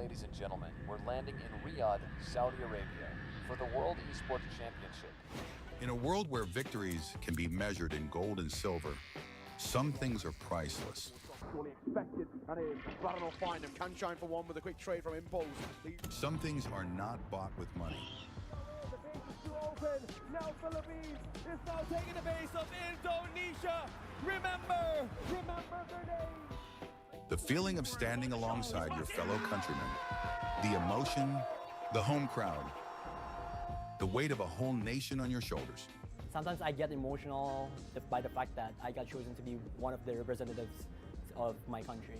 ladies and gentlemen, we're landing in Riyadh, Saudi Arabia, for the World Esports Championship. In a world where victories can be measured in gold and silver, some things are priceless. Surely expected, and Baron will find him. Can shine for one with a quick trade from Impulse. Some things are not bought with money. The base is too open. Now Philippines is now taking the base of Indonesia. Remember their name. The feeling of standing alongside your fellow countrymen, the emotion, the home crowd, the weight of a whole nation on your shoulders. Sometimes I get emotional by the fact that I got chosen to be one of the representatives of my country.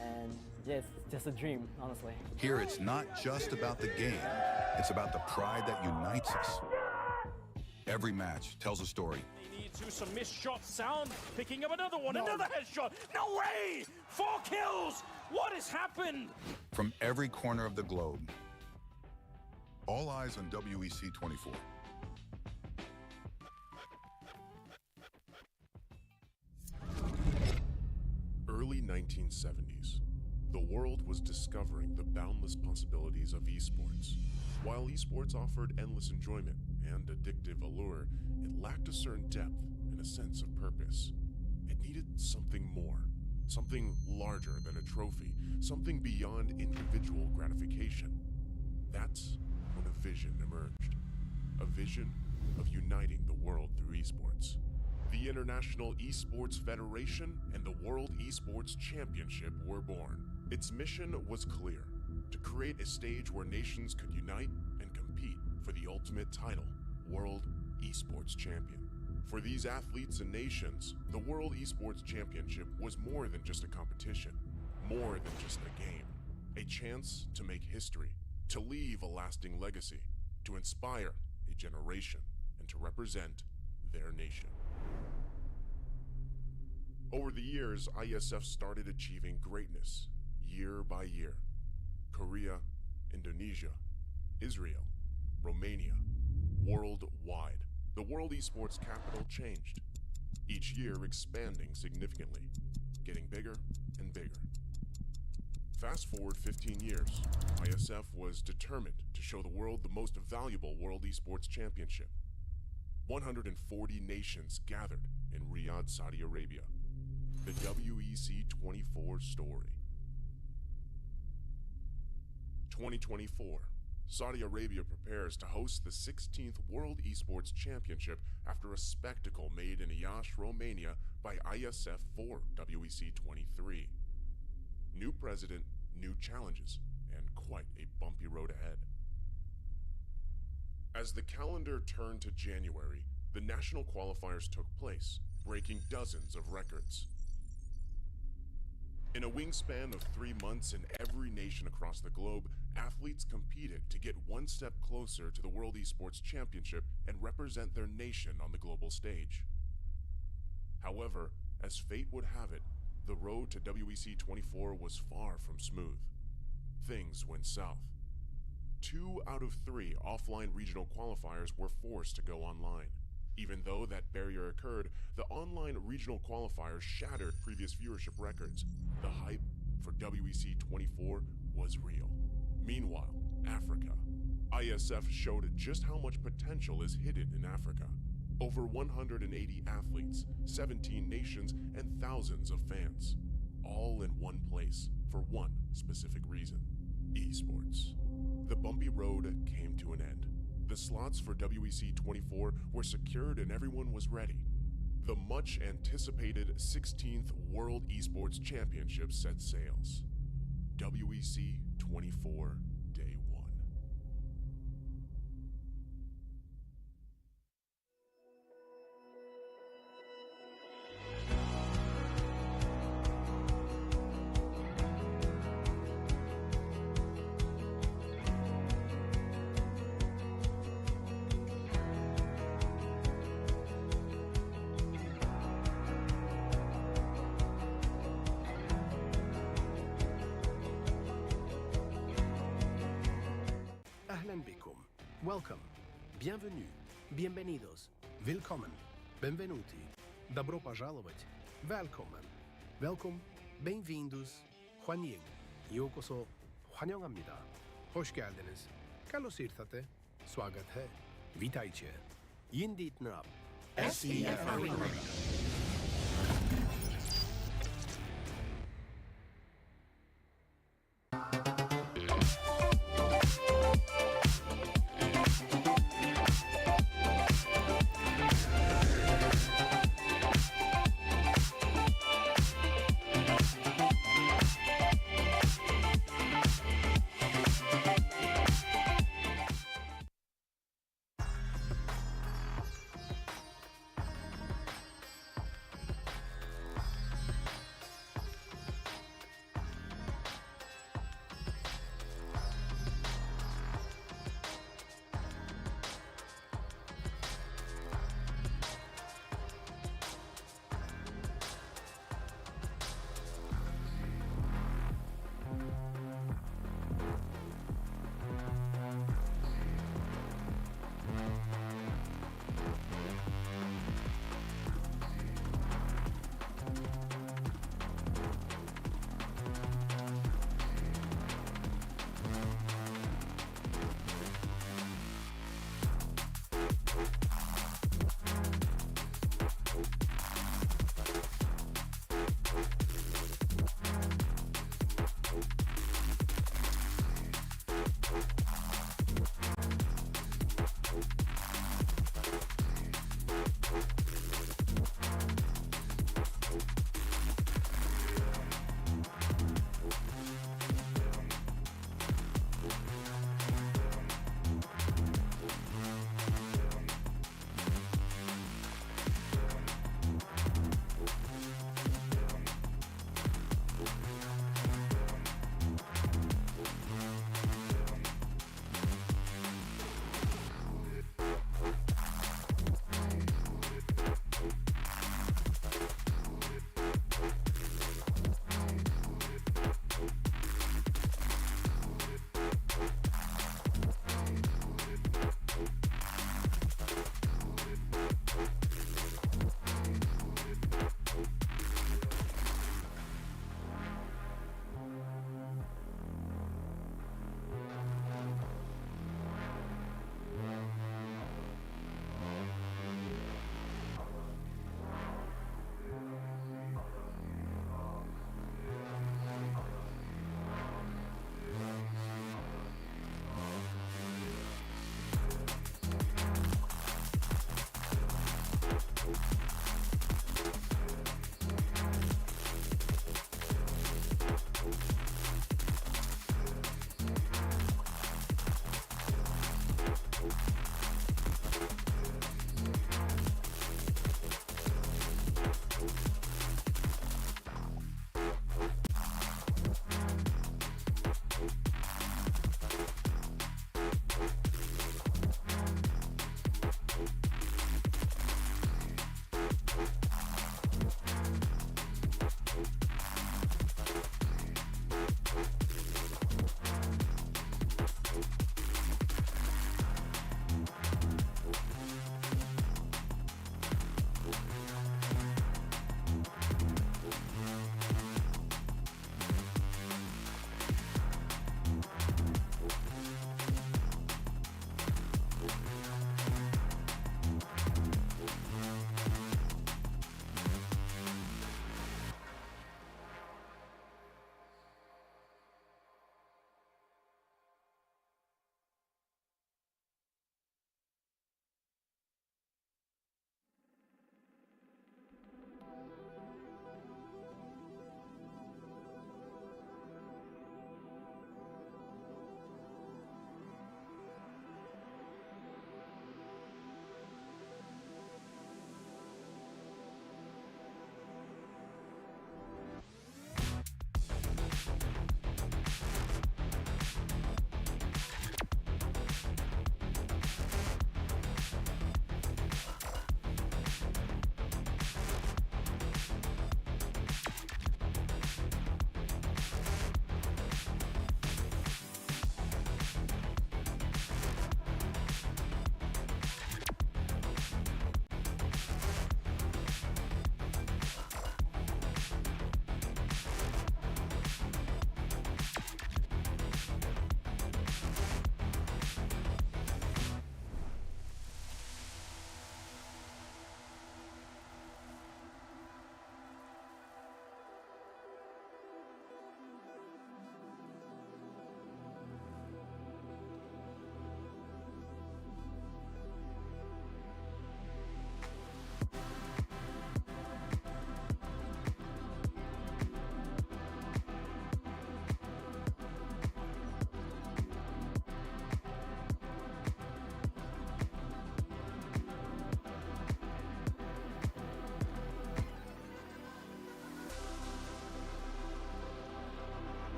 And it's just a dream, honestly. Here it's not just about the game, it's about the pride that unites us. Every match tells a story. They need to some missed shots. Sound picking up another one, another headshot. No way! 4 kills! What has happened? From every corner of the globe. All eyes on WEC 24. Early 1970s. The world was discovering the boundless possibilities of esports. While esports offered endless enjoyment and addictive allure, it lacked a certain depth and a sense of purpose. It needed something more, something larger than a trophy, something beyond individual gratification. That's when a vision emerged. A vision of uniting the world through esports. The International Esports Federation and the World Esports Championship were born. Its mission was clear: to create a stage where nations could unite and compete for the ultimate title, World Esports Champion. For these athletes and nations, the World Esports Championship was more than just a competition, more than just a game. A chance to make history, to leave a lasting legacy, to inspire a generation, and to represent their nation. Over the years, Iesf started achieving greatness, year by year. Korea, Indonesia, Israel, Romania, worldwide. The World Esports capital changed, each year expanding significantly, getting bigger and bigger. Fast forward 15 years, Iesf was determined to show the world the most valuable World Esports Championship. 140 nations gathered in Riyadh, Saudi Arabia. The WEC 24 story. 2024. Saudi Arabia prepares to host the 16th World Esports Championship after a spectacle made in Iesf, Romania by Iesf for WEC 23. New president, new challenges, and quite a bumpy road ahead. As the calendar turned to January, the national qualifiers took place, breaking dozens of records. In a wingspan of 3 months in every nation across the globe, athletes competed to get one step closer to the World Esports Championship and represent their nation on the global stage. However, as fate would have it, the road to WEC 24 was far from smooth. Things went south. 2 out of 3 offline regional qualifiers were forced to go online. Even though that barrier occurred, the online regional qualifiers shattered previous viewership records. The hype for WEC 24 was real. Meanwhile, Africa. Iesf showed just how much potential is hidden in Africa. Over 180 athletes, 17 nations, and thousands of fans. All in one place for one specific reason: esports. The bumpy road came to an end. The slots for WEC 24 were secured and everyone was ready. The much anticipated 16th World Esports Championship set sails. WEC 24 Day 1. Ahlan bikum. Welcome. Bienvenue. Bienvenidos. Willkommen. Benvenuti. Добро пожаловать. Välkommen. Welkom. Bem-vindos. Hwanyin. Yokoso. 환영합니다. Hoş geldiniz. Καλώς ήρθατε. Swagat hai. Witajcie. Yindit nap. SEF Arena.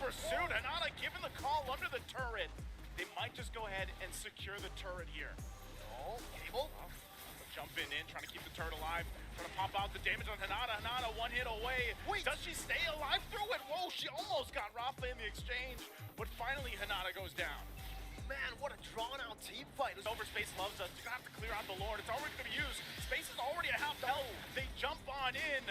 pursuit. Hanada given the call under the turret. They might just go ahead and secure the turret here. Oh, Cable jumping in, trying to keep the turret alive, trying to pop out the damage on Hanada. Hanada one hit away. Wait, does she stay alive through it? Whoa, she almost got Rafa in the exchange, but finally Hanada goes down. Man, what a drawn-out team fight. Overspace loves us. You're gonna have to clear out the Lord. It's already gonna be used. Space is already at half health. They jump on in.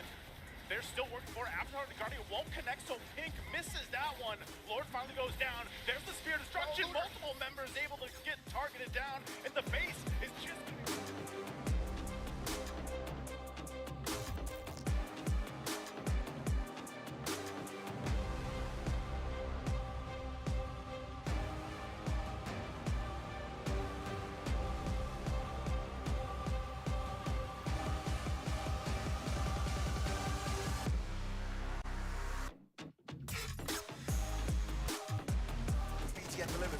They're still working for it. Avatar the Guardian won't connect, so Pink misses that one. Lord finally goes down. There's the Spear Destruction. Multiple members able to get targeted down, and the base is just... BTN delivered.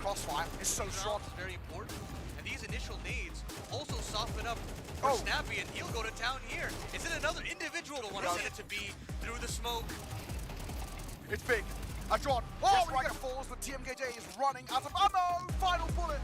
Crossfire is so strong. Is very important, and these initial nades also soften up for Snappy, and he'll go to town here. Is it another individual to want to send it to B through the smoke? It's big. A drawn. Oh, Striker falls, but TMKJ is running out of ammo. Final bullet.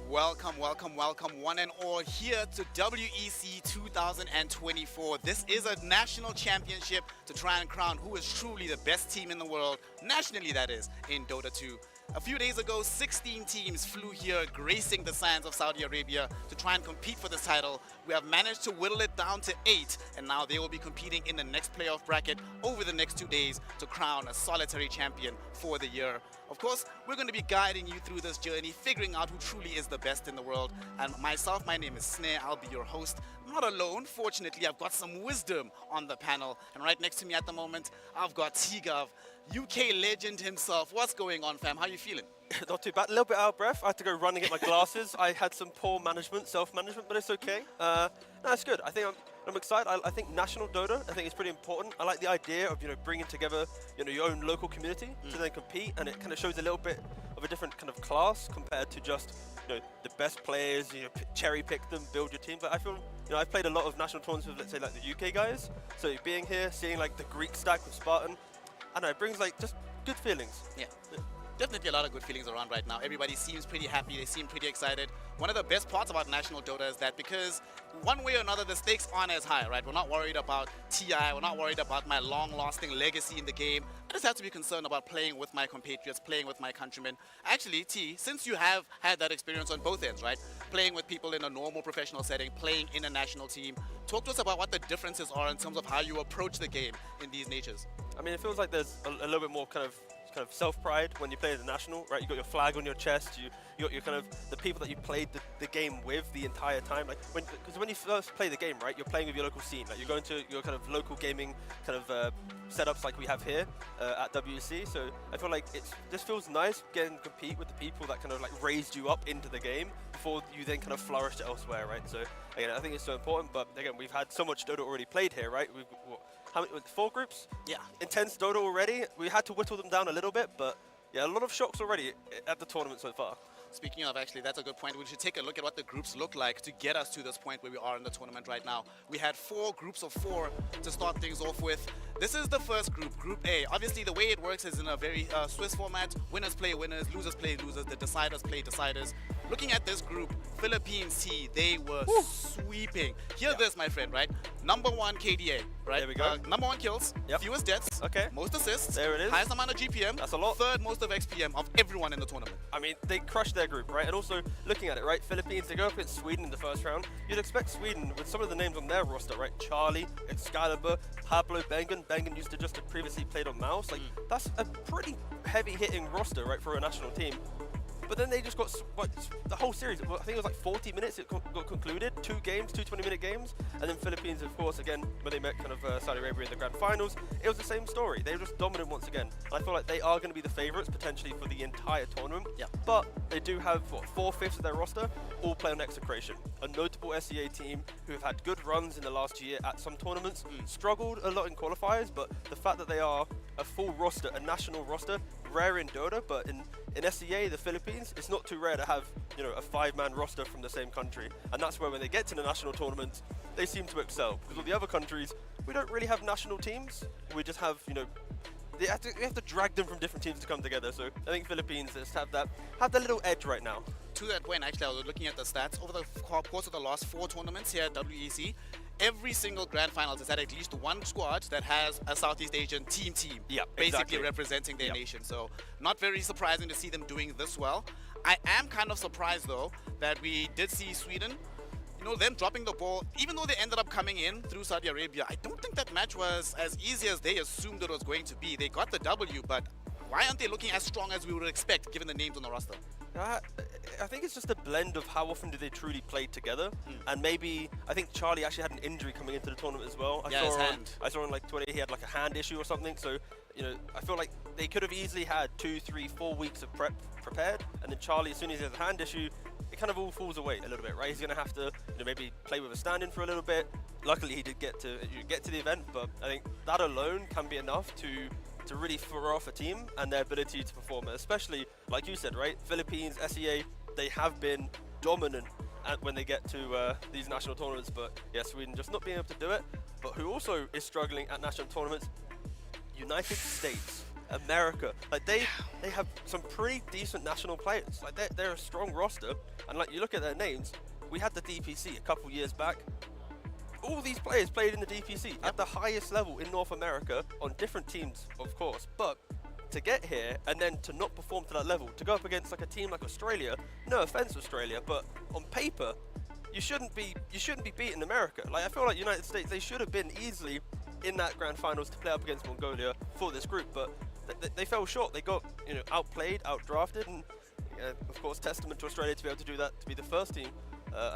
Welcome, welcome, welcome, one and all here to WEC 2024. This is a national championship to try and crown who is truly the best team in the world, nationally that is, in Dota 2. A few days ago, 16 teams flew here, gracing the sands of Saudi Arabia to try and compete for this title. We have managed to whittle it down to 8, and now they will be competing in the next playoff bracket over the next 2 days to crown a solitary champion for the year. Of course, we're going to be guiding you through this journey, figuring out who truly is the best in the world. And myself, my name is Snare, I'll be your host. I'm not alone, fortunately, I've got some wisdom on the panel. And right next to me at the moment, I've got T-Gov, UK legend himself. What's going on, fam? How you feeling? Not too bad. A little bit out of breath. I had to go run and get my glasses. I had some poor management, self-management, but it's okay. No, it's good. I think I'm excited. I think national Dota, I think it's pretty important. I like the idea of bringing together your own local community to then compete, and it kind of shows a little bit of a different kind of class compared to just the best players. Cherry pick them, build your team. But I feel I've played a lot of national tournaments with, let's say, like the UK guys. So being here, seeing like the Greek stack with Spartan, I don't know, it brings like just good feelings. Yeah. Definitely a lot of good feelings around right now. Everybody seems pretty happy, they seem pretty excited. One of the best parts about National Dota is that because one way or another the stakes aren't as high, right? We're not worried about TI, we're not worried about my long-lasting legacy in the game. I just have to be concerned about playing with my compatriots, playing with my countrymen. Actually, T, since you have had that experience on both ends, right? Playing with people in a normal professional setting, playing in a national team, talk to us about what the differences are in terms of how you approach the game in these natures. I mean, it feels like there's a little bit more kind of self-pride when you play the national, right? You got your flag on your chest. You got your kind of the people that you played the game with the entire time. Like because when you first play the game, right, you're playing with your local scene. Like you're going to your kind of local gaming kind of setups like we have here at WC. So I feel like this feels nice getting to compete with the people that kind of like raised you up into the game before you then kind of flourished elsewhere, right? So again, I think it's so important. But again, we've had so much Dota already played here, right? We've how many, 4 groups? Yeah. Intense Dota already. We had to whittle them down a little bit, but yeah, a lot of shocks already at the tournament so far. Speaking of, actually, that's a good point. We should take a look at what the groups look like to get us to this point where we are in the tournament right now. We had 4 groups of 4 to start things off with. This is the first group, Group A. Obviously, the way it works is in a very Swiss format. Winners play winners, losers play losers, the deciders play deciders. Looking at this group, Philippines T, they were sweeping. Hear this, my friend, right? #1 KDA, right? There we go. #1 kills, fewest deaths, most assists, there it is. highest amount of GPM, that's a lot. 3rd most of XPM of everyone in the tournament. I mean, they crushed their group, right? And also, looking at it, right? Philippines, they go up against Sweden in the first round. You'd expect Sweden, with some of the names on their roster, right? Charlie, Excalibur, Pablo, Bengen. Bengen used to just have previously played on mouse. Like, that's a pretty heavy-hitting roster, right, for a national team. But then they just got the whole series. I think it was like 40 minutes. It got concluded. 2 games, 2 20-minute games, and then Philippines, of course, again when they met kind of Saudi Arabia in the grand finals, it was the same story. They were just dominant once again. And I feel like they are going to be the favourites potentially for the entire tournament. Yeah. But they do have 4/5 of their roster all play on execration. A notable SEA team who have had good runs in the last year at some tournaments, struggled a lot in qualifiers, but the fact that they are a full roster, a national roster, rare in Dota, but in SEA, the Philippines, it's not too rare to have, you know, a 5-man roster from the same country. And that's where when they get to the national tournaments, they seem to excel. Because all the other countries, we don't really have national teams. We just have, you know, we have to drag them from different teams to come together. So I think Philippines just have that little edge right now. To that point, actually, I was looking at the stats. Over the course of the last 4 tournaments here at WEC, every single grand finals has had at least one squad that has a Southeast Asian team, yeah, basically exactly. representing their nation. So not very surprising to see them doing this well. I am kind of surprised, though, that we did see Sweden, you know, them dropping the ball, even though they ended up coming in through Saudi Arabia. I don't think that match was as easy as they assumed it was going to be. They got the W, but why aren't they looking as strong as we would expect, given the names on the roster? I think it's just a blend of how often do they truly play together, and maybe I think Charlie actually had an injury coming into the tournament as well. I saw on like Twitter he had like a hand issue or something. So you know, I feel like they could have easily had 2, 3, 4 weeks of prepared, and then Charlie, as soon as he has a hand issue, it kind of all falls away a little bit, right? He's going to have to, you know, maybe play with a stand-in for a little bit. Luckily, he did get to the event, but I think that alone can be enough to really throw off a team and their ability to perform, especially like you said, right? Philippines, SEA, they have been dominant when they get to these national tournaments, but yeah, Sweden just not being able to do it. But who also is struggling at national tournaments? United States, America. Like they have some pretty decent national players. Like they're a strong roster, and like you look at their names, we had the DPC a couple years back. All these players played in the DPC at the highest level in North America on different teams, of course. But to get here and then to not perform to that level, to go up against like a team like Australia, no offense Australia, but on paper, you shouldn't be beating America. Like I feel like United States, they should have been easily in that grand finals to play up against Mongolia for this group, but they fell short. They got, you know, outplayed, outdrafted, and of course testament to Australia to be able to do that, to be the first team.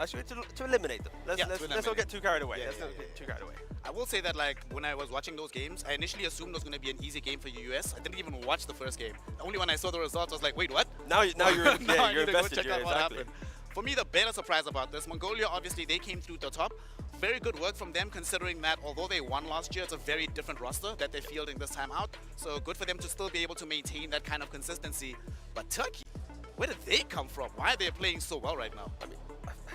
Actually, to eliminate them. Let's not get too carried away. Let's not get too carried away. I will say that, like, when I was watching those games, I initially assumed it was going to be an easy game for the US. I didn't even watch the first game. Only when I saw the results, I was like, wait, what? Now you're invested. Check out what happened. For me, the better surprise about this, Mongolia, obviously, they came through the top. Very good work from them, considering that although they won last year, it's a very different roster that they're fielding this time out. So good for them to still be able to maintain that kind of consistency. But Turkey, where did they come from? Why are they playing so well right now? I mean,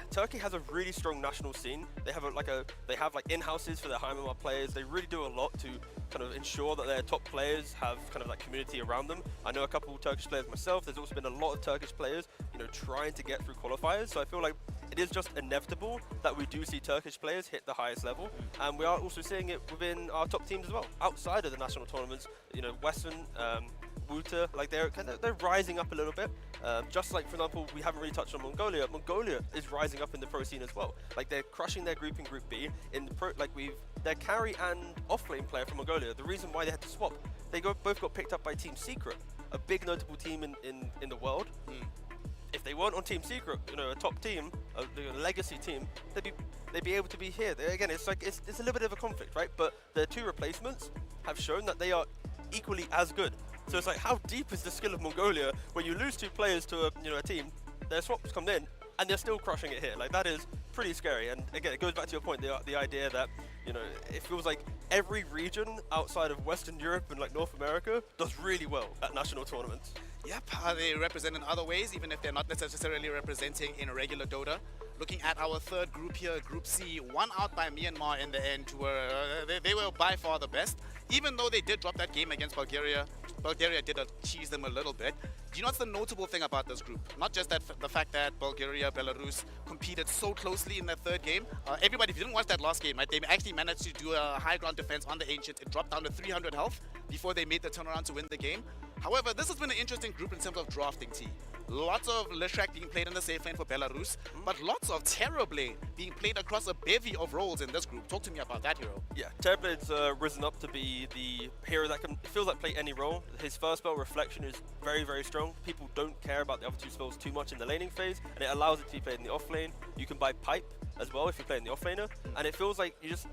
Turkey has a really strong national scene. They have like in-houses for their Heimdall players. They really do a lot to kind of ensure that their top players have kind of like community around them. I know a couple of Turkish players myself. There's also been a lot of Turkish players, you know, trying to get through qualifiers. So I feel like it is just inevitable that we do see Turkish players hit the highest level, and we are also seeing it within our top teams as well, outside of the national tournaments. You know, Western, Wuta, like they're rising up a little bit. Just like, for example, we haven't really touched on Mongolia. Mongolia is rising up in the pro scene as well. Like they're crushing their group in Group B. In the pro, like their carry and off-lane player from Mongolia. The reason why they had to swap, they both got picked up by Team Secret, a big notable team in the world. If they weren't on Team Secret, you know, a top team, a legacy team, they'd be able to be here. Again, it's like it's a little bit of a conflict, right? But their 2 replacements have shown that they are equally as good. So it's like, how deep is the skill of Mongolia when you lose 2 players to a team, their swaps come in, and they're still crushing it here? Like that is pretty scary. And again, it goes back to your point, the idea that, you know, it feels like every region outside of Western Europe and like North America does really well at national tournaments. Yep, they represent in other ways, even if they're not necessarily representing in a regular Dota. Looking at our third group here, Group C, won out by Myanmar in the end. They were by far the best. Even though they did drop that game against Bulgaria, Bulgaria did cheese them a little bit. Do you know what's the notable thing about this group? Not just that the fact that Bulgaria, Belarus competed so closely in that third game. Everybody, if you didn't watch that last game, right, they actually managed to do a high ground defense on the Ancient. It dropped down to 300 health before they made the turnaround to win the game. However, this has been an interesting group in terms of drafting, T. Lots of Leshrac being played in the safe lane for Belarus, but lots of Terrorblade being played across a bevy of roles in this group. Talk to me about that hero. Yeah, Terrorblade's risen up to be the hero that can, feels like, play any role. His first spell, Reflection, is very, very strong. People don't care about the other two spells too much in the laning phase, and it allows it to be played in the off lane. You can buy Pipe as well if you play in the off laner, and it feels like you just...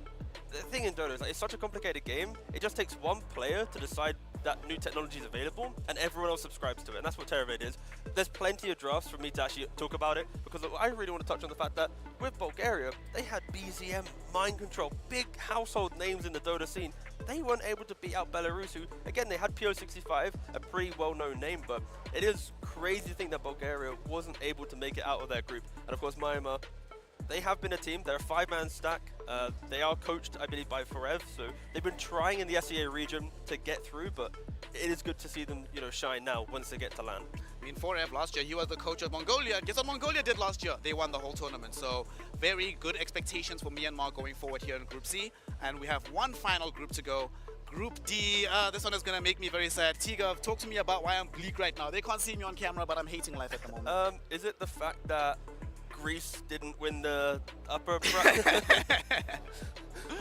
The thing in Dota is like, it's such a complicated game, it just takes one player to decide that new technology is available, and everyone else subscribes to it, and that's what Terrorblade is. There's plenty of drafts for me to actually talk about it, because I really want to touch on the fact that with Bulgaria, they had BZM, Mind Control, big household names in the Dota scene. They weren't able to beat out Belarus, who, again, they had PO65, a pretty well-known name, but it is crazy to think that Bulgaria wasn't able to make it out of their group. And of course, Myanmar, they have been a team. They're a 5-man stack. They are coached, I believe, by Forev, so they've been trying in the SEA region to get through, but it is good to see them, you know, shine now once they get to LAN. I mean, Forev last year, he was the coach of Mongolia. Guess what Mongolia did last year? They won the whole tournament. So very good expectations for Myanmar going forward here in Group C. And we have one final group to go. Group D, this one is going to make me very sad. Tigov, talk to me about why I'm bleak right now. They can't see me on camera, but I'm hating life at the moment. Is it the fact that Greece didn't win the upper bracket?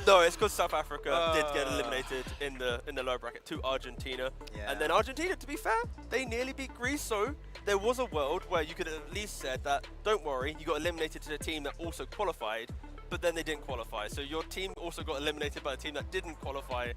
No, it's because South Africa did get eliminated in the lower bracket to Argentina. Yeah. And then Argentina, to be fair, they nearly beat Greece, so there was a world where you could have at least said that, don't worry, you got eliminated to the team that also qualified, but then they didn't qualify. So your team also got eliminated by a team that didn't qualify.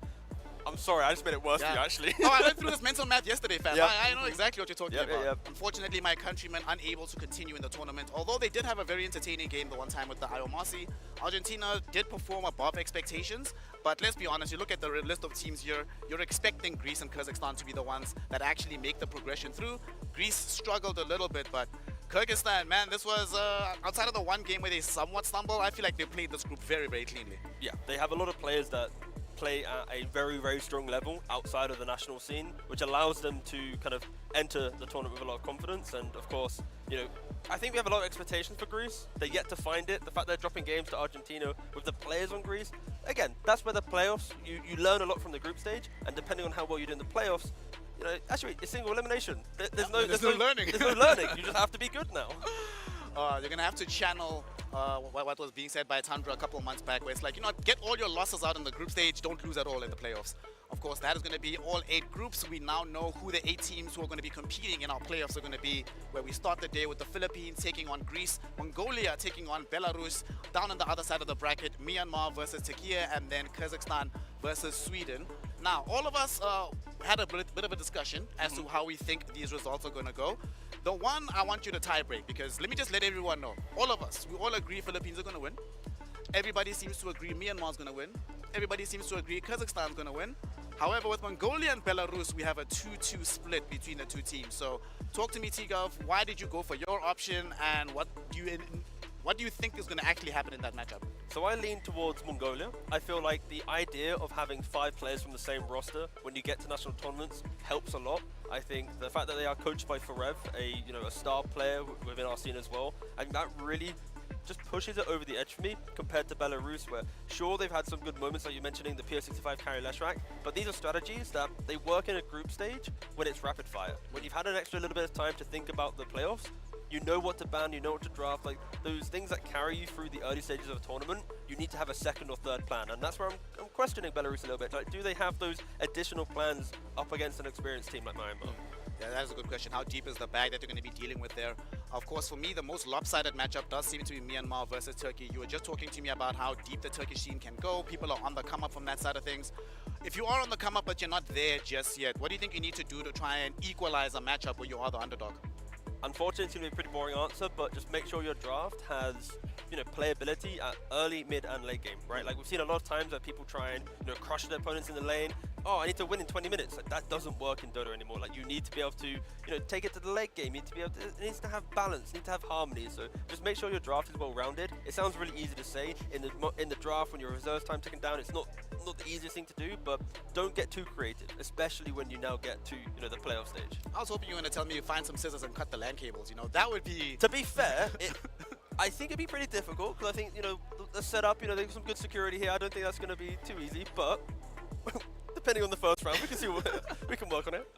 I'm sorry, I just made it worse for you, actually. Oh, I went through this mental math yesterday, fam. Yep. I know exactly what you're talking about. Yep. Unfortunately, my countrymen unable to continue in the tournament. Although they did have a very entertaining game the one time with the Iomasi, Argentina did perform above expectations. But let's be honest, you look at the list of teams here, you're expecting Greece and Kazakhstan to be the ones that actually make the progression through. Greece struggled a little bit, but Kyrgyzstan, man, this was outside of the one game where they somewhat stumbled, I feel like they played this group very, very cleanly. Yeah, they have a lot of players that play at a very, very strong level outside of the national scene, which allows them to kind of enter the tournament with a lot of confidence. And of course, you know, I think we have a lot of expectations for Greece. They're yet to find it. The fact they're dropping games to Argentina with the players on Greece, again, that's where the playoffs, you learn a lot from the group stage, and depending on how well you do in the playoffs, you know, actually, it's single elimination. There's no learning. There's no learning. You just have to be good now. You're going to have to channel what was being said by Tundra a couple of months back, where it's like, you know, get all your losses out in the group stage, don't lose at all in the playoffs. Of course, that is going to be all 8 groups. We now know who the 8 teams who are going to be competing in our playoffs are going to be, where we start the day with the Philippines taking on Greece, Mongolia taking on Belarus, down on the other side of the bracket, Myanmar versus Turkiye, and then Kazakhstan versus Sweden. Now, all of us had a bit of a discussion as to how we think these results are going to go. The one I want you to tie break, because let me just let everyone know. All of us, we all agree Philippines are going to win. Everybody seems to agree Myanmar is going to win. Everybody seems to agree Kazakhstan is going to win. However, with Mongolia and Belarus, we have a 2-2 split between the two teams. So talk to me, Tigov. Why did you go for your option, and what do you think is going to actually happen in that matchup? So I lean towards Mongolia. I feel like the idea of having 5 players from the same roster when you get to national tournaments helps a lot. I think the fact that they are coached by Forev, a star player within our scene as well, and that really just pushes it over the edge for me compared to Belarus, where sure, they've had some good moments like you're mentioning, the PO65 carry Leshrac, but these are strategies that they work in a group stage when it's rapid fire. When you've had an extra little bit of time to think about the playoffs, you know what to ban, you know what to draft, like those things that carry you through the early stages of a tournament, you need to have a second or third plan, and that's where I'm questioning Belarus a little bit. Like, do they have those additional plans up against an experienced team like Myanmar? Yeah, that is a good question. How deep is the bag that they're going to be dealing with there? Of course, for me, the most lopsided matchup does seem to be Myanmar versus Turkey. You were just talking to me about how deep the Turkish scene can go. People are on the come up from that side of things. If you are on the come up but you're not there just yet, what do you think you need to do to try and equalize a matchup where you are the underdog? Unfortunately, it's going to be a pretty boring answer, but just make sure your draft has, playability at early, mid, and late game, right? Like, we've seen a lot of times that people try and, crush their opponents in the lane. Oh, I need to win in 20 minutes. Like, that doesn't work in Dota anymore. Like, you need to be able to, take it to the late game. You need to be able to, it needs to have balance, it needs to have harmony. So just make sure your draft is well-rounded. It sounds really easy to say in the draft when your reserves time ticking down. It's not the easiest thing to do, but don't get too creative, especially when you now get to, the playoff stage. I was hoping you were going to tell me you find some scissors and cut the LAN cables. That would be... To be fair, I think it'd be pretty difficult, because I think, the setup, there's some good security here. I don't think that's going to be too easy, but depending on the first round, we can see what we can work on it.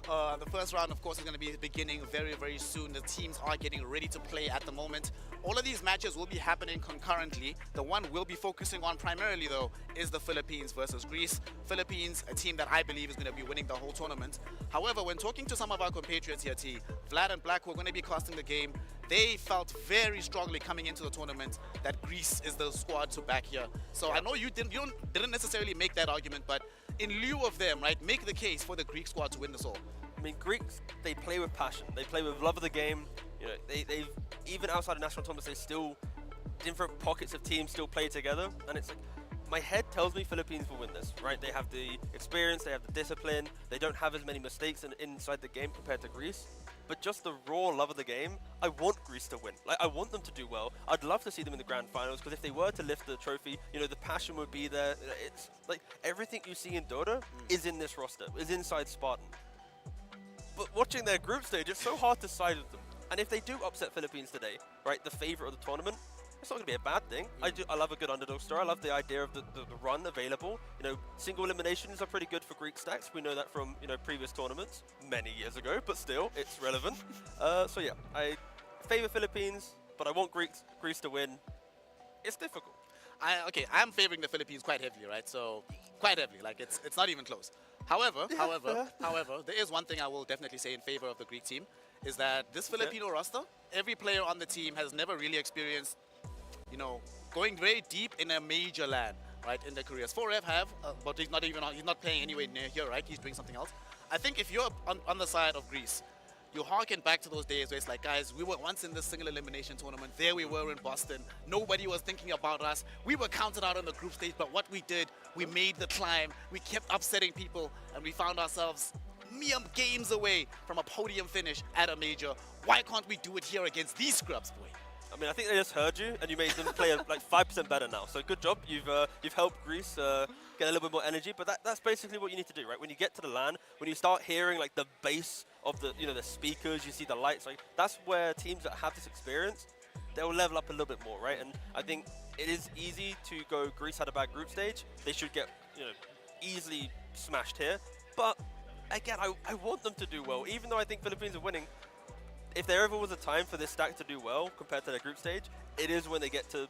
The first round, of course, is going to be beginning very, very soon. The teams are getting ready to play at the moment. All of these matches will be happening concurrently. The one we'll be focusing on primarily, though, is the Philippines versus Greece. Philippines, a team that I believe is going to be winning the whole tournament. However, when talking to some of our compatriots here, Vlad and Black, who are going to be casting the game, they felt very strongly coming into the tournament that Greece is the squad to back here. So I know you didn't necessarily make that argument, but in lieu of them, right, make the case for the Greek squad to win this all. I mean, Greeks, they play with passion. They play with love of the game. You know, they've even outside of national tournaments, they still, different pockets of teams still play together. And it's like, my head tells me Philippines will win this, right? They have the experience, they have the discipline. They don't have as many mistakes inside the game compared to Greece. But just the raw love of the game, I want Greece to win. Like, I want them to do well. I'd love to see them in the grand finals, because if they were to lift the trophy, you know, the passion would be there. It's like everything you see in Dota is in this roster, is inside Spartan. But watching their group stage, it's so hard to side with them. And if they do upset Philippines today, right, the favorite of the tournament, it's not going to be a bad thing. I love a good underdog story. I love the idea of the run available. You know, single eliminations are pretty good for Greek stacks. We know that from, you know, previous tournaments many years ago, but still, it's relevant. So yeah, I favor Philippines, but I want Greece to win. It's difficult. I'm favoring the Philippines quite heavily, right? So quite heavily, like it's not even close. However, there is one thing I will definitely say in favor of the Greek team, is that this Filipino roster, every player on the team has never really experienced, you know, going very deep in a major LAN, right, in their careers. 4F have, but he's not playing anywhere near here, right? He's doing something else. I think if you're on the side of Greece, you harken back to those days where it's like, guys, we were once in this single elimination tournament. There we were in Boston. Nobody was thinking about us. We were counted out on the group stage, but what we did, we made the climb. We kept upsetting people, and we found ourselves mere games away from a podium finish at a major. Why can't we do it here against these scrubs, boy? I mean, I think they just heard you, and you made them play like 5% better now. So good job. You've helped Greece get a little bit more energy. But that's basically what you need to do, right? When you get to the LAN, when you start hearing like the bass of the the speakers, you see the lights. Like that's where teams that have this experience, they'll level up a little bit more, right? And I think it is easy to go. Greece had a bad group stage. They should get easily smashed here. But again, I want them to do well, even though I think Philippines are winning. If there ever was a time for this stack to do well compared to their group stage, it is when they get to,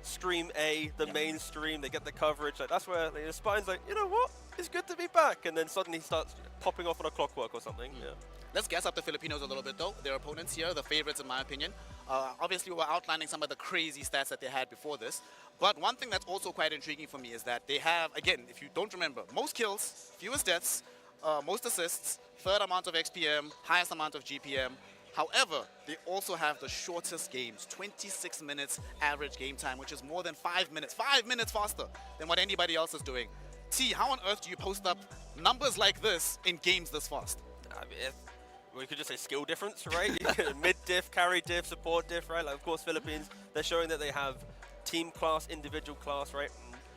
stream A, the mainstream, they get the coverage. Like that's where Spartan's like, you know what? It's good to be back. And then suddenly he starts popping off on a clockwork or something. Yeah. Let's gas up the Filipinos a little bit, though. Their opponents here, the favorites in my opinion. Obviously, we're outlining some of the crazy stats that they had before this. But one thing that's also quite intriguing for me is that they have, again, if you don't remember, most kills, fewest deaths, most assists, third amount of XPM, highest amount of GPM. However, they also have the shortest games, 26 minutes average game time, which is more than 5 minutes. 5 minutes faster than what anybody else is doing. T, how on earth do you post up numbers like this in games this fast? I mean, we could just say skill difference, right? Mid diff, carry diff, support diff, right? Like, of course, Philippines, they're showing that they have team class, individual class, right?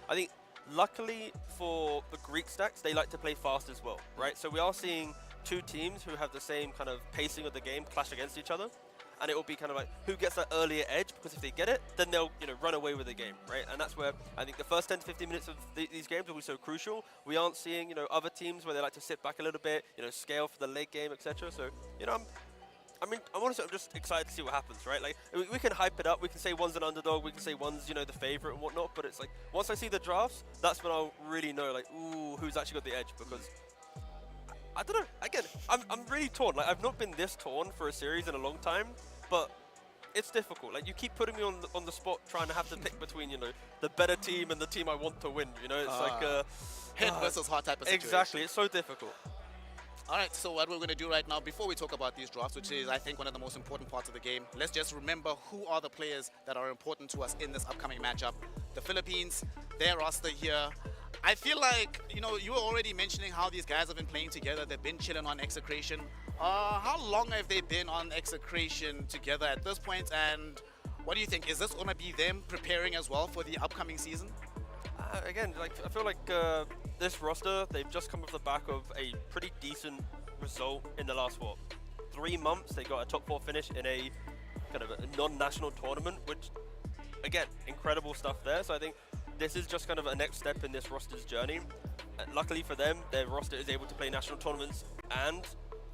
I think, luckily for the Greek stacks, they like to play fast as well, right? So we are seeing two teams who have the same kind of pacing of the game clash against each other, and it will be kind of like who gets that earlier edge, because if they get it, then they'll run away with the game, right? And that's where I think the first 10 to 15 minutes of these games will be so crucial. We aren't seeing other teams where they like to sit back a little bit, scale for the late game, etc. So I'm just excited to see what happens, right? Like we can hype it up, we can say one's an underdog, we can say one's the favorite and whatnot, but it's like once I see the drafts, that's when I'll really know like ooh, who's actually got the edge, because I don't know. Again, I'm really torn. Like I've not been this torn for a series in a long time, but it's difficult. Like you keep putting me on the spot, trying to have to pick between the better team and the team I want to win. It's like head versus heart type of situation. Exactly. It's so difficult. All right. So what we're going to do right now, before we talk about these drafts, which is I think one of the most important parts of the game, let's just remember who are the players that are important to us in this upcoming matchup. The Philippines, their roster here. I feel like, you were already mentioning how these guys have been playing together. They've been chilling on Execration. How long have they been on Execration together at this point? And what do you think? Is this going to be them preparing as well for the upcoming season? Again, I feel like this roster, they've just come off the back of a pretty decent result in the last, 3 months. They got a top 4 finish in a kind of a non-national tournament, which, again, incredible stuff there. So I think this is just kind of a next step in this roster's journey. Luckily for them, their roster is able to play national tournaments and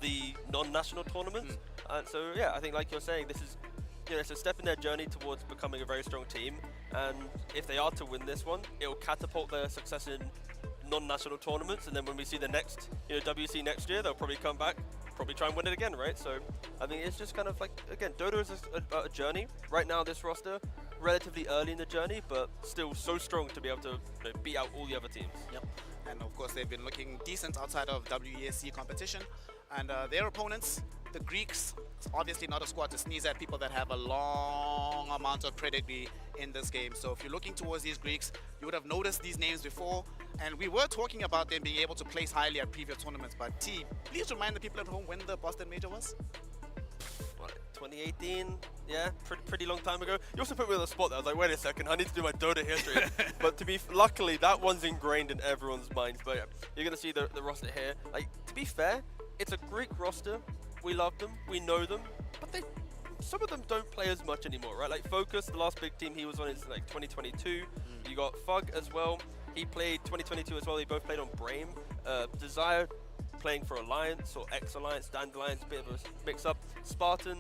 the non-national tournaments. So yeah, I think like you're saying, this is it's a step in their journey towards becoming a very strong team. And if they are to win this one, it will catapult their success in non-national tournaments. And then when we see the next WC next year, they'll probably come back, probably try and win it again, right? So I think it's just kind of like, again, Dota is a journey. Right now, this roster, relatively early in the journey, but still so strong to be able to beat out all the other teams. Yep. And of course, they've been looking decent outside of WESC competition. And their opponents, the Greeks, obviously not a squad to sneeze at, people that have a long amount of pedigree in this game. So if you're looking towards these Greeks, you would have noticed these names before. And we were talking about them being able to place highly at previous tournaments. But T, please remind the people at home when the Boston Major was? What, 2018? Yeah, pretty long time ago. You also put me on the spot there. I was like, wait a second, I need to do my Dota history. But luckily, that one's ingrained in everyone's minds. But yeah, you're going to see the roster here. Like, to be fair, it's a Greek roster. We love them, we know them, but some of them don't play as much anymore, right? Like Focus, the last big team he was on is like 2022. You got Fug as well. He played 2022 as well. They both played on Brame. Desire playing for Alliance or X-Alliance, Dandelions, bit of a mix-up. Spartan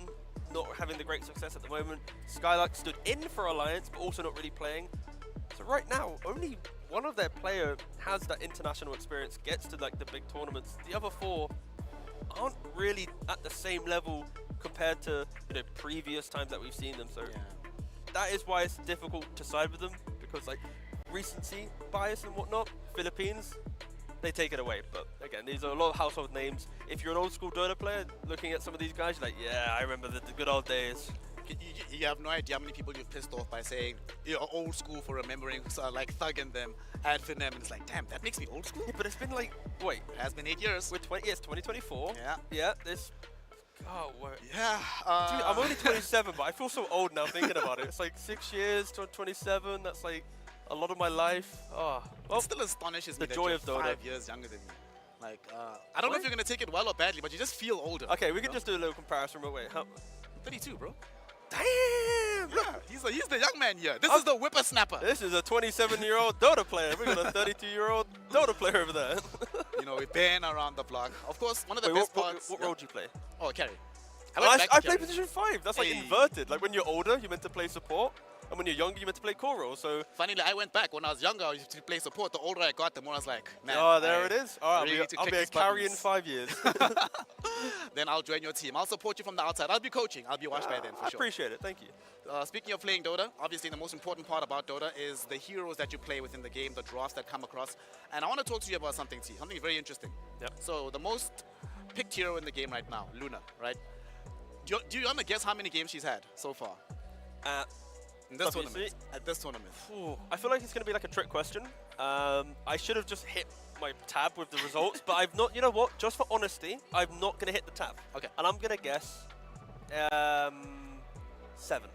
not having the great success at the moment. Skylark stood in for Alliance, but also not really playing. So right now, only one of their player has that international experience, gets to like the big tournaments. The other four aren't really at the same level compared to previous times that we've seen them. So that is why it's difficult to side with them, because like recency bias and whatnot. Philippines, they take it away. But again, these are a lot of household names. If you're an old school Dota player looking at some of these guys, you're like, yeah, I remember the good old days. You have no idea how many people you've pissed off by saying you're old school for remembering like Thug and them at Finem, and it's like, damn, that makes me old school. Yeah, but it's been like, wait, it has been 8 years. We're 2024. Yeah. This. Oh, what? Yeah. Dude, I'm only 27, but I feel so old now thinking about it. It's like 6 years to 27. That's like a lot of my life. Oh, well, it still astonishes me the joy of Dota. 5 years younger than me. Like, I don't know if you're gonna take it well or badly, but you just feel older. Okay, we can just do a little comparison. But wait, how? 32, bro. Damn! Look, he's the young man here. This is the whippersnapper. This is a 27-year-old Dota player. We got a 32-year-old Dota player over there. We've been around the block. Of course, one of the best parts. What role do you play? Oh, carry. I play position 5. That's like inverted. Like when you're older, you're meant to play support. And when you're younger, you're meant to play core role. So funnily, I went back when I was younger. I used to play support. The older I got, the more I was like, man. Oh, there it is. All right, really I'll be a carry in 5 years. Then I'll join your team. I'll support you from the outside. I'll be coaching. I'll be watched by then, for sure. I appreciate it. Thank you. Speaking of playing Dota, obviously the most important part about Dota is the heroes that you play within the game, the drafts that come across. And I want to talk to you about something, T. Something very interesting. Yep. So the most picked hero in the game right now, Luna, right? Do you want to guess how many games she's had so far? In this tournament. At this tournament. Ooh, I feel like it's going to be like a trick question. I should have just hit my tab with the results, but I've not. You know what? Just for honesty, I'm not going to hit the tab. Okay. And I'm going to guess 7.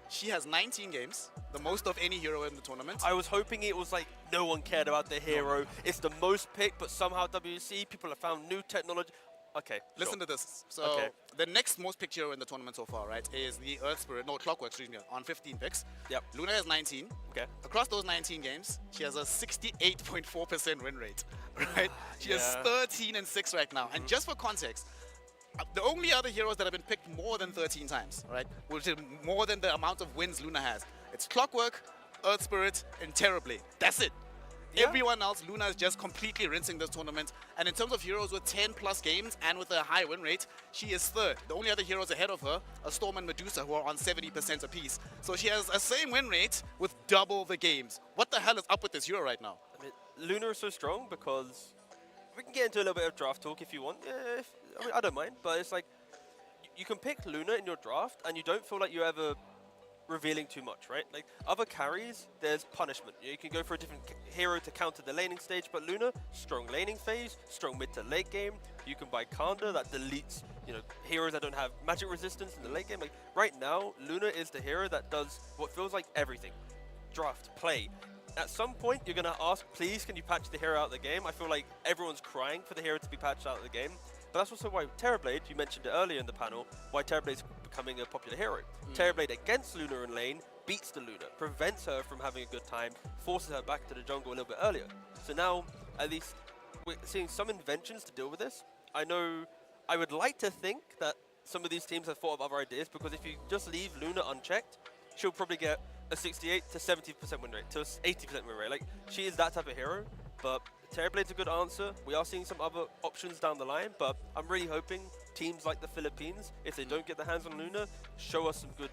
She has 19 games, the most of any hero in the tournament. I was hoping it was like no one cared about the hero. No. It's the most picked, but somehow WC people have found new technology. Okay. Listen to this. So the next most picked hero in the tournament so far, right, is the Earth Spirit, no, Clockwork, excuse me, on 15 picks. Yep. Luna has 19. Okay. Across those 19 games, she has a 68.4% win rate, right? She has 13-6 right now. And just for context, the only other heroes that have been picked more than 13 times, right, which is more than the amount of wins Luna has, it's Clockwork, Earth Spirit, and Terribly. That's it. Everyone else, Luna is just completely rinsing this tournament. And in terms of heroes with 10+ games and with a high win rate, she is third. The only other heroes ahead of her are Storm and Medusa, who are on 70% apiece. So she has a same win rate with double the games. What the hell is up with this hero right now? I mean, Luna is so strong because we can get into a little bit of draft talk if you want. I don't mind, but it's like you can pick Luna in your draft and you don't feel like you're ever revealing too much, right? Like other carries, there's punishment. You can go for a different hero to counter the laning stage, but Luna, strong laning phase, strong mid to late game. You can buy Kanda that deletes, heroes that don't have magic resistance in the late game. Like right now, Luna is the hero that does what feels like everything. Draft, play. At some point, you're gonna ask, please, can you patch the hero out of the game? I feel like everyone's crying for the hero to be patched out of the game. But that's also why Terrorblade, you mentioned it earlier in the panel, why Terrorblade is becoming a popular hero. Terrorblade against Luna in lane beats the Luna, prevents her from having a good time, forces her back to the jungle a little bit earlier. So now, at least, we're seeing some inventions to deal with this. I know I would like to think that some of these teams have thought of other ideas, because if you just leave Luna unchecked, she'll probably get a 68 to 70% win rate, to 80% win rate. Like, she is that type of hero, but Terrorblade's a good answer. We are seeing some other options down the line, but I'm really hoping teams like the Philippines, if they don't get their hands on Luna, show us some good,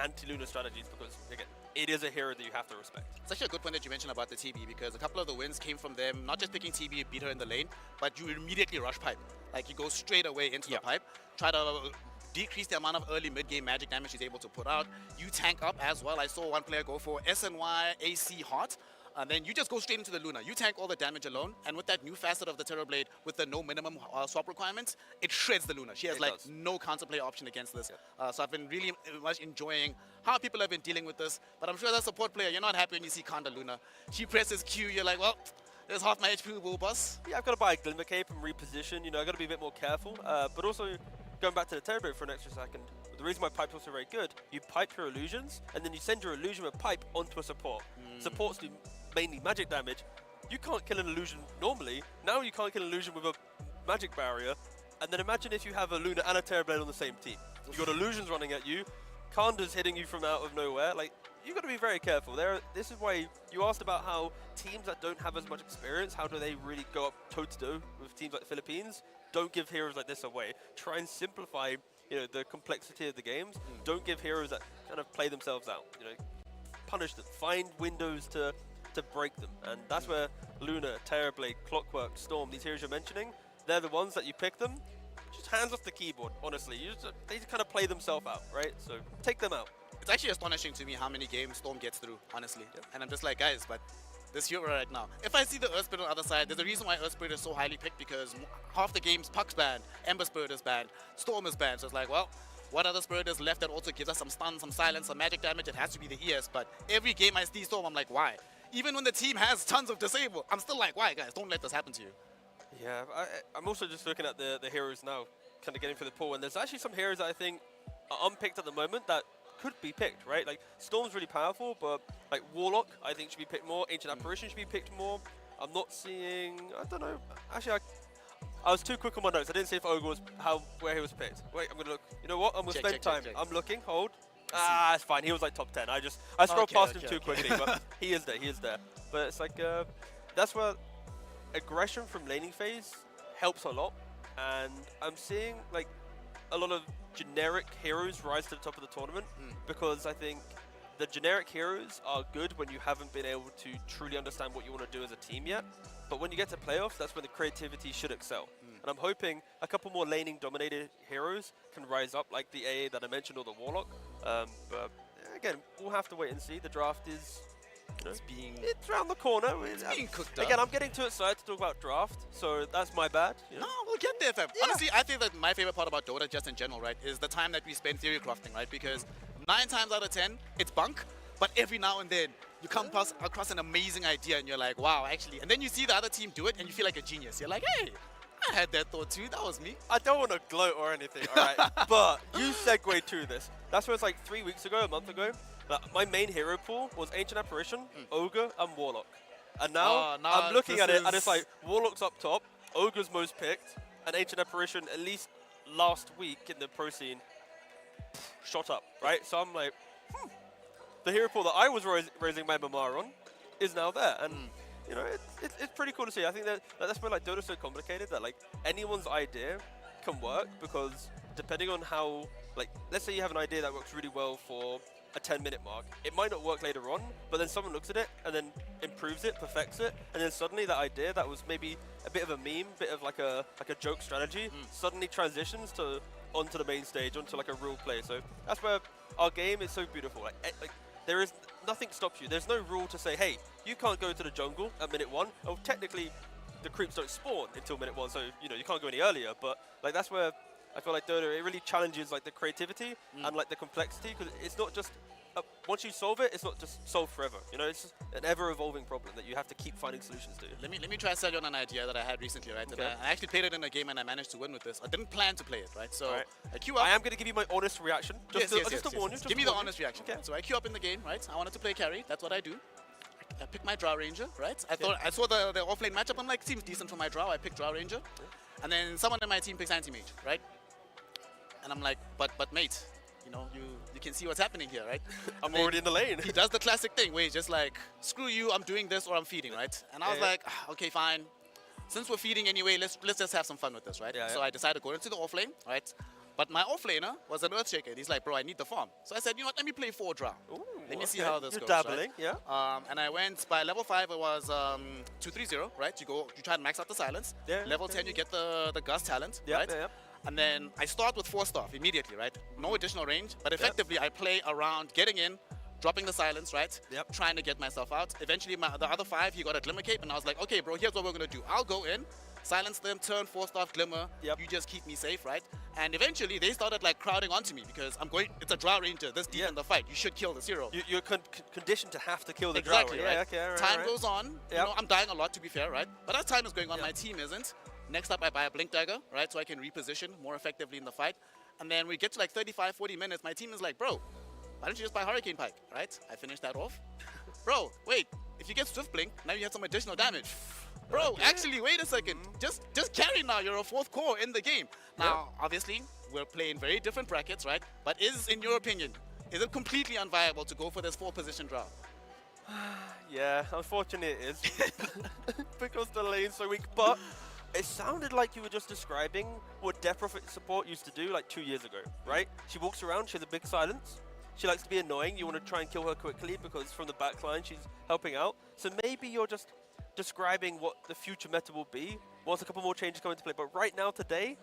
anti-Luna strategies, because, again, it is a hero that you have to respect. It's actually a good point that you mentioned about the TB, because a couple of the wins came from them not just picking TB and beat her in the lane, but you immediately rush pipe. Like, you go straight away into the pipe, try to decrease the amount of early mid-game magic damage she's able to put out. You tank up as well. I saw one player go for SNY AC Heart, and then you just go straight into the Luna. You tank all the damage alone, and with that new facet of the Terrorblade with the no minimum swap requirements, it shreds the Luna. She has no counterplay option against this. So I've been really much enjoying how people have been dealing with this, but I'm sure as a support player, you're not happy when you see Kanda Luna. She presses Q, you're like, well, there's half my HP, will boss. Yeah, I've got to buy a Glimmer Cape and reposition. I've got to be a bit more careful, but also going back to the Terrorblade for an extra second, the reason why Pipe's also very good, you pipe your illusions, and then you send your illusion with Pipe onto a support. Supports do mainly magic damage. You can't kill an illusion normally. Now you can't kill an illusion with a magic barrier. And then imagine if you have a Luna and a Terrorblade on the same team. You've got illusions running at you, Kanda's hitting you from out of nowhere. Like, you've got to be very careful. This is why you asked about how teams that don't have as much experience, how do they really go up toe-to-toe with teams like the Philippines? Don't give heroes like this away. Try and simplify, the complexity of the games. Don't give heroes that kind of play themselves out. Punish them. Find windows to break them. And that's where Luna, Terrorblade, Clockwork, Storm, these heroes you're mentioning, they're the ones that you pick them. Just hands off the keyboard, honestly. They just kind of play themselves out, right? So take them out. It's actually astonishing to me how many games Storm gets through, honestly. And I'm just like, guys, but this hero right now. If I see the Earth Spirit on the other side, there's a reason why Earth Spirit is so highly picked, because half the games Puck's banned, Ember Spirit is banned, Storm is banned. So it's like, well, what other Spirit is left that also gives us some stun, some silence, some magic damage? It has to be the Iesf. But every game I see Storm, I'm like, why? Even when the team has tons of disable, I'm still like, why, guys? Don't let this happen to you. Yeah, I'm also just looking at the heroes now, kind of getting for the pool, and there's actually some heroes that I think are unpicked at the moment that could be picked, right? Like, Storm's really powerful, but like Warlock, I think should be picked more. Ancient Apparition should be picked more. I'm not seeing, I don't know. Actually, I was too quick on my notes. I didn't see if Ogre was where he was picked. Wait, I'm gonna look. You know what? I'm gonna spend time. I'm looking. Hold. It's fine. He was like top 10. I scrolled past him too quickly, but he is there. He is there. But it's like that's where aggression from laning phase helps a lot, and I'm seeing like a lot of generic heroes rise to the top of the tournament, because I think the generic heroes are good when you haven't been able to truly understand what you want to do as a team yet. But when you get to playoffs, that's when the creativity should excel. And I'm hoping a couple more laning dominated heroes can rise up, like the AA that I mentioned, or the Warlock. But again, we'll have to wait and see. The draft is it's around the corner. It's being cooked up. Again, I'm getting too excited to talk about draft, so that's my bad. No, we'll get there, fam. Honestly, I think that my favorite part about Dota, just in general, right, is the time that we spend theory crafting, right? Because 9 times out of 10, it's bunk, but every now and then, you come across an amazing idea, and you're like, wow, actually. And then you see the other team do it, and you feel like a genius. You're like, hey, I had that thought too. That was me. I don't want to gloat or anything, all right? But you segue to this. That's where it's like 3 weeks ago, a month ago. My main hero pool was Ancient Apparition, Ogre, and Warlock. And now I'm looking at it, and it's like Warlock's up top, Ogre's most picked, and Ancient Apparition, at least last week in the pro scene, shot up, right? So I'm like, the hero pool that I was raising my Mamar on is now there. And it's pretty cool to see. I think that's where like Dota's so complicated that like anyone's idea can work, because depending on how, like, let's say you have an idea that works really well for a 10-minute mark. It might not work later on, but then someone looks at it and then improves it, perfects it, and then suddenly that idea that was maybe a bit of a meme, bit of like a joke strategy, suddenly transitions onto the main stage, onto like a real play. So that's where our game is so beautiful. Like there is nothing stops you. There's no rule to say, hey, you can't go to the jungle at minute 1. Oh, technically, the creeps don't spawn until minute 1, so you can't go any earlier. But like that's where I feel like Dota, it really challenges like the creativity and like the complexity, because it's not just once you solve it, it's not just solved forever. It's just an ever-evolving problem that you have to keep finding solutions to. Let me try to sell you on an idea that I had recently, right? Okay. I actually played it in a game and I managed to win with this. I didn't plan to play it, right? So I queue up. I am going to give you my honest reaction. Just to warn you. Give me the honest reaction. Okay. So I queue up in the game, right? I wanted to play carry. That's what I do. I picked my Drow Ranger, right? I saw the offlane matchup. I'm like, seems decent for my Drow. I picked Drow Ranger. And then someone in my team picks Anti-Mage, right? And I'm like, but mate, you know, you can see what's happening here, right? I'm already in the lane. He does the classic thing where he's just like, screw you, I'm doing this or I'm feeding, right? And I was like, okay, fine. Since we're feeding anyway, let's just have some fun with this, right? So I decided to go into the offlane, right? But my offlaner was an Earthshaker. And he's like, bro, I need the farm. So I said, you know what, let me play 4 Drow. Let me see how this goes, dabbling, right? And I went, by level 5, it was 230, right? You try and max out the silence. Level 10, you get the Gust talent, right? And then I start with 4 staff immediately, right? No additional range, but effectively I play around getting in, dropping the silence, right? Trying to get myself out. Eventually, the other 5, he got a Glimmer Cape, and I was like, okay, bro, here's what we're going to do. I'll go in, silence them, turn 4-staff Glimmer, you just keep me safe, right? And eventually, they started like crowding onto me because it's a Drow Ranger this deep in the fight. You should kill the hero. You're conditioned to have to kill the Drow, right? Yeah, okay, time goes on. You know, I'm dying a lot, to be fair, right? But as time is going on, my team isn't. Next up, I buy a Blink Dagger, right? So I can reposition more effectively in the fight. And then we get to like 35, 40 minutes. My team is like, bro, why don't you just buy Hurricane Pike, right? I finish that off. Bro, wait, if you get Swift Blink, now you have some additional damage. Bro, actually, wait a second. Just carry now. You're a 4th core in the game. Now, obviously, we're playing very different brackets, right? But in your opinion, is it completely unviable to go for this 4-position Drow? Yeah, unfortunately it is. Because the lane's so weak. But it sounded like you were just describing what Deprofit support used to do like 2 years ago, right? She walks around, she has a big silence. She likes to be annoying. You want to try and kill her quickly because from the back line she's helping out. So maybe you're just describing what the future meta will be once a couple more changes come into play. But right now, today,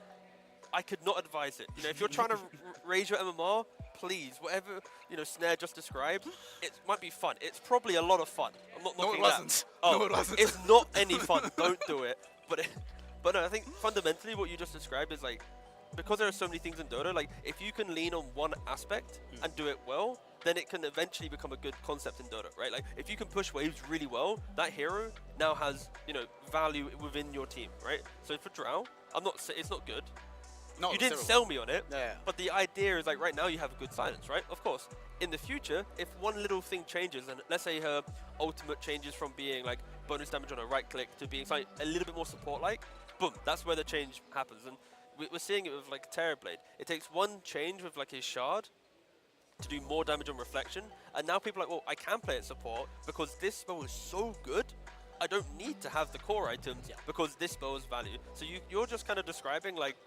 I could not advise it. You know, if you're trying to raise your MMR, please, whatever, you know, Snare just described, it might be fun. It's probably a lot of fun. I'm not knocking that. No, it wasn't. It's not any fun. Don't do it. But no, I think fundamentally what you just described is like, because there are so many things in Dota, like if you can lean on one aspect and do it well, then it can eventually become a good concept in Dota, right? Like if you can push waves really well, that hero now has, you know, value within your team, right? So for Drow, it's not good. No, you didn't sell me on it, but the idea is like right now you have a good silence, right? Of course, in the future, if one little thing changes, and let's say her ultimate changes from being like bonus damage on a right click to being like a little bit more support-like, boom, that's where the change happens. And we're seeing it with like Terrorblade. It takes one change with like his shard to do more damage on reflection, and now people are like, well, I can play it support because this spell is so good. I don't need to have the core items because this spell is value. So you're just kind of describing like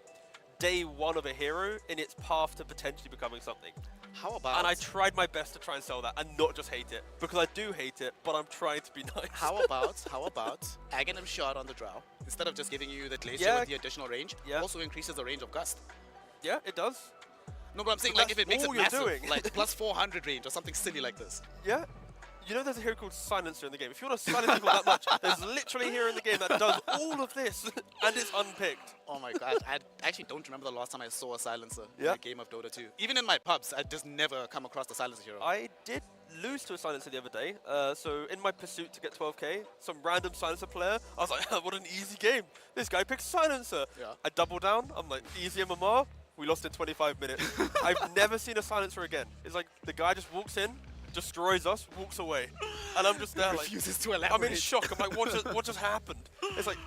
day 1 of a hero in its path to potentially becoming something. How about? And I tried my best to try and sell that and not just hate it, because I do hate it, but I'm trying to be nice. How about Aghanim shot on the Drow instead of just giving you the glacier with the additional range? Also increases the range of Gust. Yeah, it does. No, but I'm saying like if it makes it massive, like plus 400 range or something silly like this. Yeah. You know there's a hero called Silencer in the game. If you want to silence people that much, there's literally a hero in the game that does all of this, and it's unpicked. Oh my god, I actually don't remember the last time I saw a Silencer in a game of Dota 2. Even in my pubs, I just never come across the Silencer hero. I did lose to a Silencer the other day, so in my pursuit to get 12k, some random Silencer player, I was like, what an easy game. This guy picks Silencer. I double down, I'm like, easy MMR, we lost in 25 minutes. I've never seen a Silencer again. It's like, the guy just walks in, destroys us, walks away. And I'm just there like, refuses to elaborate. I'm in shock. I'm like, what just happened? It's like,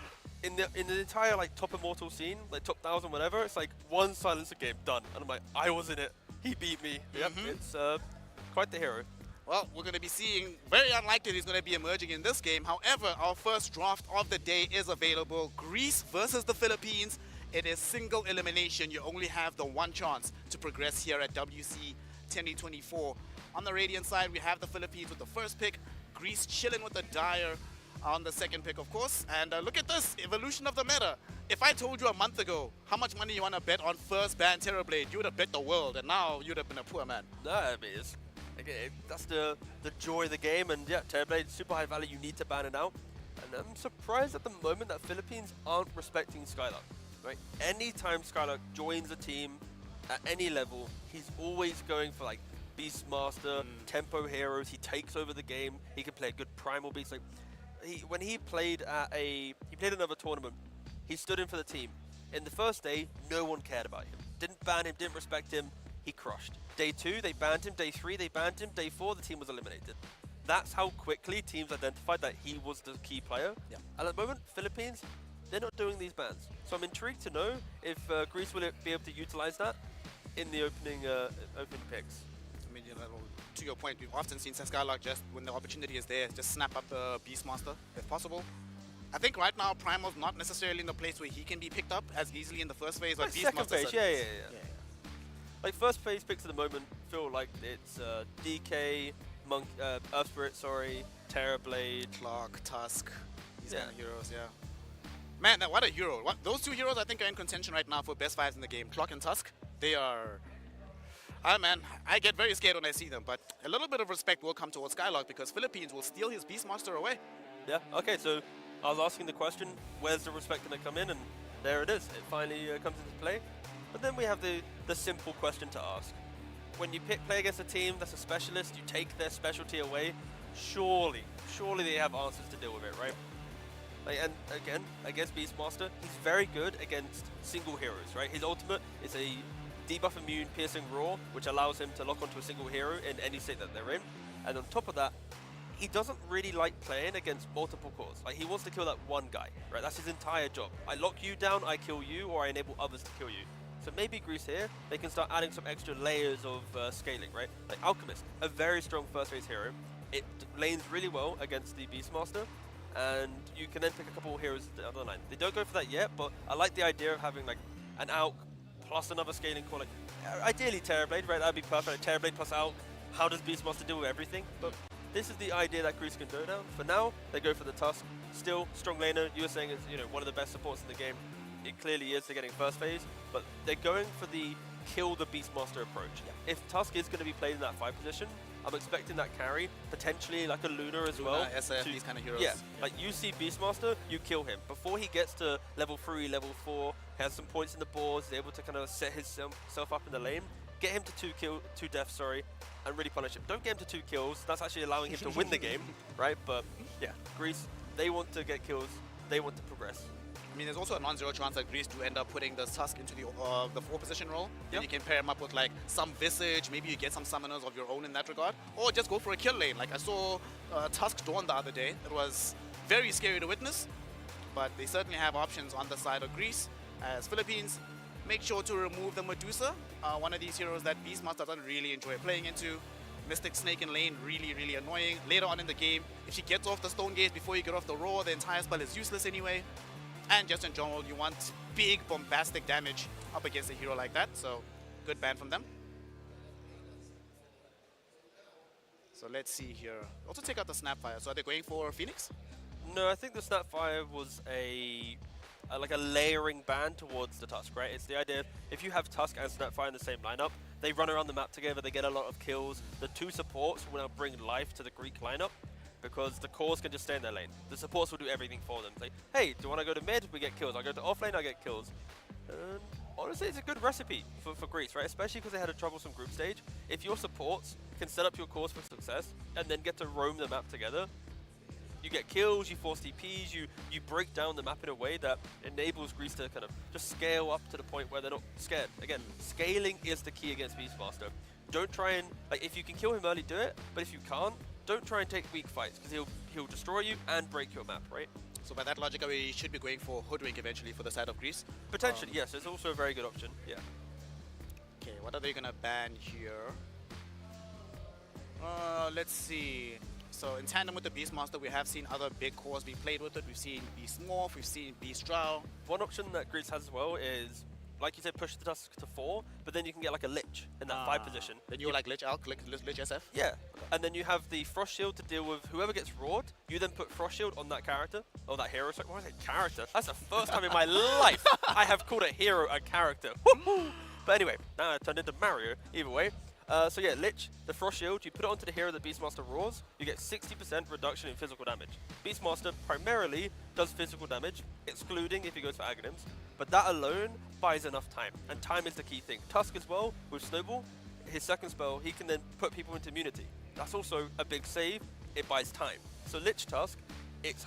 in the entire like top immortal scene, like top 1000, whatever, it's like one Silencer game done. And I'm like, I was in it. He beat me. Yep, it's quite the hero. Well, we're going to be seeing, very unlikely he's going to be emerging in this game. However, our first draft of the day is available. Greece versus the Philippines. It is single elimination. You only have the one chance to progress here at WC 2024. On the Radiant side, we have the Philippines with the first pick. Greece chilling with the Dire on the second pick, of course. And look at this, evolution of the meta. If I told you a month ago how much money you want to bet on first ban Terrorblade, you would have bet the world, and now you'd have been a poor man. No, I mean, that's the joy of the game, and yeah, Terrorblade, super high value, you need to ban it out. And I'm surprised at the moment that Philippines aren't respecting Skylark, right? Anytime Skylark joins a team at any level, he's always going for like Beastmaster, tempo heroes. He takes over the game. He can play a good primal beast. Like when he played at another tournament, he stood in for the team. In the first day, no one cared about him. Didn't ban him, didn't respect him. He crushed. Day 2, they banned him. Day 3, they banned him. Day 4, the team was eliminated. That's how quickly teams identified that he was the key player. Yeah. And at the moment, Philippines, they're not doing these bans. So I'm intrigued to know if Greece will be able to utilize that in the opening picks. I mean, to your point, we've often seen Skylark just, when the opportunity is there, just snap up the Beastmaster if possible. I think right now Primal's not necessarily in the place where he can be picked up as easily in the first phase. Like second phase, yeah. Like first phase picks at the moment feel like it's DK, Monk, Earth Spirit, Terrorblade, Clark, Tusk, these kind of heroes, yeah. Man, what a hero. Those two heroes I think are in contention right now for best fives in the game. Clock and Tusk, they are... man, I get very scared when I see them, but a little bit of respect will come towards Skylark because Philippines will steal his Beastmaster away. Yeah, okay, so I was asking the question, where's the respect going to come in? And there it is. It finally comes into play. But then we have the simple question to ask. When you play against a team that's a specialist, you take their specialty away, surely they have answers to deal with it, right? Like, and again, against Beastmaster, he's very good against single heroes, right? His ultimate is a debuff immune piercing roar, which allows him to lock onto a single hero in any state that they're in. And on top of that, he doesn't really like playing against multiple cores. Like, he wants to kill that one guy, right? That's his entire job. I lock you down, I kill you, or I enable others to kill you. So maybe Greece here, they can start adding some extra layers of scaling, right? Like Alchemist, a very strong first phase hero. It lanes really well against the Beastmaster, and you can then pick a couple of heroes down the line. They don't go for that yet, but I like the idea of having like an Alch plus another scaling core. Like, ideally Terrorblade, right? That'd be perfect. Terrorblade plus Alch. How does Beastmaster deal with everything? But this is the idea that Greece can go down. For now, they go for the Tusk. Still, strong laner. You were saying it's, you know, one of the best supports in the game. It clearly is. They're getting first phase, but they're going for the kill the Beastmaster approach. Yeah. If Tusk is going to be played in that 5 position, I'm expecting that carry, potentially like a Luna as well. SF, these kind of heroes. Yeah, like you see Beastmaster, you kill him. Before he gets to level 3, level 4, has some points in the boards, is able to kind of set himself up in the lane, get him to 2 deaths, and really punish him. Don't get him to 2 kills, that's actually allowing him to win the game, right? But yeah, Greece, they want to get kills, they want to progress. I mean, there's also a non-zero chance that Greece do end up putting the Tusk into the 4 position role. Then you can pair him up with like some Visage, maybe you get some summoners of your own in that regard, or just go for a kill lane. Like I saw Tusk Dawn the other day. It was very scary to witness, but they certainly have options on the side of Greece. As Philippines, make sure to remove the Medusa, one of these heroes that Beastmaster doesn't really enjoy playing into. Mystic Snake in lane, really annoying. Later on in the game, if she gets off the Stone Gaze before you get off the Roar, the entire spell is useless anyway. And just in general, you want big, bombastic damage up against a hero like that, so good ban from them. So let's see here. Also take out the Snapfire. So are they going for Phoenix? No, I think the Snapfire was like a layering ban towards the Tusk, right? It's the idea of if you have Tusk and Snapfire in the same lineup, they run around the map together, they get a lot of kills. The 2 supports will now bring life to the Greek lineup, because the cores can just stay in their lane. The supports will do everything for them. Like, hey, do you want to go to mid? We get kills. I go to off lane, I get kills. And honestly, it's a good recipe for Greece, right? Especially because they had a troublesome group stage. If your supports can set up your cores for success and then get to roam the map together, you get kills, you force TPs, you break down the map in a way that enables Greece to kind of just scale up to the point where they're not scared. Again, scaling is the key against Beastmaster. Don't try and, like, if you can kill him early, do it. But if you can't, don't try and take weak fights, because he'll destroy you and break your map, right? So by that logic, we should be going for Hoodwink eventually for the side of Greece? Potentially, yes. It's also a very good option, yeah. Okay, what are they going to ban here? Let's see. So in tandem with the Beastmaster, we have seen other big cores be played with it. We've seen Beast Morph, we've seen Beast Drow. One option that Greece has as well is, like you said, push the Tusk to 4, but then you can get like a Lich in that 5 position. Then you like Lich Alch, Lich SF? Yeah, and then you have the Frost Shield to deal with whoever gets roared. You then put Frost Shield on that character, or that hero. Sorry, why is it character? That's the first time in my life I have called a hero a character. But anyway, now I turned into Mario, either way. So yeah, Lich, the Frost Shield, you put it onto the hero that Beastmaster roars, you get 60% reduction in physical damage. Beastmaster primarily does physical damage, excluding if he goes for Aghanims, but that alone buys enough time, and time is the key thing. Tusk as well, with Snowball, his second spell, he can then put people into immunity. That's also a big save, it buys time. So Lich Tusk, it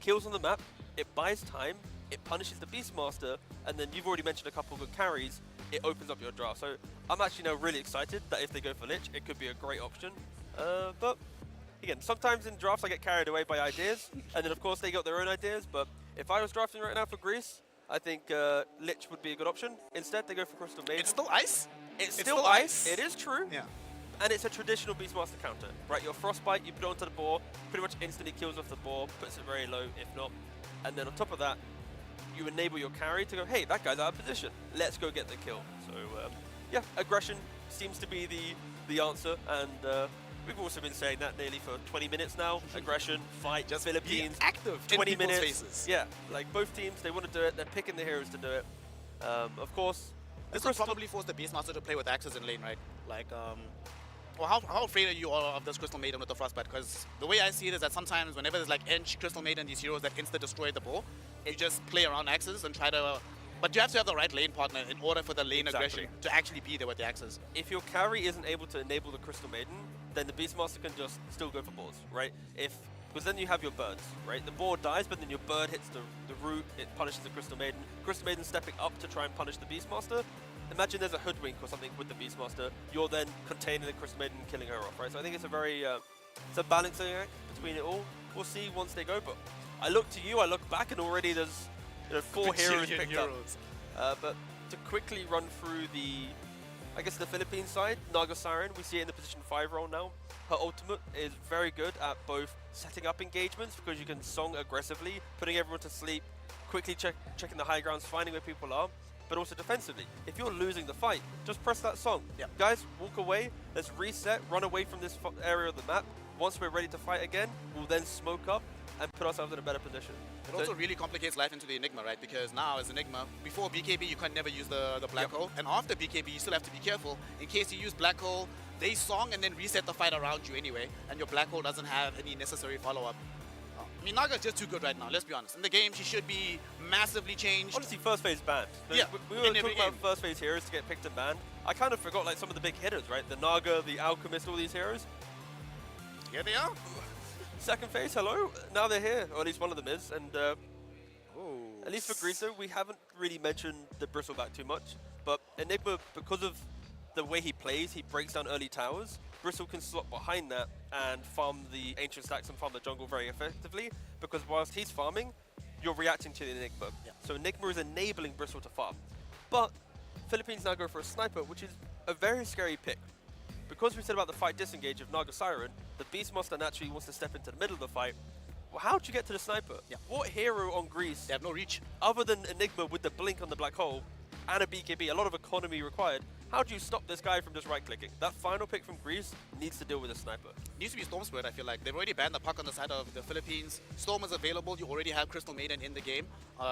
kills on the map, it buys time, it punishes the Beastmaster, and then you've already mentioned a couple of good carries, it opens up your draft. So I'm actually now really excited that if they go for Lich, it could be a great option. But again, sometimes in drafts I get carried away by ideas, and then of course they got their own ideas, but if I was drafting right now for Greece, I think Lich would be a good option. Instead, they go for Crystal Maiden. It's still ice? It's still ice. ice. It is true. Yeah. And it's a traditional Beastmaster counter, right? Your Frostbite, you put it onto the boar, pretty much instantly kills off the boar, puts it very low, if not. And then on top of that, you enable your carry to go, hey, that guy's out of position. Let's go get the kill. So, yeah, aggression seems to be the answer. And we've also been saying that nearly for 20 minutes now. Aggression, fight, just Philippines. Active 20 in minutes. Faces. Yeah, like both teams, they want to do it. They're picking the heroes to do it. Of course. This will probably force the Beastmaster to play with axes in lane, right? Like, well, how afraid are you all of this Crystal Maiden with the Frostbite? Because the way I see it is that sometimes whenever there's like Ench, Crystal Maiden, these heroes that insta-destroy the boar, you just play around axes and try to... But you have to have the right lane partner in order for the lane aggression to actually be there with the axes. If your carry isn't able to enable the Crystal Maiden, then the Beastmaster can just still go for boars, right? Because then you have your birds, right? The boar dies, but then your bird hits the root, it punishes the Crystal Maiden. Crystal Maiden stepping up to try and punish the Beastmaster. Imagine there's a hoodwink or something with the Beastmaster. You're then containing the Crystal Maiden and killing her off, right? So I think it's a very, it's a balancing act between it all. We'll see once they go, but I look to you, I look back, and already there's 4 heroes picked up. But to quickly run through I guess the Philippines side, Naga Siren, we see it in the position 5 role now. Her ultimate is very good at both setting up engagements because you can song aggressively, putting everyone to sleep, quickly checking the high grounds, finding where people are, but also defensively. If you're losing the fight, just press that song. Yep. Guys, walk away, let's reset, run away from this area of the map. Once we're ready to fight again, we'll then smoke up and put ourselves in a better position. It also really complicates life into the Enigma, right? Because now as Enigma, before BKB you can never use the Black Hole, and after BKB you still have to be careful. In case you use Black Hole, they song and then reset the fight around you anyway, and your Black Hole doesn't have any necessary follow-up. I mean, Naga's just too good right now, let's be honest. In the game, she should be massively changed. Honestly, first phase banned. Yeah, we were talking about first phase heroes to get picked and banned. I kind of forgot like some of the big hitters, right? The Naga, the Alchemist, all these heroes. Here they are. Second phase, hello. Now they're here, or at least one of them is. And at least for Greece, though, we haven't really mentioned the Bristleback too much. But Enigma, because of the way he plays, he breaks down early towers. Bristle can slot behind that and farm the ancient stacks and farm the jungle very effectively, because whilst he's farming, you're reacting to the Enigma. Yeah. So Enigma is enabling Bristle to farm. But Philippines now go for a sniper, which is a very scary pick. Because we said about the fight disengage of Naga Siren, the Beastmaster naturally wants to step into the middle of the fight. Well, how'd you get to the sniper? Yeah. What hero on Greece? They have no reach. Other than Enigma with the blink on the black hole and a BKB, a lot of economy required. How do you stop this guy from just right-clicking? That final pick from Greece needs to deal with a sniper. Needs to be Storm Spirit, I feel like. They've already banned the puck on the side of the Philippines. Storm is available. You already have Crystal Maiden in the game.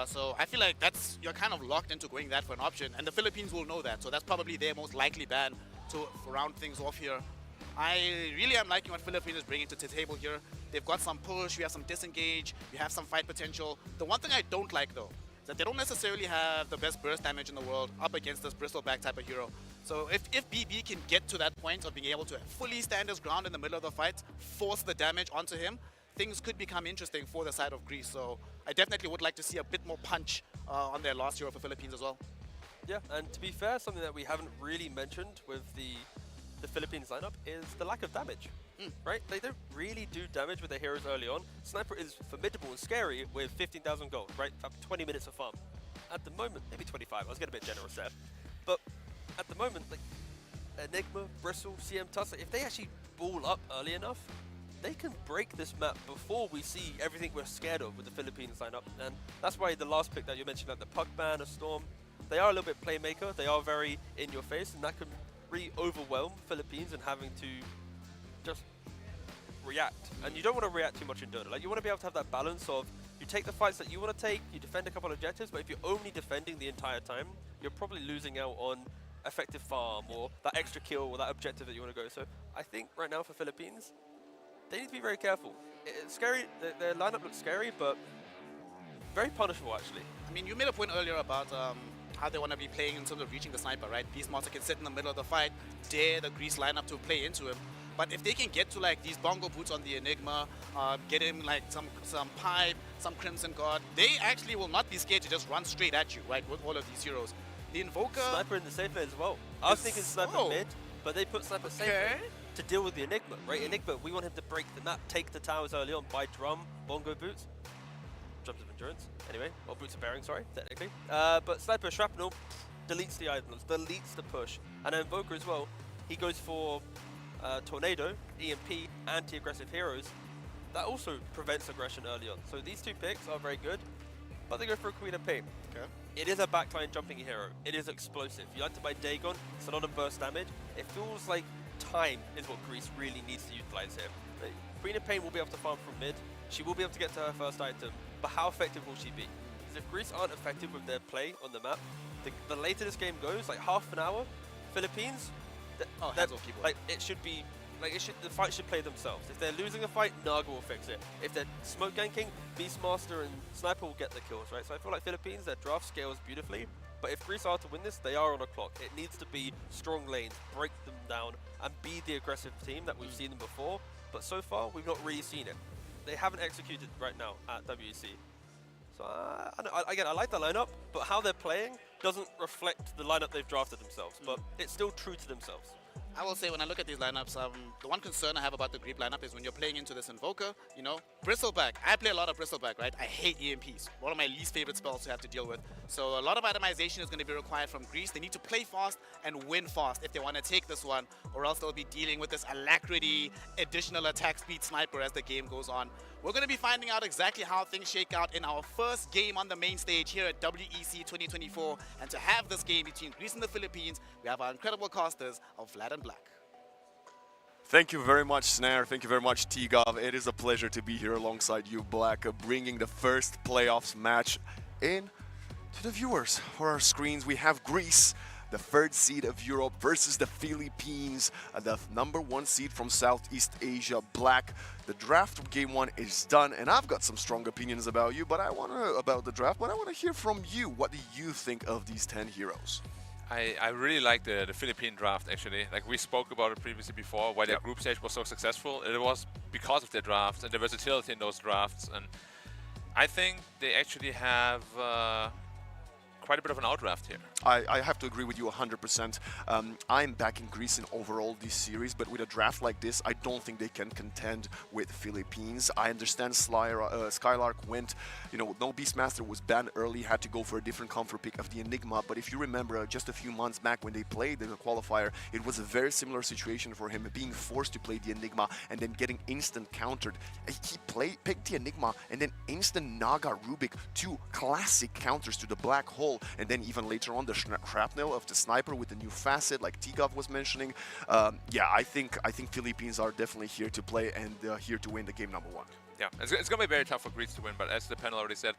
So I feel like you're kind of locked into going that for an option. And the Philippines will know that. So that's probably their most likely ban to round things off here. I really am liking what Philippines is bringing to the table here. They've got some push, you have some disengage, you have some fight potential. The one thing I don't like though, is that they don't necessarily have the best burst damage in the world up against this Bristleback type of hero. So if BB can get to that point of being able to fully stand his ground in the middle of the fight, force the damage onto him, things could become interesting for the side of Greece. So I definitely would like to see a bit more punch on their last hero for Philippines as well. Yeah, and to be fair, something that we haven't really mentioned with the Philippines lineup is the lack of damage, right? They don't really do damage with their heroes early on. Sniper is formidable and scary with 15,000 gold, right? Up 20 minutes of farm. At the moment, maybe 25, I was getting a bit generous there. But at the moment, like Enigma, Bristle, CM Tussler, if they actually ball up early enough, they can break this map before we see everything we're scared of with the Philippines lineup. And that's why the last pick that you mentioned, like the puck ban, a Storm, they are a little bit playmaker, they are very in your face, and that can really overwhelm Philippines and having to just react. And you don't want to react too much in Dota. Like, you want to be able to have that balance of you take the fights that you want to take, you defend a couple of objectives, but if you're only defending the entire time, you're probably losing out on effective farm or that extra kill or that objective that you want to go. So I think right now for Philippines, they need to be very careful. It's scary, their lineup looks scary, but very punishable actually. I mean, you made a point earlier about how they want to be playing in terms of reaching the sniper, right? Beastmaster can sit in the middle of the fight, dare the Greece lineup to play into him. But if they can get to like these bongo boots on the Enigma, get him like some pipe, some Crimson Guard, they actually will not be scared to just run straight at you, right? With all of these heroes. The Invoker... Sniper in the safe lane as well. I was thinking Sniper mid, but they put Sniper safe to deal with the Enigma, right? Enigma, we want him to break the map, take the towers early on, buy drum, bongo boots, drums of endurance, anyway, or boots of bearing, sorry, technically. But Sniper Shrapnel deletes the items, deletes the push, and then Invoker as well, he goes for Tornado, EMP, anti-aggressive heroes. That also prevents aggression early on. So these two picks are very good, but they go for a Queen of Pain. Okay. It is a backline jumping hero. It is explosive. You like to buy Dagon, it's a lot of burst damage. It feels like time is what Greece really needs to utilize here. Queen of Pain will be able to farm from mid. She will be able to get to her first item, but how effective will she be? Because if Greece aren't effective with their play on the map, the later this game goes, like half an hour, Philippines, like it should be, like the fight should play themselves. If they're losing a fight, Naga will fix it. If they're smoke ganking, Beastmaster and Sniper will get the kills, right? So I feel like Philippines, their draft scales beautifully, but if Greece are to win this, they are on a clock. It needs to be strong lanes, break them down, and be the aggressive team that we've seen them before, but so far, we've not really seen it. They haven't executed right now at WEC. So again, I like the lineup, but how they're playing doesn't reflect the lineup they've drafted themselves, but it's still true to themselves. I will say when I look at these lineups, the one concern I have about the Greek lineup is when you're playing into this Invoker, you know, Bristleback. I play a lot of Bristleback, right? I hate EMPs. One of my least favorite spells to have to deal with. So a lot of itemization is going to be required from Greece. They need to play fast and win fast if they want to take this one, or else they'll be dealing with this Alacrity, additional attack speed sniper as the game goes on. We're going to be finding out exactly how things shake out in our first game on the main stage here at WEC 2024. And to have this game between Greece and the Philippines, we have our incredible casters of Vlad and Black. Thank you very much, Snare. Thank you very much, T-Gov. It is a pleasure to be here alongside you, Black, bringing the first playoffs match in to the viewers. For our screens, we have Greece, the third seed of Europe, versus the Philippines, the #1 seed from Southeast Asia, Black. The draft of game 1 is done, and I've got some strong opinions about you, but about the draft, but I want to hear from you. What do you think of these 10 heroes? I really like the Philippine draft, actually. Like, we spoke about it previously before, why their group stage was so successful. It was because of their drafts and the versatility in those drafts, and I think they actually have quite a bit of an outdraft here. I have to agree with you 100%. I'm backing Greece in overall this series, but with a draft like this, I don't think they can contend with Philippines. I understand Skylark went, you know, no Beastmaster was banned early, had to go for a different comfort pick of the Enigma, but if you remember just a few months back when they played in the qualifier, it was a very similar situation for him, being forced to play the Enigma and then getting instant countered. He picked the Enigma and then instant Naga Rubik, 2 classic counters to the black hole, and then even later on the shrapnel of the sniper with the new facet, like T-Gov was mentioning. Yeah, I think Philippines are definitely here to play and here to win the game #1. Yeah, it's going to be very tough for Greece to win, but as the panel already said,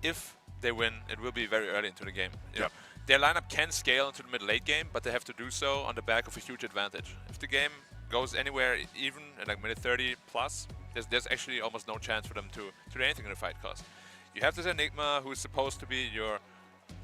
if they win, it will be very early into the game. You know, their lineup can scale into the mid-late game, but they have to do so on the back of a huge advantage. If the game goes anywhere even at like minute 30 plus, there's actually almost no chance for them to do anything in the fight, cause you have this Enigma who's supposed to be your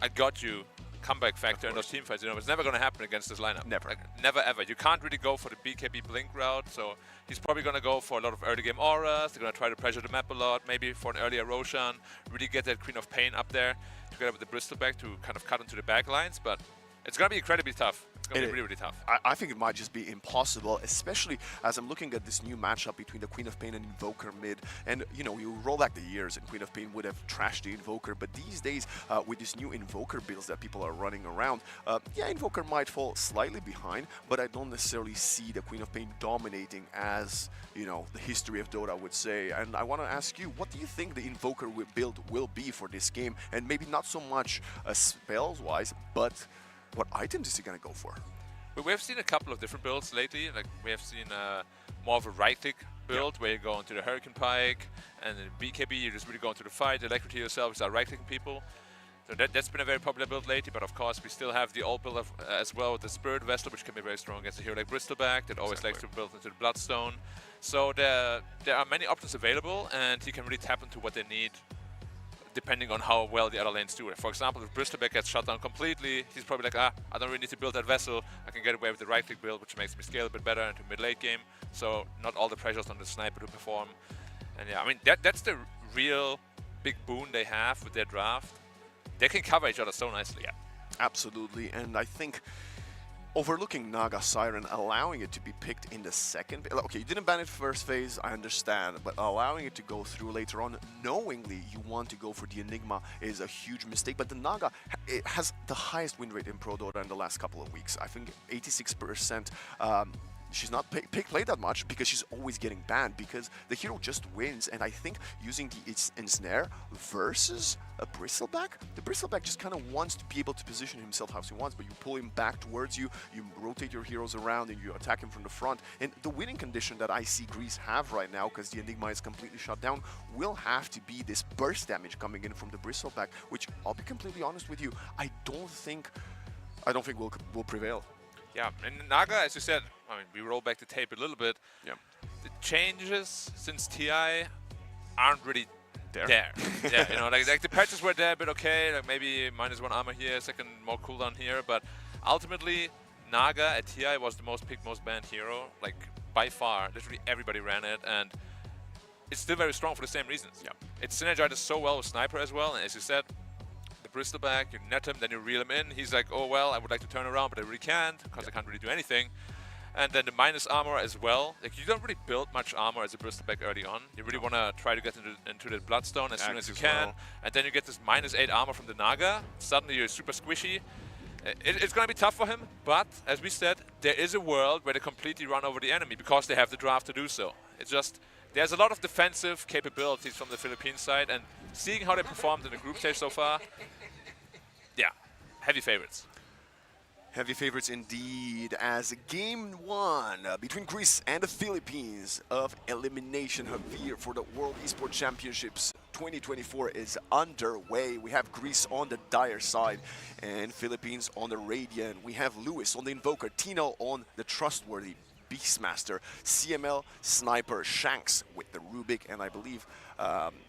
I got you comeback factor in those team fights. You know, it's never going to happen against this lineup. Never. Like, never ever. You can't really go for the BKB Blink route, so he's probably going to go for a lot of early game auras. They're going to try to pressure the map a lot, maybe for an earlier Roshan, really get that Queen of Pain up there together with the Bristleback to kind of cut into the back lines, but it's going to be incredibly tough. It's going to be really, really tough. I think it might just be impossible, especially as I'm looking at this new matchup between the Queen of Pain and Invoker mid. And, you know, you roll back the years and Queen of Pain would have trashed the Invoker, but these days, with these new Invoker builds that people are running around, yeah, Invoker might fall slightly behind, but I don't necessarily see the Queen of Pain dominating as, you know, the history of Dota would say. And I want to ask you, what do you think the Invoker build will be for this game? And maybe not so much spells-wise, but what items is he going to go for? But we have seen a couple of different builds lately. Like, we have seen more of a right-click build where you go into the Hurricane Pike, and then BKB, you just really go into the fight, Electricity yourself, start right-clicking people. So that's been a very popular build lately, but of course we still have the old build as well with the Spirit Vessel, which can be very strong against a hero like Bristleback that always likes to build into the Bloodstone. So there are many options available, and he can really tap into what they need depending on how well the other lanes do it. For example, if Bristleback gets shut down completely, he's probably like, I don't really need to build that vessel. I can get away with the right-click build, which makes me scale a bit better into mid-late game. So not all the pressure's on the sniper to perform. And yeah, I mean, that's the real big boon they have with their draft. They can cover each other so nicely. Yeah, absolutely. And I think overlooking Naga Siren, allowing it to be picked in the second. Okay, you didn't ban it first phase, I understand, but allowing it to go through later on, knowingly you want to go for the Enigma is a huge mistake. But the Naga, it has the highest win rate in Pro Dota in the last couple of weeks. I think 86%. She's not played that much because she's always getting banned, because the hero just wins. And I think using the Ensnare versus a Bristleback, the Bristleback just kind of wants to be able to position himself how he wants, but you pull him back towards you, you rotate your heroes around, and you attack him from the front. And the winning condition that I see Greece have right now, because the Enigma is completely shut down, will have to be this burst damage coming in from the Bristleback, which, I'll be completely honest with you, I don't think will prevail. Yeah, and Naga, as you said, I mean, we roll back the tape a little bit. Yeah. The changes since TI aren't really there. Yeah, you know, like the patches were there, but okay, like maybe -1 armor here, second more cooldown here, but ultimately, Naga at TI was the most picked, most banned hero, like by far. Literally everybody ran it, and it's still very strong for the same reasons. Yeah. It synergizes so well with Sniper as well, and as you said, Bristleback, you net him, then you reel him in. He's like, oh well, I would like to turn around, but I really can't, because I can't really do anything. And then the minus armor as well. Like, you don't really build much armor as a Bristleback early on. You really want to try to get into the Bloodstone as soon as you can. And then you get this -8 armor from the Naga. Suddenly you're super squishy. It's going to be tough for him, but as we said, there is a world where they completely run over the enemy because they have the draft to do so. It's just, there's a lot of defensive capabilities from the Philippine side, and seeing how they performed in the group stage so far, yeah, heavy favorites. Heavy favorites indeed, as game 1 between Greece and the Philippines of Elimination Javier for the World Esports Championships 2024 is underway. We have Greece on the Dire side and Philippines on the Radiant. We have Lewis on the Invoker, Tino on the Trustworthy, Beastmaster, CML, Sniper, Shanks with the Rubik, and I believe,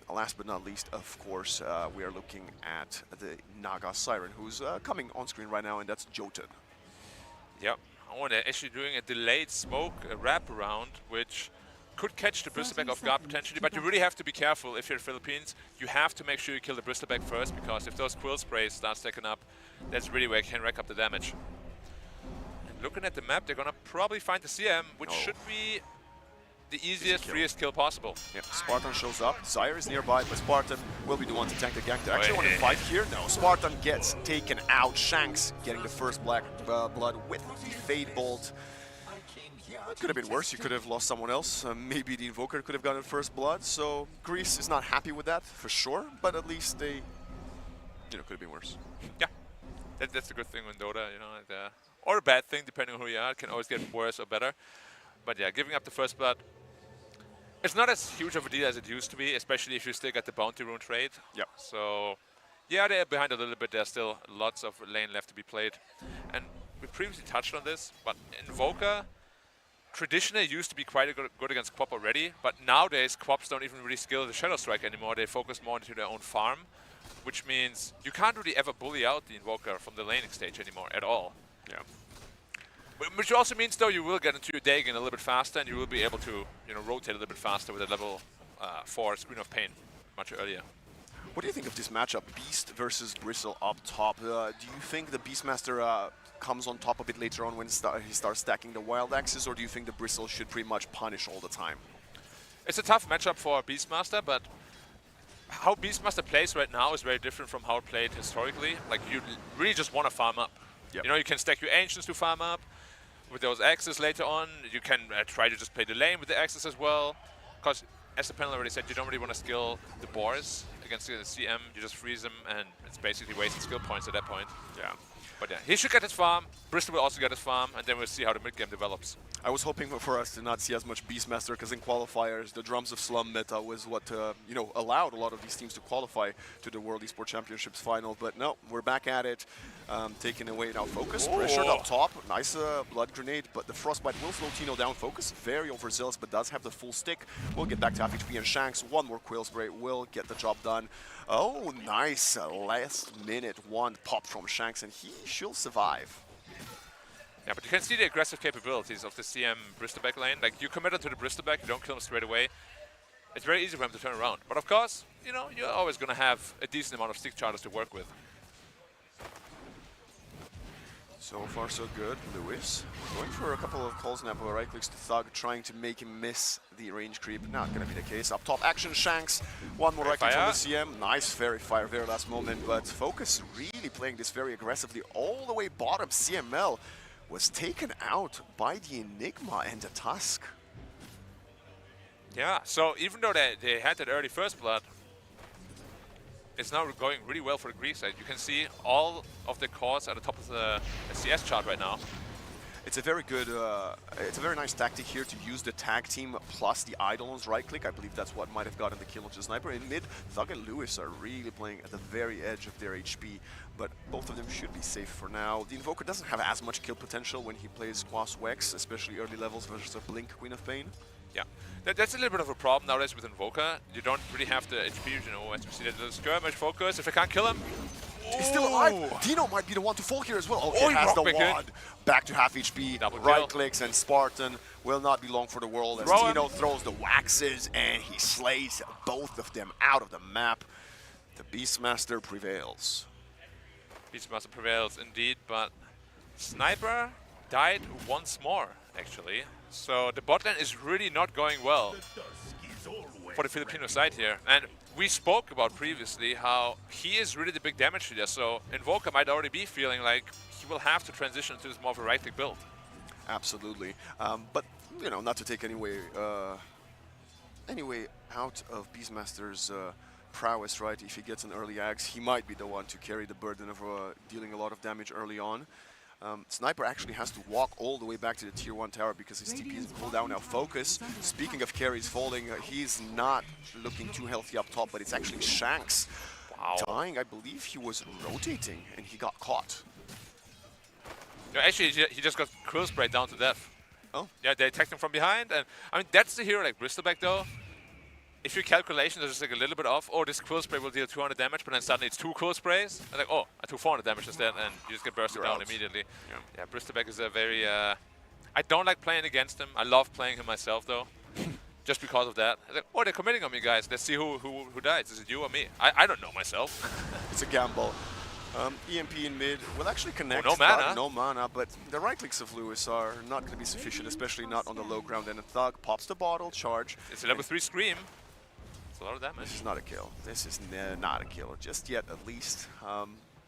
last but not least, of course, we are looking at the Naga Siren, who's coming on screen right now, and that's Jotun. Yep, they're actually doing a delayed smoke wraparound, which could catch the Bristleback off guard potentially, but you really have to be careful if you're Philippines. You have to make sure you kill the Bristleback first, because if those quill sprays start stacking up, that's really where it can rack up the damage. Looking at the map, they're gonna probably find the CM, which should be the easiest, freest kill possible. Yeah, Spartan shows up, Zaire is nearby, but Spartan will be the one to tank the gank. They actually want to fight here. No, Spartan gets taken out. Shanks getting the first black blood with the Fade Bolt. It could have been worse. You could have lost someone else. Maybe the Invoker could have gotten first blood. So Greece is not happy with that for sure, but at least they, could have been worse. Yeah, that's the good thing with Dota, or a bad thing, depending on who you are. It can always get worse or better. But yeah, giving up the first blood, it's not as huge of a deal as it used to be, especially if you still get the bounty rune trade. Yeah. So, yeah, they're behind a little bit. There's still lots of lane left to be played. And we previously touched on this, but Invoker traditionally used to be quite good against Quap already, but nowadays Quaps don't even really skill the Shadow Strike anymore. They focus more into their own farm, which means you can't really ever bully out the Invoker from the laning stage anymore at all. Yeah. Which also means, though, you will get into your Dagon a little bit faster, and you will be able to, rotate a little bit faster with a level 4 Screen of Pain much earlier. What do you think of this matchup, Beast versus Bristle up top? Do you think the Beastmaster comes on top a bit later on when he starts stacking the Wild Axes, or do you think the Bristle should pretty much punish all the time? It's a tough matchup for Beastmaster, but how Beastmaster plays right now is very different from how it played historically. Like, you really just want to farm up. Yep. You can stack your Ancients to farm up. With those axes later on, you can try to just play the lane with the axes as well. Because, as the panel already said, you don't really want to skill the boars against the CM. You just freeze them, and it's basically wasted skill points at that point. Yeah. But yeah, he should get his farm. Bristol will also get his farm, and then we'll see how the mid game develops. I was hoping for us to not see as much Beastmaster, because in qualifiers, the Drums of Slum meta was what allowed a lot of these teams to qualify to the World Esports Championships final. But no, we're back at it, taking away now Focus, pressured up top, nice blood grenade, but the Frostbite will slow Tino down. Focus very overzealous, but does have the full stick. We'll get back to half HP, and Shanks, one more Quill Spray will get the job done. Oh, nice last minute one pop from Shanks, and she'll survive. Yeah, but you can see the aggressive capabilities of the CM Bristleback lane. Like, you commit to the Bristleback, you don't kill him straight away. It's very easy for him to turn around. But of course, you're always going to have a decent amount of stick charters to work with. So far, so good. Lewis going for a couple of calls now, but right clicks to Thug, trying to make him miss the range creep. Not going to be the case. Up top, action Shanks. One more right click from the CM. Nice fairy fire, very last moment, but Focus really playing this very aggressively. All the way bottom, CML was taken out by the Enigma and the Tusk. Yeah, so even though they had that early first blood, it's now going really well for the Greek side. You can see all of the cores at the top of the CS chart right now. It's a very good, it's a very nice tactic here to use the tag team plus the Eidolon's right click. I believe that's what might have gotten the kill onto Sniper. In mid, Thug and Lewis are really playing at the very edge of their HP, but both of them should be safe for now. The Invoker doesn't have as much kill potential when he plays Quas Wex, especially early levels versus a Blink Queen of Pain. Yeah, that's a little bit of a problem nowadays with Invoker. You don't really have the HP, you know, as we see that the skirmish focus. If I can't kill him, he's still alive. Dino might be the one to fall here as well. Okay, has the wand. Back to half HP. Right clicks, and Spartan will not be long for the world as Dino throws the waxes and he slays both of them out of the map. The Beastmaster prevails. Beastmaster prevails indeed, but Sniper died once more, actually. So the bot lane is really not going well for the Filipino side here. And we spoke about previously how he is really the big damage leader, so Invoker might already be feeling like he will have to transition to this more of a right-click build. Absolutely. But, you know, not to take any way out of Beastmaster's prowess, right? If he gets an early axe, he might be the one to carry the burden of dealing a lot of damage early on. Sniper actually has to walk all the way back to the tier 1 tower because his TP is pulled down now. Focus, speaking of carries falling, he's not looking too healthy up top, but it's actually Shanks dying. I believe he was rotating and he got caught. No, actually, he just got Quill Spray down to death. Oh? Yeah, they attacked him from behind, and I mean, that's the hero like Bristleback though. If your calculations are just like a little bit off, oh, this Quill Spray will deal 200 damage, but then suddenly it's 2 Quill Sprays, and like, oh, I took 400 damage instead, and you just get bursted down immediately. Yeah, Bristleback is a very, I don't like playing against him. I love playing him myself though, just because of that. Like, oh, they're committing on me, guys. Let's see who dies. Is it you or me? I don't know myself. It's a gamble. EMP in mid will actually connect. Oh, no mana. No mana, but the right clicks of Lewis are not going to be sufficient, especially not on the low ground. And a Thug pops the bottle, charge. It's a level 3 Scream. It's a lot of damage. This is not a kill. This is not a kill, just yet at least.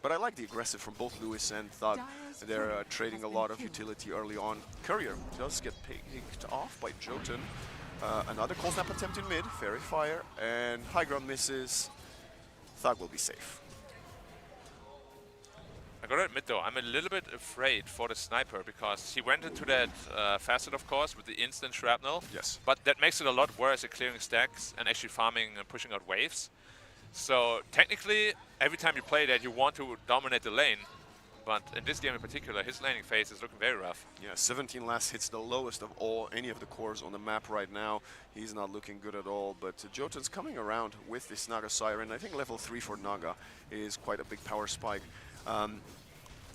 But I like the aggressive from both Lewis and Thug. They're trading a lot of utility early on. Courier does get picked off by Jotun. Another cold snap attempt in mid, Fairy Fire, and high ground misses. Thug will be safe. I gotta admit though, I'm a little bit afraid for the Sniper because he went into that facet, of course, with the instant shrapnel. Yes. But that makes it a lot worse at clearing stacks and actually farming and pushing out waves. So technically, every time you play that, you want to dominate the lane. But in this game in particular, his laning phase is looking very rough. Yeah, 17 last hits, the lowest of any of the cores on the map right now. He's not looking good at all, but Jotun's coming around with this Naga Siren. I think level 3 for Naga is quite a big power spike.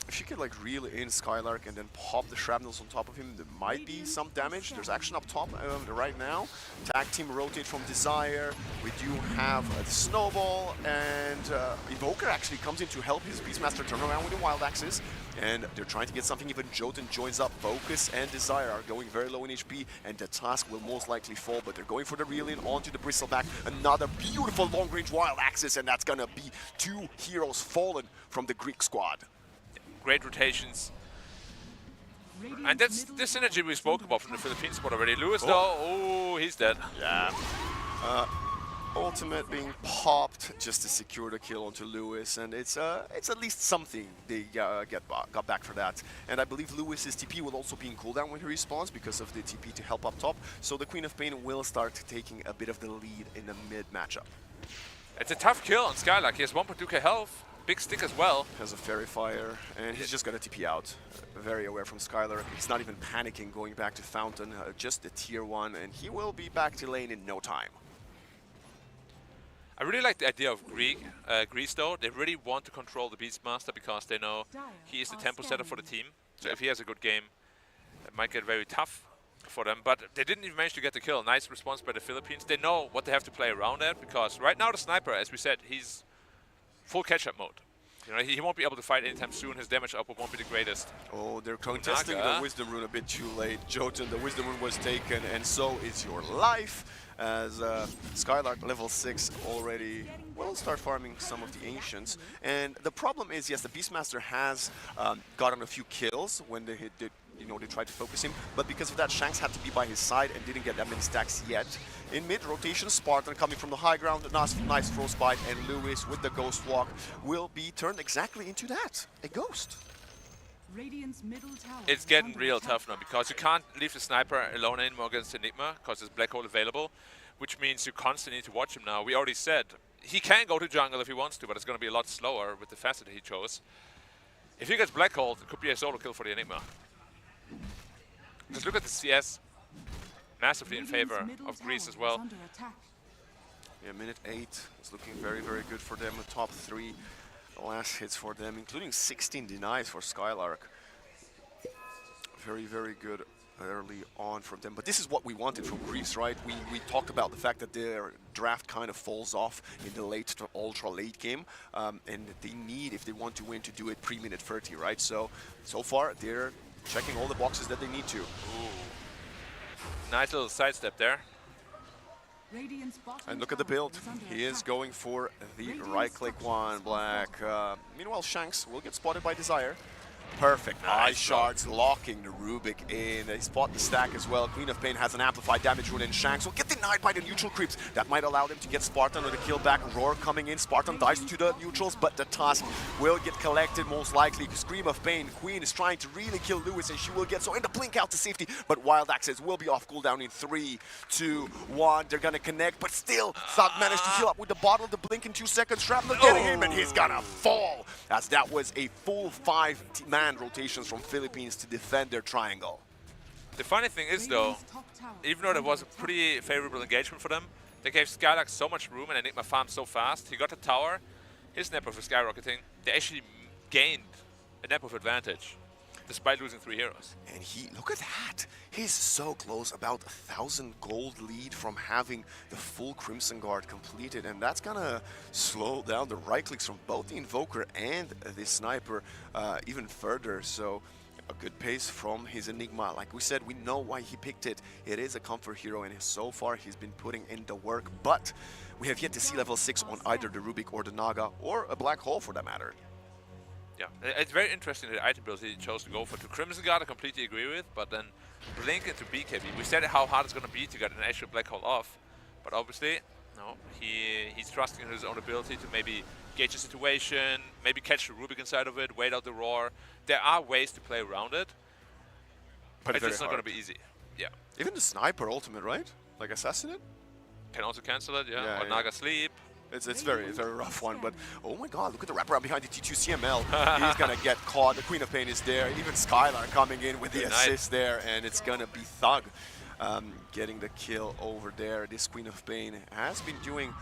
If you could like reel in Skylark and then pop the shrapnels on top of him, there might be some damage. There's action up top right now. Tag team rotate from Desire. We do have a Snowball, and Invoker actually comes in to help his Beastmaster turn around with the Wild Axes. And they're trying to get something. Even Jotun joins up. Focus and Desire are going very low in HP, and the task will most likely fall, but they're going for the reel-in onto the Bristleback. Another beautiful long-range Wild Axes, and that's gonna be 2 heroes fallen from the Greek squad. Great rotations. And that's the synergy we spoke about from the Philippine spot already. Lewis though, oh, he's dead. Yeah. Ultimate being popped just to secure the kill onto Lewis, and it's at least something they got back for that. And I believe Lewis's TP will also be in cooldown when he respawns because of the TP to help up top. So the Queen of Pain will start taking a bit of the lead in the mid matchup. It's a tough kill on Skylark. He has 1.2k health. Big stick as well. Has a Fairy Fire, and he's just gonna TP out. Very aware from Skylark. He's not even panicking going back to Fountain, just the tier 1, and he will be back to lane in no time. I really like the idea of Grease though. They really want to control the Beastmaster because they know he is the tempo setter for the team. So if he has a good game, it might get very tough for them. But they didn't even manage to get the kill. Nice response by the Philippines. They know what they have to play around that because right now the Sniper, as we said, he's full catch-up mode. You know, he won't be able to fight anytime soon. His damage output won't be the greatest. Oh, they're contesting the Wisdom Rune a bit too late. Jotun, the Wisdom Rune was taken, and so is your life. As Skylark level 6 already will start farming some of the Ancients. And the problem is, yes, the Beastmaster has gotten a few kills when they tried to focus him, but because of that, Shanks had to be by his side and didn't get that many stacks yet. In mid-rotation, Spartan coming from the high ground, nice Frostbite, and Lewis with the Ghost Walk will be turned exactly into that, a ghost. It's getting real tough now because you can't leave the sniper alone anymore against Enigma because there's Black Hole available, which means you constantly need to watch him now. We already said he can go to jungle if he wants to, but it's going to be a lot slower with the facet he chose. If he gets Black Hole, it could be a solo kill for the Enigma. Just look at the CS, massively in favor of Greece as well. Yeah, minute 8 is looking very, very good for them. The top 3 last hits for them, including 16 denies for Skylark. Very, very good early on from them. But this is what we wanted from Greece, right? We talked about the fact that their draft kind of falls off in the late to ultra late game, and they need, if they want to win, to do it pre-minute 30, right? So far, they're checking all the boxes that they need to. Ooh. Nice little sidestep there. And look at the build. He is going for the right-click one, Black. Meanwhile, Shanks will get spotted by Desire. Perfect. Nice shards locking the Rubik in. They spot the stack as well. Queen of Pain has an amplified damage rune, and Shanks will get denied by the neutral creeps. That might allow them to get Spartan or the kill back. Roar coming in. Spartan dies to the neutrals, but the task will get collected most likely. Scream of Pain. Queen is trying to really kill Lewis, and she will get so in the blink out to safety. But Wild Access will be off cooldown in 3, 2, 1. They're gonna connect, but still Thug managed to heal up with the bottle. The blink in 2 seconds. Shrapnel getting him, and he's gonna fall. As that was a full 5-man rotations from Philippines to defend their triangle. The funny thing is, though, even though there was a pretty favorable engagement for them, they gave Skylark so much room and Enigma farmed so fast. He got the tower, his net worth was skyrocketing. They actually gained a net worth advantage, despite losing 3 heroes. And look at that. He's so close, about 1,000 gold lead from having the full Crimson Guard completed, and that's gonna slow down the right clicks from both the Invoker and the Sniper even further. So a good pace from his Enigma. Like we said, we know why he picked it. It is a comfort hero, and so far he's been putting in the work, but we have yet to see level 6 on either the Rubik or the Naga, or a Black Hole for that matter. Yeah, it's very interesting the item build he chose to go for. To Crimson Guard, I completely agree with, but then Blink into BKB. We said how hard it's going to be to get an actual Black Hole off, but obviously, no, he's trusting in his own ability to maybe gauge the situation, maybe catch the Rubik inside of it, wait out the Roar. There are ways to play around it, but it's not going to be easy. Yeah. Even the Sniper ultimate, right? Like Assassinate? Can also cancel it, yeah. Or Naga Sleep. It's very rough one, but oh my god, look at the wraparound behind the T2 CML. He's gonna get caught. The Queen of Pain is there. Even Skylar coming in with the assist there, and it's gonna be Thug getting the kill over there. This Queen of Pain has been doing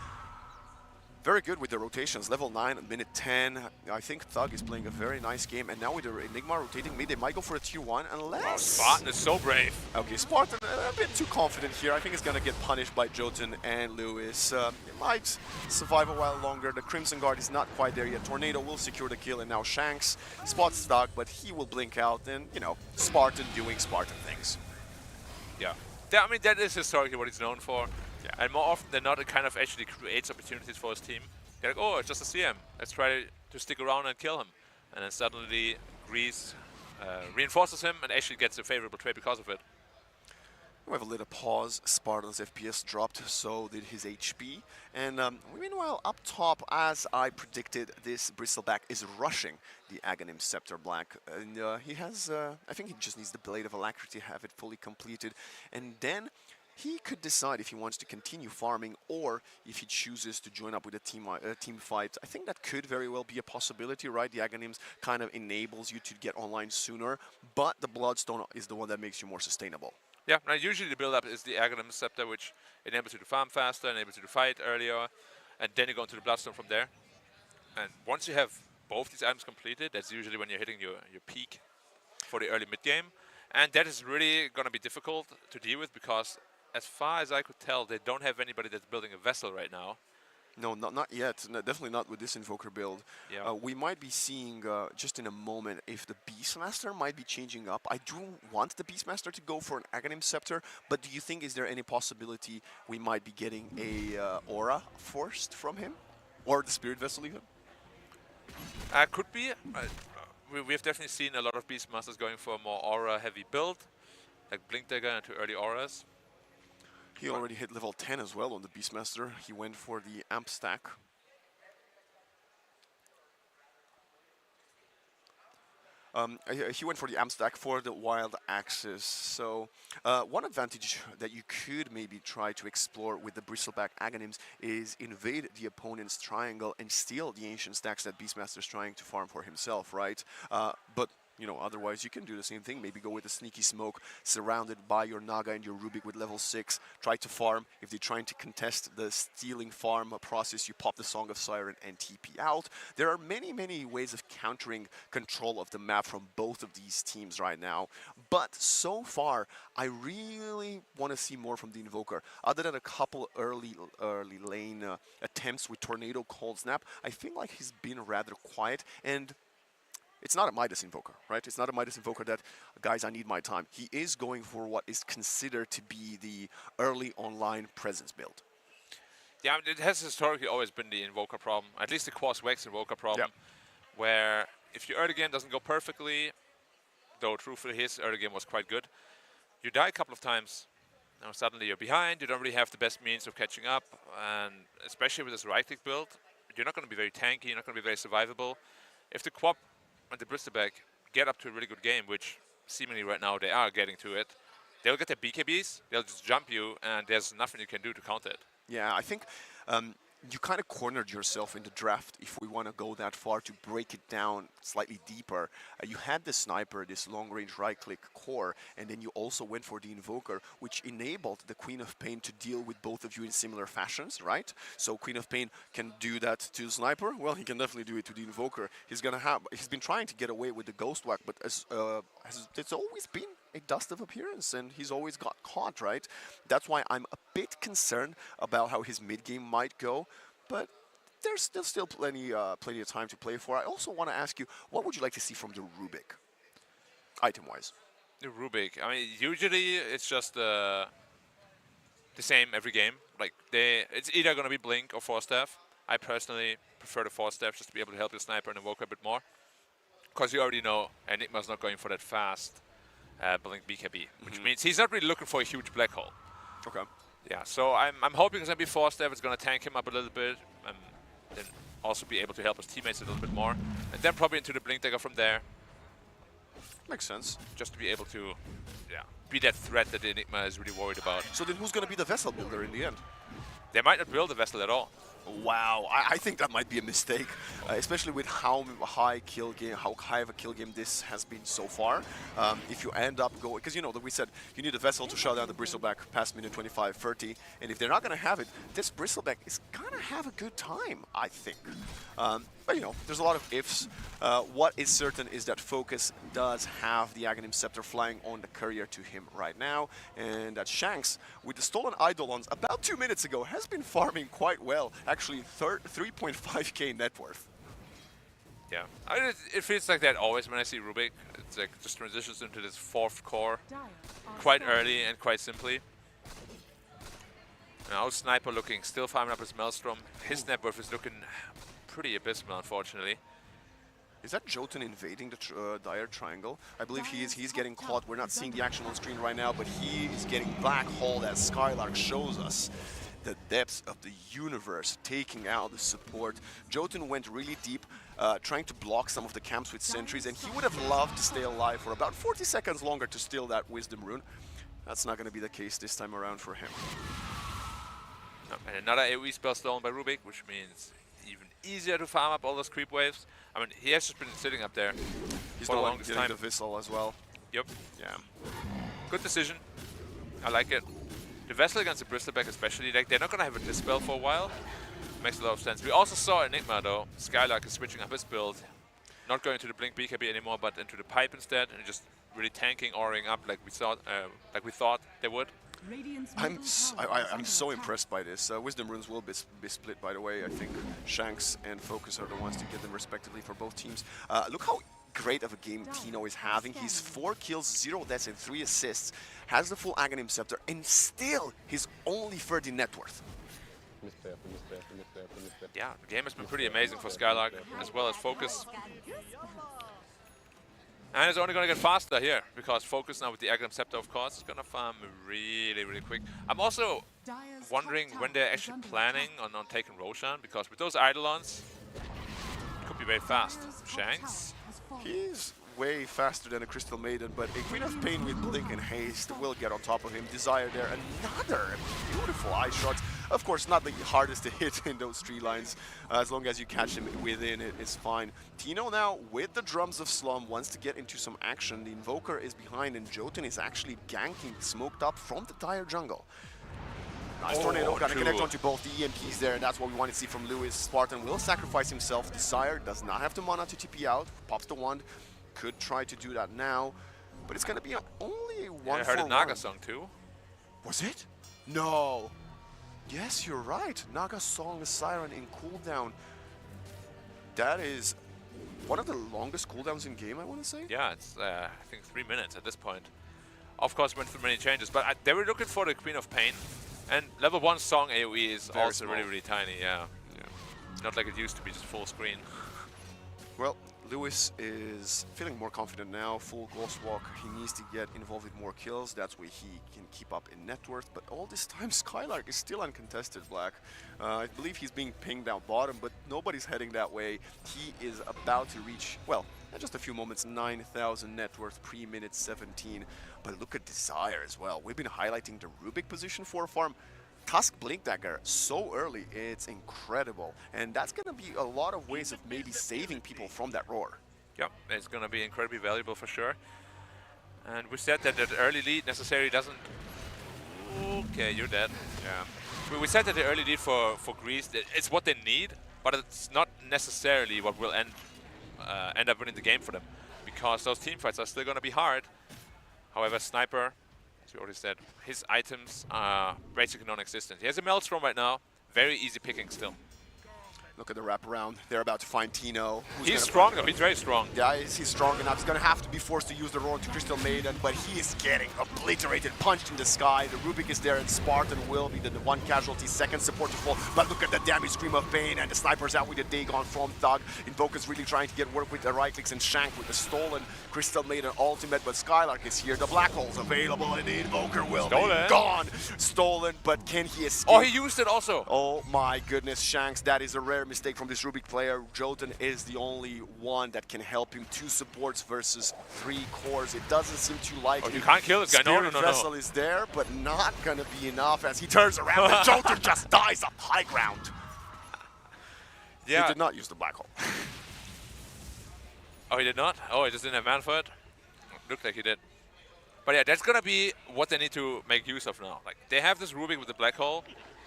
very good with the rotations. Level 9, minute 10. I think Thug is playing a very nice game, and now with the Enigma rotating mid, they might go for a tier 1 unless... Oh, Spartan is so brave. Okay, Spartan a bit too confident here. I think he's gonna get punished by Jotun and Lewis. It might survive a while longer. The Crimson Guard is not quite there yet. Tornado will secure the kill, and now Shanks spots Thug, but he will blink out, and, you know, Spartan doing Spartan things. Yeah. I mean, that is historically what he's known for. Yeah. And more often than not, it kind of actually creates opportunities for his team. They're like, oh, it's just a CM. Let's try to stick around and kill him. And then suddenly Greece reinforces him and actually gets a favorable trade because of it. We have a little pause. Spartan's FPS dropped, so did his HP. And meanwhile, up top, as I predicted, this Bristleback is rushing the Aghanim Scepter Black. And he has, I think he just needs the Blade of Alacrity to have it fully completed. And then he could decide if he wants to continue farming or if he chooses to join up with a team fight. I think that could very well be a possibility, right? The Aghanims kind of enables you to get online sooner, but the Bloodstone is the one that makes you more sustainable. Yeah, now usually the build-up is the Aghanim Scepter, which enables you to farm faster, enables you to fight earlier, and then you go into the Bloodstone from there. And once you have both these items completed, that's usually when you're hitting your peak for the early mid-game. And that is really going to be difficult to deal with because as far as I could tell, they don't have anybody that's building a vessel right now. No, not yet. No, definitely not with this Invoker build. Yeah. We might be seeing, just in a moment, if the Beastmaster might be changing up. I do want the Beastmaster to go for an Aghanim Scepter, but do you think, is there any possibility we might be getting a Aura first from him? Or the Spirit Vessel even? Could be. We've definitely seen a lot of Beastmasters going for a more Aura-heavy build, like Blink Dagger into early Auras. He already hit level 10 as well on the Beastmaster. He went for the Amp stack. He went for the Amp stack for the Wild Axis. So one advantage that you could maybe try to explore with the Bristleback Aghanims is invade the opponent's triangle and steal the ancient stacks that Beastmaster's trying to farm for himself, right? But you know, otherwise you can do the same thing. Maybe go with a sneaky smoke, surrounded by your Naga and your Rubik with level 6. Try to farm. If they're trying to contest the stealing farm process, you pop the Song of Siren and TP out. There are many, many ways of countering control of the map from both of these teams right now. But so far, I really want to see more from the Invoker. Other than a couple early lane attempts with Tornado Cold Snap, I feel like he's been rather quiet, and it's not a Midas Invoker, right? It's not a Midas Invoker that, guys, I need my time. He is going for what is considered to be the early online presence build. Yeah, it has historically always been the Invoker problem, at least the Quas Vex Invoker problem, where if your early game doesn't go perfectly, though truthfully his early game was quite good, you die a couple of times, now suddenly you're behind, you don't really have the best means of catching up, and especially with this right-click build, you're not going to be very tanky, you're not going to be very survivable. If the Quap and the Bristleback get up to a really good game, which seemingly right now they are getting to it, they'll get their BKBs, they'll just jump you, and there's nothing you can do to counter it. Yeah, I think you kind of cornered yourself in the draft, if we want to go that far, to break it down slightly deeper. You had the Sniper, this long-range right-click core, and then you also went for the Invoker, which enabled the Queen of Pain to deal with both of you in similar fashions, right? So Queen of Pain can do that to Sniper. Well, he can definitely do it to the Invoker. He's been trying to get away with the Ghost Whack, but it's always been a dust of appearance, and he's always got caught, right? That's why I'm a bit concerned about how his mid-game might go, but there's still plenty of time to play for. I also want to ask you, what would you like to see from the Rubik, item-wise? The Rubik, I mean, usually it's just the same every game. Like, it's either going to be Blink or Force Staff. I personally prefer the Force Staff just to be able to help the Sniper and Invoker a bit more, because you already know Enigma's not going for that fast Blink BKB, which means he's not really looking for a huge black hole. Okay. Yeah, so I'm hoping it's going to be Force Staff. It's going to tank him up a little bit, and then also be able to help his teammates a little bit more. And then probably into the Blink Dagger from there. Makes sense. Just to be able to, be that threat that the Enigma is really worried about. So then who's going to be the vessel builder in the end? They might not build a vessel at all. Wow, I think that might be a mistake, especially with how high of a kill game this has been so far. If you end up going, because you know that we said you need a vessel to shut down the Bristleback past minute 25, 30, and if they're not going to have it, this Bristleback is going to have a good time, I think. But you know, there's a lot of ifs. What is certain is that Focus does have the Aghanim Scepter flying on the courier to him right now, and that Shanks, with the stolen Eidolons about 2 minutes ago, has been farming quite well. Actually, 3.5k net worth. Yeah, it feels like that always when I see Rubik. It's like just transitions into this fourth core quite early and quite simply. Now Sniper still farming up his Maelstrom. His net worth is looking pretty abysmal, unfortunately. Is that Jotun invading the Dire Triangle? I believe he is. He's getting caught. We're not seeing the action on screen right now, but he is getting black holed as Skylark shows us the depths of the universe, taking out the support. Jotun went really deep, trying to block some of the camps with sentries, and he would have loved to stay alive for about 40 seconds longer to steal that Wisdom Rune. That's not going to be the case this time around for him. And another AoE spell stolen by Rubik, which means even easier to farm up all those creep waves. I mean, he has just been sitting up there He's for the the one longest getting time. the Vissel as well. Yep. Yeah. Good decision. I like it. The Vessel against the Bristleback especially, like, they're not going to have a Dispel for a while. Makes a lot of sense. We also saw Enigma though. Skylark is switching up his build. Not going to the Blink BKB anymore, but into the Pipe instead, and just really tanking, auring up like we thought they would. I'm so impressed by this. Wisdom Runes will be split, by the way. I think Shanks and Focus are the ones to get them respectively for both teams. Look how great of a game Tino is having. He's 4 kills, 0 deaths, and 3 assists. Has the full Aghanim Scepter, and still he's only 30 net worth. Yeah, the game has been pretty amazing for Skylark as well as Focus. And it's only going to get faster here, because Focus now with the Aghanim Scepter, of course, is going to farm really, really quick. I'm also wondering when they're actually planning on taking Roshan, because with those Eidolons, it could be very fast. Shanks? He's way faster than a Crystal Maiden, but a Queen of Pain with Blink and Haste will get on top of him. Desire there, another beautiful eye shots. Of course, not the hardest to hit in those tree lines. As long as you catch him within, it's fine. Tino now, with the Drums of Slum, wants to get into some action. The Invoker is behind, and Jotun is actually ganking, smoked up from the Dire jungle. Nice tornado, gonna connect onto both the EMPs there, and that's what we want to see from Lewis. Spartan will sacrifice himself. Desire does not have the mana to TP out, pops the wand. Could try to do that now, but it's gonna be only one. I heard a Naga song too. Was it? No. Yes, you're right. Naga Song the Siren in cooldown. That is one of the longest cooldowns in game, I want to say. Yeah, it's I think 3 minutes at this point. Of course, went through many changes, but they were looking for the Queen of Pain, and level 1 song AoE is very also small. really tiny. Yeah, not like it used to be, just full screen. Well, Lewis is feeling more confident now, full Ghost Walk. He needs to get involved with more kills. That's where he can keep up in net worth. But all this time, Skylark is still uncontested, Black. I believe he's being pinged down bottom, but nobody's heading that way. He is about to reach, well, in just a few moments, 9,000 net worth, pre-minute 17. But look at Desire as well. We've been highlighting the Rubik position for a farm. Tusk Blink Dagger so early, it's incredible. And that's going to be a lot of ways of maybe saving people from that roar. Yeah, it's going to be incredibly valuable for sure. And we said that the early lead necessarily doesn't... Okay, you're dead. Yeah. We said that the early lead for Greece, it's what they need, but it's not necessarily what will end up winning the game for them, because those team fights are still going to be hard. However, Sniper, as we already said, his items are basically non-existent. He has a Maelstrom right now, very easy picking still. Look at the wraparound. They're about to find Tino. He's strong though, he's very strong. Yeah, he's strong enough. He's going to have to be forced to use the roar to Crystal Maiden, but he is getting obliterated, punched in the sky. The Rubik is there, and Spartan will be the one casualty, second support to fall. But look at the damage, Scream of Pain, and the Sniper's out with the Dagon from Thug. Invoker's really trying to get work with the right clicks, and Shank with the stolen Crystal Maiden ultimate, but Skylark is here. The Black Hole's available, and the Invoker will be gone. Stolen, but can he escape? Oh, he used it also. Oh my goodness, Shanks, that is a rare mistake from this Rubik player. Jotun is the only one that can help him. 2 supports versus 3 cores. It doesn't seem too likely. Oh, you can't kill this guy. No, no, no, Vessel no. is there, but not gonna be enough as he turns around and Jotun just dies up high ground. Yeah. He did not use the Black Hole. Oh, he did not? Oh, he just didn't have mana for it? Looked like he did. But yeah, that's gonna be what they need to make use of now. Like, they have this Rubik with the Black Hole.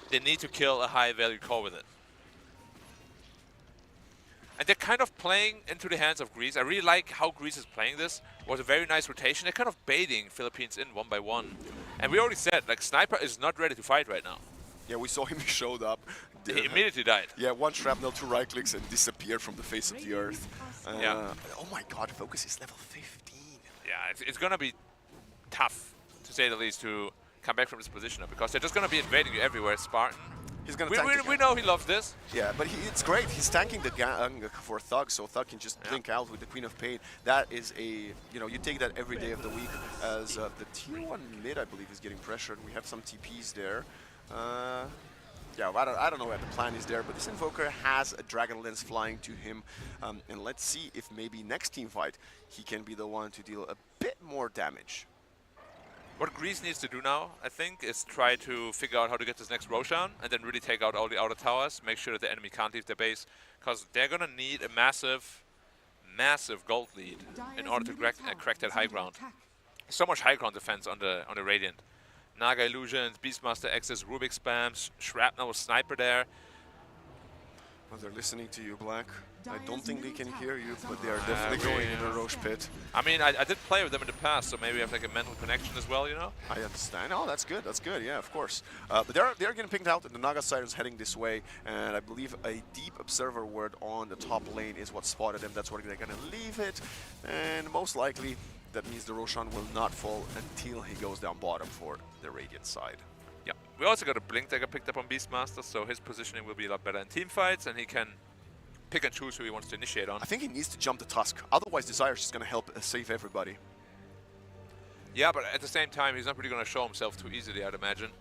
They need to kill a high-value core with it. And they're kind of playing into the hands of Greece. I really like how Greece is playing this. It was a very nice rotation. They're kind of baiting Philippines in one by one. And we already said, like, Sniper is not ready to fight right now. Yeah, we saw him, he showed up. He immediately died. Yeah, 1 shrapnel, 2 right clicks, and disappeared from the face of the earth. Yeah. Oh my god, Focus is level 15. Yeah, it's going to be tough, to say the least, to come back from this position now, because they're just going to be invading you everywhere. Spartan. He's gonna tank we know he loves this. Yeah, but it's great. He's tanking the gang for Thug, so Thug can just blink out with the Queen of Pain. That is a, you know, you take that every day of the week. As the tier 1 mid, I believe, is getting pressured. We have some TPs there. Yeah, I don't know what the plan is there, but this Invoker has a Dragon Lance flying to him. And let's see if maybe next team fight, he can be the one to deal a bit more damage. What Greece needs to do now, I think, is try to figure out how to get this next Roshan and then really take out all the outer towers, make sure that the enemy can't leave their base, because they're going to need a massive, massive gold lead in order to crack that high ground. So much high ground defense on the Radiant. Naga Illusions, Beastmaster X's, Rubik spams, Shrapnel with Sniper there. Well, they're listening to you, Black. I don't think they can hear you, but they are definitely going in the Roche pit. I mean, I did play with them in the past, so maybe I have like a mental connection as well, you know? I understand. Oh, that's good. That's good. Yeah, of course. But they're getting pinged out. The Naga Sirens heading this way, and I believe a deep observer ward on the top lane is what spotted them. That's where they're gonna leave it, and most likely that means the Roshan will not fall until he goes down bottom for the Radiant side. Yeah. We also got a Blink Dagger picked up on Beastmaster, so his positioning will be a lot better in team fights, and he can pick and choose who he wants to initiate on. I think he needs to jump the Tusk. Otherwise, Desire is just going to help save everybody. Yeah, but at the same time, he's not really going to show himself too easily, I'd imagine.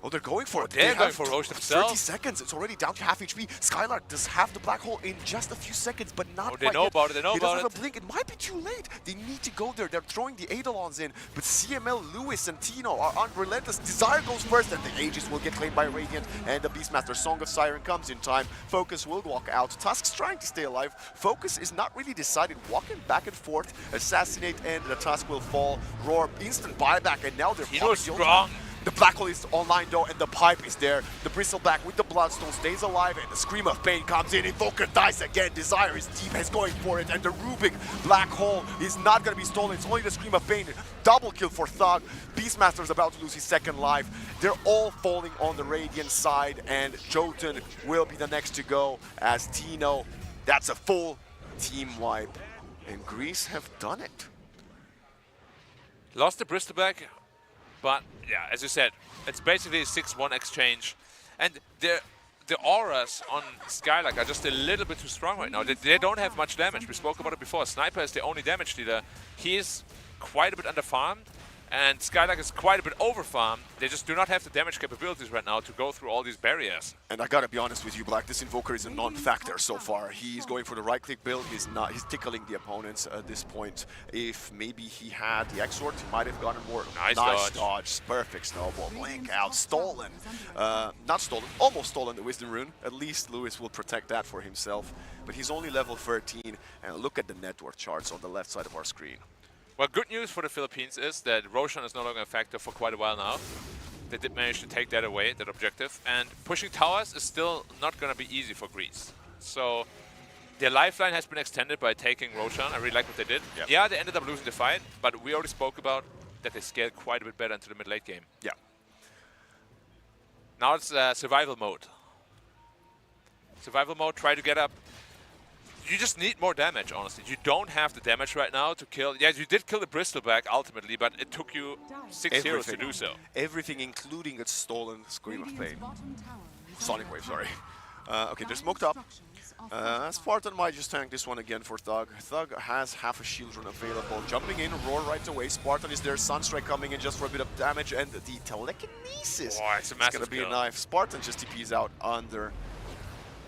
Oh, they're going for it. They're going for Roche themselves. 30 seconds. It's already down to half HP. Skylark does have the black hole in just a few seconds, but not they know about it. They know about it. He doesn't have a blink. It might be too late. They need to go there. They're throwing the Eidolons in, but CML, Lewis, and Tino are unrelentless. Desire goes first, and the Aegis will get claimed by Radiant, and the Beastmaster Song of Siren comes in time. Focus will walk out. Tusk's trying to stay alive. Focus is not really decided. Walking back and forth, assassinate, and the Tusk will fall. Roar, instant buyback, and now they're Tino's strong. The black hole is online though, and the pipe is there. The Bristleback with the Bloodstone stays alive, and the Scream of Pain comes in. Invoker dies again. Desire is deep, is going for it, and the Rubik black hole is not going to be stolen. It's only the Scream of Pain. Double kill for Thug. Beastmaster is about to lose his second life. They're all falling on the Radiant side, and Jotun will be the next to go as Tino. That's a full team wipe, and Greece have done it. Lost the Bristleback. But, yeah, as you said, it's basically a 6-1 exchange. And the auras on Skylark are just a little bit too strong right now. They don't have much damage. We spoke about it before. Sniper is the only damage dealer. He is quite a bit under-farmed, and Skylark is quite a bit over-farmed. They just do not have the damage capabilities right now to go through all these barriers. And I gotta be honest with you, Black, this Invoker is a non-factor so far. He's going for the right-click build. He's tickling the opponents at this point. If maybe he had the Exort, he might have gotten more. Nice dodge. Perfect snowball. Blink out. Stolen. Not stolen. Almost stolen the Wisdom Rune. At least Lewis will protect that for himself. But he's only level 13. And look at the net worth charts on the left side of our screen. Well, good news for the Philippines is that Roshan is no longer a factor for quite a while now. They did manage to take that away, that objective. And pushing towers is still not going to be easy for Greece. So their lifeline has been extended by taking Roshan. I really like what they did. Yep. Yeah, they ended up losing the fight, but we already spoke about that they scaled quite a bit better into the mid-late game. Yeah. Now it's survival mode. Survival mode, try to get up. You just need more damage, honestly. You don't have the damage right now to kill. Yes, you did kill the Bristleback ultimately, but it took you 6 heroes to do so. Everything, including its stolen Scream of Pain. Sonic Wave, sorry. Okay, they're smoked up. Spartan might just tank this one again for Thug. Thug has half a shield rune available. Jumping in, Roar right away. Spartan is there. Sunstrike coming in just for a bit of damage, and the telekinesis. Oh, it's a massive gonna be kill. a knife. Spartan just TPs out under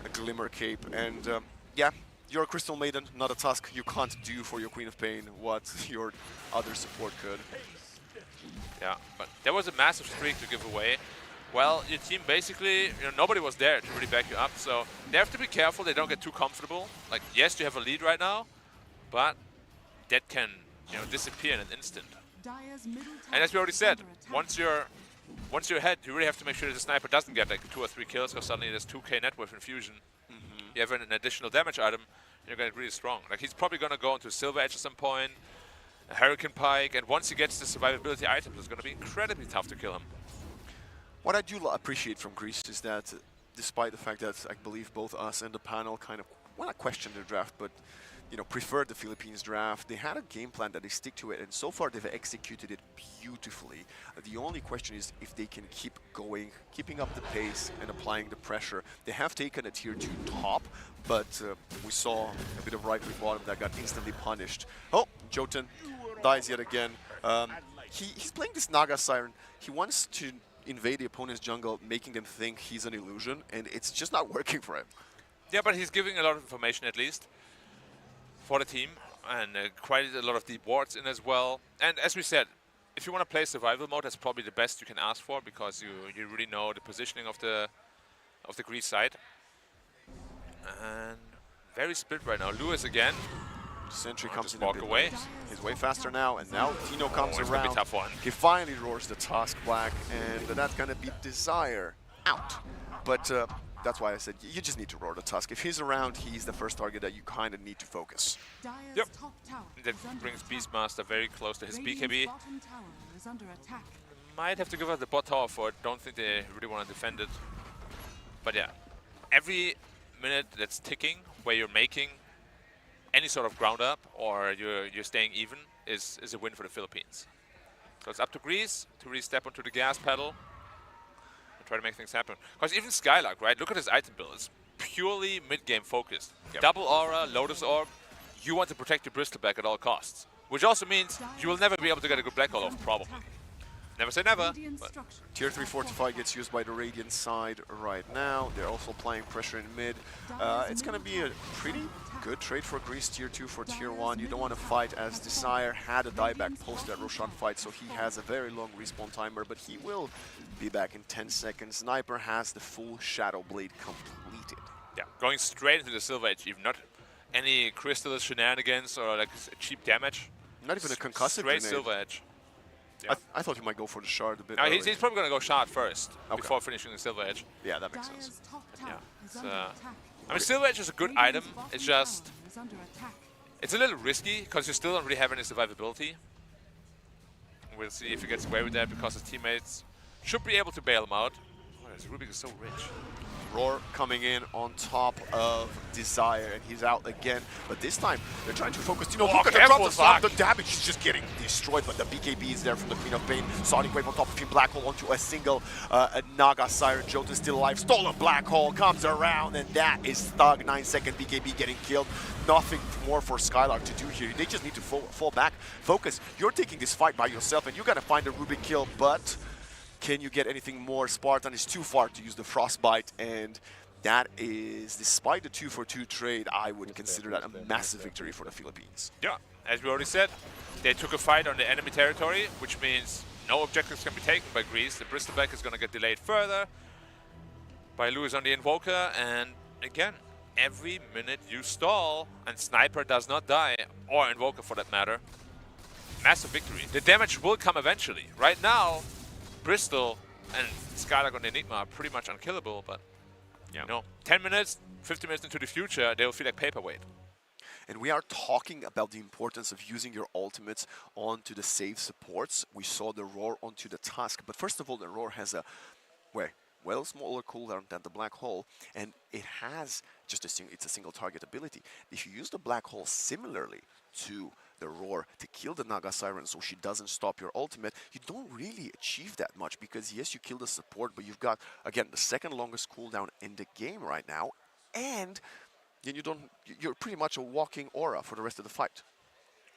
a Glimmer Cape, and yeah. You're a Crystal Maiden, not a Tusk. You can't do for your Queen of Pain what your other support could. Yeah, but there was a massive streak to give away. Well, your team basically, nobody was there to really back you up, so they have to be careful they don't get too comfortable. Like, yes, you have a lead right now, but that can, disappear in an instant. And as we already said, once you're ahead, you really have to make sure that the sniper doesn't get like 2 or 3 kills, because suddenly there's 2k net worth infusion. You have an additional damage item, you're going to get really strong. Like, he's probably going to go into Silver Edge at some point, a Hurricane Pike, and once he gets the survivability items, it's going to be incredibly tough to kill him. What I do appreciate from Greece is that, despite the fact that I believe both us and the panel kind of, well, not question their draft, but preferred the Philippines draft, they had a game plan that they stick to it, and so far they've executed it beautifully. The only question is if they can keep going, keeping up the pace and applying the pressure. They have taken a tier 2 top, but we saw a bit of right-click bottom that got instantly punished. Oh, Jotun dies yet again. He's playing this Naga Siren. He wants to invade the opponent's jungle, making them think he's an illusion, and it's just not working for him. Yeah, but he's giving a lot of information at least for the team, and quite a lot of deep wards in as well. And as we said, if you want to play survival mode, that's probably the best you can ask for, because you really know the positioning of the Greece side. And very split right now. Lewis again. Sentry comes in walk away. He's way faster now, and now Tino comes it's around. Gonna be a tough one. He finally roars the Tusk Black, and that's gonna be Desire out. But that's why I said you just need to roar the Tusk. If he's around, he's the first target that you kind of need to focus. Yep. That brings Beastmaster very close to his BKB. Might have to give up the bot tower for it. Don't think they really want to defend it. But yeah, every minute that's ticking where you're making any sort of ground up or you're staying even is a win for the Philippines. So it's up to Greece to really step onto the gas pedal and try to make things happen. Because even Skylark, right? Look at his item build. It's purely mid-game focused. Yep. Double Aura, Lotus Orb. You want to protect your Bristleback at all costs. Which also means you will never be able to get a good Black Hole off, probably. Never say never, but Tier 3 Fortify gets used by the Radiant side right now. They're also applying pressure in mid. It's going to be a pretty good trade for Greece, Tier 2 for Tier 1. You don't want to fight as Desire had a dieback post that Roshan fight, so he has a very long respawn timer, but he will be back in 10 seconds. Sniper has the full Shadow Blade completed. Yeah, going straight into the Silver Edge, even not any crystal shenanigans or like cheap damage. Not even a concussive straight grenade. Silver Edge. Yeah. I thought he might go for the shard a bit. No, he's probably going to go shard first before finishing the Silver Edge. Yeah, that makes sense. Yeah, I mean, Silver Edge is a good item. It's just, it's a little risky because you still don't really have any survivability. We'll see if he gets away with that because his teammates should be able to bail him out. Oh, this Rubik is so rich. Roar coming in on top of Desire, and he's out again. But this time, they're trying to focus. You know, look at the drop the slap. The damage is just getting destroyed, but the BKB is there from the Queen of Pain. Sonic Wave on top of him. Black Hole onto a single Naga Siren. Jotun still alive. Stolen Black Hole comes around, and that is Thug. 9-second BKB getting killed. Nothing more for Skylark to do here. They just need to fall back. Focus. You're taking this fight by yourself, and you got to find a Rubik kill, but can you get anything more? Spartan is too far to use the Frostbite, and that is, despite the 2-for-2 trade, I would consider that a massive victory for the Philippines. Yeah, as we already said, they took a fight on the enemy territory, which means no objectives can be taken by Greece. The Bristleback is going to get delayed further by Lewis on the Invoker, and again, every minute you stall and Sniper does not die, or Invoker for that matter, massive victory. The damage will come eventually. Right now, Bristol and Skylark on the Enigma are pretty much unkillable, but you know, 10 minutes, 50 minutes into the future, they will feel like paperweight. And we are talking about the importance of using your ultimates onto the save supports. We saw the Roar onto the Tusk, but first of all, the Roar has a well smaller cooldown than the Black Hole, and it has just it's a single target ability. If you use the Black Hole similarly to the Roar to kill the Naga Siren so she doesn't stop your ultimate, you don't really achieve that much because yes, you kill the support, but you've got, again, the second longest cooldown in the game right now, and then you're pretty much a walking aura for the rest of the fight.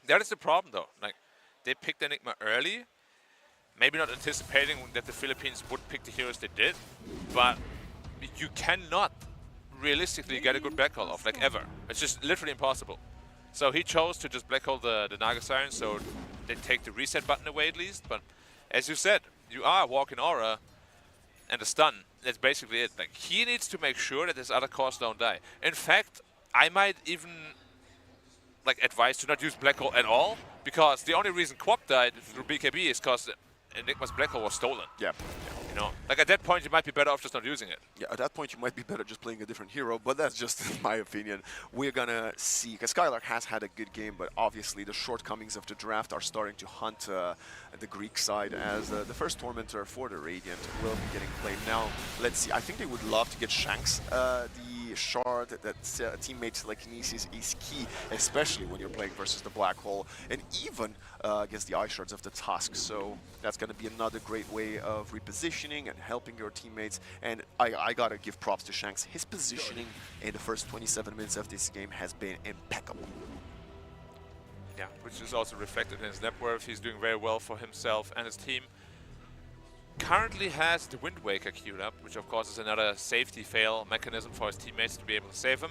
That is the problem though. Like, they picked Enigma early, maybe not anticipating that the Philippines would pick the heroes they did, but you cannot realistically get a good Black Hole off, like ever. It's just literally impossible. So he chose to just Black Hole the Naga Siren, so they take the reset button away at least. But as you said, you are a walking aura and a stun. That's basically it. Like, he needs to make sure that his other cores don't die. In fact, I might even like advise to not use Black Hole at all, because the only reason Quap died through BKB is because Enigma's Black Hole was stolen. Yeah. You know, like at that point you might be better off just not using it. Yeah, at that point you might be better just playing a different hero, but that's just my opinion. We're gonna see, because Skylark has had a good game, but obviously the shortcomings of the draft are starting to haunt the Greek side, as the first Tormentor for the Radiant will be getting played now. Let's see, I think they would love to get Shanks. The shard that teammate telekinesis is key, especially when you're playing versus the Black Hole, and even against the Ice Shards of the Tusk. So that's going to be another great way of repositioning and helping your teammates. And I gotta give props to Shanks. His positioning in the first 27 minutes of this game has been impeccable. Yeah, which is also reflected in his net worth. He's doing very well for himself and his team. Currently has the Wind Waker queued up, which of course is another safety fail mechanism for his teammates to be able to save him.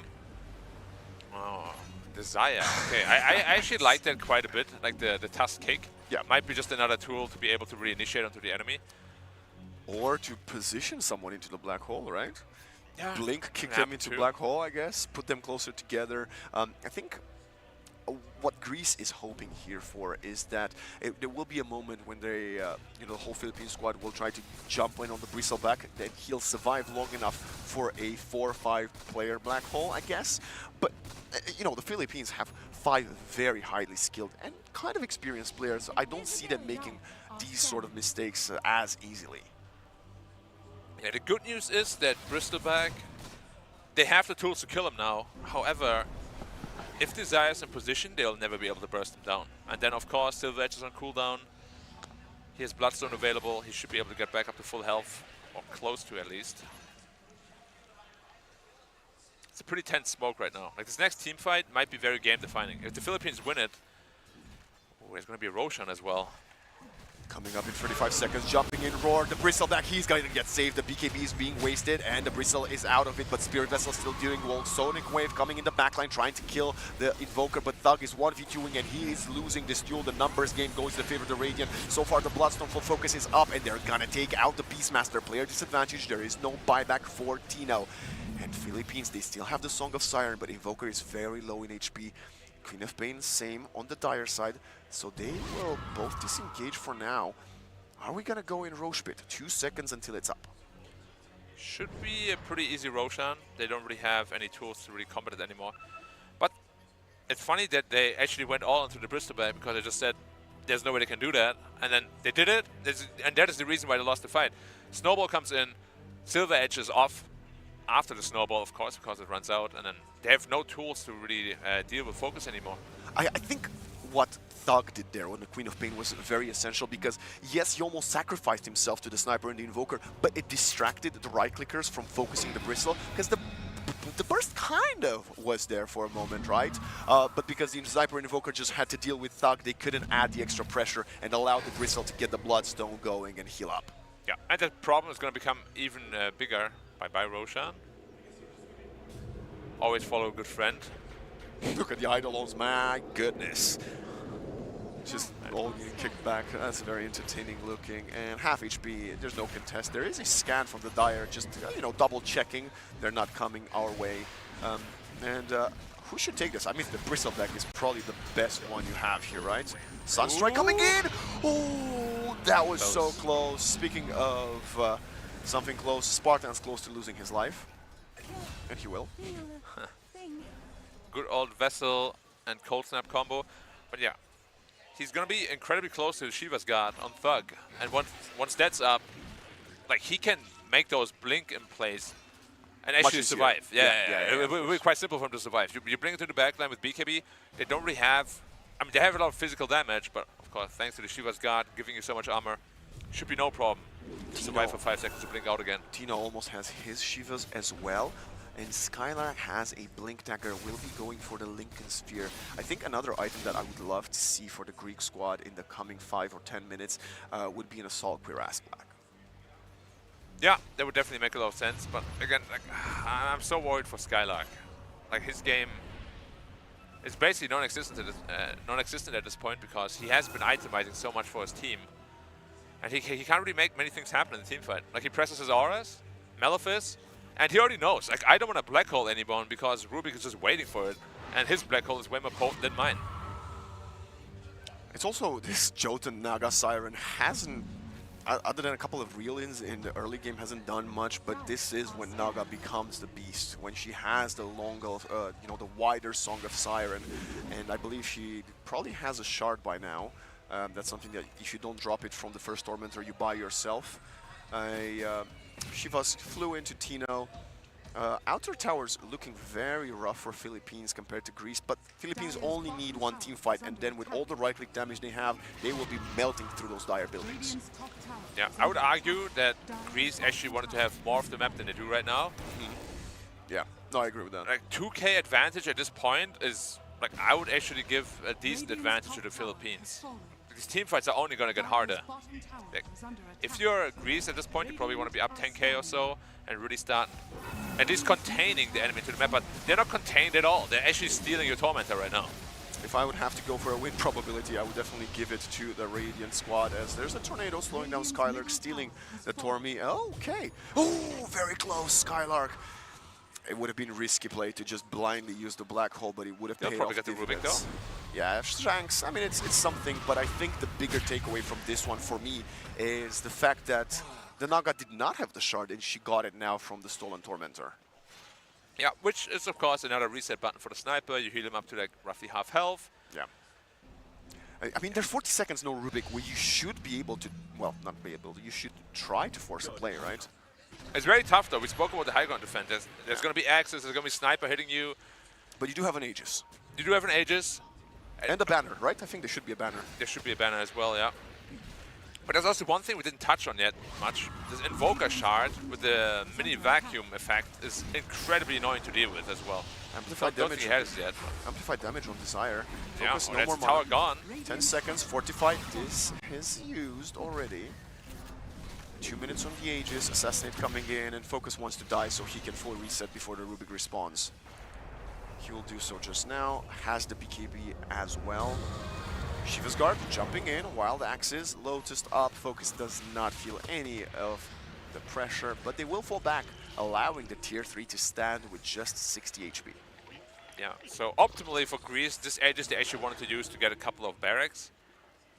Oh, Desire. Okay, I actually like that quite a bit, like the Tusk kick. Yeah. Might be just another tool to be able to reinitiate onto the enemy. Or to position someone into the Black Hole, right? Yeah. Blink, kick them into Black Hole, I guess. Put them closer together. I think what Greece is hoping here for is that there will be a moment when they, you know, the whole Philippine squad will try to jump in on the bristleback, then he'll survive long enough for a 4 or 5 player black hole, I guess. But, you know, the Philippines have 5 very highly skilled and kind of experienced players, so I don't see them making these sort of mistakes as easily. Yeah, the good news is that bristleback, they have the tools to kill him now. However, if Desire's in position, they'll never be able to burst him down. And then, of course, Silver Edge is on cooldown. He has Bloodstone available. He should be able to get back up to full health, or close to at least. It's a pretty tense smoke right now. Like, this next team fight might be very game-defining. If the Philippines win it, oh, there's going to be a Roshan as well. Coming up in 35 seconds, jumping in Roar, the bristleback, he's going to get saved. The BKB is being wasted and the bristle is out of it, but Spirit Vessel still doing well. Sonic Wave coming in the backline, trying to kill the Invoker, but Thug is 1v2ing and he is losing this duel. The numbers game goes in the favor of the Radiant. So far the Bloodstone full focus is up and they're gonna take out the Beastmaster. Player disadvantage, there is no buyback for Tino. And Philippines, they still have the Song of Siren, but Invoker is very low in HP. Queen of Pain, same on the Dire side. So they will both disengage for now. Are we gonna go in Roche Pit? 2 seconds until it's up. Should be a pretty easy Roshan. They don't really have any tools to really combat it anymore. But it's funny that they actually went all into the bristleback because they just said there's no way they can do that. And then they did it, and that is the reason why they lost the fight. Snowball comes in, Silver Edge is off after the Snowball, of course, because it runs out, and then they have no tools to really deal with focus anymore. I think what Thug did there on the Queen of Pain was very essential because, yes, he almost sacrificed himself to the Sniper and the Invoker, but it distracted the right-clickers from focusing the Bristle because the burst kind of was there for a moment, right? But because the Sniper and Invoker just had to deal with Thug, they couldn't add the extra pressure and allow the Bristle to get the Bloodstone going and heal up. Yeah, and that problem is going to become even bigger. Bye-bye, Roshan. Always follow a good friend. Look at the Eidolons, my goodness. Just all getting kicked back. That's very entertaining looking. And half HP, there's no contest. There is a scan from the Dire, just, you know, double checking. They're not coming our way. Who should take this? I mean, the Bristleback is probably the best one you have here, right? Sunstrike coming in! Oh, that was so close. Speaking of something close, Spartan's close to losing his life. And he will. Good old Vessel and Cold Snap combo. But yeah, he's going to be incredibly close to Shiva's guard on Thug. And once that's up, like, he can make those blink in place and actually survive. It will be quite simple for him to survive. You bring it to the backline with BKB. They don't really have, I mean, they have a lot of physical damage, but of course, thanks to the Shiva's guard giving you so much armor, should be no problem to survive for 5 seconds to blink out again. Tino almost has his Shivas as well. And Skylark has a Blink Dagger, will be going for the Lincoln Sphere. I think another item that I would love to see for the Greek squad in the coming 5 or 10 minutes would be an Assault Cuirass Black. Yeah, that would definitely make a lot of sense, but again, like, I'm so worried for Skylark. Like, his game is basically non-existent at this point because he has been itemizing so much for his team. And he can't really make many things happen in the team fight. Like, he presses his auras, Malefice, and he already knows, like, I don't want to Black Hole Anybone because Rubik is just waiting for it. And his Black Hole is way more potent than mine. It's also, this Jotun Naga Siren hasn't, other than a couple of reel-ins in the early game, hasn't done much, but this is when Naga becomes the beast, when she has the longer, you know, the wider Song of Siren. And I believe she probably has a shard by now. That's something that if you don't drop it from the first Tormentor, you buy yourself. Shivas flew into Tino. Outer Towers looking very rough for Philippines compared to Greece, but Philippines only need one team fight, and then with all the right-click damage they have, they will be melting through those Dire buildings. Yeah, I would argue that Greece actually wanted to have more of the map than they do right now. Yeah, no, I agree with that. Like, 2k advantage at this point is, like, I would actually give a decent advantage to the Philippines. These team fights are only going to get harder. Like, if you're Greece at this point, you probably want to be up 10k or so and really start at least containing the enemy to the map, but they're not contained at all. They're actually stealing your Tormentor right now. If I would have to go for a win probability, I would definitely give it to the Radiant squad, as there's a Tornado slowing down Skylark, stealing the Tormi. Okay. Oh, very close, Skylark. It would have been risky play to just blindly use the Black Hole, but it would have paid off. They'll probably get the Rubik though. Yeah, Shanks, I mean, it's something, but I think the bigger takeaway from this one for me is the fact that the Naga did not have the shard and she got it now from the Stolen Tormentor. Yeah, which is of course another reset button for the sniper. You heal him up to like roughly half health. Yeah. I mean, there's 40 seconds no Rubik where you should be able to, well, not be able to, you should try to force a play, right? It's very tough though. We spoke about the high ground defense. There's going to be axes, there's going to be sniper hitting you. But you do have an Aegis. You do have an Aegis. And a banner, right? I think there should be a banner. There should be a banner as well, yeah. But there's also one thing we didn't touch on yet much. This Invoker shard with the mini vacuum effect is incredibly annoying to deal with as well. Amplified don't damage. think he has it yet. Amplified damage on Desire. Yeah, Focus, no that's more tower mana. gone. 10 seconds, Fortified. This is used already. 2 minutes on the Aegis, Assassinate coming in, and Focus wants to die so he can full reset before the Rubik respawns. He will do so just now, has the BKB as well. Shiva's Guard jumping in, Wild Axes, Lotus up, Focus does not feel any of the pressure, but they will fall back, allowing the tier 3 to stand with just 60 HP. Yeah, so optimally for Greece, this Aegis they actually wanted to use to get a couple of barracks.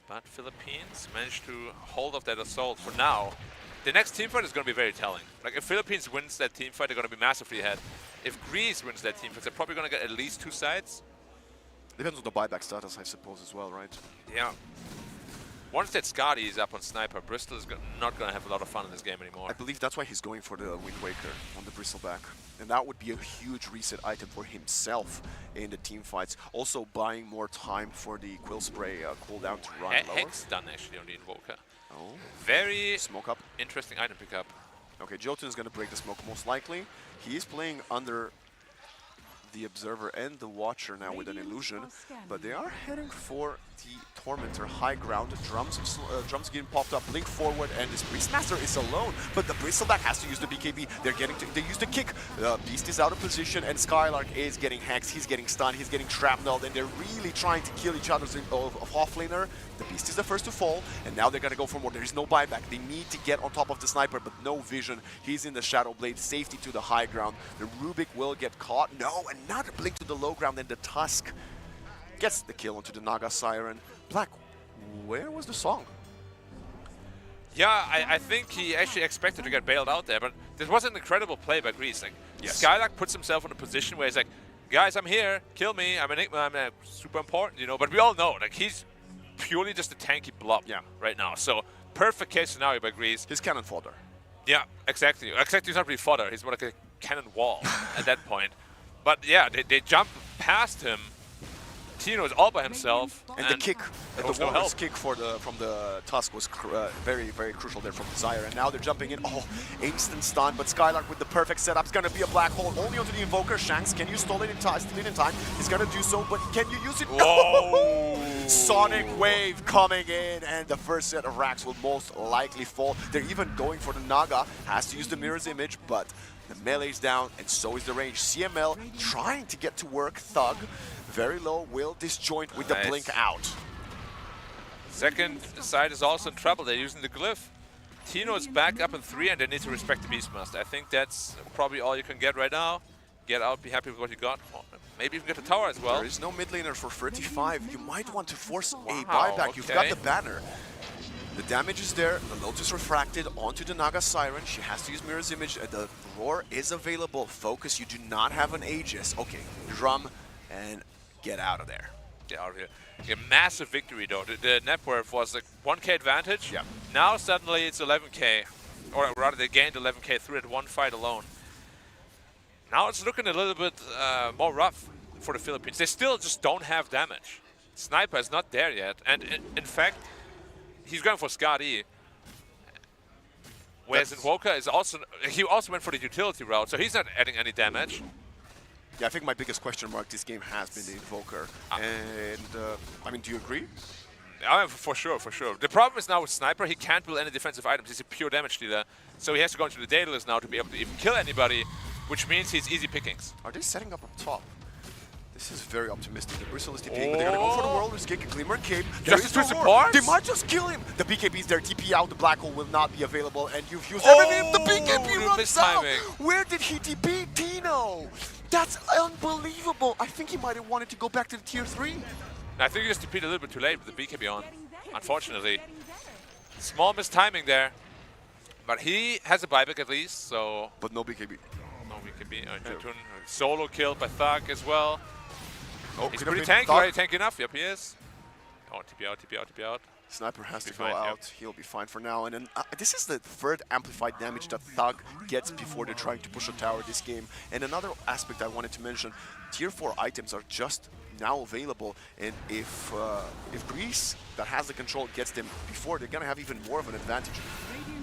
But Philippines managed to hold off that assault for now. The next teamfight is going to be very telling. Like, if Philippines wins that teamfight, they're going to be massively ahead. If Greece wins that teamfight, they're probably going to get at least 2 sides. Depends on the buyback status, I suppose, as well, right? Yeah. Once that Skadi is up on Sniper, Bristol is not going to have a lot of fun in this game anymore. I believe that's why he's going for the Wind Waker on the Bristleback. And that would be a huge reset item for himself in the team fights. Also buying more time for the Quill Spray cooldown to run lower. Hex stun actually on the Invoker. Oh. Very smoke up. Interesting item pickup. Okay, Jotun is going to break the smoke most likely. He is playing under the Observer and the Watcher now with an illusion, but they are heading for the Tormentor high ground. Drums getting popped up, Link forward, and this Beastmaster is alone, but the Bristleback has to use the BKB. They use the kick. The Beast is out of position, and Skylark is getting hexed. He's getting stunned. He's getting shrapnelled, and they're really trying to kill each other's offlaner. The Beast is the first to fall, and now they're gonna go for more. There is no buyback. They need to get on top of the Sniper, but no vision. He's in the Shadow Blade, safety to the high ground. The Rubik will get caught. No, another blink to the low ground, and the Tusk gets the kill onto the Naga Siren. Black, where was the song? Yeah, I think he actually expected to get bailed out there, but this was an incredible play by Greece. Like, yes. Skylark puts himself in a position where he's like, guys, I'm here, kill me, I'm Enigma, I'm super important, you know, but we all know, like, he's purely just a tanky blob right now. So, perfect case scenario by Greece. His cannon fodder. Yeah, exactly. Exactly, he's not really fodder, he's more like a cannon wall at that point. But yeah, they jump past him. Tino is all by himself. And the kick, the Warriors kick from the Tusk was very, very crucial there from Desire. And now they're jumping in. Oh, instant stun, but Skylark with the perfect setup is going to be a black hole only onto the Invoker. Shanks, can you steal it in time? He's going to do so, but can you use it? Whoa! No! Sonic Wave coming in, and the first set of racks will most likely fall. They're even going for the Naga. Has to use the Mirror's Image, but the melee's down, and so is the range. CML trying to get to work. Thug, very low, will disjoint with the blink out. Second side is also in trouble. They're using the Glyph. Tino is back up in 3, and they need to respect the Beastmaster. I think that's probably all you can get right now. Get out, be happy with what you got. Maybe even get the tower as well. There is no mid laner for 35. You might want to force a buyback. You've got the banner. The damage is there, the Lotus refracted onto the Naga Siren. She has to use Mirror's Image. The Roar is available. Focus, you do not have an Aegis. Okay, drum and get out of there. Get out of here. A massive victory though. The net worth was like 1k advantage. Yeah. Now suddenly it's 11k. Or rather they gained 11k through that one fight alone. Now it's looking a little bit more rough for the Philippines. They still just don't have damage. Sniper is not there yet. And in fact, he's going for Skadi. Whereas Invoker is also, he also went for the utility route, so he's not adding any damage. Yeah, I think my biggest question mark this game has been the Invoker. And, I mean, do you agree? For sure, for sure. The problem is now with Sniper, he can't build any defensive items. He's a pure damage dealer. So he has to go into the Daedalus now to be able to even kill anybody, which means he's easy pickings. Are they setting up top? This is very optimistic. The Bristle is TPing, but they're gonna go for the Whirlwind Kick, Glimmer Cape. Just to support? They might just kill him. The BKB's there, TP out, the Black Hole will not be available, and you've used everything. The BKB runs out! Where did he TP? Tino! That's unbelievable. I think he might have wanted to go back to the tier 3. And I think he just TP'd a little bit too late with the BKB on, unfortunately. Small mistiming there. But he has a buyback at least, so... But no BKB. No BKB. Jotun solo killed by Thug as well. Oh, he's pretty tanky, right? Tanky enough. Yep, he is. Oh, TP out, TP out, TP out. Sniper has to go out. Yep. He'll be fine for now. And then this is the third amplified damage that Thug gets before they're trying to push a tower this game. And another aspect I wanted to mention, tier 4 items are just now available, and if Greece, that has the control, gets them before, they're gonna have even more of an advantage.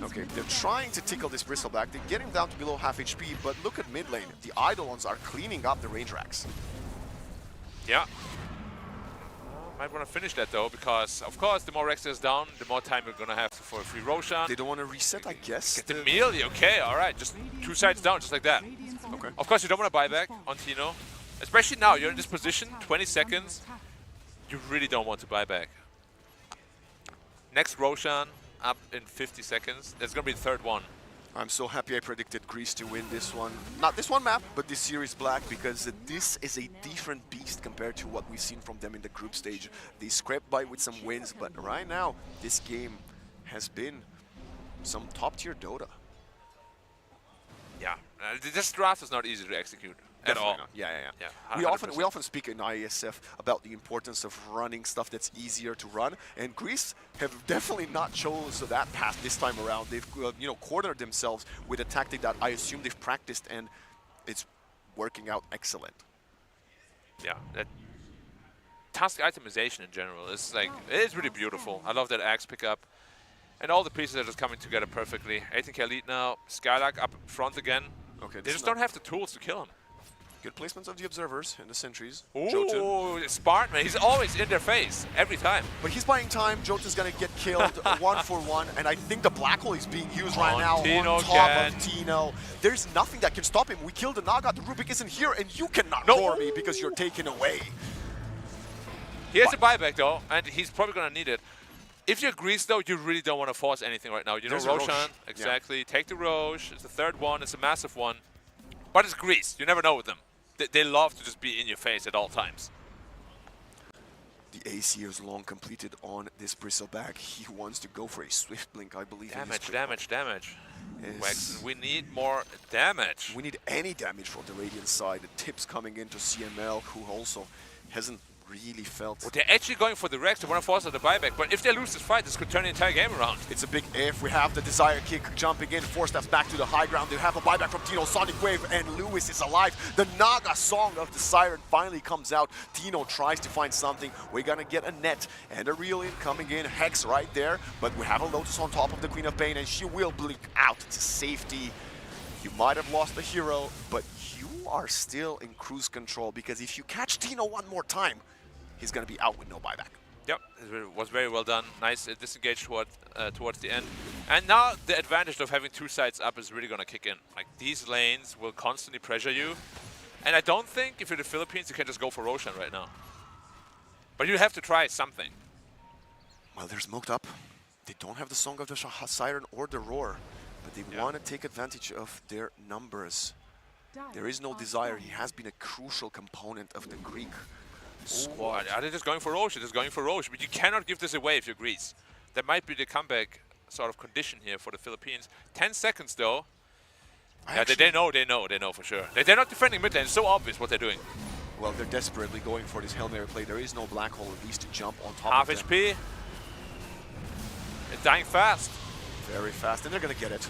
Okay, they're trying to tickle this Bristleback. They're getting down to below half HP, but look at mid lane. The Eidolons are cleaning up the range racks. Yeah. Might want to finish that though, because of course the more Rex is down, the more time we're gonna have for a free Roshan. They don't want to reset, I guess. Get the melee, okay, alright, just 2 sides down, just like that. Okay. Of course you don't want to buy back on Tino. Especially now, you're in this position, 20 seconds. You really don't want to buy back. Next Roshan up in 50 seconds. That's gonna be the third one. I'm so happy I predicted Greece to win this one. Not this one map, but this series black, because this is a different beast compared to what we've seen from them in the group stage. They scraped by with some wins, but right now, this game has been some top-tier Dota. Yeah, this draft is not easy to execute. At all. Yeah. Yeah, we often speak in Iesf about the importance of running stuff that's easier to run, and Greece have definitely not chosen that path this time around. They've cornered themselves with a tactic that I assume they've practiced, and it's working out excellent. Yeah, that task itemization in general is like, it is really beautiful. I love that axe pickup. And all the pieces are just coming together perfectly. 18k lead now, Skylark up front again. Okay, they just don't have the tools to kill him. Good placements of the observers and the sentries. Ooh, Spartan, man, he's always in their face, every time. But he's buying time. Jotun's gonna get killed 1-for-1, and I think the black hole is being used right now on top of Tino. There's nothing that can stop him. We killed the Naga, the Rubik isn't here, and you cannot roar me because you're taken away. He has a buyback though, and he's probably gonna need it. If you're Greece though, you really don't want to force anything right now. You know, Roshan, exactly. Yeah. Take the Roche, it's the third one, it's a massive one. But it's Greece, you never know with them. They love to just be in your face at all times. The AC is long completed on this Bristleback. He wants to go for a Swift Blink, I believe. Damage. Yes. We need more damage. We need any damage from the Radiant side. The tips coming into CML, who also hasn't really felt. Well, they're actually going for the Rex. They want to force out the buyback, but if they lose this fight, this could turn the entire game around. It's a big if. We have the Desire Kick jumping in, 4 steps back to the high ground. They have a buyback from Tino, Sonic Wave, and Lewis is alive. The Naga Song of the Siren finally comes out. Tino tries to find something. We're gonna get a net and a reel in coming in. Hex right there, but we have a Lotus on top of the Queen of Pain, and she will blink out to safety. You might have lost the hero, but you are still in cruise control, because if you catch Tino one more time, he's going to be out with no buyback. Yep, it was very well done. Nice disengage towards the end. And now the advantage of having 2 sides up is really going to kick in. Like, these lanes will constantly pressure you. And I don't think if you're the Philippines, you can just go for Roshan right now. But you have to try something. Well, they're smoked up. They don't have the Song of the Siren or the Roar, but they want to take advantage of their numbers. There is no Desire. He has been a crucial component of the Greek squad. Are they just going for Roche? They're just going for Roche. But you cannot give this away if you're Greece. That might be the comeback sort of condition here for the Philippines. 10 seconds though. Yeah, they know for sure. They're not defending mid lane. It's so obvious what they're doing. Well, they're desperately going for this Hail Mary play. There is no black hole at least to jump on top Half of them. HP. It's dying fast. Very fast, and they're gonna get it.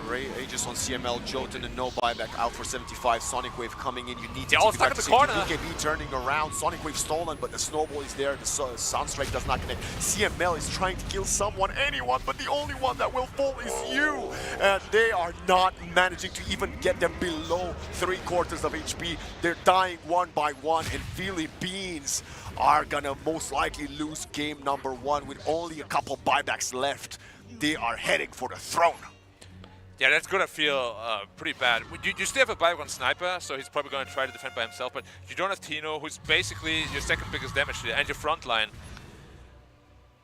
Ray Aegis on CML, Jotun and no buyback out for 75. Sonic Wave coming in. You need to all stuck in the corner. BKB turning around. Sonic Wave stolen, but the snowball is there. The Soundstrike does not connect. CML is trying to kill someone, anyone, but the only one that will fall is you. And they are not managing to even get them below 3/4 of HP. They're dying one by one, and Philippines are gonna most likely lose game number 1 with only a couple buybacks left. They are heading for the throne. Yeah, that's gonna feel pretty bad. You still have a buyback on Sniper, so he's probably gonna try to defend by himself, but you don't have Tino, who's basically your second biggest damage dealer, and your front line.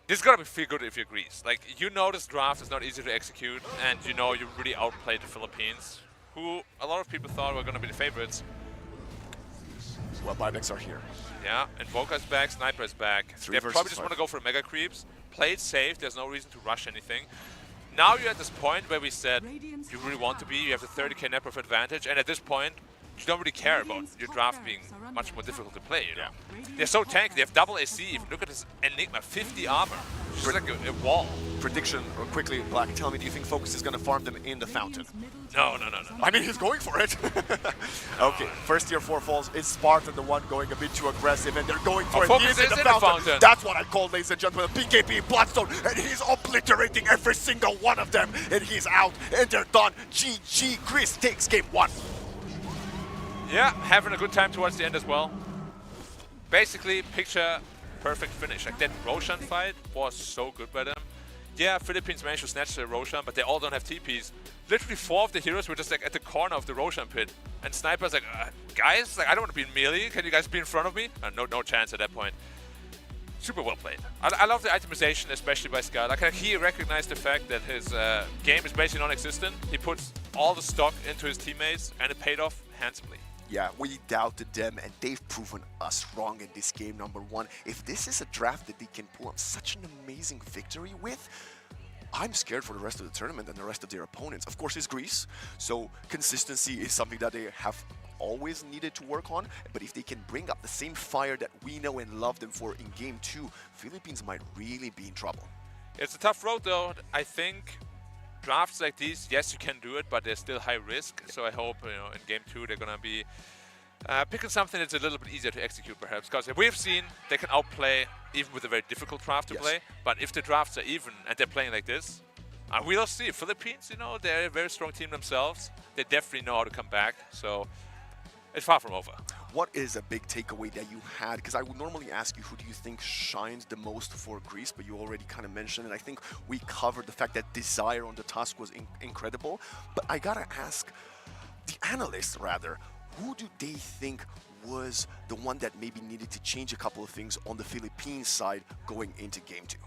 This is gonna feel good if you're Greece. Like, you know this draft is not easy to execute, and you know you really outplayed the Philippines, who a lot of people thought were gonna be the favorites. Well, buybacks are here. Yeah, Invoker's back, Sniper's back. They probably just want to go for mega creeps. Play it safe, there's no reason to rush anything. Now you're at this point where we said you really want to be, you have the 30k net worth advantage, and at this point, you don't really care about your draft being much more difficult to play, you know? They're so tanky, they have double AC even. Look at this Enigma, 50 armor. It's just like a wall. Prediction, or quickly, Black, tell me, do you think Focus is going to farm them in the fountain? No. I mean, he's going for it. Okay, first tier 4 falls. Is Spartan the one going a bit too aggressive, and they're going for it. Focus He is in the fountain. That's what I call, ladies and gentlemen, the PKP Bloodstone, and he's obliterating every single one of them, and he's out, and they're done. GG, Chris takes game 1. Yeah, having a good time towards the end as well. Basically, picture perfect finish. Like that Roshan fight was so good by them. Yeah, Philippines managed to snatch the Roshan, but they all don't have TPs. Literally 4 of the heroes were just like at the corner of the Roshan pit. And Sniper's like, guys, like I don't want to be in melee. Can you guys be in front of me? No chance at that point. Super well played. I love the itemization, especially by Sky. Like he recognized the fact that his game is basically non-existent. He puts all the stock into his teammates, and it paid off handsomely. Yeah, we doubted them, and they've proven us wrong in this game, number 1. If this is a draft that they can pull on such an amazing victory with, I'm scared for the rest of the tournament and the rest of their opponents. Of course, it's Greece, so consistency is something that they have always needed to work on, but if they can bring up the same fire that we know and love them for in game 2, Philippines might really be in trouble. It's a tough road, though. I think drafts like these, yes, you can do it, but they're still high risk. So I hope, you know, in game 2 they're gonna be picking something that's a little bit easier to execute, perhaps. Because we've seen they can outplay even with a very difficult draft to play. But if the drafts are even and they're playing like this, we'll see. Philippines, you know, they're a very strong team themselves. They definitely know how to come back. So it's far from over. What is a big takeaway that you had? Because I would normally ask you, who do you think shined the most for Greece? But you already kind of mentioned it. I think we covered the fact that Desire on the task was incredible. But I gotta ask the analysts, rather, who do they think was the one that maybe needed to change a couple of things on the Philippines side going into game 2?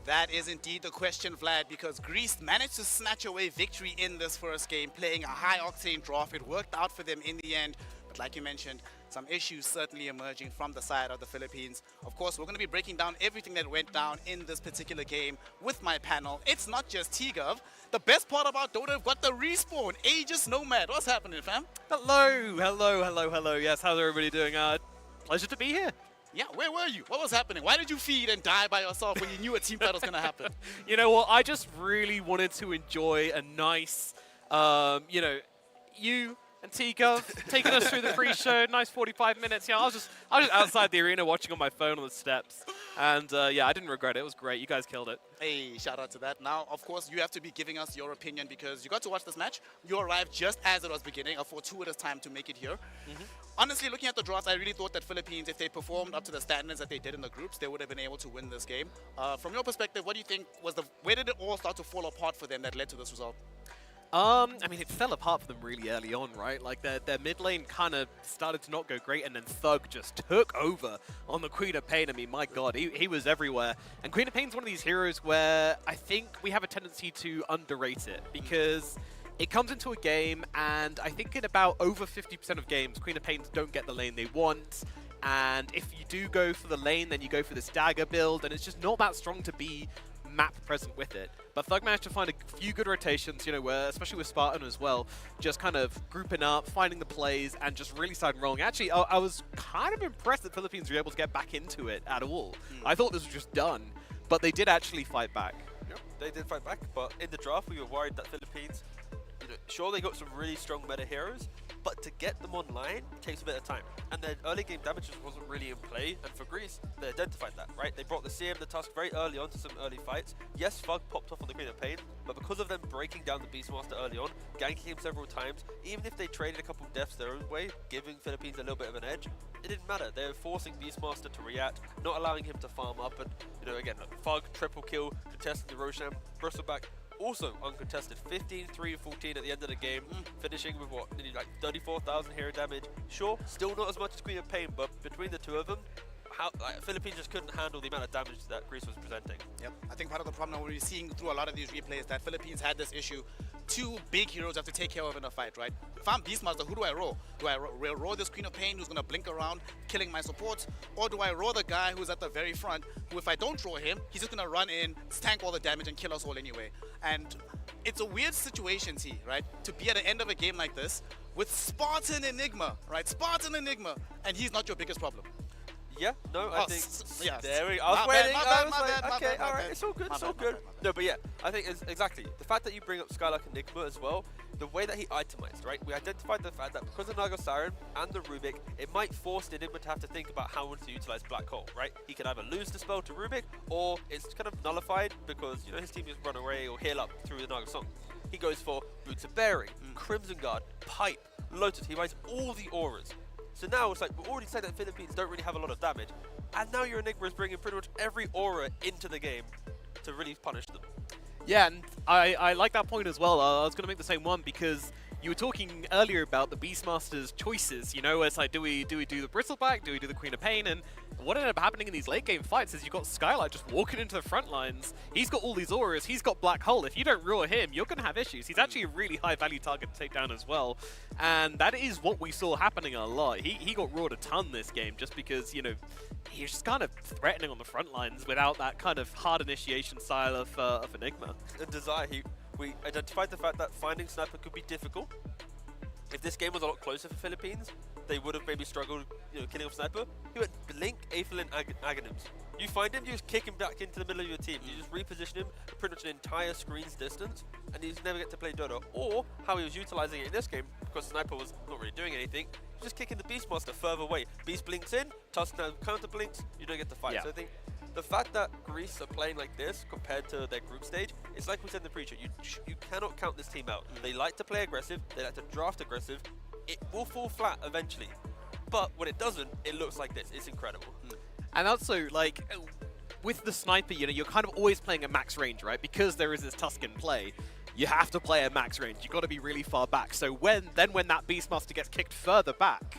That is indeed the question, Vlad, because Greece managed to snatch away victory in this first game, playing a high-octane draft. It worked out for them in the end, but like you mentioned, some issues certainly emerging from the side of the Philippines. Of course, we're going to be breaking down everything that went down in this particular game with my panel. It's not just T-Gov. The best part about Dota, we've got the respawn. Aegis Nomad. What's happening, fam? Hello. Yes, how's everybody doing? Pleasure to be here. Yeah, where were you? What was happening? Why did you feed and die by yourself when you knew a team battle was going to happen? You know what? I just really wanted to enjoy a nice, you know, you and T-Gov taking us through the pre-show, nice 45 minutes. Yeah, I was just outside the arena watching on my phone on the steps. And yeah, I didn't regret it. It was great. You guys killed it. Hey, shout out to that. Now, of course, you have to be giving us your opinion because you got to watch this match. You arrived just as it was beginning, a fortuitous time to make it here. Honestly, looking at the draft, I really thought that Philippines, if they performed up to the standards that they did in the groups, they would have been able to win this game. From your perspective, what do you think was where did it all start to fall apart for them that led to this result? I mean, it fell apart for them really early on, right? Like, their mid lane kind of started to not go great, and then Thug just took over on the Queen of Pain. I mean, my God, he was everywhere. And Queen of Pain's one of these heroes where I think we have a tendency to underrate it, because it comes into a game, and I think in about over 50% of games, Queen of Pains don't get the lane they want. And if you do go for the lane, then you go for this dagger build, and it's just not that strong to be map present with it. But Thug managed to find a few good rotations, you know, where, especially with Spartan as well, just kind of grouping up, finding the plays, and just really starting rolling. Actually, I was kind of impressed that Philippines were able to get back into it at all. I thought this was just done, but they did actually fight back. Yep, they did fight back, but in the draft, we were worried that Philippines, you know, sure, they got some really strong meta heroes, but to get them online takes a bit of time. And their early game damage just wasn't really in play, and for Greece, they identified that, right? They brought the CM, the Tusk very early on to some early fights. Yes, Fug popped off on the Queen of Pain, but because of them breaking down the Beastmaster early on, ganking him several times, even if they traded a couple deaths their own way, giving Philippines a little bit of an edge, it didn't matter. They were forcing Beastmaster to react, not allowing him to farm up, and, you know, again, Fug, triple kill, contesting the Roshan, Bristleback, also uncontested, 15, 3, 14 at the end of the game, finishing with what, nearly like 34,000 hero damage. Sure, still not as much as Queen of Pain, but between the two of them, Philippines just couldn't handle the amount of damage that Greece was presenting. Yep, I think part of the problem that we're seeing through a lot of these replays that Philippines had this issue. two big heroes you have to take care of in a fight, right? If I'm Beastmaster, who do I roll? Do I roll this Queen of Pain who's going to blink around, killing my supports? Or do I roll the guy who's at the very front, who if I don't draw him, he's just going to run in, tank all the damage and kill us all anyway? And it's a weird situation, T, right? To be at the end of a game like this with Spartan Enigma, right? Spartan Enigma, and he's not your biggest problem. Yeah, no, I think. Yeah. There we go. I was waiting. I was like, my okay, bad, all right, it's all good, it's all good. No, but yeah, I think it's exactly the fact that you bring up Skylark Enigma as well. The way that he itemized, right? We identified the fact that because of Naga Siren and the Rubik, it might force Enigma to have to think about how to utilize Black Hole, right? He can either lose the spell to Rubik, or it's kind of nullified because you know his team just run away or heal up through the Naga Song. He goes for Boots of Bearing, Crimson Guard, Pipe, Lotus. He buys all the auras. So now it's like, we already said that Philippines don't really have a lot of damage, and now your Enigma is bringing pretty much every aura into the game to really punish them. Yeah, and I like that point as well. I was going to make the same one because you were talking earlier about the Beastmaster's choices. You know, it's like, do we do the Bristleback? Do we do the Queen of Pain? And what ended up happening in these late game fights is you got Skylark just walking into the front lines. He's got all these auras. He's got Black Hole. If you don't roar him, you're going to have issues. He's actually a really high value target to take down as well. And that is what we saw happening a lot. He got roared a ton this game just because, you know, he's just kind of threatening on the front lines without that kind of hard initiation style of Enigma. And Desire, we identified the fact that finding Sniper could be difficult. If this game was a lot closer for Philippines, they would have maybe struggled, you know, killing off Sniper. He went Blink, Aethelin, Aghanims. You find him, you just kick him back into the middle of your team. You just reposition him pretty much an entire screen's distance, and he's never get to play Dota. Or how he was utilizing it in this game, because Sniper was not really doing anything, just kicking the Beastmaster further away. Beast blinks in, Tusk now counter blinks, you don't get to fight. Yeah. So I think the fact that Greece are playing like this compared to their group stage, it's like we said in the pre-show, you cannot count this team out. They like to play aggressive, they like to draft aggressive. It will fall flat eventually, but when it doesn't, it looks like this. It's incredible. And also, like, with the Sniper, you know, you're kind of always playing at max range, right? Because there is this Tusk in play, you have to play at max range. You've got to be really far back. So when that Beastmaster gets kicked further back,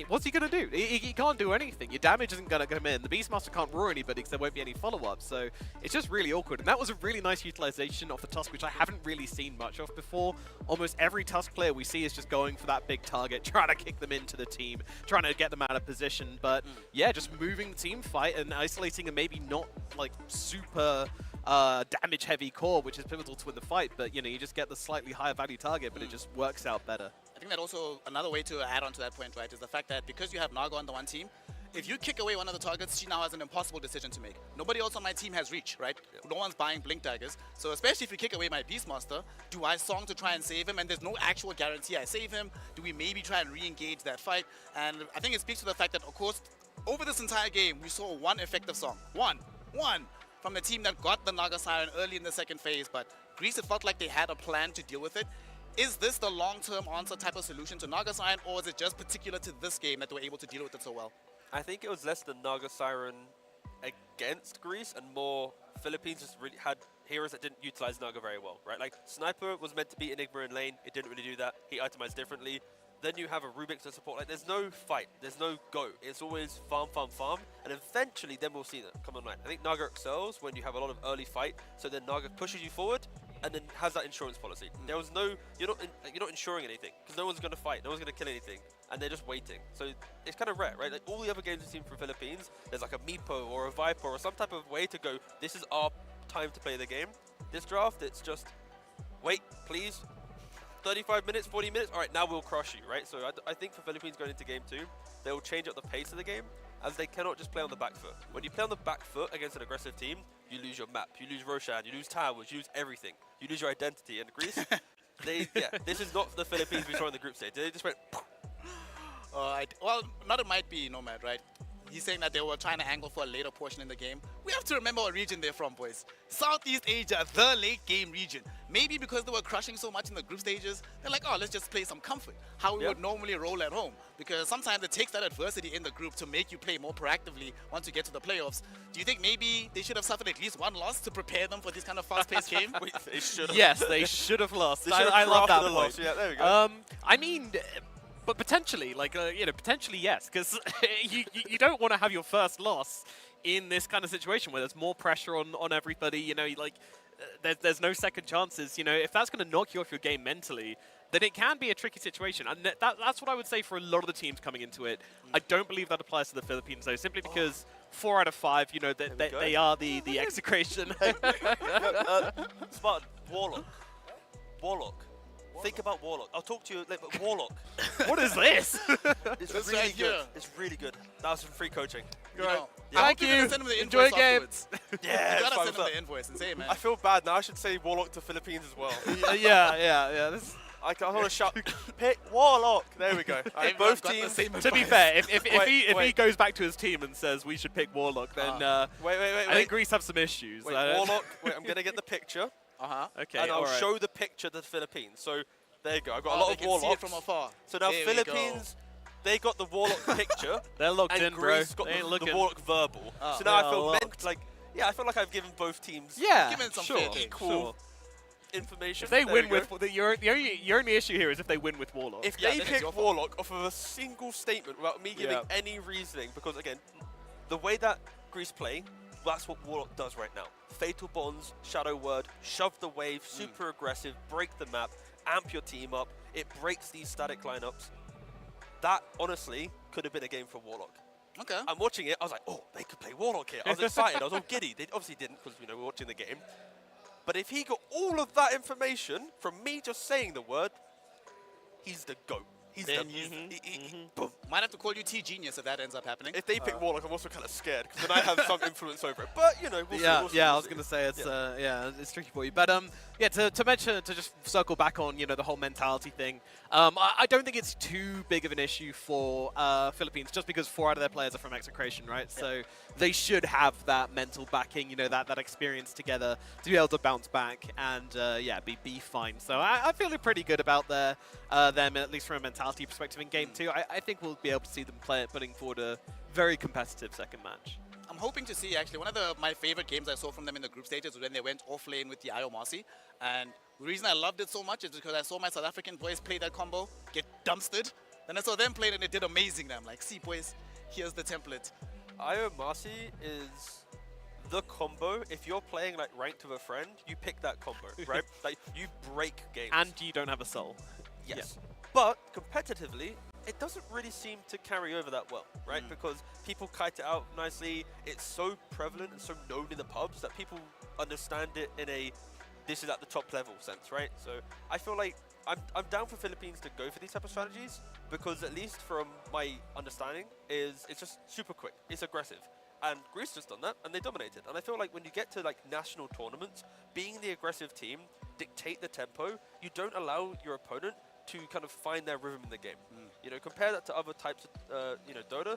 what's he going to do? He can't do anything. Your damage isn't going to come in. The Beastmaster can't roar anybody because there won't be any follow-up. So it's just really awkward. And that was a really nice utilization of the Tusk, which I haven't really seen much of before. Almost every Tusk player we see is just going for that big target, trying to kick them into the team, trying to get them out of position. But yeah, just moving the team fight and isolating a maybe not like super damage-heavy core, which is pivotal to win the fight. But, you know, you just get the slightly higher value target, but it just works out better. I think that also, another way to add on to that point, right, is the fact that because you have Naga on the one team, if you kick away one of the targets, she now has an impossible decision to make. Nobody else on my team has reach, right? No one's buying Blink Daggers. So especially if you kick away my Beastmaster, do I Song to try and save him? And there's no actual guarantee I save him. Do we maybe try and re-engage that fight? And I think it speaks to the fact that, of course, over this entire game, we saw one effective Song. One from the team that got the Naga Siren early in the second phase. But Greece, it felt like they had a plan to deal with it. Is this the long-term answer type of solution to Naga Siren, or is it just particular to this game that they were able to deal with it so well? I think it was less the Naga Siren against Greece and more Philippines just really had heroes that didn't utilize Naga very well, right? Like Sniper was meant to beat Enigma in lane, it didn't really do that. He itemized differently. Then you have a Rubik to support. Like there's no fight, there's no go. It's always farm, and eventually then we'll see that come online. I think Naga excels when you have a lot of early fight, so then Naga pushes you forward and then has that insurance policy. There was no, you're not insuring anything because no one's going to fight, no one's going to kill anything, and they're just waiting. So it's kind of rare, right? Like all the other games we've seen from Philippines, there's like a Meepo or a Viper or some type of way to go, this is our time to play the game. This draft, it's just, wait, please, 35 minutes, 40 minutes, all right, now we'll crush you, right? So I think for Philippines going into game 2, they'll change up the pace of the game as they cannot just play on the back foot. When you play on the back foot against an aggressive team, you lose your map, you lose Roshan, you lose towers, you lose everything. You lose your identity. And Greece, this is not the Philippines we saw in the group stage. They just went. Well, not it might be Nomad, right? He's saying that they were trying to angle for a later portion in the game. We have to remember what region they're from, boys. Southeast Asia, the late game region. Maybe because they were crushing so much in the group stages, they're like, oh, let's just play some comfort. How we would normally roll at home. Because sometimes it takes that adversity in the group to make you play more proactively once you get to the playoffs. Do you think maybe they should have suffered at least one loss to prepare them for this kind of fast-paced game? They should have. Yes, they should have lost. I love that point. Yeah, there we go. I mean, but potentially, like, you know, potentially yes, because you don't want to have your first loss in this kind of situation where there's more pressure on everybody. You know, like, there's no second chances. You know, if that's going to knock you off your game mentally, then it can be a tricky situation. And that's what I would say for a lot of the teams coming into it. I don't believe that applies to the Philippines, though, simply because 4 out of 5, you know, they are the execration. Spartan, Warlock. Warlock. Think about Warlock. I'll talk to you later, but Warlock. What is this? It's really good. It's really good. That was some free coaching. You know, Thank you. Send them the Enjoy invoice game. afterwards. Yeah, you gotta send them the invoice and say, man. I feel bad now. I should say Warlock to Philippines as well. yeah. I want to shout, pick Warlock. There we go. Right, both teams. To be fair, if he goes back to his team and says we should pick Warlock, then wait. I think Greece have some issues. Wait, Warlock. Wait, I'm gonna get the picture. Okay. And I'll show the picture to the Philippines. So there you go. I've got a lot of Warlocks. See it from afar. So now There Philippines, they got the Warlock picture. They're locked and in, bro. Greece got They ain't the looking. Warlock verbal. Oh. So now I They feel are meant like, I feel like I've given both teams Yeah, Give it some sure, fair game. equal information. If they There win we go. with your only issue here is if they win with Warlock. If Yeah, they then it's your pick fault. Warlock off of a single statement without me giving any reasoning, because again, the way that Greece play, that's what Warlock does right now. Fatal Bonds, Shadow Word, shove the wave, super aggressive, break the map, amp your team up. It breaks these static lineups. That, honestly, could have been a game for Warlock. Okay. I'm watching it, I was like, oh, they could play Warlock here. I was excited, I was all giddy. They obviously didn't, because we're watching the game. But if he got all of that information from me just saying the word, he's the GOAT. He's Then the boom. Might have to call you T-Genius if that ends up happening. If they pick Warlock, I'm also kind of scared, because then I have some influence over it. But, you know, we'll see. I was gonna say it's it's tricky for you, but to mention, to just circle back on the whole mentality thing. I don't think it's too big of an issue for Philippines, just because 4 out of their players are from execration, right? So they should have that mental backing, that experience together to be able to bounce back and be fine. So I feel pretty good about them, at least from a mentality perspective in game 2. I think we'll be able to see them play it, putting forward a very competitive second match. I'm hoping to see, actually, one of my favorite games I saw from them in the group stages was when they went off lane with the Iomasi. And the reason I loved it so much is because I saw my South African boys play that combo, get dumpstered. Then I saw them play it and it did amazing. And I'm like, see, boys, here's the template. Iomasi is the combo. If you're playing like ranked with a friend, you pick that combo, right? Like you break games. And you don't have a soul. Yes. But competitively, it doesn't really seem to carry over that well, right? Because people kite it out nicely. It's so prevalent and so known in the pubs that people understand it in a this is at the top level sense, right? So I feel like I'm down for Philippines to go for these type of strategies, because at least from my understanding is it's just super quick. It's aggressive. And Greece just done that, and they dominated. And I feel like when you get to like national tournaments, being the aggressive team, dictate the tempo, you don't allow your opponent to kind of find their rhythm in the game. Compare that to other types of, Dota.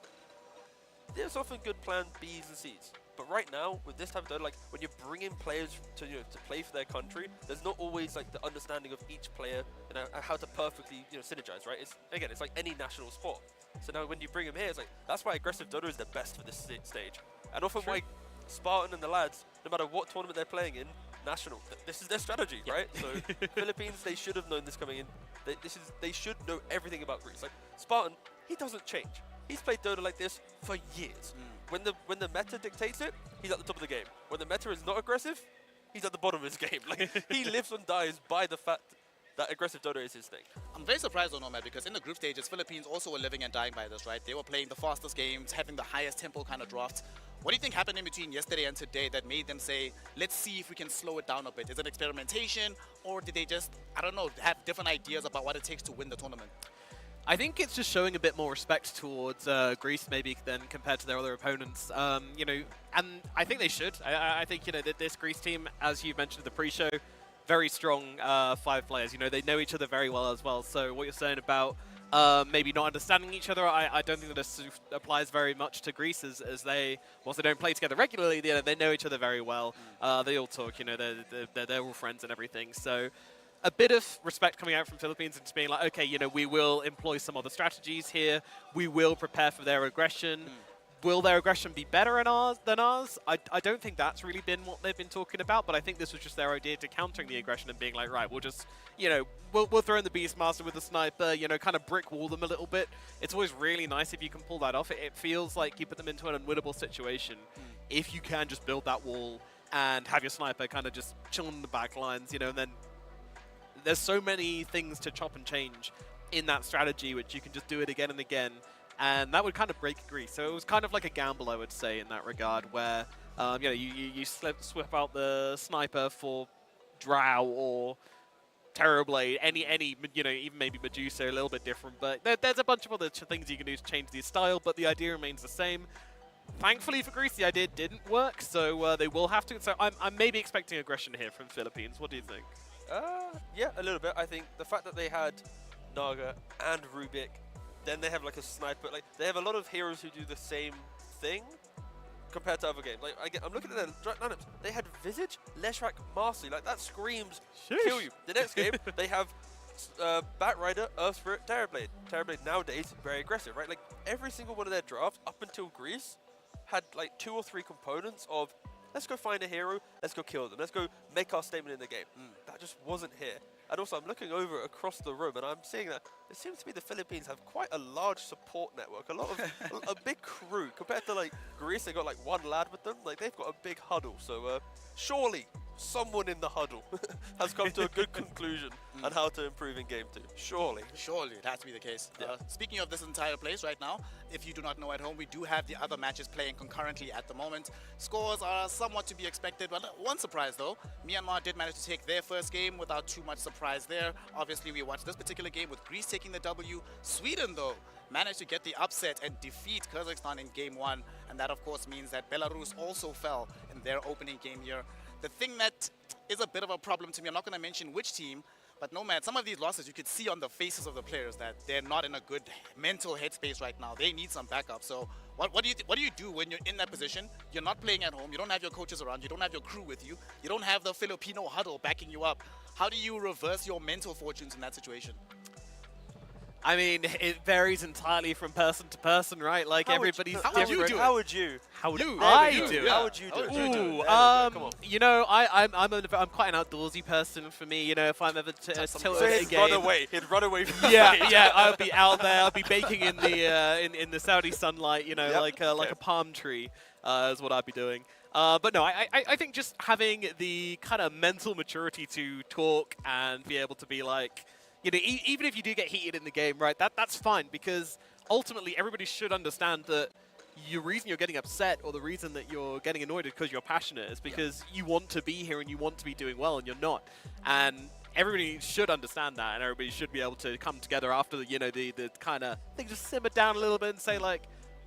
There's often good plan Bs and Cs. But right now, with this type of Dota, like when you're bringing players to to play for their country, there's not always like the understanding of each player and how to perfectly synergize, right? It's like any national sport. So now when you bring them here, it's like that's why aggressive Dota is the best for this stage. And often why Spartan and the lads, no matter what tournament they're playing in, national, this is their strategy, right? So Philippines, they should have known this coming in. They should know everything about Greece. Like Spartan, he doesn't change. He's played Dota like this for years. When the meta dictates it, he's at the top of the game. When the meta is not aggressive, he's at the bottom of his game. Like he lives and dies by the fact that aggressive Dota is his thing. I'm very surprised though, Nomad, because in the group stages, Philippines also were living and dying by this, right? They were playing the fastest games, having the highest tempo kind of drafts. What do you think happened in between yesterday and today that made them say, let's see if we can slow it down a bit? Is it experimentation, or did they just, I don't know, have different ideas about what it takes to win the tournament? I think it's just showing a bit more respect towards Greece, maybe, than compared to their other opponents. And I think they should. I think, that this Greece team, as you mentioned in the pre-show, very strong 5 players. They know each other very well as well. So what you're saying about maybe not understanding each other, I don't think that this applies very much to Greece, as they, whilst they don't play together regularly, they know each other very well. They all talk, they're all friends and everything. So a bit of respect coming out from Philippines and just being like, okay, we will employ some other strategies here. We will prepare for their aggression. Will their aggression be better than ours? I don't think that's really been what they've been talking about, but I think this was just their idea to countering the aggression and being like, right, we'll just, we'll throw in the Beastmaster with the sniper, kind of brick wall them a little bit. It's always really nice if you can pull that off. It feels like you put them into an unwinnable situation if you can just build that wall and have your sniper kind of just chill in the back lines, you know, and then there's so many things to chop and change in that strategy, which you can just do it again and again, and that would kind of break Greece. So it was kind of like a gamble, I would say, in that regard, where you know, you swap out the sniper for Drow or Terrorblade, any you know, even maybe Medusa, a little bit different, but there's a bunch of other things you can do to change the style, but the idea remains the same. Thankfully for Greece, the idea didn't work, so they will have to. So I'm maybe expecting aggression here from Philippines. What do you think? Yeah, a little bit. I think the fact that they had Naga and Rubik, then they have like a sniper, like they have a lot of heroes who do the same thing compared to other games. Like I'm looking at their lineups. They had Visage, Leshrak, Marcy. Like that screams kill you. The next game they have Batrider, Earth Spirit, Terrorblade. Terrorblade nowadays very aggressive, right? Like every single one of their drafts up until Greece had like 2 or 3 components of let's go find a hero, let's go kill them, let's go make our statement in the game. That just wasn't here. And also I'm looking over across the room and I'm seeing that it seems to be the Philippines have quite a large support network, a lot of a big crew compared to like Greece. They got like one lad with them, like they've got a big huddle. So surely someone in the huddle has come to a good conclusion on how to improve in game 2. Surely. Surely, it has to be the case. Yeah. Speaking of this entire place right now, if you do not know at home, we do have the other matches playing concurrently at the moment. Scores are somewhat to be expected, but one surprise though. Myanmar did manage to take their first game without too much surprise there. Obviously, we watched this particular game with Greece taking the W. Sweden, though, managed to get the upset and defeat Kazakhstan in game 1, and that of course means that Belarus also fell in their opening game here. The thing that is a bit of a problem to me, I'm not going to mention which team, but Nomad, some of these losses you could see on the faces of the players that they're not in a good mental headspace right now. They need some backup. So what do you do when you're in that position? You're not playing at home, you don't have your coaches around, you don't have your crew with you, you don't have the Filipino huddle backing you up. How do you reverse your mental fortunes in that situation? I mean, it varies entirely from person to person, right? Like everybody's different. How would you? How would I do it? How would you do it? Ooh, Come on. you know, I'm quite an outdoorsy person. For me, you know, if I'm ever tilted So at a he'd game, run away. He'd run away from the yeah, stage. yeah, I'll be out there. I'll be baking in the in the Saudi sunlight. You know, like a palm tree is what I'd be doing. But no, I think just having the kind of mental maturity to talk and be able to be like, you know, even if you do get heated in the game, right, that's fine, because ultimately everybody should understand that the reason you're getting upset or the reason that you're getting annoyed is because you're passionate. Is because you want to be here and you want to be doing well and you're not. And everybody should understand that, and everybody should be able to come together after the, you know, the kind of thing, just simmer down a little bit and say like,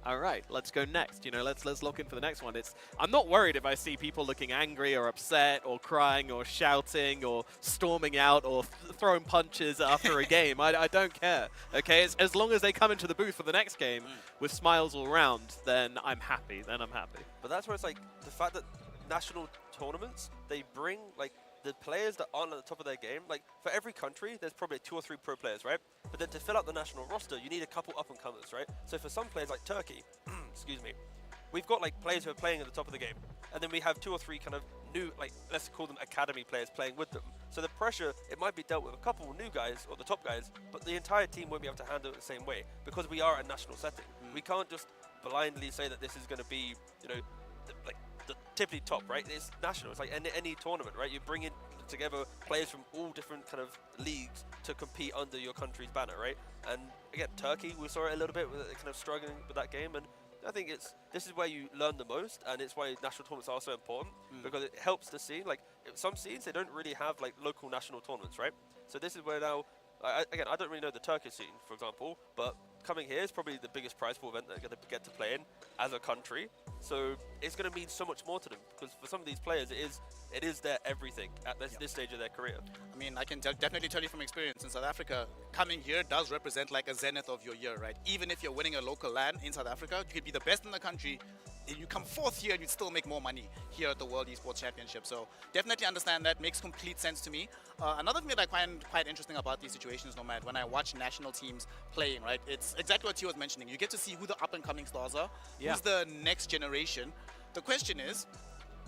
all right, let's go next. You know, let's lock in for the next one. I'm not worried if I see people looking angry or upset or crying or shouting or storming out or throwing punches after a game. I don't care. Okay, as long as they come into the booth for the next game with smiles all around, then I'm happy. But that's where it's like the fact that national tournaments, they bring like the players that aren't at the top of their game. Like for every country, there's probably 2 or 3 pro players, right? But then to fill out the national roster, you need a couple up-and-comers, right? So for some players like Turkey, excuse me, we've got like players who are playing at the top of the game, and then we have 2 or 3 kind of new, like let's call them academy players playing with them. So the pressure, it might be dealt with a couple of new guys or the top guys, but the entire team won't be able to handle it the same way because we are a national setting. We can't just blindly say that this is going to be, you know, like the tippity top, right? It's national. It's like any tournament, right? You bring in together players from all different kind of leagues to compete under your country's banner, right? And again, Turkey, we saw it a little bit with kind of struggling with that game, and I think this is where you learn the most, and it's why national tournaments are so important because it helps the scene. Like some scenes, they don't really have like local national tournaments, right? So this is where now, again, I don't really know the Turkish scene, for example, but coming here is probably the biggest prize pool event they're going to get to play in as a country. So it's going to mean so much more to them because for some of these players, it is their everything at this stage of their career. I mean, I can definitely tell you from experience in South Africa, coming here does represent like a zenith of your year, right? Even if you're winning a local LAN in South Africa, you could be the best in the country. You come 4th here and you'd still make more money here at the World Esports Championship. So definitely understand that. Makes complete sense to me. Another thing that I find quite interesting about these situations, Nomad, when I watch national teams playing, right, it's exactly what you was mentioning. You get to see who the up-and-coming stars are, who's the next generation. The question is,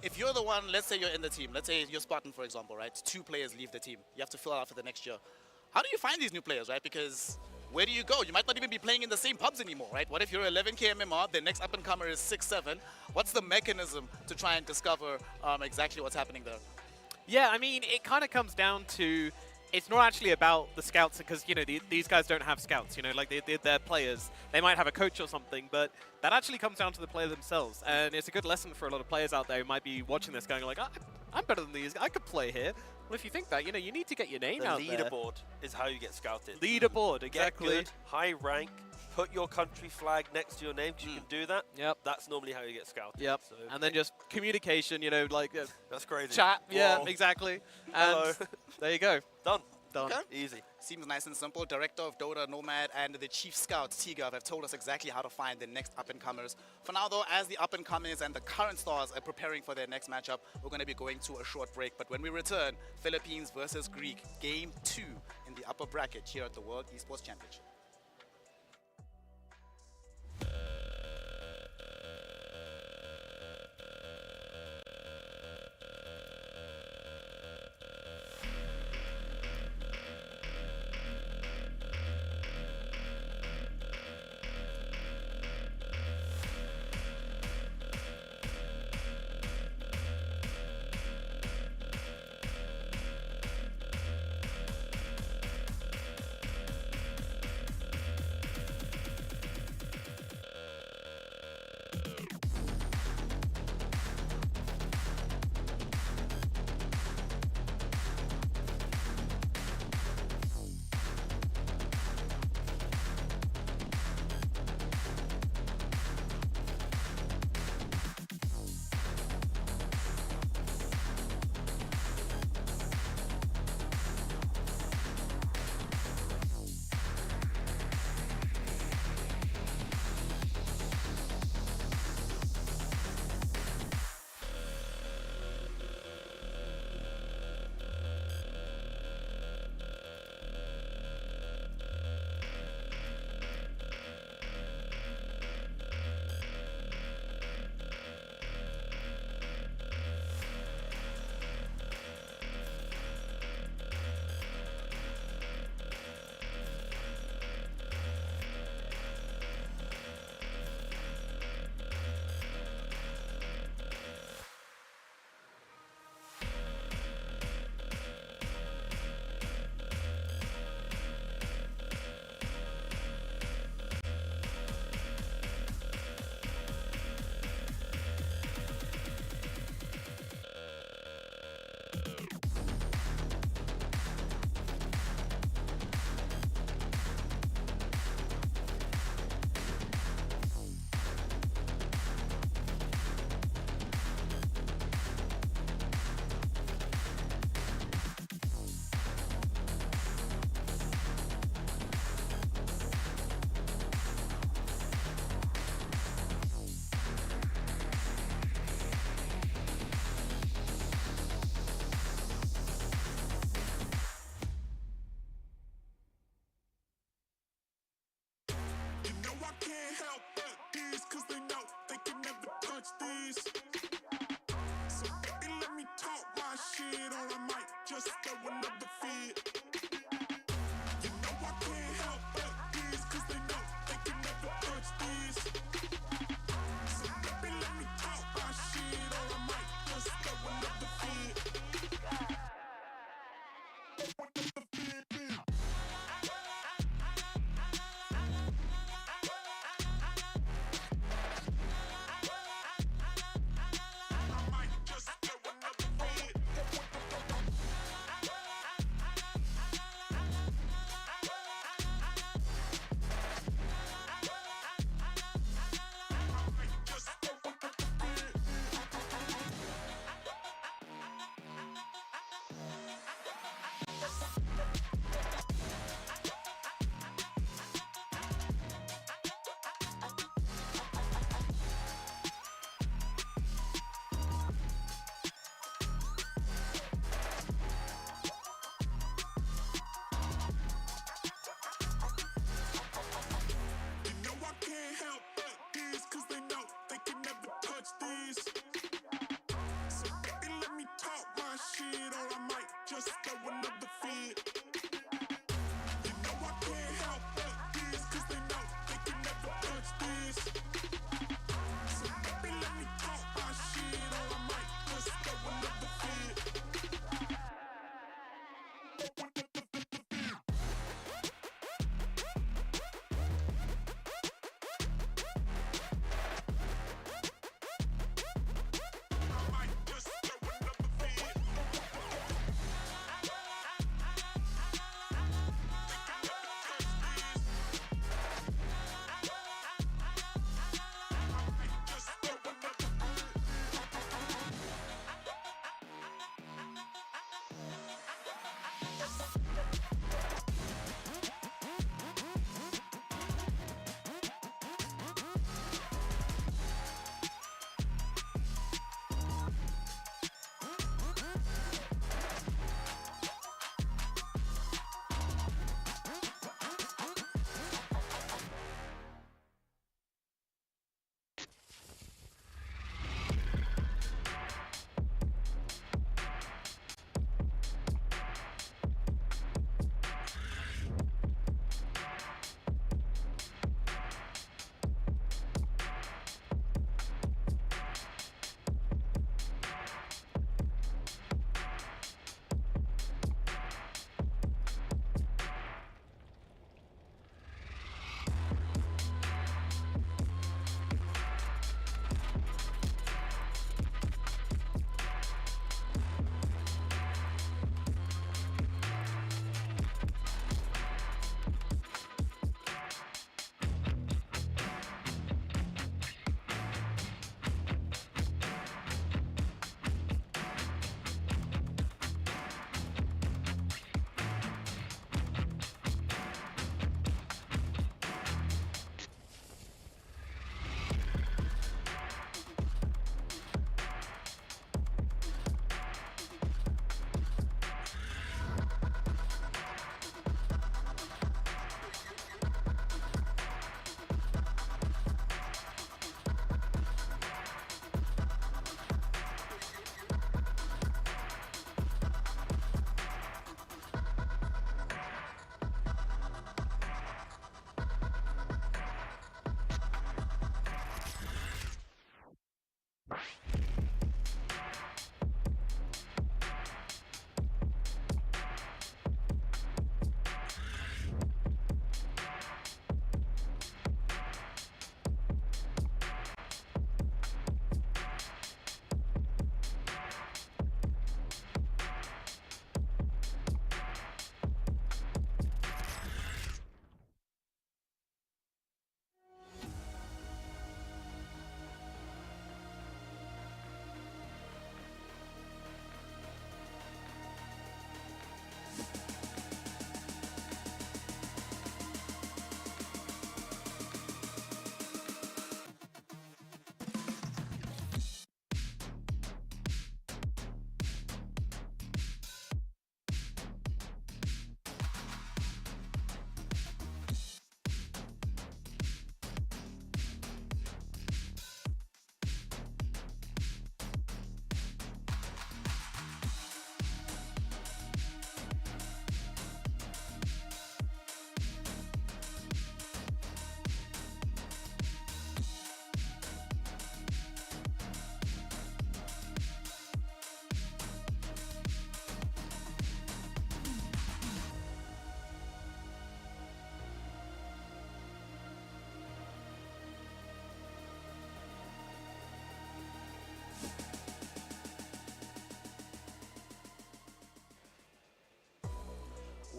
if you're the one, let's say you're in the team, let's say you're Spartan, for example, right? 2 players leave the team. You have to fill out for the next year. How do you find these new players, right? Because where do you go? You might not even be playing in the same pubs anymore, right? What if you're 11K MMR, the next up-and-comer is 6-7? What's the mechanism to try and discover exactly what's happening there? Yeah, I mean, it kind of comes down to, it's not actually about the scouts, because, you know, these guys don't have scouts, you know, like they're players. They might have a coach or something, but that actually comes down to the player themselves. And it's a good lesson for a lot of players out there who might be watching this going like, I'm better than these, I could play here. Well, if you think that, you know, you need to get your name out there. The leaderboard is how you get scouted. Leaderboard, exactly. Get good, high rank, put your country flag next to your name, because you can do that. Yep. That's normally how you get scouted. Yep. So. And then just communication, you know, like... that's crazy. Chat, yeah, Whoa. exactly. And there you go. Done. Done. Okay. Easy. Seems nice and simple. Director of Dota, Nomad, and the Chief Scout, Tigov, have told us exactly how to find the next up-and-comers. For now, though, as the up-and-comers and the current stars are preparing for their next matchup, we're going to be going to a short break. But when we return, Philippines versus Greek, Game 2 in the upper bracket here at the World Esports Championship.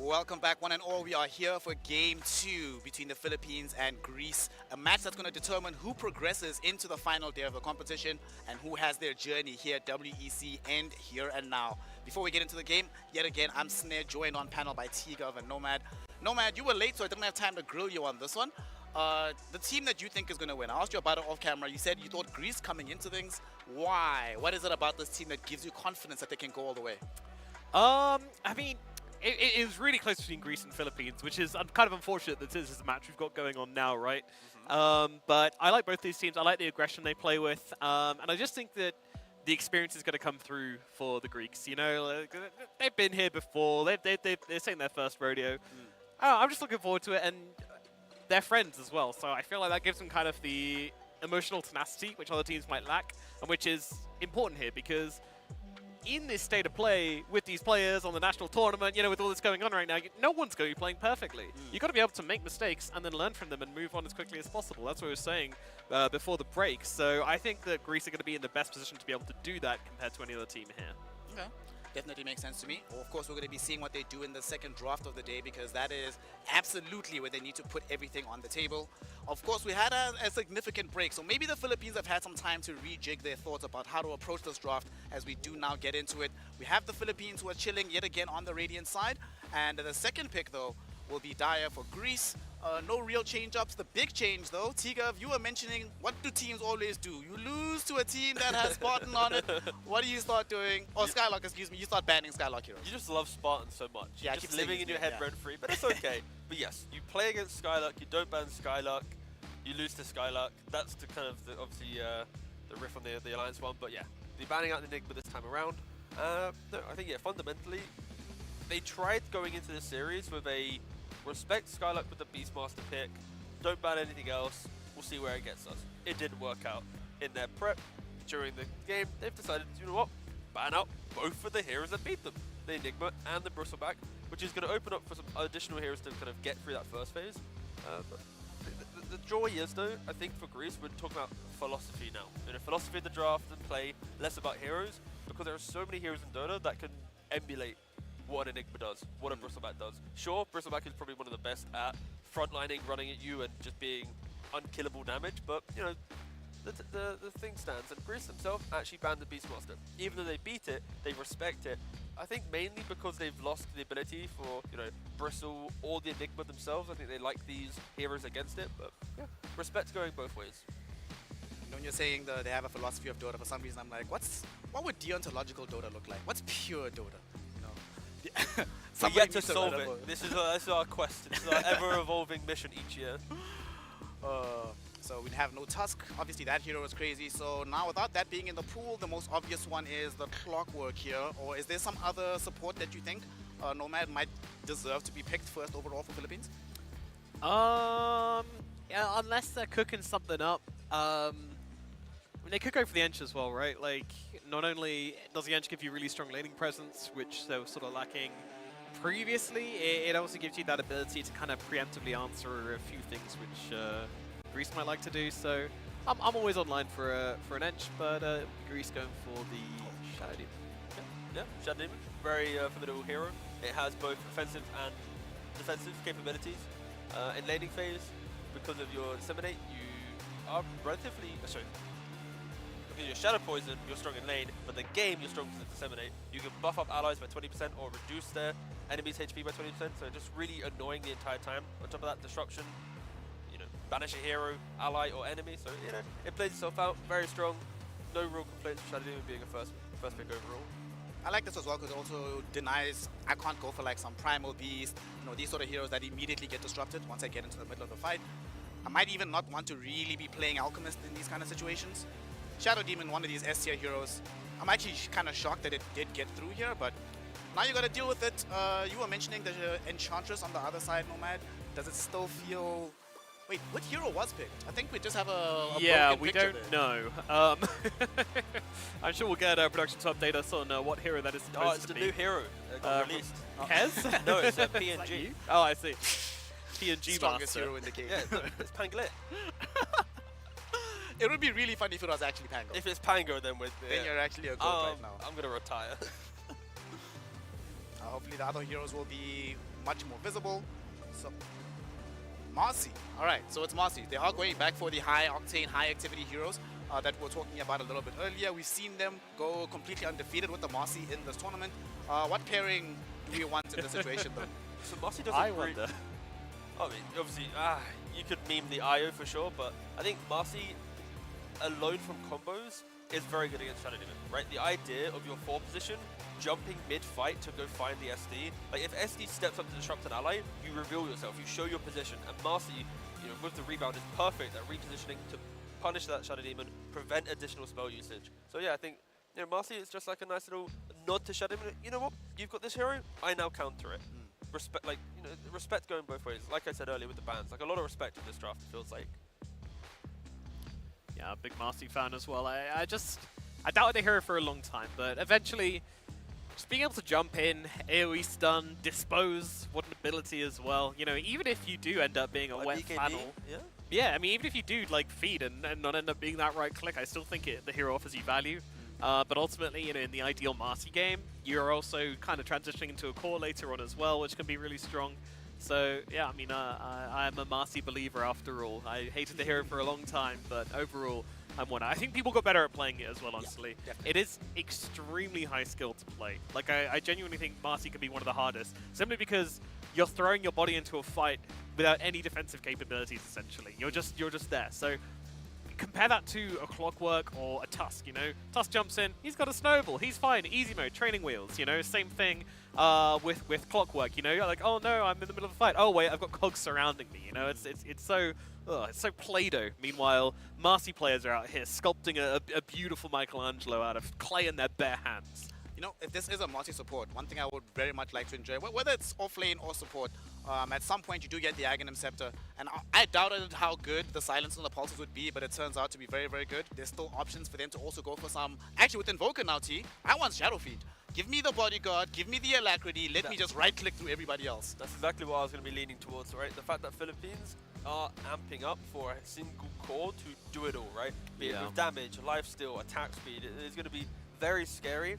Welcome back, one and all. We are here for Game 2 between the Philippines and Greece. A match that's going to determine who progresses into the final day of the competition and who has their journey here at WEC and Here and Now. Before we get into the game, yet again, I'm Snare, joined on panel by T-Gov and Nomad. Nomad, you were late, so I didn't have time to grill you on this one. The team that you think is going to win, I asked you about it off camera. You said you thought Greece coming into things. Why? What is it about this team that gives you confidence that they can go all the way? I mean, it is really close between Greece and Philippines, which is kind of unfortunate that this is the match we've got going on now, right? But I like both these teams. I like the aggression they play with, and I just think that the experience is going to come through for the Greeks. You know, they've been here before. They're saying their first rodeo. I'm just looking forward to it, and they're friends as well. So I feel like that gives them kind of the emotional tenacity, which other teams might lack, and which is important here because in this state of play with these players on the national tournament, you know, with all this going on right now, no one's going to be playing perfectly. You've got to be able to make mistakes and then learn from them and move on as quickly as possible. That's what I was saying before the break. So I think that Greece are going to be in the best position to be able to do that compared to any other team here. Okay. Definitely makes sense to me. Of course, we're going to be seeing what they do in the second draft of the day because that is absolutely where they need to put everything on the table. Of course, we had a significant break, so maybe the Philippines have had some time to rejig their thoughts about how to approach this draft as we do now get into it. We have the Philippines who are chilling yet again on the Radiant side, and the second pick, though, will be Dyer for Greece. No real change-ups. The big change, though, Tigav, you were mentioning, what do teams always do? You lose to a team that has Spartan on it. What do you start doing? Oh, Skylark, excuse me. You start banning Skylark heroes. You just love Spartan so much. Yeah, You're just living in your head rent-free, but it's okay. But yes, you play against Skylark, you don't ban Skylark, you lose to Skylark. That's the kind of, obviously, the riff on the Alliance one. But yeah, the banning out the Enigma this time around. No, I think, yeah, fundamentally, they tried going into the series with a respect Skylark with the Beastmaster pick, don't ban anything else, we'll see where it gets us. It didn't work out. In their prep, during the game, they've decided, you know what, ban out both of the heroes that beat them, the Enigma and the Bristleback, which is going to open up for some additional heroes to kind of get through that first phase. But the joy is, though, I think for Greece, we're talking about philosophy now. You know, philosophy of the draft and play, less about heroes, because there are so many heroes in Dota that can emulate what an Enigma does, what a Bristleback does. Sure, Bristleback is probably one of the best at frontlining, running at you, and just being unkillable damage, but, you know, the thing stands, and Greece themselves actually banned the Beastmaster. Even though they beat it, they respect it. I think mainly because they've lost the ability for, you know, Bristle or the Enigma themselves. I think they like these heroes against it, but yeah, respect's going both ways. You know, when you're saying they have a philosophy of Dota, for some reason I'm like, what would deontological Dota look like? What's pure Dota? We yet to solve it. This is our quest. It's our ever-evolving mission each year. So we have no Tusk. Obviously, that hero is crazy. So now, without that being in the pool, the most obvious one is the Clockwork here. Or is there some other support that you think Nomad might deserve to be picked first overall for Philippines? Yeah, unless they're cooking something up. I mean, they could go for the Ench as well, right? Like, not only does the Ench give you really strong laning presence, which they were sort of lacking previously, it also gives you that ability to kind of preemptively answer a few things which Greece might like to do. So I'm always online for an Ench, but Greece going for the Shadow Demon. Yeah, Shadow Demon, very formidable hero. It has both offensive and defensive capabilities. In laning phase, because of your Disseminate, you are relatively... sorry. Because you're Shadow Poison, you're strong in lane, but the game you're strong to Disseminate. You can buff up allies by 20% or reduce their enemy's HP by 20%, so just really annoying the entire time. On top of that, Disruption, you know, banish a hero, ally, or enemy, so, you know, it plays itself out, very strong. No real complaints for Shadow Demon being a first pick overall. I like this as well because it also denies I can't go for like some Primal Beast, you know, these sort of heroes that immediately get disrupted once I get into the middle of the fight. I might even not want to really be playing Alchemist in these kind of situations. Shadow Demon, one of these S tier heroes. I'm actually kind of shocked that it did get through here, but now you got to deal with it. You were mentioning the Enchantress on the other side, Nomad. Does it still feel... Wait, what hero was picked? I think we just have a yeah, we don't know. I'm sure we'll get production to update us on what hero that is supposed to be. Oh, it's the new hero that got released. Kez? No, it's PNG. Oh, I see. PNG Strongest master. hero in the game. Yeah, it's Panglet. It would be really funny if it was actually Pango. If it's Pango, then Then you're actually a goat right now. I'm gonna retire. Hopefully the other heroes will be much more visible. So, Marcy. All right, so it's Marcy. They are going back for the high-octane, high-activity heroes that we were talking about a little bit earlier. We've seen them go completely undefeated with the Marcy in this tournament. What pairing do we want in this situation, though? So Marcy doesn't wonder. I mean, obviously, you could meme the IO for sure, but I think Marcy, alone from combos, is very good against Shadow Demon, right? The idea of your 4 position, jumping mid-fight to go find the SD. Like, if SD steps up to disrupt an ally, you reveal yourself, you show your position, and Marcy, you know, with the rebound is perfect at repositioning to punish that Shadow Demon, prevent additional spell usage. So yeah, I think, you know, Marcy is just like a nice little nod to Shadow Demon. You know what? You've got this hero, I now counter it. Respect, like, you know, respect going both ways. Like I said earlier with the bans, like a lot of respect in this draft, it feels like. Yeah, big Marcy fan as well. I doubted the hero for a long time, but eventually, just being able to jump in, AoE stun, dispose, what an ability as well. You know, even if you do end up being a wet BKB, flannel. Yeah, I mean, even if you do like feed and not end up being that right click, I still think the hero offers you value. But ultimately, you know, in the ideal Marcy game, you're also kind of transitioning into a core later on as well, which can be really strong. So yeah, I mean, I'm a Marcy believer after all. I hated the hero for a long time, but overall, I'm one. I think people got better at playing it as well, honestly. Yeah, it is extremely high skill to play. Like, I genuinely think Marcy can be one of the hardest, simply because you're throwing your body into a fight without any defensive capabilities, essentially. You're just there. So compare that to a Clockwork or a Tusk, you know? Tusk jumps in, he's got a snowball, he's fine, easy mode, training wheels, you know? Same thing with Clockwork, you know? You're like, oh no, I'm in the middle of a fight. Oh wait, I've got cogs surrounding me, you know? It's so Play-Doh. Meanwhile, Marcy players are out here sculpting a beautiful Michelangelo out of clay in their bare hands. You know, if this is a Marcy support, one thing I would very much like to enjoy, whether it's off-lane or support, at some point you do get the Aghanim Scepter, and I doubted how good the silence on the pulses would be, but it turns out to be very, very good. There's still options for them to also go for some, actually with Invoker now, T, I want Shadow Feed. Give me the Bodyguard, give me the Alacrity, let me just right-click through everybody else. That's exactly what I was going to be leaning towards, right? The fact that Philippines are amping up for a single core to do it all, right? Be it with damage, lifesteal, attack speed, it's going to be very scary.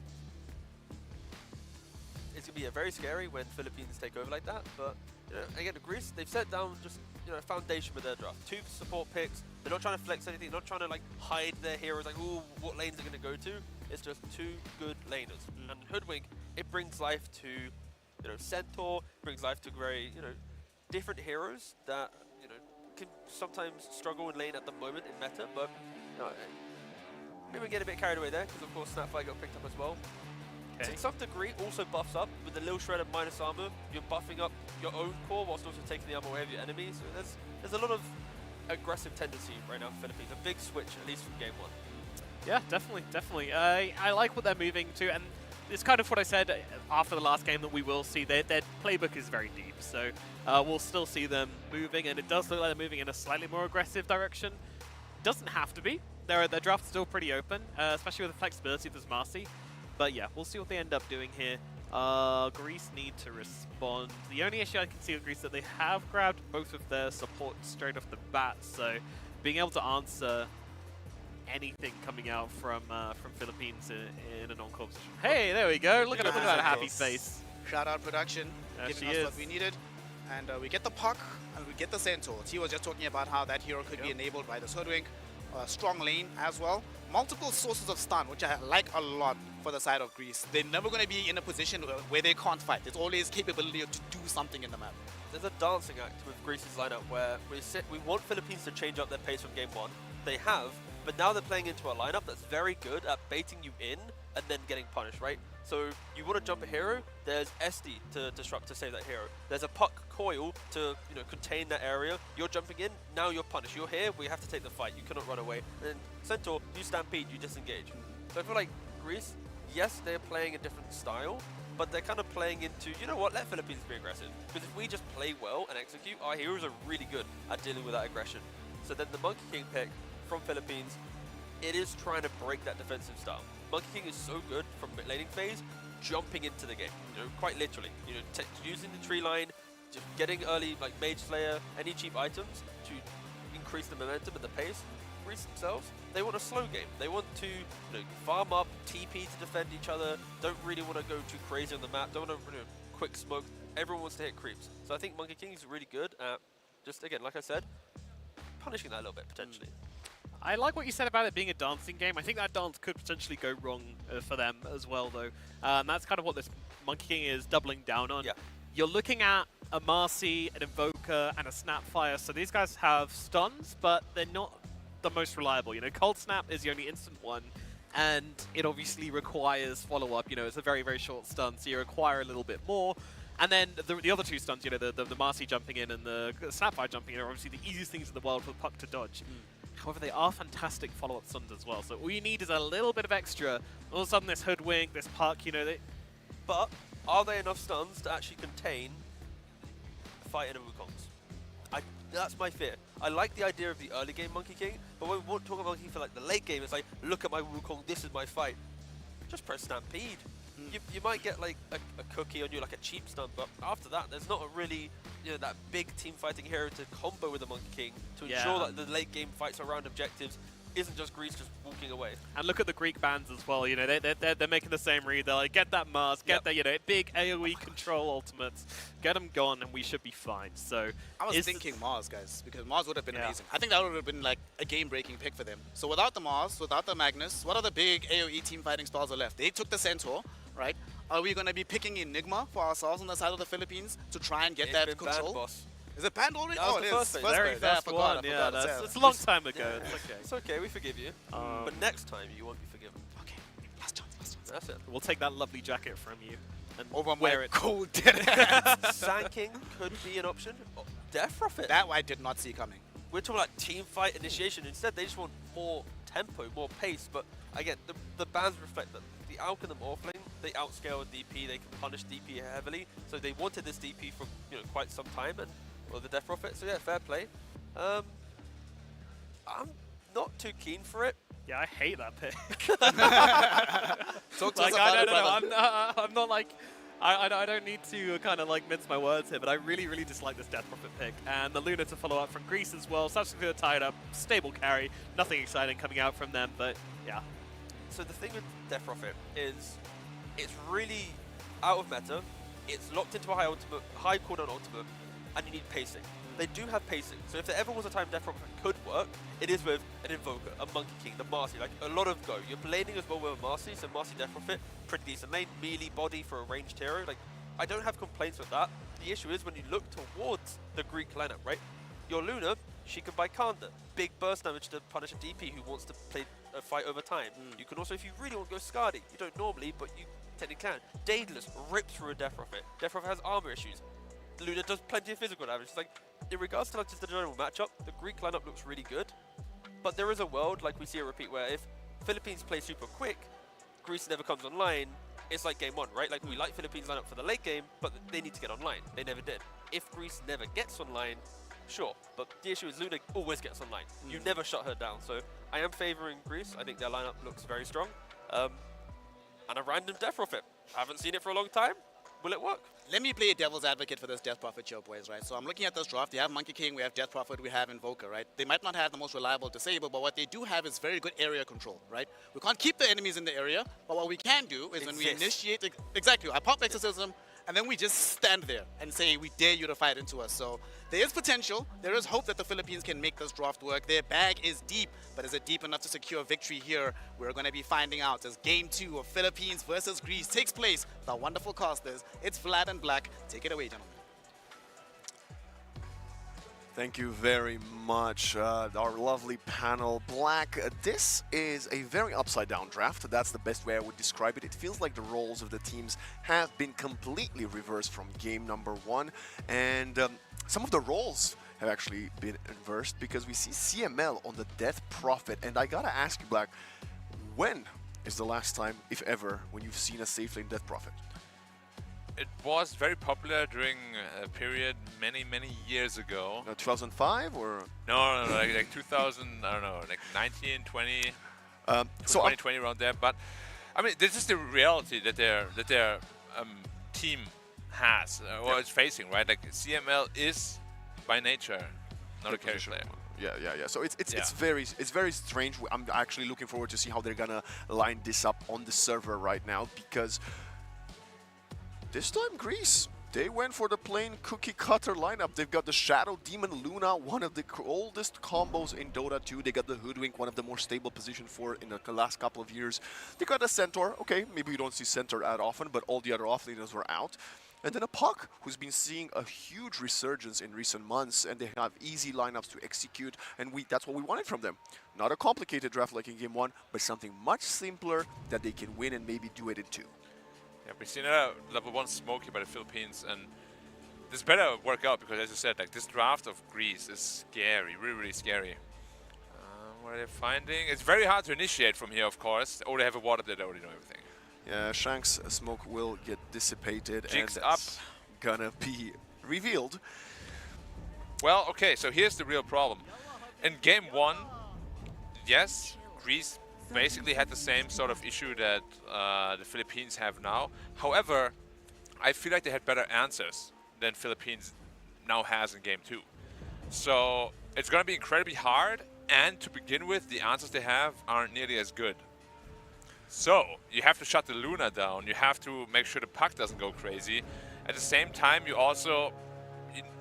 It's going to be very scary when Philippines take over like that, but you know, again, Greece, they've set down just, you know, a foundation with their draft. 2 support picks. They're not trying to flex anything. They're not trying to like hide their heroes. Like, ooh, what lanes are going to go to? It's just 2 good laners. And Hoodwink, it brings life to, you know, Centaur. Brings life to very, you know, different heroes that, you know, can sometimes struggle in lane at the moment in meta. But you know, maybe we get a bit carried away there because of course Snapfire got picked up as well. Okay. To some degree, also buffs up with the little shred of minus armor. You're buffing up your own core whilst also taking the armor away of your enemies. So there's a lot of aggressive tendency right now for Philippines. A big switch, at least from game 1. Yeah, definitely. I like what they're moving to, and it's kind of what I said after the last game that we will see. Their playbook is very deep, so we'll still see them moving, and it does look like they're moving in a slightly more aggressive direction. Doesn't have to be. Their draft's still pretty open, especially with the flexibility of this Marcy. But yeah, we'll see what they end up doing here. Greece need to respond. The only issue I can see with Greece is that they have grabbed both of their support straight off the bat, so being able to answer anything coming out from Philippines in an on-call position. Hey, there we go. Look at that happy face. Shout out production, giving us what we needed. And we get the puck, and we get the Centaur. T was just talking about how that hero could be enabled by this Hoodwink. Strong lane as well. Multiple sources of stun, which I like a lot for the side of Greece. They're never going to be in a position where they can't fight. There's always capability to do something in the map. There's a dancing act with Greece's lineup where we want Philippines to change up their pace from game 1. They have, but now they're playing into a lineup that's very good at baiting you in and then getting punished, right? So you want to jump a hero, there's SD to disrupt to save that hero. There's a puck coil to, you know, contain that area. You're jumping in, now you're punished. You're here, we have to take the fight. You cannot run away. And then Centaur, you stampede, you disengage. So I feel like Greece, yes, they're playing a different style, but they're kind of playing into, you know what, let Philippines be aggressive. Because if we just play well and execute, our heroes are really good at dealing with that aggression. So then the Monkey King pick from Philippines, it is trying to break that defensive style. Monkey King is so good from mid laning phase, jumping into the game, you know, quite literally. You know, using the tree line, just getting early like Mage Slayer, any cheap items to increase the momentum and the pace. Greece themselves, they want a slow game. They want to, you know, farm up, TP to defend each other. Don't really want to go too crazy on the map. Don't want to, you know, quick smoke. Everyone wants to hit creeps. So I think Monkey King is really good at just, again, like I said, punishing that a little bit, potentially. I like what you said about it being a dancing game. I think that dance could potentially go wrong for them as well, though. That's kind of what this Monkey King is doubling down on. Yeah. You're looking at a Marcy, an Invoker, and a Snapfire. So these guys have stuns, but they're not the most reliable. You know, Cold Snap is the only instant one, and it obviously requires follow-up. You know, it's a very, very short stun, so you require a little bit more. And then the other two stuns, you know, the Marcy jumping in and the Snapfire jumping in are obviously the easiest things in the world for the puck to dodge. However, they are fantastic follow-up stuns as well. So all you need is a little bit of extra. All of a sudden, this Hoodwink, this puck, you know, But are they enough stuns to actually contain the fight in a Wukong's? That's my fear. I like the idea of the early game Monkey King, but when we talk about Monkey King for like the late game, it's like, look at my Wukong, this is my fight. Just press Stampede. You might get like a cookie on you, like a cheap stun, but after that, there's not a really, you know, that big team fighting hero to combo with the Monkey King to ensure that the late game fights around objectives isn't just Greece just walking away. And look at the Greek bans as well. You know, they're making the same read. They're like, get that Mars, get that, you know, big AOE control ultimates, get them gone, and we should be fine. So I was thinking Mars, guys, because Mars would have been amazing. I think that would have been like a game-breaking pick for them. So without the Mars, without the Magnus, what other big AOE team fighting styles are left? They took the Centaur, right? Are we going to be picking Enigma for ourselves on the side of the Philippines to try and get that control? Boss. Is it banned already? Oh, it is. First Very first one, yeah. It's a long time ago. Yeah. It's okay. It's okay, we forgive you. But next time, you won't be forgiven. Okay, last chance, last chance. That's it. We'll take that lovely jacket from you and over wear my it. cold dead hands. Sand King could be an option. Oh, Death Prophet. That I did not see coming. We're talking about team fight initiation. Instead, they just want more tempo, more pace. But again, the bans reflect that the Alk and the Morphling, they outscale DP, they can punish DP heavily. So they wanted this DP for quite some time, and well, the Death Prophet. So yeah, fair play. I'm not too keen for it. Yeah, I hate that pick. Talk to like, us about it, I'm not like, I don't need to kind of like mince my words here, but I really, really dislike this Death Prophet pick. And the Luna to follow up from Greece as well. Such a tied up, stable carry. Nothing exciting coming out from them, but yeah. So the thing with Death Prophet is it's really out of meta. It's locked into a high cooldown ultimate, and you need pacing. They do have pacing, so if there ever was a time Death Prophet could work, it is with an Invoker, a Monkey King, the Marcy, like a lot of go. You're laning as well with a Marcy, so Marcy Death Prophet, pretty decent lane, melee body for a ranged hero. Like, I don't have complaints with that. The issue is when you look towards the Greek lineup, right? Your Luna, she can buy Kanda, big burst damage to punish a DP who wants to play a fight over time. You can also, if you really want to go Skadi, you don't normally, but you technically can. Daedalus rips through a Death Prophet. Death Prophet has armor issues. Luna does plenty of physical damage. It's like, in regards to like just the general matchup, the Greek lineup looks really good, but there is a world, like we see a repeat, where if Philippines play super quick, Greece never comes online, it's like game one, right? Like, we like Philippines lineup for the late game, but they need to get online. They never did. If Greece never gets online, sure, but the issue is Luna always gets online. You never shut her down, so I am favoring Greece. I think their lineup looks very strong. And a random Death Prophet. I haven't seen it for a long time. Will it work? Let me play devil's advocate for this Death Prophet show, boys, right? So I'm looking at this draft. You have Monkey King, we have Death Prophet, we have Invoker, right? They might not have the most reliable disable, but what they do have is very good area control, right? We can't keep the enemies in the area, but what we can do is when we initiate... Exactly, I pop Exorcism, and then we just stand there and say, we dare you to fight into us. So there is potential. There is hope that the Philippines can make this draft work. Their bag is deep, but is it deep enough to secure a victory here? We're going to be finding out as Game 2 of Philippines versus Greece takes place. The wonderful casters. It's Vlad and Black. Take it away, gentlemen. Thank you very much, our lovely panel. Black, this is a very upside-down draft. That's the best way I would describe it. It feels like the roles of the teams have been completely reversed from game number 1. And some of the roles have actually been inversed because we see CML on the Death Prophet. And I gotta ask you, Black, when is the last time, if ever, when you've seen a safe lane Death Prophet? It was very popular during a period many years ago. 2005 or? No, like 2000, I don't know, like 19, 20, so 2020 around there. But I mean, this is the reality that their team has or is facing, right? Like CML is by nature not a carry player. Yeah. So it's very strange. I'm actually looking forward to see how they're gonna line this up on the server right now, because this time Greece They went for the plain cookie cutter lineup. They've got the Shadow Demon Luna, one of the oldest combos in Dota 2. They got the Hoodwink, one of the more stable position for in the last couple of years. They got a Centaur. Okay, maybe you don't see Centaur that often, but all the other offlaners were out. And then a Puck, who's been seeing a huge resurgence in recent months, and they have easy lineups to execute, and that's what we wanted from them. Not a complicated draft like in Game 1, but something much simpler that they can win and maybe do it in 2. Yeah, we've seen a level 1 Smokey by the Philippines, and this better work out because, as you said, like this draft of Greece is scary, really, really scary. What are they finding? It's very hard to initiate from here, of course. Oh, they have a water that already know everything. Yeah, Shank's smoke will get dissipated, Jigs and up. it's gonna be revealed. Well, okay, so here's the real problem. In Game 1, yes, Greece basically had the same sort of issue that the Philippines have now. However, I feel like they had better answers than Philippines now has in Game 2. So it's going to be incredibly hard, and to begin with, the answers they have aren't nearly as good. So you have to shut the Luna down, you have to make sure the Puck doesn't go crazy. At the same time, you also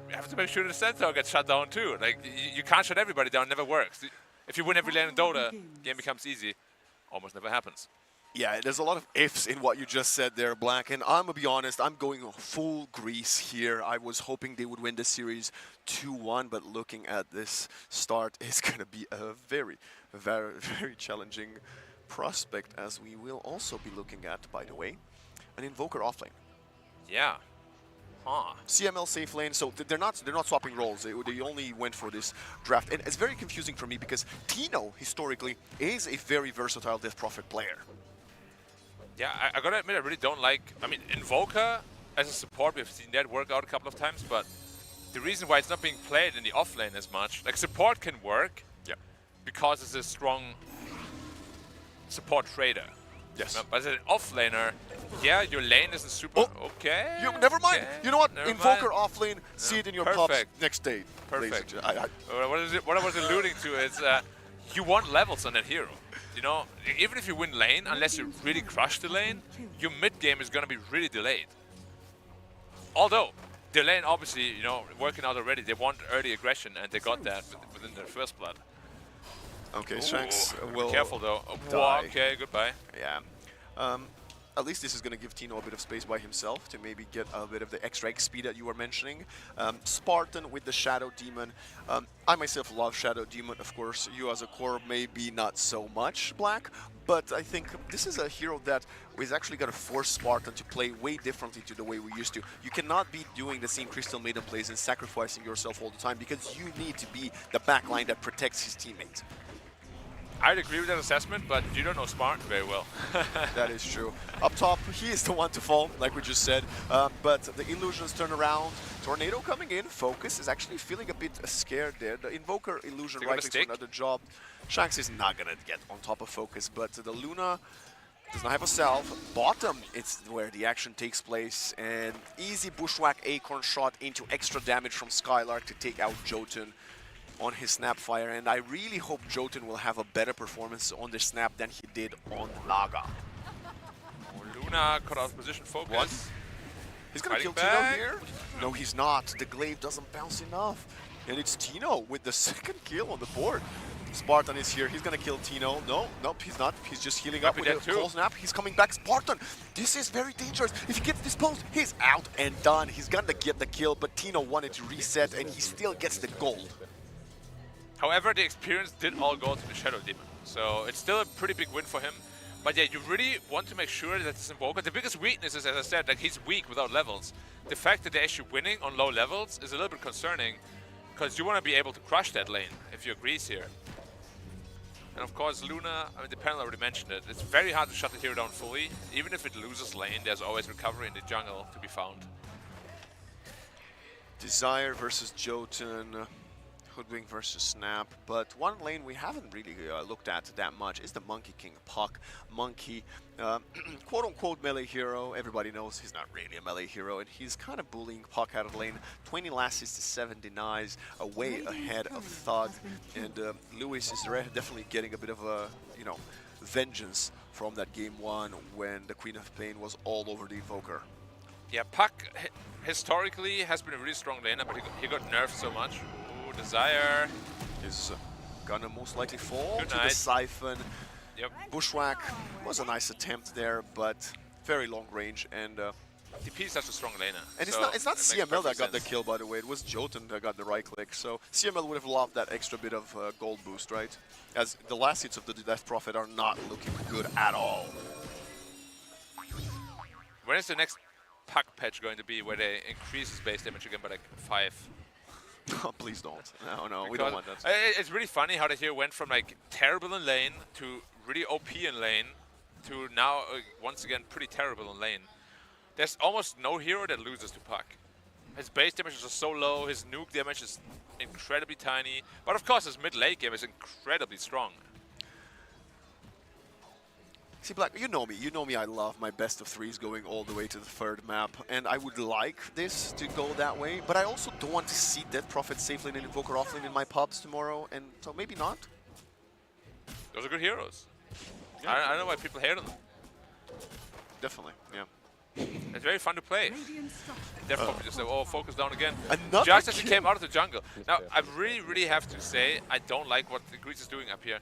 have to make sure the Centaur gets shut down too. Like, you can't shut everybody down, it never works. If you win every lane in Dota, game becomes easy. Almost never happens. Yeah, there's a lot of ifs in what you just said there, Black, and I'm gonna be honest, I'm going full Greece here. I was hoping they would win the series 2-1, but looking at this start, it's gonna be a very, very, very challenging prospect, as we will also be looking at, by the way, an Invoker offlane. Yeah. Huh. CML safe lane, so they're not swapping roles. They only went for this draft, and it's very confusing for me because Tino historically is a very versatile Death Prophet player. Yeah, I gotta admit, I really don't like. I mean, Invoker as a support, we've seen that work out a couple of times, but the reason why it's not being played in the offlane as much, like support can work, yeah, because it's a strong support trader. Yes. But as an offlaner, yeah, your lane isn't super okay. Never mind. Okay, you know what? never Invoker mind. offlane. See it in your Perfect. pops next day. Perfect. Ladies What I was alluding to is you want levels on that hero. You know, even if you win lane, unless you really crush the lane, your mid game is going to be really delayed. Although the lane, obviously, you know, working out already. They want early aggression, and they got that within their first blood. Okay, Ooh, Shanks will be careful though. die. Okay, goodbye. Yeah. At least this is going to give Tino a bit of space by himself to maybe get a bit of the extra XP that you were mentioning. Spartan with the Shadow Demon. I myself love Shadow Demon, of course. You as a core maybe not so much, Black, but I think this is a hero that is actually going to force Spartan to play way differently to the way we used to. You cannot be doing the same Crystal Maiden plays and sacrificing yourself all the time because you need to be the backline that protects his teammates. I'd agree with that assessment, but you don't know Spartan very well. That is true. Up top, he is the one to fall, like we just said. But the illusions turn around. Tornado coming in. Focus is actually feeling a bit scared there. The Invoker illusion right for another job. Shanks is not going to get on top of Focus, but the Luna does not have a salve. Bottom, it's where the action takes place. And easy Bushwhack Acorn shot into extra damage from Skylark to take out Jotun on his Snapfire, and I really hope Jotun will have a better performance on the Snap than he did on Naga. Luna cut out position focus. What? He's gonna kill Tino here? No, he's not. The glaive doesn't bounce enough. And it's Tino with the second kill on the board. Spartan is here. He's gonna kill Tino. No, nope, he's not. He's just healing up with a full snap. He's coming back. Spartan, this is very dangerous. If he gets disposed, he's out and done. He's gonna get the kill, but Tino wanted to reset, and he still gets the gold. However, the experience did all go to the Shadow Demon, so it's still a pretty big win for him. But yeah, you really want to make sure that this Invoker, the biggest weakness is, as I said, like he's weak without levels. The fact that they're actually winning on low levels is a little bit concerning, because you want to be able to crush that lane if you're Greece here. And of course, Luna, I mean, the panel already mentioned it, it's very hard to shut the hero down fully. Even if it loses lane, there's always recovery in the jungle to be found. Desire versus Jotun. Hoodwink versus Snap, but one lane we haven't really looked at that much is the Monkey King Puck. Monkey, quote-unquote melee hero. Everybody knows he's not really a melee hero, and he's kind of bullying Puck out of lane. 20 lasses to 7 denies, way ahead of Thug, and Lewis is definitely getting a bit of a, you know, vengeance from that Game 1 when the Queen of Pain was all over the Invoker. Yeah, Puck historically has been a really strong laner, but he got nerfed so much. Ooh, Desire is gonna most likely fall Good to night. the Siphon. Yep. Bushwhack was a nice attempt there, but very long range, and DP is such a strong laner. and so it's not it makes CML that perfect got the sense. kill, by the way. It was Jotun that got the right click. So CML would have loved that extra bit of gold boost, right? As the last hits of the Death Prophet are not looking good at all. When is the next Puck patch going to be where they increase his base damage again by like 5? Oh, please don't. No, we Because don't want that. It's really funny how the hero went from like terrible in lane to really OP in lane to now once again pretty terrible in lane. There's almost no hero that loses to Puck. His base damage is just so low, his nuke damage is incredibly tiny, but of course his mid late game is incredibly strong. See, Black, you know me, I love my best of threes going all the way to the third map, and I would like this to go that way, but I also don't want to see Death Prophet safe lane and Invoker offlane in my pubs tomorrow, and so maybe not. Those are good heroes. Yeah. I don't know why people hate on them. Definitely, yeah. It's very fun to play. Death Prophet just said, oh, focus down again. Another Just as he kill. came out of the jungle. Now, I really have to say, I don't like what the Greece is doing up here.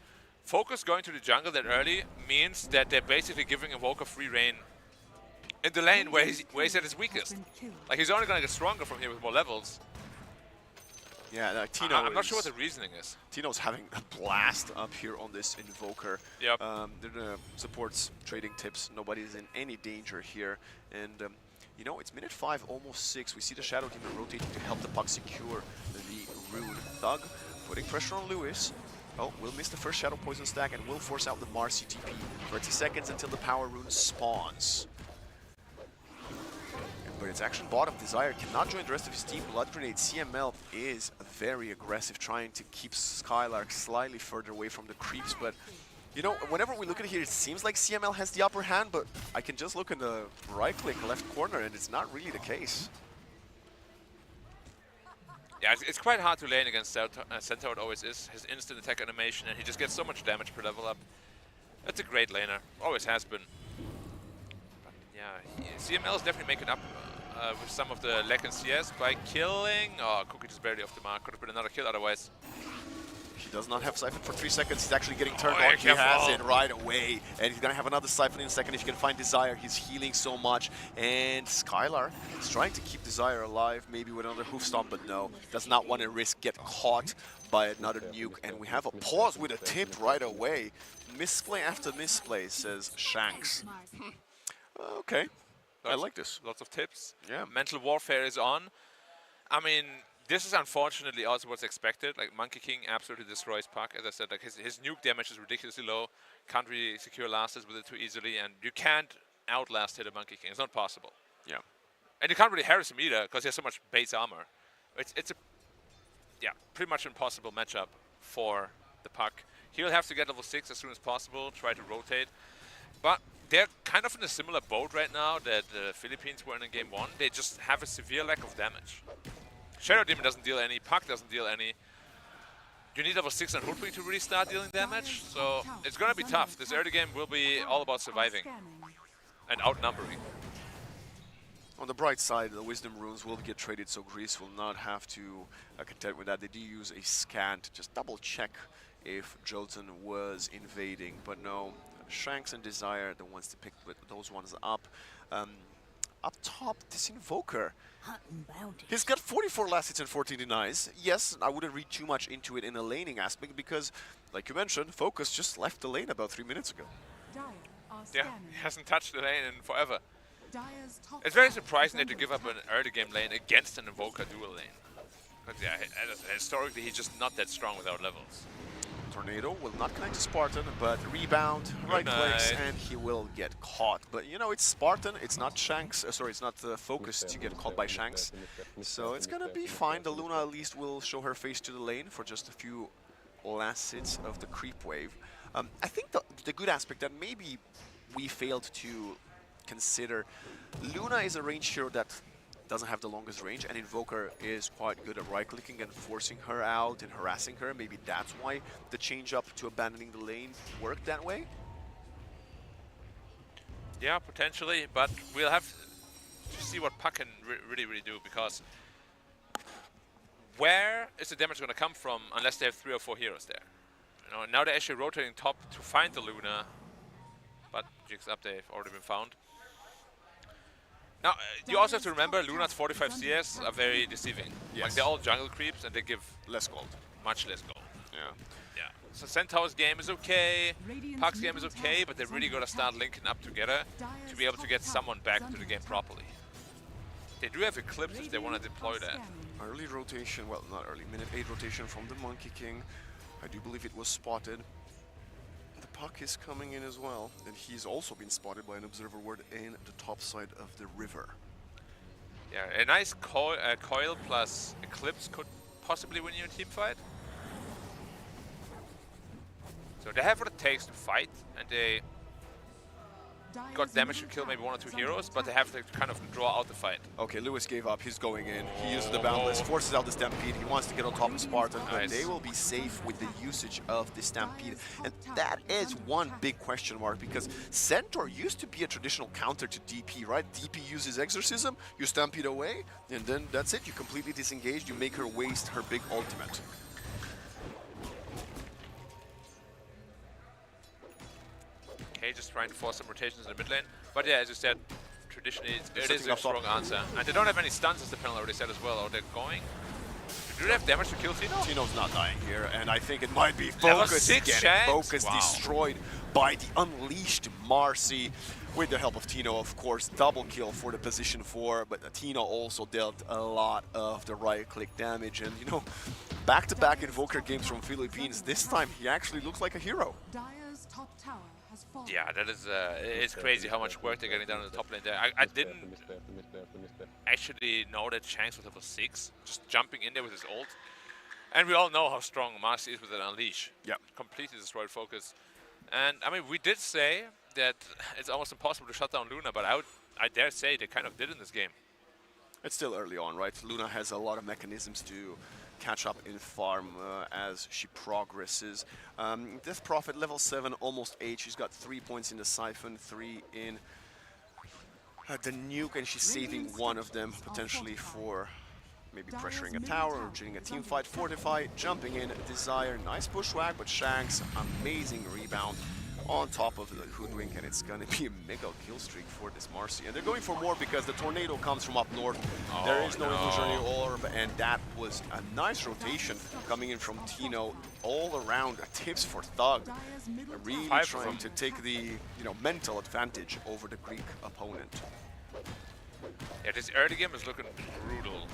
Focus going to the jungle that early means that they're basically giving Invoker free reign in the lane where he's at his weakest. Like, he's only going to get stronger from here with more levels. Yeah, Tino I'm not sure what the reasoning is. Tino's having a blast up here on this Invoker. Yep. The supports trading tips. Nobody's in any danger here. And, you know, it's minute 5, almost 6. We see the Shadow Demon rotating to help the Puck secure the rune. Thug putting pressure on Lewis. Oh, will miss the first Shadow Poison stack and will force out the Marcy TP. 30 seconds until the Power Rune spawns. But it's action bottom. Desire cannot join the rest of his team. Blood Grenade. CML is very aggressive, trying to keep Skylark slightly further away from the creeps. But, you know, whenever we look at it here, it seems like CML has the upper hand, but I can just look in the right-click left corner, and it's not really the case. Yeah, it's quite hard to lane against Centaur, it always is. His instant attack animation, and he just gets so much damage per level up. That's a great laner. Always has been. But yeah, CML is definitely making up with some of the lack in CS by killing... Oh, Cookie just barely off the mark. Could have been another kill otherwise. He does not have Siphon for 3 seconds. He's actually getting turned Oh, on. yeah, He has careful. it right away. And he's going to have another Siphon in a second if he can find Desire. He's healing so much. And Skylar is trying to keep Desire alive, maybe with another hoof stomp, but no. Does not want to risk get caught by another nuke. And we have a pause with a tip right away. Misplay after misplay, says Shanks. Okay. I like this. Lots of tips. Yeah. Mental warfare is on. I mean, this is unfortunately also what's expected. Like, Monkey King absolutely destroys Puck. As I said, like his nuke damage is ridiculously low. Can't really secure lasters with it too easily, and you can't outlast hit a Monkey King. It's not possible. Yeah. And you can't really harass him either because he has so much base armor. It's a pretty much impossible matchup for the Puck. He'll have to get level 6 as soon as possible, try to rotate. But they're kind of in a similar boat right now that the Philippines were in Game 1. They just have a severe lack of damage. Shadow Demon doesn't deal any, Puck doesn't deal any. You need level 6 on Hoodwink to really start dealing damage, so it's gonna be tough. This early game will be all about surviving and outnumbering. On the bright side, the Wisdom Runes will get traded, so Greece will not have to contend with that. They do use a scan to just double check if Jolton was invading, but no. Shanks and Desire, the ones to pick with those ones up. Up top, this Invoker. He's got 44 last hits and 14 denies. Yes, I wouldn't read too much into it in a laning aspect because, like you mentioned, Focus just left the lane about 3 minutes ago. Yeah, he hasn't touched the lane in forever. It's very surprising that you give up an early game lane against an Invoker dual lane. Because yeah, historically he's just not that strong without levels. Tornado will not connect to Spartan, but rebound, right clicks, and he will get caught. But you know, it's Spartan, it's not Shanks, sorry, it's not Focus to get caught by Shanks. So it's gonna be fine. The Luna at least will show her face to the lane for just a few last hits of the creep wave. I think the good aspect that maybe we failed to consider, Luna is a range hero that doesn't have the longest range, and Invoker is quite good at right-clicking and forcing her out and harassing her. Maybe that's why the change-up to abandoning the lane worked that way? Yeah, potentially, but we'll have to see what Puck can really do, because where is the damage going to come from unless they have 3 or 4 heroes there? You know, now they're actually rotating top to find the Luna, but jigs up, they've already been found. Now, you also have to remember Luna's 45 CS are very deceiving. Yes. Like, they're all jungle creeps and they give less gold. Much less gold. Yeah. Yeah. So Centaur's game is okay, Puck's game is okay, but they really got to start linking up together to be able to get someone back to the game properly. They do have Eclipse if they want to deploy that. Early rotation, well, not early, minute 8 rotation from the Monkey King. I do believe it was spotted. The Puck is coming in as well, and he's also been spotted by an observer ward in the top side of the river. Yeah, a nice coil plus Eclipse could possibly win you a team fight. So they have what it takes to fight, and they got damage to kill maybe 1 or 2 heroes, but they have to kind of draw out the fight. Okay, Lewis gave up. He's going in. He uses the Boundless, forces out the Stampede. He wants to get on top of Spartan, but they will be safe with the usage of the Stampede. And that is one big question mark, because Centaur used to be a traditional counter to DP, right? DP uses Exorcism, you Stampede away, and then that's it. You completely disengage. You make her waste her big ultimate. Okay, just trying to force some rotations in the mid lane. But yeah, as you said, traditionally it is a strong answer. And they don't have any stuns, as the panel already said as well. Or they're going. Do they have damage to kill Tino? Tino's not dying here, and I think it might be Level Focus 6 again. Shanks. Focus destroyed by the Unleashed Marcy. With the help of Tino, of course, double kill for the position 4, but Tino also dealt a lot of the right-click damage. And, you know, back-to-back Invoker games from Philippines, this time he actually looks like a hero. Yeah, that is, it's crazy how much work they're getting done in the top lane there. I didn't actually know that Shanks was level 6, just jumping in there with his ult. And we all know how strong Marcy is with an Unleash. Yeah. Completely destroyed Focus. And, I mean, we did say that it's almost impossible to shut down Luna, but I dare say they kind of did in this game. It's still early on, right? Luna has a lot of mechanisms to catch up in farm as she progresses. Death Prophet, level 7, almost 8. She's got 3 points in the Siphon, 3 in the Nuke, and she's saving one of them potentially for maybe pressuring a tower or doing a team fight. Fortify, jumping in, Desire, nice bushwhack, but Shanks, amazing rebound on top of the Hoodwink, and it's gonna be a mega kill streak for this Marcy. And they're going for more because the tornado comes from up north. There is no illusionary orb, and that was a nice rotation coming in from Tino all around. Tips for Thug, really trying to take the mental advantage over the Greek opponent. Yeah, this early game is looking brutal.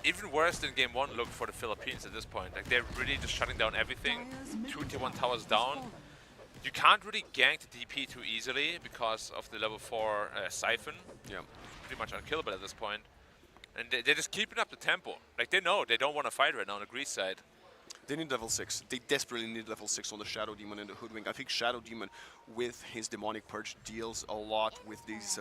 Even worse than game 1 looked for the Philippines at this point. Like, they're really just shutting down everything. 2 tier 1 towers down. You can't really gank the DP too easily because of the level 4 Siphon. Yeah. Pretty much unkillable at this point. And they're just keeping up the tempo. Like, they know they don't want to fight right now on the Greece side. They need level 6. They desperately need level 6 on the Shadow Demon and the Hoodwink. I think Shadow Demon, with his Demonic Purge, deals a lot with these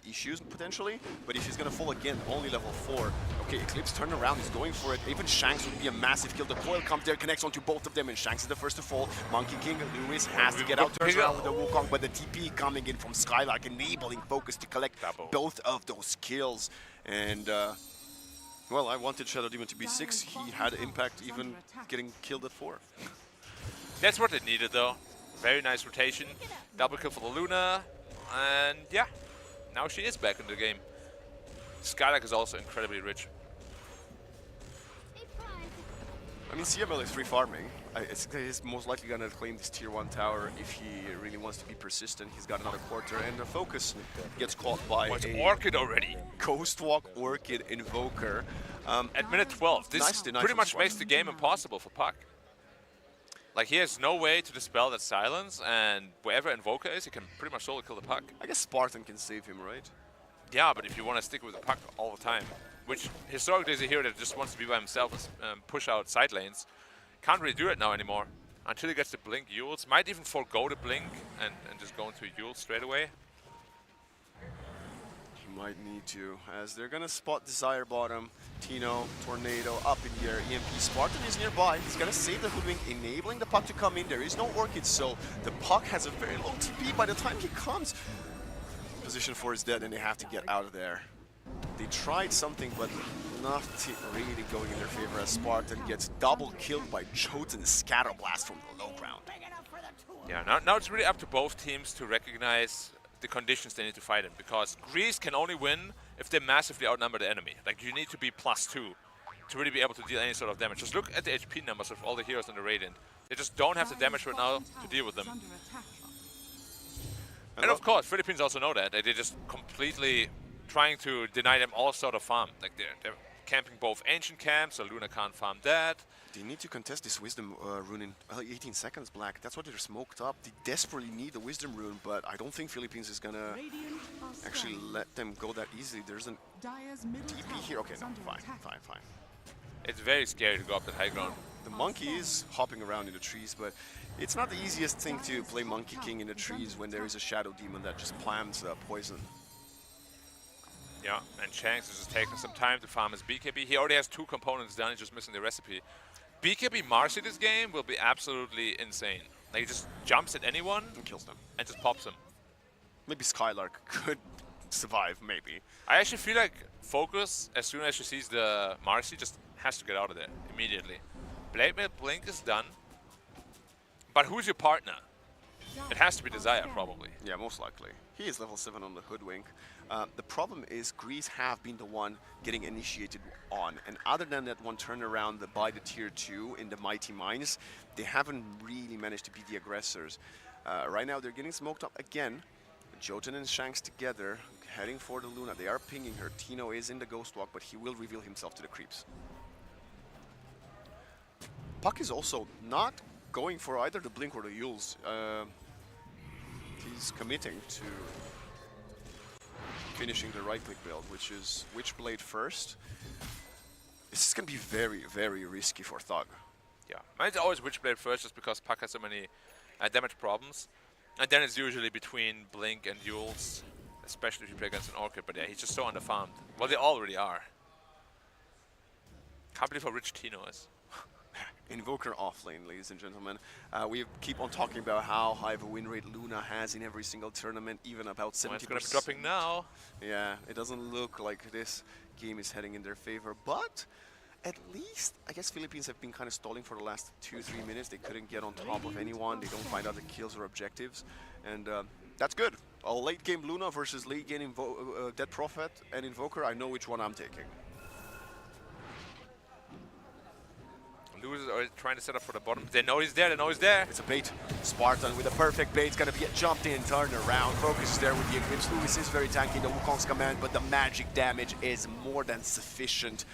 issues, potentially. But if he's going to fall again, only level 4. Okay, Eclipse turn around, he's going for it. Even Shanks would be a massive kill. The coil comes there, connects onto both of them, and Shanks is the first to fall. Monkey King, Lewis has to get out, turns around with the Wukong, but the TP coming in from Skylark, enabling Focus to collect both of those kills. And well, I wanted Shadow Demon to be 6. He had impact even getting killed at 4. That's what they needed, though. Very nice rotation. Double kill for the Luna. And yeah, now she is back in the game. Skylark is also incredibly rich. I mean, CML is free farming. He's most likely going to claim this tier 1 tower if he really wants to be persistent. He's got another quarter, and the Focus gets caught by a Orchid already. Ghostwalk Orchid Invoker. At minute 12, this pretty much makes the game impossible for Puck. Like, he has no way to dispel that silence, and wherever Invoker is, he can pretty much solo kill the Puck. I guess Spartan can save him, right? Yeah, but if you want to stick with the Puck all the time, which historically is a hero that just wants to be by himself and push out side lanes, can't really do it now anymore. Until he gets the Blink Yules. Might even forego the Blink and just go into Yule straight away. He might need to, as they're going to spot Desire bottom. Tino, Tornado, up in the air. EMP Spartan is nearby. He's going to save the Hoodwink, enabling the Puck to come in. There is no Orchid, so the Puck has a very low TP by the time he comes. position 4 is dead and they have to get out of there. They tried something, but nothing really going in their favor as Spartan gets double killed by Jotun's Scatterblast from the low ground. Yeah, now it's really up to both teams to recognize the conditions they need to fight in, because Greece can only win if they massively outnumber the enemy. Like, you need to be +2 to really be able to deal any sort of damage. Just look at the HP numbers of all the heroes on the Radiant. They just don't have the damage right now to deal with them. And of course, Philippines also know that. They're just completely trying to deny them all sort of farm. Like, they're camping both ancient camps, so Luna can't farm that. They need to contest this Wisdom rune in 18 seconds, Black. That's what they're smoked up. They desperately need the Wisdom rune, but I don't think Philippines is gonna actually let them go that easily. There's an TP here. Okay, no, fine. It's very scary to go up that high ground. The monkey is hopping around in the trees, but it's not the easiest thing to play Monkey King in the trees when there is a Shadow Demon that just plants poison. Yeah, and Shanks is just taking some time to farm his BKB. He already has 2 components done, he's just missing the recipe. BKB Marcy this game will be absolutely insane. Like, he just jumps at anyone and kills them. And just pops them. Maybe Skylark could survive, maybe. I actually feel like Focus, as soon as she sees the Marcy, just has to get out of there immediately. Blade Mail Blink is done. But who's your partner? It has to be Desire, probably. Yeah, most likely. He is level 7 on the Hoodwink. The problem is Greece have been the one getting initiated on. And other than that one turnaround by the tier 2 in the Mighty Mines, they haven't really managed to be the aggressors. Right now they're getting smoked up again. Jotun and Shanks together, heading for the Luna. They are pinging her. Tino is in the Ghost Walk, but he will reveal himself to the creeps. Puck is also not going for either the Blink or the Yules. He's committing to finishing the right-click build, which is Witchblade first. This is going to be very, very risky for Thug. Yeah, mine's always Witchblade first just because Puck has so many damage problems. And then it's usually between Blink and Yules, especially if you play against an Orchid. But yeah, he's just so underfarmed. Well, they already are. Can't believe how rich Tino is. Invoker offlane, ladies and gentlemen. We keep on talking about how high of a win rate Luna has in every single tournament, even about 70%. It's going to be dropping now. Yeah, it doesn't look like this game is heading in their favor, but at least, I guess Philippines have been kind of stalling for the last 2-3 minutes. They couldn't get on top of anyone. They don't find other kills or objectives, and that's good. A late game Luna versus late game Dead Prophet and Invoker. I know which one I'm taking. Losers are trying to set up for the bottom. They know he's there, they know he's there. It's a bait. Spartan with a perfect bait. It's going to be a jumped in, turn around. Focus is there with the Eclipse. Lewis is very tanky in the Wukong's command, but the magic damage is more than sufficient.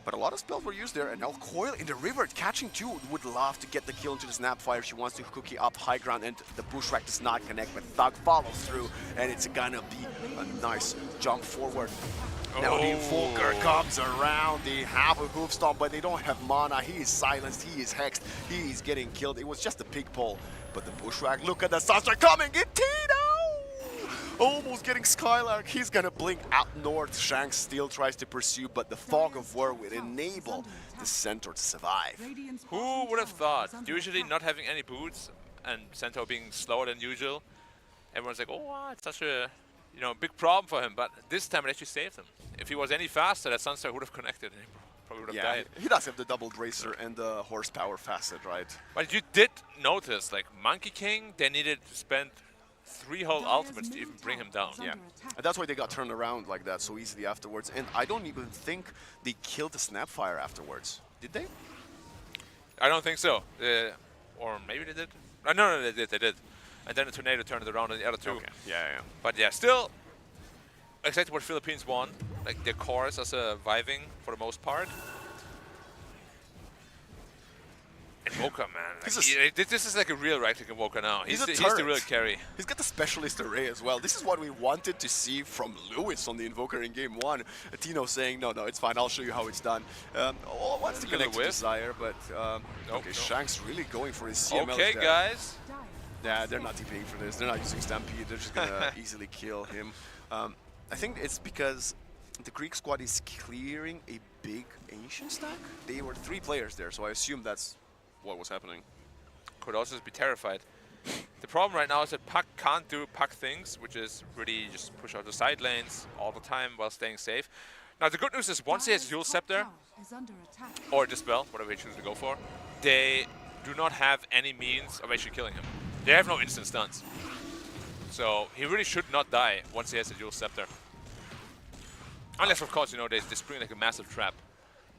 But a lot of spells were used there, and now Coil in the river, catching 2, would love to get the kill into the Snapfire. She wants to cookie up high ground, and the Bushwhack does not connect, but Thug follows through, and it's gonna be a nice jump forward. Now the Invoker comes around, they have a hoof stomp, but they don't have mana. He is silenced, he is hexed, he is getting killed. It was just a pig pole, but the Bushwhack, look at the Sunstrike coming in, Tino! Almost getting Skylark, he's gonna blink out north. Shanks still tries to pursue, but the Fog of War will enable the Centaur to survive. Who would have thought? Usually not having any boots and Centaur being slower than usual. Everyone's like, oh, wow, it's such a big problem for him, but this time it actually saved him. If he was any faster, that Sunstrike would have connected and he probably would have died. He does have the double Bracer and the horsepower facet, right? But you did notice, like, Monkey King, they needed to spend 3 whole ultimates to even bring him down. Yeah, and that's why they got turned around like that so easily afterwards. And I don't even think they killed the Snapfire afterwards. Did they? I don't think so. Or maybe they did. No, they did. And then the Tornado turned it around on the other 2. Okay. Yeah. But yeah, still exactly what Philippines won. Like, their cores are surviving for the most part. Invoker, man. Like, this is like a real right-click Invoker now. He's the real carry. He's got the Specialist Array as well. This is what we wanted to see from Lewis on the Invoker in Game 1. Tino saying, no, it's fine. I'll show you how it's done. Wants to connect to Desire, but okay, Shanks really going for his CML. Okay, guys. Yeah, they're not TPing for this. They're not using Stampede. They're just going to easily kill him. I think it's because the Greek squad is clearing a big Ancient stack. They were 3 players there, so I assume that's what was happening. Could also be terrified. The problem right now is that Puck can't do Puck things, which is really just push out the side lanes all the time while staying safe. Now the good news is once he has Dual Scepter, or Dispel, whatever he chooses to go for, they do not have any means of actually killing him. They have no instant stuns. So he really should not die once he has a Dual Scepter. Unless, of course, you know, they spring like a massive trap.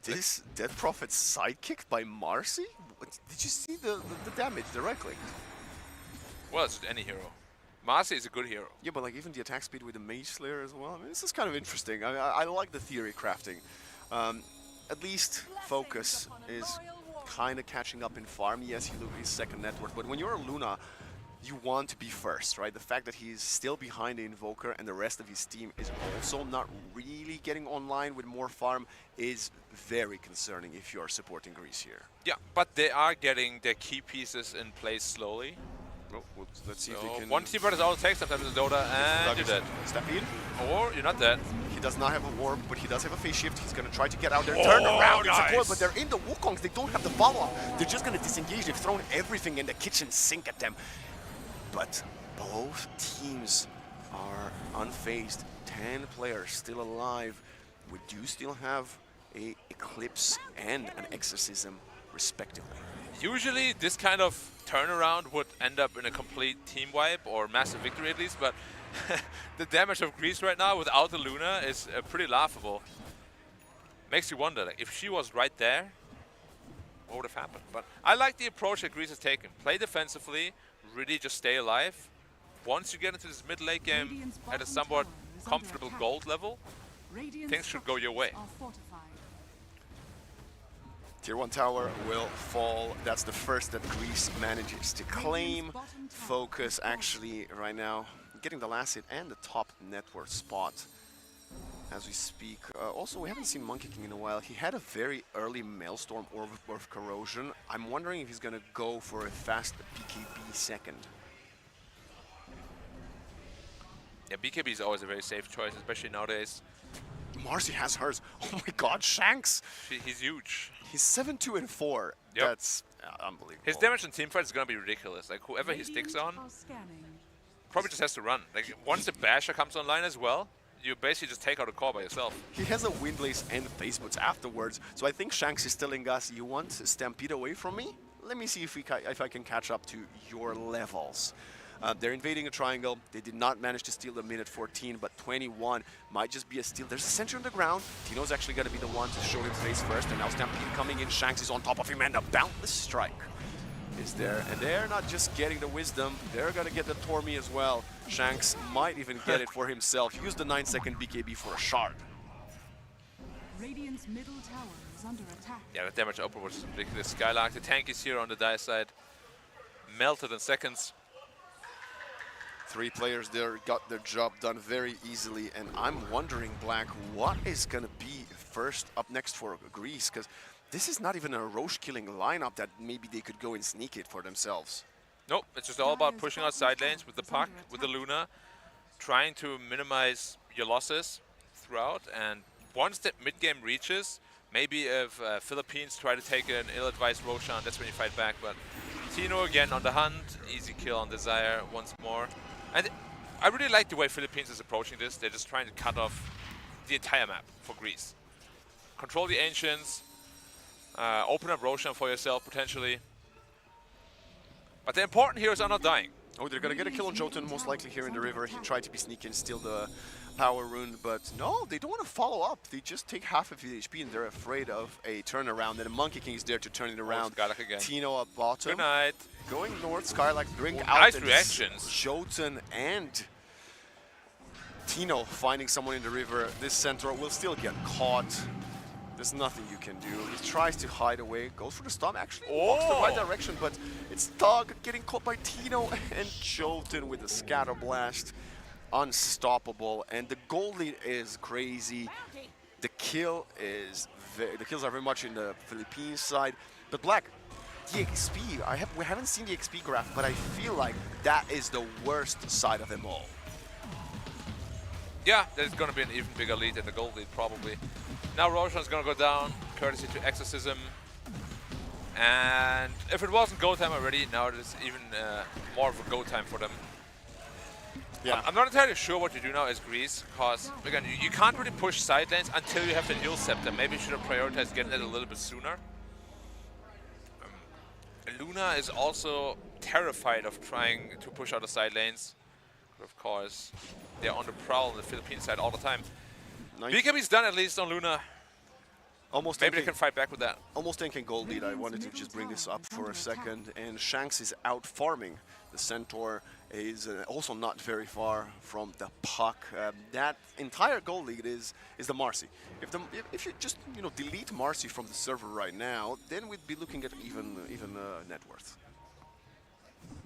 This Dead Prophet sidekicked by Marcy? Did you see the damage directly? Well, it's just any hero. Marcy is a good hero. Yeah, but like even the attack speed with the Mage Slayer as well. I mean, this is kind of interesting. I like the theory crafting. At least Focus is kind of catching up in farm. Yes, he loses his second network, but when you're a Luna, you want to be first, right? The fact that he's still behind the Invoker and the rest of his team is also not really getting online with more farm is very concerning if you're supporting Greece here. Yeah, but they are getting their key pieces in place slowly. Well, let's see if they can... One team is all it takes sometimes with Dota, and you're dead. Stampede. Or you're not dead. He does not have a warp, but he does have a phase shift. He's going to try to get out there, turn around. Nice. It's a coil, but they're in the Wukongs. They don't have the follow-up. They're just going to disengage. They've thrown everything in the kitchen sink at them. But both teams are unfazed. 10 players still alive. We do still have a Eclipse and an Exorcism, respectively. Usually this kind of turnaround would end up in a complete team wipe or massive victory at least, but the damage of Greece right now without the Luna is pretty laughable. Makes you wonder, like, if she was right there, what would have happened? But I like the approach that Greece has taken. Play defensively, really just stay alive. Once you get into this mid-late game at a somewhat comfortable gold level, things should go your way. Tier 1 tower will fall. That's the first that Greece manages to claim. Focus actually right now getting the last hit and the top network spot as we speak. Also, we haven't seen Monkey King in a while. He had a very early Maelstrom Orb of Corrosion. I'm wondering if he's going to go for a fast BKB second. Yeah, BKB is always a very safe choice, especially nowadays. Marcy has hers. Oh my god, Shanks! He's huge. He's 7-2 and 4. Yep. That's unbelievable. His damage in teamfights is going to be ridiculous. Like, whoever he sticks on probably just has to run. Like, once the Basher comes online as well, you basically just take out a core by yourself. He has a Windlace and Face Boots afterwards, so I think Shanks is telling us, you want to Stampede away from me? Let me see if I can catch up to your levels. They're invading a triangle. They did not manage to steal the mid at 14, but 21 might just be a steal. There's a Sentry on the ground. Tino's actually going to be the one to show him face first, and now Stampede coming in. Shanks is on top of him, and a Boundless Strike is there. And they're not just getting the Wisdom, they're going to get the Tormi as well. Shanks might even get it for himself. Use the 9-second BKB for a shard. Radiant's middle tower is under attack. Yeah, the damage output was ridiculous. Skylark, the tank is here on the die side. Melted in seconds. 3 players there got their job done very easily, and I'm wondering, Black, what is going to be first up next for Greece? Because this is not even a Roche-killing lineup that maybe they could go and sneak it for themselves. Nope, it's just all about pushing out side lanes with the Puck, with the Luna, trying to minimize your losses throughout, and once that mid-game reaches, maybe if Philippines try to take an ill-advised Roshan, that's when you fight back, but Tino again on the hunt, easy kill on Desire once more. And I really like the way Philippines is approaching this. They're just trying to cut off the entire map for Greece. Control the Ancients, open up Roshan for yourself potentially. But the important heroes are not dying. Oh, they're going to get a kill on Jotun, most likely here in the river. He tried to be sneaky and steal the power rune, but no, they don't want to follow up. They just take half of his HP, and they're afraid of a turnaround. And Monkey King is there to turn it around. Again. Tino at bottom. Good night. Going north, Skylark bring out nice reactions. Jotun and Tino finding someone in the river. This Centaur will still get caught. There's nothing you can do. He tries to hide away, goes for the stomp, actually walks the right direction, but it's Thug getting caught by Tino and Jotun with the Scatter Blast. Unstoppable, and the gold lead is crazy. The kills are very much in the Philippines side, but Black, the XP, we haven't seen the XP graph, but I feel like that is the worst side of them all. Yeah, there's going to be an even bigger lead than the gold lead, probably. Now Roshan's going to go down, courtesy to Exorcism. And if it wasn't go time already, now it is even more of a go time for them. Yeah. I'm not entirely sure what you do now as Greece, because again, you can't really push side lanes until you have the heal scepter. Maybe you should have prioritized getting it a little bit sooner. Luna is also terrified of trying to push out the side lanes. But of course, they're on the prowl on the Philippine side all the time. Nice. BKB's done at least on Luna. Almost maybe they can fight back with that. Almost tanking gold lead. I wanted to just bring this up for a second. And Shanks is out farming. The Centaur is also not very far from the puck. That entire gold lead is the Marcy. If you just delete Marcy from the server right now, then we'd be looking at even net worth.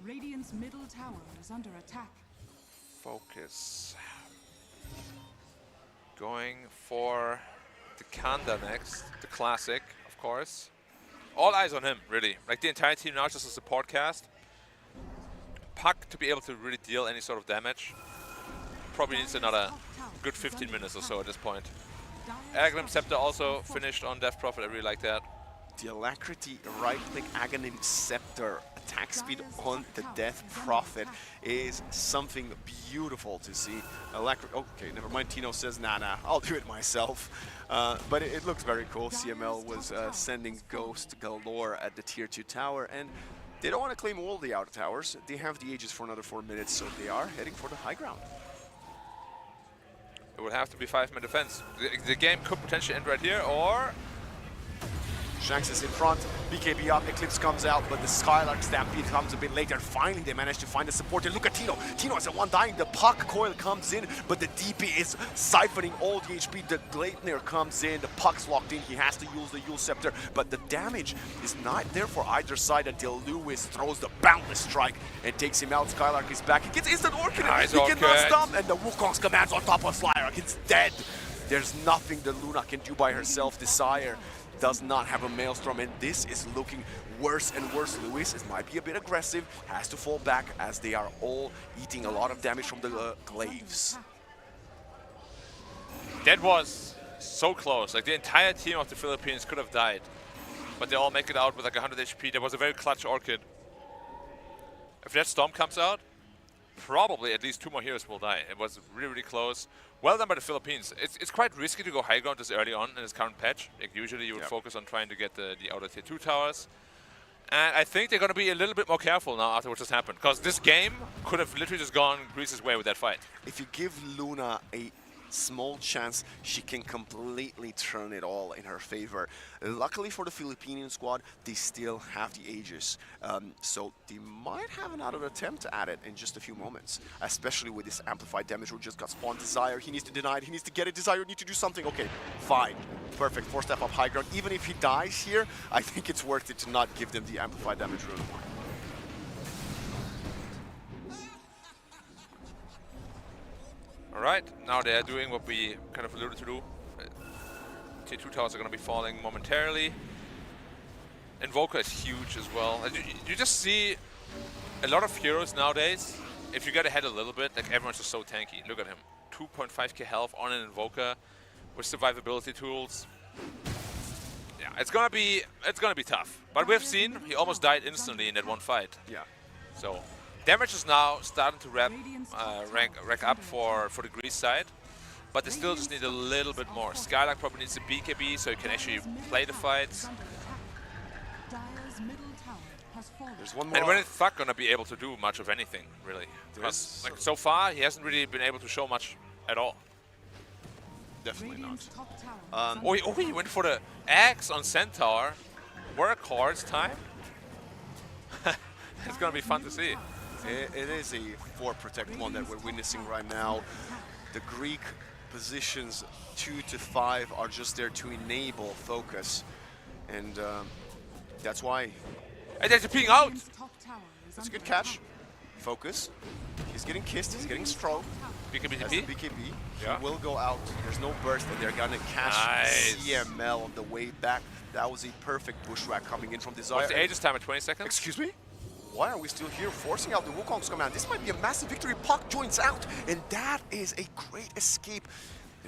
Radiant's middle tower is under attack. Focus. Going for the Kanda next, the classic, of course. All eyes on him, really. Like the entire team now, just a support cast. Puck to be able to really deal any sort of damage. Probably needs another good 15 minutes or so at this point. Aghanim Scepter also finished on Death Prophet. I really like that. The Alacrity right-click Aghanim Scepter attack speed on the Death Prophet is something beautiful to see. Okay, never mind. Tino says, nah, I'll do it myself. But it looks very cool. CML was sending Ghost galore at the Tier 2 tower, and they don't want to claim all the outer towers. They have the Aegis for another 4 minutes, so they are heading for the high ground. It would have to be 5-man defense. The game could potentially end right here, or... Shanks is in front, BKB up, Eclipse comes out, but the Skylark Stampede comes a bit later. Finally, they manage to find the support. And look at Tino. Tino is the one dying. The puck coil comes in, but the DP is siphoning all the HP. The Gleipnir comes in, the puck's locked in. He has to use the Yule Scepter, but the damage is not there for either side until Lewis throws the Boundless Strike and takes him out. Skylark is back. He gets instant Orchid. Nice he cannot Orchid. stop, and the Wukong's commands on top of Skylark. It's dead. There's nothing that Luna can do by herself. Desire does not have a Maelstrom, and this is looking worse and worse. Lewis might be a bit aggressive, has to fall back as they are all eating a lot of damage from the glaives. That was so close. Like the entire team of the Philippines could have died, but they all make it out with like 100 HP. That was a very clutch Orchid. If that Storm comes out, probably at least 2 more heroes will die. It was really, really close. Well done by the Philippines. It's quite risky to go high ground this early on in this current patch. Like usually you would focus on trying to get the outer tier 2 towers. And I think they're going to be a little bit more careful now after what just happened. Because this game could have literally just gone Greece's way with that fight. If you give Luna a small chance, she can completely turn it all in her favor. Luckily for the Philippine squad, they still have the Aegis. So they might have another attempt at it in just a few moments, especially with this amplified damage. Who just got spawned Desire. He needs to deny it. He needs to get it. Desire need to do something. Okay, fine. Perfect. 4-step up high ground. Even if he dies here, I think it's worth it to not give them the amplified damage rune. Alright, now they are doing what we kind of alluded to do. Tier 2 towers are going to be falling momentarily. Invoker is huge as well. You just see a lot of heroes nowadays. If you get ahead a little bit, like everyone's just so tanky. Look at him. 2.5k health on an Invoker with survivability tools. Yeah, it's gonna be tough. But we've seen he almost died instantly in that one fight. Yeah. So damage is now starting to rack up for the Greece side, but they still just need a little bit more. Skylark probably needs a BKB so he can actually play the fights. There's one more. And when is Thug gonna be able to do much of anything, really? Because like, so far he hasn't really been able to show much at all. Definitely not. He went for the axe on Centaur. Workhorse time. It's gonna be fun to see. It is a 4 protect one that we're witnessing right now. The Greek positions 2 to 5 are just there to enable focus, and that's why. And they're peeing out. That's a good catch. Focus. He's getting kissed. He's getting stroked. BKB. That's the BKB. Yeah. He will go out. There's no burst, and they're gonna catch CML on the way back. That was a perfect bushwhack coming in from Desire. What's the Aegis time at 20 seconds? Excuse me? Why are we still here forcing out the Wukong's command? This might be a massive victory. Puck joins out, and that is a great escape.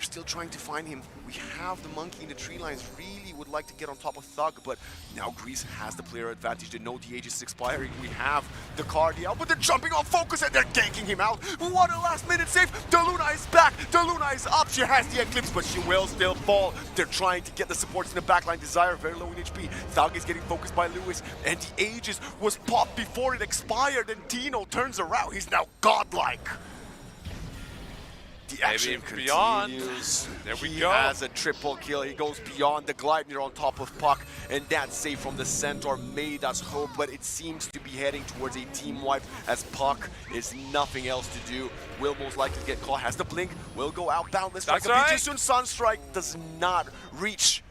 They're still trying to find him. We have the monkey in the tree lines. Really would like to get on top of Thug, but now Greece has the player advantage. They know the age is expiring. We have the Cardial, but they're jumping on focus and they're ganking him out. What a last minute save. DeLuna is back. DeLuna is up. She has the Eclipse, but she will still fall. They're trying to get the supports in the backline. Desire very low in HP. Thug is getting focused by Lewis, and the Aegis was popped before it expired, and Tino turns around. He's now godlike. The action continues. There we he go. has a triple kill. He goes beyond the Gleipnir on top of Puck, and that save from the Centaur made us hope, but it seems to be heading towards a team wipe as Puck is nothing else to do. Will most likely get caught. Has the blink. Will go outbound. Let's strike a bit too soon. Sunstrike does not reach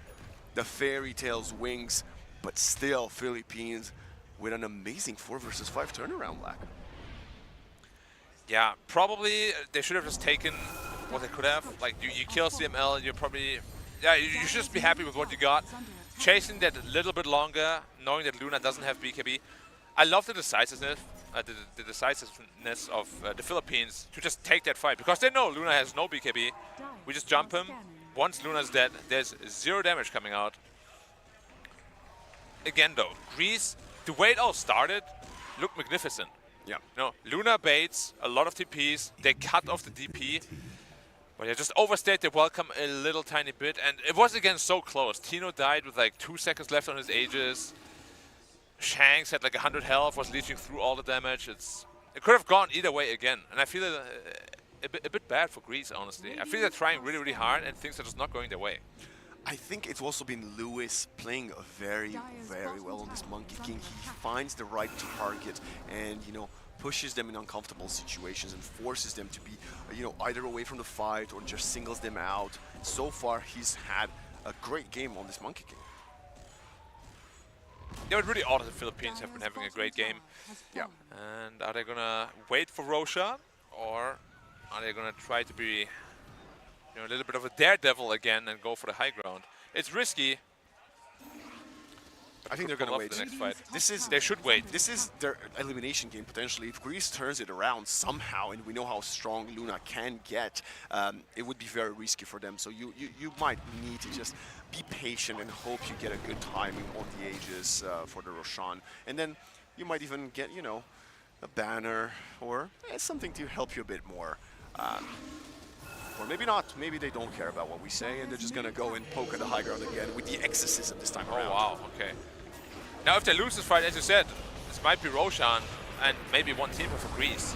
the Fairy Tail's wings, but still Philippines with an amazing 4 versus 5 turnaround lag. Yeah, probably they should have just taken what they could have. Like, you kill CML, you're probably... Yeah, you should just be happy with what you got. Chasing that a little bit longer, knowing that Luna doesn't have BKB. I love the decisiveness, the decisiveness of the Philippines to just take that fight. Because they know Luna has no BKB. We just jump him. Once Luna's dead, there's 0 damage coming out. Again, though, Greece, the way it all started, looked magnificent. Yeah. No, Luna baits, a lot of TPs, they cut off the DP. But yeah, just overstayed their welcome a little tiny bit, and it was again so close. Tino died with like 2 seconds left on his Aegis. Shanks had like 100 health, was leeching through all the damage. It could have gone either way again, and I feel a bit bad for Greece, honestly. I feel they're trying really, really hard, and things are just not going their way. I think it's also been Lewis playing very, very well on this Monkey King. He finds the right target and, you know, pushes them in uncomfortable situations and forces them to be, you know, either away from the fight or just singles them out. So far, he's had a great game on this Monkey King. Yeah, it really odd that the Philippines have been having a great game. Yeah. And are they gonna wait for Roshan, or are they gonna try to be, you know, a little bit of a daredevil again and go for the high ground? It's risky. I think they're going to wait. The next fight. They should wait. This is their elimination game potentially. If Greece turns it around somehow, and we know how strong Luna can get, it would be very risky for them. So you might need to just be patient and hope you get a good timing on the Aegis for the Roshan, and then you might even get, you know, a banner or something to help you a bit more. Or maybe not. Maybe they don't care about what we say, and they're just going to go and poke at the high ground again with the exorcism this time around. Oh, wow. Okay. Now, if they lose this fight, as you said, this might be Roshan and maybe one team for Greece.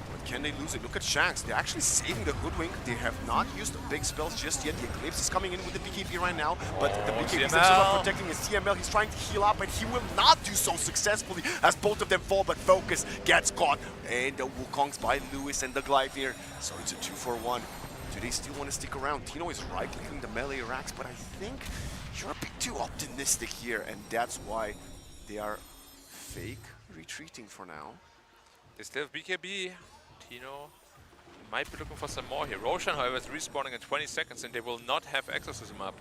But can they lose it? Look at Shanks. They're actually saving the Hoodwink. They have not used big spells just yet. The Eclipse is coming in with the BKB right now, but the BKB is not protecting his CML. He's trying to heal up, and he will not do so successfully as both of them fall, but Focus gets caught. And the Wukongs by Lewis and the Gleipnir. So it's a 2-for-1. Do they still want to stick around? Tino is right-clicking the melee racks, but I think you're a bit too optimistic here, and that's why they are fake retreating for now. They still have BKB. Tino might be looking for some more here. Roshan, however, is respawning in 20 seconds, and they will not have Exorcism up.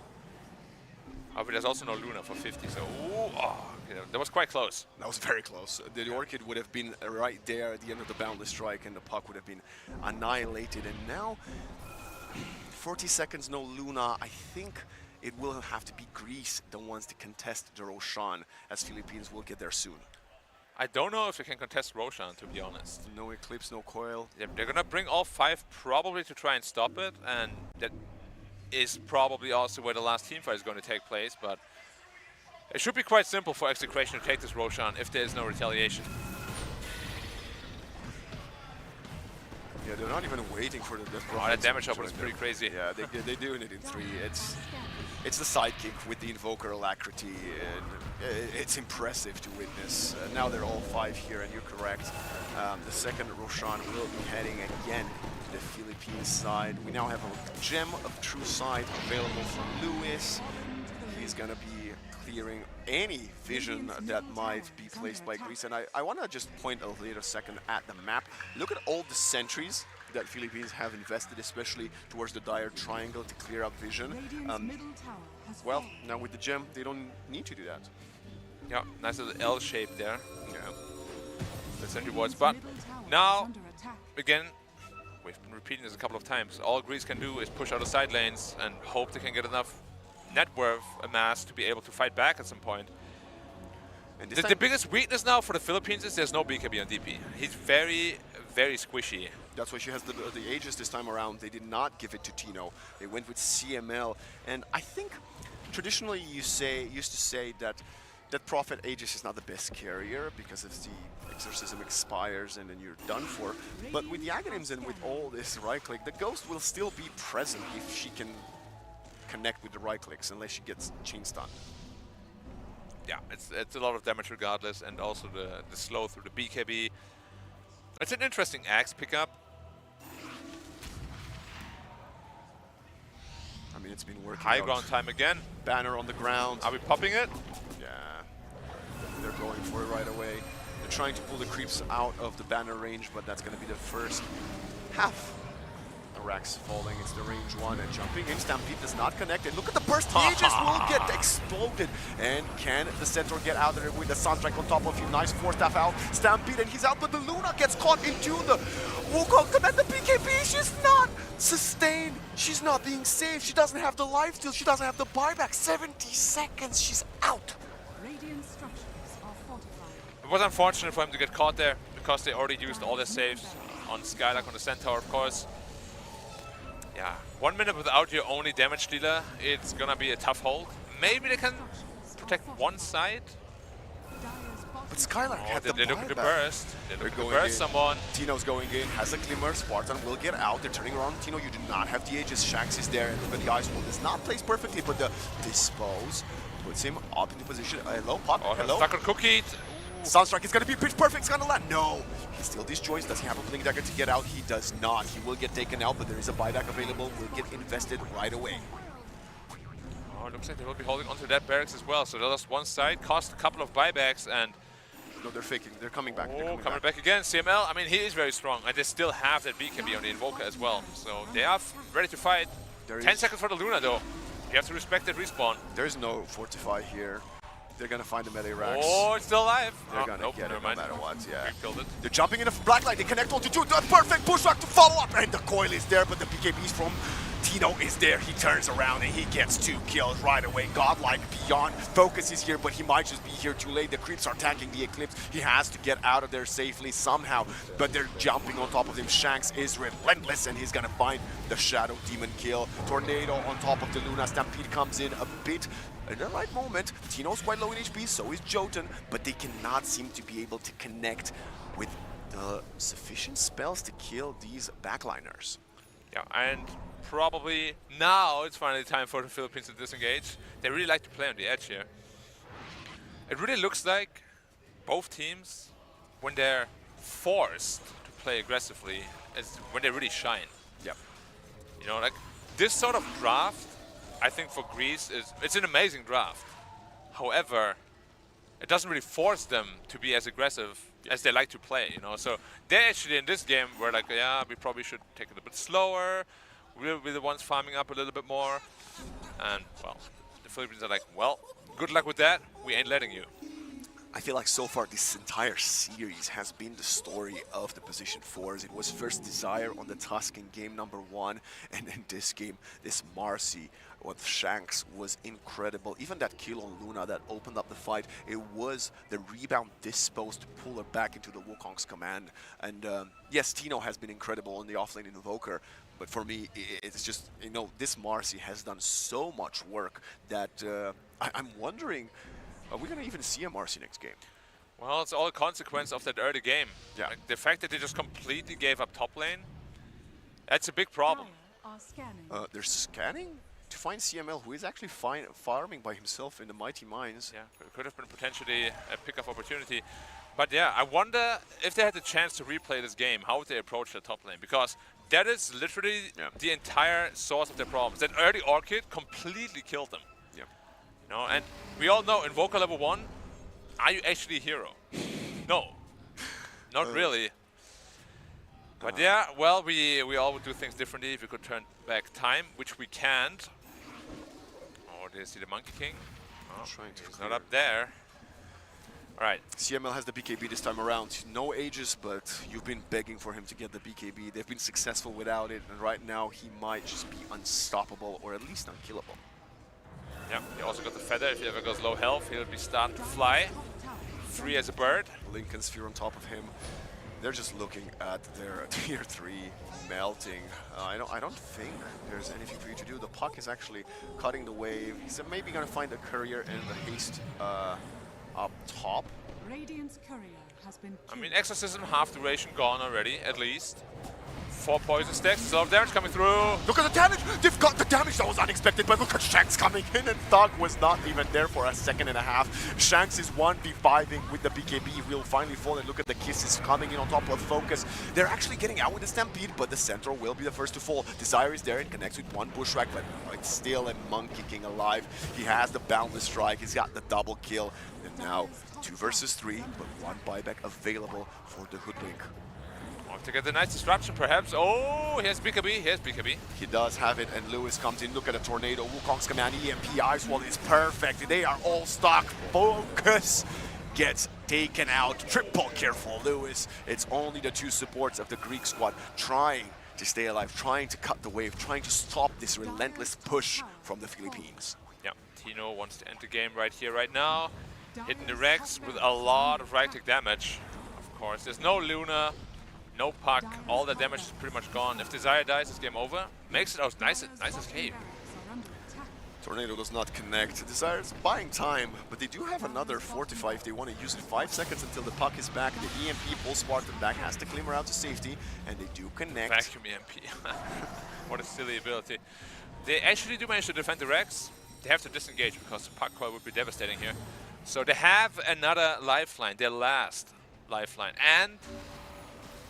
Oh, but there's also no Luna for 50, so... Ooh, oh, okay, that was quite close. That was very close. The Orchid would have been right there at the end of the Boundless Strike, and the puck would have been annihilated. And now, 40 seconds, no Luna. I think it will have to be Greece, the ones to contest the Roshan, as Philippines will get there soon. I don't know if they can contest Roshan, to be honest. No Eclipse, no Coil. They're gonna bring all 5 probably to try and stop it, and that is probably also where the last team fight is going to take place, but it should be quite simple for Execration to take this Roshan if there is no retaliation. Yeah, they're not even waiting for the death. Oh, that damage output is pretty crazy. Yeah, they're doing it in 3. It's the sidekick with the Invoker Alacrity, and it's impressive to witness. Now they're all 5 here, and you're correct. The second Roshan will be heading again to the Philippines side. We now have a Gem of True Sight available from Lewis. He's gonna be clearing any vision that might be placed by Greece. And I want to just point a little second at the map. Look at all the sentries that Philippines have invested, especially towards the Dire Triangle to clear up vision. Well, now with the gem, they don't need to do that. Yeah, nice little L shape there. Yeah, the sentry wards. But now, again, we've been repeating this a couple of times. All Greece can do is push out the side lanes and hope they can get enough net worth amassed to be able to fight back at some point. And The biggest weakness now for the Philippines is there's no BKB on DP. He's very, very squishy. That's why she has the Aegis this time around. They did not give it to Tino. They went with CML. And I think traditionally used to say that Prophet Aegis is not the best carrier because if the exorcism expires and then you're done for. But with the Aghanims and with all this right click, the Ghost will still be present if she can connect with the right clicks, unless she gets chain stunned. Yeah, it's a lot of damage regardless, and also the slow through the BKB. It's an interesting axe pickup. I mean, it's been working High out. ground time again. Banner on the ground. Are we popping it? Yeah, they're going for it right away. They're trying to pull the creeps out of the banner range, but that's going to be the first half. Rax falling, it's the range one, and jumping in. Stampede does not connect, and look at the burst. The Aegis will get exploded. And can the Centaur get out there with the Sunstrike on top of him? Nice 4-staff out. Stampede, and he's out, but the Luna gets caught into the Wukong command. The BKB, she's not sustained. She's not being saved. She doesn't have the life steal. She doesn't have the buyback. 70 seconds, she's out. Radiant structures are fortified. It was unfortunate for him to get caught there because they already used all their saves on Skylark, on the Centaur, of course. Yeah, 1 minute without your only damage dealer, it's gonna be a tough hold. Maybe they can protect one side. But Skylark had the they're looking to buyback. burst. They're looking to burst someone. Tino's going in, has a glimmer. Spartan will get out. They're turning around. Tino, you do not have the Aegis. Shanks is there, and look at the Ice Wall. Does not place perfectly, but the dispose puts him up into position. Hello, Pop. Hello. Stuck on Cookie. Sunstrike is going to be pitch perfect. It's going to land. No. He still disjoints. Does he have a Blink Dagger to get out? He does not. He will get taken out, but there is a buyback available. Will get invested right away. Oh, it looks like they will be holding onto that barracks as well. So they lost one side, cost a couple of buybacks, and... No, they're faking. They're coming back. Oh, coming back again. CML, I mean, he is very strong, and they still have that BKB on the Invoker as well. So they are ready to fight. 10 seconds for the Luna, though. You have to respect that respawn. There's no Fortify here. They're gonna find the melee racks. Oh, it's still alive. They're gonna get it no matter what, yeah. Killed it. They're jumping in a blacklight. They connect onto two. The perfect pushback to follow up. And the coil is there, but the BKBs from Tino is there. He turns around and he gets 2 kills right away. Godlike beyond. Focus is here, but he might just be here too late. The creeps are tanking the Eclipse. He has to get out of there safely somehow, but they're jumping on top of him. Shanks is relentless, and he's gonna find the Shadow Demon kill. Tornado on top of the Luna. Stampede comes in a bit in the right moment. Tino's quite low in HP, so is Jotun, but they cannot seem to be able to connect with the sufficient spells to kill these backliners. Yeah, and probably now it's finally time for the Philippines to disengage. They really like to play on the edge here. It really looks like both teams, when they're forced to play aggressively, is when they really shine. Yep. You know, like this sort of draft, I think for Greece it's an amazing draft. However, it doesn't really force them to be as aggressive as they like to play, you know. So they actually in this game were like, yeah, we probably should take it a bit slower. We'll be the ones farming up a little bit more. And well, the Philippines are like, well, good luck with that. We ain't letting you. I feel like so far this entire series has been the story of the position 4s. It was first Desire on the Tuscan game #1, and in this game, this Marcy with Shanks was incredible. Even that kill on Luna that opened up the fight, it was the rebound disposed to pull her back into the Wukong's command. And yes, Tino has been incredible on the offlane Invoker, but for me, it's just, you know, this Marcy has done so much work that I'm wondering, are we going to even see a Marcy next game? Well, it's all a consequence of that early game. Yeah. Like, the fact that they just completely gave up top lane, that's a big problem. They're scanning to find CML, who is actually farming by himself in the Mighty Mines. Yeah, it could have been potentially a pick-up opportunity. But yeah, I wonder if they had the chance to replay this game, how would they approach the top lane? Because that is literally the entire source of their problems. That early Orchid completely killed them. Yeah. You know, and we all know Invoker level 1, are you actually a hero? No, not really. But yeah, well, we all would do things differently if we could turn back time, which we can't. Oh, do you see the Monkey King? Oh, he's not up there. All right. CML has the BKB this time around. No Aegis, but you've been begging for him to get the BKB. They've been successful without it, and right now he might just be unstoppable or at least unkillable. Yeah, he also got the feather. If he ever goes low health, he'll be starting to fly. Free as a bird. Lincoln Sphere on top of him. They're just looking at their tier 3 melting. I don't think there's anything for you to do. The puck is actually cutting the wave. He's maybe going to find a courier and the haste up top. Radiant's courier has been I mean, Exorcism, half duration gone already, at least. 4 poison stacks, a lot of damage coming through. Look at the damage! They've got the damage that was unexpected, but look at Shanks coming in, and Thug was not even there for a second and a half. Shanks is 1v5ing with the BKB. Will finally fall, and look at the kisses coming in on top of Focus. They're actually getting out with the Stampede, but the Centaur will be the first to fall. Desire is there and connects with one Bushwhack, but it's still a Monkey King alive. He has the Boundless Strike, he's got the double kill, and now 2 versus 3, but 1 buyback available for the Hoodwink. To get the nice disruption, perhaps. Oh, here's BKB, here's BKB. He does have it, and Lewis comes in. Look at the tornado. Wukong's command, EMP, Ice Wall is perfect. They are all stuck. Focus gets taken out. Triple kill for Lewis. It's only the 2 supports of the Greek squad trying to stay alive, trying to cut the wave, trying to stop this relentless push from the Philippines. Yeah, Tino wants to end the game right here, right now. Hitting the Rex with a lot of right-click damage, of course. There's no Luna. No puck, all the damage is pretty much gone. If Desire dies, it's game over. Makes it a nice escape. Tornado does not connect. Desire is buying time, but they do have another Fortify if they want to use it. 5 seconds until the puck is back. The EMP pulls Spartan back, has to climber out to safety, and they do connect. Vacuum EMP. What a silly ability. They actually do manage to defend the Rex. They have to disengage because the puck coil would be devastating here. So they have another lifeline, their last lifeline. And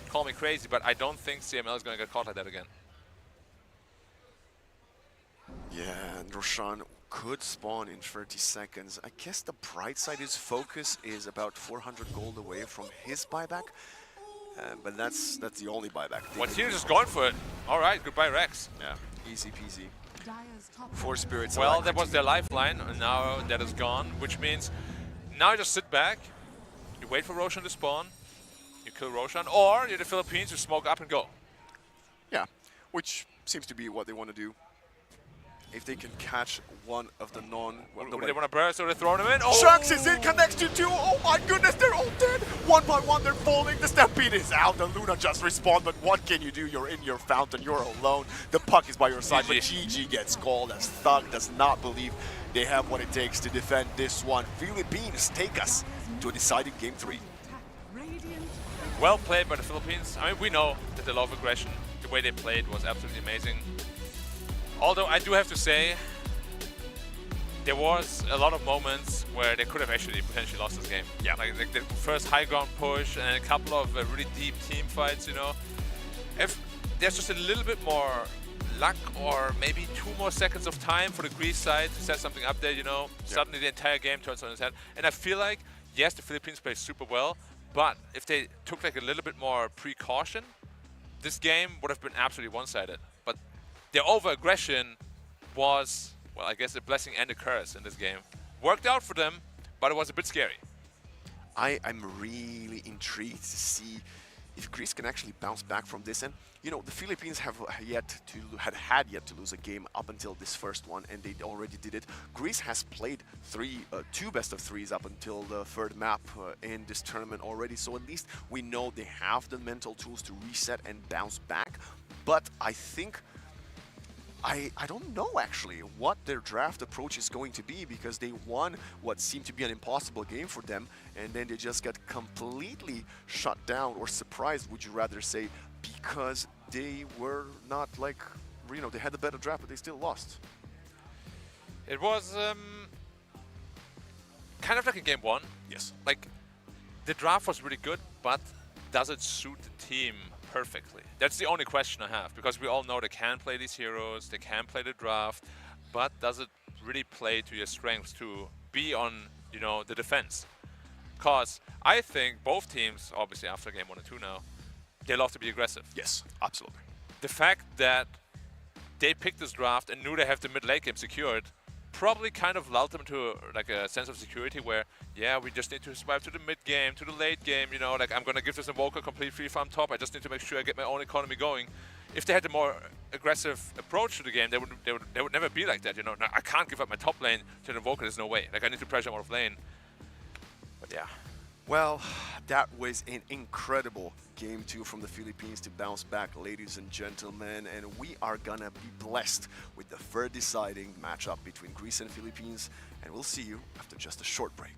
call me crazy, but I don't think CML is going to get caught like that again. Yeah, and Roshan could spawn in 30 seconds. I guess the bright side is Focus is about 400 gold away from his buyback, but that's the only buyback. What's here just going for it. All right, goodbye Rex. Yeah, easy peasy. 4 spirits. Well, that was their lifeline, and now that is gone, which means now you just sit back, you wait for Roshan to spawn, you kill Roshan, or you're the Philippines, you smoke up and go. Yeah, which seems to be what they want to do. If they can catch one of the they want to burst, so they're throwing him in. Oh! Shanks is in, connects to 2. Oh my goodness, they're all dead. 1 by 1, they're falling. The Stampede is out. The Luna just respawned, but what can you do? You're in your fountain, you're alone. The puck is by your side, but GG gets called as Thug does not believe they have what it takes to defend this one. Philippines take us to a deciding game 3. Well played by the Philippines. I mean, we know that the love aggression, the way they played was absolutely amazing. Although I do have to say, there was a lot of moments where they could have actually potentially lost this game. Yeah. Like the first high ground push and a couple of really deep team fights, you know. If there's just a little bit more luck or maybe 2 more seconds of time for the Greece side to set something up there, you know, suddenly the entire game turns on its head. And I feel like, yes, the Philippines play super well, but if they took like a little bit more precaution, this game would have been absolutely one-sided. But their over-aggression was, well, I guess a blessing and a curse in this game. Worked out for them, but it was a bit scary. I'm really intrigued to see if Greece can actually bounce back from this. And, you know, the Philippines had yet to lose a game up until this first one, and they already did it. Greece has played 2 best-of-3s up until the 3rd map in this tournament already, so at least we know they have the mental tools to reset and bounce back. But I think I don't know actually what their draft approach is going to be, because they won what seemed to be an impossible game for them, and then they just got completely shut down, or surprised, would you rather say, because they were not like, you know, they had the better draft, but they still lost. It was kind of like in game 1. Yes. Like, the draft was really good, but does it suit the team perfectly? That's the only question I have, because we all know they can play these heroes, they can play the draft, but does it really play to your strengths to be on, you know, the defense? Because I think both teams, obviously after game 1 and 2 now, they love to be aggressive. Yes, absolutely. The fact that they picked this draft and knew they have the mid-late game secured probably kind of lulled them to like a sense of security where, yeah, we just need to survive to the mid game, to the late game, you know, like I'm gonna give this Invoker complete free farm top, I just need to make sure I get my own economy going. If they had a more aggressive approach to the game, they would never be like that, you know. No, I can't give up my top lane to the Invoker, there's no way. Like I need to pressure him out of lane. But yeah. Well, that was an incredible game 2 from the Philippines to bounce back, ladies and gentlemen, and we are gonna be blessed with the third deciding matchup between Greece and Philippines, and we'll see you after just a short break.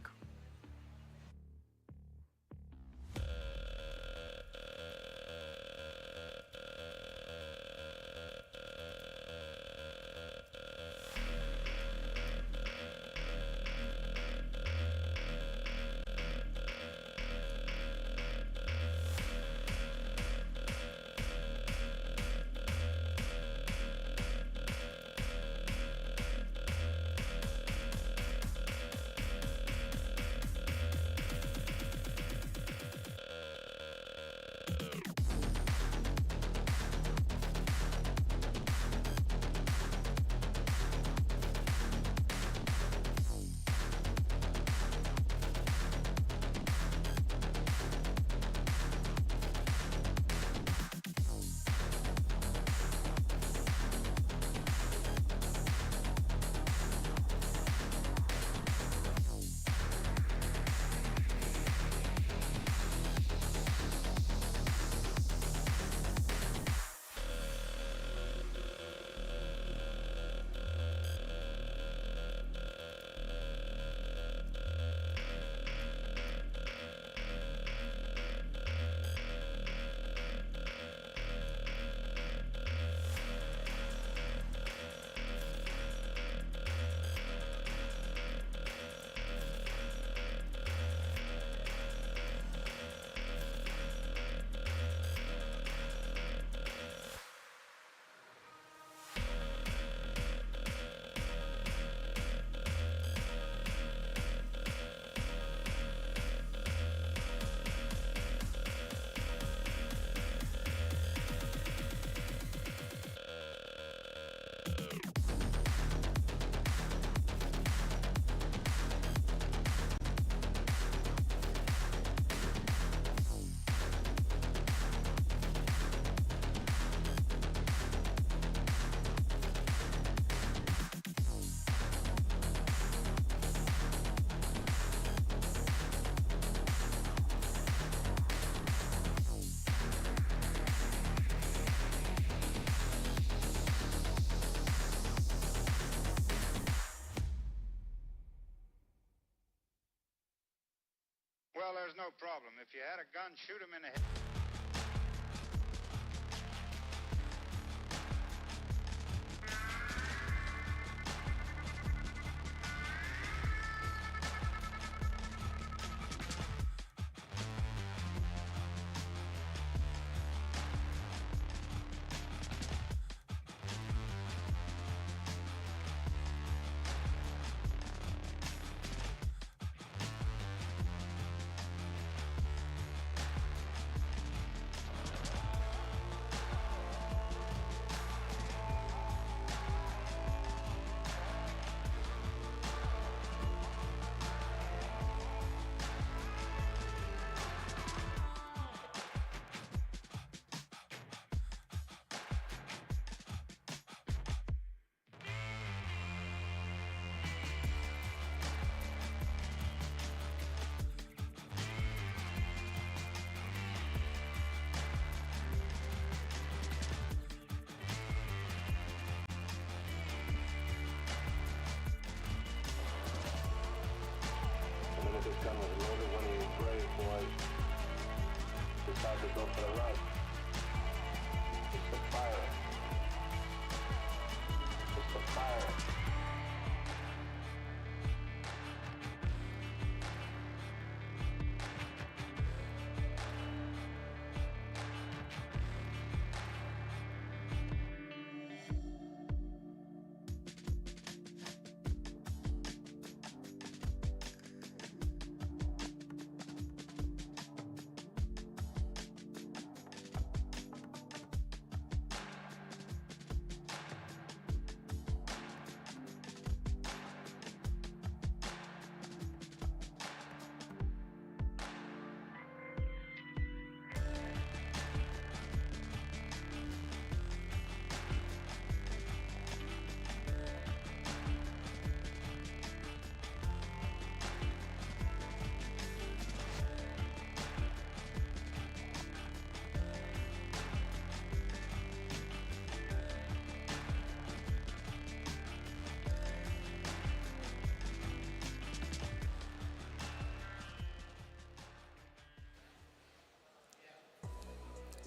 Well, there's no problem. If you had a gun, shoot him in the head.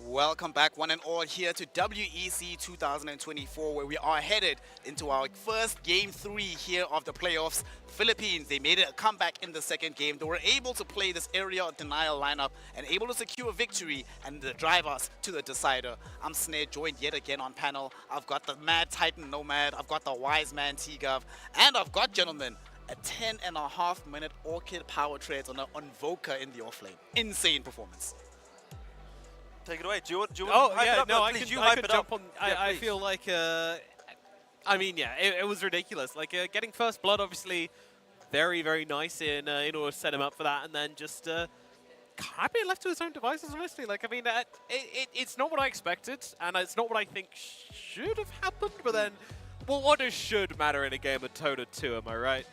Welcome back, one and all, here to WEC 2024, where we are headed into our first Game 3 here of the playoffs. Philippines, they made a comeback in the second game. They were able to play this area of denial lineup and able to secure victory and drive us to the decider. I'm Snare, joined yet again on panel. I've got the Mad Titan Nomad, I've got the Wise Man T-Gov, and I've got, gentlemen, a 10.5-minute Orchid power trades on an Unvoker in the offlane. Insane performance. Take it away. Do you want Oh, to hype yeah, it up? no, Please, I hype could it jump up. on. Yeah, I please. feel like, I mean, yeah, it was ridiculous. Like, getting first blood, obviously, very, very nice in order to set him up for that, and then just kind of being left to his own devices, honestly. Like, I mean, it's not what I expected, and it's not what I think should have happened, but then, well, what does should matter in a game of Dota 2, am I right?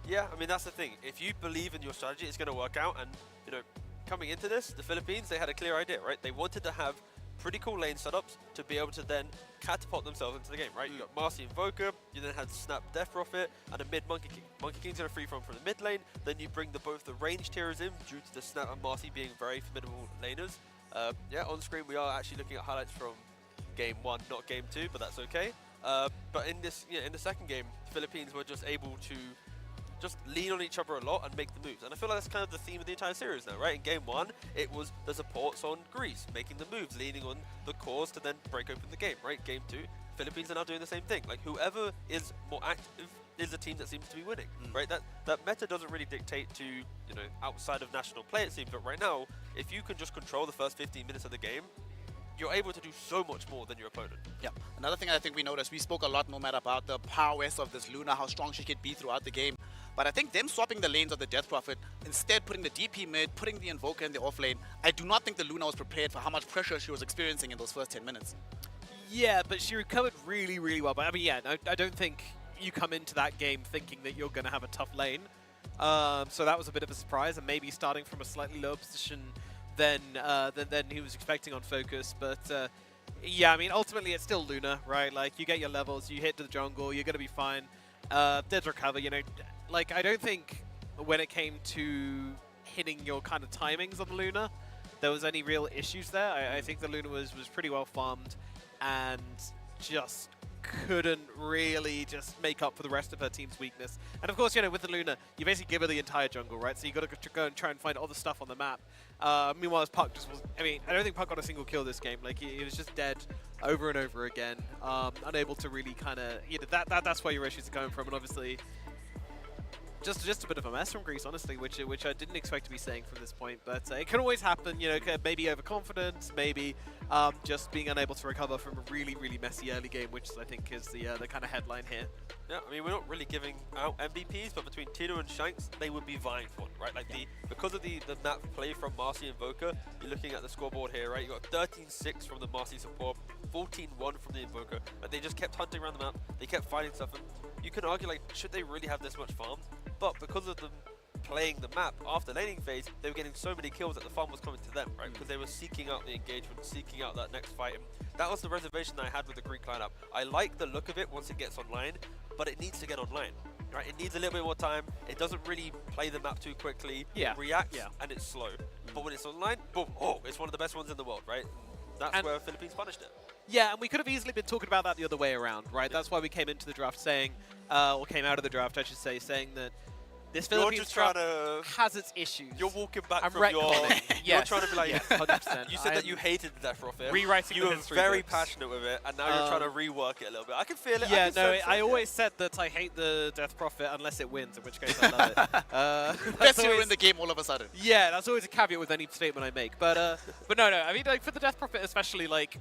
Yeah, I mean, that's the thing. If you believe in your strategy, it's going to work out, and, you know, coming into this, the Philippines, they had a clear idea, right? They wanted to have pretty cool lane setups to be able to then catapult themselves into the game, right? You got Marcy Invoker, you then had Snap Death Prophet, and a mid Monkey King. Monkey King's going to free from the mid lane, then you bring both the ranged heroes in due to the Snap and Marcy being very formidable laners. Yeah, on screen we are actually looking at highlights from game 1, not game 2, but that's okay. But in this, in the second game, the Philippines were just able to just lean on each other a lot and make the moves. And I feel like that's kind of the theme of the entire series now, right? In game 1, it was the supports on Greece, making the moves, leaning on the cores to then break open the game, right? Game 2, Philippines are now doing the same thing. Like, whoever is more active is the team that seems to be winning, right? That meta doesn't really dictate to, you know, outside of national play, it seems, but right now, if you can just control the first 15 minutes of the game, you're able to do so much more than your opponent. Yeah. Another thing I think we noticed, we spoke a lot, Nomad, about the prowess of this Luna, how strong she could be throughout the game. But I think them swapping the lanes of the Death Prophet, instead putting the DP mid, putting the Invoker in the offlane, I do not think the Luna was prepared for how much pressure she was experiencing in those first 10 minutes. Yeah, but she recovered really, really well. But I mean, yeah, no, I don't think you come into that game thinking that you're going to have a tough lane. So that was a bit of a surprise, and maybe starting from a slightly lower position than he was expecting on focus. But yeah, I mean, ultimately it's still Luna, right? Like, you get your levels, you hit to the jungle, you're going to be fine. Dead recover, you know. Like, I don't think when it came to hitting your kind of timings on the Luna, there was any real issues there. I think the Luna was pretty well farmed and just couldn't really just make up for the rest of her team's weakness. And of course, you know, with the Luna, you basically give her the entire jungle, right? So you got to go and try and find other stuff on the map. Meanwhile, Puck just was, I mean, I don't think Puck got a single kill this game. Like, he was just dead over and over again, unable to really kind of, you know, that's where your issues are coming from. And obviously, just a bit of a mess from Greece, honestly, which I didn't expect to be saying from this point. But it can always happen, you know, maybe overconfidence, maybe just being unable to recover from a really, really messy early game, which I think is the kind of headline here. Yeah, I mean, we're not really giving out MVPs, but between Tino and Shanks, they would be vying for it, right? Like, because of the map play from Marcy and Invoker, you're looking at the scoreboard here, right? You got 13-6 from the Marcy support, 14-1 from the Invoker. Like, they just kept hunting around the map, they kept fighting stuff, and you can argue, like, should they really have this much farm? But because of them playing the map after laning phase, they were getting so many kills that the farm was coming to them, right? Because they were seeking out the engagement, seeking out that next fight. And that was the reservation that I had with the Greek lineup. I like the look of it once it gets online, but it needs to get online, right? It needs a little bit more time. It doesn't really play the map too quickly. Yeah. It reacts and it's slow. But when it's online, boom, it's one of the best ones in the world, right? That's where Philippines punished it. Yeah, and we could have easily been talking about that the other way around, right? That's why we came into the draft saying, or came out of the draft, I should say, saying that this Philippines draft has its issues. You're walking back I'm from your... Yes. You're trying to be like... Yes, 100%. You said that you hated the Death Prophet. Rewriting you the were history very books. passionate with it, and now you're trying to rework it a little bit. I can feel it. Yeah, no, I always said that I hate the Death Prophet unless it wins, in which case I love it. Best hero in the game all of a sudden. Yeah, that's always a caveat with any statement I make. But no, I mean, like, for the Death Prophet especially, like,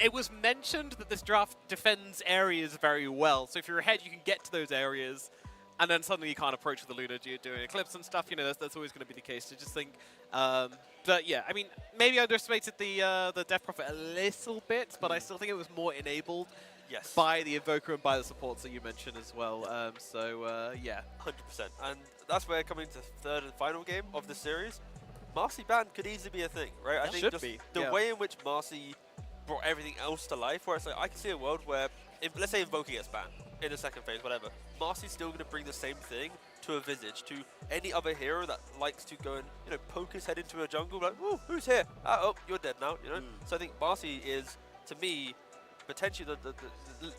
it was mentioned that this draft defends areas very well. So if you're ahead, you can get to those areas, and then suddenly you can't approach with the Luna doing Eclipse and stuff. You know, that's always going to be the case. I just think, but yeah, I mean, maybe I underestimated the Death Prophet a little bit, but I still think it was more enabled by the Invoker and by the supports that you mentioned as well. Yeah. 100%. And that's where coming to the third and final game of the series, Marcy ban could easily be a thing, right? I think just the way in which Marcy brought everything else to life, where it's like, I can see a world where, let's say Invoker gets banned in the second phase, whatever, Marcy's still going to bring the same thing to a Visage, to any other hero that likes to go and, you know, poke his head into a jungle, like, "Ooh, who's here? Oh, you're dead now," you know? So I think Marcy is, to me, potentially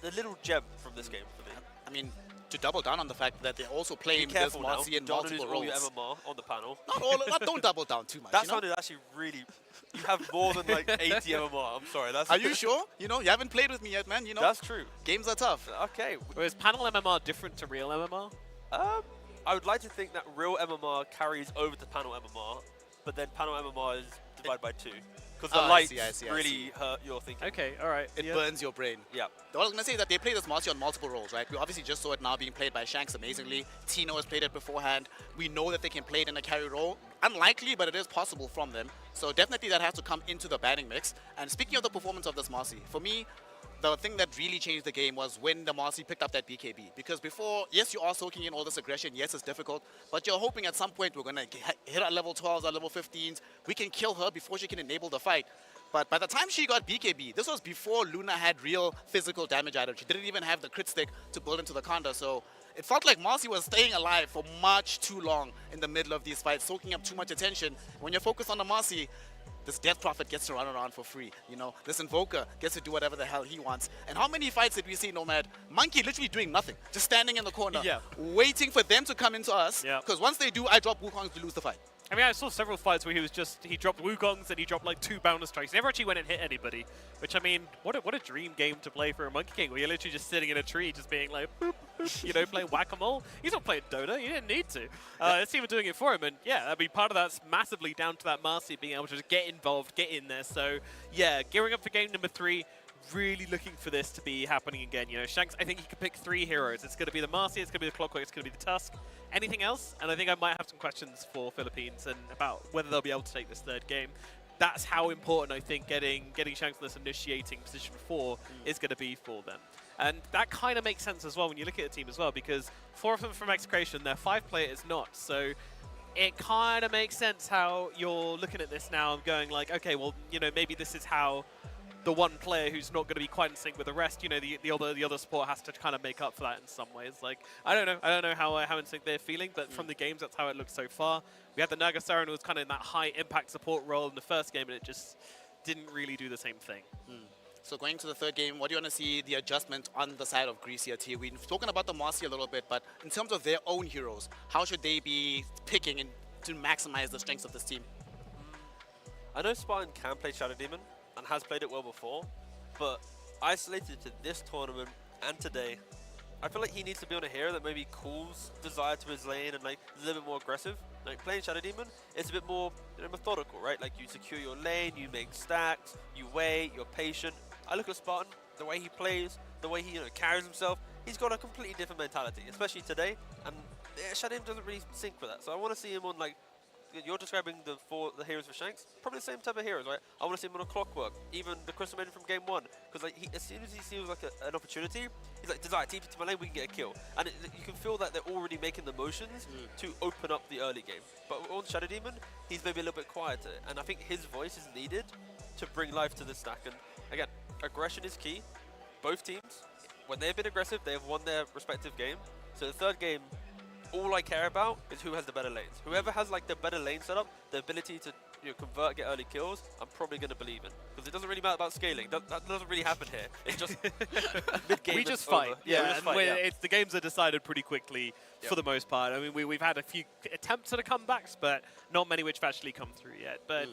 the little gem from this game for me. I mean, to double down on the fact that they're also playing this Marcy in Don't multiple lose all your roles. MMR on the panel. Not all, don't double down too much. That you know? sounded actually really. You have more than like 80 MMR. I'm sorry. That's. Are you sure? You know, you haven't played with me yet, man. You know. That's true. Games are tough. Okay. Is panel MMR different to real MMR? I would like to think that real MMR carries over to panel MMR, but then panel MMR is divided by 2. Because the lights really hurt your thinking. Okay, all right. It burns your brain. Yeah. What I was going to say is that they play this Marcy on multiple roles, right? We obviously just saw it now being played by Shanks amazingly. Tino has played it beforehand. We know that they can play it in a carry role. Unlikely, but it is possible from them. So definitely that has to come into the batting mix. And speaking of the performance of this Marcy, for me, the thing that really changed the game was when the Marcy picked up that BKB. Because before, yes, you are soaking in all this aggression. Yes, it's difficult. But you're hoping at some point we're going to hit our level 12s, our level 15s. We can kill her before she can enable the fight. But by the time she got BKB, this was before Luna had real physical damage at her. She didn't even have the crit stick to build into the counter. So it felt like Marcy was staying alive for much too long in the middle of these fights, soaking up too much attention. When you're focused on the Marcy, this Death Prophet gets to run around for free, you know. This Invoker gets to do whatever the hell he wants. And how many fights did we see Nomad? Monkey literally doing nothing, just standing in the corner, waiting for them to come into us. Because once they do, I drop Wukongs to lose the fight. I mean, I saw several fights where he dropped Wukongs and he dropped like 2 boundless strikes. He never actually went and hit anybody, which, I mean, what a dream game to play for a Monkey King, where you're literally just sitting in a tree just being like, boop, boop, you know, playing whack-a-mole. He's not playing Dota, he didn't need to. It's even doing it for him, and yeah, I mean, part of that's massively down to that Marcy being able to just get involved, get in there. So yeah, gearing up for game number 3, really looking for this to be happening again. You know, Shanks, I think he could pick 3 heroes. It's going to be the Marcy, it's going to be the Clockwork, it's going to be the Tusk. Anything else? And I think I might have some questions for Philippines and about whether they'll be able to take this 3rd game. That's how important I think getting Shanks in this initiating position 4 is going to be for them. And that kind of makes sense as well when you look at the team as well, because 4 of them from Execration, their 5 player is not. So it kind of makes sense how you're looking at this now and going like, okay, well, you know, maybe this is how the one player who's not going to be quite in sync with the rest, you know, the other support has to kind of make up for that in some ways. Like, I don't know how in sync they're feeling, but from the games, that's how it looks so far. We had the Nagasaran who was kind of in that high impact support role in the first game, and it just didn't really do the same thing. So going to the 3rd game, what do you want to see the adjustment on the side of Greece here, T? We've spoken about the Marcy a little bit, but in terms of their own heroes, how should they be picking to maximize the strengths of this team? I know Spartan can play Shadow Demon and has played it well before, but isolated to this tournament and today, I feel like he needs to be on a hero that maybe calls Desire to his lane and like is a little bit more aggressive. Like playing Shadow Demon, it's a bit more, you know, methodical, right? Like you secure your lane, you make stacks, you wait, you're patient. I look at Spartan, the way he plays, the way he, you know, carries himself, he's got a completely different mentality, especially today, and Shadow Demon doesn't really sync with that. So I want to see him on like, you're describing the heroes for Shanks, probably the same type of heroes, right? I want to see him on a Clockwork, even the Crystal Maiden from game 1, because like as soon as he sees like an opportunity, he's like, Desire, TP to my lane, we can get a kill. And you can feel that they're already making the motions to open up the early game. But on Shadow Demon, he's maybe a little bit quieter, and I think his voice is needed to bring life to this stack. And again, aggression is key. Both teams, when they've been aggressive, they have won their respective game. So the 3rd game, all I care about is who has the better lanes. Whoever has like the better lane setup, the ability to, you know, convert, get early kills, I'm probably going to believe in. Because it doesn't really matter about scaling. That doesn't really happen here. It's just mid-game. We just fight. Over. Yeah, we just fight, It's, the games are decided pretty quickly for the most part. I mean, we've had a few attempts at comebacks, but not many which have actually come through yet. But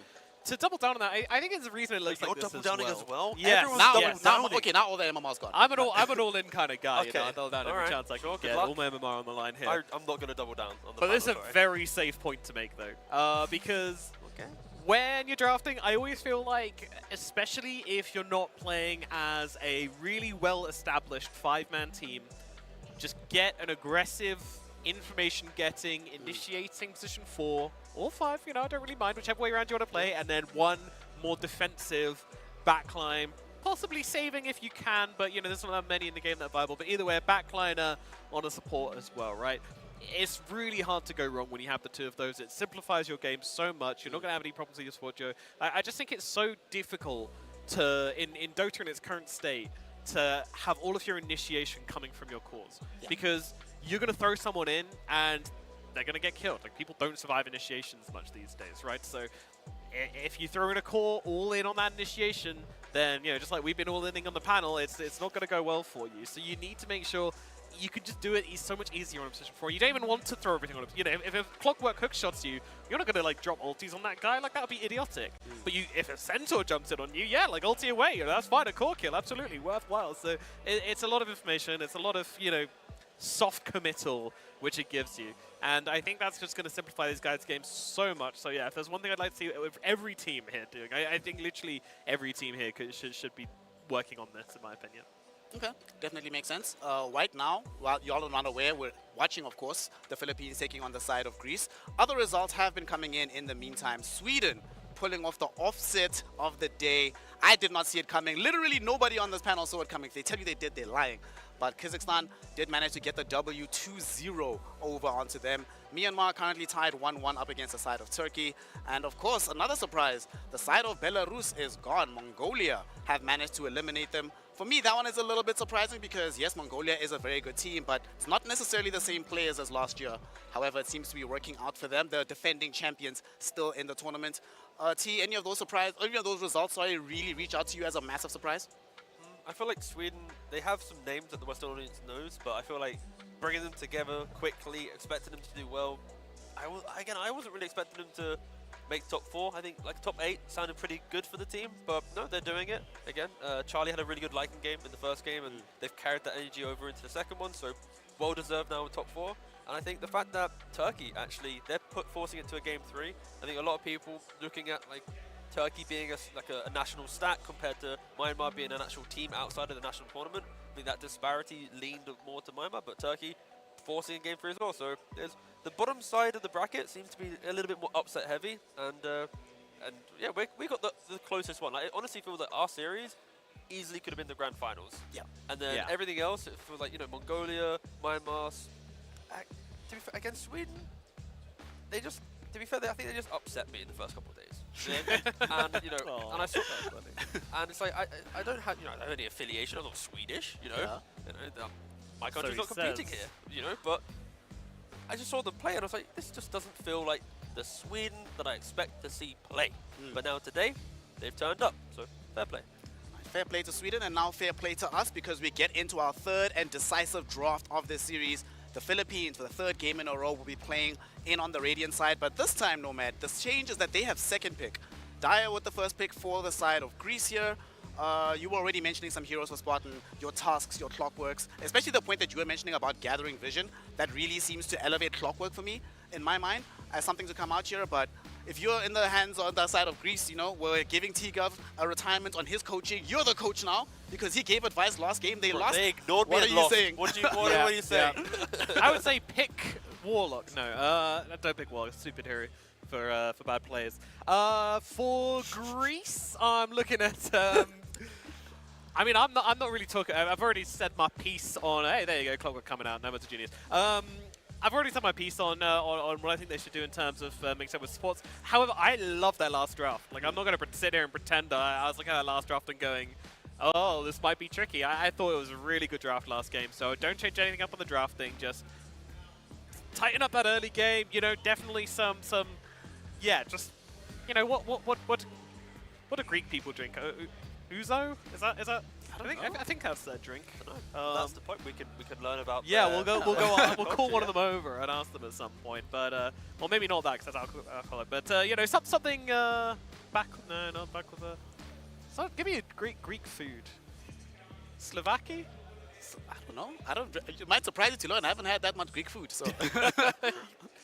to double down on that, I think it's the reason it looks like this double downing as well? Yes. Okay, now all the MMR's gone. I'm an all-in kind of guy. Okay. You know, I double down every chance I can get. All my MMR on the line here. I'm not going to double down on the But this is a very safe point to make, though, because when you're drafting, I always feel like, especially if you're not playing as a really well-established 5-man team, just get an aggressive information getting, initiating position 4 or 5, you know, I don't really mind, whichever way around you want to play, and then 1 more defensive backline, possibly saving if you can, but, you know, there's not that many in the game that are viable, but either way, a backliner on a support as well, right? It's really hard to go wrong when you have the 2 of those. It simplifies your game so much. You're not going to have any problems with your support, Joe. I just think it's so difficult to, in Dota in its current state, to have all of your initiation coming from your cores. Because you're going to throw someone in, and they're going to get killed. Like, people don't survive initiations much these days, right? So if you throw in a core all in on that initiation, then, you know, just like we've been all inning on the panel, it's not going to go well for you. So you need to make sure you can just do it so much easier on a position 4. You don't even want to throw everything on him. You know, if a Clockwork hook shots you, you're not going to like drop ultis on that guy. Like, that would be idiotic. But if a Centaur jumps in on you, yeah, like ulti away. You know, that's fine. A core kill, absolutely worthwhile. So it's a lot of information. It's a lot of, you know, soft committal which it gives you. And I think that's just going to simplify these guys' games so much. So yeah, if there's one thing I'd like to see with every team here doing, I think literally every team here should be working on this, in my opinion. Okay, definitely makes sense. Right now, while you all are not aware, we're watching, of course, the Philippines taking on the side of Greece. Other results have been coming in the meantime. Sweden pulling off the offset of the day. I did not see it coming. Literally nobody on this panel saw it coming. If they tell you they did, they're lying. But Kazakhstan did manage to get the W 2-0 over onto them. Myanmar currently tied 1-1 up against the side of Turkey. And of course, another surprise, the side of Belarus is gone. Mongolia have managed to eliminate them. For me, that one is a little bit surprising because, yes, Mongolia is a very good team, but it's not necessarily the same players as last year. However, it seems to be working out for them. The defending champions still in the tournament. T, any of those results, really reach out to you as a massive surprise? I feel like Sweden, they have some names that the Western audience knows, but I feel like bringing them together quickly, expecting them to do well. I wasn't really expecting them to make top 4. I think like top 8 sounded pretty good for the team, but no, they're doing it again. Charlie had a really good liking game in the first game, and they've carried that energy over into the second one, so well deserved now in top 4. And I think the fact that Turkey actually, they're forcing it to a game 3. I think a lot of people looking at like Turkey being a national stack compared to Myanmar being an actual team outside of the national tournament. I think that disparity leaned more to Myanmar, but Turkey forcing in game 3 as well. So there's the bottom side of the bracket seems to be a little bit more upset heavy, and yeah, we got the closest one. I honestly feel that our series easily could have been the grand finals. Yeah. And then everything else, it feels like, you know, Mongolia, Myanmar, to be fair, against Sweden, they just, to be fair, I think they just upset me in the first couple of days. And you know, and I saw and it's like I don't have, you know, I don't have any affiliation. I'm not Swedish, you know. Yeah. You know, my country's not competing here, you know. But I just saw them play, and I was like, this just doesn't feel like the Sweden that I expect to see play. But now today, they've turned up, so fair play. Fair play to Sweden, and now fair play to us because we get into our third and decisive draft of this series. The Philippines, for the third game in a row, will be playing in on the Radiant side, but this time, Nomad, the change is that they have second pick. Dyer with the first pick for the side of Greece here. You were already mentioning some heroes for Spartan, your tasks, your clockworks, especially the point that you were mentioning about gathering vision. That really seems to elevate clockwork for me, in my mind, as something to come out here. But if you're in the hands on the side of Greece, you know, we're giving T-Gov a retirement on his coaching. You're the coach now because he gave advice last game. They lost. They ignored me. What are you saying? What are you saying? I would say pick Warlock. No, don't pick Warlock. Stupid hero for bad players. For Greece, I'm looking at. I mean, I'm not really talking. I've already said my piece on. Hey, there you go, Clockwork coming out. Nomad's a genius. I've already said my piece on what I think they should do in terms of mixing up with sports. However, I love their last draft. Like, I'm not going to sit here and pretend I was looking at that last draft and going, oh, this might be tricky. I thought it was a really good draft last game, so don't change anything up on the draft thing. Just tighten up that early game. You know, definitely some yeah, just, you know, what do Greek people drink? Ouzo? Is that? I think that's their drink. That's the point. We could learn about. Yeah, we'll go on. We'll call one of them over and ask them at some point. But well, maybe not that because that's alcoholic. But you know, something back. No, not back with a. So give me a Greek food. Slovakia. I don't know. It might surprise you to learn. I haven't had that much Greek food, so.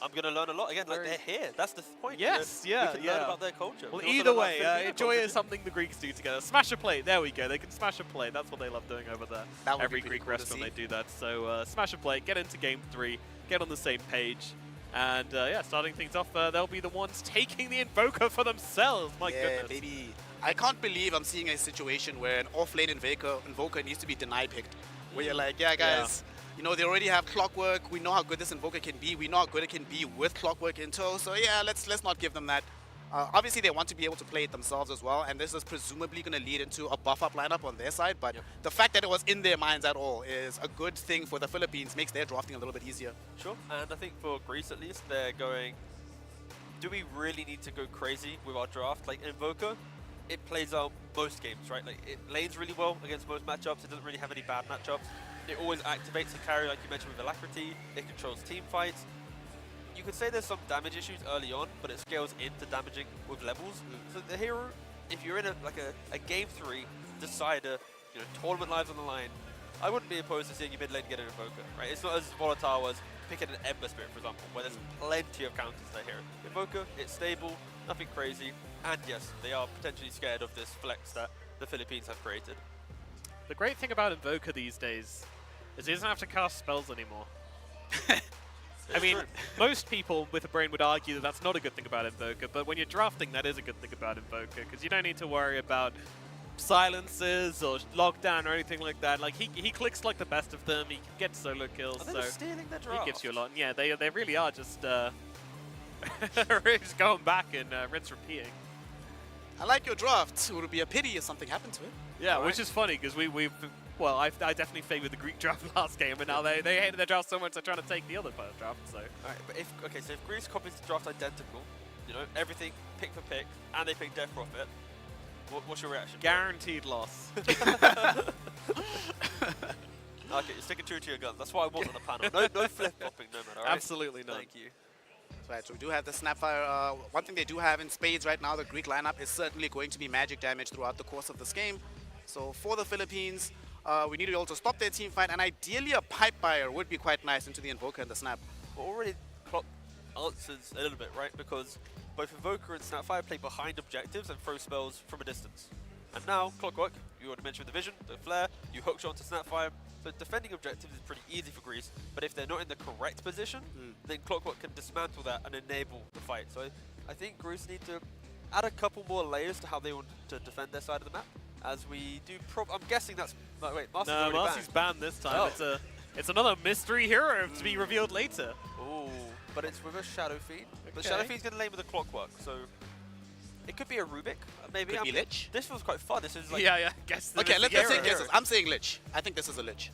I'm going to learn a lot. Again, like, they're here. That's the point. Yes, you know, we can learn about their culture. Well, either way, enjoy something the Greeks do together. Smash a plate. There we go. They can smash a plate. That's what they love doing over there. Every Greek restaurant, they do that. So smash a plate, get into game 3, get on the same page. And yeah, starting things off, they'll be the ones taking the Invoker for themselves. My goodness. Baby. I can't believe I'm seeing a situation where an off-lane Invoker needs to be deny-picked. Where you're like, yeah, guys, you know, they already have Clockwork. We know how good this Invoker can be. We know how good it can be with Clockwork in tow. So yeah, let's not give them that. Obviously, they want to be able to play it themselves as well, and this is presumably going to lead into a buff-up lineup on their side, but the fact that it was in their minds at all is a good thing for the Philippines, makes their drafting a little bit easier. Sure, and I think for Greece at least, they're going, do we really need to go crazy with our draft? Like Invoker, it plays out most games, right? Like it lanes really well against most matchups, it doesn't really have any bad matchups. It always activates a carry, like you mentioned, with Alacrity, it controls team fights. You could say there's some damage issues early on, but it scales into damaging with levels. So the hero, if you're in a game 3 decider, tournament lives on the line, I wouldn't be opposed to seeing your mid lane get an Invoker, right? It's not as volatile as picking an Ember Spirit, for example, where there's plenty of counters to that hero. Invoker, it's stable, nothing crazy, and yes, they are potentially scared of this flex that the Philippines have created. The great thing about Invoker these days is he doesn't have to cast spells anymore. I mean, most people with a brain would argue that that's not a good thing about Invoker, but when you're drafting, that is a good thing about Invoker, because you don't need to worry about silences or lockdown or anything like that. Like, he clicks like the best of them, he can get solo kills, so stealing the draft. he gives you a lot. And yeah, they really are just, really just going back and rinse repeating. I like your draft. It would be a pity if something happened to it. Yeah, which is funny, because well, I definitely favored the Greek draft last game, and now they hated their draft so much they're trying to take the other draft. So. Alright, but if Greece copies the draft identical, everything pick for pick, and they pick Death Prophet, what's your reaction? Guaranteed loss. Okay, you're sticking true to your guns. That's what I want on the panel. No flip-flopping, no matter. Right? Absolutely not. Thank you. Right, so we do have the Snapfire. One thing they do have in spades right now, the Greek lineup, is certainly going to be magic damage throughout the course of this game. So for the Philippines, we need to also stop their team fight, and ideally a pipe buyer would be quite nice into the Invoker and the Snap. But already Clock answers a little bit, right? Because both Invoker and Snapfire play behind objectives and throw spells from a distance. And now, Clockwork, you already mentioned the Vision, the Flare, you hookshot onto Snapfire. So defending objectives is pretty easy for Greece, but if they're not in the correct position, then Clockwork can dismantle that and enable the fight. So I think Greece need to add a couple more layers to how they want to defend their side of the map. As we do, I'm guessing that's. No, wait, Marcy's already Marcy's banned this time. Oh. It's another mystery hero to be revealed later. Oh, but it's with a Shadow Fiend. Okay. But Shadow Fiend's going to lane with a Clockwork, so it could be a Rubik, maybe. Could be Lich. This feels quite fun. This is like yeah. Guess. Okay, let's say guesses. I'm saying Lich. I think this is a Lich.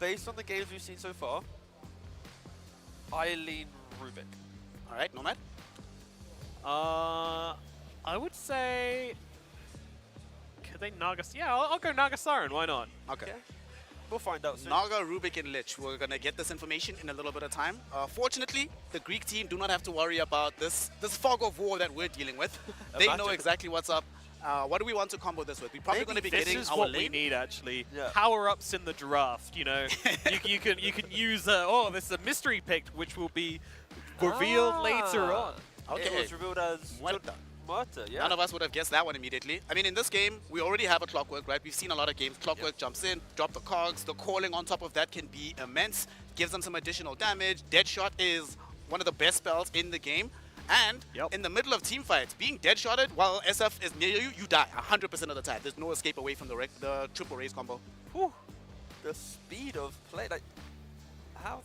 Based on the games we've seen so far, I lean Rubik. All right, Nomad. I would say. Could they Naga? Yeah, I'll go Naga Siren. Why not? Okay. We'll find out soon. Naga, Rubik, and Lich. We're going to get this information in a little bit of time. Fortunately, the Greek team do not have to worry about this fog of war that we're dealing with. They know exactly what's up. What do we want to combo this with? We're probably going to be getting our lane. This is what we need, actually. Yeah. Power-ups in the draft, you can use, this is a mystery pick, which will be revealed later on. Okay. It was revealed as Muerta, yeah. None of us would have guessed that one immediately. I mean, in this game, we already have a Clockwork, right? We've seen a lot of games. Clockwork jumps in, drop the cogs. The calling on top of that can be immense. Gives them some additional damage. Deadshot is one of the best spells in the game. And in the middle of team fights, being deadshotted while SF is near you, you die 100% of the time. There's no escape away from the triple raise combo. Whew. The speed of play, like, how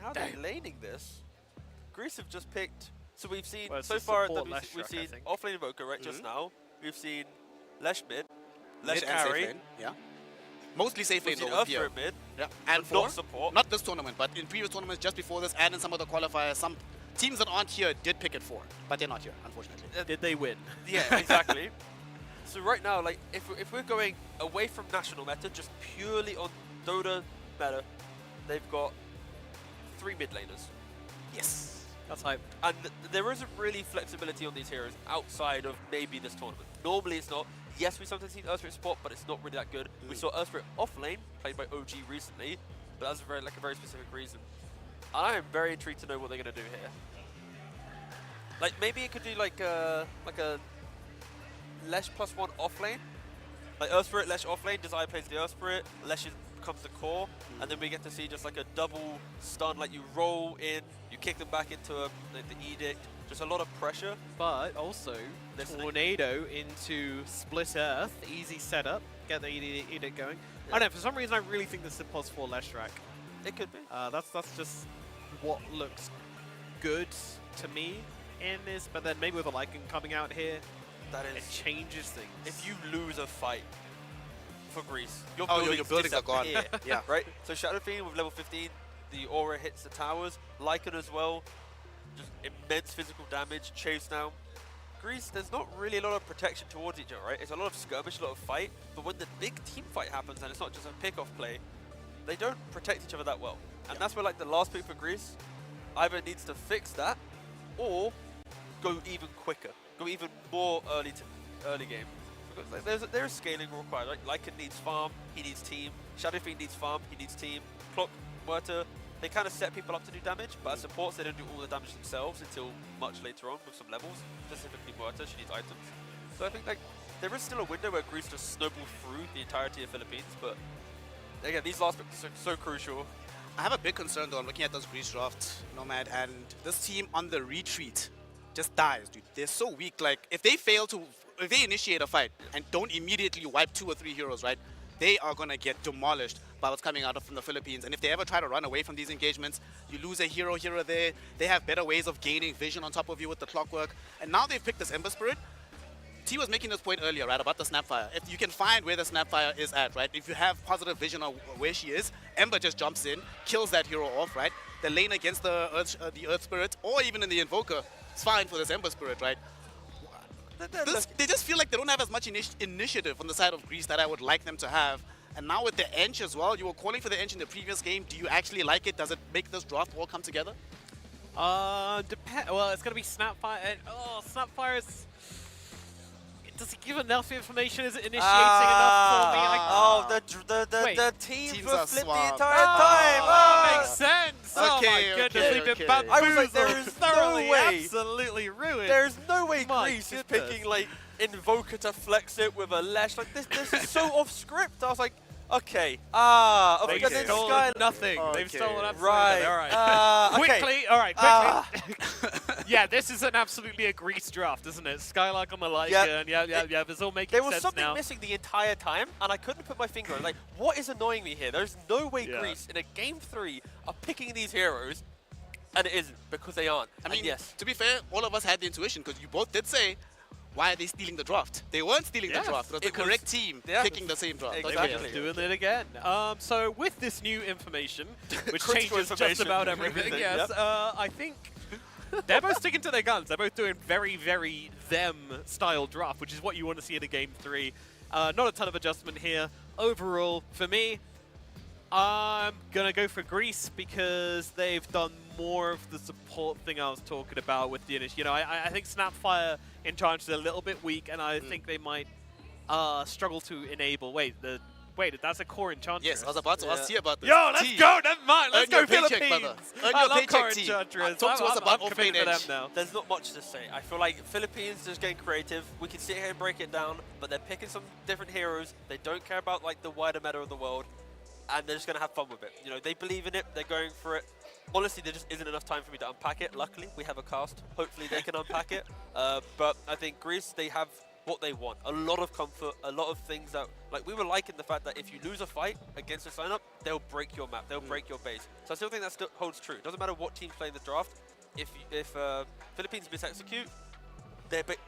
are they laning this? Greece have just picked. So we've seen so far we've seen offlane Invoker just now. We've seen Lesh mid, Lesh carry, safe lane. Yeah. Mostly safe lane over here. Mid, yeah, and not support. Not this tournament, but in previous tournaments just before this, and in some of the qualifiers, some teams that aren't here did pick it 4, but they're not here, unfortunately. Did they win? Yeah, exactly. So right now, like, if we're going away from national meta, just purely on Dota meta, they've got 3 mid laners. Yes. That's hype. And there isn't really flexibility on these heroes outside of maybe this tournament. Normally it's not. Yes, we sometimes see Earthspirit support, but it's not really that good. We saw Earthspirit offlane, played by OG recently, but that's a very specific reason. And I am very intrigued to know what they're going to do here. Like, maybe it could do like a Lesh +1 offlane. Like Earthspirit, Lesh offlane, Desire plays the Earthspirit, Lesh becomes the core, and then we get to see just like a double stun, like you roll in, you kick them back into the Edict, just a lot of pressure. But also, Tornado into Split Earth, easy setup, get the Edict going. Yeah. I don't know, for some reason I really think this is a +4 Lesh track. It could be. That's just what looks good to me in this, but then maybe with a Lycan coming out here, it changes things. If you lose a fight for Greece, your buildings are gone. Yeah. Right? So Shadow Fiend with level 15, the aura hits the towers. Lycan as well, just immense physical damage, chase down. Greece, there's not really a lot of protection towards each other, right? It's a lot of skirmish, a lot of fight, but when the big team fight happens and it's not just a pick-off play, they don't protect each other that well. And that's where like the last pick for Greece either needs to fix that or go even quicker, go even more early game. Because like, there's scaling required. Like Lycan needs farm, he needs team. Shadow Fiend needs farm, he needs team. Clock, Muerta, they kind of set people up to do damage, but as supports they don't do all the damage themselves until much later on with some levels. Specifically Muerta, she needs items. So I think like there is still a window where Greece just snowball through the entirety of Philippines, but again, these last picks are so crucial. I have a big concern though. I'm looking at those Greece draft, Nomad, and this team on the retreat just dies, dude. They're so weak. Like if they initiate a fight and don't immediately wipe 2 or 3 heroes, right? They are gonna get demolished by what's coming out from the Philippines. And if they ever try to run away from these engagements, you lose a hero here or there. They have better ways of gaining vision on top of you with the clockwork. And now they've picked this Ember Spirit. T was making this point earlier, right, about the Snapfire. If you can find where the Snapfire is at, right, if you have positive vision of where she is, Ember just jumps in, kills that hero off, right? The lane against the Earth Spirit, or even in the Invoker, it's fine for this Ember Spirit, right? They just feel like they don't have as much initiative on the side of Greece that I would like them to have. And now with the Ench as well, you were calling for the Ench in the previous game. Do you actually like it? Does it make this draft all come together? Well, it's going to be Snapfire. And, Snapfire's... Does it give enough information? Is it initiating enough for me? The teams were flipped the entire time. Makes sense. Oh my goodness, we've been bamboozled. I was like, there is thoroughly, no way. absolutely ruined. There's no way My Greece is goodness. picking like Invoker to flex it with a Lash. Like this is so off script. I was like, okay. They've stolen nothing. Okay. They've stolen absolutely Right. nothing. All right. Okay. Quickly. All right. Quickly. Yeah, this is absolutely a Greece draft, isn't it? Skylark on the Lycan. Yeah. It's all making There was sense something now. missing the entire time, and I couldn't put my finger on it. Like, what is annoying me here? There's no way Greece in a game 3 are picking these heroes, and it isn't because they aren't. I mean, yes. to be fair, all of us had the intuition because you both did say, why are they stealing the draft? They weren't stealing the draft. It was the correct team picking the same draft. Exactly. Doing it again. So with this new information, which Critical changes just information. about everything, yes, I think they're both sticking to their guns. They're both doing very, very them-style draft, which is what you want to see in a Game 3. Not a ton of adjustment here. Overall, for me, I'm going to go for Greece because they've done more of the support thing I was talking about with the initial. You know, I think Snapfire in charge is a little bit weak, and I think they might struggle to enable. Wait, that's a core Enchantress. Yes, I was about to ask you about this. Yo, let's go. Never mind. Let's go Earn your paycheck, Philippines. brother. Earn I your love paycheck, core team. Enchantress. Talk to us about I'm committed offlane to them edge. now. There's not much to say. I feel like Philippines just getting creative. We can sit here and break it down, but they're picking some different heroes. They don't care about like the wider meta of the world, and they're just gonna have fun with it. You know, they believe in it. They're going for it. Honestly, there just isn't enough time for me to unpack it. Luckily, we have a cast. Hopefully, they can unpack it. But I think Greece, they have what they want. A lot of comfort, a lot of things that, like, we were liking the fact that if you lose a fight against a sign-up, they'll break your map, they'll break your base. So I still think that still holds true. It doesn't matter what team's playing the draft. If Philippines mis-execute,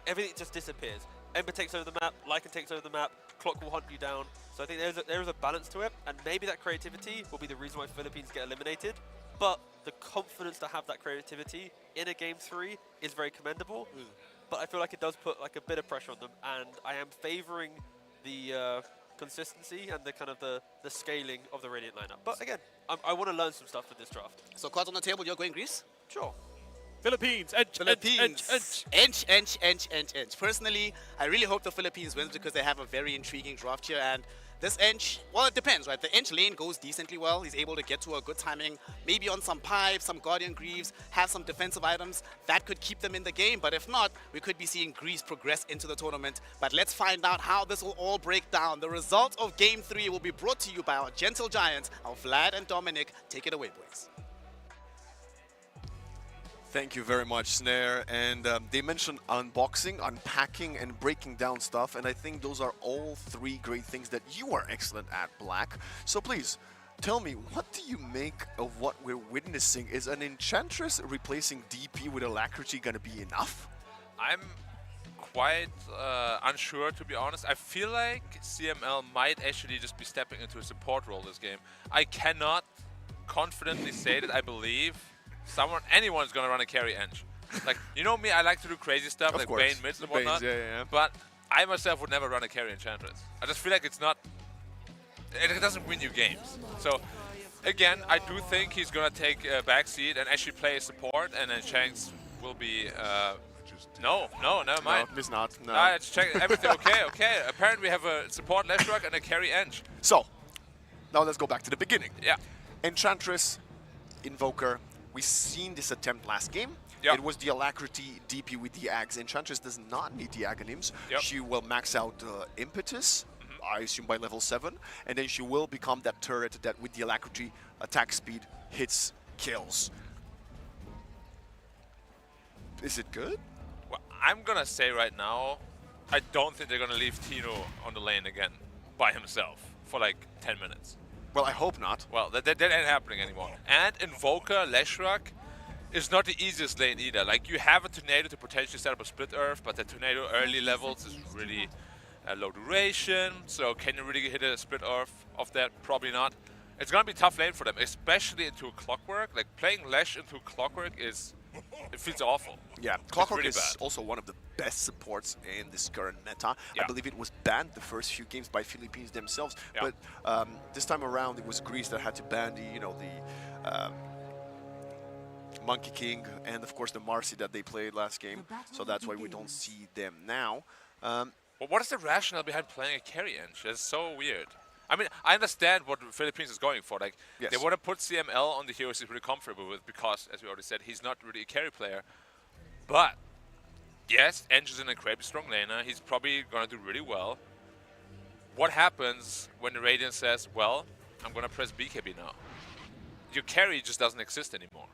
everything just disappears. Ember takes over the map, Lycan takes over the map, Clock will hunt you down. So I think there is a balance to it, and maybe that creativity will be the reason why Philippines get eliminated. But the confidence to have that creativity in a Game 3 is very commendable. But I feel like it does put like a bit of pressure on them, and I am favoring the consistency and the kind of the scaling of the Radiant lineup. But again, I want to learn some stuff with this draft. So cards on the table, you're going Greece? Sure. Philippines. Ench. Personally, I really hope the Philippines wins because they have a very intriguing draft here. And this Ench, well, it depends, right? The Ench lane goes decently well. He's able to get to a good timing, maybe on some pipes, some Guardian Greaves, have some defensive items. That could keep them in the game. But if not, we could be seeing Greece progress into the tournament. But let's find out how this will all break down. The result of Game 3 will be brought to you by our gentle giants, our Vlad and Dominic. Take it away, boys. Thank you very much, Snare. And they mentioned unboxing, unpacking, and breaking down stuff. And I think those are all 3 great things that you are excellent at, Black. So please, tell me, what do you make of what we're witnessing? Is an Enchantress replacing DP with Alacrity going to be enough? I'm quite unsure, to be honest. I feel like CML might actually just be stepping into a support role this game. I cannot confidently say that I believe anyone's going to run a carry Eng. Like, you know me, I like to do crazy stuff, like Bane mids and whatnot. Yeah. But I myself would never run a carry Enchantress. I just feel like it doesn't win you games. So, again, I do think he's going to take a backseat and actually play a support, and then Shanks will be... No, never mind. No, he's not. No. Let's check everything. Okay. Apparently we have a support Leshruck and a carry Eng. So, now let's go back to the beginning. Yeah. Enchantress, Invoker, we've seen this attempt last game. Yep. It was the Alacrity DP with the Ags. Enchantress does not need the Aghanims. Yep. She will max out Impetus, I assume by level 7, and then she will become that turret that with the Alacrity attack speed hits, kills. Is it good? Well, I'm gonna say right now, I don't think they're gonna leave Tino on the lane again by himself for like 10 minutes. Well, I hope not. Well, that ain't happening anymore. And Invoker, Leshruck is not the easiest lane either. Like, you have a Tornado to potentially set up a Split Earth, but the Tornado early levels is really low duration. So can you really hit a Split Earth of that? Probably not. It's gonna be tough lane for them, especially into a Clockwork. Like, playing Lesh into Clockwork it feels awful. Yeah, Clockwork really is bad. also one of the best supports in this current meta. Yeah. I believe it was banned the first few games by Philippines themselves, Yeah. but this time around it was Greece that had to ban the Monkey King and of course the Marcy that they played last game. So that's why we don't see them now. Well, what is the rationale behind playing a carry Eng? It's so weird. I mean, I understand what the Philippines is going for. Like, Yes. they want to put CML on the heroes he's really comfortable with because, as we already said, he's not really a carry player. But, yes, Eng is an incredibly strong laner. He's probably going to do really well. What happens when the Radiant says, well, I'm going to press BKB now? Your carry just doesn't exist anymore.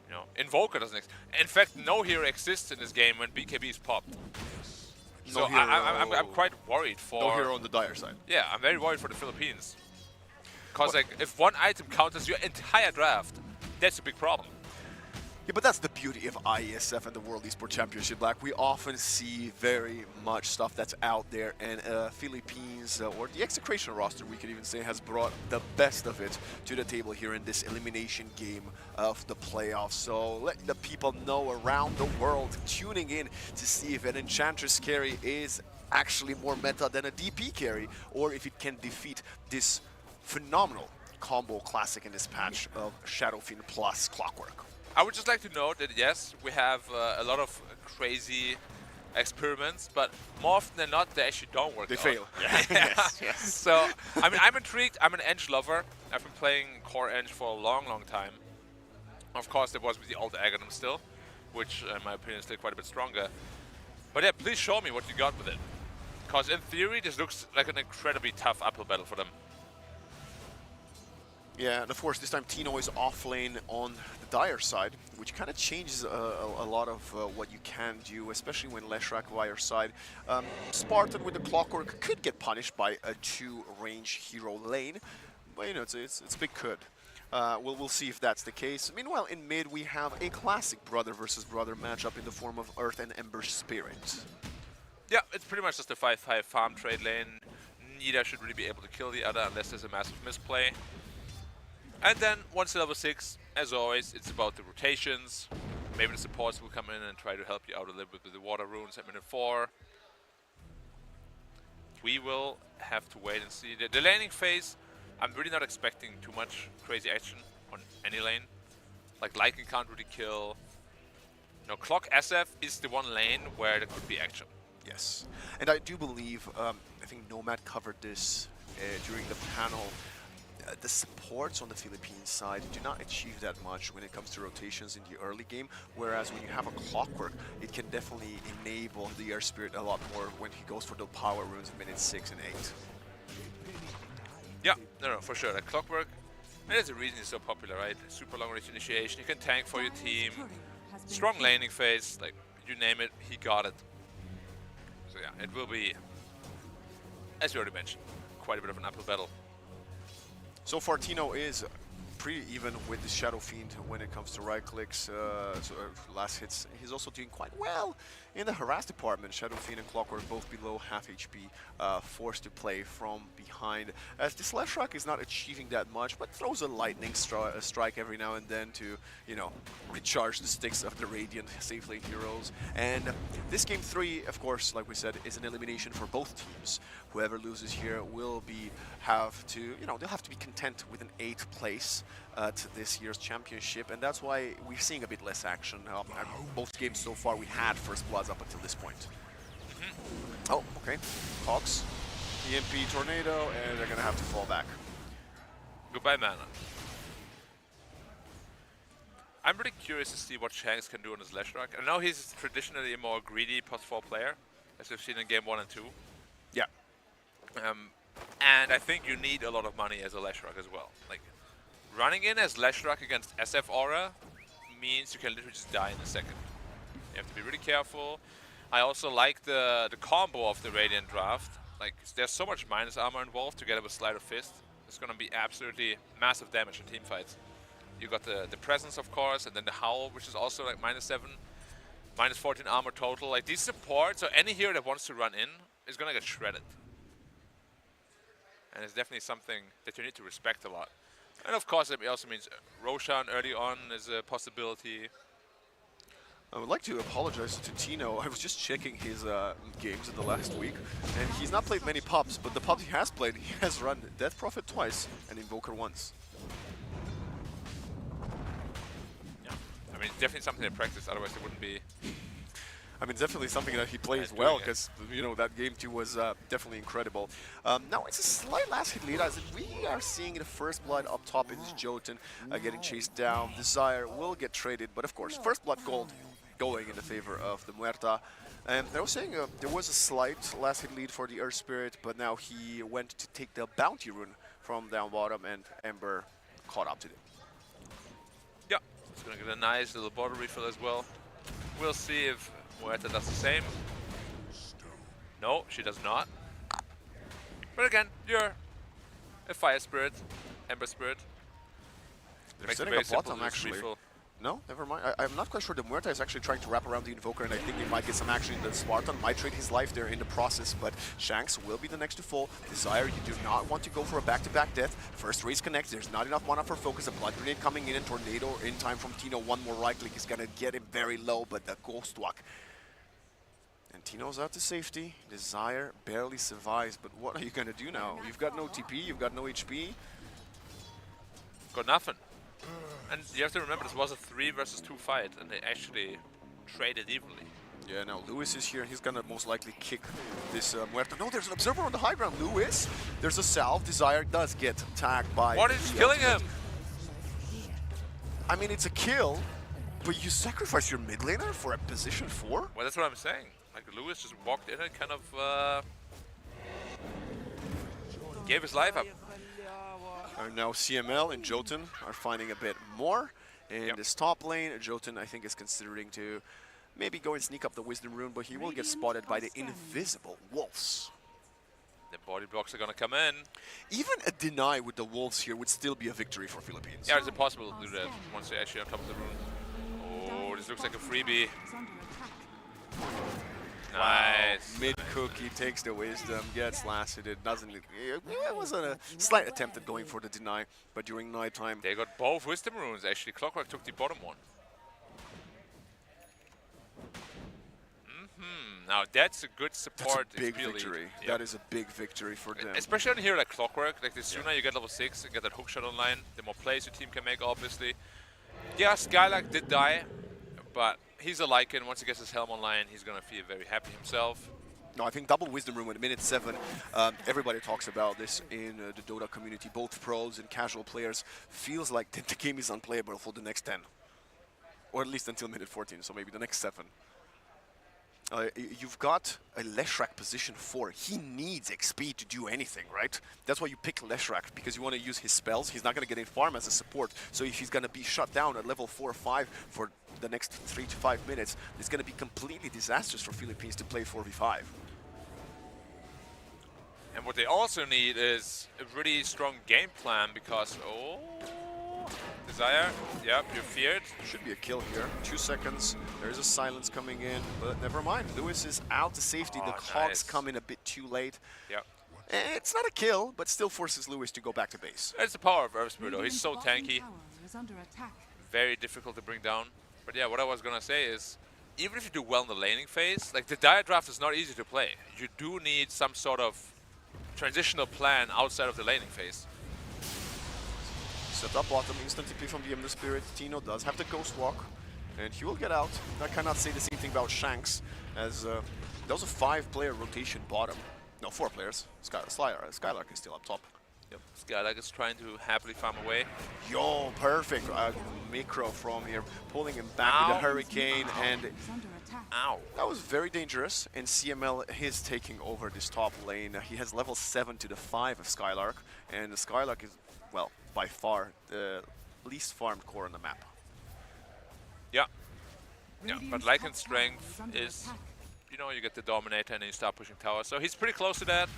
You know, Invoker doesn't exist. In fact, no hero exists in this game when BKB is popped. So I'm quite worried for... No hero on the dire side. Yeah, I'm very worried for the Philippines. Because like, if one item counters your entire draft, that's a big problem. Yeah, but that's the beauty of Iesf and the World Esports Championship. Like, we often see very much stuff that's out there, and Philippines, or the Execration roster, we could even say, has brought the best of it to the table here in this elimination game of the playoffs. So let the people know around the world tuning in to see if an Enchantress carry is actually more meta than a DP carry, or if it can defeat this phenomenal combo classic in this patch of Shadowfiend plus Clockwork. I would just like to note that, yes, we have a lot of crazy experiments, but more often than not, they actually don't work out. They fail. Yes. So, I mean, I'm intrigued. I'm an Eng lover. I've been playing core Eng for a long, long time. Of course, there was with the Alt Aghanim still, which, in my opinion, is still quite a bit stronger. But yeah, please show me what you got with it. Because in theory, this looks like an incredibly tough uphill battle for them. Yeah, and of course this time Tino is off lane on the dire side, which kind of changes a lot of what you can do, especially when Leshruck by your side. Spartan with the Clockwork could get punished by a 2-range hero lane, but you know, it's big could. We'll see if that's the case. Meanwhile, in mid we have a classic brother versus brother matchup in the form of Earth and Ember Spirit. Yeah, it's pretty much just a 5-5 farm trade lane. Neither should really be able to kill the other unless there's a massive misplay. And then, once level 6, as always, it's about the rotations. Maybe the supports will come in and try to help you out a little bit with the water runes at minute 4. We will have to wait and see. The laning phase, I'm really not expecting too much crazy action on any lane. Like, Lycan can't really kill. No, Clock SF is the one lane where there could be action. Yes, and I do believe, I think Nomad covered this during the panel. The supports on the Philippines side do not achieve that much when it comes to rotations in the early game, whereas when you have a Clockwork, it can definitely enable the Air Spirit a lot more when he goes for the power runes in minutes 6 and 8. Yeah, no, for sure. Like Clockwork, and there's a reason he's so popular, right? Super long range initiation, you can tank for your team, strong laning phase, like you name it, he got it. So yeah, it will be, as you already mentioned, quite a bit of an uphill battle. So far, Tino is pretty even with the Shadow Fiend when it comes to right clicks, last hits. He's also doing quite well in the harass department. Shadow Fiend and Clockwork both below half HP, forced to play from behind. As this Leshrac is not achieving that much, but throws a lightning strike every now and then to, you know, recharge the sticks of the Radiant safe lane heroes. And this game 3, of course, like we said, is an elimination for both teams. Whoever loses here will have to be content with an 8th place to this year's championship, and that's why we're seeing a bit less action. Both games so far we had first bloods up until this point. Oh, okay. Hawks, EMP Tornado, and they're gonna have to fall back. Goodbye, mana. I'm really curious to see what Shanks can do on his Leshrac. I know he's traditionally a more greedy +4 player, as we've seen in game 1 and 2. Yeah. And I think you need a lot of money as a Leshrac as well. Like, running in as Leshrac against SF Aura means you can literally just die in a second. You have to be really careful. I also like the combo of the Radiant draft. Like, there's so much minus armor involved together with Sleight of Fist. It's going to be absolutely massive damage in team fights. You got the presence, of course, and then the Howl, which is also like -7, -14 armor total. Like, these supports, or any hero that wants to run in, is going to get shredded. And it's definitely something that you need to respect a lot. And of course, it also means Roshan early on is a possibility. I would like to apologize to Tino. I was just checking his games in the last week, and he's not played many pubs, but the pubs he has played, he has run Death Prophet twice and Invoker once. Yeah, I mean, definitely something to practice, otherwise it wouldn't be... I mean, definitely something that he plays well, because, you know, that game 2 was definitely incredible. Now, it's a slight last hit lead, as we are seeing the first blood up top. It is Jotun getting chased down. Desire will get traded, but of course, first blood gold going in the favor of the Muerta. And I was saying there was a slight last hit lead for the Earth Spirit, but now he went to take the bounty rune from down bottom, and Ember caught up to him. Yeah, it's going to get a nice little bottle refill as well. We'll see if Muerta does the same. No, she does not. But again, you're a Fire Spirit, Ember Spirit. They're setting up bottom, actually. No, never mind. I'm not quite sure. The Muerta is actually trying to wrap around the Invoker, and I think they might get some action. The Spartan might trade his life there in the process, but Shanks will be the next to fall. Desire, you do not want to go for a back-to-back death. First raise connects. There's not enough mana for focus. A Blood Grenade coming in, and Tornado in time from Tino. One more right click is going to get him very low, but the Ghost Walk. And Tino's out to safety. Desire barely survives, but what are you going to do now? You've got no TP, you've got no HP. Got nothing. And you have to remember, this was a 3 versus 2 fight, and they actually traded evenly. Yeah, now Lewis is here, and he's gonna most likely kick this Muerta. No, there's an Observer on the high ground. Lewis, there's a salve. Desire does get tagged by... What is killing him? I mean, it's a kill, but you sacrifice your mid laner for a position 4? Well, that's what I'm saying. Like, Lewis just walked in and kind of gave his life up. And now CML and Jotun are finding a bit more. In this top lane, Jotun, I think, is considering to maybe go and sneak up the Wisdom Rune, but he will get spotted by the invisible Wolves. The body blocks are going to come in. Even a deny with the Wolves here would still be a victory for Philippines. Yeah, it's impossible to do that once they're actually on top of the rune. Oh, this looks like a freebie. Nice. Mid cookie takes the wisdom, gets lasted. It doesn't. It was a slight attempt at going for the deny, but during nighttime they got both wisdom runes. Actually, Clockwork took the bottom one. Now that's a good support. That's a big victory. Yep. That is a big victory for them. Especially on here like Clockwork. Like the sooner you get level 6 and get that hookshot online, the more plays your team can make. Obviously, yeah, Skylark did die, but he's a Lycan. Once he gets his helm online, he's going to feel very happy himself. No, I think double Wisdom Rune at minute 7. Everybody talks about this in the Dota community. Both pros and casual players feels like the game is unplayable for the next 10. Or at least until minute 14, so maybe the next 7. You've got a Leshrac position 4. He needs XP to do anything, right? That's why you pick Leshrac, because you want to use his spells. He's not going to get in farm as a support. So if he's going to be shut down at level 4 or 5 for the next 3 to 5 minutes, it's going to be completely disastrous for Philippines to play 4v5. And what they also need is a really strong game plan because, oh, Desire, yep, you're feared. Should be a kill here. 2 seconds. There is a silence coming in, but never mind. Lewis is out to safety. The cogs come in a bit too late. Yep. It's not a kill, but still forces Lewis to go back to base. It's the power of Earth Spirit, though. He's so tanky. Is under attack. Very difficult to bring down. But yeah, what I was gonna say is, even if you do well in the laning phase, like the Dire draft is not easy to play. You do need some sort of transitional plan outside of the laning phase. Set up bottom, instant TP from the Ember Spirit. Tino does have the Ghost Walk, and he will get out. I cannot say the same thing about Shanks, as that was a 5-player rotation bottom. No, 4 players. Skylark is still up top. Yep, Skylark is trying to happily farm away. Yo, perfect micro from here, pulling him back with the Hurricane, and ow. That was very dangerous, and CML is taking over this top lane. He has level 7 to the 5 of Skylark, and Skylark is, well, by far the least farmed core on the map. Yeah. Yeah, but Lycan's strength is, you know, you get the Dominator and then you start pushing towers. So he's pretty close to that.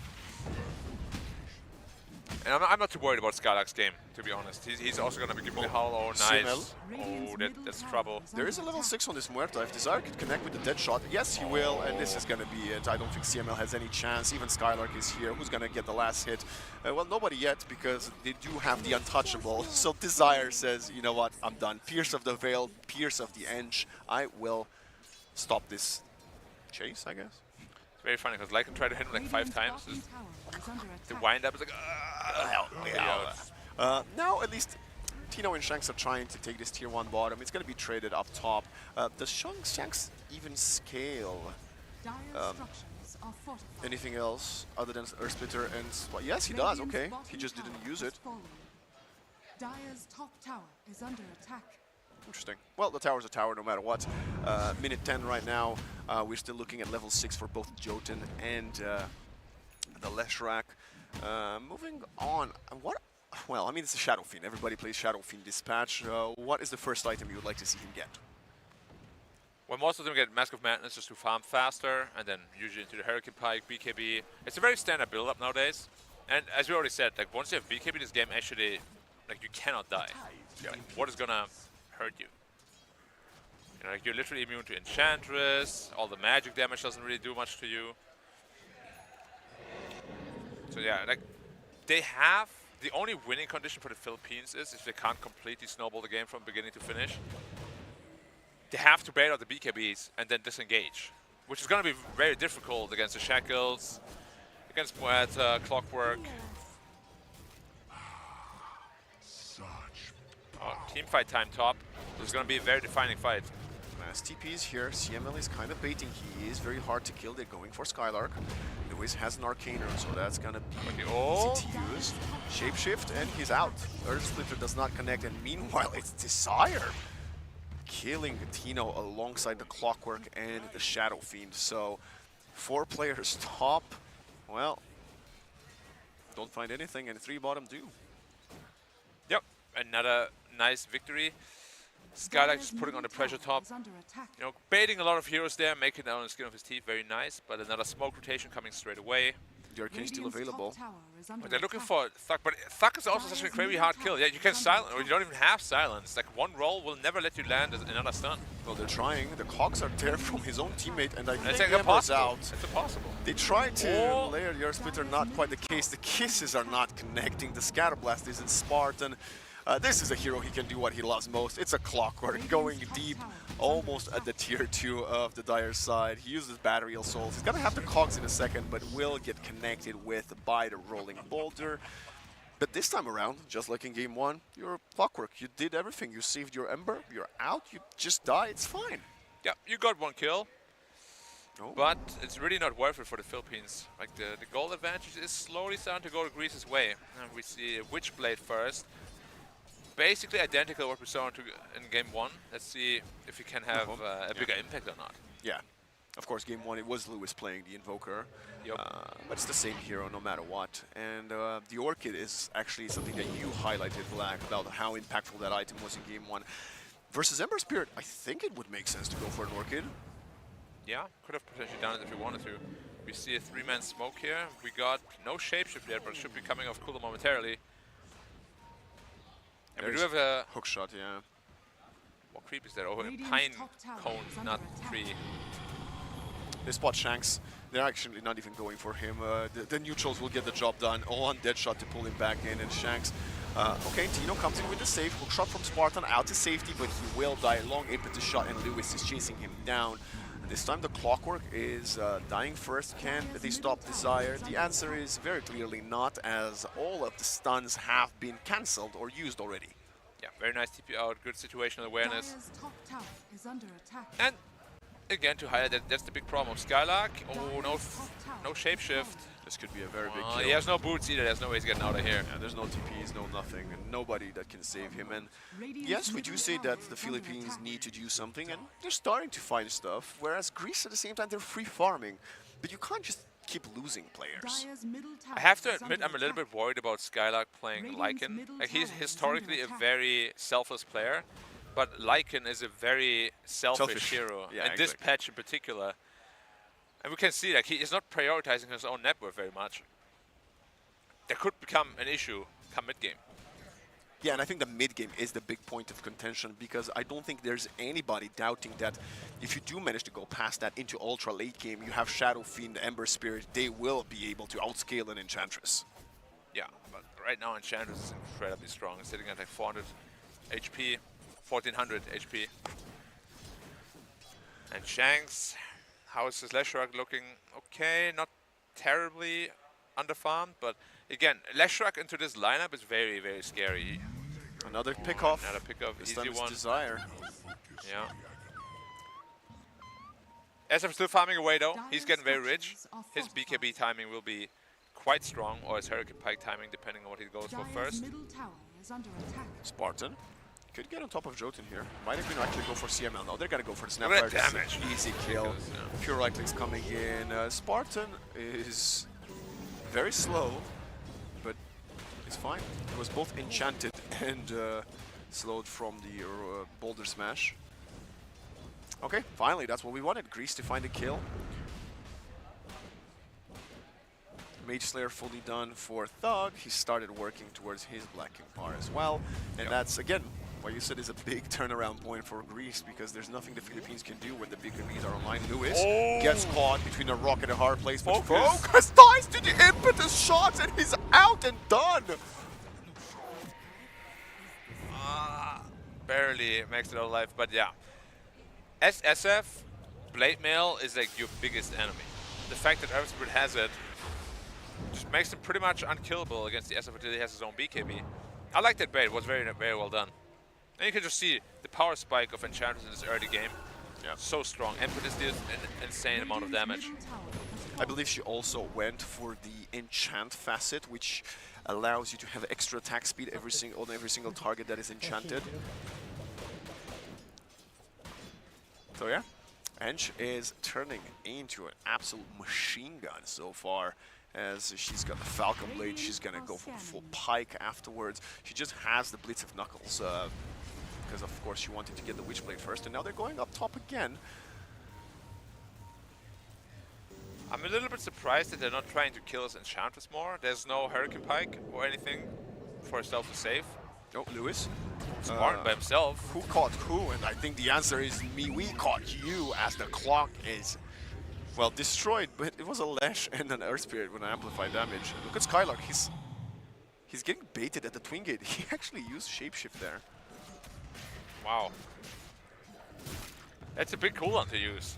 And I'm not too worried about Skylark's game, to be honest. He's also going to be giving me Hollow. Nice. Oh, that's trouble. There is a level 6 on this Muerta. If Desire could connect with the dead shot, yes, he will, and this is going to be it. I don't think CML has any chance. Even Skylark is here. Who's going to get the last hit? Well, nobody yet, because they do have the untouchable. So Desire says, you know what, I'm done. Pierce of the Veil, Pierce of the Edge. I will stop this chase, I guess. It's very funny, because Lycan tried to hit him like 5 times. The wind up is like, now at least Tino and Shanks are trying to take this tier 1 bottom. It's going to be traded up top. Does Shanks even scale? Anything else other than Earth Splitter and... Well, yes, he does. Okay, he just didn't use it. Dire's top tower is under attack. Interesting. Well, the tower's a tower no matter what. Minute 10 right now. We're still looking at level 6 for both Jotun and the Leshrac. Moving on. What? Well, I mean, it's a Shadow Fiend. Everybody plays Shadow Fiend Dispatch. What is the first item you would like to see him get? Well, most of them get Mask of Madness just to farm faster, and then usually into the Hurricane Pike, BKB. It's a very standard build-up nowadays. And as we already said, like once you have BKB, this game actually, like you cannot die. Like, what is gonna hurt you? You know, like you're literally immune to Enchantress. All the magic damage doesn't really do much to you. So yeah, like they have the only winning condition for the Philippines is if they can't completely snowball the game from beginning to finish. They have to bait out the BKBs and then disengage, which is going to be very difficult against the Shackles, against Muerta, Clockwork. Oh, team fight time top. This is going to be a very defining fight. As TP is here, CML is kind of baiting. He is very hard to kill. They're going for Skylark. Lewis has an Arcaner, so that's going to be easy to use. Shapeshift, and he's out. Earth Splitter does not connect, and meanwhile, it's Desire killing Tino alongside the Clockwork and the Shadow Fiend. So 4 players top. Well, don't find anything, and 3 bottom do. Yep, another nice victory. Skylark just putting on the pressure top. You know, baiting a lot of heroes there, making it on the skin of his teeth, very nice. But another smoke rotation coming straight away. The Arcane is still available. But they're looking for Thug, but Thug is also such a crazy hard kill. Yeah, you can silence, or you don't even have silence. Like one roll will never let you land another stun. Well, they're trying. The cogs are there from his own teammate, and I think it's impossible. out. It's impossible. They try to layer the Earth Splitter, not quite the case. The kisses are not connecting. The Scatterblast isn't Spartan. This is a hero, he can do what he loves most. It's a Clockwork, going deep, almost at the tier 2 of the Dire side. He uses Battery Souls. He's gonna have the cogs in a second, but will get connected with by the Rolling Boulder. But this time around, just like in game 1, you're Clockwork. You did everything. You saved your Ember, you're out, you just die, it's fine. Yeah, you got 1 kill. But it's really not worth it for the Philippines. Like the gold advantage is slowly starting to go to Greece's way. And we see Witchblade first. Basically identical to what we saw in game 1. Let's see if he can have a bigger impact or not. Yeah, of course, game 1 it was Lewis playing the Invoker, but it's the same hero no matter what. And the Orchid is actually something that you highlighted, Black, about how impactful that item was in game 1. Versus Ember Spirit, I think it would make sense to go for an Orchid. Yeah, could have potentially done it if he wanted to. We see a 3-man smoke here. We got no shapeshift yet, but it should be coming off cooler momentarily. And we do have a hook shot, yeah. What creep is that? Oh, a pine cone, not tree. They spot Shanks. They're actually not even going for him. The neutrals will get the job done. On Deadshot to pull him back in, and Shanks. Okay, Tino comes in with the save. Hook shot from Spartan out to safety, but he will die. Long impetus shot, and Lewis is chasing him down. This time the Clockwork is dying first. Can they stop Desire? The answer is very clearly not, as all of the stuns have been cancelled or used already. Yeah, very nice TP out, good situational awareness. Dire's top tower is under attack. And again, to highlight that, that's the big problem of Skylark. Oh, no shapeshift. This could be a very big kill. He has no boots either, there's no way he's getting out of here. Yeah, there's no TPs, no nothing, and nobody that can save him. And yes, we do say that the Philippines need to do something, and they're starting to find stuff, whereas Greece at the same time, they're free farming. But you can't just keep losing players. I have to admit, I'm a little bit worried about Skylark playing Lycan. Like, he's historically a very selfless player, but Lycan is a very selfish hero, Yeah, and this patch in particular. And we can see that he is not prioritizing his own net worth very much. That could become an issue come mid-game. Yeah, and I think the mid-game is the big point of contention, because I don't think there's anybody doubting that if you do manage to go past that into ultra late game, you have Shadow Fiend, Ember Spirit, they will be able to outscale an Enchantress. Yeah, but right now Enchantress is incredibly strong, sitting at like 400 HP, 1400 HP. And Shanks, how is his Leshrac looking? Okay, not terribly underfarmed, but again, Leshrac into this lineup is very, very scary. Another pick-off. Another pick-off, easy one. Desire. Yeah. Iesf still farming away though. He's getting very rich. His BKB timing will be quite strong, or his Hurricane Pike timing, depending on what he goes for first. Spartan could get on top of Jotun here. Might have been actually go for CML. No, they're gonna go for the Snapfire. Damage. Easy kill. Pure right clicks coming in. Spartan is very slow, but it's fine. It was both enchanted and slowed from the boulder smash. Okay, finally, that's what we wanted. Greece to find a kill. Mage Slayer fully done for Thug. He started working towards his Black King Power as well. And that's, again, what you said is a big turnaround point for Greece, because there's nothing the Philippines can do when the big enemies are online. Lewis gets caught between a rock and a hard place, but Focus dies to the impetus shots, and he's out and done. Barely makes it out alive, but yeah. As SF, Blade Mail is like your biggest enemy. The fact that Earth Spirit has it just makes him pretty much unkillable against the SF until he has his own BKB. I like that bait, it was very, very well done. And you can just see the power spike of Enchantress in this early game. Yeah. So strong. Impetus did an insane amount of damage. I believe she also went for the enchant facet, which allows you to have extra attack speed on every single target that is enchanted. So yeah, Ench is turning into an absolute machine gun so far, as she's got the Falcon Blade. She's gonna go for full Pike afterwards. She just has the Blitz of Knuckles, because of course she wanted to get the Witchblade first, and now they're going up top again. I'm a little bit surprised that they're not trying to kill us Enchantress more. There's no Hurricane Pike or anything for herself to save. Oh, Lewis. Smart by himself. Who caught who? And I think the answer is me. We caught you, as the clock is, well, destroyed. But it was a Lash and an Earth Spirit with an amplified damage. Look at Skylark. He's getting baited at the Twin Gate. He actually used Shapeshift there. Wow. That's a big cooldown to use.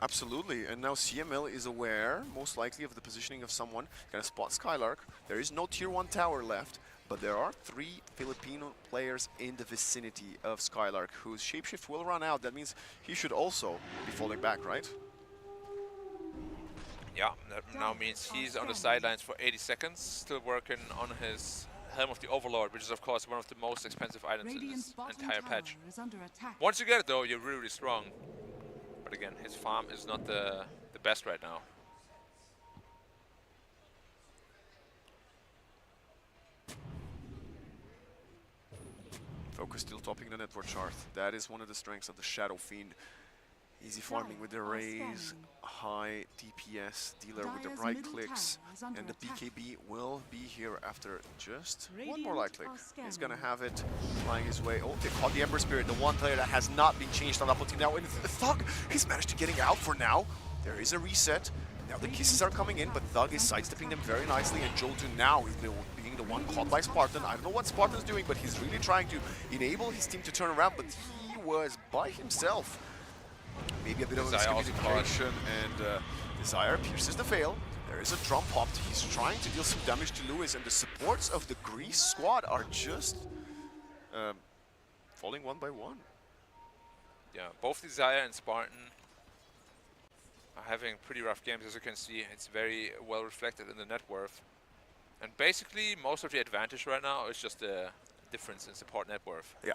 Absolutely, and now CML is aware, most likely, of the positioning of someone. Gonna spot Skylark. There is no tier 1 tower left, but there are 3 Filipino players in the vicinity of Skylark whose shapeshift will run out. That means he should also be falling back, right? Yeah, that now means he's on the sidelines for 80 seconds, still working on his Helm of the Overlord, which is of course one of the most expensive items in this entire patch. Once you get it though, you're really, really strong. But again, his farm is not the best right now. Focus still topping the network chart. That is one of the strengths of the Shadow Fiend. Easy farming with the raise, high DPS dealer with the right clicks, and the BKB will be here after just one more light click. He's gonna have it flying his way. Oh, they caught the Ember Spirit, the one player that has not been changed on Apple team now. And Thug, he's managed to getting out for now. There is a reset. Now the kisses are coming in, but Thug is sidestepping them very nicely, and Joltu now is being the one caught by Spartan. I don't know what Spartan's doing, but he's really trying to enable his team to turn around, but he was by himself. Maybe a bit of a miscommunication, and Desire pierces the fail. There is a drum popped. He's trying to deal some damage to Lewis, and the supports of the Greece squad are just falling one by one. Yeah, both Desire and Spartan are having pretty rough games, as you can see. It's very well reflected in the net worth. And basically, most of the advantage right now is just the difference in support net worth. Yeah.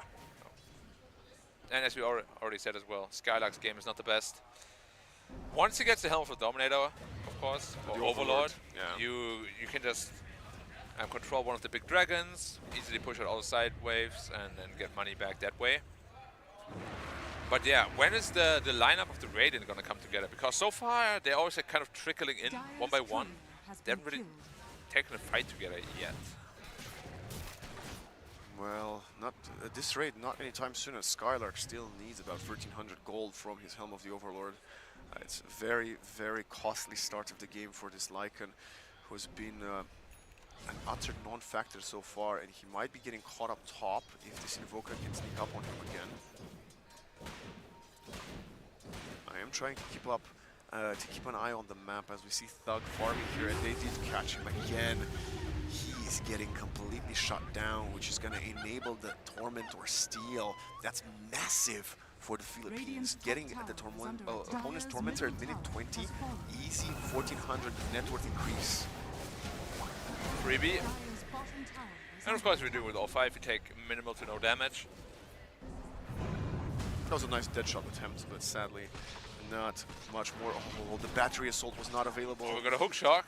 And as we already said as well, Skylark's game is not the best. Once he gets the Helm of the Dominator, of course, or Overlord, yeah. you can just control one of the big dragons, easily push out all the side waves, and then get money back that way. But yeah, when is the lineup of the Radiant going to come together? Because so far, they're always kind of trickling in one by one. They haven't really taken a fight together yet. Well, not at this rate, not anytime soon, as Skylark still needs about 1,300 gold from his Helm of the Overlord. It's a very, very costly start of the game for this Lycan, who has been an utter non-factor so far, and he might be getting caught up top if this Invoker can sneak up on him again. I am trying to keep up, to keep an eye on the map as we see Thug farming here, and they did catch him again. He's getting completely shut down, which is going to enable the Torment or Steal. That's massive for the Philippines. Getting the opponent's Tormentor at minute 20, easy 1,400 net worth increase. Freebie. And of course we do with all 5, you take minimal to no damage. That was a nice dead shot attempt, but sadly not much more. Oh, the battery assault was not available. Oh, we got a hook shock.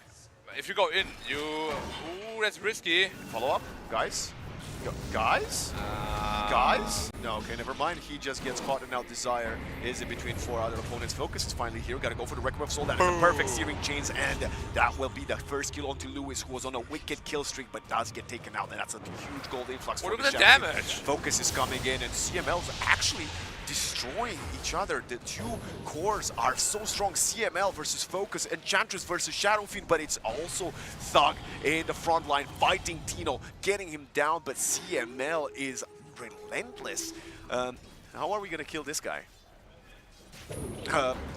If you go in, you... Ooh, that's risky. Follow up, guys? Guys? Guys? No, okay, never mind. He just gets caught, and now Desire is in between 4 other opponents. Focus is finally here. Gotta go for the Requiem of Soul. That is a perfect searing chains, and that will be the first kill onto Lewis, who was on a wicked kill streak, but does get taken out, and that's a huge gold influx. What about the damage? Focus is coming in, and CML's actually destroying each other. The two cores are so strong. CML versus Focus, Enchantress versus Shadow Fiend, but it's also Thug in the front line fighting Tino, getting him down, but CML is relentless. How are we gonna kill this guy?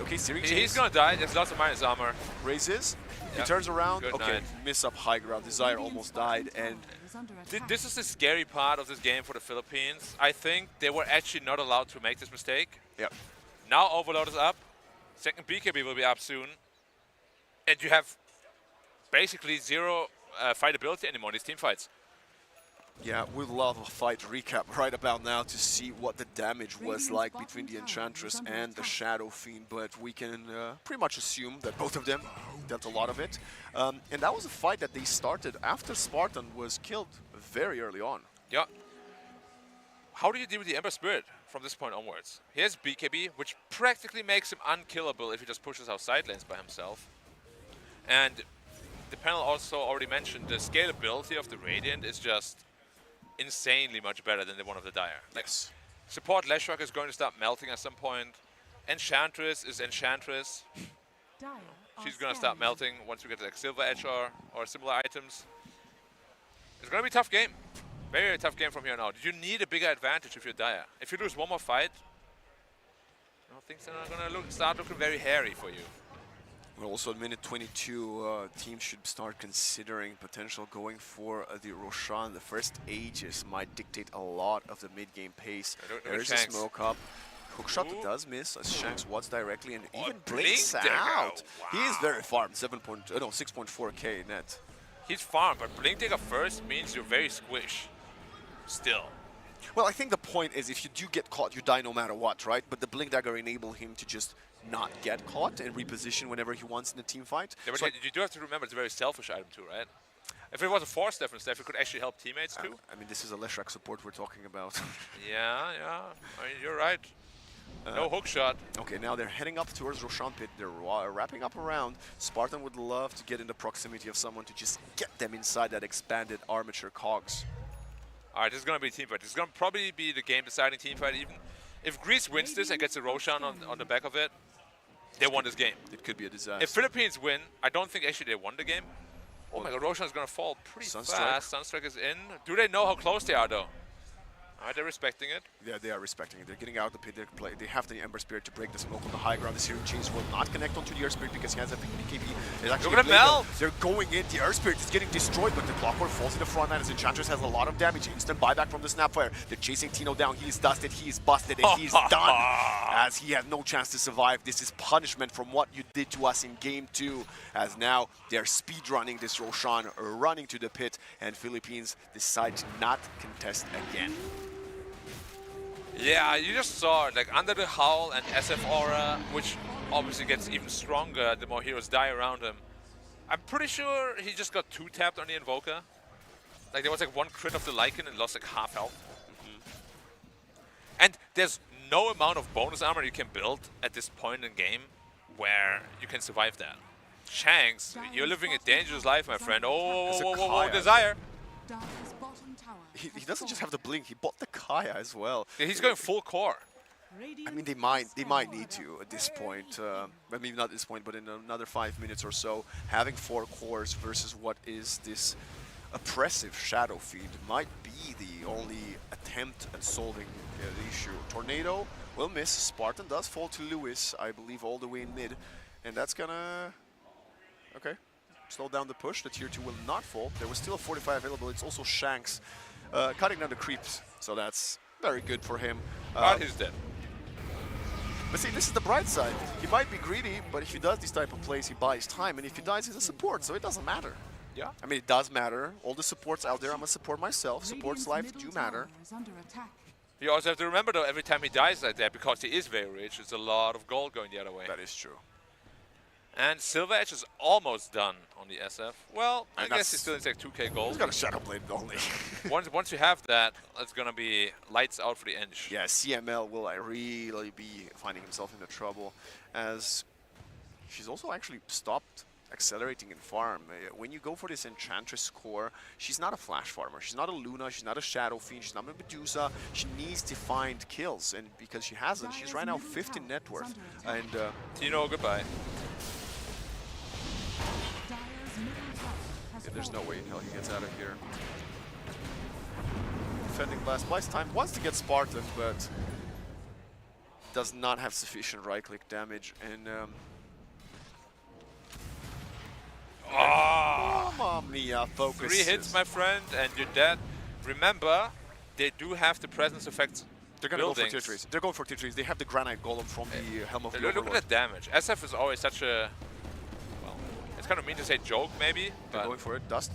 Okay, searing chains. He's gonna die. There's lots of minus armor. Raises. Yep. He turns around. Good okay, night. miss up high ground. Desire almost died, and This is the scary part of this game for the Philippines. I think they were actually not allowed to make this mistake. Yep. Now Overload is up. Second BKB will be up soon. And you have basically zero fightability anymore in these team fights. Yeah, we'd love a fight recap right about now to see what the damage was like between the Enchantress and the Shadow Fiend, but we can pretty much assume that both of them dealt a lot of it. And that was a fight that they started after Spartan was killed very early on. Yeah. How do you deal with the Ember Spirit from this point onwards? Here's BKB, which practically makes him unkillable if he just pushes out side lanes by himself. And the panel also already mentioned the scalability of the Radiant is just insanely much better than the one of the Dire. Yes. Support Leshrock is going to start melting at some point. Enchantress is Enchantress. She's going to start melting once we get like Silver Edge or similar items. It's going to be a tough game. Very, very tough game from here on out. You need a bigger advantage if you're Dire. If you lose one more fight, things are going to start looking very hairy for you. Well, also at minute 22, teams should start considering potential going for the Roshan. The first Aegis might dictate a lot of the mid-game pace. There's a smoke up. Hookshot does miss as Shanks was directly and even blinks out. Wow. He is very farmed, 6.4k net. He's farmed, but Blink Dagger first means you're very squish. Still. Well, I think the point is if you do get caught, you die no matter what, right? But the Blink Dagger enable him to just not get caught and reposition whenever he wants in a team fight. Yeah, but so you do have to remember it's a very selfish item too, right? If it was a 4-step and stuff, it could actually help teammates too. I mean, this is a Leshrac support we're talking about. Yeah. I mean, you're right. No hook shot. Okay, now they're heading up towards Roshan Pit. They're wrapping up around. Spartan would love to get in the proximity of someone to just get them inside that expanded armature cogs. All right, this is going to be a team fight. This is going to probably be the game-deciding team fight even. If Greece wins this and gets a Roshan on the back of it, they won this game. It could be a disaster. If Philippines win, I don't think actually they won the game. Oh my god, Roshan is going to fall pretty fast. Sunstrike is in. Do they know how close they are though? Are they respecting it? Yeah, they are respecting it. They're getting out of the pit. They have the Ember Spirit to break the smoke on the high ground. The Searing Chains will not connect onto the Earth Spirit because he has a BKB. Look at Mel! They're going in. The Earth Spirit is getting destroyed, but the Clockwork falls in the front line as Enchantress has a lot of damage. Instant buyback from the Snapfire. They're chasing Tino down. He is dusted. He is busted, and he's done. As he had no chance to survive. This is punishment from what you did to us in Game 2. As now they're speedrunning this Roshan, running to the pit, and Philippines decide to not contest again. Yeah, you just saw it, like under the Howl and SF Aura, which obviously gets even stronger the more heroes die around him. I'm pretty sure he just got 2-tapped on the Invoker. Like there was like one crit of the Lycan and lost like half health. And there's no amount of bonus armor you can build at this point in game where you can survive that. Shanks, you're living a dangerous life, my friend. Oh, Desire. He doesn't just have the blink, he bought the Kaya as well. Yeah, he's going full core. I mean, they might need to at this point. I mean, not at this point, but in another 5 minutes or so, having 4 cores versus what is this oppressive Shadow Fiend might be the only attempt at solving the issue. Tornado will miss. Spartan does fall to Lewis, I believe, all the way in mid, and that's gonna okay. Slow down the push. The tier 2 will not fall. There was still a 45 available. It's also Shanks cutting down the creeps, so that's very good for him. He's dead. But see, this is the bright side. He might be greedy, but if he does these type of plays, he buys time, and if he dies, he's a support, so it doesn't matter. Yeah. I mean, it does matter. All the supports out there, I'm a support myself. Supports life do matter. You also have to remember, though, every time he dies like that, because he is very rich, it's a lot of gold going the other way. That is true. And Silver Edge is almost done on the SF. Well, I guess he still needs like 2k gold. He's got a Shadow Blade only. once you have that, it's gonna be lights out for the Eng. Yeah, CML will really be finding himself into trouble, as she's also actually stopped accelerating in farm. When you go for this Enchantress core, she's not a flash farmer. She's not a Luna, she's not a Shadow Fiend, she's not a Medusa. She needs to find kills, and because she hasn't, she's right now 15 net worth. And Tino, goodbye. Yeah, there's no way in hell he gets out of here. Defending Blast Blast time wants to get Spartan, but does not have sufficient right-click damage. And Mamma mia, focus. 3 hits, my friend, and you're dead. Remember, they do have the presence effects. They're going to go for tier 3s. They're going for tier 3s. They have the Granite Golem from the Helm of the Look at the damage. SF is always such a... It's kind of mean to say joke, maybe. They're going for it. Dust.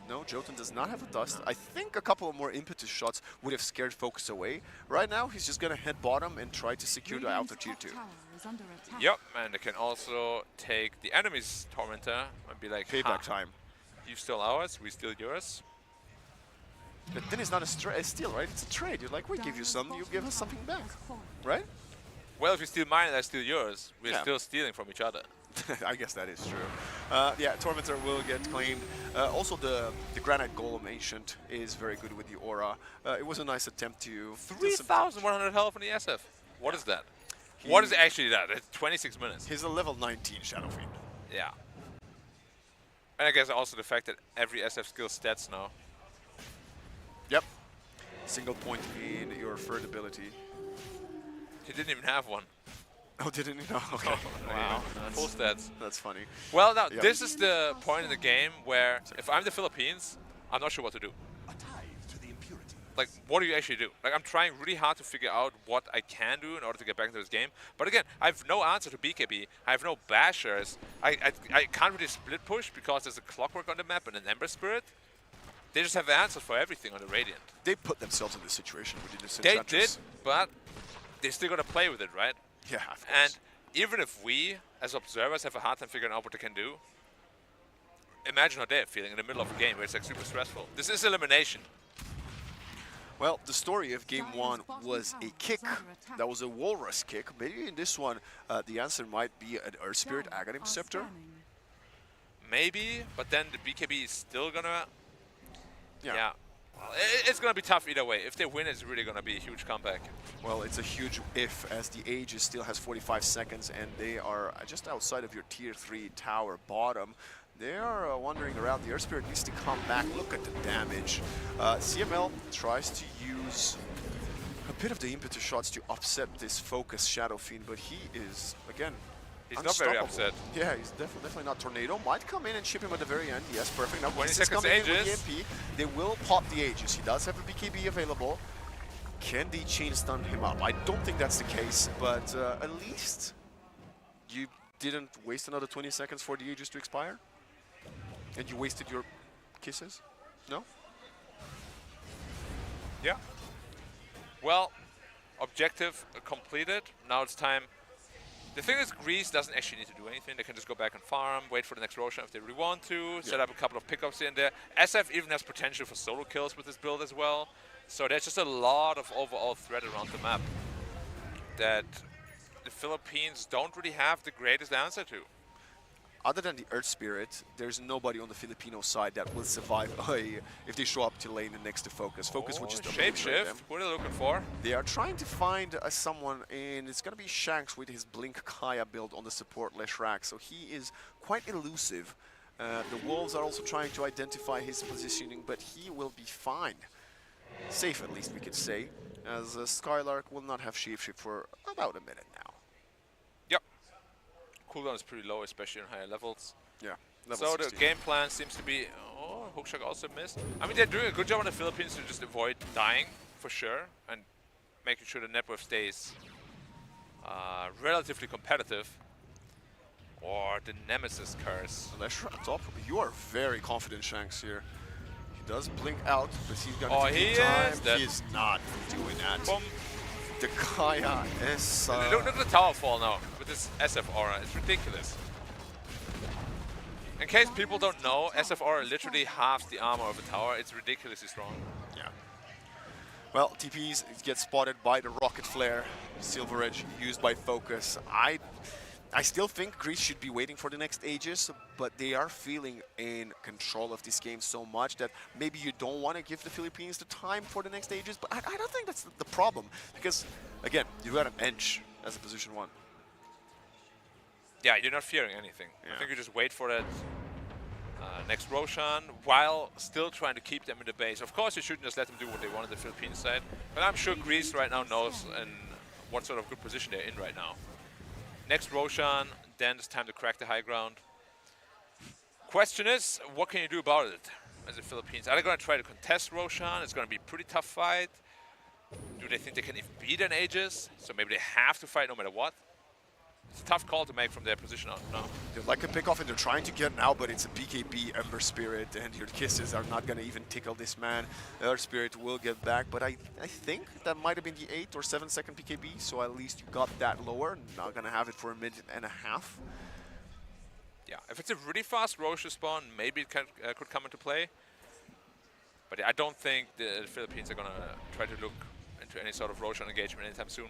No, Jotun does not have a dust. I think a couple of more impetus shots would have scared Focus away. Right now, he's just going to head bottom and try to secure the outer tier 2. Yep, and they can also take the enemy's Tormentor and be like, payback time. You steal ours, we steal yours. But then it's not a steal, right? It's a trade. You're like, we give you something, you give us something back, right? Well, if you steal mine and I steal yours, we're still stealing from each other. I guess that is true. Yeah, Tormentor will get claimed. Also, the Granite Golem Ancient is very good with the Aura. It was a nice attempt to... 3,100 health on the SF. What is that? What is actually that? It's 26 minutes. He's a level 19 Shadow Fiend. Yeah. And I guess also the fact that every SF skill stats now. Yep. Single point in your third ability. He didn't even have one. Oh, didn't he? No. Okay. Wow. Full stats. That's funny. Well, now, this is the point in the game where if I'm the Philippines, I'm not sure what to do. Like, what do you actually do? Like, I'm trying really hard to figure out what I can do in order to get back into this game. But again, I have no answer to BKB. I have no bashers. I can't really split push because there's a Clockwork on the map and an Ember Spirit. They just have the answers for everything on the Radiant. They put themselves in this situation within this They did, but they still got to play with it, right? Yeah, of course. And even if we, as observers, have a hard time figuring out what they can do, imagine how they're feeling in the middle of a game where it's like super stressful. This is elimination. Well, the story of game one was a kick. That was a walrus kick. Maybe in this one, the answer might be an Earth Spirit Aghanim Scepter. Maybe, but then the BKB is still gonna... Yeah. Well, it's gonna be tough either way. If they win, it's really gonna be a huge comeback. Well, it's a huge if, as the Aegis still has 45 seconds, and they are just outside of your tier 3 tower bottom. They are wandering around. The Earth Spirit needs to come back. Look at the damage. CML tries to use a bit of the impetus shots to upset this focus Shadow Fiend, but he is, again, he's not very upset. Yeah, he's definitely not. Tornado might come in and chip him at the very end. Yes, perfect. Now 20 Beast is seconds coming in with Aegis. the MP. They will pop the Aegis. He does have a BKB available. Can the chain stun him up? I don't think that's the case, but at least you didn't waste another 20 seconds for the Aegis to expire. And you wasted your kisses? No? Yeah. Well, objective completed. Now it's time. The thing is, Greece doesn't actually need to do anything. They can just go back and farm, wait for the next Roshan if they really want to, set up a couple of pickups in there. SF even has potential for solo kills with this build as well. So there's just a lot of overall threat around the map that the Philippines don't really have the greatest answer to. Other than the Earth Spirit, there's nobody on the Filipino side that will survive if they show up to lane and next to Focus. Focus would just Shapeshift, what are they looking for? They are trying to find someone, and it's going to be Shanks with his Blink Kaya build on the support Leshrac, so he is quite elusive. The Wolves are also trying to identify his positioning, but he will be fine. Safe, at least, we could say, as Skylark will not have Shapeshift for about a minute now. Cooldown is pretty low, especially on higher levels. Yeah. So the game plan seems to be... Oh, Hookshot also missed. I mean, they're doing a good job in the Philippines to just avoid dying, for sure, and making sure the net worth stays relatively competitive. Or the Nemesis curse. Leshrac top. You are very confident, Shanks, here. He does blink out, but he's going to take time. He is not doing that. Boom. The Kaya is... Look at the tower fall now with this SF aura. It's ridiculous. In case people don't know, SF aura literally halves the armor of a tower. It's ridiculously strong. Yeah. Well, TPs get spotted by the Rocket Flare. Silver Edge used by Focus. I still think Greece should be waiting for the next Aegis, but they are feeling in control of this game so much that maybe you don't want to give the Philippines the time for the next Aegis, but I don't think that's the problem, because, again, you got an Ench as a position 1. Yeah, you're not fearing anything. I think you just wait for that next Roshan while still trying to keep them in the base. Of course, you shouldn't just let them do what they want on the Philippines side, but I'm sure Greece right now knows what sort of good position they're in right now. Next Roshan, then it's time to crack the high ground. Question is, what can you do about it as the Philippines? Are they going to try to contest Roshan? It's going to be a pretty tough fight. Do they think they can even beat an Aegis? So maybe they have to fight no matter what? It's a tough call to make from their position out now. They'd like a pick-off and they're trying to get now, but it's a BKB Ember Spirit and your kisses are not going to even tickle this man. Earth Spirit will get back, but I think that might have been the 8 or 7 second BKB, so at least you got that lower. Not going to have it for a minute and a half. Yeah, if it's a really fast Roshan spawn, maybe it could come into play. But yeah, I don't think the Philippines are going to try to look into any sort of Roshan engagement anytime soon.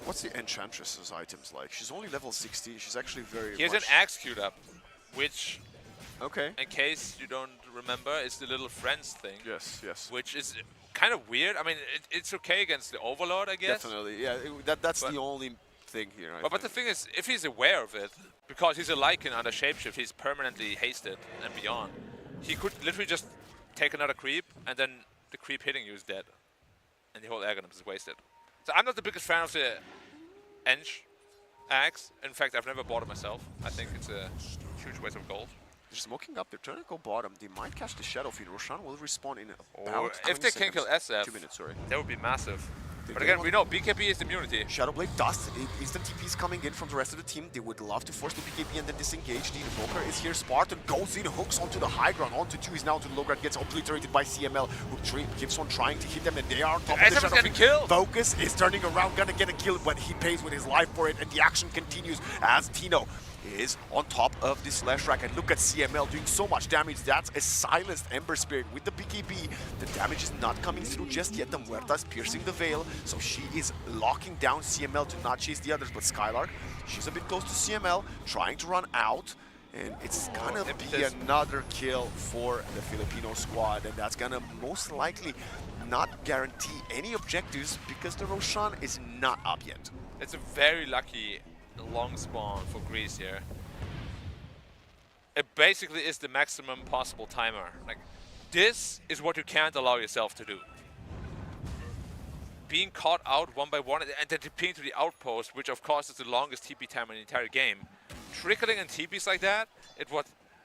What's the Enchantress's items like? She's only level 16. She's actually very He has an axe queued up, which, okay, in case you don't remember, is the little friends thing. Yes, yes. Which is kind of weird. I mean, it's okay against the Overlord, I guess. Definitely, yeah. That's the only thing here. But the thing is, if he's aware of it, because he's a Lycan under Shapeshift, he's permanently hasted and beyond. He could literally just take another creep, and then the creep hitting you is dead. And the whole Aghanim is wasted. So I'm not the biggest fan of the Ench axe. In fact, I've never bought it myself. I think it's a huge waste of gold. They're smoking up. They're turning to go bottom. They might catch the Shadow Fiend. Roshan will respawn in about if they can kill SF, 2 minutes, sorry. That would be massive. But again, we know BKB is immunity. Shadowblade does. Instant TPs coming in from the rest of the team. They would love to force the BKB and then disengage. The Invoker is here. Spartan goes in, hooks onto the high ground. Onto 2. He's now to the low ground. Gets obliterated by CML, who keeps on trying to hit them, and they are on top of the Shadow Fiend. Killed. Focus is turning around, gonna get a kill, but he pays with his life for it, and the action continues as Tino is on top of the slash rack. And look at CML doing so much damage. That's a silenced Ember Spirit with the BKB. The damage is not coming through just yet. The Muerta is piercing the veil, so she is locking down CML to not chase the others. But Skylark, she's a bit close to CML, trying to run out. And it's gonna be another kill for the Filipino squad. And that's gonna most likely not guarantee any objectives because the Roshan is not up yet. It's a very lucky long spawn for Greece here. It basically is the maximum possible timer. Like, this is what you can't allow yourself to do. Being caught out one by one and then TPing to the outpost, which of course is the longest TP time in the entire game. Trickling and TPs like that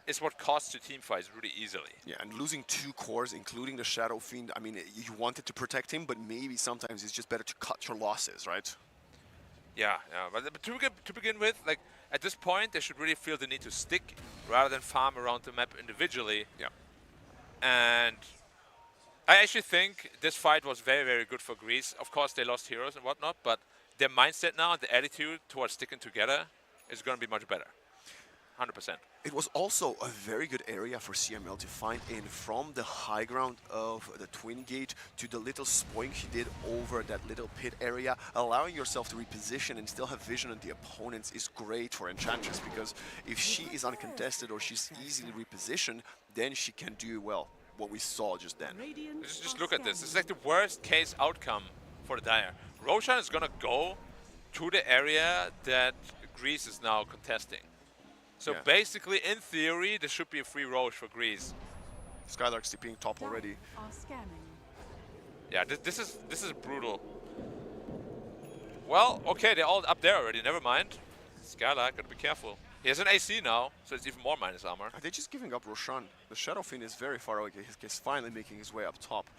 is what costs your team fights really easily. Yeah, and losing 2 cores, including the Shadow Fiend, I mean, you wanted to protect him, but maybe sometimes it's just better to cut your losses, right? Yeah, but to begin with, like, at this point, they should really feel the need to stick rather than farm around the map individually. Yeah. And I actually think this fight was very, very good for Greece. Of course, they lost heroes and whatnot, but their mindset now, the attitude towards sticking together is going to be much better. 100%. It was also a very good area for CML to find in from the high ground of the Twin Gate to the little spoink she did over that little pit area. Allowing yourself to reposition and still have vision on the opponents is great for Enchantress, because if she is uncontested or she's easily repositioned, then she can do well. What we saw just then. Just look at this. This is like the worst case outcome for the Dire. Roshan is going to go to the area that Greece is now contesting. So basically, in theory, there should be a free Roche for Greece. Skylark's TPing top already. Yeah, this is brutal. Well, okay, they're all up there already. Never mind. Skylark, gotta be careful. He has an AC now, so it's even more minus armor. Are they just giving up Roshan? The Shadow Fiend is very far away. He's finally making his way up top.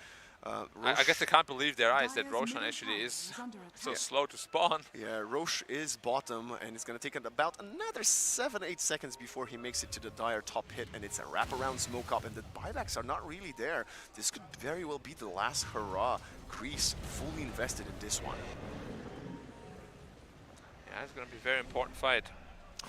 I guess they can't believe their eyes that Roshan actually is so slow to spawn. Yeah, Roche is bottom, and it's going to take about another 7-8 seconds before he makes it to the Dire top hit, and it's a wraparound smoke up, and the buybacks are not really there. This could very well be the last hurrah. Greece fully invested in this one. Yeah, it's going to be a very important fight.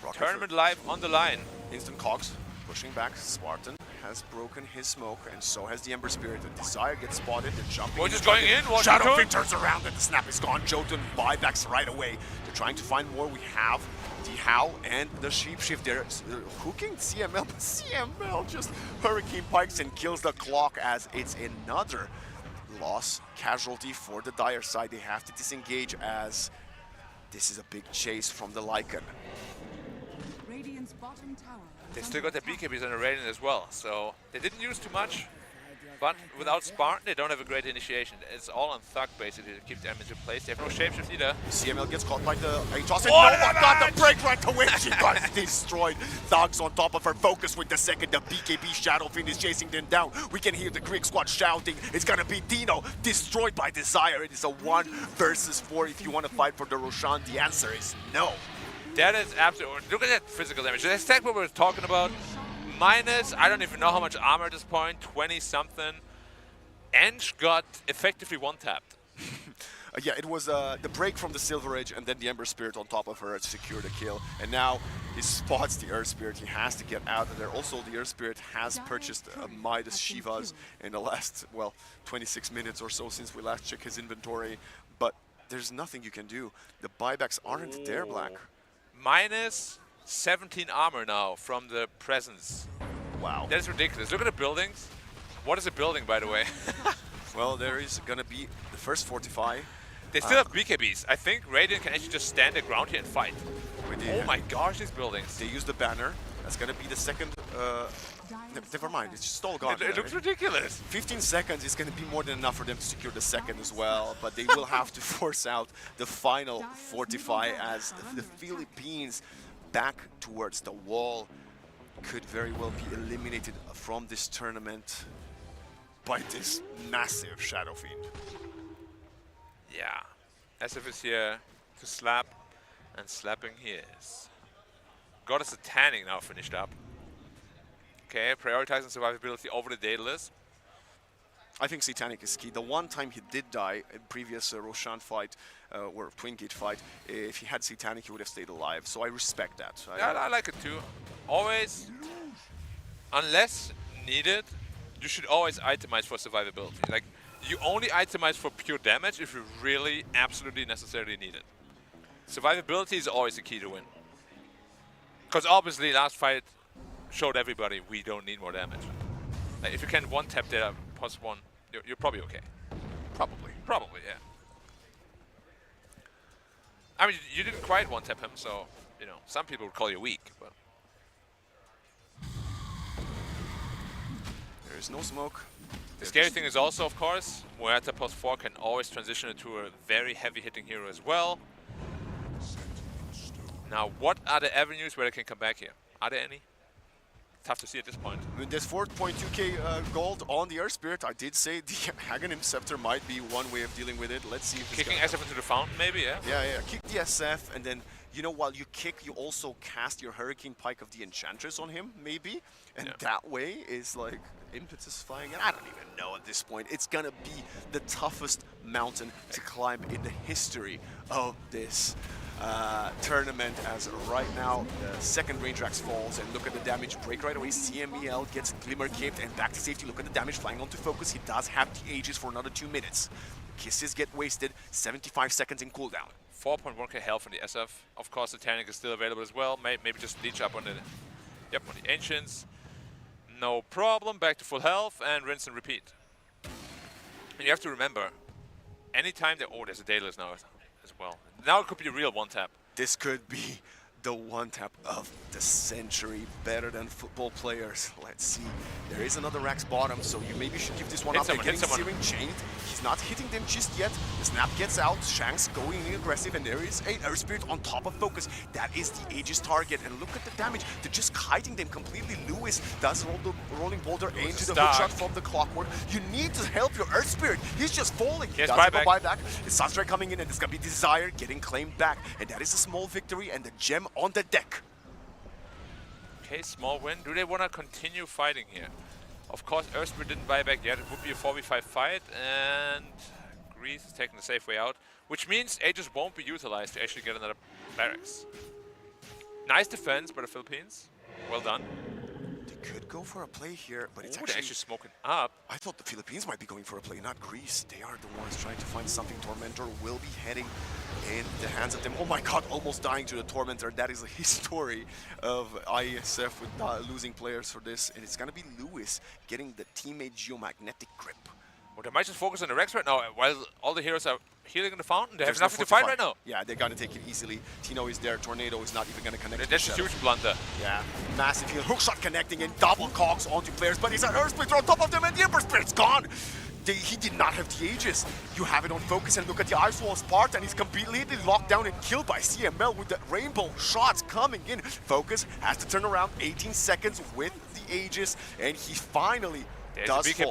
Rocket Tournament live on the line. Instant cogs, pushing back. Spartan has broken his smoke, and so has the Ember Spirit. The Desire gets spotted. They're jumping. What's just going in? Shadow Fiend turns around, and the snap is gone. Jotun buybacks right away. They're trying to find more. We have the Howl and the Shapeshift. They're hooking CML, but CML just Hurricane Pikes and kills the clock as it's another loss casualty for the Dire side. They have to disengage as this is a big chase from the Lycan. They still got their BKBs on the Radiant as well, so they didn't use too much. But without Spartan, they don't have a great initiation. It's all on Thug, basically, to keep damage in place. They have no Shapeshift either. CML gets caught by the Atos. Oh my god, the break right away! She got destroyed. Thug's on top of her. Focus with the second. The BKB Shadow Fiend is chasing them down. We can hear the Greek squad shouting. It's gonna be Dino destroyed by Desire. It is a 1 versus 4. If you want to fight for the Roshan, the answer is no. That is absolutely... Look at that physical damage. That's exactly what we were talking about. Minus, I don't even know how much armor at this point, 20-something. Ench got effectively one-tapped. Yeah, it was the break from the Silver Edge and then the Ember Spirit on top of her to secure the kill. And now he spots the Earth Spirit. He has to get out of there. Also, the Earth Spirit has purchased Midas Shivas in the last, well, 26 minutes or so since we last checked his inventory. But there's nothing you can do. The buybacks aren't there, Black. Minus 17 armor now from the presence. Wow. That is ridiculous. Look at the buildings. What is a building, by the way? Well, there is going to be the first Fortify. They still have BKBs. I think Radiant can actually just stand their ground here and fight. Oh my gosh, these buildings. They use the banner. That's going to be the second... never mind, it's just all gone. It looks ridiculous. 15 seconds is going to be more than enough for them to secure the second as well, but they will have to force out the final Fortify as the Philippines back towards the wall could very well be eliminated from this tournament by this massive Shadow Fiend. Yeah, Iesf is here to slap, and slapping he is. Goddess of Tanning now finished up. Okay, prioritizing survivability over the Daedalus. I think Satanic is key. The one time he did die in previous Roshan fight, or Twin Gate fight, if he had Satanic, he would have stayed alive. So I respect that. Yeah, I like it too. Always, unless needed, you should always itemize for survivability. Like, you only itemize for pure damage if you really, absolutely, necessarily need it. Survivability is always the key to win. Because obviously, last fight showed everybody we don't need more damage. Like, if you can one-tap there +1, you're probably okay. Probably. Probably, yeah. I mean, you didn't quite one-tap him, so, you know, some people would call you weak, but... There's no smoke. The scary thing is also, of course, Muerta +4 can always transition into a very heavy-hitting hero as well. Now, what are the avenues where they can come back here? Are there any? Tough to see at this point. I mean, there's 4.2k gold on the Earth Spirit. I did say the Aghanim Scepter might be one way of dealing with it. Let's see if it's Kicking SF into the fountain, maybe, yeah? Yeah. Kick the SF, and then, you know, while you kick, you also cast your Hurricane Pike of the Enchantress on him, maybe? And that way is like impetus flying. And I don't even know at this point. It's gonna be the toughest mountain to climb in the history of this tournament, as right now the second range axe falls, and look at the damage break right away. CMEL gets Glimmer Caped and back to safety. Look at the damage flying onto focus. He does have the Aegis for another 2 minutes. Kisses get wasted, 75 seconds in cooldown. 4.1k health on the SF. Of course, the Titanic is still available as well. Maybe just leech up on the, on the Ancients. No problem. Back to full health and rinse and repeat. And you have to remember, anytime that there's a Daedalus now as well. Now it could be a real one-tap. This could be the one-tap of the century, better than football players. Let's see. There is another Rax bottom, so you maybe should give this one up. They're getting Searing chained. He's not hitting them just yet. The snap gets out. Shanks going in aggressive, and there is a Earth Spirit on top of focus. That is the Aegis target, and look at the damage. They're just kiting them completely. Lewis does roll the rolling boulder into the hookshot from the Clockwork. You need to help your Earth Spirit. He's just falling. He does have a buyback. The Sunstrike coming in, and it's gonna be Desire getting claimed back, and that is a small victory and the gem on the deck. Okay, small win. Do they want to continue fighting here? Of course, Earthspirit didn't buy back yet. It would be a 4v5 fight, and Greece is taking the safe way out, which means Aegis won't be utilized to actually get another barracks. Nice defense by the Philippines. Well done. They could go for a play here, but it's actually smoking up. I thought the Philippines might be going for a play, not Greece. They are the ones trying to find something. Tormentor will be heading in the hands of them. Oh my god, almost dying to the Tormentor. That is a history of Iesf with losing players for this. And it's going to be Lewis getting the teammate Geomagnetic Grip. Well, they might just focus on the Rex right now, while all the heroes are healing in the fountain. They have nothing to fight right now. Yeah, they're gonna take it easily. Tino is there. Tornado is not even gonna connect. That's a huge blunder. Yeah, massive heal. Hookshot connecting in, double cogs onto players, but he's an Earth Spirit on top of them, and the Emperor Spirit's gone. He did not have the Aegis. You have it on focus, and look at the Ice Wall's part, and he's completely locked down and killed by CML with the rainbow shots coming in. Focus has to turn around 18 seconds with the Aegis, and he finally does fall.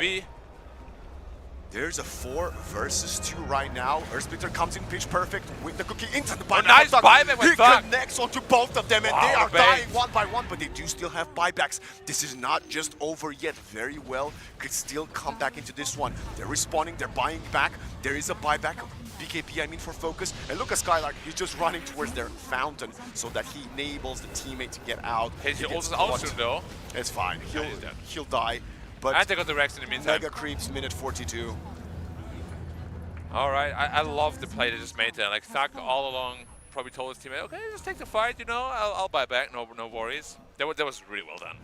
There's a 4 versus 2 right now. Earthsplitter comes in pitch perfect with the cookie into the buyback. Nice buyback with He connects onto both of them, and they are dying one by one, but they do still have buybacks. This is not just over yet. Very well could still come back into this one. They're respawning, they're buying back. There is a buyback. BKB, I mean, for focus. And look at Skylark, he's just running towards their fountain so that he enables the teammate to get out. He also out soon though. It's fine. He'll die. But and they got the Rex in the meantime. Mega creeps, minute 42. Alright, I love the play they just made there. Like, Thug all along probably told his teammate, okay, just take the fight, you know, I'll buy back, no worries. That was really well done.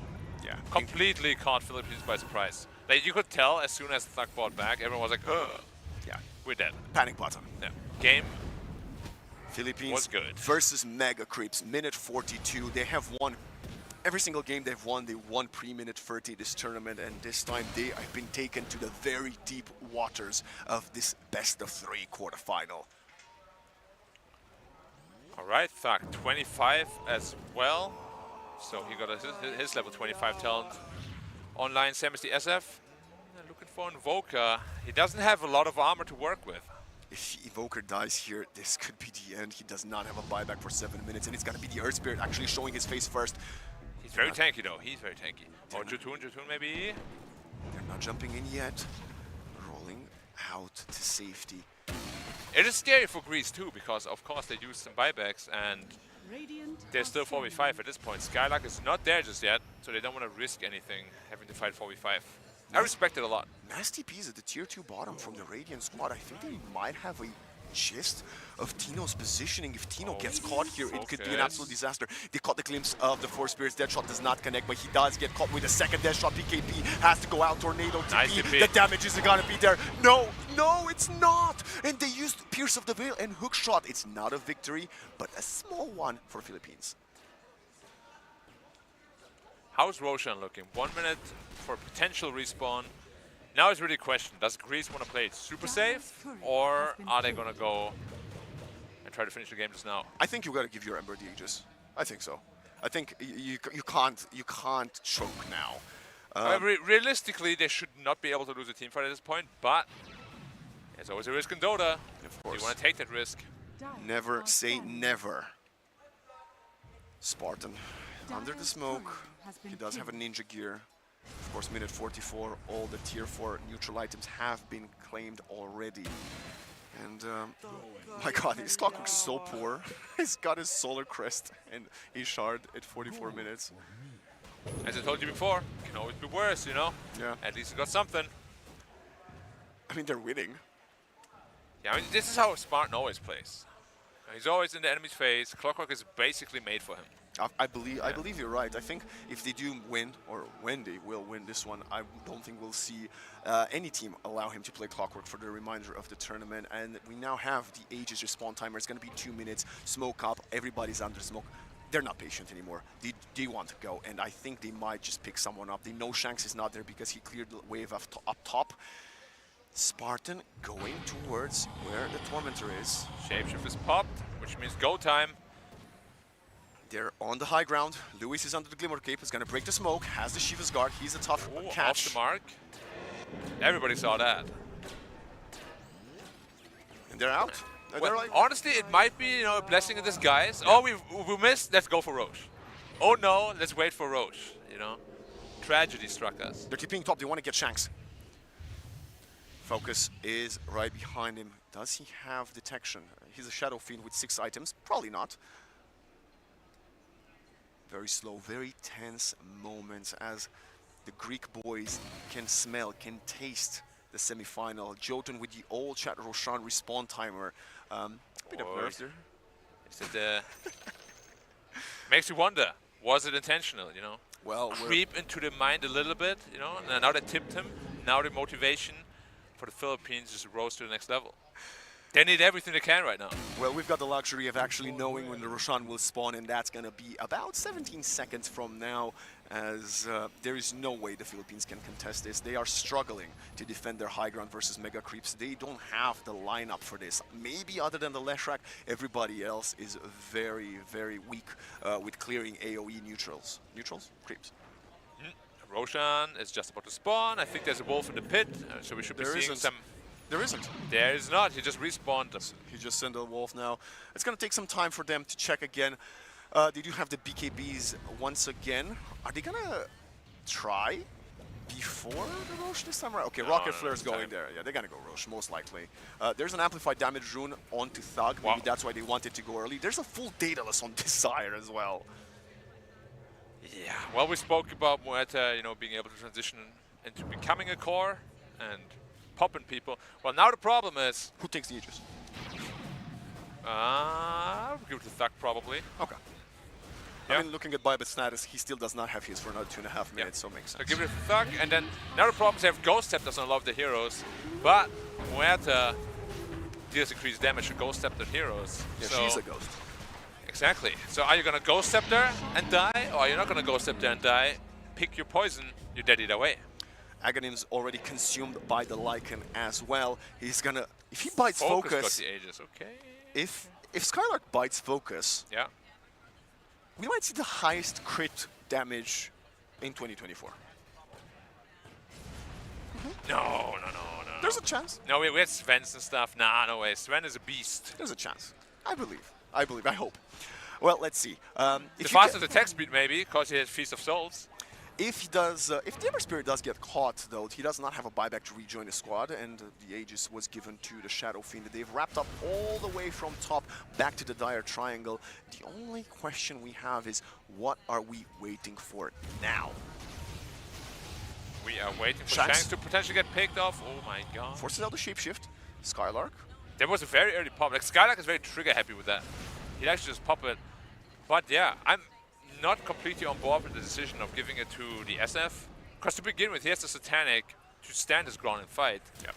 Yeah. Completely caught Philippines by surprise. Like, you could tell as soon as Thug bought back, everyone was like, ugh. Yeah. We're dead. Panic button. Yeah. Game Philippines was good. Versus Mega Creeps, minute 42. They have won every single game they've won. They won pre-minute 30 this tournament, and this time they have been taken to the very deep waters of this best-of-3 quarterfinal. All right, Thug, 25 as well. So he got his level 25 talent online, same as the SF. Looking for Invoker. He doesn't have a lot of armor to work with. If Evoker dies here, this could be the end. He does not have a buyback for 7 minutes, and it's gonna be the Earth Spirit actually showing his face first. He's very tanky though, he's very tanky. Oh, Jotun maybe? They're not jumping in yet. out to safety. It is scary for Greece too, because of course they used some buybacks and they're still 4v5 at this point. Skylark is not there just yet, so they don't want to risk anything having to fight 4v5. I respect it a lot. Nasty Peas at the tier 2 bottom from the Radiant squad. I think they might have a gist of Tino's positioning. If Tino gets caught here, it could be an absolute disaster. They caught the glimpse of the Force Spirits. Deadshot does not connect, but he does get caught with a second Deadshot. BKB has to go out. Tornado TP. The damage isn't gonna be there. No, it's not. And they used Pierce of the Veil and Hook Shot. It's not a victory, but a small one for Philippines. How's Roshan looking? 1 minute for potential respawn. Now it's really a question, does Greece want to play it super safe, or are they going to go and try to finish the game just now? I think you got to give your Ember the Aegis. I think so. I think you can't choke now. Realistically, they should not be able to lose a team fight at this point, but there's always a risk in Dota. Of course. You want to take that risk. Never say never. Spartan under the smoke. He does have a ninja gear. Of course, minute 44, all the tier 4 neutral items have been claimed already. And, my god, his clockwork is so poor. He's got his Solar Crest and his shard at 44 minutes. As I told you before, can always be worse, you know? Yeah. At least he got something. I mean, they're winning. Yeah, I mean, this is how Spartan always plays. He's always in the enemy's face. Clockwork is basically made for him. I believe you're right. I think if they do win, or when they will win this one, I don't think we'll see any team allow him to play Clockwork for the remainder of the tournament. And we now have the Aegis respawn timer. It's going to be 2 minutes. Smoke up. Everybody's under smoke. They're not patient anymore. They want to go, and I think they might just pick someone up. They know Shanks is not there because he cleared the wave up top. Spartan going towards where the Tormentor is. Shapeshift is popped, which means go time. They're on the high ground. Lewis is under the Glimmer Cape. He's going to break the smoke. Has the Shiva's Guard. He's a tough catch. Off the mark. Everybody saw that. And they're out. Well, honestly, it might be a blessing in disguise. Oh, we missed. Let's go for Roche. Oh no, let's wait for Roche. Tragedy struck us. They're keeping top. They want to get Shanks. Focus is right behind him. Does he have detection? He's a Shadow Fiend with 6 items. Probably not. Very slow, very tense moments as the Greek boys can smell, can taste the semi-final. Jotun with the old chat Roshan respawn timer. A bit of nerves there. Is it, makes you wonder, was it intentional, Well, creep into the mind a little bit, and now they tipped him. Now the motivation for the Philippines just rose to the next level. They need everything they can right now. Well, we've got the luxury of actually knowing when the Roshan will spawn, and that's going to be about 17 seconds from now, as there is no way the Philippines can contest this. They are struggling to defend their high ground versus Mega Creeps. They don't have the lineup for this. Maybe other than the Leshrac, everybody else is very, very weak with clearing AoE neutrals. Neutrals? Creeps. Roshan is just about to spawn. I think there's a wolf in the pit, so we should be seeing some... There isn't. There is not. He just respawned them. He just sent a wolf now. It's going to take some time for them to check again. They do have the BKBs once again. Are they going to try before the Roche this time around? Okay, Rocket Flare is going there. Yeah, they're going to go Roche, most likely. There's an amplified damage rune onto Thug. Maybe that's why they wanted to go early. There's a full Daedalus on Desire as well. Yeah, well, we spoke about Muerta, being able to transition into becoming a core and popping people. Well, now the problem is... Who takes the Aegis? I'll give it to Thug, probably. Okay. Yeah. I mean, looking at Bybit's status, he still does not have his for another 2.5 minutes, so it makes sense. So give it to Thug, and then now the problem is they have Ghost Scepters on a lot of the heroes, but Muerta deals increased damage to Ghost Scepter heroes. Yeah, so she's a ghost. Exactly. So are you going to Ghost Scepter and die, or are you not going to Ghost Scepter and die? Pick your poison, you're dead either way. Aghanim's already consumed by the Lycan as well. He's gonna, if he bites Focus, got the Aegis, okay. If Skylark bites Focus, yeah, we might see the highest crit damage in 2024. No. There's a chance. No, we had Sven's and stuff. Nah, no way. Sven is a beast. There's a chance. I believe. I hope. Well, let's see. The fastest attack speed, maybe, because he has Feast of Souls. If he does, if the Ember Spirit does get caught, though, he does not have a buyback to rejoin the squad, and the Aegis was given to the Shadow Fiend. They've wrapped up all the way from top back to the Dire Triangle. The only question we have is, what are we waiting for now? We are waiting for Shanks to potentially get picked off. Oh my god. Forces out the shapeshift. Skylark. There was a very early pop. Like, Skylark is very trigger happy with that. He'd actually just pop it. But yeah, I'm not completely on board with the decision of giving it to the SF. Because to begin with, he has the Satanic to stand his ground and fight. Yeah.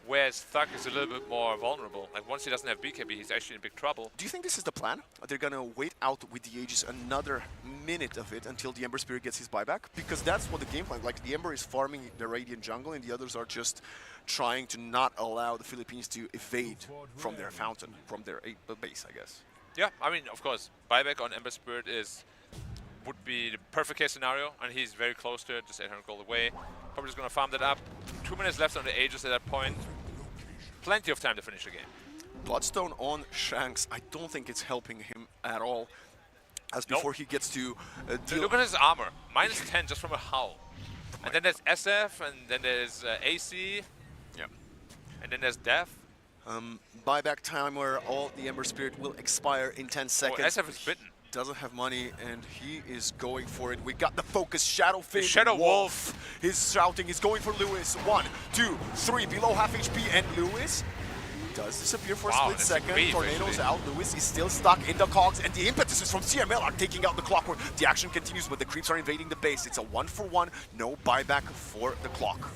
Whereas Thug is a little bit more vulnerable. Like, once he doesn't have BKB, he's actually in big trouble. Do you think this is the plan? They're gonna wait out with the Aegis another minute of it until the Ember Spirit gets his buyback? Because that's what the game plan, like the Ember is farming the Radiant jungle and the others are just trying to not allow the Philippines to evade from their fountain, from their base, I guess. Yeah, I mean, of course, buyback on Ember Spirit would be the perfect case scenario, and he's very close to it, just 800 gold away. Probably just going to farm that up. 2 minutes left on the Aegis at that point. Plenty of time to finish the game. Bloodstone on Shanks, I don't think it's helping him at all. As before he gets to deal. Look at his armor, minus 10 just from a howl. And then there's SF, and then there's AC. Yeah. And then there's Death. Buyback timer, all the Ember Spirit will expire in 10 seconds. SF is bitten. Doesn't have money, and he is going for it. We got the focus, Shadow Fiend. Shadow Wolf. He's shouting, he's going for Lewis. 1, 2, 3, below half HP, and Lewis does disappear for a split second. Tornado's out, Lewis is still stuck in the cogs, and the impetuses from CML are taking out the Clockwork. The action continues, but the creeps are invading the base. It's a 1-for-1, no buyback for the clock.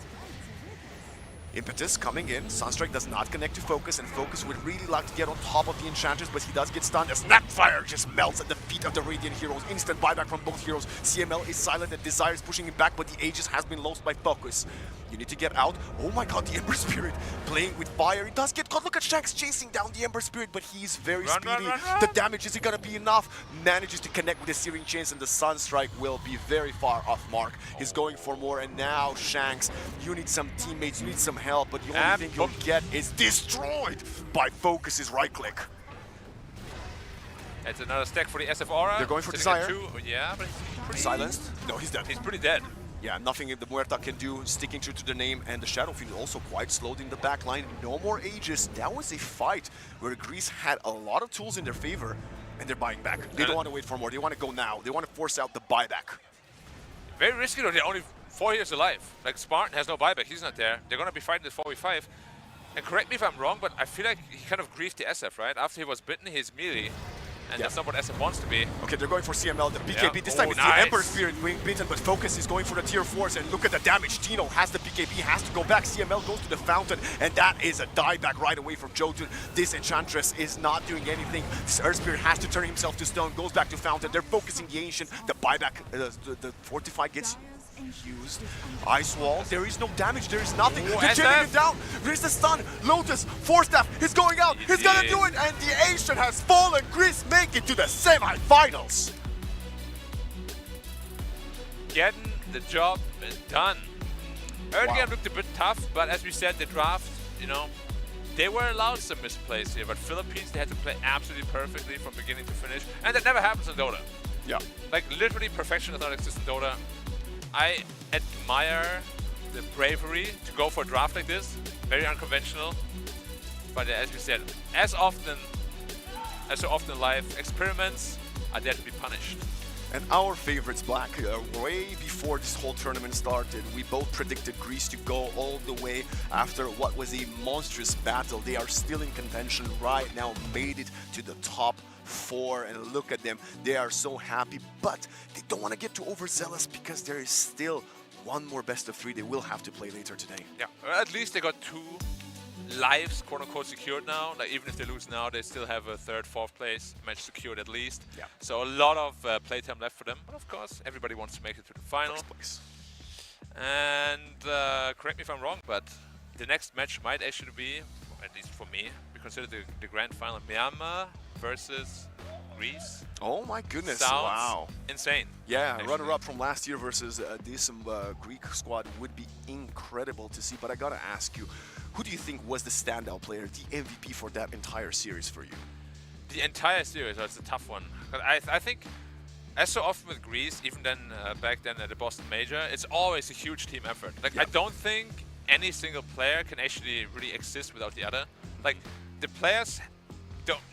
Impetus coming in. Sunstrike does not connect to Focus, and Focus would really like to get on top of the Enchantress, but he does get stunned as Snapfire just melts at the feet of the Radiant heroes. Instant buyback from both heroes. CML is silent and Desire is pushing him back, but the Aegis has been lost by Focus. You need to get out. Oh my god, the Ember Spirit playing with fire. He does get caught. Look at Shanks chasing down the Ember Spirit, but he's very speedy. The damage isn't gonna be enough. Manages to connect with the Searing Chains, and the Sunstrike will be very far off mark. He's going for more, and now Shanks, you need some teammates, you need some help, but the only thing you'll get is destroyed by Focus's right click. That's another stack for the SF Aura. They're going for Desire. Yeah, but he's pretty silenced. No, he's dead. He's pretty dead. Yeah, nothing the Muerta can do, sticking true to the name, and the Shadow Fiend also quite slowed in the back line. No more Aegis. That was a fight where Greece had a lot of tools in their favor, and they're buying back. They don't want to wait for more. They want to go now. They want to force out the buyback. Very risky though. They're only 4 years alive. Like, Spartan has no buyback. He's not there. They're going to be fighting this 4v5. And correct me if I'm wrong, but I feel like he kind of griefed the SF, right? After he was bitten, he's melee. And that's not what SF wants to be. Okay, they're going for CML, the BKB. This time it's the Ember Spirit being beaten, but Focus is going for the tier 4s, and look at the damage. Tino has the BKB, has to go back. CML goes to the Fountain, and that is a dieback right away from Jotun. This Enchantress is not doing anything. This Earth Spirit has to turn himself to stone, goes back to Fountain. They're focusing the Ancient. The buyback, the Fortify gets used. Ice Wall, there is no damage, there is nothing. They're chilling it down. There's the stun. Lotus, Force Staff, he's going out. He's gonna do it, and the Ancient has fallen. Greece make it to the semi-finals. Getting the job done. Early game looked a bit tough, but as we said, the draft, you know, they were allowed some misplays here, but Philippines, they had to play absolutely perfectly from beginning to finish, and that never happens in Dota. Yeah. Like, literally, perfection does not exist in Dota. I admire the bravery to go for a draft like this. Very unconventional. But as we said, as so often in life, experiments are there to be punished. And our favorites, Black, way before this whole tournament started, we both predicted Greece to go all the way after what was a monstrous battle. They are still in contention right now, made it to the top 4, and look at them, they are so happy, but they don't want to get too overzealous because there is still one more best of 3 they will have to play later today. Yeah, at least they got 2 lives, quote-unquote, secured now. Like, even if they lose now, they still have a 3rd, 4th place match secured at least. Yeah. So a lot of playtime left for them, but of course, everybody wants to make it to the final. And correct me if I'm wrong, but the next match might actually be, at least for me, we consider the grand final, Myanmar versus Greece. Oh my goodness, Sounds wow. insane. Yeah, runner-up from last year versus this Greek squad would be incredible to see, but I gotta ask you, who do you think was the standout player, the MVP for that entire series for you? The entire series, that's a tough one. I think as so often with Greece, even then back then at the Boston Major, it's always a huge team effort. Like I don't think any single player can actually really exist without the other. Like the players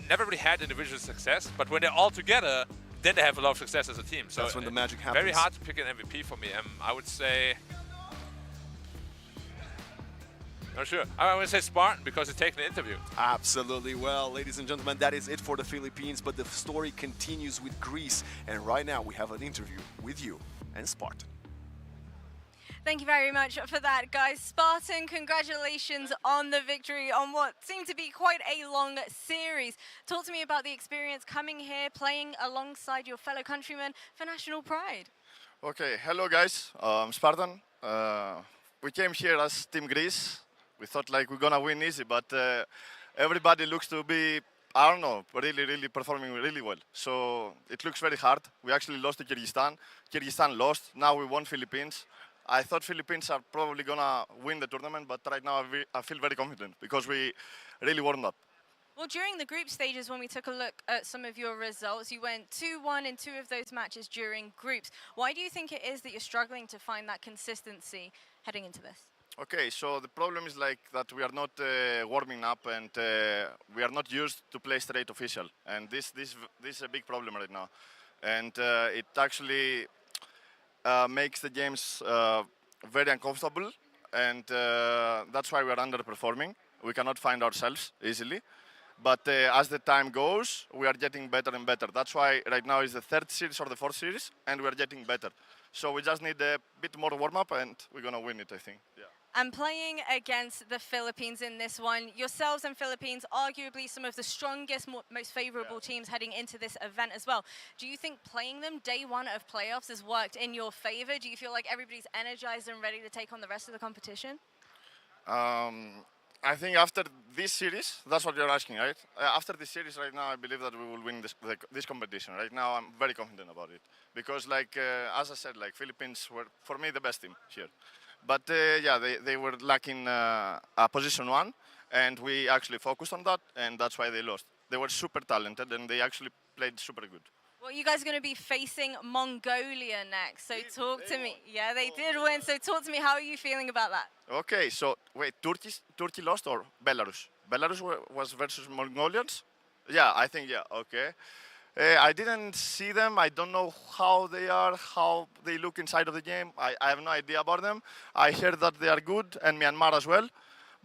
never really had individual success, but when they're all together, then they have a lot of success as a team. So that's when the magic happens. Very hard to pick an MVP for me. I would say, not sure. I would say Spartan because he's taking the interview. Absolutely. Well, ladies and gentlemen, that is it for the Philippines, but the story continues with Greece. And right now we have an interview with you and Spartan. Thank you very much for that, guys. Spartan, congratulations on the victory on what seemed to be quite a long series. Talk to me about the experience coming here, playing alongside your fellow countrymen for national pride. Okay, hello guys, I'm Spartan. We came here as Team Greece. We thought like we're gonna win easy, but everybody looks to be, I don't know, really performing really well. So it looks very hard. We actually lost to Kyrgyzstan. Kyrgyzstan lost, now we won Philippines. I thought Philippines are probably gonna win the tournament, but right now I feel very confident because we really warmed up. Well, during the group stages, when we took a look at some of your results, you went 2-1 in 2 of those matches during groups. Why do you think it is that you're struggling to find that consistency heading into this? Okay, so the problem is like that we are not warming up and we are not used to play straight official, and this is a big problem right now, and it actually makes the games very uncomfortable, and that's why we are underperforming. We cannot find ourselves easily, but as the time goes, we are getting better and better. That's why right now is the 3rd series or the 4th series, and we are getting better. So we just need a bit more warm-up, and we're gonna win it, I think. Yeah. And playing against the Philippines in this one, yourselves and Philippines, arguably some of the strongest, most favorable teams heading into this event as well. Do you think playing them day one of playoffs has worked in your favor? Do you feel like everybody's energized and ready to take on the rest of the competition? I think after this series, that's what you're asking, right? After this series right now, I believe that we will win this competition. Right now, I'm very confident about it. Because like, as I said, like Philippines were, for me, the best team here. But yeah, they were lacking position 1, and we actually focused on that, and that's why they lost. They were super talented, and they actually played super good. Well, you guys are going to be facing Mongolia next, so talk to me. Yeah, they did win, so talk to me, how are you feeling about that? Okay, so wait, Turkey lost or Belarus? Belarus was versus Mongolians? Yeah, I think, yeah, okay. I didn't see them. I don't know how they are, how they look inside of the game. I have no idea about them. I heard that they are good, and Myanmar as well.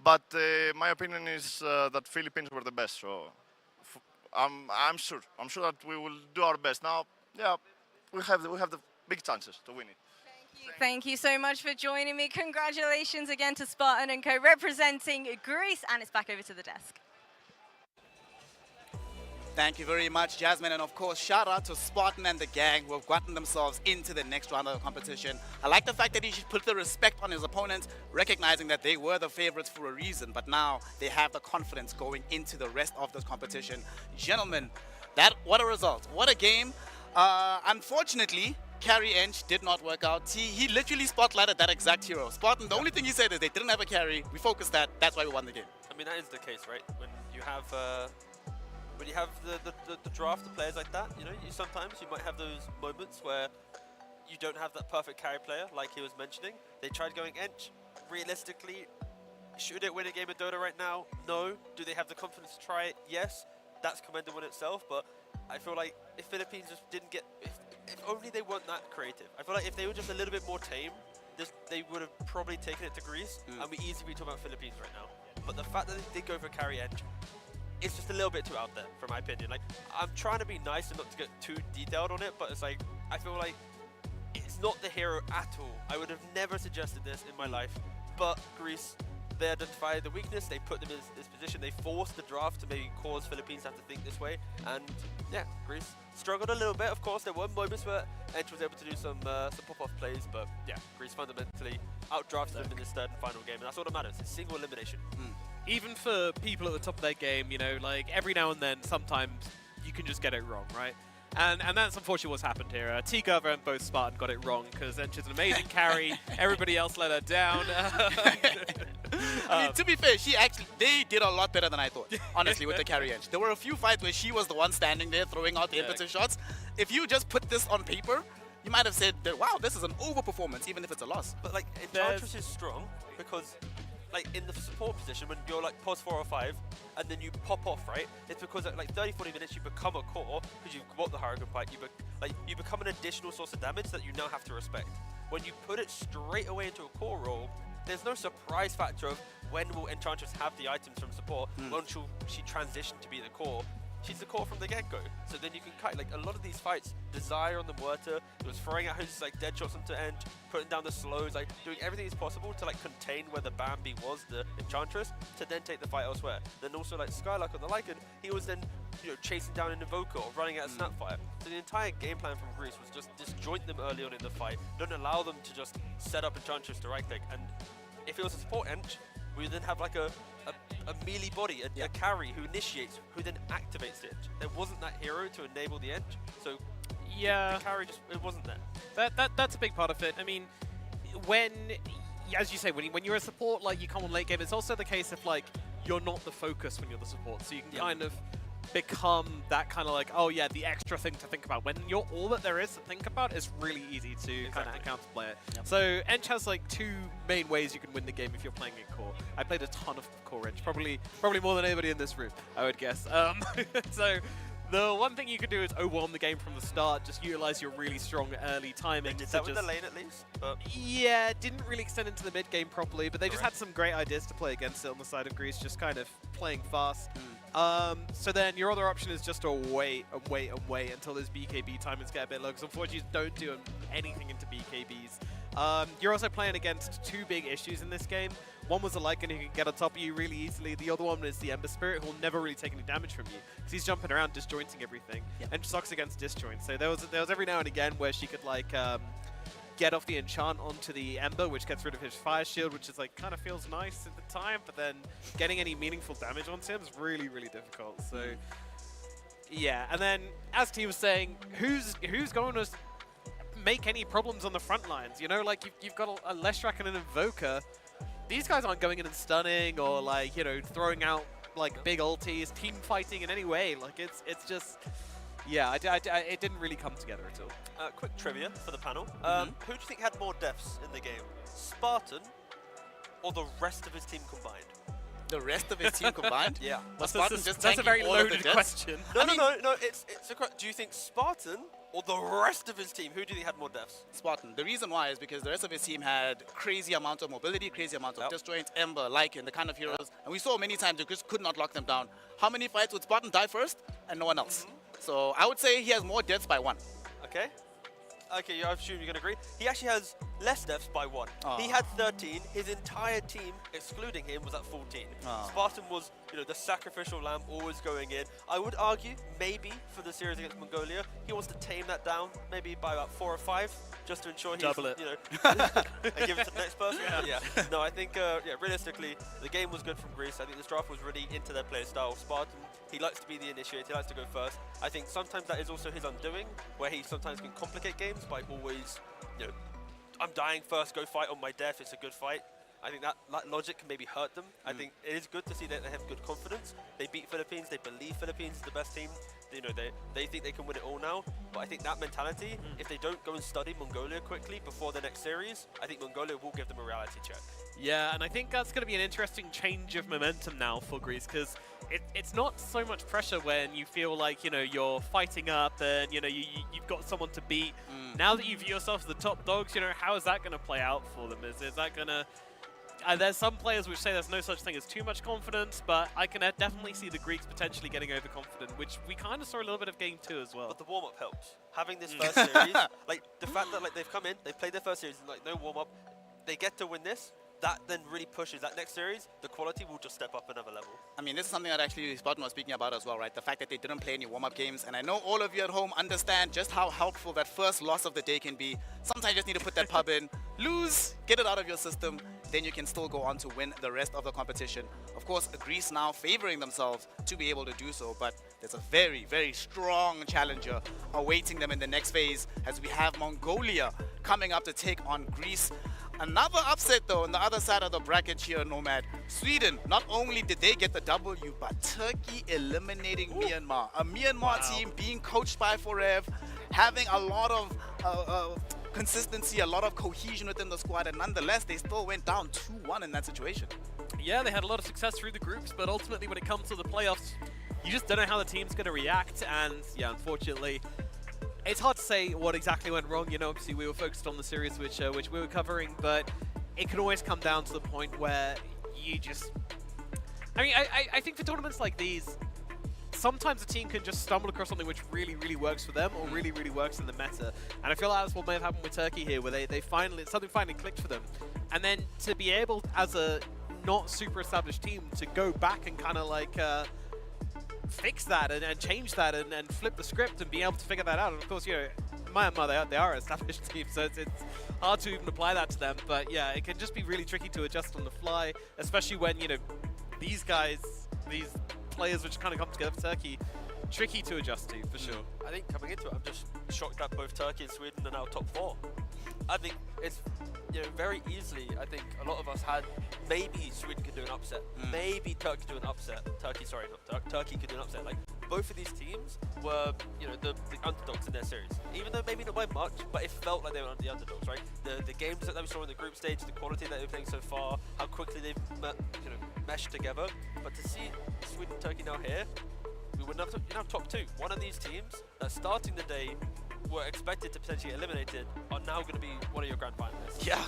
But my opinion is that Philippines were the best. So I'm sure that we will do our best. Now, yeah, we have the big chances to win it. Thank you so much for joining me. Congratulations again to Spartan and Co representing Greece, and it's back over to the desk. Thank you very much, Jasmine. And of course, shout out to Spartan and the gang who have gotten themselves into the next round of the competition. I like the fact that he put the respect on his opponents, recognizing that they were the favorites for a reason, but now they have the confidence going into the rest of this competition. Gentlemen, what a result. What a game. Unfortunately, carry Ench did not work out. He literally spotlighted that exact hero. Spartan, the only thing he said is they didn't have a carry. We focused that. That's why we won the game. I mean, that is the case, right? When you have the draft of players like that, you know, sometimes you might have those moments where you don't have that perfect carry player, like he was mentioning. They tried going Ench. Realistically, should it win a game of Dota right now? No. Do they have the confidence to try it? Yes. That's commendable in itself, but I feel like if Philippines just didn't get, if only they weren't that creative. I feel like if they were just a little bit more tame, they would have probably taken it to Greece, and we easily be talking about Philippines right now. But the fact that they did go for carry Ench, it's just a little bit too out there, from my opinion. Like, I'm trying to be nice and not to get too detailed on it, but it's like, I feel like it's not the hero at all. I would have never suggested this in my life, but Greece, they identified the weakness, they put them in this position, they forced the draft to maybe cause Philippines to have to think this way, and yeah, Greece struggled a little bit. Of course, there were moments where Ench was able to do some pop-off plays, but yeah, Greece fundamentally outdrafted them in this third and final game, and that's all that matters. It's single elimination. Even for people at the top of their game, you know, like every now and then, sometimes you can just get it wrong, right? And that's unfortunately what's happened here. T-Gov and both Spartan got it wrong because Ench is an amazing carry. Everybody else let her down. I mean, to be fair, they did a lot better than I thought, honestly, with the carry Ench. There were a few fights where she was the one standing there throwing out the impetus shots. If you just put this on paper, you might have said that, wow, this is an overperformance, even if it's a loss. But like, Enchantress is strong because, like, in the support position, when you're like pos 4 or 5, and then you pop off, right? It's because at like 30-40 minutes you become a core because you've got the Hurricane Pike. You become an additional source of damage that you now have to respect. When you put it straight away into a core role, there's no surprise factor of when will Enchantress have the items from support. When she transition to be the core. She's the core from the get-go, so then you can cut. Like a lot of these fights, Desire on the Muerta, it was throwing out his like dead shots onto Ench, putting down the slows, like doing everything as possible to like contain where the Bambi was, the Enchantress, to then take the fight elsewhere. Then also like Skylark on the Lycan, he was then chasing down an Invoker or running at a Snapfire. So the entire game plan from Greece was just disjoint them early on in the fight, don't allow them to just set up Enchantress to right click. And if it was a support Ench, we then have like a melee body, a carry who initiates, who then activates it. There wasn't that hero to enable the Ench, so the carry just, it wasn't there. That's a big part of it. I mean, as you say, when you're a support, like you come on late game, it's also the case of like, you're not the focus when you're the support, so you can kind of become that kind of like, oh yeah, the extra thing to think about. When you're all that there is to think about, it's really easy to kind of counterplay it. So Ench has like two main ways you can win the game if you're playing in core. I played a ton of core Ench, probably more than anybody in this room, I would guess. So the one thing you could do is overwhelm the game from the start, just utilize your really strong early timing. They did that with the lane at least? But yeah, it didn't really extend into the mid game properly, but they just had some great ideas to play against it on the side of Greece, just kind of playing fast. So then your other option is just to wait until those BKB timings get a bit low, because unfortunately you don't do anything into BKBs. You're also playing against two big issues in this game. One was the Lycan who can get on top of you really easily. The other one is the Ember Spirit, who will never really take any damage from you, because he's jumping around disjointing everything, and sucks against disjoint. So there was every now and again where she could like get off the enchant onto the Ember, which gets rid of his fire shield, which is like kind of feels nice at the time, but then getting any meaningful damage onto him is really, really difficult. So yeah, and then as T was saying, who's going to make any problems on the front lines? You know, like you've got a Leshrac and an Invoker. These guys aren't going in and stunning or like, you know, throwing out like big ultis, team fighting in any way. Like it's just, yeah, it didn't really come together at all. Quick trivia for the panel. Who do you think had more deaths in the game? Spartan or the rest of his team combined? The rest of his team combined? Yeah. Was Spartan just that's a very all of the loaded deaths? question. No, it's do you think Spartan or the rest of his team? Who do you think had more deaths? Spartan. The reason why is because the rest of his team had crazy amount of mobility, crazy amount of disjoints, Ember, Lycan, the kind of heroes. And we saw many times they just could not lock them down. How many fights would Spartan die first and no one else? So I would say he has more deaths by 1. Okay. Okay, I assume you're going to agree. He actually has less deaths by 1. He had 13. His entire team, excluding him, was at 14. Spartan was, the sacrificial lamb, always going in. I would argue, maybe, for the series against Mongolia, he wants to tame that down, maybe by about 4 or 5, just to ensure he's, double it. and give it to the next person. Yeah. No, I think, realistically, the game was good from Greece. I think this draft was really into their play style. Spartan, he likes to be the initiator, he likes to go first. I think sometimes that is also his undoing, where he sometimes can complicate games by always, I'm dying first, go fight on my death, it's a good fight. I think that logic can maybe hurt them. I think it is good to see that they have good confidence. They beat Philippines, they believe Philippines is the best team. They think they can win it all now. But I think that mentality, if they don't go and study Mongolia quickly before the next series, I think Mongolia will give them a reality check. Yeah, and I think that's going to be an interesting change of momentum now for Greece, because it's not so much pressure when you feel like, you're fighting up and, you've got someone to beat. Now that you view yourself as the top dogs, how is that going to play out for them? Is that going to... there's some players which say there's no such thing as too much confidence, but I can definitely see the Greeks potentially getting overconfident, which we kind of saw a little bit of game 2 as well. But the warm-up helps. Having this first series, like the fact that they've come in, they've played their first series, and no warm-up, they get to win this, that then really pushes that next series, the quality will just step up another level. I mean, this is something that actually Spartan was speaking about as well, right? The fact that they didn't play any warm-up games, and I know all of you at home understand just how helpful that first loss of the day can be. Sometimes you just need to put that pub in, lose, get it out of your system, then you can still go on to win the rest of the competition. Of course, Greece now favoring themselves to be able to do so, but there's a very, very strong challenger awaiting them in the next phase as we have Mongolia coming up to take on Greece. Another upset though on the other side of the bracket here, Nomad. Sweden, not only did they get the W, but Turkey eliminating Myanmar. A Myanmar team being coached by Forev, having a lot of consistency, a lot of cohesion within the squad, and nonetheless, they still went down 2-1 in that situation. Yeah, they had a lot of success through the groups, but ultimately when it comes to the playoffs, you just don't know how the team's going to react, and yeah, unfortunately, it's hard to say what exactly went wrong. You know, obviously we were focused on the series which we were covering, but it can always come down to the point where you just... I mean, I think for tournaments like these, sometimes a team can just stumble across something which really, really works for them or really, really works in the meta. And I feel like that's what may have happened with Turkey here, where something finally clicked for them. And then to be able, as a not super established team, to go back and kind of like fix that and change that and flip the script and be able to figure that out. And of course, you know, Myanmar, they are an established team, so it's hard to even apply that to them. But yeah, it can just be really tricky to adjust on the fly, especially when, you know, these guys, these players which kind of come together for Turkey, tricky to adjust to, for sure. I think coming into it, I'm just shocked that both Turkey and Sweden are now top 4. I think it's, you know, very easily, I think a lot of us had maybe Sweden could do an upset, maybe Turkey could do an upset. Turkey could do an upset. Like, both of these teams were, you know, the underdogs in their series. Even though maybe not by much, but it felt like they were the underdogs, right? The games that we saw in the group stage, the quality that they're playing so far, how quickly they've meshed together. But to see Sweden and Turkey now here, we would have top 2. One of these teams that starting the day were expected to potentially get eliminated are now going to be one of your grand finalists. Yeah,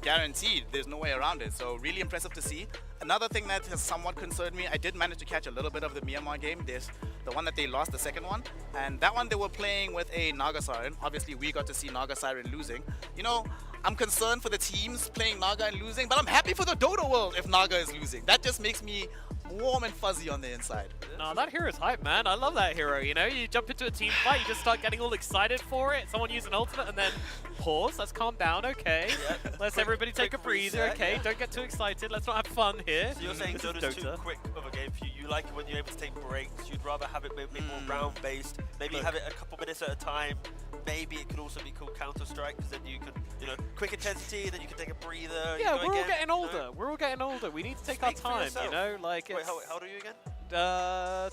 guaranteed. There's no way around it. So really impressive to see. Another thing that has somewhat concerned me, I did manage to catch a little bit of the Myanmar game. There's the one that they lost, the second one. And that one they were playing with a Naga Siren. Obviously, we got to see Naga Siren losing. You know, I'm concerned for the teams playing Naga and losing, but I'm happy for the Dota world if Naga is losing. That just makes me warm and fuzzy on the inside. No, that hero's hype, man. I love that hero, you know? You jump into a team fight, you just start getting all excited for it. Someone use an ultimate and then pause. Let's calm down, okay? Let's everybody take a breather, okay? Don't get too excited. Let's not have fun here. So you're saying Dota's too quick of a game for you. You like it when you're able to take breaks. You'd rather have it maybe more round-based. Maybe have it a couple minutes at a time. Maybe it could also be called Counter-Strike, because then you can, you know, quick intensity, then you can take a breather. Yeah, we're all getting older. We're all getting older. We need to take our time, you know? Like, wait, how old are you again?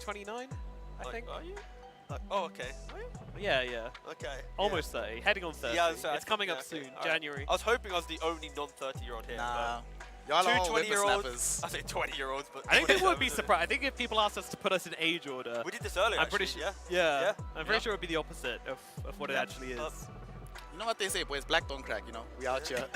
29, I think. Are you? Oh, okay. Are you? Yeah, yeah. Okay. Almost 30. Heading on 30. Yeah, so it's coming up soon, January. I was hoping I was the only non-30-year-old here. Nah. But Y'all are two all 20-year-olds. I say 20-year-olds, but I think they would be surprised. I think if people asked us to put us in age order, we did this earlier. I'm pretty sure. Yeah. I'm pretty sure it would be the opposite of what it actually is. You know what they say, boys, black don't crack, you know? We out here.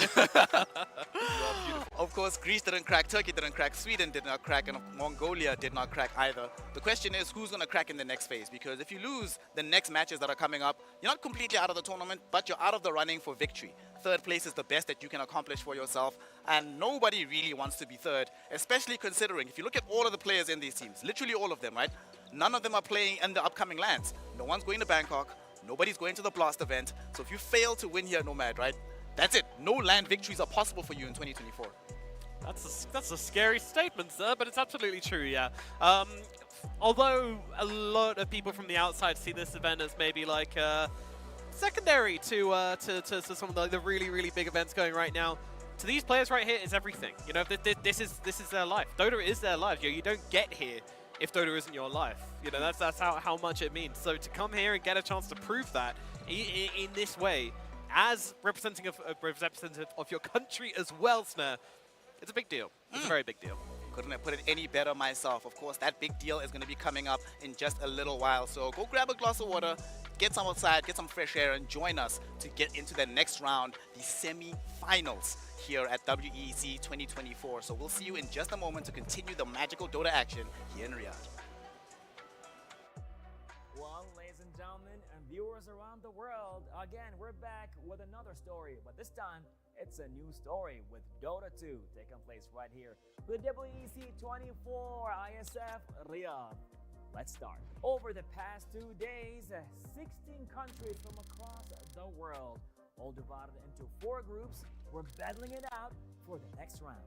Of course, Greece didn't crack, Turkey didn't crack, Sweden did not crack, and Mongolia did not crack either. The question is, who's going to crack in the next phase? Because if you lose the next matches that are coming up, you're not completely out of the tournament, but you're out of the running for victory. Third place is the best that you can accomplish for yourself, and nobody really wants to be third, especially considering, if you look at all of the players in these teams, literally all of them, right? None of them are playing in the upcoming lands. No one's going to Bangkok. Nobody's going to the Blast event. So if you fail to win here, Nomad, right? That's it. No land victories are possible for you in 2024. That's a scary statement, sir, but it's absolutely true, yeah. Although a lot of people from the outside see this event as maybe like secondary to some of the really, really big events going right now, to these players right here, it's everything. You know, this is their life. Dota is their life. You don't get here if Dota isn't your life. You know, that's how much it means. So to come here and get a chance to prove that in this way, as representative of your country as well, Snare, it's a big deal. It's a very big deal. Couldn't have put it any better myself. Of course, that big deal is going to be coming up in just a little while. So go grab a glass of water, get some outside, get some fresh air, and join us to get into the next round, the semi-finals here at WEC 2024. So we'll see you in just a moment to continue the magical Dota action here in Riyadh. Well, ladies and gentlemen, and viewers around the world, again, we're back with another story, but this time it's a new story with Dota 2 taking place right here with WEC 24 Iesf Riyadh. Let's start. Over the past 2 days, 16 countries from across the world, all divided into 4 groups, were battling it out for the next round.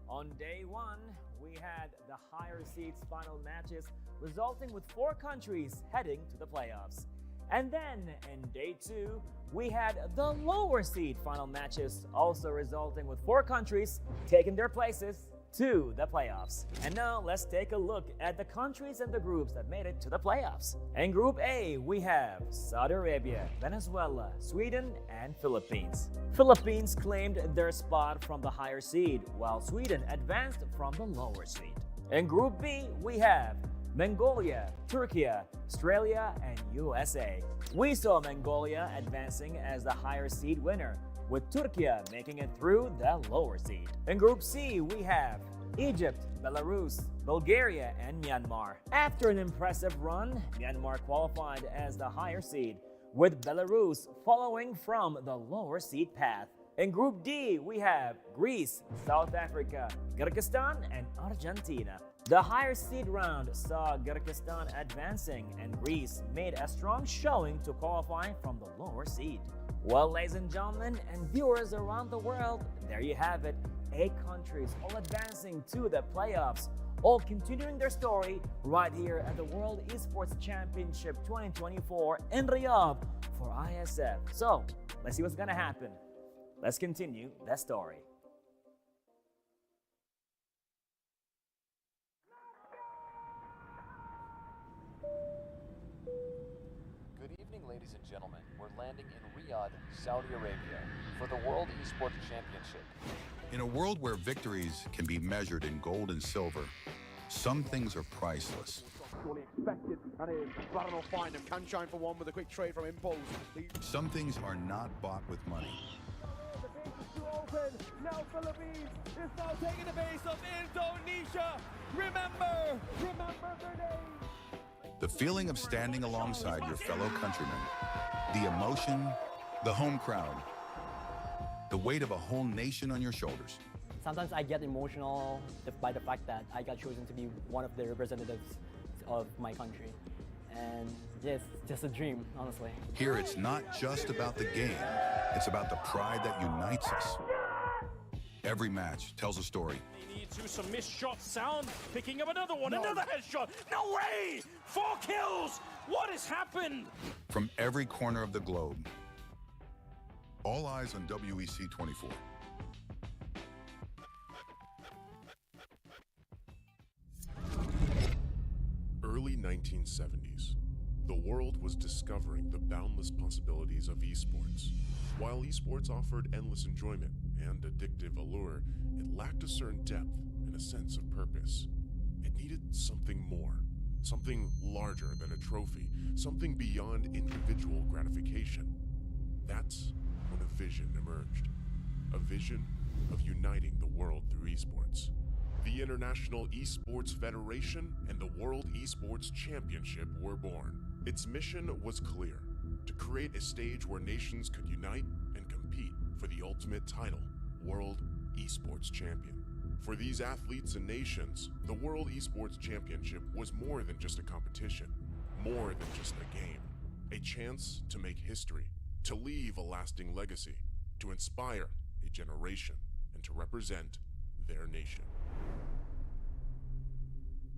On day one, we had the higher seeds final matches, resulting with 4 countries heading to the playoffs. And then in day 2, we had the lower seed final matches, also resulting with 4 countries taking their places to the playoffs. And now let's take a look at the countries and the groups that made it to the playoffs. In Group A, we have Saudi Arabia, Venezuela, Sweden, and Philippines. Philippines claimed their spot from the higher seed, while Sweden advanced from the lower seed. In Group B, we have Mongolia, Turkiye, Australia, and USA. We saw Mongolia advancing as the higher seed winner, with Turkiye making it through the lower seed. In Group C, we have Egypt, Belarus, Bulgaria, and Myanmar. After an impressive run, Myanmar qualified as the higher seed, with Belarus following from the lower seed path. In Group D, we have Greece, South Africa, Kyrgyzstan, and Argentina. The higher seed round saw Kyrgyzstan advancing, and Greece made a strong showing to qualify from the lower seed. Well, ladies and gentlemen, and viewers around the world, there you have it. 8 countries all advancing to the playoffs, all continuing their story right here at the World Esports Championship 2024 in Riyadh for Iesf. So, let's see what's gonna happen. Let's continue that story. Good evening, ladies and gentlemen. We're landing in Riyadh, Saudi Arabia, for the World Esports Championship. In a world where victories can be measured in gold and silver, some things are priceless. Surely expected, and is Baron will find him. Can shine for one with a quick trade from Impulse. Some things are not bought with money. The base is too open. Now Philippines is now taking the base of Indonesia. Remember their name. The feeling of standing alongside your fellow countrymen, the emotion, the home crowd, the weight of a whole nation on your shoulders. Sometimes I get emotional by the fact that I got chosen to be one of the representatives of my country. And it's just a dream, honestly. Here it's not just about the game, it's about the pride that unites us. Every match tells a story. Some missed shots sound, picking up another one, another headshot. No way! 4 kills! What has happened? From every corner of the globe. All eyes on WEC 24. Early 1970s. The world was discovering the boundless possibilities of esports. While esports offered endless enjoyment and addictive allure, it lacked a certain depth and a sense of purpose. It needed something more, something larger than a trophy, something beyond individual gratification. That's when a vision emerged. A vision of uniting the world through esports. The International Esports Federation and the World Esports Championship were born. Its mission was clear: to create a stage where nations could unite and compete for the ultimate title, World Esports Champion. For these athletes and nations, the World Esports Championship was more than just a competition, more than just a game. A chance to make history, to leave a lasting legacy, to inspire a generation, and to represent their nation.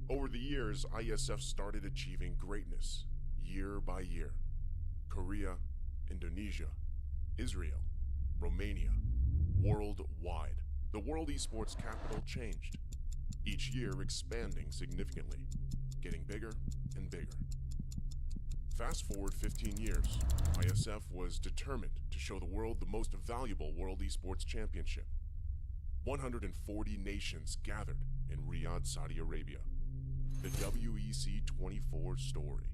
Over the years, Iesf started achieving greatness, year by year. Korea, Indonesia, Israel, Romania, worldwide. The World Esports capital changed, each year expanding significantly, getting bigger and bigger. Fast forward 15 years, Iesf was determined to show the world the most valuable World Esports Championship. 140 nations gathered in Riyadh, Saudi Arabia. The WEC 24 story.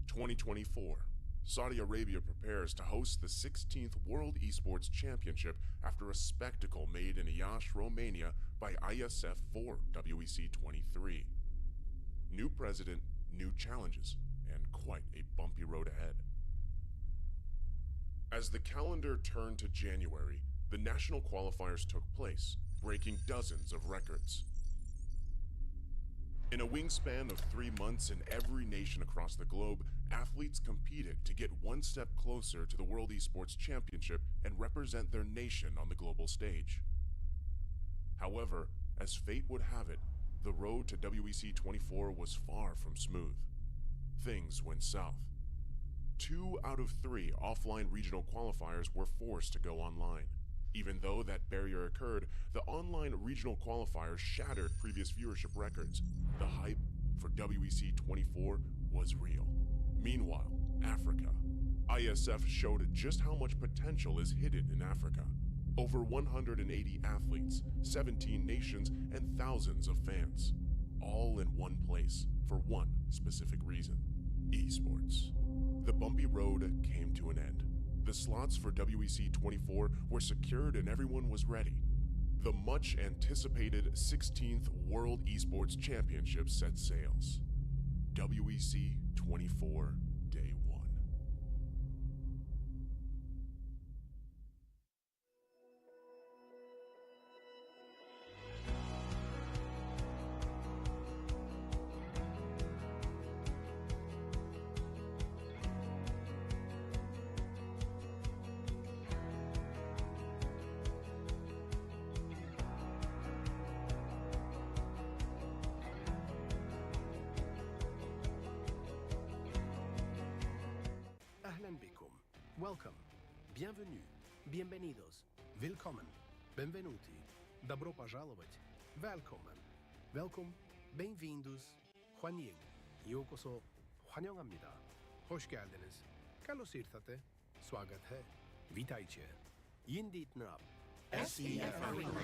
2024. Saudi Arabia prepares to host the 16th World Esports Championship after a spectacle made in Iesf, Romania by Iesf for WEC 23. New president, new challenges, and quite a bumpy road ahead. As the calendar turned to January, the national qualifiers took place, breaking dozens of records. In a wingspan of 3 months in every nation across the globe, athletes competed to get one step closer to the World Esports Championship and represent their nation on the global stage. However, as fate would have it, the road to WEC 24 was far from smooth. Things went south. 2 out of 3 offline regional qualifiers were forced to go online. Even though that barrier occurred, the online regional qualifiers shattered previous viewership records. The hype for WEC 24 was real. Meanwhile, Africa. Iesf showed just how much potential is hidden in Africa. Over 180 athletes, 17 nations, and thousands of fans. All in one place for one specific reason: esports. The bumpy road came to an end. The slots for WEC 24 were secured and everyone was ready. The much anticipated 16th World Esports Championship set sails. WEC 24 Day 1. أهلا بكم. Welcome. Bienvenue. Bienvenidos. Willkommen. Benvenuti. Добро пожаловать. Välkommen. Welkom. Bem-vindos. 환영. 요코소. 환영합니다. Hoş geldiniz. Καλώς ήρθατε. Swagat hai. Witajcie. Yindit nap. SEF Arena.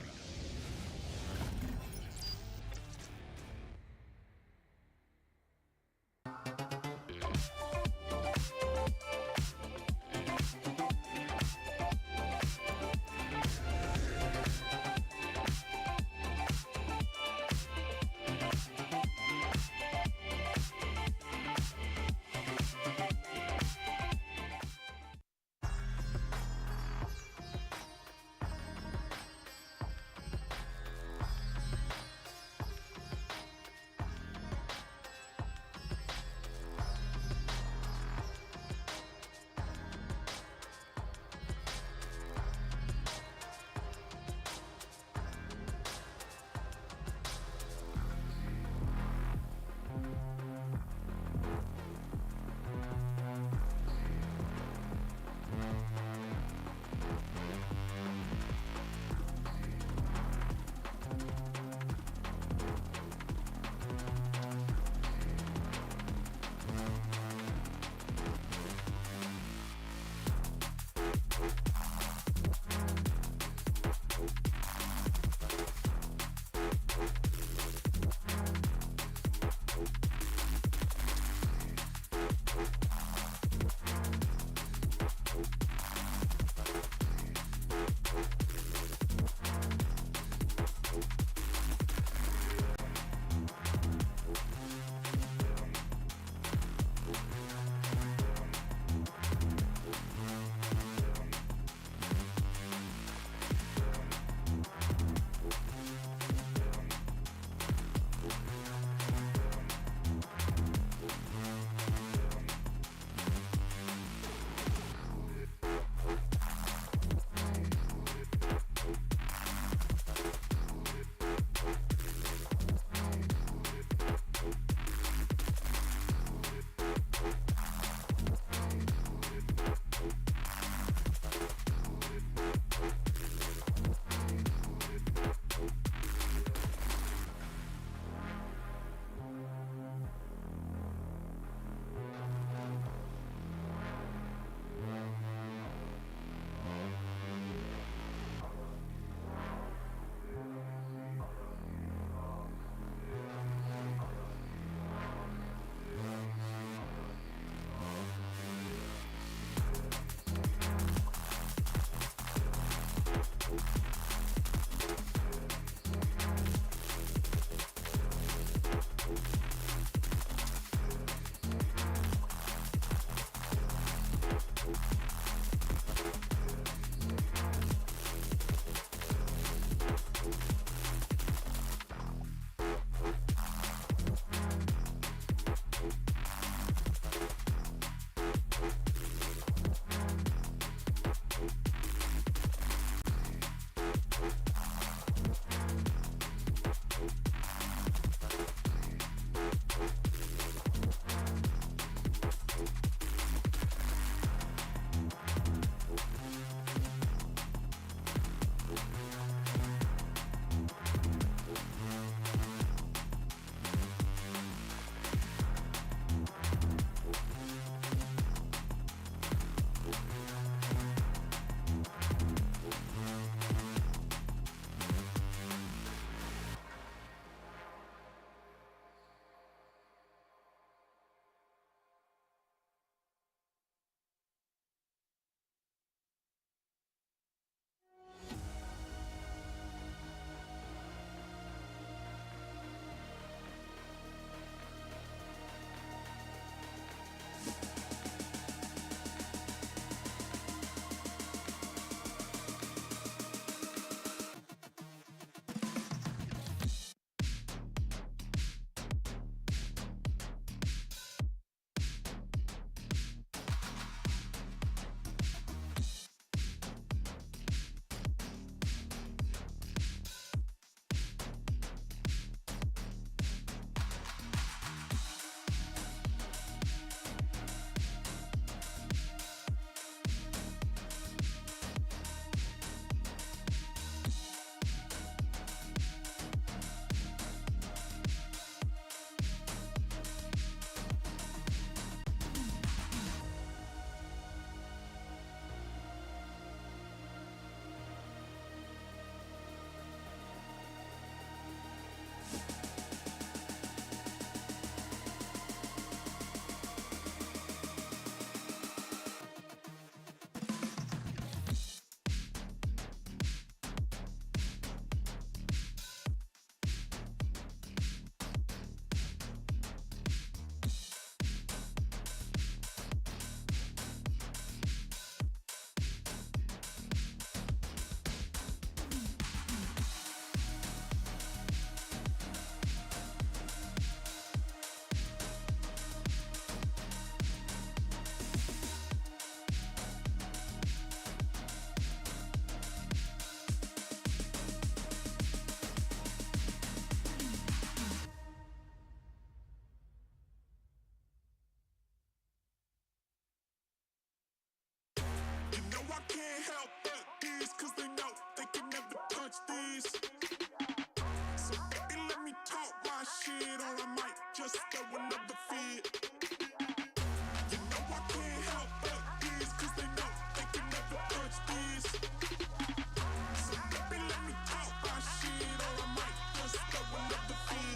shit, or I might just throw another fit. You know I can't help but this, cause they know they can never touch this. So baby, let me talk my shit, or I might just throw another fit.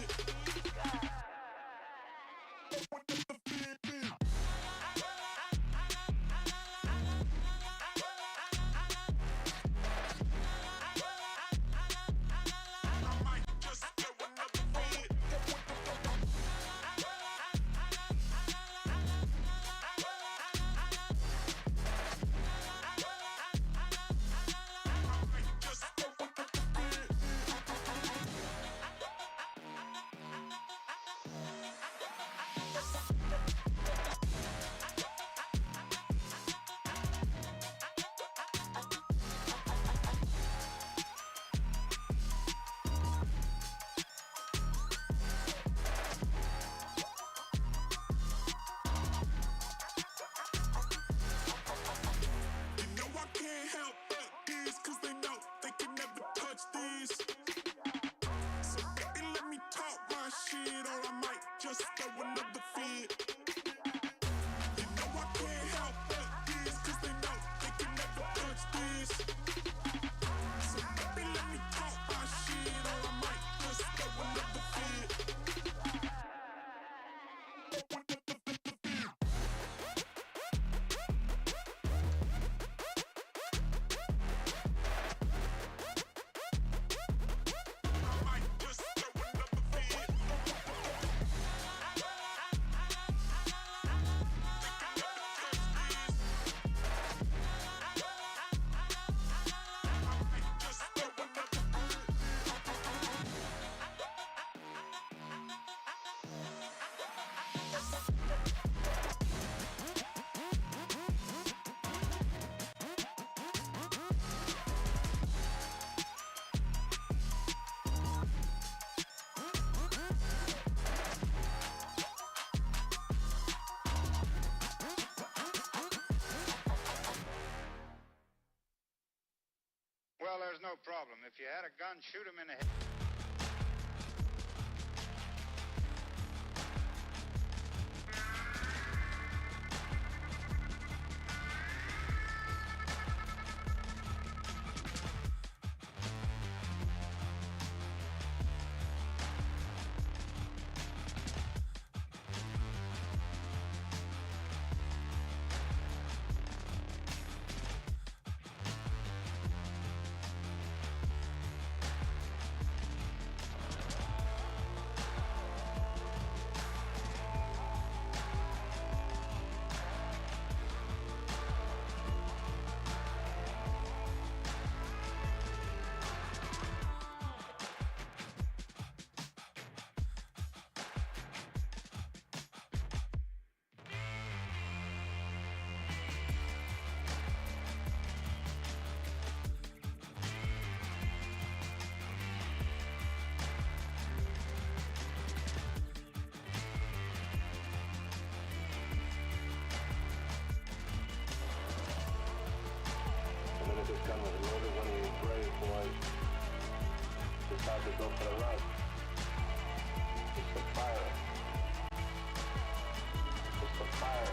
Well, there's no problem. If you had a gun, shoot him in the head. To go for the run. It's the fire. It's the fire.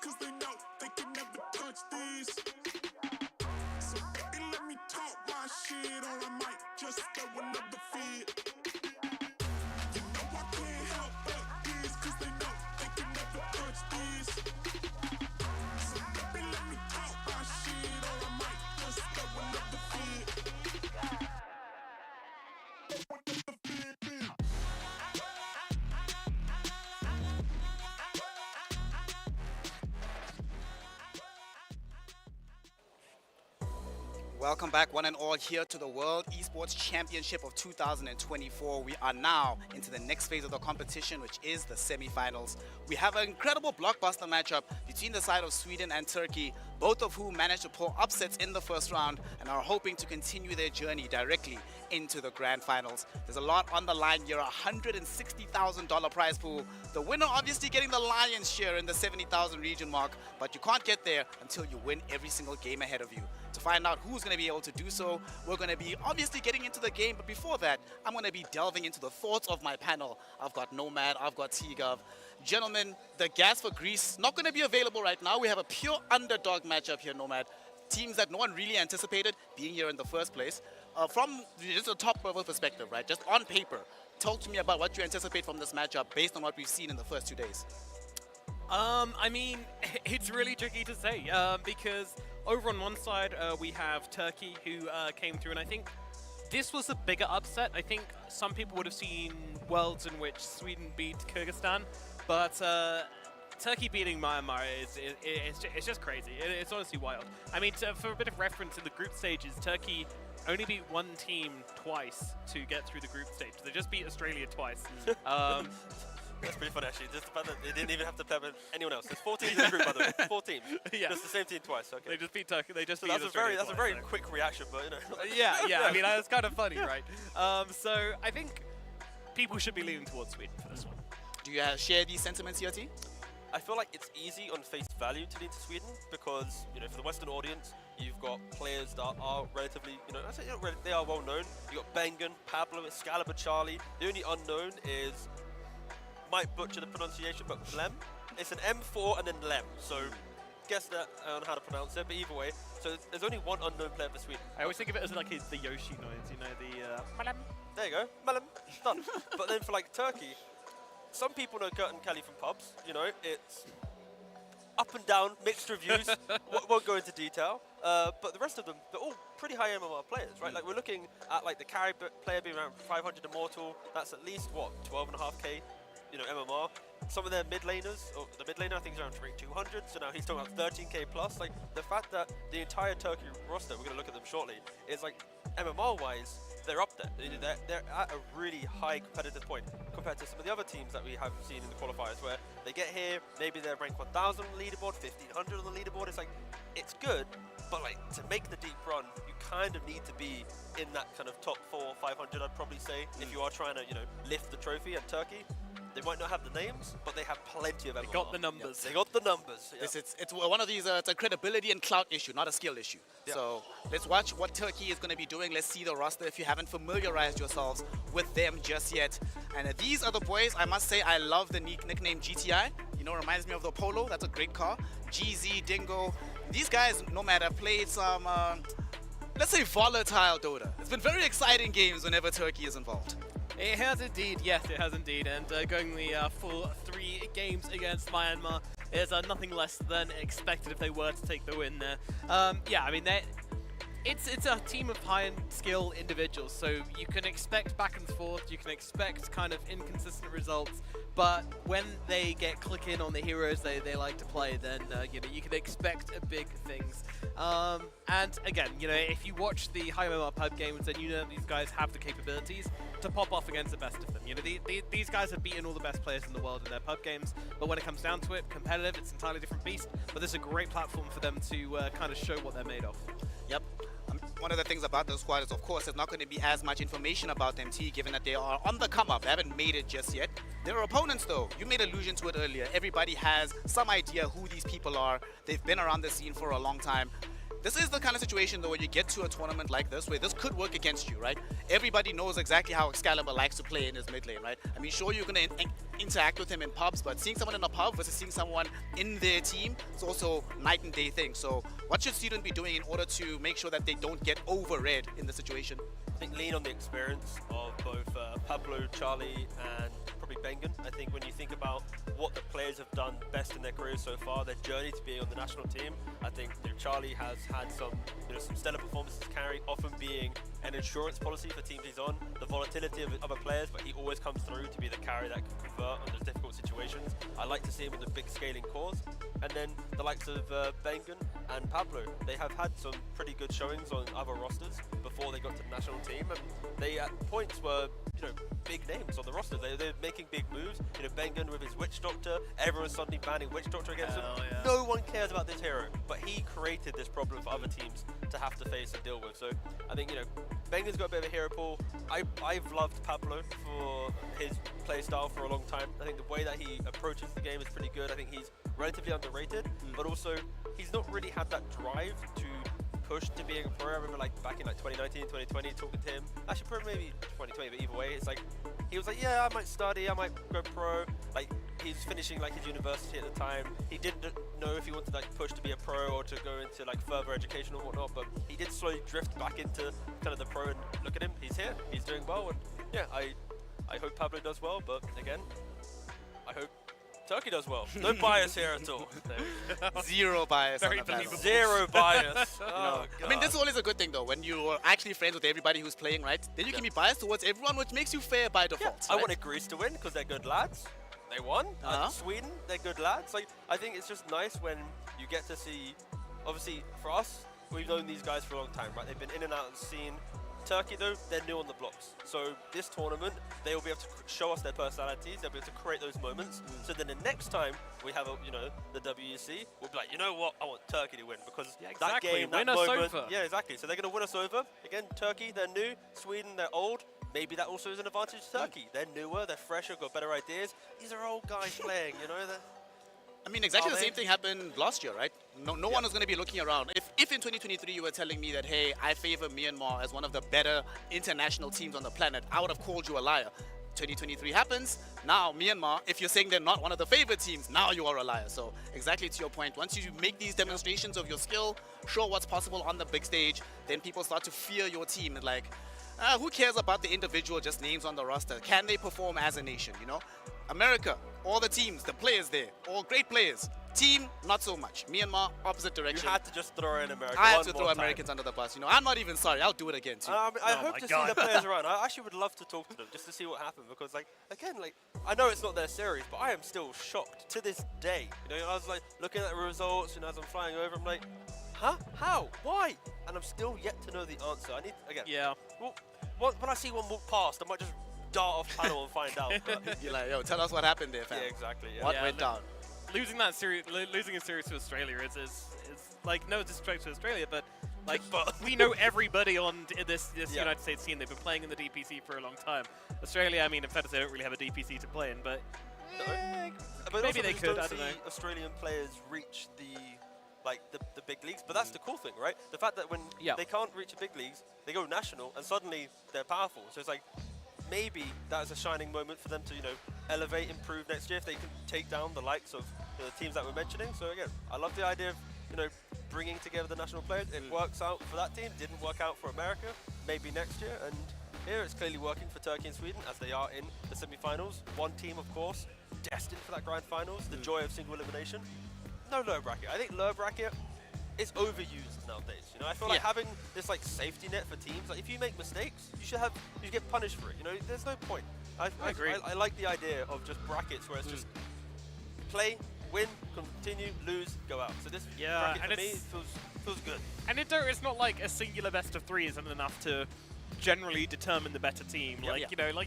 cause they know they can never touch this. So baby, let me talk my shit, or I might just throw another fit. You know I can't help but this, cause they know they can never touch this. So baby, let me talk my shit, or I might just throw another fit. Welcome back, one and all, here to the World Esports Championship of 2024. We are now into the next phase of the competition, which is the semi-finals. We have an incredible blockbuster matchup between the side of Sweden and Turkey, both of whom managed to pull upsets in the first round and are hoping to continue their journey directly into the grand finals. There's a lot on the line here, a $160,000 prize pool. The winner obviously getting the lion's share in the 70,000 region mark, but you can't get there until you win every single game ahead of you. To find out who's going to be able to do so, we're going to be obviously getting into the game, but before that, I'm going to be delving into the thoughts of my panel. I've got Nomad, I've got T-Gov. Gentlemen, the gas for Greece, not going to be available right now. We have a pure underdog matchup here, Nomad. Teams that no one really anticipated being here in the first place. From just a top-level perspective, right, just on paper, talk to me about what you anticipate from this matchup based on what we've seen in the first 2 days. I mean, it's really tricky to say because over on one side we have Turkey who came through, and I think this was a bigger upset. I think some people would have seen worlds in which Sweden beat Kyrgyzstan, but Turkey beating Myanmar it's just crazy. It's honestly wild. I mean, for a bit of reference, in the group stages, Turkey only beat one team twice to get through the group stage. They just beat Australia twice. That's pretty fun, actually. Just the fact that they didn't even have to play with anyone else. There's 4 teams in the group, by the way. 4 teams. Yeah. Just the same team twice. Okay. They just beat Turkey. They just beat that's Australia a very twice, quick reaction, but you know. yeah. I mean, it's kind of funny, right? So I think people should be leaning towards Sweden for this one. Do you share these sentiments here, T? I feel like it's easy on face value to lean to Sweden because, you know, for the Western audience, you've got players that are relatively, you know, I say they are well known. You've got Bengen, Pablo, Excalibur, Charlie. The only unknown is, might butcher the pronunciation, but Lem. It's an M4 and then Lem. So guess that on how to pronounce it, but either way. So there's only one unknown player for Sweden. I always think of it as like the Yoshi noise, you know, the Malem. There you go, Malem, done. But then for like Turkey, some people know Kurt and Kelly from pubs, you know, it's up and down, mixed reviews, won't go into detail. But the rest of them, they're all pretty high MMR players, right? Like we're looking at like the carry player being around 500 Immortal, that's at least, what, 12.5k, you know, MMR. Some of their mid laners, or the mid laner I think is around 200, so now he's talking about 13k plus. Like the fact that the entire Turkey roster, we're going to look at them shortly, is like MMR wise, they're up there. They're at a really high competitive point compared to some of the other teams that we have seen in the qualifiers, where they get here, maybe they're ranked 1000 on the leaderboard, 1500 on the leaderboard. It's like, it's good, but like to make the deep run, you kind of need to be in that kind of top 4 or 500, I'd probably say, if you are trying to, you know, lift the trophy. And Turkey, they might not have the names, but they have plenty of MMR. They got the numbers. They got the numbers. Yeah. It's one of these, it's a credibility and clout issue, not a skill issue. Yeah. So let's watch what Turkey is going to be doing. Let's see the roster if you haven't familiarized yourselves with them just yet. And these are the boys. I must say, I love the nickname GTI. You know, reminds me of the Polo. That's a great car. GZ, Dingo. These guys, no matter, played some, let's say, volatile Dota. It's been very exciting games whenever Turkey is involved. It has indeed, yes, it has indeed. And going the full 3 games against Myanmar is nothing less than expected if they were to take the win there. Yeah, I mean, it's a team of high skill individuals, so you can expect back and forth, you can expect kind of inconsistent results, but when they get click in on the heroes they like to play, then you know, you can expect big things. And again, you know, if you watch the high MMR pub games, then you know these guys have the capabilities to pop off against the best of them. You know, these guys have beaten all the best players in the world in their pub games, but when it comes down to it, competitive, it's an entirely different beast, but this is a great platform for them to kind of show what they're made of. Yep. One of the things about the squad is, of course, there's not going to be as much information about them, T, given that they are on the come up. They haven't made it just yet. Their opponents, though, you made allusion to it earlier. Everybody has some idea who these people are. They've been around the scene for a long time. this is the kind of situation though where you get to a tournament like this where this could work against you, right? Everybody knows exactly how Excalibur likes to play in his mid lane, right? I mean, sure, you're going to interact with him in pubs, but seeing someone in a pub versus seeing someone in their team is also night and day thing. So what should student be doing in order to make sure that they don't get over-read in the situation? I think lean on the experience of both Pablo, Charlie, and probably Bengen. I think when you think about what the players have done best in their careers so far, their journey to being on the national team, I think Charlie has had some stellar performances carry, often being an insurance policy for teams he's on, the volatility of other players, but he always comes through to be the carry that can convert on those difficult situations. I like to see him in the big scaling cores. And then the likes of Bengen and Pablo, they have had some pretty good showings on other rosters before they got to the national team, and they at points were big names on the roster. They're making big moves. Bengen with his Witch Doctor, everyone's suddenly banning Witch Doctor against him. Yeah. No one cares about this hero, but he created this problem for other teams to have to face and deal with. So I think Bengen's got a bit of a hero pool. I've loved Pablo for his play style for a long time. I think the way that he approaches the game is pretty good. I think he's relatively underrated, but also he's not really had that drive to push to being a pro. I remember back in 2019, 2020, talking to him. Actually, probably maybe 2020, but either way, it's he was like, yeah, I might study, I might go pro. He's finishing his university at the time. He didn't know if he wanted to push to be a pro or to go into further education or whatnot, but he did slowly drift back into kind of the pro, and look at him, he's here, he's doing well, and yeah, I hope Pablo does well, but again, I hope Turkey does well. No bias here at all. Zero bias. Very on the panel. Zero bias. Oh, I mean, this is always a good thing though, when you're actually friends with everybody who's playing, right? Then you can be biased towards everyone, which makes you fair by default. I wanted Greece to win because they're good lads. They won. Sweden, they're good lads. I think it's just nice when you get to see, obviously for us, we've known these guys for a long time, right? They've been in and out of the scene. Turkey though, they're new on the blocks. So this tournament, they will be able to show us their personalities, they'll be able to create those moments. So then the next time we have, the WEC, we'll be like, you know what, I want Turkey to win because that game, that moment. Yeah, exactly. So they're going to win us over. Again, Turkey, they're new. Sweden, they're old. Maybe that also is an advantage to Turkey. They're newer, they're fresher, got better ideas. These are old guys playing, I mean, exactly the same thing happened last year, right? No one was going to be looking around. If in 2023 you were telling me that, hey, I favor Myanmar as one of the better international teams on the planet, I would have called you a liar. 2023 happens. Now, Myanmar, if you're saying they're not one of the favorite teams, now you are a liar. So exactly to your point, once you make these demonstrations of your skill, show what's possible on the big stage, then people start to fear your team and who cares about the individual just names on the roster? Can they perform as a nation, America, all the teams, the players there, all great players. Team, not so much. Myanmar, opposite direction. You had to just throw in America. I had to throw Americans under the bus. I'm not even sorry. I'll do it again too. I hope to see the players around. I actually would love to talk to them just to see what happened because, I know it's not their series, but I am still shocked to this day. I was looking at the results, as I'm flying over, I'm like, huh? How? Why? And I'm still yet to know the answer. I need Yeah. Well, when I see one walk past, I might just dart off panel and find out. You're like, yo, tell us what happened there, fam. Yeah, exactly. Yeah. What went down? Losing a series to Australia is no disrespect to Australia, but we know everybody on this United States team. They've been playing in the DPC for a long time. Australia, I mean, in fact, they don't really have a DPC to play in, but maybe they could. I don't know. Australian players reach the big leagues, but that's the cool thing, right? The fact that when they can't reach the big leagues, they go national, and suddenly they're powerful. So it's maybe that's a shining moment for them to, elevate, improve next year if they can take down the likes of the teams that we're mentioning. So again, I love the idea of, bringing together the national players. It works out for that team, didn't work out for America, maybe next year. And here it's clearly working for Turkey and Sweden as they are in the semi-finals. One team, of course, destined for that grand finals, the joy of single elimination. No lower bracket. I think lower bracket is overused nowadays. I feel like having this safety net for teams. If you make mistakes, you get punished for it. There's no point. I agree. I like the idea of just brackets where it's just play, win, continue, lose, go out. So this bracket for me feels good. And it's not like a singular best of three isn't enough to generally determine the better team.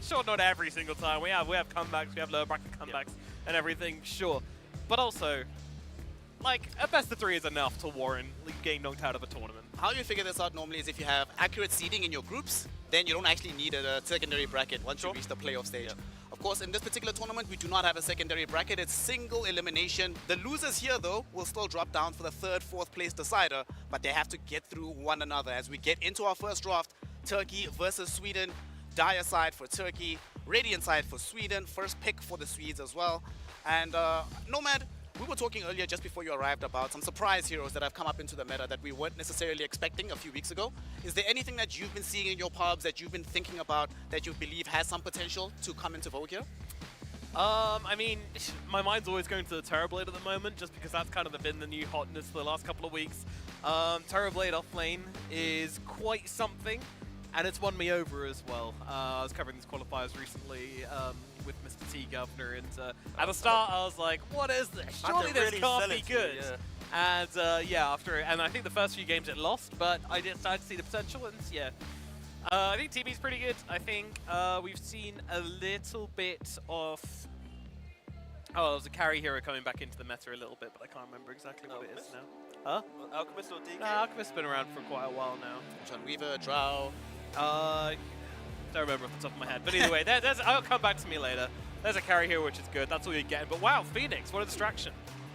Sure, not every single time. We have comebacks, we have lower bracket comebacks and everything, sure. But also, a best of three is enough to warrant getting knocked out of a tournament. How you figure this out normally is if you have accurate seeding in your groups, then you don't actually need a secondary bracket once you reach the playoff stage. Of course, in this particular tournament, we do not have a secondary bracket. It's single elimination. The losers here, though, will still drop down for the 3rd, 4th place decider, but they have to get through one another. As we get into our first draft, Turkey versus Sweden. Dire side for Turkey, Radiant side for Sweden. First pick for the Swedes as well. And Nomad, we were talking earlier just before you arrived about some surprise heroes that have come up into the meta that we weren't necessarily expecting a few weeks ago. Is there anything that you've been seeing in your pubs that you've been thinking about that you believe has some potential to come into vogue here? I mean, my mind's always going to the Terrorblade at the moment, just because that's kind of been the new hotness for the last couple of weeks. Terrorblade offlane is quite something, and it's won me over as well. I was covering these qualifiers recently with Mr. T Governor, and at the start I was like, what is this? Surely this can't be good. And yeah, and I think the first few games it lost, but I did start to see the potential, and yeah. I think TB's pretty good. I think we've seen a little bit of... Oh, there's a carry hero coming back into the meta a little bit, but I can't remember exactly what it is now. Huh? Alchemist or DK? Nah, Alchemist's been around for quite a while now. John Weaver, Drow. Don't remember off the top of my head. But either way, I'll come back to me later. There's a carry here, which is good. That's all you're getting. But wow, Phoenix, what a distraction.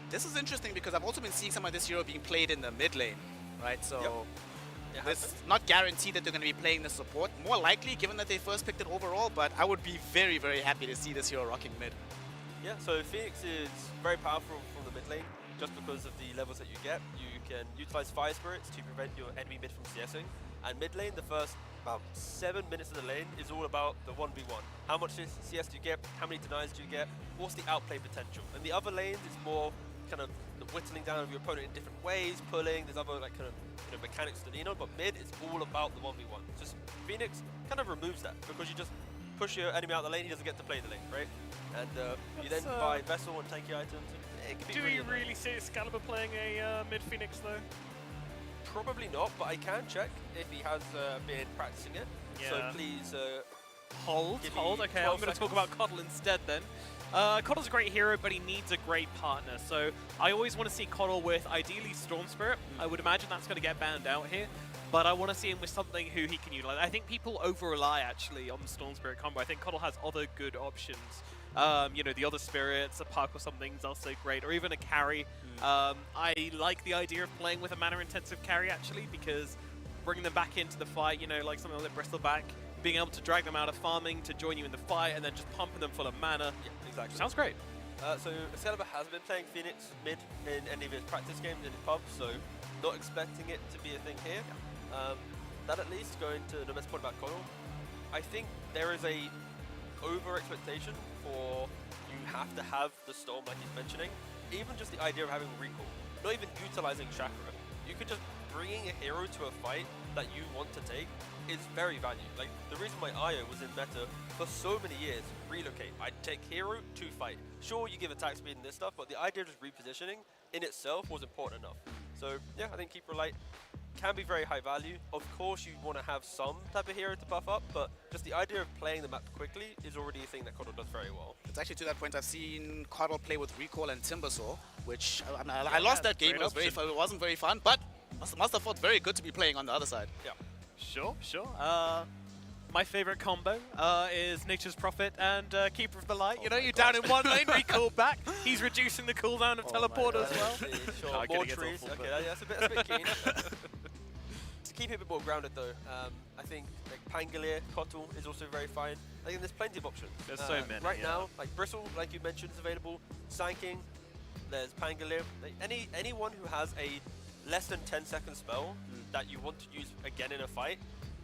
This is interesting because I've also been seeing some of this hero being played in the mid lane, right? So it's not guaranteed that they're going to be playing the support. More likely, given that they first picked it overall, but I would be very, very happy to see this hero rocking mid. Yeah, so Phoenix is very powerful from the mid lane, just because of the levels that you get. You can utilize Fire Spirits to prevent your enemy mid from CSing. And mid lane, the first about 7 minutes of the lane is all about the 1v1. How much CS do you get? How many denies do you get? What's the outplay potential? And the other lanes is more kind of the whittling down of your opponent in different ways, pulling. There's other like kind of mechanics to lean on, but mid is all about the 1v1. Just Phoenix kind of removes that because you just push your enemy out the lane, he doesn't get to play the lane, right? And you then buy Vessel and tanky items. Do we really see Excalibur playing a mid Phoenix though? Probably not, but I can check if he has been practicing it. Yeah. So please hold. Okay, I'm going to talk about Coddle instead then. Coddle's a great hero, but he needs a great partner. So I always want to see Coddle with ideally Storm Spirit. I would imagine that's going to get banned out here. But I want to see him with something who he can utilize. I think people over-rely, actually, on the Storm Spirit combo. I think Coddle has other good options. You know, the other spirits, a puck or something is also great, or even a carry. I like the idea of playing with a mana-intensive carry, actually, because bringing them back into the fight, you know, like something like Bristleback, being able to drag them out of farming to join you in the fight, and then just pumping them full of mana. Yeah, exactly. Sounds great. So Excalibur has been playing Phoenix mid in any of his practice games in his pub, so not expecting it to be a thing here. That at least, going to the best point about Coddle, I think there is a over-expectation for you have to have the Storm like he's mentioning. Even just the idea of having recall, not even utilizing Chakra. You could just bringing a hero to a fight that you want to take is very valued. Like the reason why Io was in meta for so many years, relocate. I'd take hero to fight. Sure, you give attack speed and this stuff, but the idea of just repositioning in itself was important enough. So yeah, I think Keeper Light can be very high value. Of course, you want to have some type of hero to buff up, but just the idea of playing the map quickly is already a thing that Coddle does very well. It's actually to that point I've seen Coddle play with Recall and Timbersaw, which I lost that game. It wasn't very fun, but must have felt very good to be playing on the other side. Yeah. Sure. My favorite combo is Nature's Prophet and Keeper of the Light. You know, you're down in one lane, recall back. He's reducing the cooldown of Teleport as well. Sure, more trees. Okay, that's a bit keen. To keep it a bit more grounded though, I think like Pangolier, Kotal is also very fine. I think there's plenty of options. There's so many. Right now, like Bristle, like you mentioned, is available. Sanking, there's Pangolier. Like anyone who has a less than 10-second spell that you want to use again in a fight,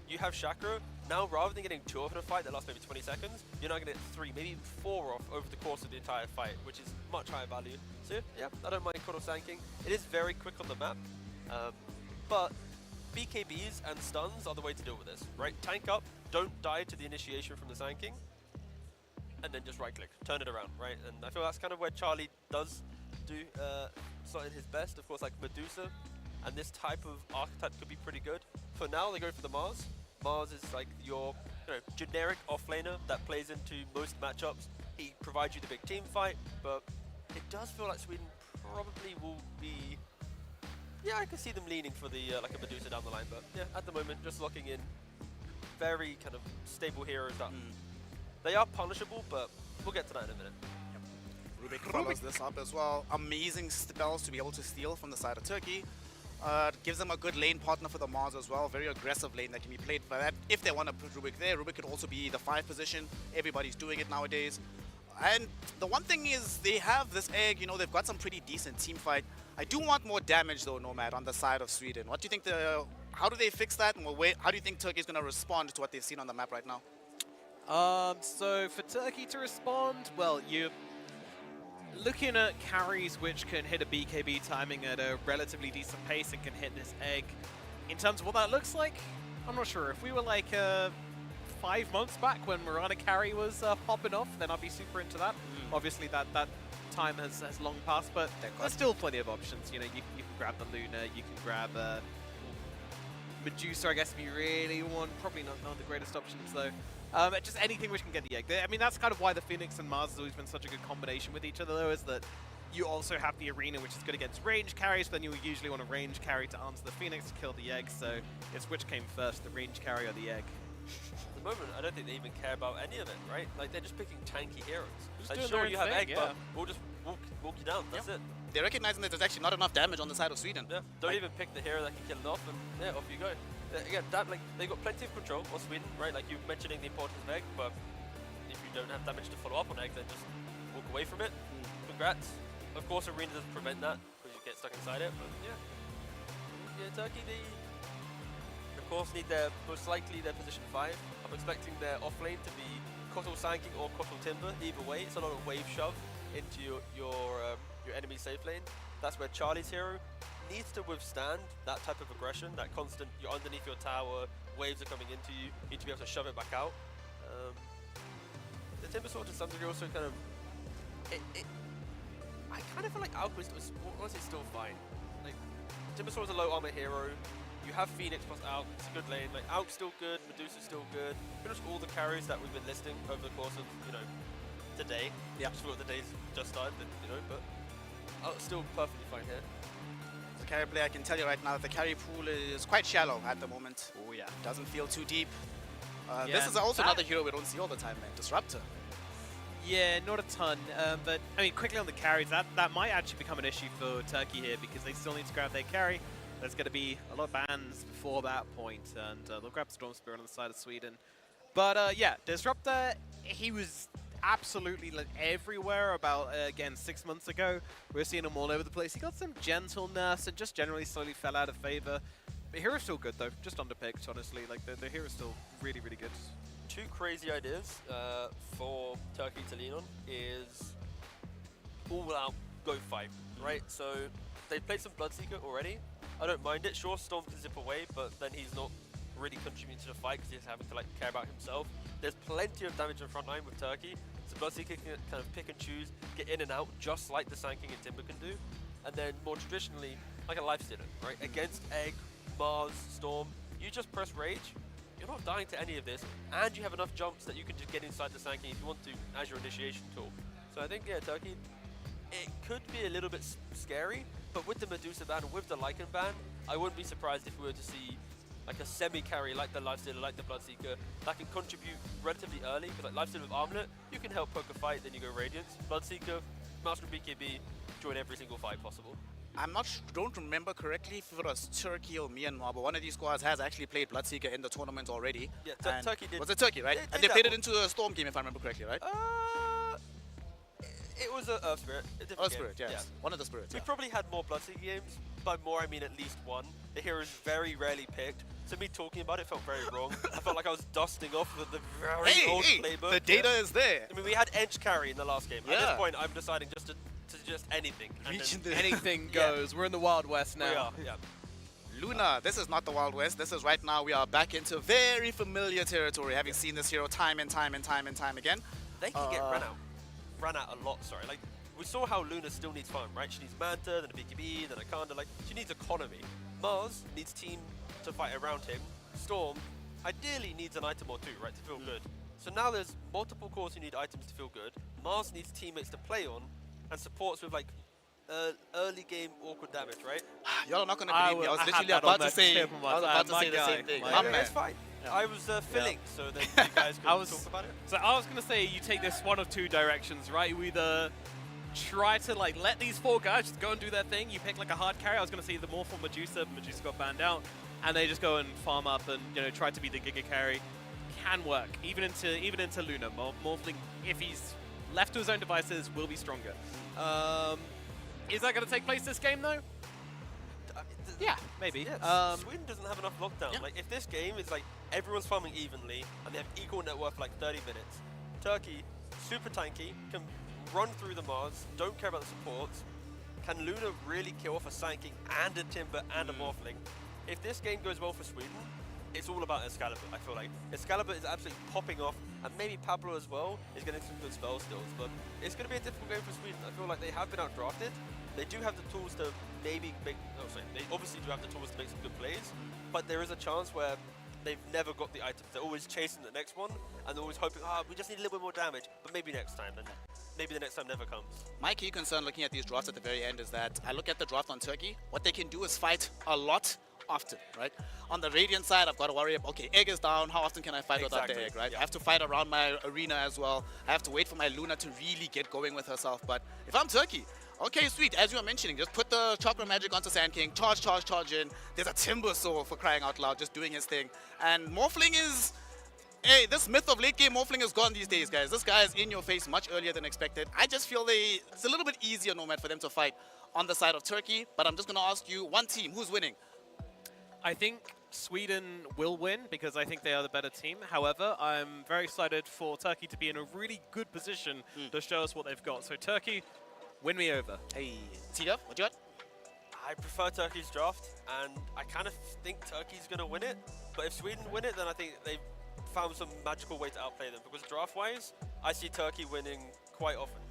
you have Chakra. Now, rather than getting 2 off in a fight that lasts maybe 20 seconds, you're now going to get 3, maybe even 4 off over the course of the entire fight, which is much higher value. So yeah, I don't mind Kotal Sanking. It is very quick on the map, but BKBs and stuns are the way to deal with this, right? Tank up, don't die to the initiation from the Sanking, and then just right-click, turn it around, right? And I feel that's kind of where Charlie does do something his best. Of course, like Medusa, and this type of archetype could be pretty good. For now, they go for the Mars. Mars is like your generic offlaner that plays into most matchups. He provides you the big team fight, but it does feel like Sweden probably will be... Yeah, I can see them leaning for the like a Medusa down the line, but yeah, at the moment, just locking in very kind of stable heroes that they are punishable, but we'll get to that in a minute. Rubik follows this up as well. Amazing spells to be able to steal from the side of Turkey. Gives them a good lane partner for the Mars as well. Very aggressive lane that can be played by that. If they want to put Rubik there, Rubik could also be the 5 position. Everybody's doing it nowadays. And the one thing is they have this egg, you know, they've got some pretty decent team fight. I do want more damage though, Nomad, on the side of Sweden. What do you think how do they fix that? And how do you think Turkey is going to respond to what they've seen on the map right now? So for Turkey to respond, well, you're looking at carries which can hit a BKB timing at a relatively decent pace and can hit this egg. In terms of what that looks like, I'm not sure. If we were like 5 months back when Mirana carry was popping off, then I'd be super into that. Obviously that time has long passed, but there's still plenty of options. You know, you can grab the Luna, you can grab Medusa, I guess, if you really want. Probably not the greatest options though. Just anything which can get the egg. I mean, that's kind of why the Phoenix and Mars has always been such a good combination with each other, though, is that you also have the Arena, which is good against range carries, but then you usually want a range carry to answer the Phoenix to kill the egg, so it's which came first, the range carry or the egg. At the moment, I don't think they even care about any of it, right? Like, they're just picking tanky heroes. Like, doing sure, their you have thing, egg, yeah. but we'll just walk you down, that's it. They're recognizing that there's actually not enough damage on the side of Sweden. Yeah, don't even pick the hero that can kill it off, and yeah, off you go. Again, they've got plenty of control on Sweden, right? Like you mentioning the importance of egg, but if you don't have damage to follow up on egg, then just walk away from it. Congrats. Of course, Arena doesn't prevent that because you get stuck inside it, but yeah, Turkey, they of course need most likely their position 5. I'm expecting their off lane to be Kotl Sanking or Kotl Timber. Either way, it's a lot of wave shove into your enemy safe lane. That's where Charlie's hero needs to withstand that type of aggression, that constant, you're underneath your tower, waves are coming into you, you need to be able to shove it back out. The Timber Sword to some degree also kind of, I kind of feel like Alchemist was honestly still fine. Like, Timber Sword is a low armor hero, you have Phoenix plus Alk, it's a good lane, like Alk's still good, Medusa's still good, pretty much all the carries that we've been listing over the course of, you know, today. Yeah. Just feel like the day's just started, you know, but Alk's still perfectly fine here. As a carry player, I can tell you right now that the carry pool is quite shallow at the moment. Oh yeah. Doesn't feel too deep. This is also another hero we don't see all the time, man. Disruptor. Yeah, not a ton, but I mean, quickly on the carries, that might actually become an issue for Turkey here because they still need to grab their carry. There's going to be a lot of bans before that point, and they'll grab Storm Spirit on the side of Sweden. But yeah, Disruptor, he was absolutely like everywhere about, again, 6 months ago. We were seeing him all over the place. He got some gentle nerfs and just generally slowly fell out of favor. The hero's still good though, just underpicked, honestly. Like the hero's still really, really good. 2 crazy ideas for Turkey to lean on is all out go 5, right? So they played some Bloodseeker already. I don't mind it. Sure, Storm can zip away, but then he's not really contributing to the fight because he's having to like care about himself. There's plenty of damage in front line with Turkey. So Bloodseeker can kind of pick and choose, get in and out, just like the Sanking and Timber can do. And then more traditionally, like a Lifestealer, right? Against Egg, Mars, Storm, you just press Rage. You're not dying to any of this, and you have enough jumps that you can just get inside the Sanking if you want to as your initiation tool. So I think, yeah, Turkey, it could be a little bit scary, but with the Medusa ban, with the Lycan ban, I wouldn't be surprised if we were to see like a semi-carry like the Lifestealer, like the Bloodseeker, that can contribute relatively early, because like Lifestealer with Armlet, you can help poke a fight, then you go Radiance. Bloodseeker, Master BKB, join every single fight possible. Don't remember correctly if it was Turkey or Myanmar, but one of these squads has actually played Bloodseeker in the tournament already. Yeah, Turkey did. Was it Turkey, right? And they played it into a Storm game, if I remember correctly, right? It was a Earth Spirit. Earth Spirit, yes. Yeah. One of the spirits. We probably had more Bloodseeker games. By more, I mean at least one. The hero is very rarely picked. So me talking about it felt very wrong. I felt like I was dusting off the very old playbook. The data is there. I mean, we had Ench carry in the last game. At this point, I'm deciding just to suggest anything. Anything goes. We're in the Wild West now. We are, yeah. Luna, this is not the Wild West. This is right now we are back into very familiar territory, having seen this hero time and time again. They can get ran out a lot, sorry. Like, we saw how Luna still needs farm, right? She needs Manta, then a BKB, then a Kanda, like, she needs economy. Mars needs team to fight around him. Storm ideally needs an item or two, right, to feel good. So now there's multiple cores who need items to feel good. Mars needs teammates to play on, and supports with, like, early game awkward damage, right? Y'all are not going to believe me. I was literally about to say the same thing. It's fine. I was filling, so then you guys could talk about it. So I was going to say you take this one of two directions, right? You either try to like let these 4 guys just go and do their thing. You pick like a hard carry. I was going to say the Morphle Medusa. Medusa got banned out, and they just go and farm up and try to be the Giga carry. Can work even into Luna. Morphling, if he's left to his own devices, will be stronger. Is that going to take place this game though? Yeah, maybe. Yeah, Sweden doesn't have enough lockdown. Yeah. Like, if this game is like everyone's farming evenly and they have equal net worth for like 30 minutes, Turkey, super tanky, can run through the Mars, don't care about the supports. Can Luna really kill off a Sand King and a Timber and a Morphling? If this game goes well for Sweden, it's all about Excalibur, I feel like. Excalibur is absolutely popping off, and maybe Pablo as well is getting some good spell skills, but it's going to be a difficult game for Sweden. I feel like they have been outdrafted. They do have the tools to maybe make, they obviously do have the tools to make some good plays, but there is a chance where they've never got the items. They're always chasing the next one, and they're always hoping, we just need a little bit more damage, but maybe next time, and maybe the next time never comes. My key concern looking at these drafts at the very end is that I look at the draft on Turkey, what they can do is fight a lot often, right? On the Radiant side, I've got to worry about, okay, egg is down, how often can I fight without the egg, right? I have to fight around my arena as well. I have to wait for my Luna to really get going with herself. But if I'm Turkey, okay, sweet, as you were mentioning, just put the Chakra Magic onto Sand King, charge in. There's a Timber Saw for crying out loud, just doing his thing. And Morphling is, hey, this myth of late game Morphling is gone these days, guys. This guy is in your face much earlier than expected. I just feel it's a little bit easier, Nomad, for them to fight on the side of Turkey. But I'm just going to ask you, one team, who's winning? I think Sweden will win because I think they are the better team. However, I'm very excited for Turkey to be in a really good position to show us what they've got. So Turkey, win me over. Hey, Tiga, what you got? I prefer Turkey's draft, and I kind of think Turkey's going to win it. But if Sweden win it, then I think they've found some magical way to outplay them. Because draft-wise, I see Turkey winning quite often.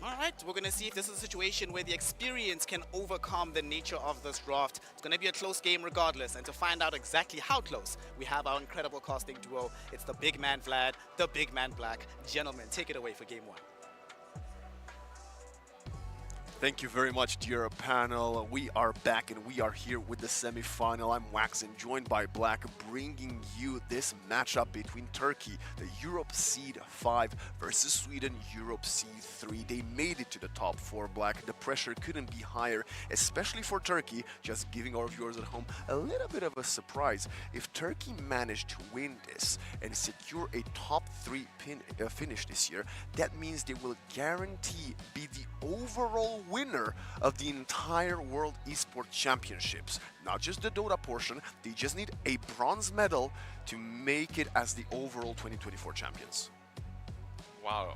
All right, we're going to see if this is a situation where the experience can overcome the nature of this draft. It's going to be a close game regardless, and to find out exactly how close, we have our incredible casting duo. It's the big man Vlad, the big man Black. Gentlemen, take it away for game 1. Thank you very much, dear panel. We are back and we are here with the semi-final. I'm Waxen, joined by Black, bringing you this matchup between Turkey, the Europe Seed 5, versus Sweden, Europe Seed 3. They made it to the top 4, Black. The pressure couldn't be higher, especially for Turkey, just giving our viewers at home a little bit of a surprise. If Turkey managed to win this and secure a top 3 finish this year, that means they will guarantee be the overall winner of the entire World Esports Championships. Not just the Dota portion, they just need a bronze medal to make it as the overall 2024 champions. Wow,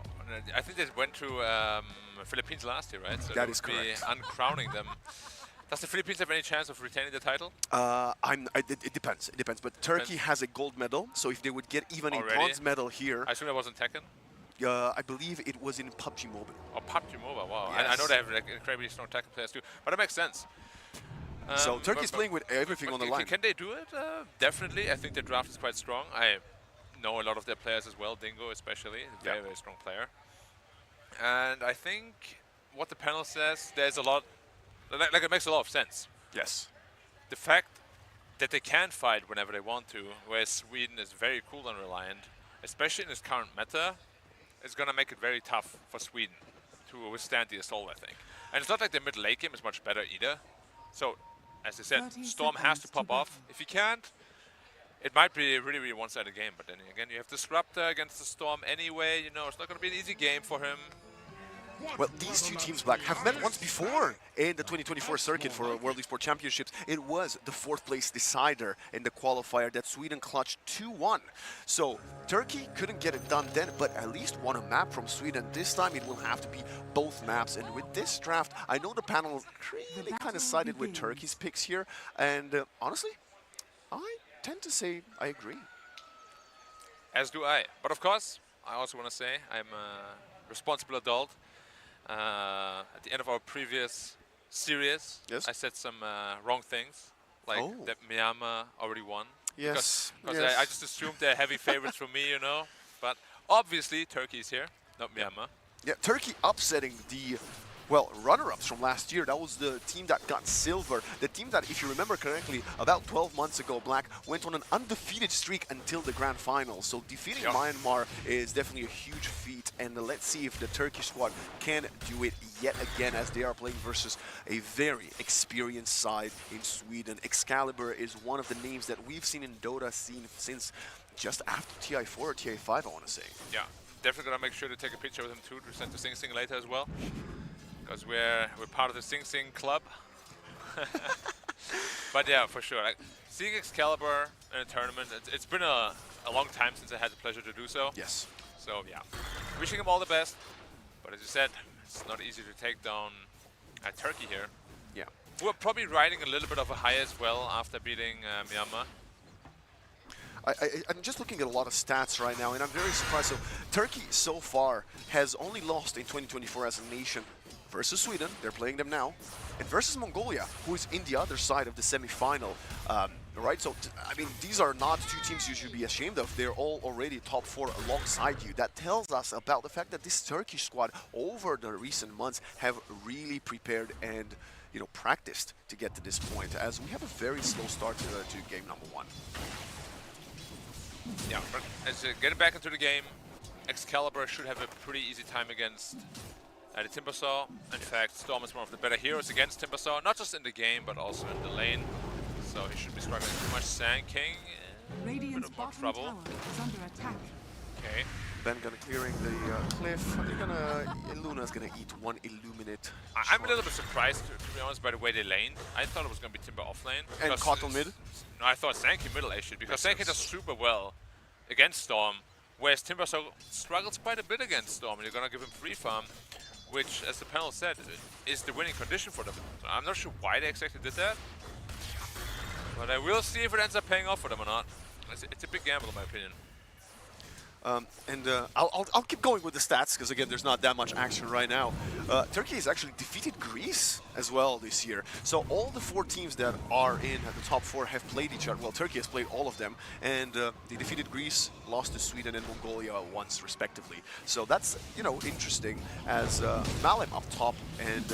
I think they went to Philippines last year, right? So that is correct. Uncrowning them. Does the Philippines have any chance of retaining the title? It depends. It depends. But Turkey has a gold medal, so if they would get even a bronze medal here, I assume that wasn't Tekken. I believe it was in PUBG Mobile. Oh, PUBG Mobile, wow. Yes. I know they have like, incredibly strong Tekken players too, but it makes sense. So Turkey's playing with everything on the line. Can they do it? Definitely. I think their draft is quite strong. I know a lot of their players as well, Dingo especially, very, very strong player. And I think what the panel says, there's a lot, like it makes a lot of sense. Yes. The fact that they can fight whenever they want to, whereas Sweden is very cooldown reliant, especially in this current meta, it's going to make it very tough for Sweden to withstand the assault, I think. And it's not like their mid late game is much better either. So, as I said, Storm has to pop off. If he can't, it might be a really, really one-sided game. But then again, you have Disruptor against the Storm anyway. You know, it's not going to be an easy game for him. Well, these two teams, Black, have met once before in the 2024 circuit for World Esports Championships. It was the 4th place decider in the qualifier that Sweden clutched 2-1. So Turkey couldn't get it done then, but at least won a map from Sweden. This time it will have to be both maps. And with this draft, I know the panel really kind of sided with Turkey's picks here. And honestly, I tend to say I agree. As do I. But of course, I also want to say I'm a responsible adult. At the end of our previous series, I said some wrong things, like that Myanmar already won. Yes. Because I just assumed they're heavy favorites for me, you know. But obviously, Turkey is here, not Myanmar. Yeah, Turkey upsetting the Well, runner-ups from last year, that was the team that got silver. The team that, if you remember correctly, about 12 months ago, Black, went on an undefeated streak until the grand final. So defeating Myanmar is definitely a huge feat. And let's see if the Turkish squad can do it yet again, as they are playing versus a very experienced side in Sweden. Excalibur is one of the names that we've seen in Dota scene since just after TI4 or TI5, I want to say. Yeah, definitely gonna make sure to take a picture with him too, to send to Sing Sing later as well. Because we're part of the Sing Sing club. But yeah, for sure. Like, seeing Excalibur in a tournament, it's been a long time since I had the pleasure to do so. Yes. So yeah, wishing him all the best. But as you said, it's not easy to take down Turkey here. Yeah. We're probably riding a little bit of a high as well after beating Myanmar. I'm just looking at a lot of stats right now, and I'm very surprised. So Turkey so far has only lost in 2024 as a nation versus Sweden, they're playing them now, and versus Mongolia, who is in the other side of the semi-final. Right, so I mean, these are not two teams you should be ashamed of. They're all already top 4 alongside you. That tells us about the fact that this Turkish squad over the recent months have really prepared and, you know, practiced to get to this point, as we have a very slow start to game number 1. Yeah, but as getting back into the game, Excalibur should have a pretty easy time against the Timbersaw. In fact, Storm is one of the better heroes against Timbersaw, not just in the game, but also in the lane. So he shouldn't be struggling too much. Sand King, a bit of more trouble. Okay. Ben gonna clearing the cliff. They're gonna, Luna's gonna eat one Illuminate. I'm a little bit surprised, to be honest, by the way they laned. I thought it was gonna be Timber off lane. And Cottle mid? No, I thought Sand King middle actually, because Sand King does super well against Storm, whereas Timbersaw struggles quite a bit against Storm, and you're gonna give him free farm, which, as the panel said, is the winning condition for them. So I'm not sure why they exactly did that, but I will see if it ends up paying off for them or not. It's a big gamble in my opinion. I'll keep going with the stats, because again, there's not that much action right now. Turkey has actually defeated Greece as well this year. So all the 4 teams that are in the top 4 have played each other. Well, Turkey has played all of them, and they defeated Greece, lost to Sweden and Mongolia once, respectively. So that's, you know, interesting, as Malem up top and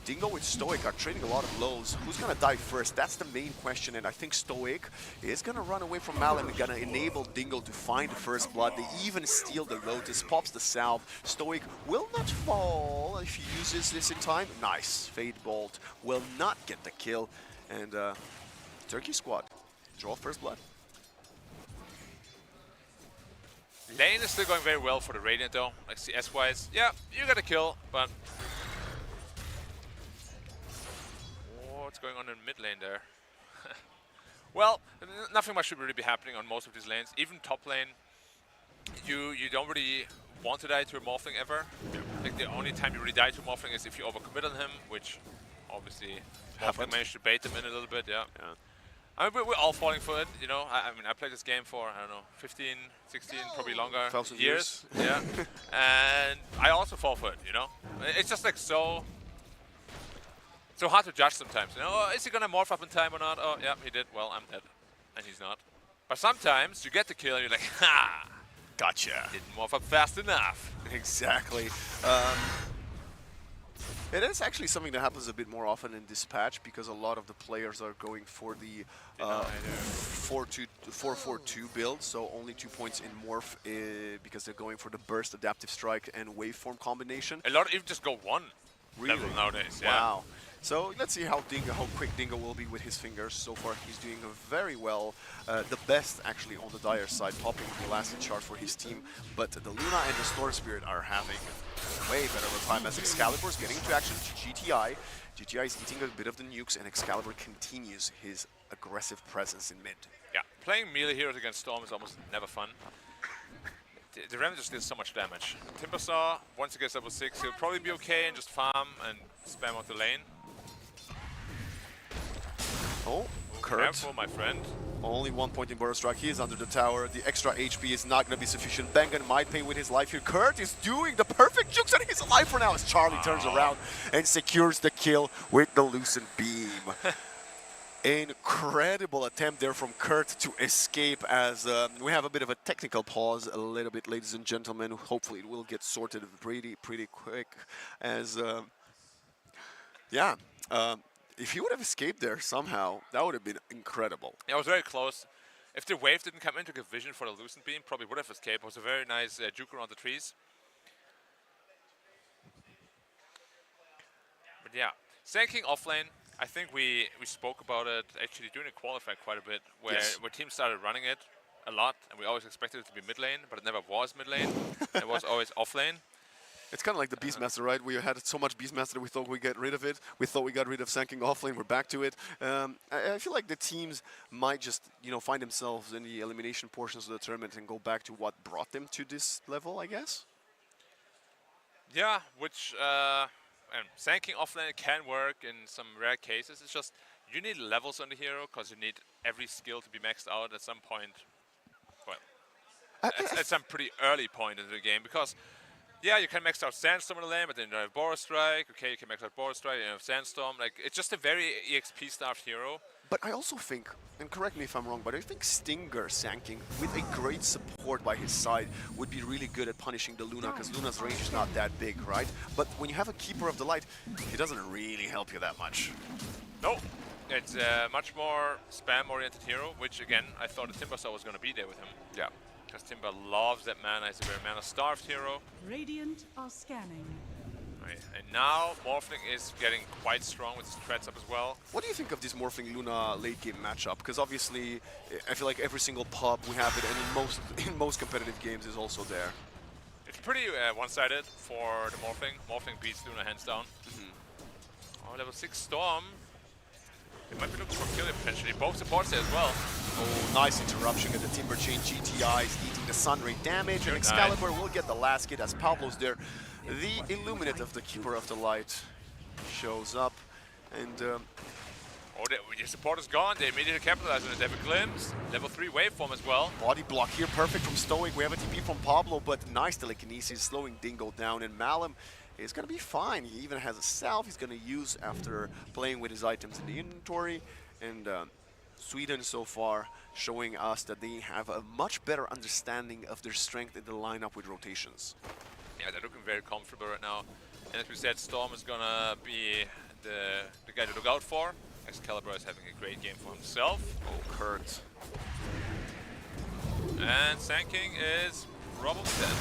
Dingo with Stoic are trading a lot of blows. Who's gonna die first? That's the main question, and I think Stoic is gonna run away from Malem and gonna enable Dingo to find the first blood. They even steal the Lotus, pops the salve. Stoic will not fall if he uses this in time. Nice. Fade Bolt will not get the kill, and Turkey squad draw first blood. Lane is still going very well for the Radiant though, like CS-wise. Yeah, you got a kill, but what's going on in mid lane there? Well, nothing much should really be happening on most of these lanes. Even top lane, you don't really want to die to a Morphling ever. Like the only time you really die to a Morphling is if you overcommit on him, which obviously Morphling managed to bait him in a little bit, yeah. I mean, we're all falling for it, you know. I mean, I played this game for, I don't know, 15, 16, probably longer years. Yeah. And I also fall for it, you know. It's just like so hard to judge sometimes, you know. Oh, is he gonna morph up in time or not? Oh, yeah, he did. Well, I'm dead. And he's not. But sometimes you get the kill and you're like, ha! Gotcha. Didn't morph up fast enough. Exactly. It is actually something that happens a bit more often in Dispatch, because a lot of the players are going for the 4-4-2 build, so only 2 points in morph, because they're going for the burst, adaptive strike, and waveform combination. A lot even just go 1 level nowadays. Yeah. Wow. So let's see how quick Dingo will be with his fingers. So far, he's doing very well. The best, actually, on the Dire side, popping the Elastic Charge for his team. But the Luna and the Storm Spirit are having way better of a time, as Excalibur is getting into action to GTI. GTI is eating a bit of the nukes, and Excalibur continues his aggressive presence in mid. Yeah, playing melee heroes against Storm is almost never fun. The Ram just deals so much damage. Timbersaw, once he gets level 6, he'll probably be okay and just farm and spam out the lane. Oh, Kurt. Careful, my friend. Only 1 point in Burrow Strike. He is under the tower. The extra HP is not going to be sufficient. Bengen might pay with his life here. Kurt is doing the perfect jukes, and he's alive for now as Charlie turns around and secures the kill with the Lucent Beam. Incredible attempt there from Kurt to escape, as we have a bit of a technical pause a little bit, ladies and gentlemen. Hopefully it will get sorted pretty quick, as Yeah. If he would have escaped there somehow, that would have been incredible. Yeah, it was very close. If the wave didn't come into good vision for the Lucent Beam, probably would have escaped. It was a very nice juke around the trees. But yeah, Sanking offlane, I think we spoke about it actually during the qualifier quite a bit, where teams started running it a lot, and we always expected it to be mid lane, but it never was mid lane. It was always offlane. It's kind of like the Beastmaster, right? We had so much Beastmaster, we thought we'd get rid of it. We thought we got rid of Sanking offlane, we're back to it. I feel like the teams might just, find themselves in the elimination portions of the tournament and go back to what brought them to this level, I guess. Yeah, which and Sanking offlane can work in some rare cases. It's just you need levels on the hero because you need every skill to be maxed out at some point. Well, at some pretty early point in the game, because yeah, you can max out Sandstorm in the lane, but then you don't have Boros Strike. Okay, you can max out Boros Strike, you have Sandstorm. Like, it's just a very EXP starved hero. But I also think, and correct me if I'm wrong, but I think Stinger Sanking with a great support by his side would be really good at punishing the Luna, because Luna's range is not that big, right? But when you have a Keeper of the Light, he doesn't really help you that much. No, it's a much more spam-oriented hero, which again, I thought the Timbersaw was going to be there with him. Yeah. Because Timber loves that mana, he's a very mana-starved hero. Radiant are scanning. Right. And now Morphling is getting quite strong with his threats up as well. What do you think of this Morphling Luna late game matchup? Because obviously, I feel like every single pub we have it, and in most competitive games is also there. It's pretty one-sided for the Morphling. Morphling beats Luna hands down. Oh, level 6 Storm. They might be looking for kill potentially. Both supports there as well. Oh, nice interruption at the Timber Chain. GTI is eating the Sunray damage, and Excalibur will get the last hit as Pablo's there. The Illuminate of the Keeper of the Light shows up, and oh, your support is gone. They immediately capitalize on it. They have a glimpse. Level 3 waveform as well. Body block here, perfect from Stoic. We have a TP from Pablo, but nice telekinesis, slowing Dingo down, and Malum is going to be fine. He even has a salve he's going to use after playing with his items in the inventory. And Sweden so far showing us that they have a much better understanding of their strength in the lineup with rotations. Yeah, they're looking very comfortable right now. And as we said, Storm is going to be the guy to look out for. Excalibur is having a great game for himself. Oh, Kurt. And Sanking is probably dead.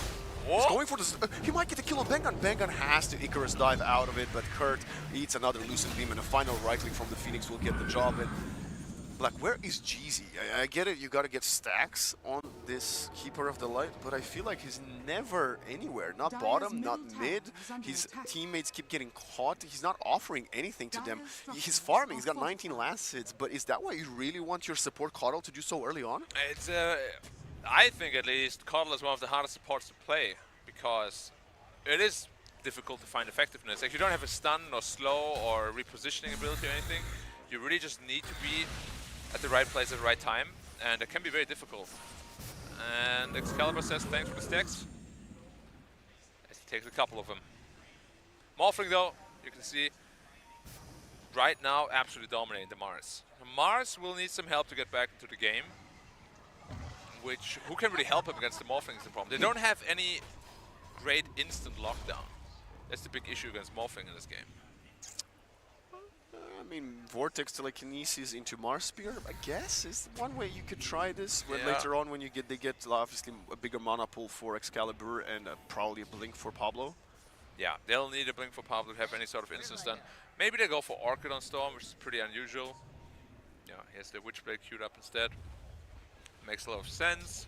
He's going for this. He might get a kill on Bengan. Bengan has to Icarus dive out of it, but Kurt eats another Lucent Beam, and a final right click from the Phoenix will get the job. And like, where is Jeezy? I get it, you gotta get stacks on this Keeper of the Light, but I feel like he's never anywhere. Not bottom, not mid. His teammates keep getting caught. He's not offering anything to them. He's farming, he's got 19 last hits, but is that why you really want your support Coddle to do so early on? It's I think at least Coddle is one of the hardest supports to play, because it is difficult to find effectiveness. Like, you don't have a stun or slow or repositioning ability or anything. You really just need to be at the right place at the right time, and it can be very difficult. And Excalibur says thanks for the stacks, as he takes a couple of them. Morphling though, you can see right now absolutely dominating the Mars. Mars will need some help to get back into the game, who can really help him against the Morphling is the problem. They don't have any great instant lockdown. That's the big issue against Morphling in this game. I mean, Vortex telekinesis into Mars Spear, I guess, is one way you could try this. When later on, when they get obviously a bigger mana pool for Excalibur and probably a Blink for Pablo. Yeah, they'll need a Blink for Pablo to have any sort of instance done. Maybe they go for Orchid on Storm, which is pretty unusual. Yeah, here's the Witchblade queued up instead. Makes a lot of sense.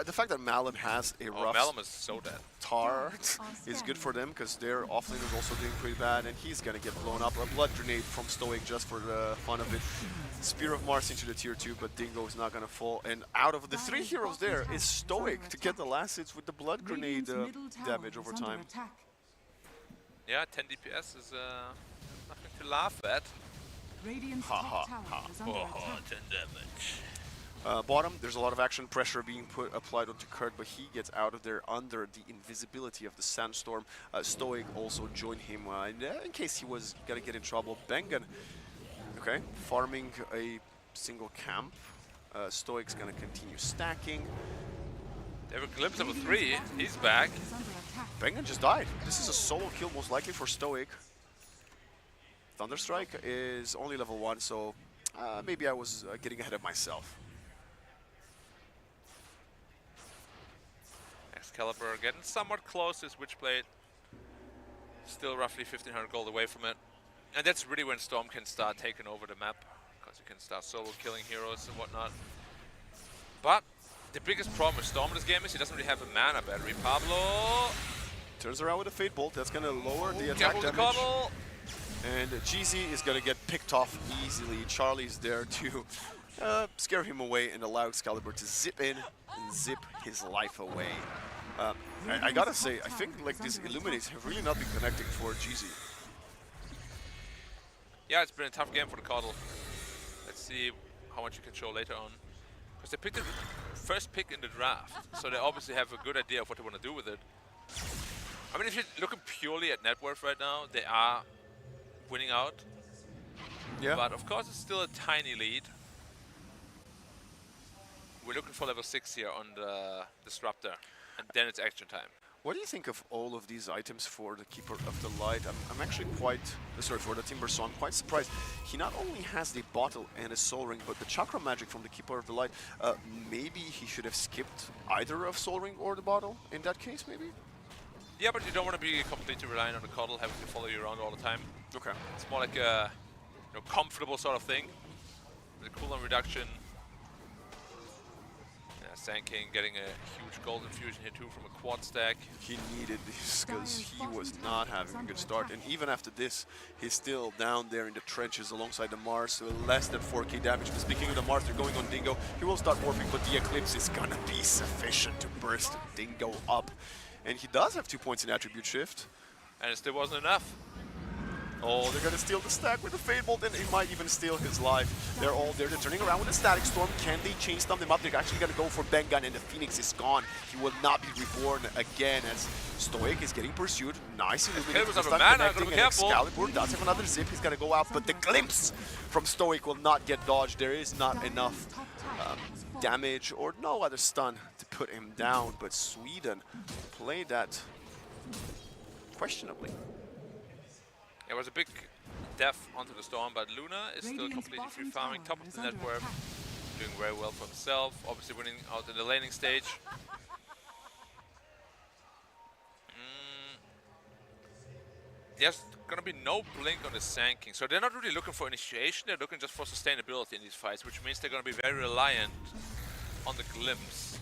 The fact that Malum has a rough Malum is so dead. Tart is good for them, because their offlane is also doing pretty bad, and he's gonna get blown up. A Blood Grenade from Stoic just for the fun of it. Spear of Mars into the tier 2, but Dingo is not gonna fall. And out of the 3 heroes there is Stoic to get the last hits with the Blood Grenade damage over time. Yeah, 10 DPS is nothing to laugh at. Ha ha ha. 10 damage. Bottom, there's a lot of action pressure being applied onto Kurt, but he gets out of there under the invisibility of the Sandstorm. Stoic also joined him in case he was gonna get in trouble. Bengan, okay, farming a single camp. Stoic's gonna continue stacking. They have a glimpse of a 3. He's back. Bengan just died. This is a solo kill most likely for Stoic. Thunderstrike is only level 1, so maybe I was getting ahead of myself. Excalibur getting somewhat close to Switchblade. Still roughly 1500 gold away from it. And that's really when Storm can start taking over the map, because you can start solo killing heroes and whatnot. But the biggest problem with Storm in this game is he doesn't really have a mana battery. Pablo turns around with a Fate Bolt. That's going to lower the attack damage. Carvel. And GZ is going to get picked off easily. Charlie's there to scare him away and allow Excalibur to zip in and zip his life away. I gotta say, I think like these Illuminates have really not been connecting for GZ. Yeah, it's been a tough game for the Coddle. Let's see how much you can show later on. Because they picked the first pick in the draft, so they obviously have a good idea of what they want to do with it. I mean, if you're looking purely at net worth right now, they are winning out. Yeah. But of course, it's still a tiny lead. We're looking for level 6 here on the Disruptor, and then it's action time. What do you think of all of these items for the Keeper of the Light? I'm actually quite, sorry, for the Timber Saw, I'm quite surprised. He not only has the bottle and a Soul Ring, but the Chakra Magic from the Keeper of the Light. Maybe he should have skipped either of Soul Ring or the bottle in that case, maybe? Yeah, but you don't want to be completely reliant on the Coddle having to follow you around all the time. Okay. It's more like a comfortable sort of thing. The cooldown reduction. Sand King getting a huge gold infusion here too from a quad stack. He needed this because he was not having a good start, and even after this, he's still down there in the trenches alongside the Mars, so less than 4k damage. But speaking of the Mars, they're going on Dingo. He will start warping, but the Eclipse is gonna be sufficient to burst Dingo up. And he does have 2 points in attribute shift. And it still wasn't enough. Oh, they're gonna steal the stack with the Fate Bolt, and it might even steal his life. They're all there. They're turning around with the Static Storm. Can they chain stun them up? They're actually gonna go for Bengun, and the Phoenix is gone. He will not be reborn again as Stoic is getting pursued. Nice illumination. And Excalibur does have another zip. He's gonna go out, but the glimpse from Stoic will not get dodged. There is not enough damage or no other stun to put him down, but Sweden played that questionably. There was a big death onto the Storm, but Luna is still completely free farming, top of the net worth, doing very well for himself, obviously winning out in the laning stage. There's gonna be no blink on the Sand King, so they're not really looking for initiation, they're looking just for sustainability in these fights, which means they're gonna be very reliant on the glimpse.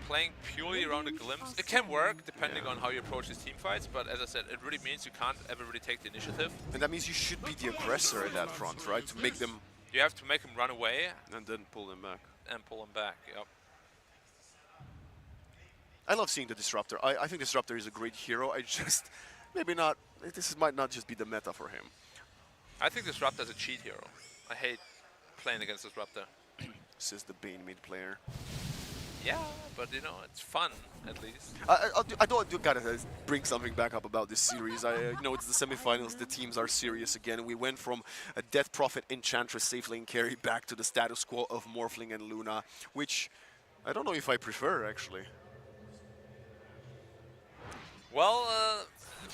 Playing purely around the glimpse, it can work depending on how you approach these team fights, but as I said, it really means you can't ever really take the initiative. And that means you should be the aggressor in that front, right? To make them... You have to make them run away. And then pull them back. And pull them back, yep. I love seeing the Disruptor. I think Disruptor is a great hero. I just... Maybe not... This might not just be the meta for him. I think Disruptor is a cheat hero. I hate playing against Disruptor. Says the Bane mid player. Yeah, but you know, it's fun, at least. I do gotta bring something back up about this series. You know, it's the semifinals, the teams are serious again. We went from a Death Prophet Enchantress safe lane carry back to the status quo of Morphling and Luna, which I don't know if I prefer, actually. Well,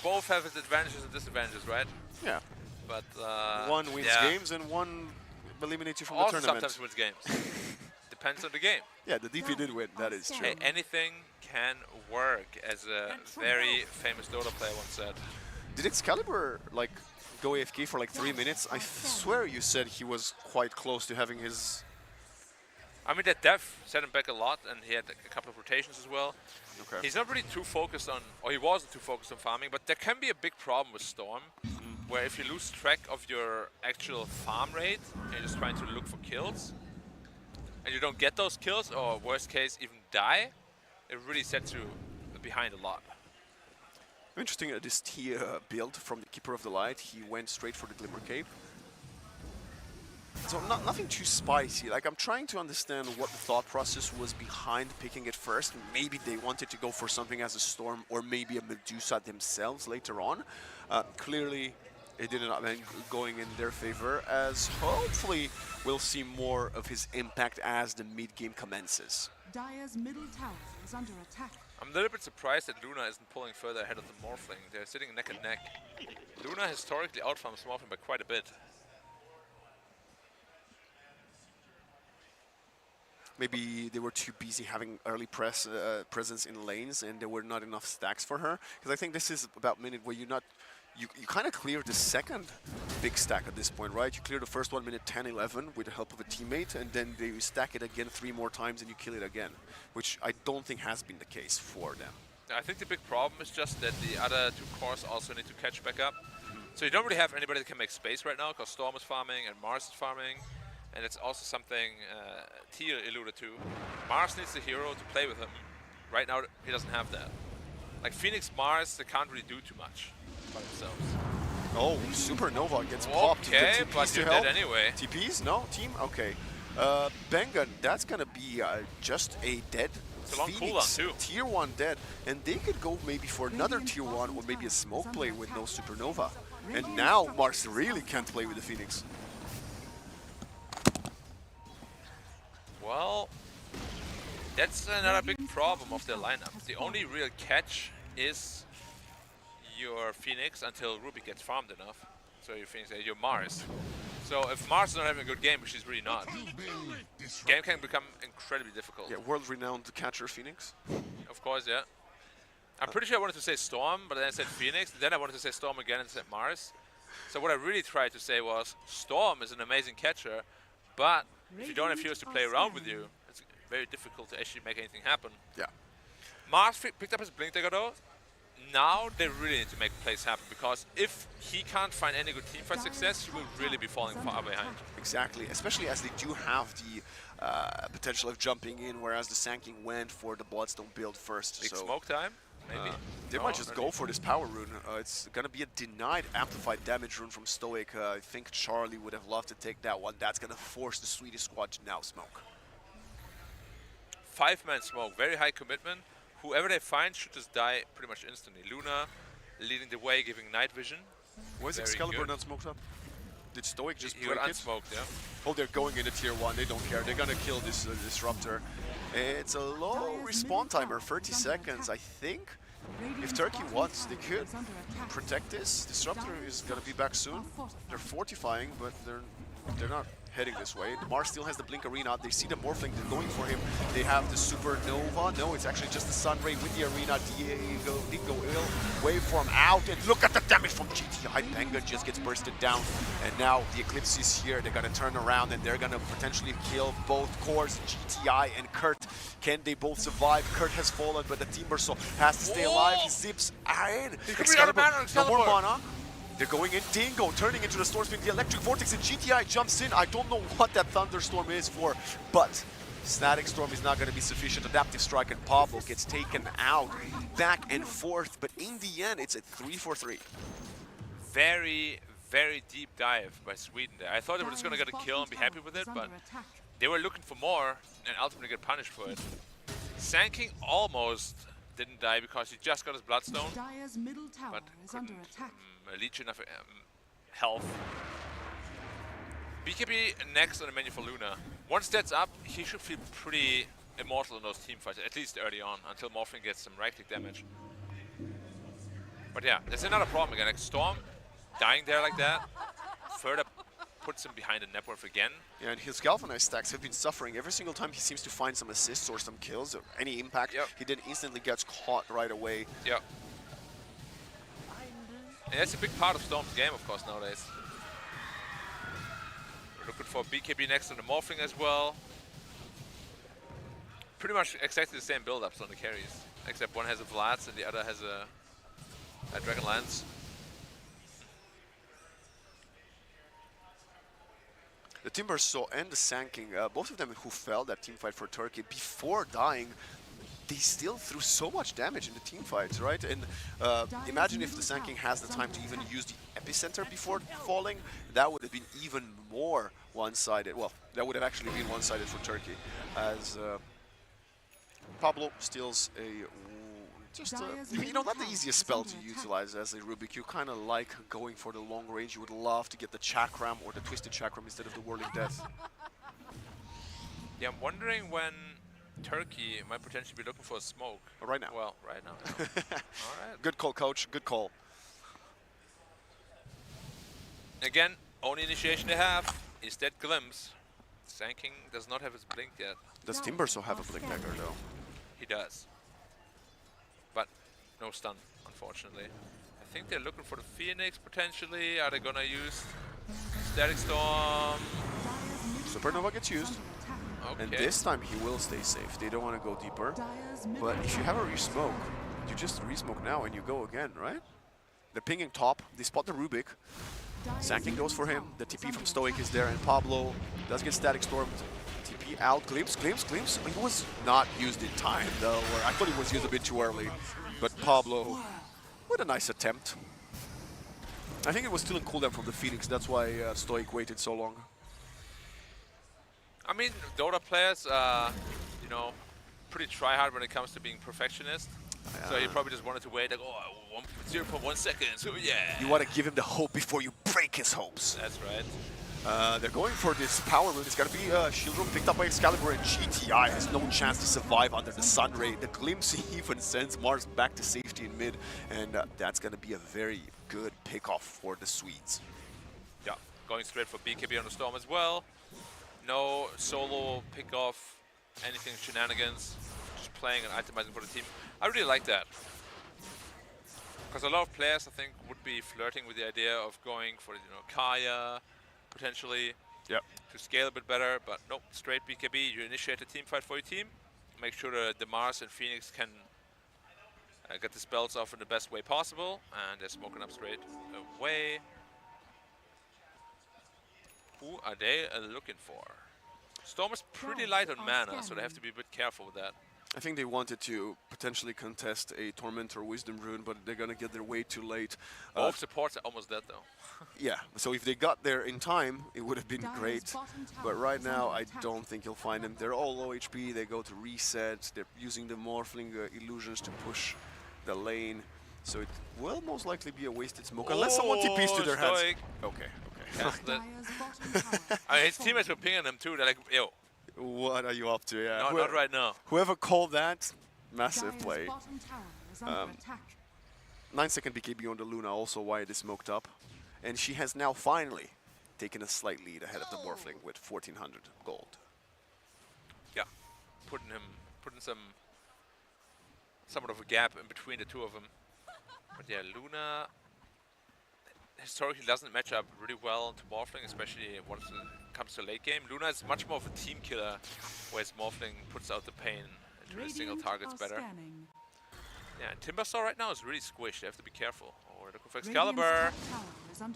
both have its advantages and disadvantages, right? Yeah. But one wins games and one eliminates you from the also tournament. Sometimes wins games. Depends on the game. Yeah, the DP did win, that is true. Hey, anything can work, as a very famous Dota player once said. Did Excalibur, like, go AFK for like 3 minutes? I swear you said he was quite close to having his... I mean, that death set him back a lot, and he had a couple of rotations as well. Okay. He's not really too focused on, or he wasn't too focused on farming, but there can be a big problem with Storm, where if you lose track of your actual farm rate, and you're just trying to look for kills, and you don't get those kills, or worst case, even die, it really sets you behind a lot. Interesting this T build from the Keeper of the Light. He went straight for the Glimmer Cape. So nothing too spicy. Like, I'm trying to understand what the thought process was behind picking it first. Maybe they wanted to go for something as a Storm, or maybe a Medusa themselves later on. Clearly, it did not end going in their favor, as hopefully we'll see more of his impact as the mid-game commences. Dire's middle tower is under attack. I'm a little bit surprised that Luna isn't pulling further ahead of the Morphling. They're sitting neck and neck. Luna historically outfarms Morphling by quite a bit. Maybe they were too busy having early presence in lanes, and there were not enough stacks for her. Because I think this is about minute where you kind of clear the second big stack at this point, right? You clear the first one minute 10, 11 with the help of a teammate, and then they stack it again 3 more times and you kill it again, which I don't think has been the case for them. I think the big problem is just that the other 2 cores also need to catch back up. So you don't really have anybody that can make space right now, because Storm is farming and Mars is farming. And it's also something Tier alluded to. Mars needs a hero to play with him. Right now, he doesn't have that. Like Phoenix, Mars, they can't really do too much by themselves. Oh, Supernova gets popped. Okay, but you're dead anyway. TPs? No? Team? Okay. Bengen, that's gonna be just a dead It's a long Phoenix. cooldown too. Tier 1 dead. And they could go maybe for another Tier 1 or maybe a smoke play with no Supernova. And now Mars really can't play with the Phoenix. Well, that's another big problem of their lineup. The only real catch is your Phoenix until Ruby gets farmed enough. So your Phoenix, your Mars. So if Mars is not having a good game, which he's really not, game can become incredibly difficult. Yeah, world-renowned catcher Phoenix. Of course, yeah. I'm pretty sure I wanted to say Storm, but then I said Phoenix. Then I wanted to say Storm again and said Mars. So what I really tried to say was Storm is an amazing catcher, but if you don't have heroes to play around with you, it's very difficult to actually make anything happen. Yeah. Mars picked up his Blink Dagger though. Now they really need to make plays happen, because if he can't find any good teamfight success, he will really be falling far behind. Exactly, especially as they do have the potential of jumping in, whereas the Sanking went for the Bloodstone build first. Big so smoke time, maybe. They might just go for this power rune. It's going to be a denied amplified damage rune from Stoic. I think Charlie would have loved to take that one. That's going to force the Swedish squad to now smoke. 5-man smoke, very high commitment. Whoever they find should just die pretty much instantly. Luna leading the way, giving night vision. Was Excalibur not smoked up? Did Stoic just break got it? unsmoked, yeah. Oh, they're going into tier 1. They don't care. They're going to kill this Disruptor. It's a low respawn timer, 30 seconds. I think if Turkey wants, they could protect this. Disruptor is going to be back soon. They're fortifying, but they're not heading this way. Mars still has the Blink Arena. They see the Morphling. They're going for him. They have the Supernova. No, it's actually just the Sunray with the Arena. Dingo Ill. Waveform out. And look at the damage from GTI. Benga just gets bursted down. And now the Eclipse is here. They're going to turn around and they're going to potentially kill both cores, GTI and Kurt. Can they both survive? Kurt has fallen, but the Timbersaw has to stay alive. He zips in. Excalibur. No more mana. They're going in. Dingo turning into the Storm Spin, the Electric Vortex, and GTI jumps in. I don't know what that Thunderstorm is for, but Static Storm is not going to be sufficient. Adaptive Strike and Pablo gets taken out, back and forth, but in the end, it's a 3-4-3. Very, very deep dive by Sweden there. I thought they were just going to get a kill and be happy with it, but they were looking for more and ultimately get punished for it. Sanking almost didn't die because he just got his Bloodstone, but couldn't leech enough health. BKB next on the menu for Luna. Once that's up, he should feel pretty immortal in those team fights, at least early on, until Morphling gets some right-click damage. But yeah, there's another problem again. Like Storm dying there like that further puts him behind the net worth again. Yeah, and his Galvanized stacks have been suffering. Every single time he seems to find some assists or some kills or any impact, he then instantly gets caught right away. Yeah. And that's a big part of Storm's game, of course, nowadays. We're looking for BKB next on the Morphling as well. Pretty much exactly the same build-ups on the carries, except one has a Vlads and the other has a Dragon Lance. The Timbersaw and the Sanking, both of them who fell that teamfight for Turkey, before dying, they still threw so much damage in the teamfights, right? And imagine if the Sanking has the time to even use the epicenter before falling, that would have been even more one-sided. Well, that would have actually been one-sided for Turkey, as Pablo steals you know, not the easiest spell to utilize as a Rubik. You kind of like going for the long range. You would love to get the Chakram or the Twisted Chakram instead of the Whirling Death. Yeah, I'm wondering when Turkey might potentially be looking for a smoke. Right now. Well, right now. All right. Good call, coach. Good call. Again, only initiation they have is that glimpse. Sanking does not have his blink yet. Does Timbersaw have a blink dagger though? He does. But no stun, unfortunately. I think they're looking for the Phoenix potentially. Are they gonna use Static Storm? Supernova gets used. Okay. And this time he will stay safe. They don't want to go deeper. But if you have a re-smoke, you just re-smoke now and you go again, right? They're pinging top. They spot the Rubik. Sanking goes for him. The TP from Stoic is there, and Pablo does get Static Stormed. TP out. Glimpse. He was not used in time, though. I thought he was used a bit too early. But Pablo, with a nice attempt. I think it was still in cooldown from the Phoenix. That's why Stoic waited so long. I mean, Dota players are, you know, pretty try-hard when it comes to being perfectionist. So he probably just wanted to wait, like, oh, 0.1 seconds, oh yeah. You want to give him the hope before you break his hopes. That's right. They're going for this power move. It's going to be Shield Room picked up by Excalibur, and GTI has no chance to survive under the Sun Ray. The Glimpse even sends Mars back to safety in mid, and that's going to be a very good pick-off for the Swedes. Yeah, going straight for BKB on the Storm as well. No solo pick-off, anything shenanigans, just playing and itemizing for the team. I really like that. Because a lot of players, I think, would be flirting with the idea of going for, you know, Kaya, potentially, to scale a bit better, but nope, straight BKB. You initiate a team fight for your team, make sure that the Mars and Phoenix can get the spells off in the best way possible, and they're smoking up straight away. Who are they looking for? Storm is pretty light on mana, so they have to be a bit careful with that. I think they wanted to potentially contest a Torment or Wisdom Rune, but they're going to get there way too late. Both supports are almost dead, though. Yeah, so if they got there in time, it would have been great. But right now, I don't think you'll find them. They're all low HP. They go to reset. They're using the Morphling illusions to push the lane. So it will most likely be a wasted smoke, unless someone TPs to their heads. Okay. I mean, his teammates were pinging them, too. They're like, yo. What are you up to? Yeah. Not right now. Whoever called that, massive play. 9-second BKB on the Luna, also why it is smoked up. And she has now finally taken a slight lead ahead of the Morphling with 1,400 gold. Yeah, putting somewhat of a gap in between the two of them. But yeah, Luna historically doesn't match up really well to Morphling, especially once it comes to late game. Luna is much more of a team killer, whereas Morphling puts out the pain into his single targets better. Yeah, and Timbersaw right now is really squished. They have to be careful. Oh, we're looking for Excalibur.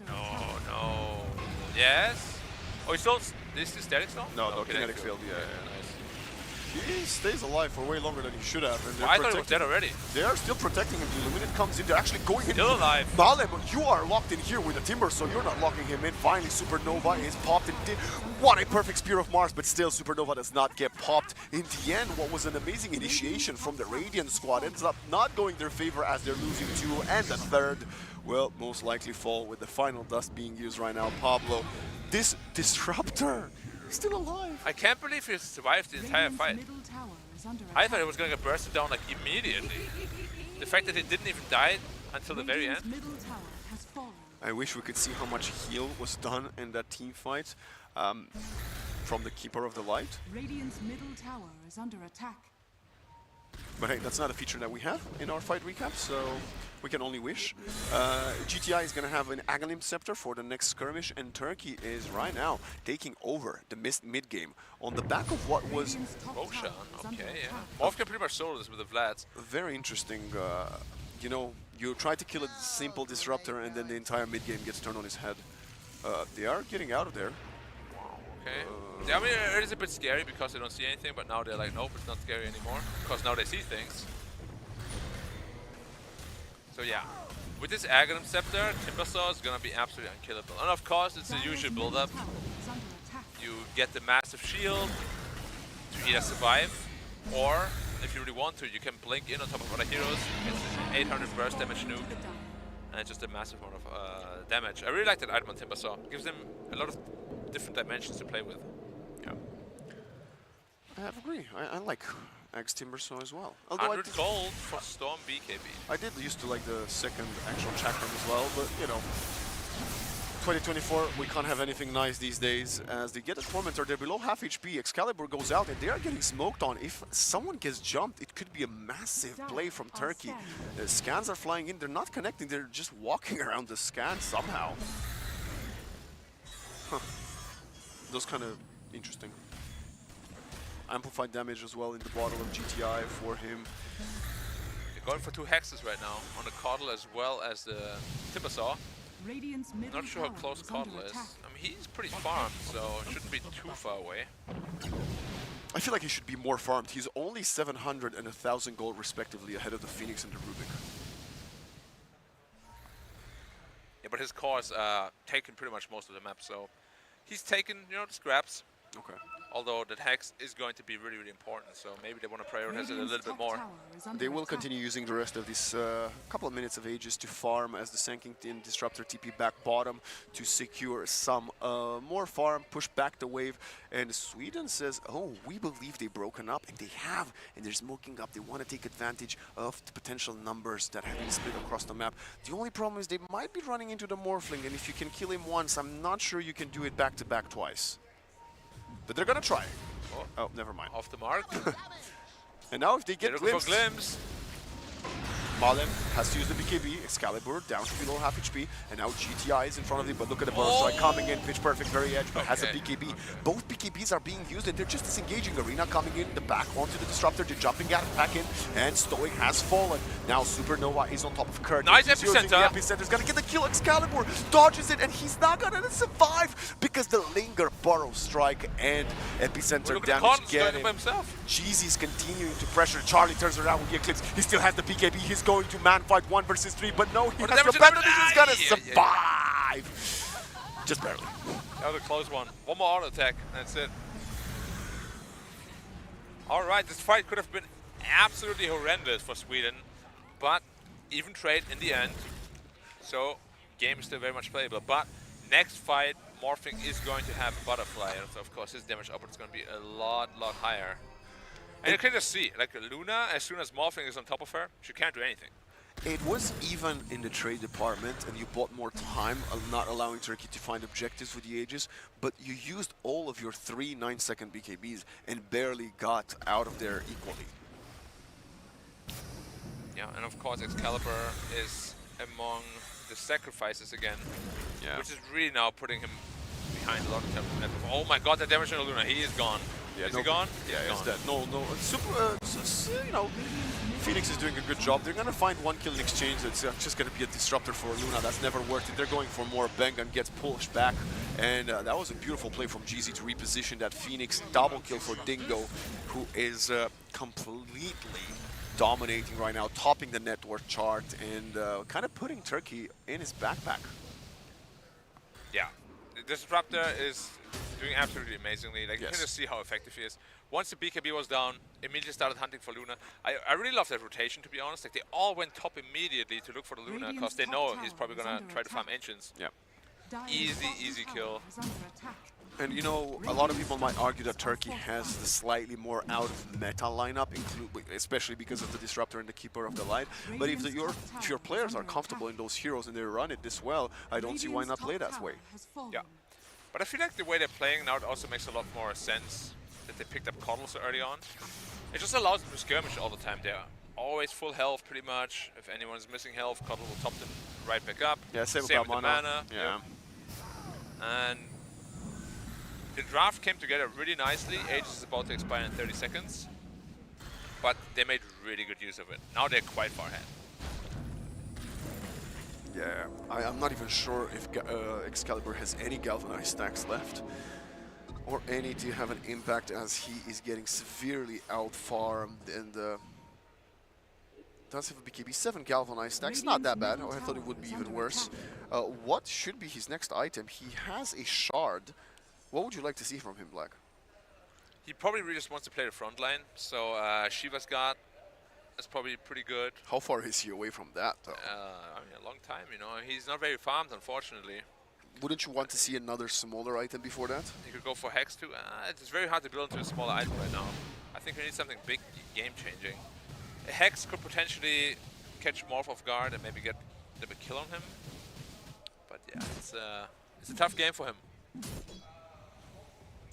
No. Yes? Oh, he still... This is Static Storm? No, Kinetic Field, yeah. Nice. He stays alive for way longer than he should have. And I thought he was dead already. They are still protecting him. The Illuminate comes in. They're actually going in. Still alive. Malem, you are locked in here with the Timber, so you're not locking him in. Finally, Supernova is popped. And what a perfect Spear of Mars, but still, Supernova does not get popped. In the end, what was an amazing initiation from the Radiant squad ends up not going their favor as they're losing 2, and the third will most likely fall with the final dust being used right now. Pablo, this Disruptor, still alive. I can't believe he survived the entire fight. I thought he was going to get bursted down like immediately. The fact that he didn't even die until the very end. I wish we could see how much heal was done in that team fight from the Keeper of the Light. Radiant's middle tower is under attack. But hey, that's not a feature that we have in our fight recap, so we can only wish. GTI is going to have an Aghanim Scepter for the next skirmish, and Turkey is right now taking over the mid-game on the back of what was... Roshan, okay, yeah. Morph can pretty much solo this with the Vlads. Very interesting. You know, you try to kill a simple Disruptor, and then the entire mid-game gets turned on his head. They are getting out of there. Okay. Yeah, I mean, it is a bit scary because they don't see anything, but now they're like, nope, it's not scary anymore, because now they see things. So yeah, with this Aghanim Scepter, Timbersaw is going to be absolutely unkillable. And of course, it's the usual build-up. You get the massive shield to either survive, or if you really want to, you can blink in on top of other heroes. It's an 800 burst damage nuke, and just a massive amount of damage. I really like that item on Timbersaw. It gives them a lot of different dimensions to play with. Yeah. I agree. I like Axe Timbersaw as well. Although 100 gold for Storm BKB. I did used to like the second actual chapter as well, but you know, 2024, we can't have anything nice these days as they get a tormentor. They're below half HP. Excalibur goes out and they are getting smoked on. If someone gets jumped, it could be a massive play from Turkey. The scans are flying in. They're not connecting. They're just walking around the scan somehow. Huh. Those kind of interesting. Amplified damage as well in the bottle of GTI for him. They're going for 2 hexes right now on the Coddle as well as the Timbersaw. Not sure how close Coddle is. I mean, he's pretty farmed, so it shouldn't be too far away. I feel like he should be more farmed. He's only 700 and 1,000 gold respectively ahead of the Phoenix and the Rubik. Yeah, but his cores taken pretty much most of the map, so he's taken, you know, the scraps. Okay. Although that hex is going to be really, really important, so maybe they want to prioritize it a little bit more. They will continue using the rest of this couple of minutes of Aegis to farm as the Sankington Disruptor TP back bottom to secure some more farm, push back the wave. And Sweden says, oh, we believe they've broken up, and they have, and they're smoking up. They want to take advantage of the potential numbers that have been split across the map. The only problem is they might be running into the Morphling, and if you can kill him once, I'm not sure you can do it back-to-back twice. But they're gonna try. Oh, never mind. Off the mark. And now if they get glimpse. For glimpse. Malem has to use the BKB, Excalibur down to below half HP, and now GTI is in front of him, but look at the burst strike coming in, pitch perfect, very edge, but has a BKB. Both BKBs are being used and they're just disengaging. Arena coming in the back onto the Disruptor, they're jumping at it, back in, and Stoic has fallen. Now Supernova is on top of Kurt. Nice he's using the epicenter. Epicenter's gonna get the kill, Excalibur dodges it, and he's not gonna survive because the Linger, Burrow Strike, and Epicenter damage get him. Jeezy's continuing to pressure. Charlie turns around with the Eclipse. He still has the BKB. He's going to man fight 1 versus 3, but no, he has the penalty. He's gonna survive. Just barely. That was a close one. One more auto attack. That's it. All right, this fight could have been absolutely horrendous for Sweden, but even trade in the end. So game is still very much playable. But next fight, Morphing is going to have Butterfly, and so of course his damage output is going to be a lot higher. And you can just see, like Luna, as soon as Morphing is on top of her, she can't do anything. It was even in the trade department, and you bought more time, not allowing Turkey to find objectives with the Aegis, but you used all of your 3 9-second BKBs and barely got out of there equally. Yeah, and of course Excalibur is among the sacrifices again, which is really now putting him behind a lot of Captain. Oh my god, the damage on Luna, he is gone. Yeah, is he gone? Yeah, he's dead. No. Super, you know, Phoenix is doing a good job. They're gonna find 1 kill in exchange. It's just gonna be a disruptor for Luna. That's never worth it. They're going for more. Bengan gets pushed back, and that was a beautiful play from GZ to reposition that Phoenix double kill for Dingo, who is completely dominating right now, topping the net worth chart, and kind of putting Turkey in his backpack. Yeah, the Disruptor is doing absolutely amazingly. Like, you can just see how effective he is. Once the BKB was down, immediately started hunting for Luna. I really love that rotation, to be honest. Like, they all went top immediately to look for the Luna, because they know he's probably going to try to farm Ancients. Yeah. Easy kill. And you know, a lot of people might argue that Turkey has the slightly more out-of-meta lineup, especially because of the Disruptor and the Keeper of the Light. But if your players are comfortable in those heroes and they run it this well, I don't see why not play that way. Yeah. But I feel like the way they're playing now, it also makes a lot more sense that they picked up Coddle so early on. It just allows them to skirmish all the time. They're always full health, pretty much. If anyone's missing health, Coddle will top them right back up. Yeah, same with with the mana. Yeah. And the draft came together really nicely. Aegis is about to expire in 30 seconds. But they made really good use of it. Now they're quite far ahead. Yeah, I'm not even sure if Excalibur has any galvanized stacks left, or any to have an impact, as he is getting severely out-farmed, and does have a BKB, 7 galvanized stacks, not that bad. Oh, I thought it would be even worse. What should be his next item? He has a shard. What would you like to see from him, Black? He probably really just wants to play the front line, so Shiva's God is probably pretty good. How far is he away from that, though? I mean, a long time, you know. He's not very farmed, unfortunately. Wouldn't you want to see another smaller item before that? You could go for Hex too. It's very hard to build into a smaller item right now. I think we need something big, game-changing. A Hex could potentially catch Morph off guard and maybe get a kill on him. But yeah, it's a tough game for him.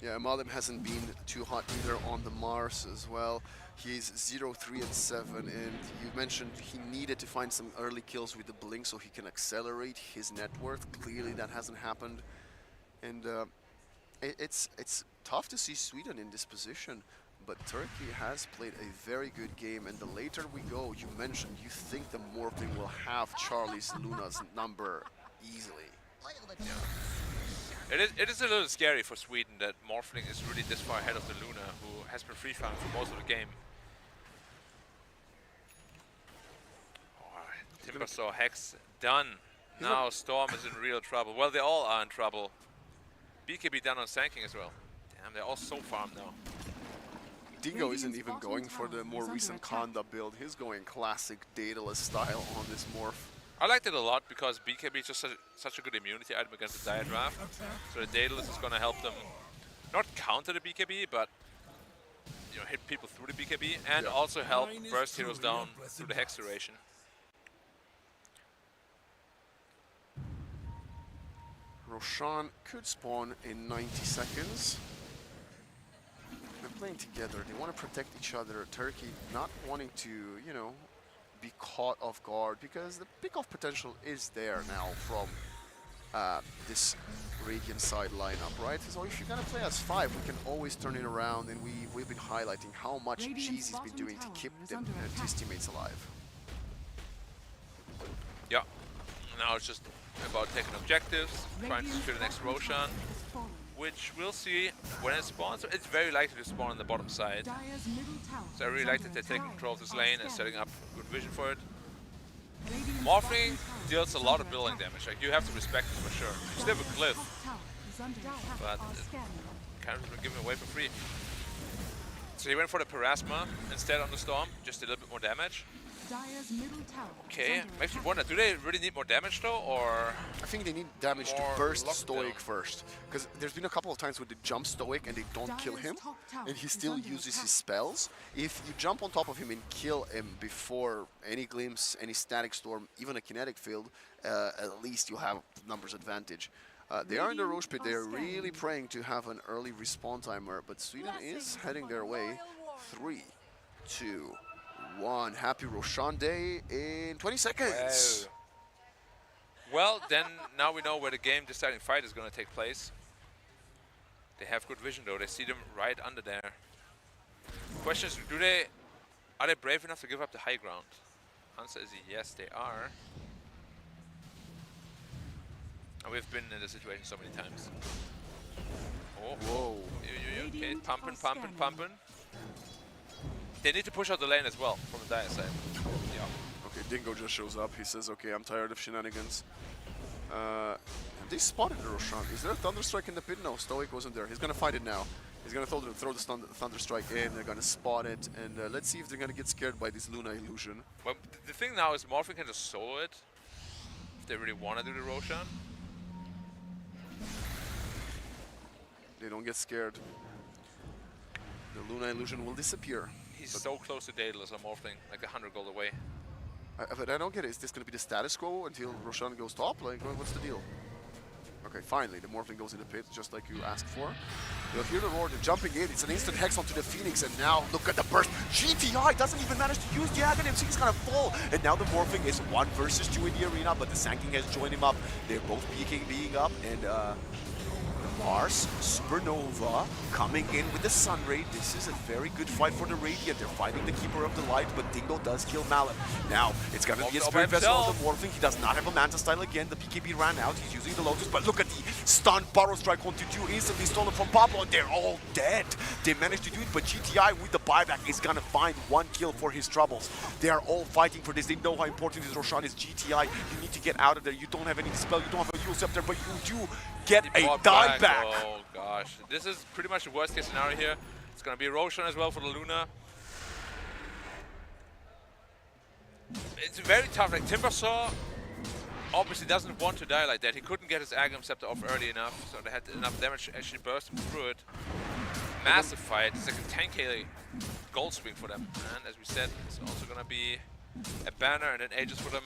Yeah, Malim hasn't been too hot either on the Mars as well. He's 0-3-7, and you mentioned he needed to find some early kills with the Blink so he can accelerate his net worth. Clearly that hasn't happened. And it's tough to see Sweden in this position, but Turkey has played a very good game, and the later we go, you mentioned you think the Morphling will have Charlie's Luna's number easily. Yeah. It is a little scary for Sweden that Morphling is really this far ahead of the Luna, who has been free farming for most of the game. Oh, Timber saw Hex done. Now Storm is in real trouble. Well, they all are in trouble. BKB done on Sanking as well. Damn, they're all so farmed now. Dingo isn't even going for the more recent Kanda build. He's going classic Daedalus style on this Morph. I liked it a lot because BKB is just such a good immunity item against the Dire Draft. So the Daedalus is going to help them not counter the BKB, but hit people through the BKB and also help burst heroes down through the Hex duration. Roshan could spawn in 90 seconds. They're playing together. They want to protect each other. Turkey not wanting to, be caught off guard because the pick-off potential is there now from this Radiant side lineup, right? So if you're gonna play as 5, we can always turn it around, and we've been highlighting how much Cheesy's been doing to keep his teammates alive. Yeah, now it's just about taking objectives, trying to secure the next Roshan, which we'll see when it spawns. It's very likely to spawn on the bottom side. So I really like that they're taking control of this lane and setting up good vision for it. Morphling deals a lot of building damage. Like, you have to respect it for sure. You still have a Cliff, but kind of been given away for free. So he went for the Parasma instead on the Storm, just a little bit more damage. Okay, makes me wonder, do they really need more damage though, or? I think they need damage to burst Stoic first, because there's been a couple of times where they jump Stoic and they don't kill him, and he still uses his spells. If you jump on top of him and kill him before any glimpse, any static storm, even a kinetic field, at least you'll have numbers advantage. They are in the Roche pit, they're really praying to have an early respawn timer, but Sweden is heading their way. 3, 2, 1. Happy Roshan Day in 20 seconds. Wow. Well, then now we know where the game deciding fight is going to take place. They have good vision though. They see them right under there. Question is, are they brave enough to give up the high ground? Answer is yes, they are. And we've been in this situation so many times. Oh, whoa! Okay, pumping. They need to push out the lane as well from the Dire side. Yeah. Okay, Dingo just shows up. He says, okay, I'm tired of shenanigans. They spotted the Roshan. Is there a Thunderstrike in the pit? No, Stoic wasn't there. He's going to fight it now. He's going to throw the Thunderstrike in. They're going to spot it. And let's see if they're going to get scared by this Luna illusion. Well, the thing now is Morphing can just solo it if they really want to do the Roshan. They don't get scared. The Luna illusion will disappear. He's so close to Daedalus on Morphling, like 100 gold away. But I don't get it. Is this going to be the status quo until Roshan goes top? Like, what's the deal? Okay, finally, the Morphling goes in the pit, just like you asked for. You'll hear the roar, they're jumping in. It's an instant hex onto the Phoenix, and now look at the burst. GTI doesn't even manage to use the Aghanim, so he's gonna fall. And now the Morphling is 1 versus 2 in the arena, but the Sanking has joined him up. They're both being up, and Mars, Supernova, coming in with the Sun Ray. This is a very good fight for the Radiant. They're fighting the Keeper of the Light, but Dingo does kill Malin. Now, it's gonna be a Spirit Vessel on the Morphling. He does not have a Manta style again. The PKB ran out. He's using the Lotus, but look at the stun Burrow Strike onto 2, instantly stolen from Pablo, and they're all dead. They managed to do it, but GTI with the buyback is gonna find 1 kill for his troubles. They are all fighting for this. They know how important this Roshan is. GTI, you need to get out of there. You don't have any dispel, you don't have a Yule Scepter, but you do get a dive back. Oh gosh, this is pretty much the worst case scenario here. It's gonna be a Roshan as well for the Luna. It's very tough. Like Timbersaw obviously doesn't want to die like that. He couldn't get his Agam Scepter off early enough, so they had enough damage to actually burst him through it. Massive fight. It's like a 10k gold swing for them. And as we said, it's also gonna be a banner and an Aegis for them.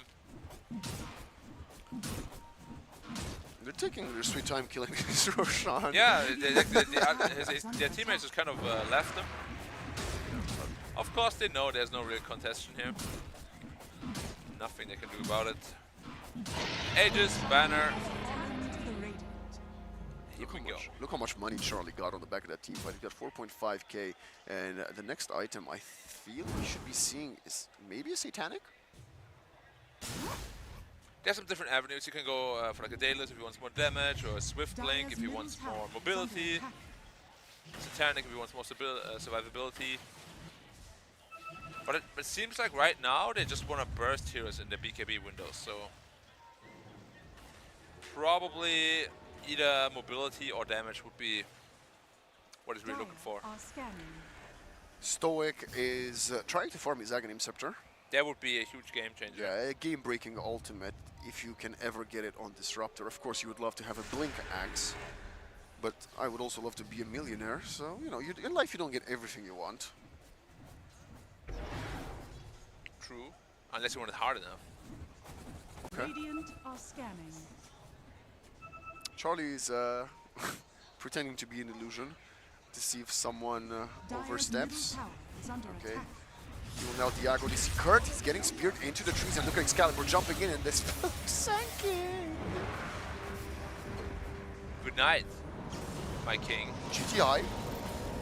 They're taking their sweet time killing this Roshan. Yeah, their teammates just kind of left them. Of course, they know there's no real contestation here. Nothing they can do about it. Aegis, banner. Look how much money Charlie got on the back of that team fight. He got 4.5k, and the next item I feel we should be seeing is maybe a Satanic? There's some different avenues. You can go for like a Daedalus if he wants more damage, or a Swift Blink if he wants more mobility. Satanic if he wants more survivability. But it seems like right now they just want to burst heroes in the BKB windows, so probably either mobility or damage would be what he's really looking for. Stoic is trying to farm his Aghanim Scepter. That would be a huge game changer. Yeah, a game-breaking ultimate if you can ever get it on Disruptor. Of course, you would love to have a Blink Axe, but I would also love to be a millionaire. So, you know, in life you don't get everything you want. True, unless you want it hard enough. Okay. Radiant are scanning. Charlie is pretending to be an illusion to see if someone oversteps. Okay. He will now Diago DC Kurt. He's getting speared into the trees, and look at Excalibur jumping in, and this sinking. Good night, my king. GTI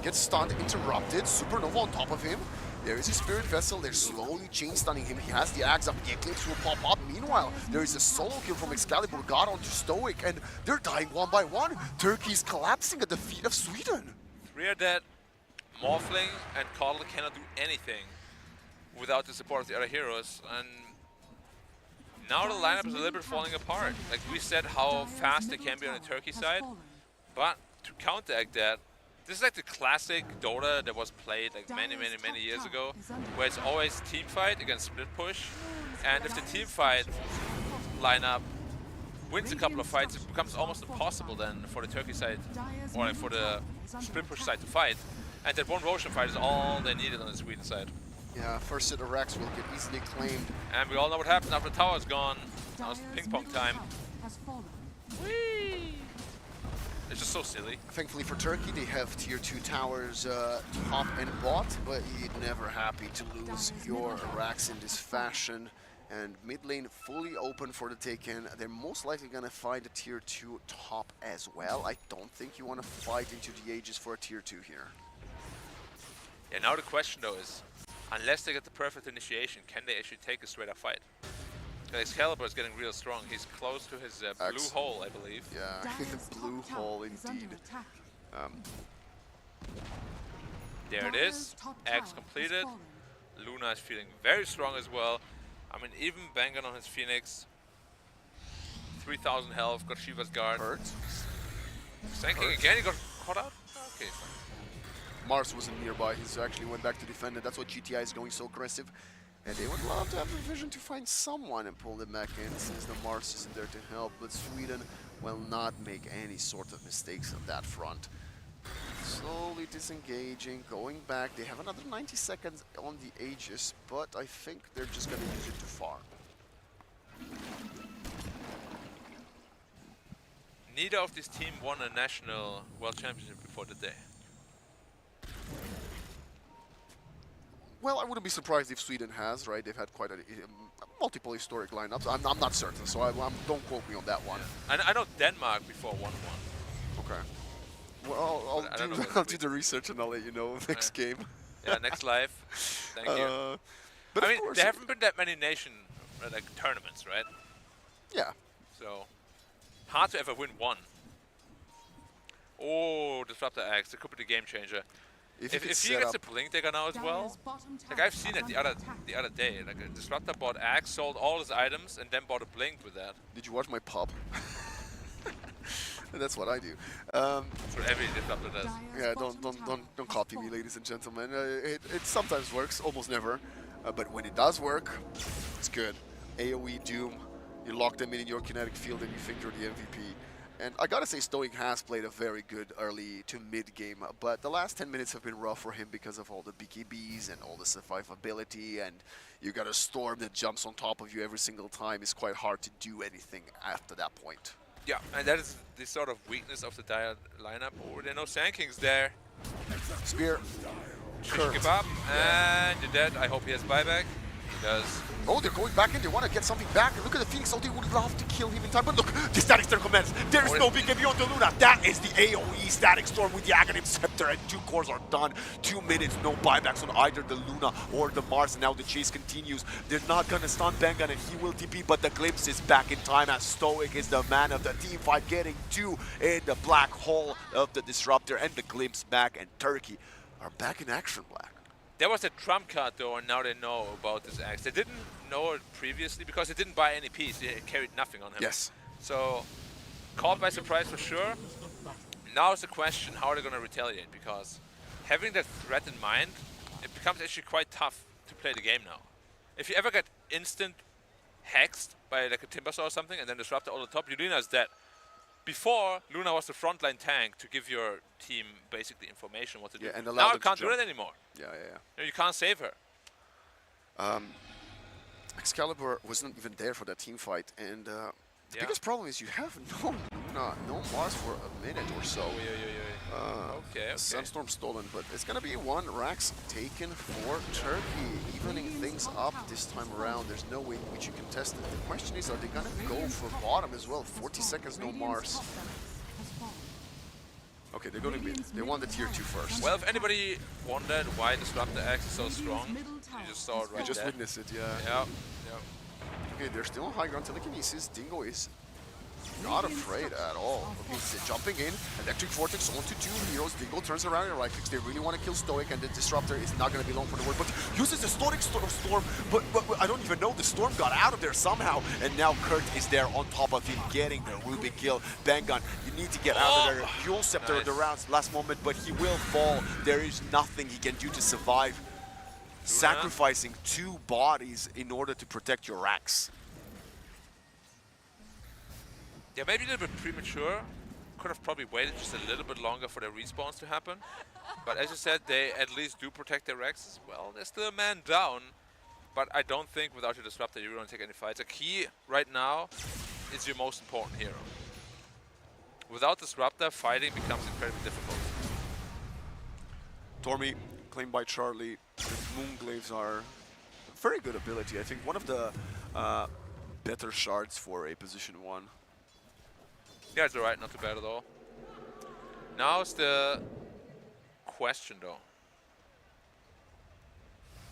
gets stunned, interrupted. Supernova on top of him. There is a Spirit Vessel. They're slowly chain stunning him. He has the Axe up. The Eclipse will pop up. Meanwhile, there is a solo kill from Excalibur. Got onto Stoic, and they're dying one by one. Turkey's collapsing at the feet of Sweden. 3 are dead. Morphling and Coddle cannot do anything without the support of the other heroes, and now the lineup is a little bit falling apart. Like we said, how fast they can be on the Turkey side, but to counteract that, this is like the classic Dota that was played like many years ago, where it's always team fight against split push, and if the team fight lineup wins a couple of fights, it becomes almost impossible then for the Turkey side or like for the split push side to fight, and that one Roshan fight is all they needed on the Sweden side. Yeah, first set of Rex will get easily claimed. And we all know what happened after the tower is gone. Now it's ping pong time. Whee! It's just so silly. Thankfully for Turkey, they have tier 2 towers top and bot, but you're never happy to lose your Rax in this fashion. And mid lane fully open for the take-in. They're most likely going to find a tier 2 top as well. I don't think you want to fight into the Aegis for a tier 2 here. Yeah, now the question though is, unless they get the perfect initiation, can they actually take a straight up fight? Excalibur is getting real strong. He's close to his blue hole, I believe. Yeah, the blue hole indeed. There it is. Axe completed. Luna is feeling very strong as well. I mean, even banging on his Phoenix. 3,000 health, got Shiva's guard. Sanking again, he got caught out? Okay, fine. Mars wasn't nearby, he's actually went back to defend it. That's why GTI is going so aggressive. And they would love to have the vision to find someone and pull them back in since the Mars isn't there to help. But Sweden will not make any sort of mistakes on that front. Slowly disengaging, going back. They have another 90 seconds on the Aegis, but I think they're just going to use it to farm. Neither of this team won a national world championship before the day. Well, I wouldn't be surprised if Sweden has, right? They've had quite a multiple historic lineups. I'm not certain, so don't quote me on that one. Yeah. I know Denmark before won one. Okay. Well, I'll do the research and I'll let you know next game. Yeah, next live. Thank you. But I mean, there haven't been that many nation like tournaments, right? Yeah. So hard to ever win one. Oh, Disruptor Axe. It could be the game changer. If he gets a Blink Dagger now as well, like I've seen it the other day, like a Disruptor bought Axe, sold all his items, and then bought a Blink with that. Did you watch my pub? That's what I do. That's what every Disruptor does. Yeah, don't copy me, ladies and gentlemen. It sometimes works, almost never, but when it does work, it's good. AOE Doom, You lock them in your kinetic field and you think you're the MVP. And I gotta say, Stoic has played a very good early to mid game, but the last 10 minutes have been rough for him because of all the BKBs and all the survivability, and you got a Storm that jumps on top of you every single time. It's quite hard to do anything after that point. Yeah, and that is the sort of weakness of the Dire lineup. Oh, there are no Sankings there. Spear. Shish kebab, and you're dead. I hope he has buyback. He does. Oh, they're going back in. They want to get something back. Look at the Phoenix. Oh, they would love to kill him in time. But look, the Static Storm commands. There is no BKB on the Luna. That is the AoE Static Storm with the Aghanim Scepter, and 2 cores are done. 2 minutes, no buybacks on either the Luna or the Mars. And now the chase continues. They're not going to stun Bengan, and he will TP, but the Glimpse is back in time as Stoic is the man of the team fight, getting 2 in the black hole of the Disruptor, and the Glimpse back, and Turkey are back in action, Black. There was a trump card though, and now they know about this axe. They didn't know it previously because they didn't buy any piece. They carried nothing on him. Yes. So, caught by surprise for sure. Now is the question how they're going to retaliate, because having that threat in mind, it becomes actually quite tough to play the game now. If you ever get instant hexed by like a Timbersaw or something and then Disruptor on the top, Yulina is dead. Before, Luna was the frontline tank to give your team basically information what to do. Yeah, and now you can't do that anymore. Yeah. You can't save her. Excalibur wasn't even there for that team fight, and the biggest problem is you have no Luna, no Mars for a minute or so. Okay. Sunstorm stolen, but it's gonna be 1 Rax taken for Turkey, evening things up this time around. There's no way in which you can test it. The question is, are they gonna go for bottom as well? 40 seconds, no Mars. Okay, they're going to mid. They want the tier 2 first. Well, if anybody wondered why Disruptor X is so strong, you just saw it right there. You just witnessed it, Yeah. Okay, they're still on high ground. Telekinesis. Dingo is not afraid at all. Okay, he's jumping in. Electric Vortex onto 2 heroes. Dingo turns around and right clicks. They really want to kill Stoic, and the Disruptor is not going to be long for the word, but uses the Stoic Storm. But I don't even know. The Storm got out of there somehow, and now Kurt is there on top of him, getting the Rubik kill. Bangun, you need to get out of there. Fuel Scepter the rounds last moment, but he will fall. There is nothing he can do to survive. Sacrificing 2 bodies in order to protect your racks. Yeah, maybe a little bit premature. Could have probably waited just a little bit longer for their respawns to happen. But as you said, they at least do protect their racks as well. There's still a man down. But I don't think without your Disruptor you don't take any fights. A key right now is your most important hero. Without Disruptor, fighting becomes incredibly difficult. Tormy, claimed by Charlie. The Moonglaves are a very good ability. I think one of the better shards for a position 1. Yeah, it's alright, not too bad at all. Now's the question though.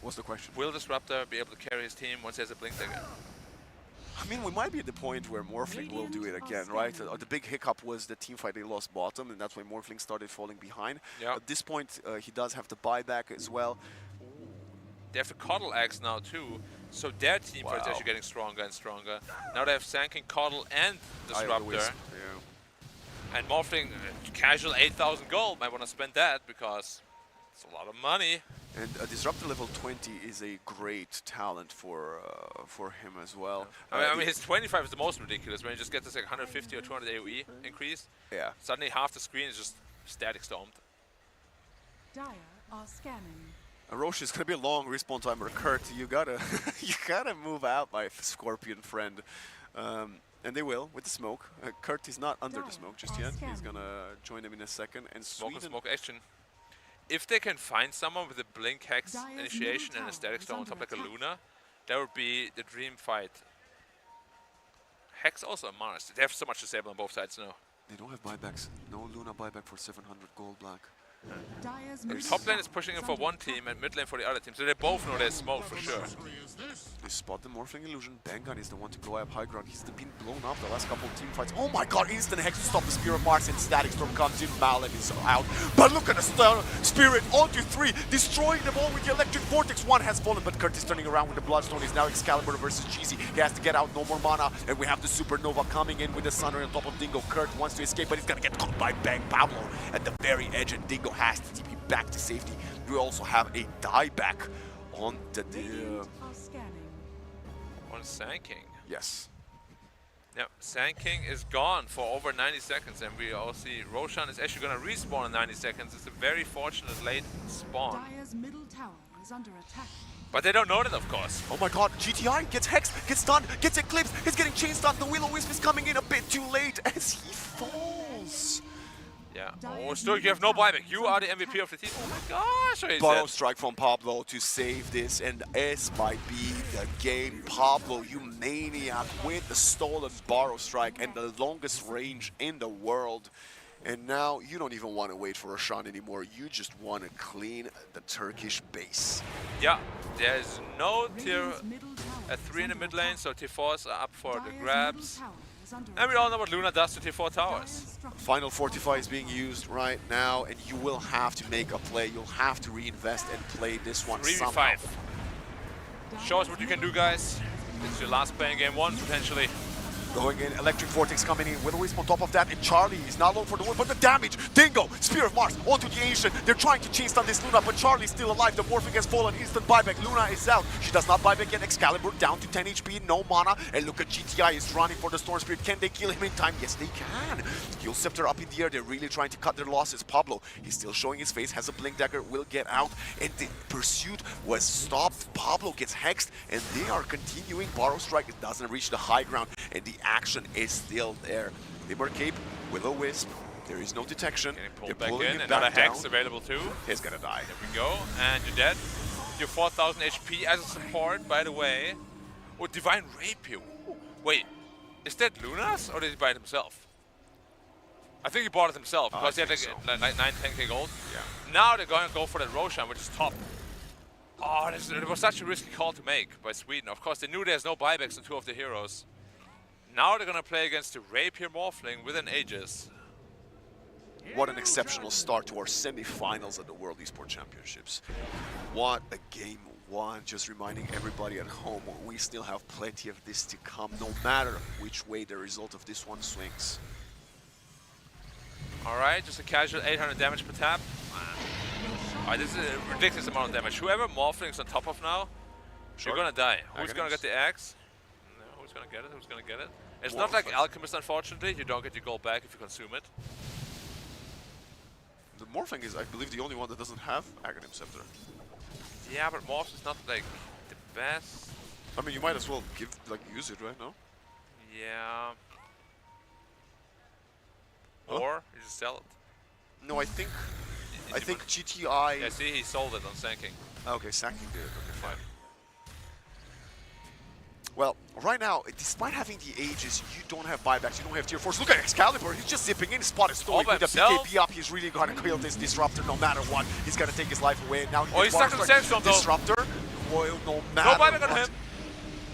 What's the question? Will Disruptor be able to carry his team once he has a Blink Dagger? I mean, we might be at the point where Morphling will do it again, right? The big hiccup was the team fight, they lost bottom, and that's why Morphling started falling behind. Yeah. At this point, he does have the buyback as well. They have the Coddle Axe now too, so their team fight's actually getting stronger and stronger. Now they have Sanking, Coddle, and Disruptor. And Morphling, casual 8,000 gold, might want to spend that because it's a lot of money. And Disruptor level 20 is a great talent for him as well. I mean, his 25 is the most ridiculous, when he just gets this like 150 or 200 AoE increase. Yeah. Suddenly half the screen is just static stormed. Dire are scanning. Roche is gonna be a long respawn timer. Kurt, you gotta move out, my Scorpion friend. And they will with the smoke. Kurt is not under the smoke just yet. He's gonna join them in a second. And Smoke action. If they can find someone with a Blink Hex initiation and a Static Storm on top like a Luna, that would be the dream fight. Hex also a Mars. They have so much disable on both sides now. They don't have buybacks. No Luna buyback for 700 gold, Black. Top lane is pushing in for one team and mid lane for the other team, so they both know there's smoke for sure. They spot the Morphling illusion. Bangun is the one to go up high ground. He's been blown up the last couple of team fights. Oh my god, instant Hex to stop the Spear of Mars, and Static Storm comes in. Malin is out. But look at the Spirit onto 3, destroying them all with the Electric Vortex. 1 has fallen, but Kurt is turning around with the Bloodstone. He's now Excalibur versus Jeezy. He has to get out, no more mana. And we have the Supernova coming in with the Sunray on top of Dingo. Kurt wants to escape, but he's gonna get caught by Bang Pablo at the very edge, and Dingo has to TP back to safety. We also have a dieback on the On Sanking. Yes. Yeah, Sand King is gone for over 90 seconds, and we all see Roshan is actually going to respawn in 90 seconds. It's a very fortunate late spawn. Dire's middle tower is under attack. But they don't know that, of course. Oh my god, GTI gets hexed, gets stunned, gets eclipsed, he's getting chain stunned. The Will-O-Wisp is coming in a bit too late as he falls. Yeah. Oh, Sturk, you have no buyback. You are the MVP of the team. Oh my gosh. Borrow strike from Pablo to save this, and this might be the game. Pablo, you maniac, with the stolen borrow strike and the longest range in the world. And now you don't even want to wait for Roshan anymore. You just want to clean the Turkish base. Yeah, there's no tier 3 in the mid lane, so tier 4s are up for the grabs. And we all know what Luna does to tier 4 towers. Final Fortify is being used right now, and you will have to make a play. You'll have to reinvest and play this one somehow. 3v5. Show us what you can do, guys. It's your last play in game 1, potentially. Going in, Electric Vortex coming in, Will-O-Wisp on top of that, and Charlie is not alone for the win, but the damage! Dingo, Spear of Mars, onto the Ancient, they're trying to chain stun this Luna, but Charlie's still alive, the Morphing has fallen, instant buyback, Luna is out, she does not buyback yet, Excalibur down to 10 HP, no mana, and look at GTI is running for the Storm Spirit, can they kill him in time? Yes they can! Heal Scepter up in the air, they're really trying to cut their losses, Pablo, he's still showing his face, has a Blink Dagger, will get out, and the pursuit was stopped, Pablo gets hexed, and they are continuing, Borrow Strike, it doesn't reach the high ground, and the action is still there. Limber Cape, Will-O-Wisp, there is no detection. They're pulling him another back hex down. available too. He's gonna die. There we go, and you're dead. You're 4,000 HP as a support, by the way. Oh, Divine Rapier. Ooh. Wait, is that Luna's or did he buy it himself? I think he bought it himself because he had like 9-10k gold. Yeah. Now they're going to go for that Roshan, which is top. Oh, it was such a risky call to make by Sweden. Of course, they knew there's no buybacks on 2 of the heroes. Now they're going to play against the Rapier Morphling with an Aegis. What an exceptional start to our semi-finals at the World Esports Championships. What a game one. Just reminding everybody at home, we still have plenty of this to come, no matter which way the result of this one swings. Alright, just a casual 800 damage per tap. Alright, this is a ridiculous amount of damage. Whoever Morphling's on top of now, you're going to die. Who's going to get the axe? No, who's going to get it? Who's going to get it? It's not like Alchemist, unfortunately. You don't get your gold back if you consume it. The Morphing is, I believe, the only one that doesn't have Aghanim Scepter. Yeah, but Morphs is not like the best. I mean, you might as well use it, right? No? Yeah. Or you just sell it. No, I think GTI. Yeah, see, he sold it on Sanking. Okay, Sanking did it. Okay, fine. Well, right now, despite having the Aegis, you don't have buybacks, you don't have tier 4s. Look at Excalibur, he's just zipping in, spot is stolen with the PKP up. He's really going to kill this Disruptor no matter what. He's going to take his life away. Now he's stuck on the Sandstorm, though. Disruptor, well, no matter no buyback on him.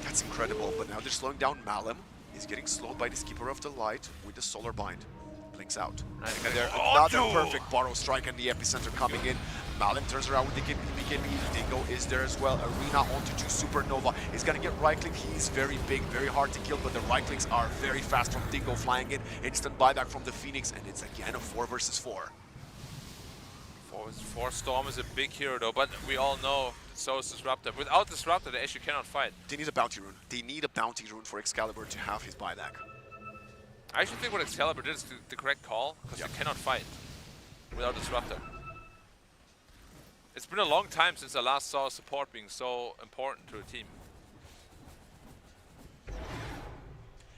That's incredible, but now they're slowing down Malum. He's getting slowed by the Keeper of the Light with the Solar Bind. Blinks out. Another perfect Borrow Strike and the Epicenter coming in. Malum turns around with the BKB. Dingo is there as well. Arena onto 2 Supernova. He's gonna get right click. He's very big, very hard to kill, but the right clicks are very fast from Dingo flying in. Instant buyback from the Phoenix, and it's again a 4 versus 4. 4 versus 4. Storm is a big hero though, but we all know so is Disruptor. Without Disruptor, they actually cannot fight. They need a bounty rune. They need a bounty rune for Excalibur to have his buyback. I actually think what Excalibur did is the correct call, because you cannot fight without Disruptor. It's been a long time since I last saw support being so important to a team.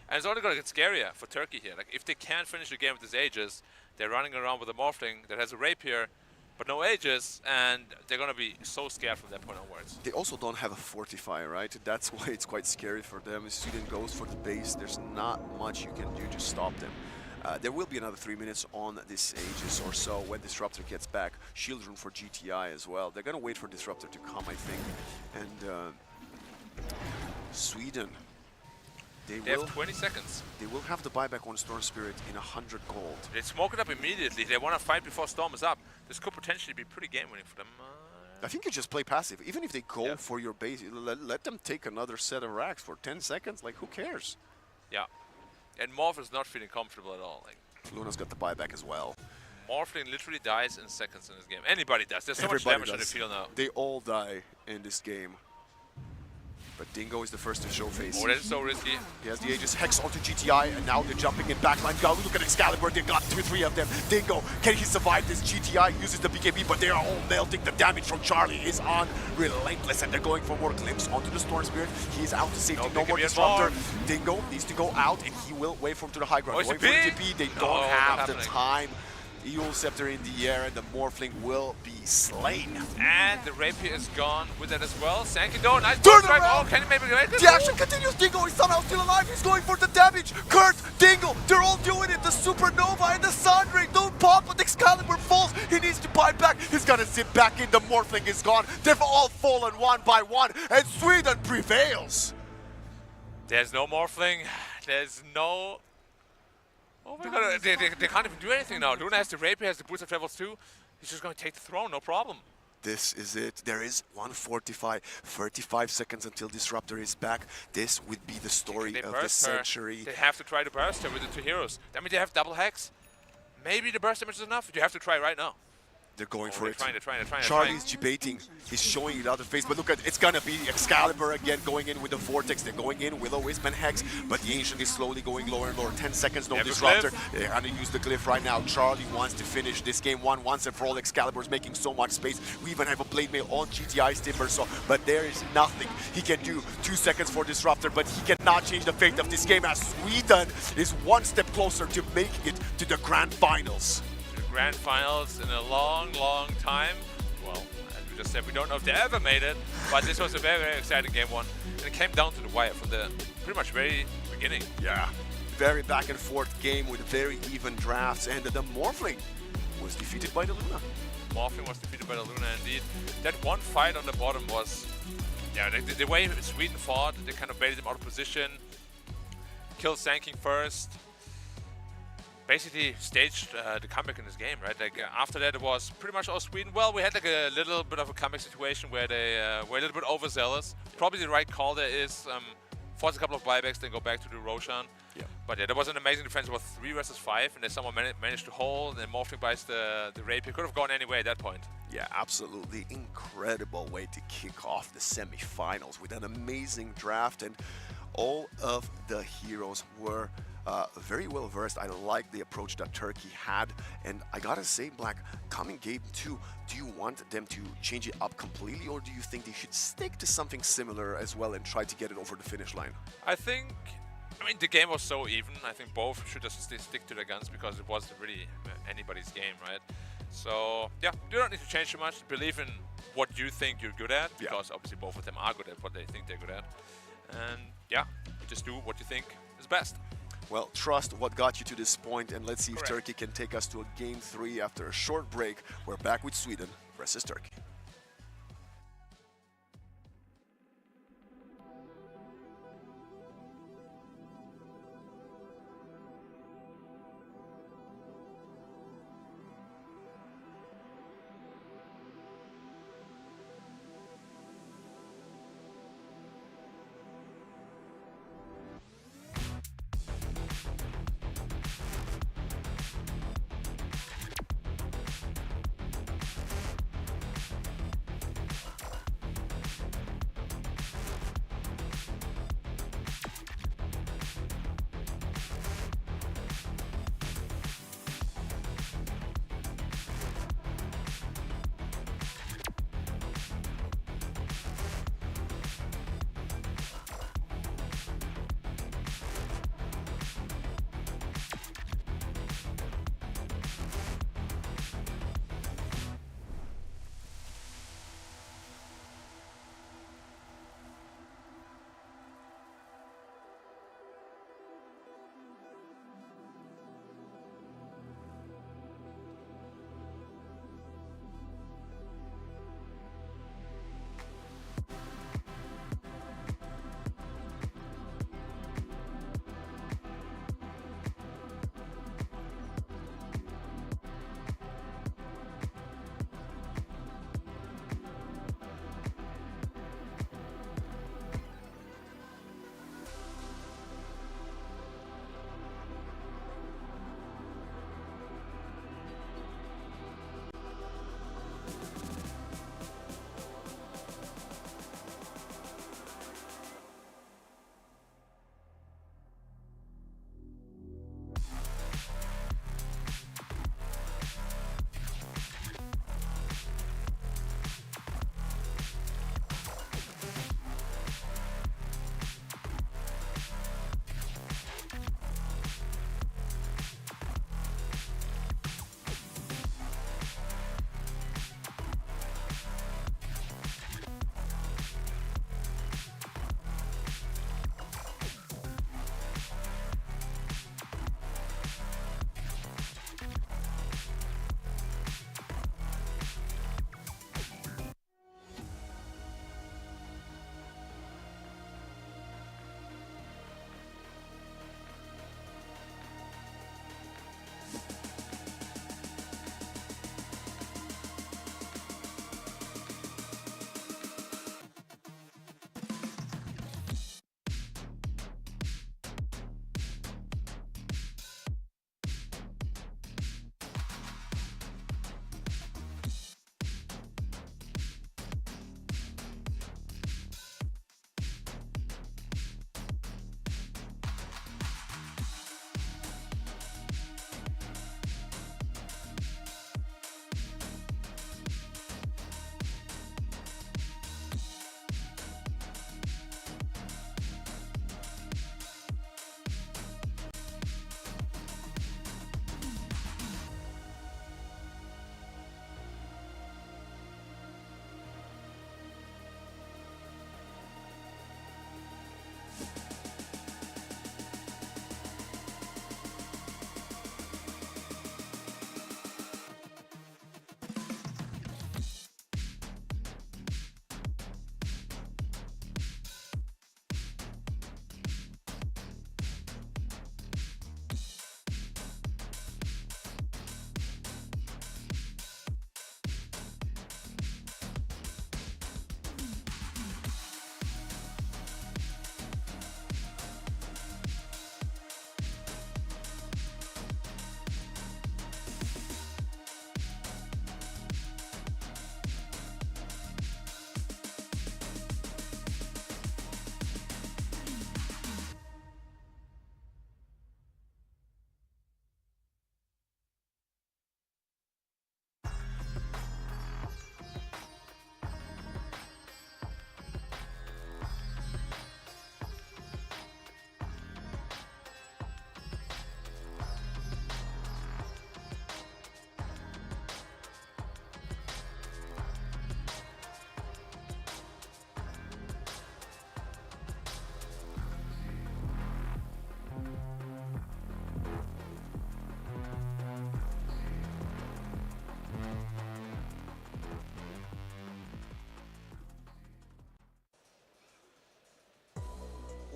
And it's only going to get scarier for Turkey here. Like, if they can't finish the game with this Aegis, they're running around with a Morphling that has a Rapier, but no Aegis, and they're going to be so scared from that point onwards. They also don't have a Fortify, right? That's why it's quite scary for them. If Sweden goes for the base, there's not much you can do to stop them. There will be another 3 minutes on this Aegis or so when Disruptor gets back. Shield rune for GTI as well. They're going to wait for Disruptor to come, I think. And Sweden, they will have 20 seconds. They will have the buyback on Storm Spirit in 100 gold. They smoke it up immediately. They want to fight before Storm is up. This could potentially be pretty game winning for them. I think you just play passive. Even if they go for your base, let them take another set of racks for 10 seconds. Like, who cares? Yeah. And Morph is not feeling comfortable at all. Like, Luna's got the buyback as well. Morphling literally dies in seconds in this game. Anybody does. There's so much damage on the field now. They all die in this game. But Dingo is the first to show face. Oh, that is so risky. He has the Aegis Hex onto GTI, and now they're jumping in backline. Go look at Excalibur, they got 2-3 of them. Dingo, can he survive this? GTI uses the BKB, but they are all melting. The damage from Charlie is on relentless, and they're going for more glimpse onto the Storm Spirit. He is out to safety, no more Disruptor. Dingo needs to go out, and he will wait for him to the high ground. Oh, Going for the TP, they don't have the time. Eul Scepter in the air, and the Morphling will be slain. And the Rapier is gone with that as well. Sankido, nice Turn strike. around! Oh, can he maybe make it? The action continues. Dingo is somehow still alive. He's going for the damage. Kurt, Dingo, they're all doing it. The Supernova and the Sandring don't pop, but Excalibur falls. He needs to buy back. He's gonna sit back in. The Morphling is gone. They've all fallen one by one, and Sweden prevails. There's no Morphling. There's no... Oh my god, they can't even do anything now. Luna has the Rapier, has the boost of travels too. He's just going to take the throne, no problem. This is it. There is 145, 35 seconds until Disruptor is back. This would be the story of the century. They have to try to burst her with the 2 heroes. That means they have double hex. Maybe the burst damage is enough. You have to try right now. They're going for it. They're trying. Charlie's debating. He's showing it out of face, but look at it's gonna be Excalibur again going in with the Vortex. They're going in Willow Wisp and Hex, but the Ancient is slowly going lower and lower. 10 seconds, no Disruptor. They're gonna use the Glyph right now. Charlie wants to finish this game once and for all. Excalibur's making so much space. We even have a Blade Mail on GTI's Timbersaw, but there is nothing he can do. 2 seconds for Disruptor, but he cannot change the fate of this game as Sweden is one step closer to making it to the Grand Finals. Grand Finals in a long time. Well, as we just said, we don't know if they ever made it, but this was a very exciting game one. And it came down to the wire from the pretty much very beginning. Yeah, very back and forth game with very even drafts, and the Morphling was defeated by the Luna. Morphling was defeated by the Luna indeed. That one fight on the bottom was, yeah, the way Sweden fought, they kind of baited him out of position, killed Sanking first. Basically staged the comeback in this game, right? Like after that, it was pretty much all Sweden. Well, we had like a little bit of a comeback situation where they were a little bit overzealous. Probably the right call there is force a couple of buybacks, then go back to the Roshan. Yeah. But yeah, that was an amazing defense. It was 3 versus 5, and then someone managed to hold, and then Morphling buys the Rapier. Could have gone anyway at that point. Yeah, absolutely incredible way to kick off the semifinals with an amazing draft, and all of the heroes were very well versed. I like the approach that Turkey had, and I gotta say, Black, coming game 2, do you want them to change it up completely, or do you think they should stick to something similar as well and try to get it over the finish line? I mean, the game was so even. I think both should just stick to their guns because it wasn't really anybody's game, right? So yeah, you don't need to change too much. Believe in what you think you're good at, because obviously both of them are good at what they think they're good at. And yeah, just do what you think is best. Well, trust what got you to this point, and let's see if Turkey can take us to a game 3 after a short break. We're back with Sweden versus Turkey.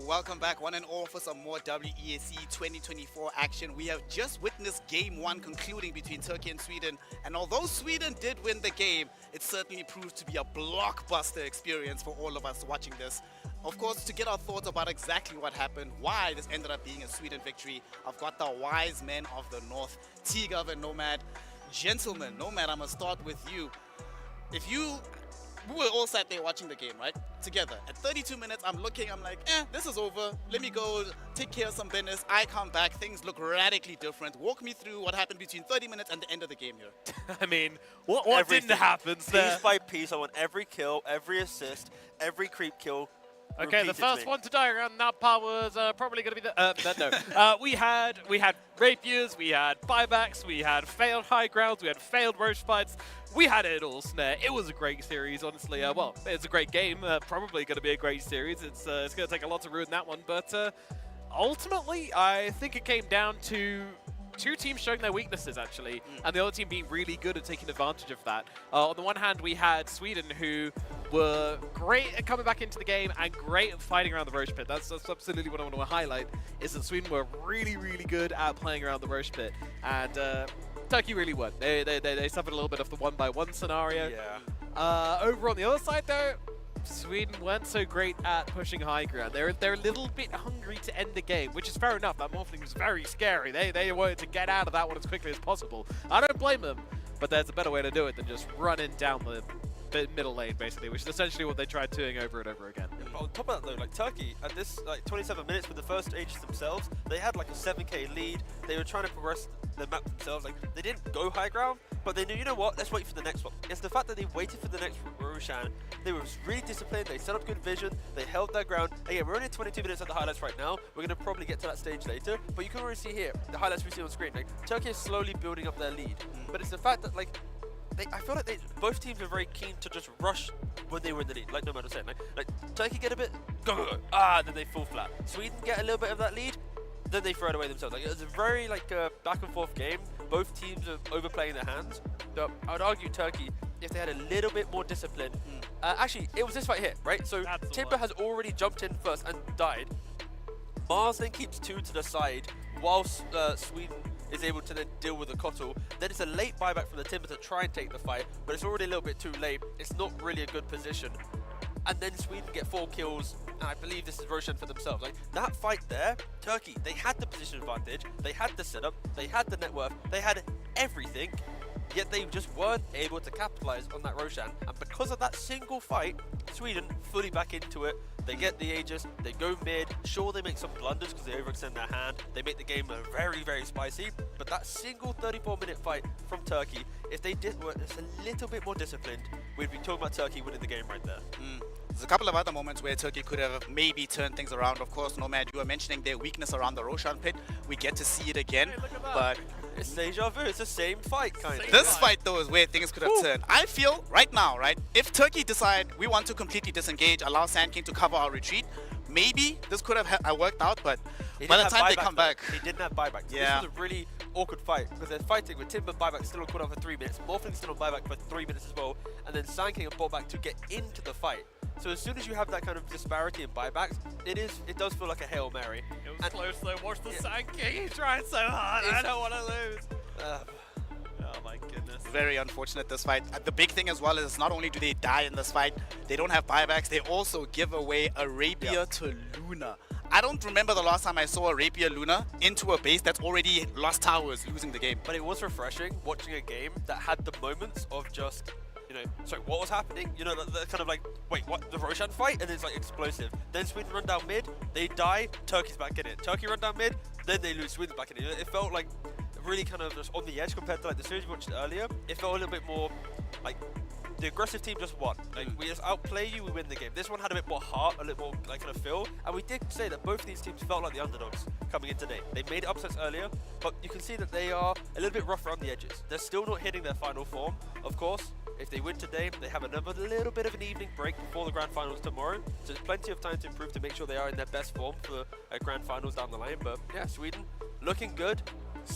welcome back one and all for some more WESC 2024 action. We have just witnessed Game 1 concluding between Turkey and Sweden, and although Sweden did win the game, it certainly proved to be a blockbuster experience for all of us watching this. Of course, to get our thoughts about exactly what happened, why this ended up being a Sweden victory, I've got the wise men of the North, T-Gov and Nomad. Gentlemen, Nomad, I'm going to start with you. We were all sat there watching the game, right? Together. At 32 minutes, I'm like, this is over. Let me go take care of some business. I come back. Things look radically different. Walk me through what happened between 30 minutes and the end of the game here. I mean, what didn't happen? Piece by piece, I want every kill, every assist, every creep kill. Okay, the first one to die around that part was probably going to be the... we had rapiers, we had buybacks, we had failed high grounds, we had failed roach fights. We had it all, Snare. It was a great series, honestly. Well, it's a great game. Probably going to be a great series. It's going to take a lot to ruin that one. But ultimately, I think it came down to two teams showing their weaknesses, actually, and the other team being really good at taking advantage of that. On the one hand, we had Sweden, who were great at coming back into the game and great at fighting around the roach pit. That's absolutely what I want to highlight, is that Sweden were really, really good at playing around the roach pit. And Turkey really weren't. They suffered a little bit of the one-by-one scenario. Yeah. Over on the other side, though, Sweden weren't so great at pushing high ground. They're a little bit hungry to end the game, which is fair enough. That Morphling was very scary. They wanted to get out of that one as quickly as possible. I don't blame them, but there's a better way to do it than just running down the middle lane, basically, which is essentially what they tried doing over and over again. But on top of that, though, like Turkey, at this 27 minutes with the first Aegis themselves, they had like a 7k lead. They were trying to progress the map themselves. Like, they didn't go high ground, but they knew, you know what, let's wait for the next one. It's the fact that they waited for the next Roshan. They were really disciplined. They set up good vision. They held their ground. Again, we're only 22 minutes at the highlights right now. We're going to probably get to that stage later, but you can already see here the highlights we see on screen. Like, Turkey is slowly building up their lead, but it's the fact that, like, I feel like both teams are very keen to just rush when they were in the lead, like Nomad was saying. Like Turkey get a bit, go, then they fall flat. Sweden get a little bit of that lead, then they throw it away themselves. Like, it's a very back and forth game. Both teams are overplaying their hands. So I would argue Turkey, if they had a little bit more discipline. Actually, it was this fight here, right? So Timber has already jumped in first and died. Mars then keeps two to the side, whilst Sweden is able to then deal with the Kotl. Then it's a late buyback from the Timber to try and take the fight, but it's already a little bit too late. It's not really a good position. And then Sweden get 4 kills, and I believe this is Roshan for themselves. Like, that fight there, Turkey, they had the position advantage, they had the setup, they had the net worth, they had everything, yet they just weren't able to capitalize on that Roshan. And because of that single fight, Sweden fully back into it. They get the Aegis, they go mid. Sure, they make some blunders because they overextend their hand. They make the game very, very spicy. But that single 34-minute fight from Turkey, if they were just a little bit more disciplined, we'd be talking about Turkey winning the game right there. There's a couple of other moments where Turkey could have maybe turned things around. Of course, Nomad, you were mentioning their weakness around the Roshan pit. We get to see it again, but it's deja vu. It's the same fight, kind of. This fight, though, is where things could have turned. I feel right now, right, if Turkey decide we want to completely disengage, allow Sand King to cover our retreat, maybe this could have worked out, but by the time they come back... He didn't have buyback. Yeah. This was a really awkward fight, because they're fighting with Timber buyback still on cooldown for 3 minutes, Morphling still on buyback for 3 minutes as well, and then Sand King and bought to get into the fight. So as soon as you have that kind of disparity in buybacks, it does feel like a Hail Mary. It was close though. Watch the Sand King. He's trying so hard. I don't want to lose. Oh my goodness. Very unfortunate, this fight. The big thing as well is not only do they die in this fight, they don't have buybacks, they also give away a Rapier to Luna. I don't remember the last time I saw a Rapier Luna into a base that's already lost towers, losing the game. But it was refreshing watching a game that had the moments of just, you know, sorry, what was happening? You know, the kind of like, wait, what? The Roshan fight? And it's like explosive. Then Sweden run down mid, they die, Turkey's back in it. Turkey run down mid, then they lose, Sweden's back in it. It felt like really kind of just on the edge compared to like the series we watched earlier. It felt a little bit more like the aggressive team just won. Like, we just outplay you, we win the game. This one had a bit more heart, a little more like kind of feel, and we did say that both of these teams felt like the underdogs coming in today. They made upsets earlier, but you can see that they are a little bit rough around the edges. They're still not hitting their final form. Of course, if they win today, they have another little bit of an evening break before the grand finals tomorrow, so there's plenty of time to improve to make sure they are in their best form for grand finals down the line. But yeah, Sweden looking good.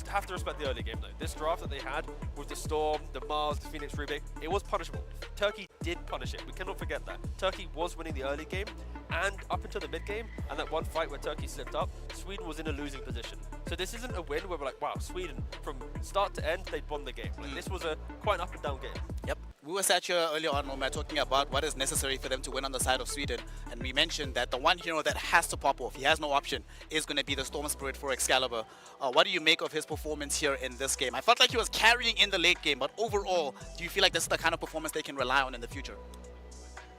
have to respect the early game though. This draft that they had with the Storm, the Mars, the Phoenix Rubik, it was punishable. Turkey did punish it. We cannot forget that. Turkey was winning the early game, and up until the mid game, and that one fight where Turkey slipped up, Sweden was in a losing position. So this isn't a win where we're like, wow, Sweden, from start to end, they'd won the game. Like, this was a quite an up and down game. Yep. We were sat here earlier on when we were talking about what is necessary for them to win on the side of Sweden, and we mentioned that the one hero that has to pop off, he has no option, is going to be the Storm Spirit for Excalibur. What do you make of his performance here in this game? I felt like he was carrying in the late game, but overall, do you feel like this is the kind of performance they can rely on in the future?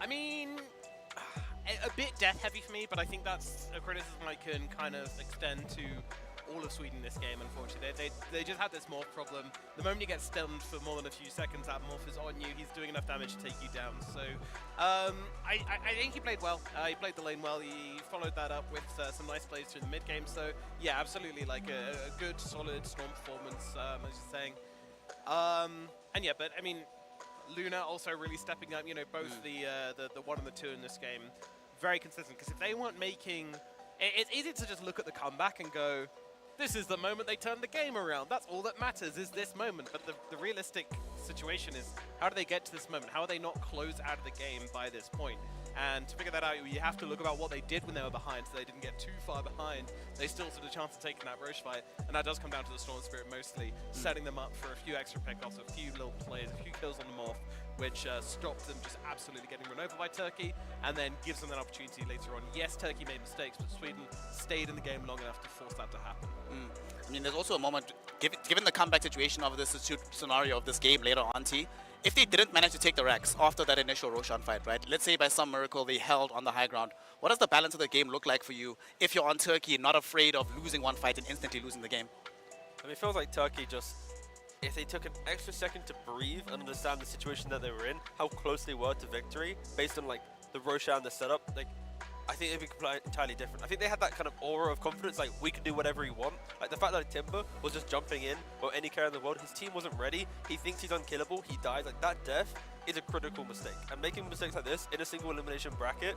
I mean, a bit death heavy for me, but I think that's a criticism I can kind of extend to all of Sweden this game, unfortunately. They just had this morph problem. The moment you get stunned for more than a few seconds, that morph is on you. He's doing enough damage to take you down. So I think he played well. He played the lane well. He followed that up with some nice plays through the mid game. So yeah, absolutely like a good, solid Storm performance, as you're saying. And yeah, but I mean, Luna also really stepping up. You know, both the 1 and the 2 in this game, very consistent. Because if they weren't making, it's easy to just look at the comeback and go, this is the moment they turn the game around. That's all that matters, is this moment. But the realistic situation is, how do they get to this moment? How are they not closed out of the game by this point? And to figure that out, you have to look about what they did when they were behind, so they didn't get too far behind. They still stood a chance of taking that Roche fight, and that does come down to the Storm Spirit mostly, setting them up for a few extra pickoffs, a few little plays, a few kills on the morph, which stopped them just absolutely getting run over by Turkey, and then gives them that opportunity later on. Yes, Turkey made mistakes, but Sweden stayed in the game long enough to force that to happen. I mean, there's also a moment, given the comeback situation of this scenario of this game later on, if they didn't manage to take the Rex after that initial Roshan fight, right? Let's say by some miracle they held on the high ground. What does the balance of the game look like for you if you're on Turkey, not afraid of losing one fight and instantly losing the game? I mean, it feels like Turkey just, if they took an extra second to breathe and understand the situation that they were in, how close they were to victory, based on like the Roshan, the setup, like, I think it'd be entirely different. I think they had that kind of aura of confidence, like we can do whatever we want. Like the fact that Timber was just jumping in, or any carrier in the world, his team wasn't ready, he thinks he's unkillable, he dies. Like that death is a critical mistake. And making mistakes like this in a single elimination bracket,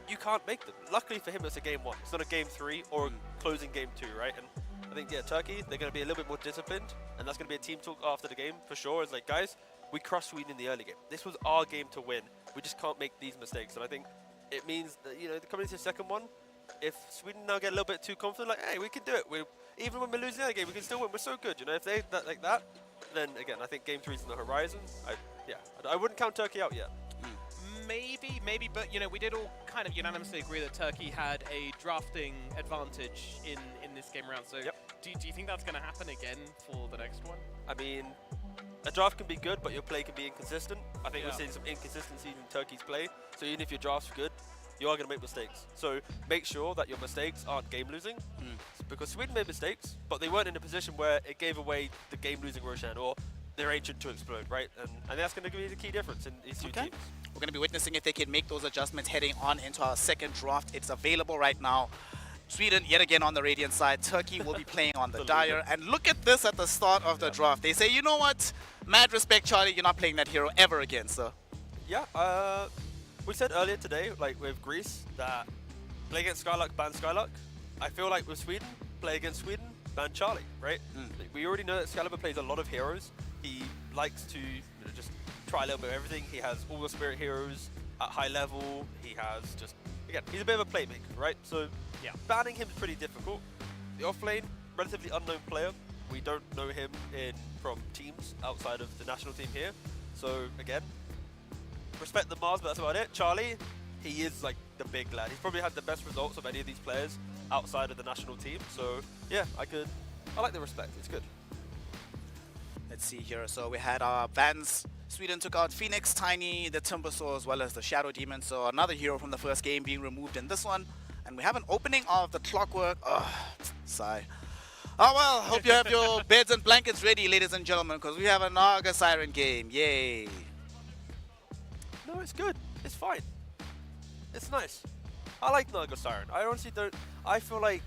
you can't make them. Luckily for him, it's a game 1. It's not a game 3 or a closing game 2, right? And I think, yeah, Turkey, they're going to be a little bit more disciplined, and that's going to be a team talk after the game for sure. It's like, guys, we crushed Sweden in the early game. This was our game to win. We just can't make these mistakes. And I think it means that, you know, coming into the second one, if Sweden now get a little bit too confident, like, hey, we can do it. Even when we're losing the game, we can still win. We're so good, you know. If they like that, then again, I think game 3 is on the horizon. I wouldn't count Turkey out yet. Maybe, but you know, we did all kind of unanimously agree that Turkey had a drafting advantage in this game round. So do you think that's going to happen again for the next one? I mean, a draft can be good, but your play can be inconsistent. I think we're seeing some inconsistency in Turkey's play. So even if your draft's good, you are going to make mistakes. So make sure that your mistakes aren't game-losing. Because Sweden made mistakes, but they weren't in a position where it gave away the game-losing Roshan or their Ancient to explode, right? And that's going to be the key difference in these two teams. We're going to be witnessing if they can make those adjustments heading on into our second draft. It's available right now. Sweden, yet again on the Radiant side. Turkey will be playing on the Dire. And look at this at the start of the draft. They say, you know what? Mad respect, Charlie. You're not playing that hero ever again, sir. Yeah, we said earlier today, like with Greece, that play against Skylark, ban Skylark. I feel like with Sweden, play against Sweden, ban Charlie, right? Like, we already know that Excalibur plays a lot of heroes. He likes to just try a little bit of everything. He has all the spirit heroes at high level. He has just, again, he's a bit of a playmaker, right? So yeah, banning him is pretty difficult. The offlane, relatively unknown player. We don't know him from teams outside of the national team here. So again, respect the Mars, but that's about it. Charlie, he is like the big lad. He's probably had the best results of any of these players outside of the national team. So yeah, I like the respect. It's good. Let's see here. So we had our Vans. Sweden took out Phoenix, Tiny, the Timbersaw, as well as the Shadow Demon. So another hero from the first game being removed in this one. And we have an opening of the Clockwork. Sigh. Oh well, hope you have your beds and blankets ready, ladies and gentlemen, because we have a Naga Siren game. Yay. No, it's good. It's fine. It's nice. I like Naga Siren. I honestly don't. I feel like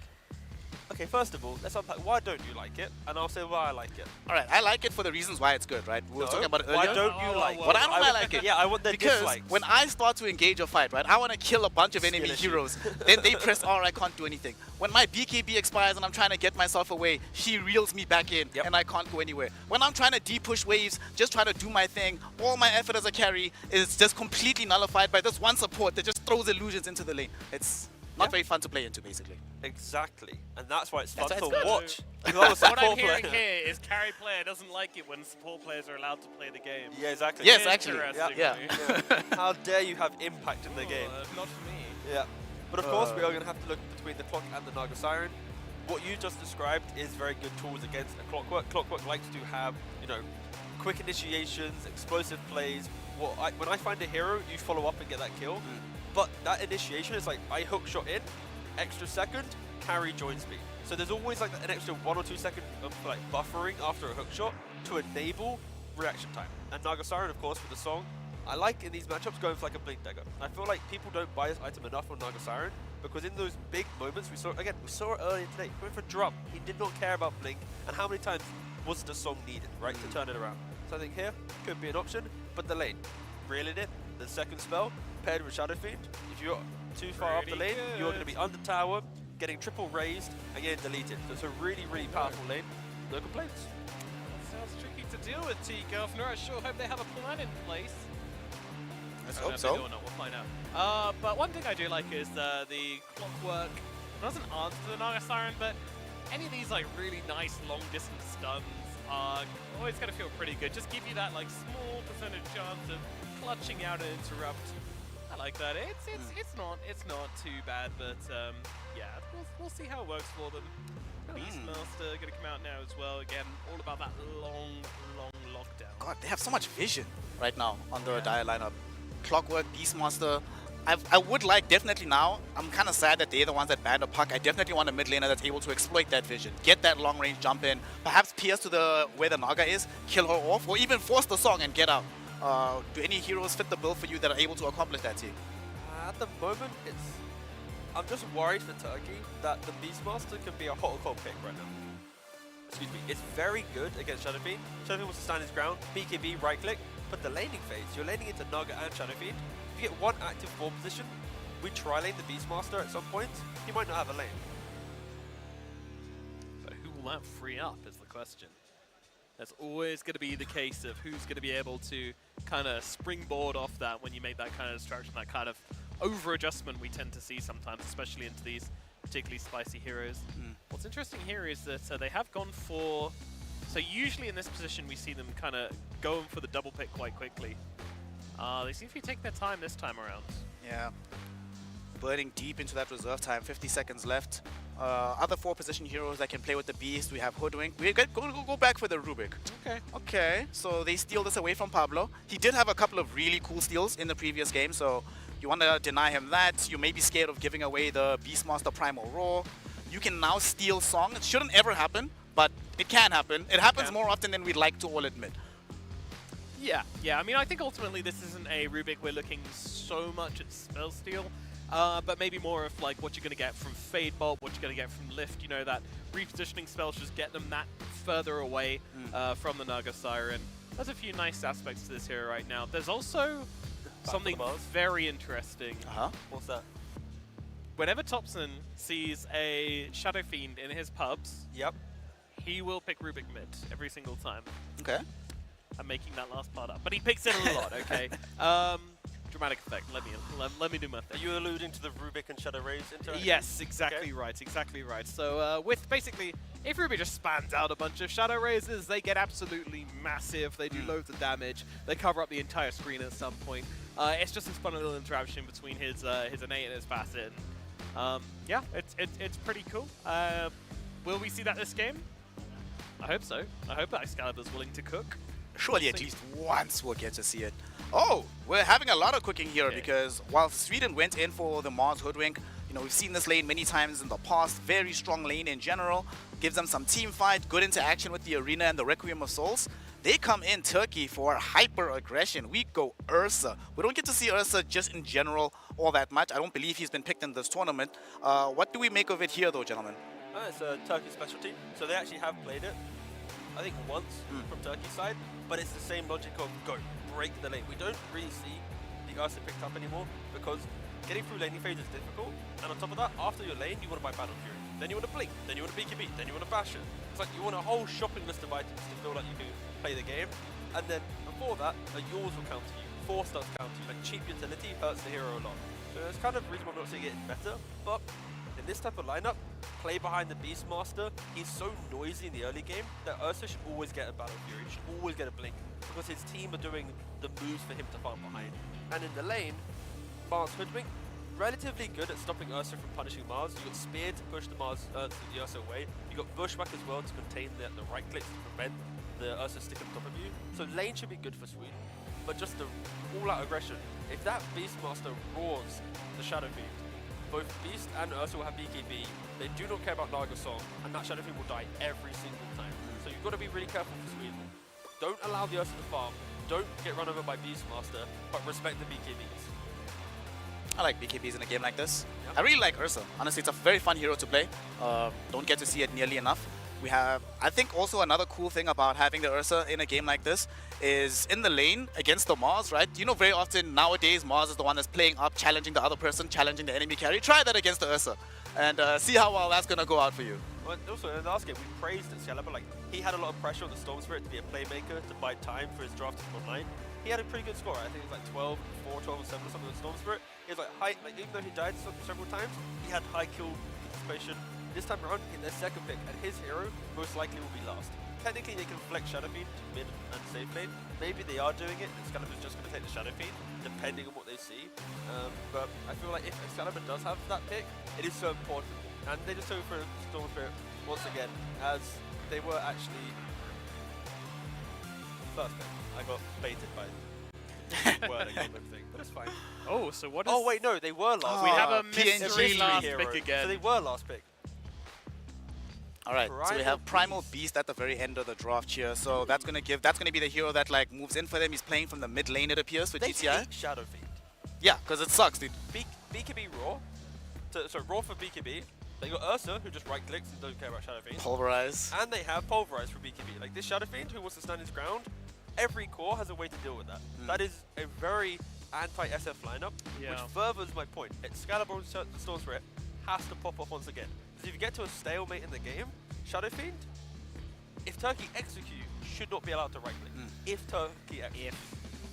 Okay, first of all, let's unpack why don't you like it, and I'll say why I like it. All right, I like it for the reasons why it's good, right? We were talking about it earlier. Why don't you like it? Why don't I like it? Yeah, I want the because dislikes. when I start to engage a fight, right, I want to kill a bunch of enemy heroes. Then they press R, I can't do anything. When my BKB expires and I'm trying to get myself away, she reels me back in and I can't go anywhere. When I'm trying to de-push waves, just trying to do my thing, all my effort as a carry is just completely nullified by this one support that just throws illusions into the lane. It's not very fun to play into, basically. Exactly, and that's why it's That's fun why to it's good. watch. What I'm hearing here is carry player doesn't like it when support players are allowed to play the game. Yeah, exactly. Yes, actually. Yeah. How dare you have impact in the game? Not for me. Yeah. But of course, we are going to have to look between the Clock and the Naga Siren. What you just described is very good tools against a Clockwork. Clockwork likes to have, you know, quick initiations, explosive plays. When I find a hero, you follow up and get that kill. But that initiation is like, I hook shot in, extra second, carry joins me. So there's always like an extra 1 or 2 seconds of like buffering after a hook shot to enable reaction time. And Naga Siren, of course, with the song, I like in these matchups going for like a Blink Dagger. I feel like people don't buy this item enough on Naga Siren because in those big moments, we saw it earlier today, he went for Drum. He did not care about Blink, and how many times was the song needed, right, to turn it around? So I think here could be an option, but the lane, reeling it, the second spell, paired with Shadow Fiend. If you're too far up the lane, you're going to be under tower, getting triple raised, and getting deleted. So it's a really, really powerful lane. No complaints. Sounds tricky to deal with, T-Governor. I sure hope they have a plan in place. Let's I don't hope know if so. they do or not, we'll find out. But one thing I do like is the Clockwork doesn't answer the Naga Siren, but any of these like really nice long distance stuns are always going to feel pretty good. Just give you that like small percentage chance of clutching out an interrupt. I like that. It's not too bad, but yeah, we'll see how it works for them. Beastmaster going to come out now as well. Again, all about that long lockdown. God, they have so much vision right now on the Dire lineup. Clockwork, Beastmaster. I would like, definitely now, I'm kind of sad that they're the ones that banned a puck. I definitely want a mid laner that's able to exploit that vision. Get that long range jump in. Perhaps pierce to where the Naga is, kill her off, or even force the song and get out. Do any heroes fit the bill for you that are able to accomplish that, team? At the moment, I'm just worried for Turkey that the Beastmaster can be a hot or cold pick right now. Excuse me. It's very good against Shadow Fiend. Shadow Fiend wants to stand his ground, BKB, right click, but the laning phase, you're laning into Naga and Shadow Fiend. If you get one active 4 position, we tri-lane the Beastmaster at some point, he might not have a lane. So who will that free up is the question. That's always going to be the case of who's going to be able to kind of springboard off that when you make that kind of distraction, that kind of over-adjustment we tend to see sometimes, especially into these particularly spicy heroes. What's interesting here is that they have gone for... So usually in this position we see them kind of going for the double pick quite quickly. They seem to be taking their time this time around. Yeah. Burning deep into that reserve time, 50 seconds left. Other 4 position heroes that can play with the Beast. We have Hoodwink. We're going to go back for the Rubik. Okay. Okay, so they steal this away from Pablo. He did have a couple of really cool steals in the previous game, so you want to deny him that. You may be scared of giving away the Beastmaster Primal Roar. You can now steal Song. It shouldn't ever happen, but it can happen. It happens more often than we'd like to all admit. Yeah. I mean, I think ultimately this isn't a Rubik we're looking so much at spell steal. But maybe more of like what you're going to get from Fade Bolt, what you're going to get from Lift, you know, that repositioning spells just get them that further away from the Naga Siren. There's a few nice aspects to this hero right now. There's also something very interesting. What's that? Whenever Thompson sees a Shadow Fiend in his pubs, he will pick Rubik mid every single time. Okay. I'm making that last part up, but he picks it a lot, okay? Dramatic effect. Let me do my thing. Are you alluding to the Rubik and Shadow Rays interaction? Yes, exactly right. Exactly right. So with basically, if Rubik just spans out a bunch of Shadow Razors, they get absolutely massive. They do loads of damage. They cover up the entire screen at some point. It's just this fun little interaction between his innate and his passive. Yeah, it's pretty cool. Will we see that this game? I hope so. I hope that Excalibur's willing to cook. Surely at least once we'll get to see it. Oh, we're having a lot of cooking here because while Sweden went in for the Mars Hoodwink, you know, we've seen this lane many times in the past. Very strong lane in general. Gives them some team fight, good interaction with the Arena and the Requiem of Souls. They come in Turkey for hyper aggression. We go Ursa. We don't get to see Ursa just in general all that much. I don't believe he's been picked in this tournament. What do we make of it here though, gentlemen? It's a Turkish specialty, so they actually have played it, I think once from Turkey's side, but it's the same logic of go, break the lane. We don't really see the Ursa picked up anymore because getting through laning phase is difficult, and on top of that, after your lane, you want to buy Battle Fury, then you want to Blink, then you want to BKB, then you want to Bastion. It's like you want a whole shopping list of items to feel like you can play the game, and then before that, yours will counter you, 4 stars counter you, like cheap utility hurts the hero a lot. So it's kind of reason why I'm not seeing it better, but in this type of lineup, play behind the Beastmaster, he's so noisy in the early game that Ursa should always get a Battle Fury, should always get a Blink, because his team are doing the moves for him to farm behind. And in the lane, Mars Hoodwink, relatively good at stopping Ursa from punishing Mars. You got Spear to push the Ursa away. You got Bushwhack as well to contain the right clicks to prevent the Ursa stick on top of you. So lane should be good for Sweden, but just the all-out aggression. If that Beastmaster roars the Shadow Fiend, both Beast and Ursa will have BKB. They do not care about Naga Song, and that Shadow Fiend will die every single time. So you've got to be really careful for Sweden. Don't allow the Ursa to farm. Don't get run over by Beastmaster, but respect the BKBs. I like BKBs in a game like this. Yep. I really like Ursa. Honestly, it's a very fun hero to play. Don't get to see it nearly enough. We have, I think also another cool thing about having the Ursa in a game like this is in the lane against the Mars, right? You know, very often nowadays Mars is the one that's playing up, challenging the other person, challenging the enemy carry. Try that against the Ursa and see how well that's going to go out for you. Well, also in the last game, we praised Excalibur, like he had a lot of pressure on the Storm Spirit to be a playmaker, to buy time for his draft to come online. He had a pretty good score. I think it was like 12, 4, 12, and 7 or something with Storm Spirit. He was like high, like even though he died several times, he had high kill participation. This time around, in their second pick, and his hero most likely will be last. Technically, they can flex Shadow Fiend to mid and safe lane. Maybe they are doing it. Excalibur's just going to take the Shadow Fiend, depending on what they see. But I feel like if Excalibur does have that pick, it is so important. And they just go for Storm Spirit once again, as they were actually first pick. I got baited by wording on everything, but it's fine. Oh, so what is... Oh wait, no, they were last. We have a PNG last pick again. So they were last pick. Alright, so we have Primal Beast at the very end of the draft here, so that's gonna be the hero that like moves in for them. He's playing from the mid lane, it appears, for GTI. They hate Shadow Fiend. Yeah, because it sucks, dude. BKB Raw, so Raw for BKB. They got Ursa, who just right clicks and doesn't care about Shadow Fiend. Pulverize. And they have Pulverize for BKB. Like this Shadow Fiend, who wants to stand his ground, every core has a way to deal with that. That is a very anti-SF lineup, which furthers my point. Excalibur and Storm Spirit has to pop off once again. Because if you get to a stalemate in the game, Shadow Fiend, if Turkey execute, should not be allowed to right click. If Turkey execute.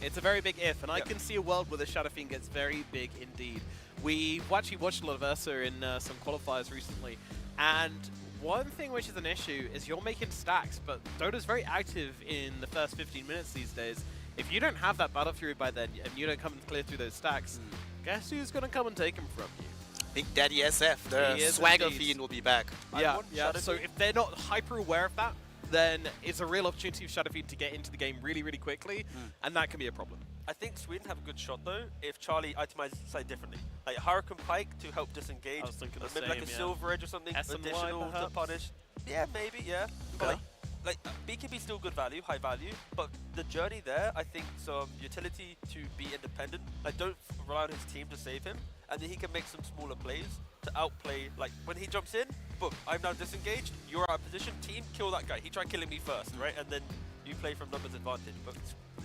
It's a very big if, and I can see a world where the Shadow Fiend gets very big indeed. We've actually watched a lot of Ursa in some qualifiers recently, and one thing which is an issue is you're making stacks, but Dota's very active in the first 15 minutes these days. If you don't have that Battle Fury by then, and you don't come and clear through those stacks, guess who's going to come and take them from you? Big Daddy SF, the Swagger Fiend will be back. Yeah, so if they're not hyper aware of that, then it's a real opportunity for Shadow Fiend to get into the game really, really quickly, and that can be a problem. I think Sweden have a good shot though if Charlie itemizes side differently. Like Hurricane Pike to help disengage, I was thinking the maybe same, like a Silver Edge or something SMY additional to perhaps? punish. Yeah, maybe, yeah. But like BKB still good value, high value, but the journey there, I think some utility to be independent. Like don't rely on his team to save him, and then he can make some smaller plays to outplay. Like when he jumps in, boom, I'm now disengaged, you're out of position, team, kill that guy. He tried killing me first, right? And then you play from numbers advantage. But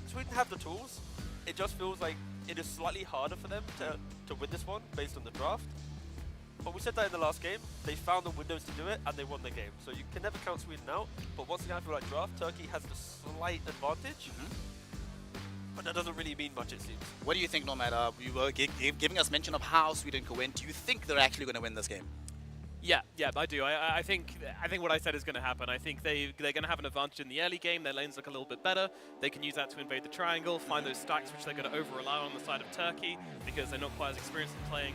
Sweden have the tools. It just feels like it is slightly harder for them to win this one based on the draft. But we said that in the last game, they found the windows to do it and they won the game. So you can never count Sweden out. But once again, I feel like draft, Turkey has the slight advantage. But that doesn't really mean much, it seems. What do you think, Nomad? You were giving us mention of how Sweden could win. Do you think they're actually going to win this game? Yeah, I do. I think what I said is going to happen. I think they're going to have an advantage in the early game. Their lanes look a little bit better. They can use that to invade the triangle, find those stacks which they're going to over-rely on the side of Turkey because they're not quite as experienced in playing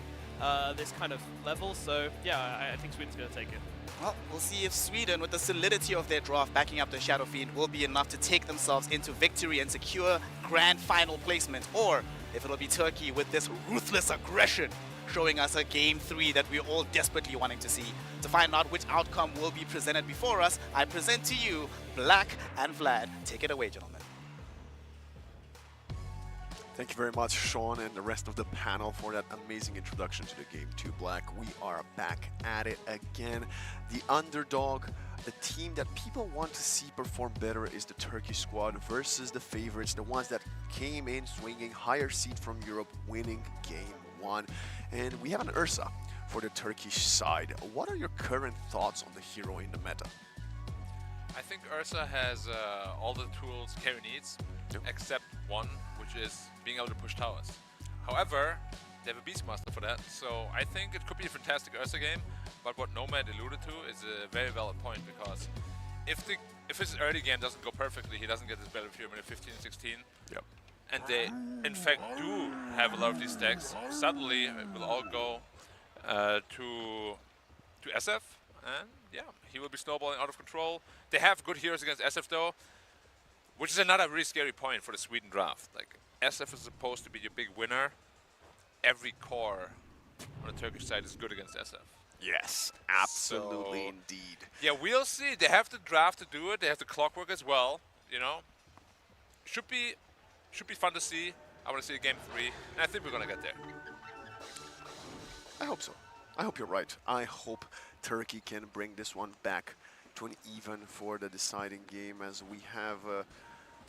this kind of level. So, yeah, I think Sweden's going to take it. Well, we'll see if Sweden, with the solidity of their draft backing up the Shadow Fiend, will be enough to take themselves into victory and secure grand final placement, or if it'll be Turkey with this ruthless aggression showing us a Game 3 that we're all desperately wanting to see. To find out which outcome will be presented before us, I present to you Black and Vlad. Take it away, gentlemen. Thank you very much, Sean, and the rest of the panel for that amazing introduction to the game 2 Black. We are back at it again. The underdog, the team that people want to see perform better is the Turkish squad versus the favorites, the ones that came in swinging higher seed from Europe, winning game 1. And we have an Ursa for the Turkish side. What are your current thoughts on the hero in the meta? I think Ursa has all the tools carry needs, except one, which is being able to push towers. However, they have a Beastmaster for that, so I think it could be a fantastic Ursa game, but what Nomad alluded to is a very valid point, because if his early game doesn't go perfectly, he doesn't get his Battle Pyramid at 15 and 16, and they in fact do have a lot of these stacks, suddenly it will all go to Iesf, and yeah, he will be snowballing out of control. They have good heroes against Iesf though, which is another really scary point for the Sweden draft. Like, Iesf is supposed to be your big winner. Every core on the Turkish side is good against Iesf. Yes, absolutely, So, indeed. Yeah, we'll see. They have the draft to do it. They have the clockwork as well. You know, should be fun to see. I want to see a game 3, and I think we're gonna get there. I hope so. I hope you're right. I hope Turkey can bring this one back to an even for the deciding game, as we have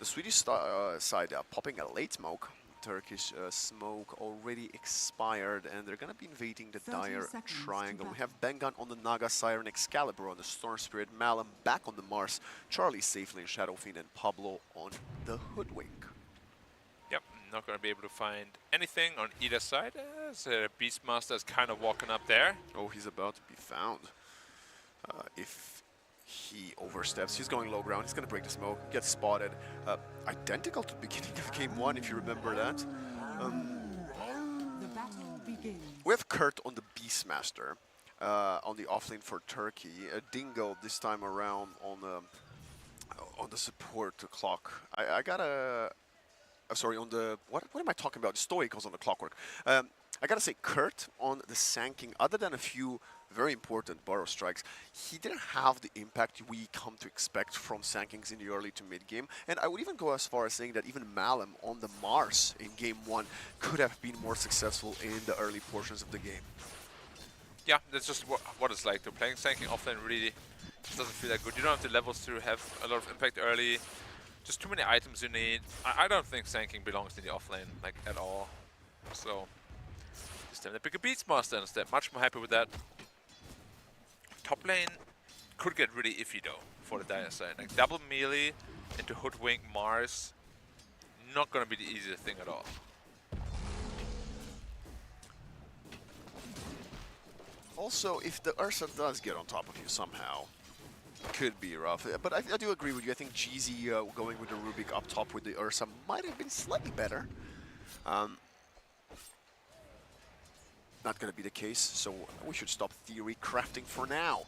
the Swedish side popping a late smoke. Turkish smoke already expired, and they're going to be invading the Dire Triangle. We have Bengan on the Naga Siren, Excalibur on the Storm Spirit, Malum back on the Mars, Charlie safely in Shadowfiend, and Pablo on the Hoodwink. Yep, not going to be able to find anything on either side, as Beastmaster is kind of walking up there. Oh, he's about to be found. If he oversteps, he's going low ground, he's going to break the smoke, gets spotted. Identical to the beginning of game 1, if you remember that. The battle begins. We have Kurt on the Beastmaster, on the offlane for Turkey. Dingo this time around on the support clock. I got a... sorry, on the... What am I talking about? Stoicals on the clockwork. I gotta say, Kurt on the Sanking, other than a few very important Burrow strikes, he didn't have the impact we come to expect from Sankings in the early to mid game. And I would even go as far as saying that even Malum on the Mars in game 1 could have been more successful in the early portions of the game. Yeah, that's just what it's like. Playing Sanking offlane really just doesn't feel that good. You don't have the levels to have a lot of impact early. Just too many items you need. I don't think Sanking belongs in the offlane, like, at all. So this time they pick a Beastmaster instead. Much more happy with that. Top lane could get really iffy though for the Dire side. Like, double melee into Hoodwink Mars, not gonna be the easiest thing at all. Also, if the Ursa does get on top of you somehow, could be rough. But I do agree with you. I think Jeezy going with the Rubik up top with the Ursa might have been slightly better. Not going to be the case, so we should stop theory crafting for now.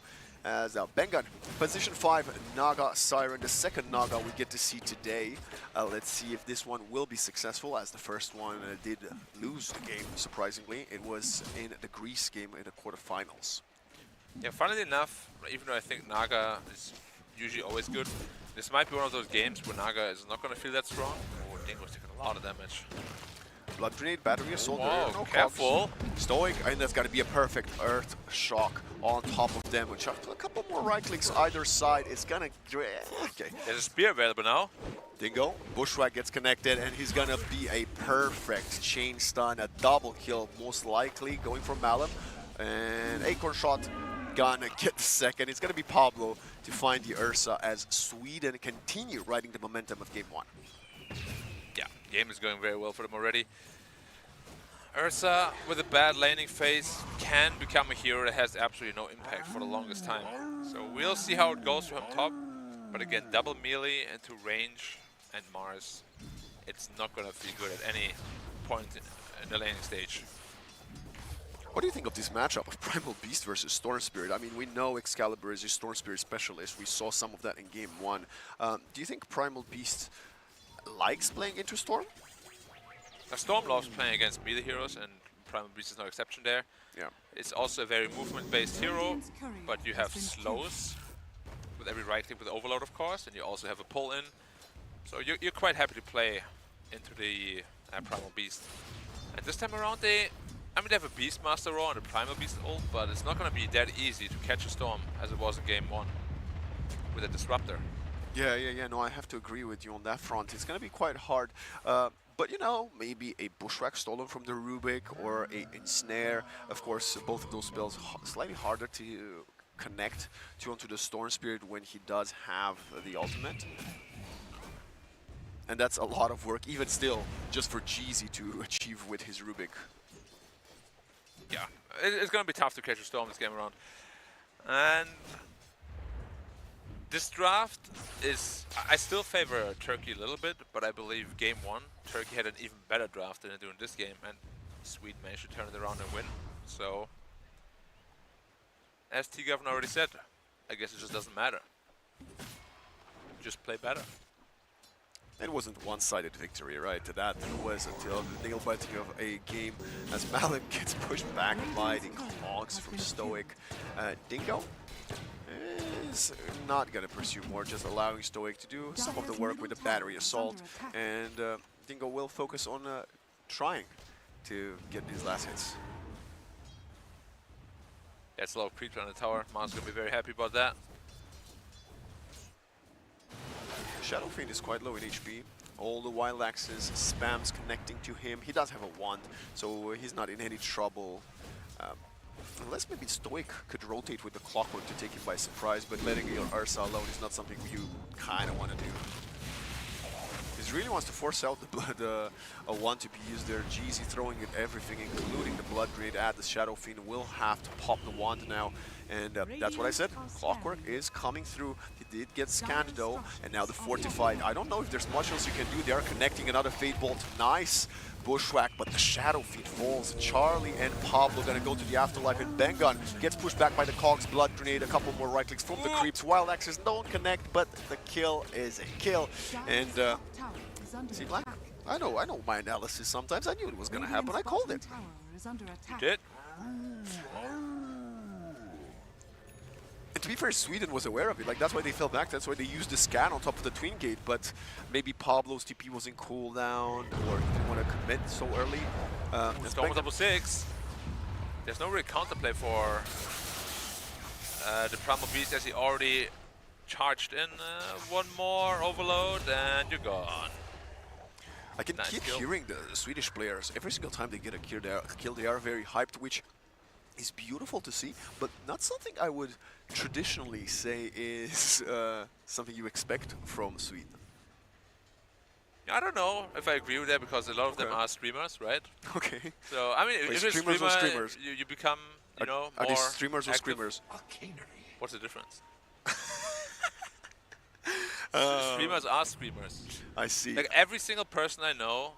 As Bengan, position 5, Naga Siren, the second Naga we get to see today. Let's see if this one will be successful, as the first one did lose the game, surprisingly. It was in the Greece game in the quarterfinals. Yeah, funnily enough, even though I think Naga is usually always good, this might be one of those games where Naga is not going to feel that strong. Oh, Dingo's taking a lot of damage. Blood Grenade, Battery Assault, no careful. Stoic, and that's got to be a perfect Earth Shock on top of them. Which a couple more right clicks either side, it's gonna... Okay. There's a spear available now. Dingo, Bushwhack gets connected, and he's gonna be a perfect chain stun, a double kill, most likely, going for Malum. And Acorn Shot gonna get the second. It's gonna be Pablo to find the Ursa, as Sweden continue riding the momentum of game 1. Yeah, game is going very well for them already. Ursa, with a bad laning phase, can become a hero that has absolutely no impact for the longest time. So we'll see how it goes from top. But again, double melee into range and Mars. It's not going to feel good at any point in the laning stage. What do you think of this matchup of Primal Beast versus Storm Spirit? I mean, we know Excalibur is a Storm Spirit specialist. We saw some of that in game 1. Do you think Primal Beast likes playing into Storm? Now, Storm loves playing against melee heroes, and Primal Beast is no exception there. Yeah. It's also a very movement-based hero, but you have slows with every right click with Overload, of course, and you also have a pull-in. So you're quite happy to play into the Primal Beast. And this time around they have a Beastmaster Raw and a Primal Beast ult, but it's not going to be that easy to catch a Storm as it was in Game 1 with a Disruptor. Yeah, no, I have to agree with you on that front. It's going to be quite hard. But, you know, maybe a Bushwhack stolen from the Rubik or a Ensnare. Of course, both of those spells slightly harder to connect onto the Storm Spirit when he does have the ultimate. And that's a lot of work, even still, just for Jeezy to achieve with his Rubik. Yeah, it's going to be tough to catch a Storm this game around. And this draft is, I still favor Turkey a little bit, but I believe Game 1, Turkey had an even better draft than they do in this game, and Sweden managed to turn it around and win. So, as T-Governor already said, I guess it just doesn't matter. Just play better. It wasn't one-sided victory, right? That was until the nail-biting of a game as Malin gets pushed back by the clogs from Stoic. Dingo is not going to pursue more, just allowing Stoic to do some of the work with the battery assault. And Dingo will focus on trying to get these last hits. Yeah, it's a lot of creep on the tower. Man's going to be very happy about that. Shadow Fiend is quite low in HP. All the Wild Axes spams connecting to him. He does have a wand, so he's not in any trouble. Unless maybe Stoic could rotate with the Clockwork to take him by surprise, but letting your Ursa alone is not something you kind of want to do. He really wants to force out the blood, a wand to be used there. Jeezy throwing at everything, including the Blood Grenade at the Shadow Fiend. Will have to pop the wand now. And that's what I said. Clockwork is coming through. He did get scanned though, and now the Fortified. I don't know if there's much else you can do. They are connecting another Fate Bolt. Nice Bushwhack, but the Shadow Fiend falls. Charlie and Pablo gonna go to the Afterlife, and Bengun gets pushed back by the Cogs. Blood Grenade, a couple more right clicks from the creeps. Wild Axes don't connect, but the kill is a kill. And see, like, I know my analysis sometimes. I knew it was gonna happen. I called it. You did? And to be fair, Sweden was aware of it. Like, that's why they fell back. That's why they used the scan on top of the Twin Gate. But maybe Pablo's TP was in cooldown, or he didn't want to commit so early. Storm double 6. There's no real counterplay for the Primal Beast, as he already charged in one more overload, and you're gone. I can keep hearing the Swedish players. Every single time they get a kill, they are very hyped, which is beautiful to see, but not something I would traditionally say is something you expect from Sweden. I don't know if I agree with that, because a lot of them are streamers, right? Okay. So, I mean, if you're a streamer, you become, you know, are more they streamers or active. screamers? What's the difference? Streamers are streamers. I see. Like, every single person I know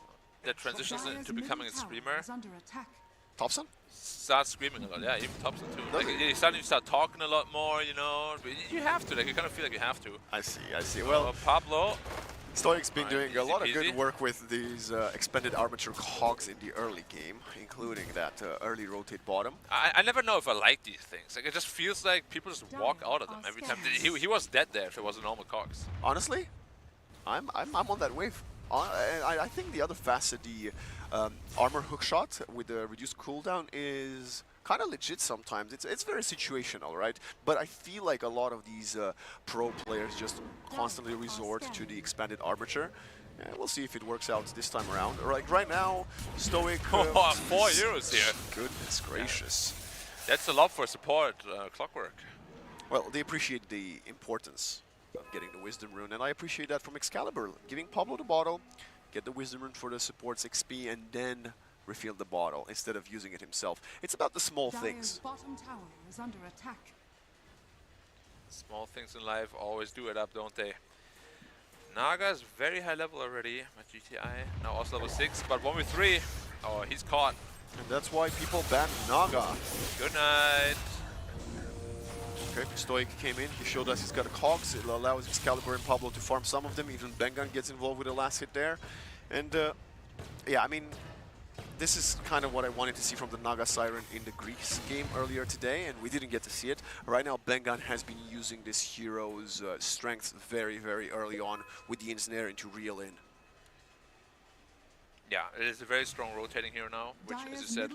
that transitions into becoming a streamer Thompson? starts screaming a lot. Yeah, even Thompson too. Like, you suddenly start talking a lot more, you know. But you have to, like, you kind of feel like you have to. I see. Well, Pablo. Stoic's been doing a lot of good work with these expanded armature cogs in the early game, including that early rotate bottom. I never know if I like these things. Like, it just feels like people just walk out of them every time. He was dead there if it was a normal cogs. Honestly, I'm on that wave. I think the other facet, the armor hookshot with the reduced cooldown, is kind of legit sometimes. It's very situational, right? But I feel like a lot of these pro players just constantly resort to the expanded armature. And we'll see if it works out this time around. Like right now, Stoic... 4 euros here. Goodness gracious. That's a lot for support, Clockwork. Well, they appreciate the importance of getting the Wisdom Rune, and I appreciate that from Excalibur. Giving Pablo the bottle, get the Wisdom Rune for the support's XP, and then refill the bottle instead of using it himself. It's about the small things. Bottom tower is under attack. Small things in life always do it up, don't they? Naga is very high level already at GTI. Now also level 6, but 1v3. Oh, he's caught. And that's why people ban Naga. Good night. Okay, Stoic came in, he showed us he's got a cogs. It allows Excalibur and Pablo to farm some of them. Even Bengun gets involved with the last hit there. And yeah, I mean, this is kind of what I wanted to see from the Naga Siren in the Greece game earlier today, and we didn't get to see it. Right now, Bengun has been using this hero's strength very, very early on with the Ensnare to reel in. Yeah, it is a very strong rotating hero now, which, as you said,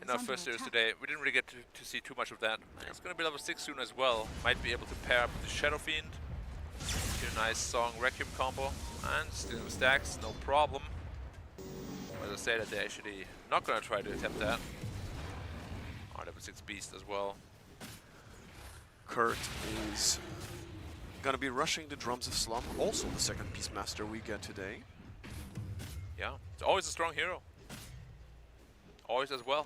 in our first series today, we didn't really get to see too much of that. It's going to be level 6 soon as well. Might be able to pair up with the Shadow Fiend. Do a nice Song Requiem combo, and stealing the stacks, no problem. As I say that they're actually not going to try to attempt that. Oh, level 6 Beast as well. Kurt is going to be rushing the Drums of Slum, also the second Beastmaster we get today. Yeah, it's always a strong hero. Always as well.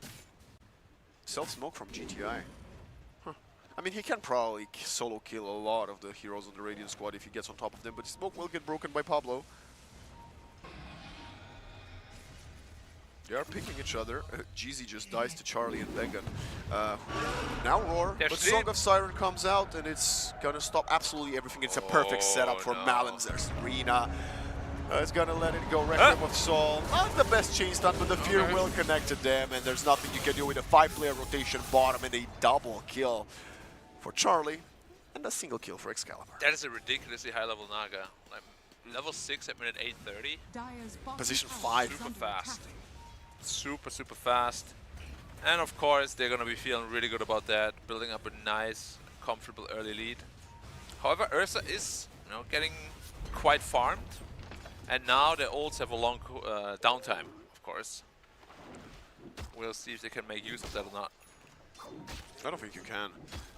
Self-smoke from GTI. Huh. I mean, he can probably solo kill a lot of the heroes on the Radiant squad if he gets on top of them, but smoke will get broken by Pablo. They are picking each other. Jeezy just dies to Charlie and Bengan. Now roar, but Song of Siren comes out and it's gonna stop absolutely everything. It's a perfect setup for Malins. There's Rina. It's gonna let it go. Requiem of Soul. Not the best chain stun, but the Fear will connect to them, and there's nothing you can do with a 5-player rotation bottom and a double kill for Charlie, and a single kill for Excalibur. That is a ridiculously high level Naga. Like, level 6 at minute 8:30. Position 5. Super fast. Super, super fast. And of course, they're gonna be feeling really good about that, building up a nice, comfortable early lead. However, Ursa is, getting quite farmed. And now the ults have a long downtime, of course. We'll see if they can make use of that or not. I don't think you can.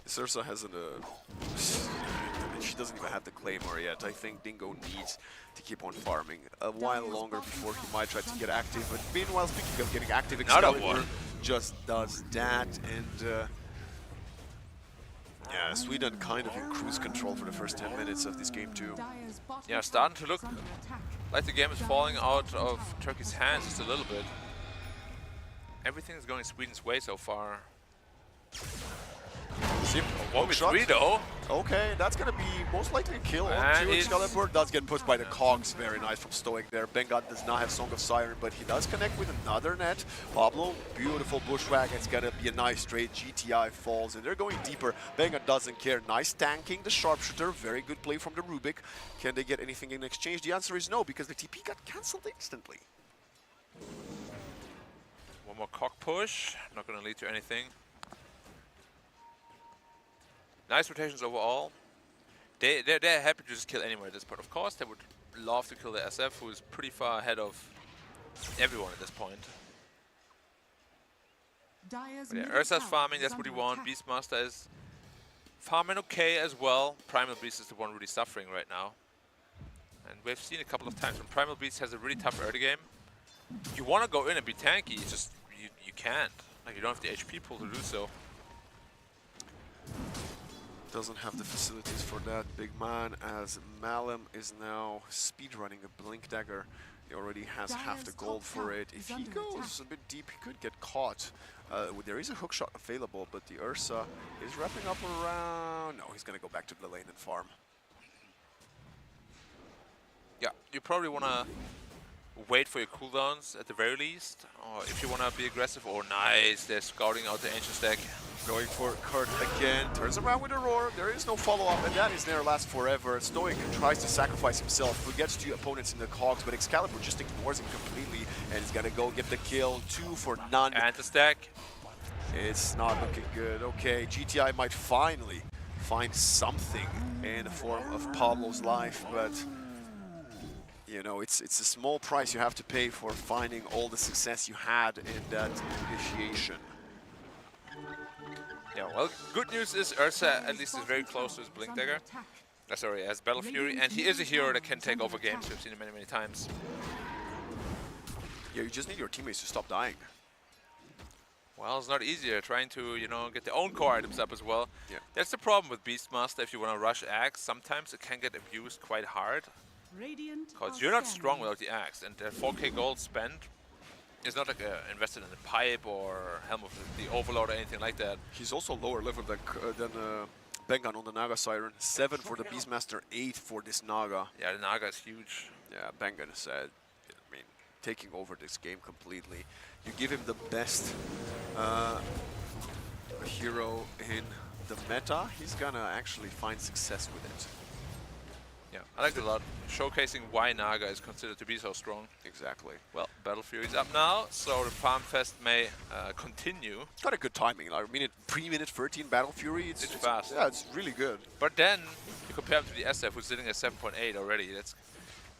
This Ursa hasn't she doesn't even have the Claymore yet. I think Dingo needs to keep on farming a while longer before he might try to get active. But meanwhile, speaking of getting active, Excalibur just does that. And yeah, Sweden kind of in cruise control for the first 10 minutes of this game too. Yeah, starting to look like the game is falling out of Turkey's hands just a little bit. Everything is going Sweden's way so far. 1v3 though. Okay, that's gonna be most likely a kill on 2. Excalibur does get pushed by the cogs. Very nice from Stoic there. Bengat does not have Song of Siren, but he does connect with another net. Pablo, beautiful bushwhack. It's gonna be a nice trade. GTI falls, and they're going deeper. Bengat doesn't care. Nice tanking the sharpshooter. Very good play from the Rubik. Can they get anything in exchange? The answer is no, because the TP got cancelled instantly. One more cock push. Not gonna lead to anything. Nice rotations overall. They're happy to just kill anyone at this point. Of course, they would love to kill the SF, who is pretty far ahead of everyone at this point. But yeah, Ursa's farming, that's what he wants. Beastmaster is farming okay as well. Primal Beast is the one really suffering right now. And we've seen a couple of times when Primal Beast has a really tough early game. You want to go in and be tanky, it's just you can't. Like, you don't have the HP pool to do so. Doesn't have the facilities for that, big man, as Malum is now speedrunning a Blink Dagger. He already has half the gold for it. If he goes a bit deep, he could get caught. There is a hookshot available, but the Ursa is wrapping up around... No, he's going to go back to the lane and farm. Yeah, you probably want to wait for your cooldowns at the very least, or if you want to be aggressive. Oh, nice, they're scouting out the Ancient stack. Going for Kurt again, turns around with a roar, there is no follow-up, and that is never last forever. Stoic tries to sacrifice himself, who gets 2 opponents in the cogs, but Excalibur just ignores him completely, and he's gonna go get the kill, 2 for none. And the stack. It's not looking good. Okay, GTI might finally find something in the form of Pablo's life, but you know, it's a small price you have to pay for finding all the success you had in that initiation. Yeah, well, good news is Ursa at least is very close to his Blink Dagger. Sorry, as Battle Fury, and he is a hero that can take over games. We've seen him many, many times. Yeah, you just need your teammates to stop dying. Well, it's not easier trying to, you know, get their own core items up as well. Yeah. That's the problem with Beastmaster. If you want to rush Axe, sometimes it can get abused quite hard. Because you're not strong without the Axe, and the 4k gold spent is not like invested in a pipe or Helm of the Overlord or anything like that. He's also lower level than Bengan on the Naga Siren. 7 for the Beastmaster, 8 for this Naga. Yeah, the Naga is huge. Yeah, Bengan said, I mean, taking over this game completely. You give him the best hero in the meta, he's gonna actually find success with it. Yeah, I like it a lot. Showcasing why Naga is considered to be so strong. Exactly. Well, Battle Fury's up now, so the Farm Fest may continue. Got a good timing. Like, pre-minute 13 Battle Fury. It's fast. Yeah, it's really good. But then you compare him to the Iesf, who's sitting at 7.8 already. That's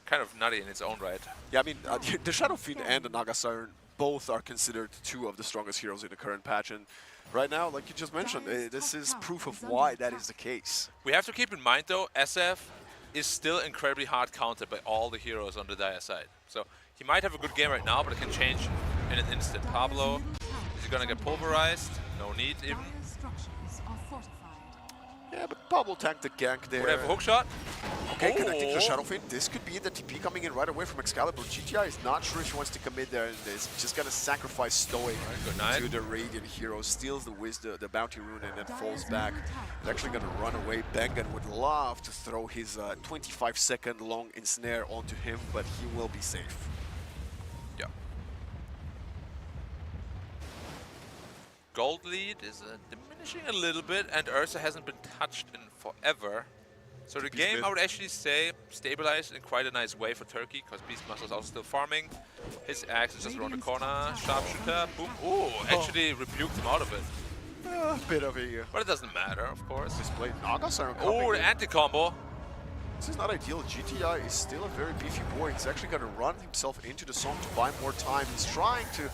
kind of nutty in its own right. Yeah, I mean, the Shadow Fiend and the Naga Siren both are considered two of the strongest heroes in the current patch, and right now, like you just mentioned, this is proof of why that is the case. We have to keep in mind, though, SF is still incredibly hard countered by all the heroes on the Dire side. So he might have a good game right now, but it can change in an instant. Pablo, is he gonna get pulverized? No need even. Yeah, but Pablo tanked the gank there. Would have a hook shot. Okay, connecting to the Shadow Fiend. This could be the TP coming in right away from Excalibur. GTI is not sure if he wants to commit there, and is just gonna sacrifice Stoic to the Radiant hero. Steals the bounty rune and then falls back. He's actually gonna run away. Bengen would love to throw his 25-second long ensnare onto him, but he will be safe. Yeah. Gold lead is diminishing a little bit, and Ursa hasn't been touched in forever. So the game, I would actually say, stabilized in quite a nice way for Turkey, because Beastmaster's also still farming. His axe is just around the corner. Sharpshooter, boom. Ooh, actually rebuked him out of it. A bit of a... But it doesn't matter, of course. Display Naga Siren. Oh, the anti-combo. This is not ideal. GTI is still a very beefy boy. He's actually going to run himself into the song to buy more time. He's trying to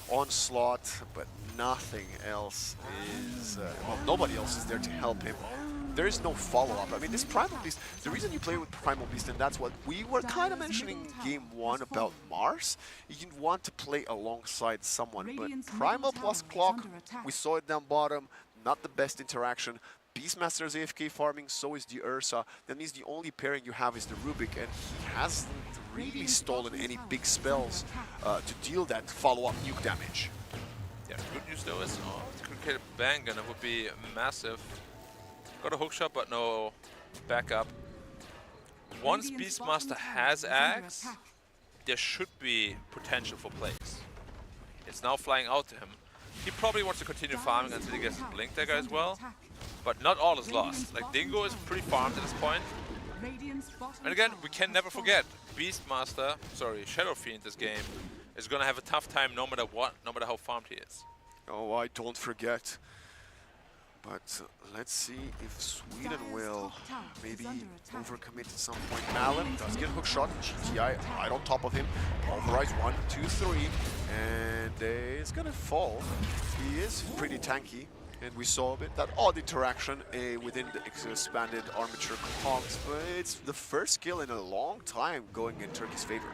onslaught, but nothing else is... well, nobody else is there to help him. There is no follow-up. I mean, this Primal Beast, the reason you play with Primal Beast, and that's what we were kind of mentioning in Game 1 about Mars, you want to play alongside someone, but Primal plus Clock, we saw it down bottom, not the best interaction. Beastmaster is AFK farming, so is the Ursa. That means the only pairing you have is the Rubik, and he hasn't really stolen any big spells to deal that follow-up nuke damage. Yeah, good news though is, to create a bang, and it would be massive. Got a hookshot, but no backup. Once Beastmaster has Axe, there should be potential for plays. It's now flying out to him. He probably wants to continue farming until he gets Blink Dagger as well, but not all is lost. Like, Dingo is pretty farmed at this point. And again, we can never forget, Beastmaster, sorry, Shadow Fiend this game, is gonna have a tough time no matter what, no matter how farmed he is. Oh, I don't forget. But let's see if Sweden will maybe overcommit at some point. Malin does get hook shot. GTI right on top of him. Pulverize 1, 2, 3. And it's gonna fall. He is pretty tanky. And we saw a bit that odd interaction within the expanded armature comps. But it's the first kill in a long time going in Turkey's favor.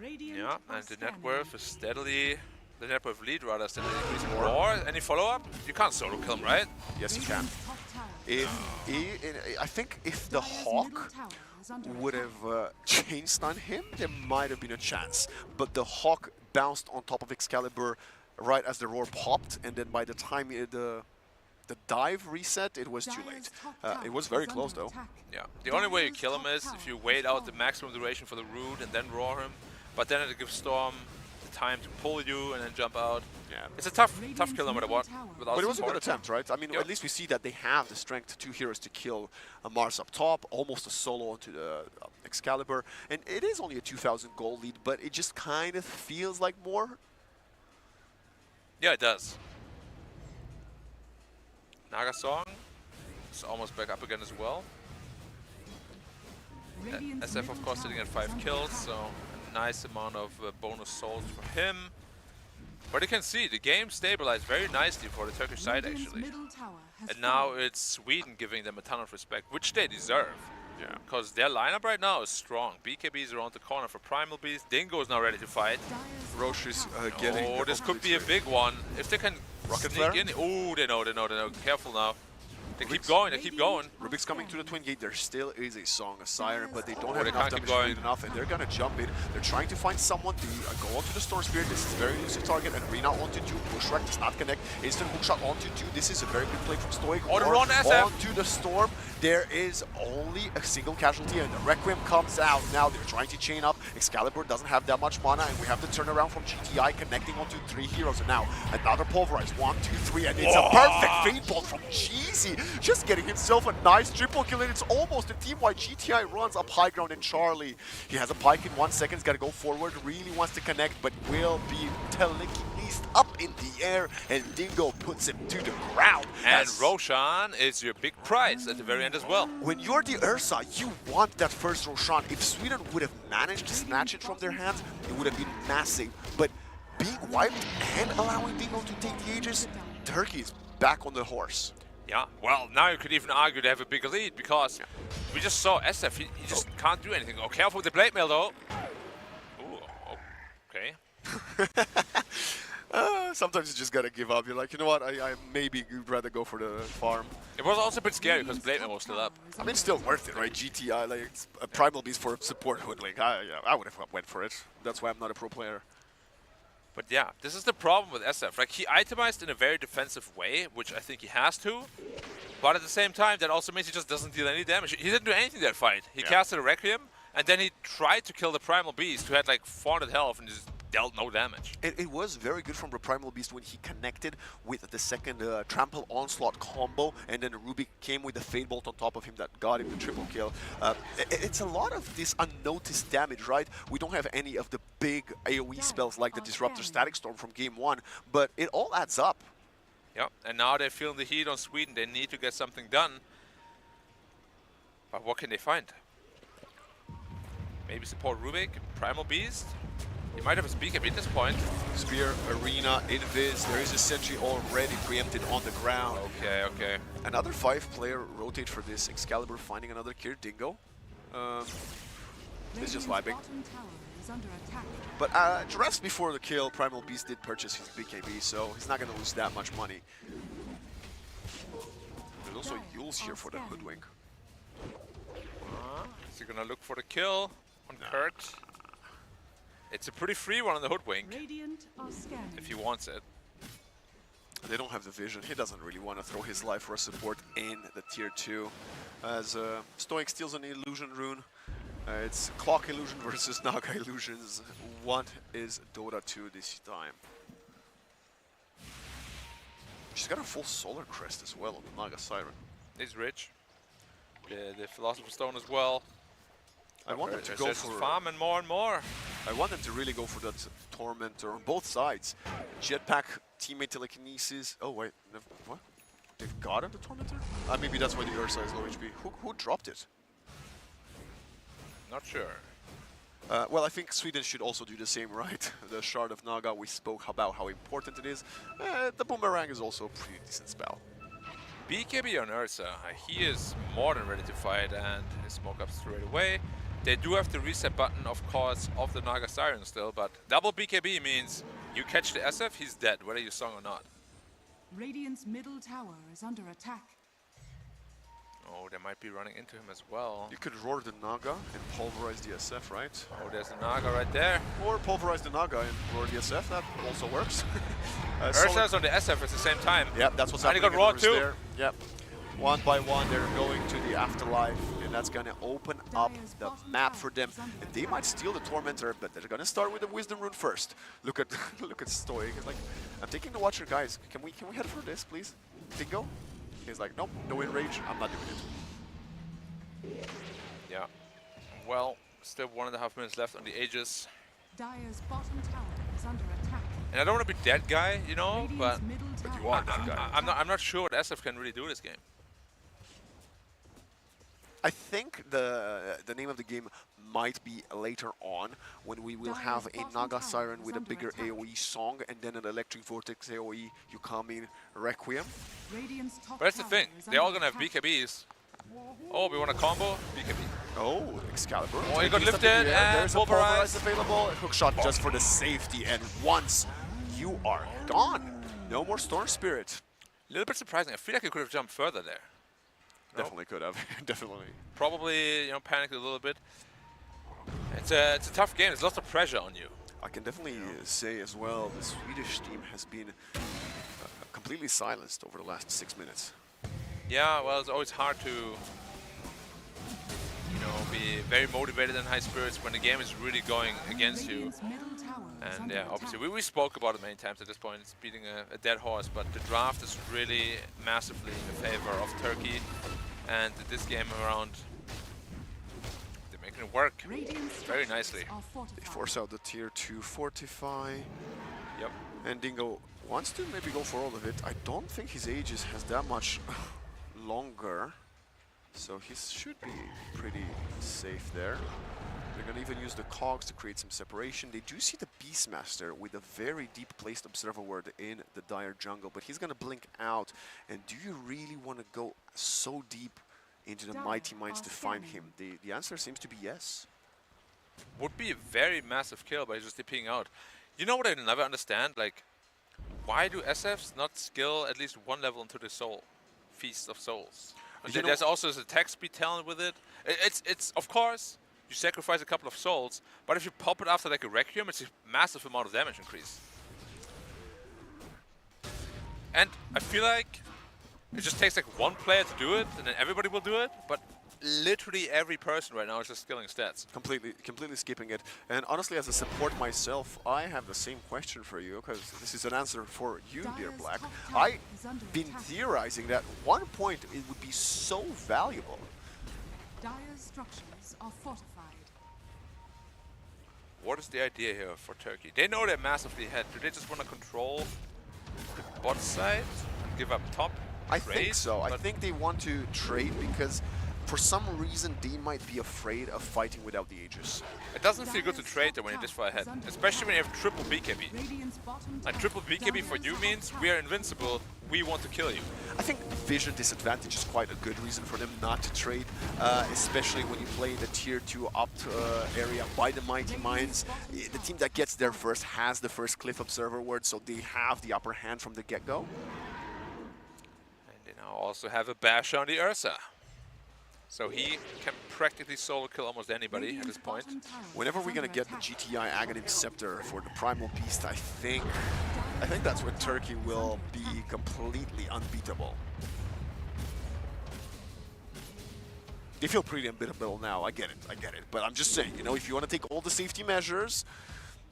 Yeah, and the net worth is steadily... The net worth lead rather steadily increasing. Roar, any follow-up? You can't solo kill him, right? Yes, you can. I think if the Hawk would have chain stunned him, there might have been a chance. But the Hawk bounced on top of Excalibur right as the Roar popped, and then by the time the dive reset, it was too late. It was very close, though. Yeah, the only way you kill him is if you wait out the maximum duration for the root and then roar him. But then it gives Storm the time to pull you and then jump out. Yeah, it's a tough kill no matter what. But it was a good attempt, right? I mean, at least we see that they have the strength, 2 heroes to kill Mars up top, almost a solo onto the Excalibur. And it is only a 2,000 gold lead, but it just kind of feels like more. Yeah, it does. Naga Song is almost back up again as well. SF, of course, sitting at 5 kills, so a nice amount of bonus souls for him. But you can see the game stabilized very nicely for the Turkish side, actually. And now it's Sweden giving them a ton of respect, which they deserve. Yeah, because their lineup right now is strong. BKB is around the corner for Primal Beast. Dingo is now ready to fight. Roche is getting... Oh, this could be a big one. If they can sneak in... Oh, they know. Careful now. They keep going, Rubik's coming to the Twin Gate. There still is a Song, a Siren, but they don't they have enough can't damage enough, and they're gonna jump in. They're trying to find someone to go onto the Storm Spirit. This is a very elusive target, and Rina onto 2. Bushwhack does not connect. Instant hookshot onto 2. This is a very good play from Stoic. Oh, the run SF! Onto the Storm. There is only a single casualty, and the Requiem comes out. Now they're trying to chain up. Excalibur doesn't have that much mana, and we have the turnaround from GTI connecting onto 3 heroes. And now another Pulverize. 1, 2, 3, and it's a perfect feed bolt from Cheesy. just getting himself a nice triple kill, and it's almost a team-wide GTI runs up high ground in Charlie. He has a pike in 1 second, he's got to go forward, really wants to connect, but will be telekinesed up in the air, and Dingo puts him to the ground. And Roshan is your big prize at the very end as well. When you're the Ursa, you want that first Roshan. If Sweden would have managed to snatch it from their hands, it would have been massive. But being wiped and allowing Dingo to take the Aegis, Turkey is back on the horse. Yeah, well, now you could even argue they have a bigger lead because we just saw SF, he just can't do anything. Oh, careful with the blade mail though. Ooh, okay. Sometimes you just gotta give up. You're like, you know what, I maybe would rather go for the farm. It was also a bit scary because blade mail was still up. I mean, it's still worth it, right? GTI, like, it's a Primal Beast for support hoodlink. I would have went for it. That's why I'm not a pro player. But yeah, this is the problem with SF. Like, he itemized in a very defensive way, which I think he has to. But at the same time, that also means he just doesn't deal any damage. He didn't do anything that fight. He casted a Requiem, and then he tried to kill the Primal Beast, who had like 400 health, and just dealt no damage. It was very good from the Primal Beast when he connected with the second Trample Onslaught combo, and then Rubik came with the Fade Bolt on top of him that got him the triple kill. It's a lot of this unnoticed damage, right? We don't have any of the big AoE spells like the Disruptor Static Storm from game 1, but it all adds up. Yeah, and now they're feeling the heat on Sweden. They need to get something done. But what can they find? Maybe support Rubik, Primal Beast? He might have a speak at this point. Spear, Arena, Invis, there is a sentry already preempted on the ground. Okay, okay. Another 5-player rotate for this. Excalibur finding another kill, Dingo. He's just vibing. But just before the kill, Primal Beast did purchase his BKB, so he's not going to lose that much money. There's also Yules here for the Hoodwink. Is he going to look for the kill on Kurt? It's a pretty free one on the Hoodwink, if he wants it. They don't have the vision. He doesn't really want to throw his life for a support in the tier 2. As Stoic steals an illusion rune. It's Clock Illusion versus Naga Illusions. What is Dota 2 this time? She's got a full Solar Crest as well on the Naga Siren. He's rich. The Philosopher's Stone as well. I want them to go for farming more and more. I want them to really go for that Tormentor on both sides. Jetpack, teammate telekinesis. Oh wait, what? They've gotten the Tormentor? Maybe that's why the Ursa is low HP. Who dropped it? Not sure. Well, I think Sweden should also do the same, right? The Shard of Naga, we spoke about how important it is. The Boomerang is also a pretty decent spell. BKB on Ursa, he is more than ready to fight, and his smoke up straight away. They do have the reset button, of course, of the Naga Siren still, but double BKB means you catch the SF, he's dead, whether you sung or not. Radiant's middle tower is under attack. Oh, they might be running into him as well. You could roar the Naga and pulverize the SF, right? Oh, there's the Naga right there. Or pulverize the Naga and roar the SF, that also works. Ursa's on the SF at the same time. Yep, that's what's happening. And he got raw too. There. Yep. One by one, they're going to the afterlife, and that's going to open up the map for them. And they might steal the Tormentor, but they're going to start with the Wisdom Rune first. Look at look at Stoic. He's like, I'm taking the Watcher, guys. Can we head for this, please? Dingo? He's like, nope, no enrage. I'm not doing it. Yeah. Well, still 1.5 minutes left on the Aegis. Dire's bottom tower is under attack. And I don't want to be that guy, you know, but you are that guy. I'm not sure what SF can really do this game. I think the name of the game might be later on when we will have a Naga Siren with a bigger AoE song and then an Electric Vortex AoE. You come in Requiem. But that's the thing, they're all gonna have BKBs. Oh, we want a combo? BKB. Oh, Excalibur. Oh, he got lifted and there's a pulverize available. Hookshot just for the safety, and once you are gone, no more Storm Spirit. A little bit surprising. I feel like he could have jumped further there. Definitely could have. Definitely. Probably, you know, panicked a little bit. It's a tough game. There's lots of pressure on you. I can definitely say as well, the Swedish team has been completely silenced over the last 6 minutes. Yeah, well, it's always hard to, you know, be very motivated and high spirits when the game is really going against you. And yeah, obviously we spoke about it many times at this point. It's beating a dead horse, but the draft is really massively in the favor of Turkey. And this game around, they're making it work very nicely. They force out the tier 2 Fortify. Yep. And Dingo wants to maybe go for all of it. I don't think his Aegis has that much longer. So he should be pretty safe there. They're going to even use the cogs to create some separation. They do see the Beastmaster with a very deep placed Observer Ward in the Dire jungle, but he's going to blink out. And do you really want to go so deep into the Mighty Mines to find him? The answer seems to be yes. Would be a very massive kill by just dipping out. You know what I never understand? Like, why do SFs not skill at least one level into the soul? Feast of Souls. There's also this attack speed talent with it. It's of course, you sacrifice a couple of souls, but if you pop it after like a Requiem, it's a massive amount of damage increase. And I feel like it just takes like one player to do it, and then everybody will do it, but literally every person right now is just skilling stats. Completely skipping it. And honestly, as a support myself, I have the same question for you, because this is an answer for you, dear Black. I've been theorizing that 1 point it would be so valuable. Dire structures are fortified. What is the idea here for Turkey? They know they're massively ahead. Do they just want to control the bot side and give up top? I think so. I think they want to trade because for some reason they might be afraid of fighting without the Aegis. It doesn't feel good to trade though when you're this far ahead, especially when you have triple BKB. Like triple BKB for you means we are invincible, we want to kill you. I think vision disadvantage is quite a good reason for them not to trade, especially when you play the tier 2 up area by the Mighty Mines. The team that gets there first has the first Cliff Observer Ward, so they have the upper hand from the get-go. And they now also have a bash on the Ursa. So he can practically solo kill almost anybody at this point. Whenever we're gonna get the GTI Aghanim Scepter for the Primal Beast, I think that's when Turkey will be completely unbeatable. They feel pretty unbeatable now, I get it. But I'm just saying, you know, if you want to take all the safety measures,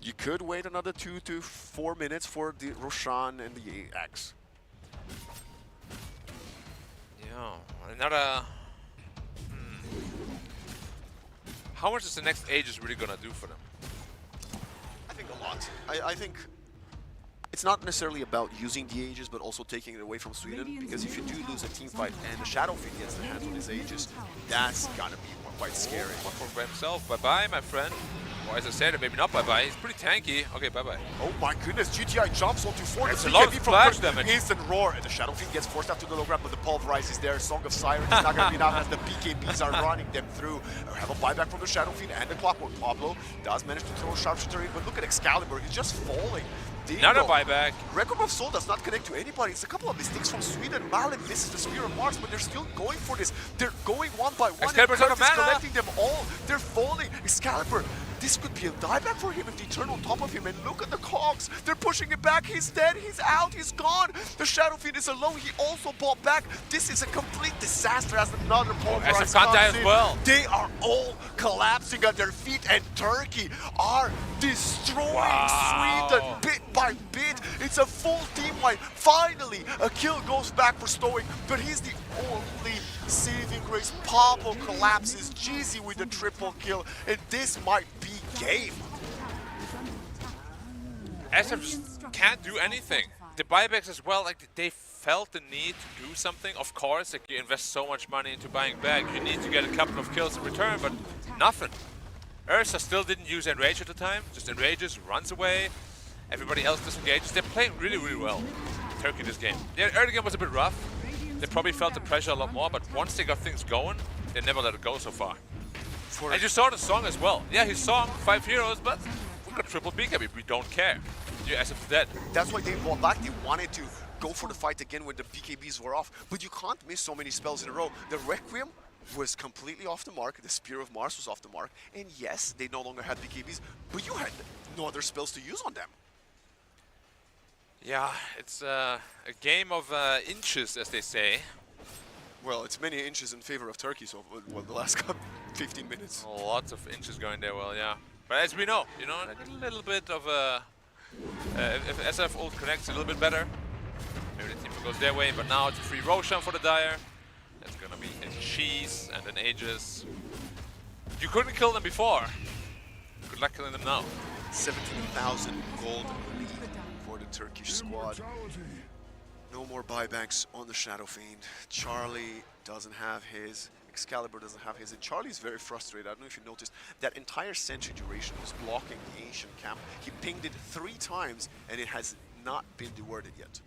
you could wait another 2 to 4 minutes for the Roshan and the Axe. Yeah, another... How much is the next Aegis really gonna do for them? I think a lot. I think it's not necessarily about using the Aegis, but also taking it away from Sweden, because if you do lose a team fight and the Shadowfiend gets the hands on his Aegis, that's gonna be quite scary. One for himself. Bye-bye, my friend. Or as I said, maybe not bye-bye. He's pretty tanky. Okay, bye-bye. Oh my goodness, GTI jumps onto 4. It's a lot of splash damage. Instant roar, and the Shadowfiend gets forced out to the low ground, but the Pulverize is there. Song of Sirens is not going to be enough as the BKBs are running them through. We have a buyback from the Shadowfiend and the Clockwork. Pablo does manage to throw a Sharpshooter in, but look at Excalibur, he's just falling. Another buyback. Record of Soul does not connect to anybody. It's a couple of mistakes from Sweden. Malin misses the Spear of Mars, but they're still going for this. They're going one by one. Excalibur's out of mana. Collecting them all. They're falling. Excalibur, this could be a dieback for him if they turn on top of him. And look at the cogs. They're pushing him back. He's dead. He's out. He's gone. The Shadowfiend is alone. He also bought back. This is a complete disaster as another Pulverize comes in. Well. They are all collapsing at their feet, and Turkey are destroying Sweden bit by bit. It's a full team wipe. Finally, a kill goes back for Stoic, but he's the only saving grace. Pablo collapses, Jeezy with the triple kill, and this might be game. SF just can't do anything. The buybacks as well, like they felt the need to do something. Of course, like you invest so much money into buying back, you need to get a couple of kills in return, but nothing. Ursa still didn't use Enrage at the time, just enrages, runs away. Everybody else disengages. They're playing really, really well, Turkey, this game. Yeah, early game was a bit rough. They probably felt the pressure a lot more, but once they got things going, they never let it go so far. And you saw the song as well. Yeah, his song, 5 heroes, but we got triple BKB, we don't care. Your SF is dead. That's why they bought back. They wanted to go for the fight again when the BKBs were off, but you can't miss so many spells in a row. The Requiem was completely off the mark, the Spear of Mars was off the mark, and yes, they no longer had BKBs, but you had no other spells to use on them. Yeah, it's a game of inches, as they say. Well, it's many inches in favor of Turkey, so well, the last 15 minutes. Lots of inches going there, well, yeah. But as we know, you know, like a little bit of a... if SF ult connects a little bit better, maybe the team goes their way, but now it's a free Roshan for the Dire. That's gonna be a cheese and an Aegis. You couldn't kill them before. Good luck killing them now. 17,000 gold for the Turkish squad. No more buybacks on the Shadow Fiend. Charlie doesn't have his. Excalibur doesn't have his. And Charlie's very frustrated. I don't know if you noticed, that entire Sentry duration was blocking the Ancient camp. He pinged it 3 times and it has not been dewarded yet.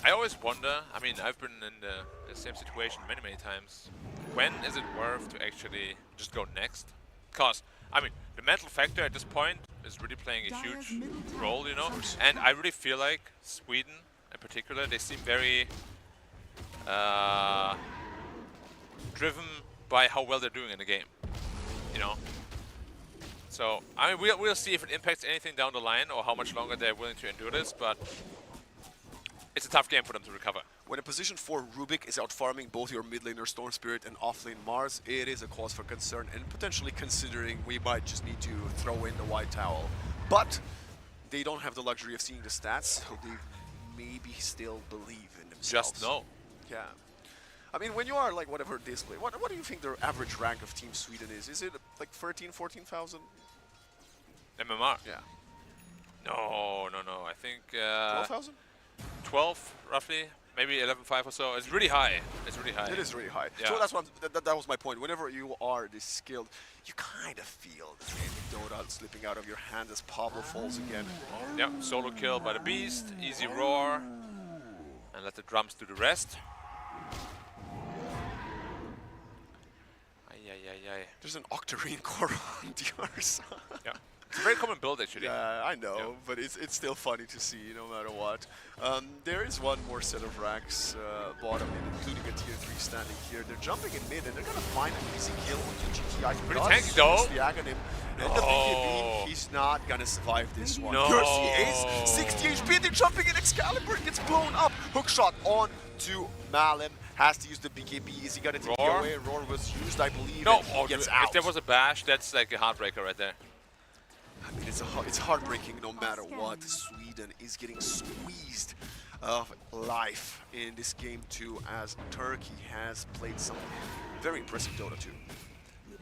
I always wonder, I mean, I've been in the same situation many, many times. When is it worth to actually just go next? Because, I mean, the mental factor at this point is really playing a huge role, you know? And I really feel like Sweden, in particular, they seem very driven by how well they're doing in the game, you know? So, I mean, we'll see if it impacts anything down the line or how much longer they're willing to endure this, but it's a tough game for them to recover. When a position 4 Rubik is out farming both your mid laner Storm Spirit and offlane Mars, it is a cause for concern and potentially considering we might just need to throw in the white towel. But they don't have the luxury of seeing the stats, so they maybe still believe in themselves. Just know. Yeah. I mean, when you are like whatever display, what do you think their average rank of Team Sweden is? Is it like 13, 14,000? MMR? Yeah. No. I think 12,000? 12, roughly. Maybe 11.5 or so. It's really high. It's really high. It is really high. Yeah. So that's what that was my point. Whenever you are this skilled, you kind of feel the game of Dota slipping out of your hand as Pablo falls again. Yeah, solo kill by the Beast, easy roar, and let the drums do the rest. Ay. There's an Octarine core on yours. Yeah. It's a very common build, actually. Yeah, I know, but it's still funny to see, no matter what. There is one more set of racks bottom, including a tier 3 standing here. They're jumping in mid, and they're going to find an easy kill on the GTI. Pretty tanky, though. The Aghanim. And the BKB, he's not going to survive this one. No. Here's the ace, 60 HP, they're jumping in. Excalibur gets blown up. Hookshot on to Malem. Has to use the BKB. Is he going to take it away? Roar was used, I believe. No, and he gets out. If there was a bash, that's like a heartbreaker right there. I mean, it's heartbreaking no matter what. Sweden is getting squeezed of life in this game too, as Turkey has played some very impressive Dota too.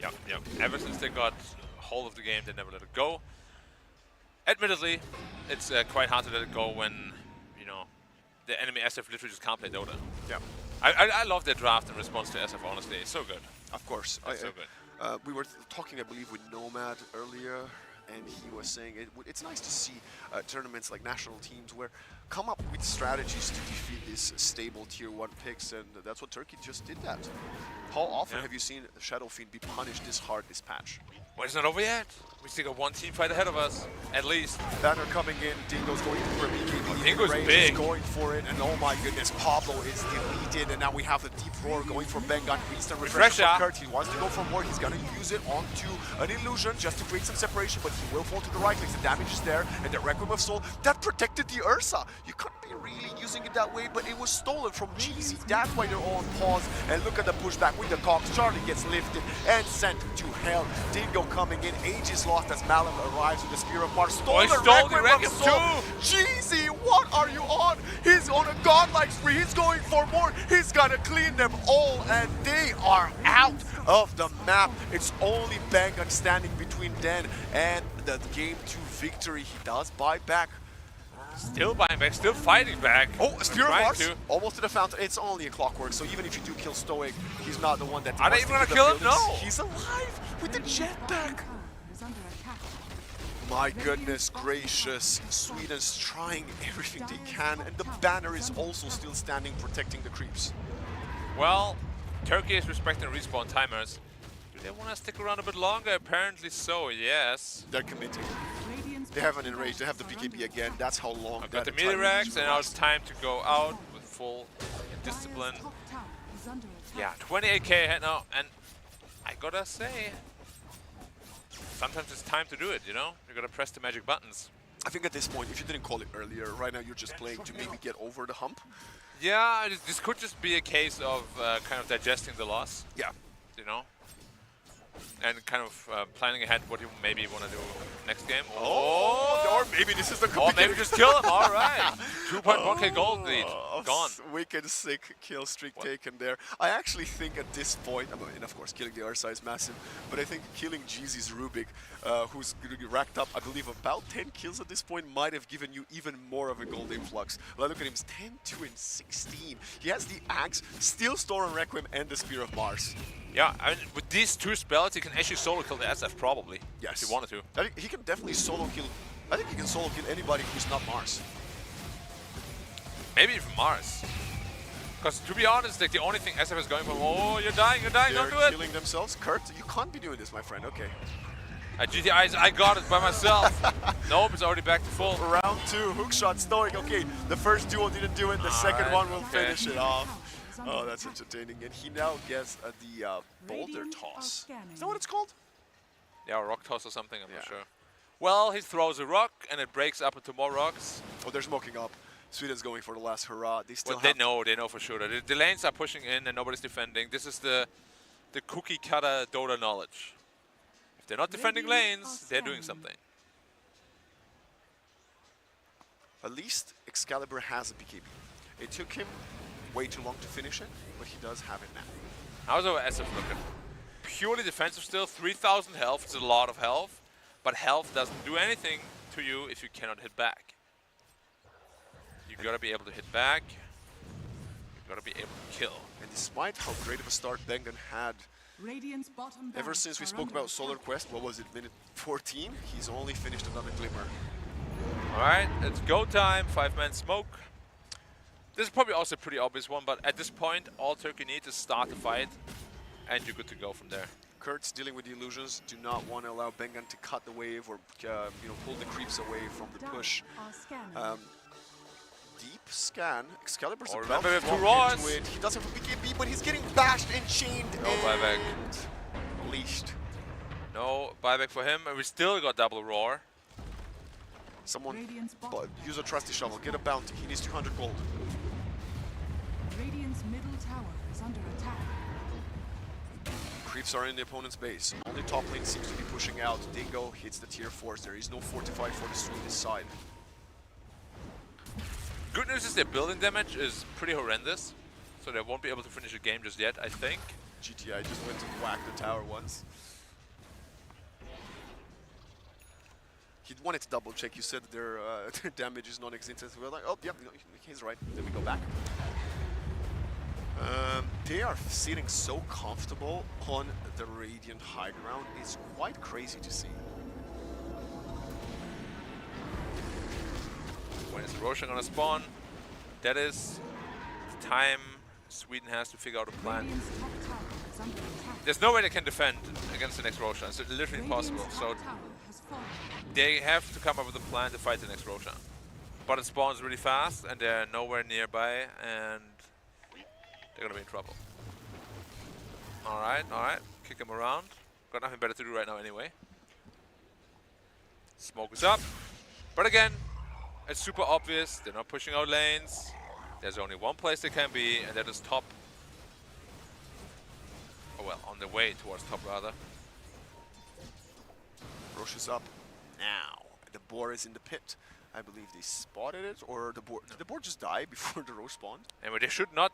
Yep. Ever since they got hold of the game, they never let it go. Admittedly, it's quite hard to let it go when, you know, the enemy SF literally just can't play Dota. Yeah. I love their draft in response to SF, honestly. It's so good. Of course. It's so good. We were talking, I believe, with Nomad earlier, and he was saying it's nice to see tournaments like national teams where come up with strategies to defeat these stable tier 1 picks, and that's what Turkey just did that. How often have you seen Shadow Fiend be punished this hard this patch? Well, it's not over yet. We still got one team fight ahead of us, at least. Banner coming in, Dingo's going for a BKB. Dingo's Rage big. is going for it, and oh my goodness, Pablo is deleted, and now we have the deep roar going for Bengan. Instant refresher from Kurt. He wants to go for more. He's gonna use it onto an illusion just to create some separation, but he will fall to the right clicks. The damage is there, and the Requiem of Soul that protected the Ursa. You couldn't be really using it that way, but it was stolen from GC. That's why they're all on pause. And look at the pushback with the Cox. Charlie gets lifted and sent to hell. Dingo coming in. Age is lost as Malum arrives with the Spear of Mars. Stole the Requiem of Soul. GC, what are you on? He's on a godlike spree. He's going for more. He's gonna clean them all, and they are out of the map. It's only Bengan standing between Den and the game 2 victory. He does buy back. Still buying back, still fighting back. Oh, Spear of Mars, almost to the fountain. It's only a clockwork, so even if you do kill Stoic, he's not the one that Are they even gonna kill him? No! He's alive with the jetpack. My goodness gracious, Sweden's trying everything they can, and the banner is also still standing protecting the creeps. Well, Turkey is respecting respawn timers. Do they want to stick around a bit longer? Apparently so, yes. They're committing. They have an enrage, they have the BKB again, that's how long I've got the melee racks, and now it's time to go out with full discipline. Yeah, 28k ahead now, and I gotta say, sometimes it's time to do it, you know? You gotta press the magic buttons. I think at this point, if you didn't call it earlier, right now you're just playing to maybe get over the hump. Yeah, this could just be a case of kind of digesting the loss. Yeah. You know? And kind of planning ahead what you maybe want to do next game. Or maybe this is the Or maybe just kill him, all right. 2.1k gold lead, gone. Wicked sick kill streak taken there. I actually think at this point, I mean, of course, killing the Ursa is massive, but I think killing Jeezy's Rubik, who's racked up, I believe, about 10 kills at this point, might have given you even more of a gold influx. Well, look at him, he's 10, 2, and 16. He has the Axe, Steel Storm and Requiem, and the Spear of Mars. Yeah, I mean, with these two spells, he can actually solo kill the Iesf, probably. Yes. If he wanted to. I think he can definitely solo kill. I think he can solo kill anybody who's not Mars. Maybe even Mars. Because to be honest, like the only thing Iesf is going from, oh, you're dying, don't do it. They're killing themselves. Kurt, you can't be doing this, my friend. Okay. At GTIs, I got it by myself. Nope, it's already back to full. Round 2, hookshot Stoic. Okay, the first duel didn't do it. The second one will finish it off. Oh, that's entertaining. And he now gets the boulder toss. Is that what it's called? Yeah, or rock toss or something, I'm not sure. Well, he throws a rock and it breaks up into more rocks. Oh, they're smoking up. Sweden's going for the last hurrah. They still they know for sure. The lanes are pushing in and nobody's defending. This is the cookie cutter Dota knowledge. If they're not defending lanes, they're doing something. At least Excalibur has a BKB. It took him way too long to finish it, but he does have it now. How's our Iesf looking? Purely defensive still, 3,000 health. It's a lot of health, but health doesn't do anything to you if you cannot hit back. You gotta be able to hit back. You gotta be able to kill. And despite how great of a start Bengen had, ever since we spoke about Solar Quest, what was it, minute 14? He's only finished another Glimmer. Alright, it's go time, 5-man smoke. This is probably also a pretty obvious one, but at this point, all Turkey needs is start the fight, and you're good to go from there. Kurt's dealing with the illusions, do not want to allow Bengen to cut the wave or pull the creeps away from the push. Deep scan, Excalibur's about to walk into it. He doesn't have a BKB, but he's getting bashed and chained No buyback. Leashed. No buyback for him, and we still got double roar. Someone use a trusty shovel, get a bounty. He needs 200 gold. Radiant's middle tower is under attack. Creeps are in the opponent's base. Only top lane seems to be pushing out. Dingo hits the tier 4s. There is no fortify for the Swedish side. Good news is their building damage is pretty horrendous, so they won't be able to finish the game just yet, I think. GTI just went to whack the tower once. He wanted to double check. You said their damage is non-existent. We're like, oh, yep, he's right. Then we go back. They are sitting so comfortable on the Radiant high ground. It's quite crazy to see. When is Roshan gonna spawn? That is the time Sweden has to figure out a plan. There's no way they can defend against the next Roshan. It's literally impossible. So they have to come up with a plan to fight the next Roshan. But it spawns really fast and they're nowhere nearby and they're gonna be in trouble. Alright, kick him around. Got nothing better to do right now anyway. Smoke is up. But again, it's super obvious, they're not pushing out lanes. There's only one place they can be, and that is top. Oh well, on the way towards top rather. Roche is up now. The boar is in the pit. I believe they spotted it, or the boar. Did the boar just die before the Roche spawned? Anyway, they should not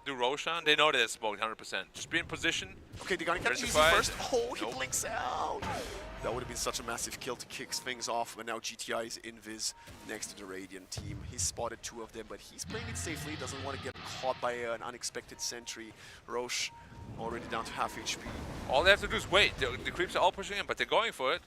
do Roshan. They know they're smoked 100%. Just be in position. Okay, they're gonna catch Easy first. Oh, he blinks out. That would have been such a massive kill to kick things off, but now GTI is invis next to the Radiant team. He's spotted 2 of them, but he's playing it safely. Doesn't want to get caught by an unexpected sentry. Roche already down to half HP. All they have to do is wait. The creeps are all pushing in, but they're going for it.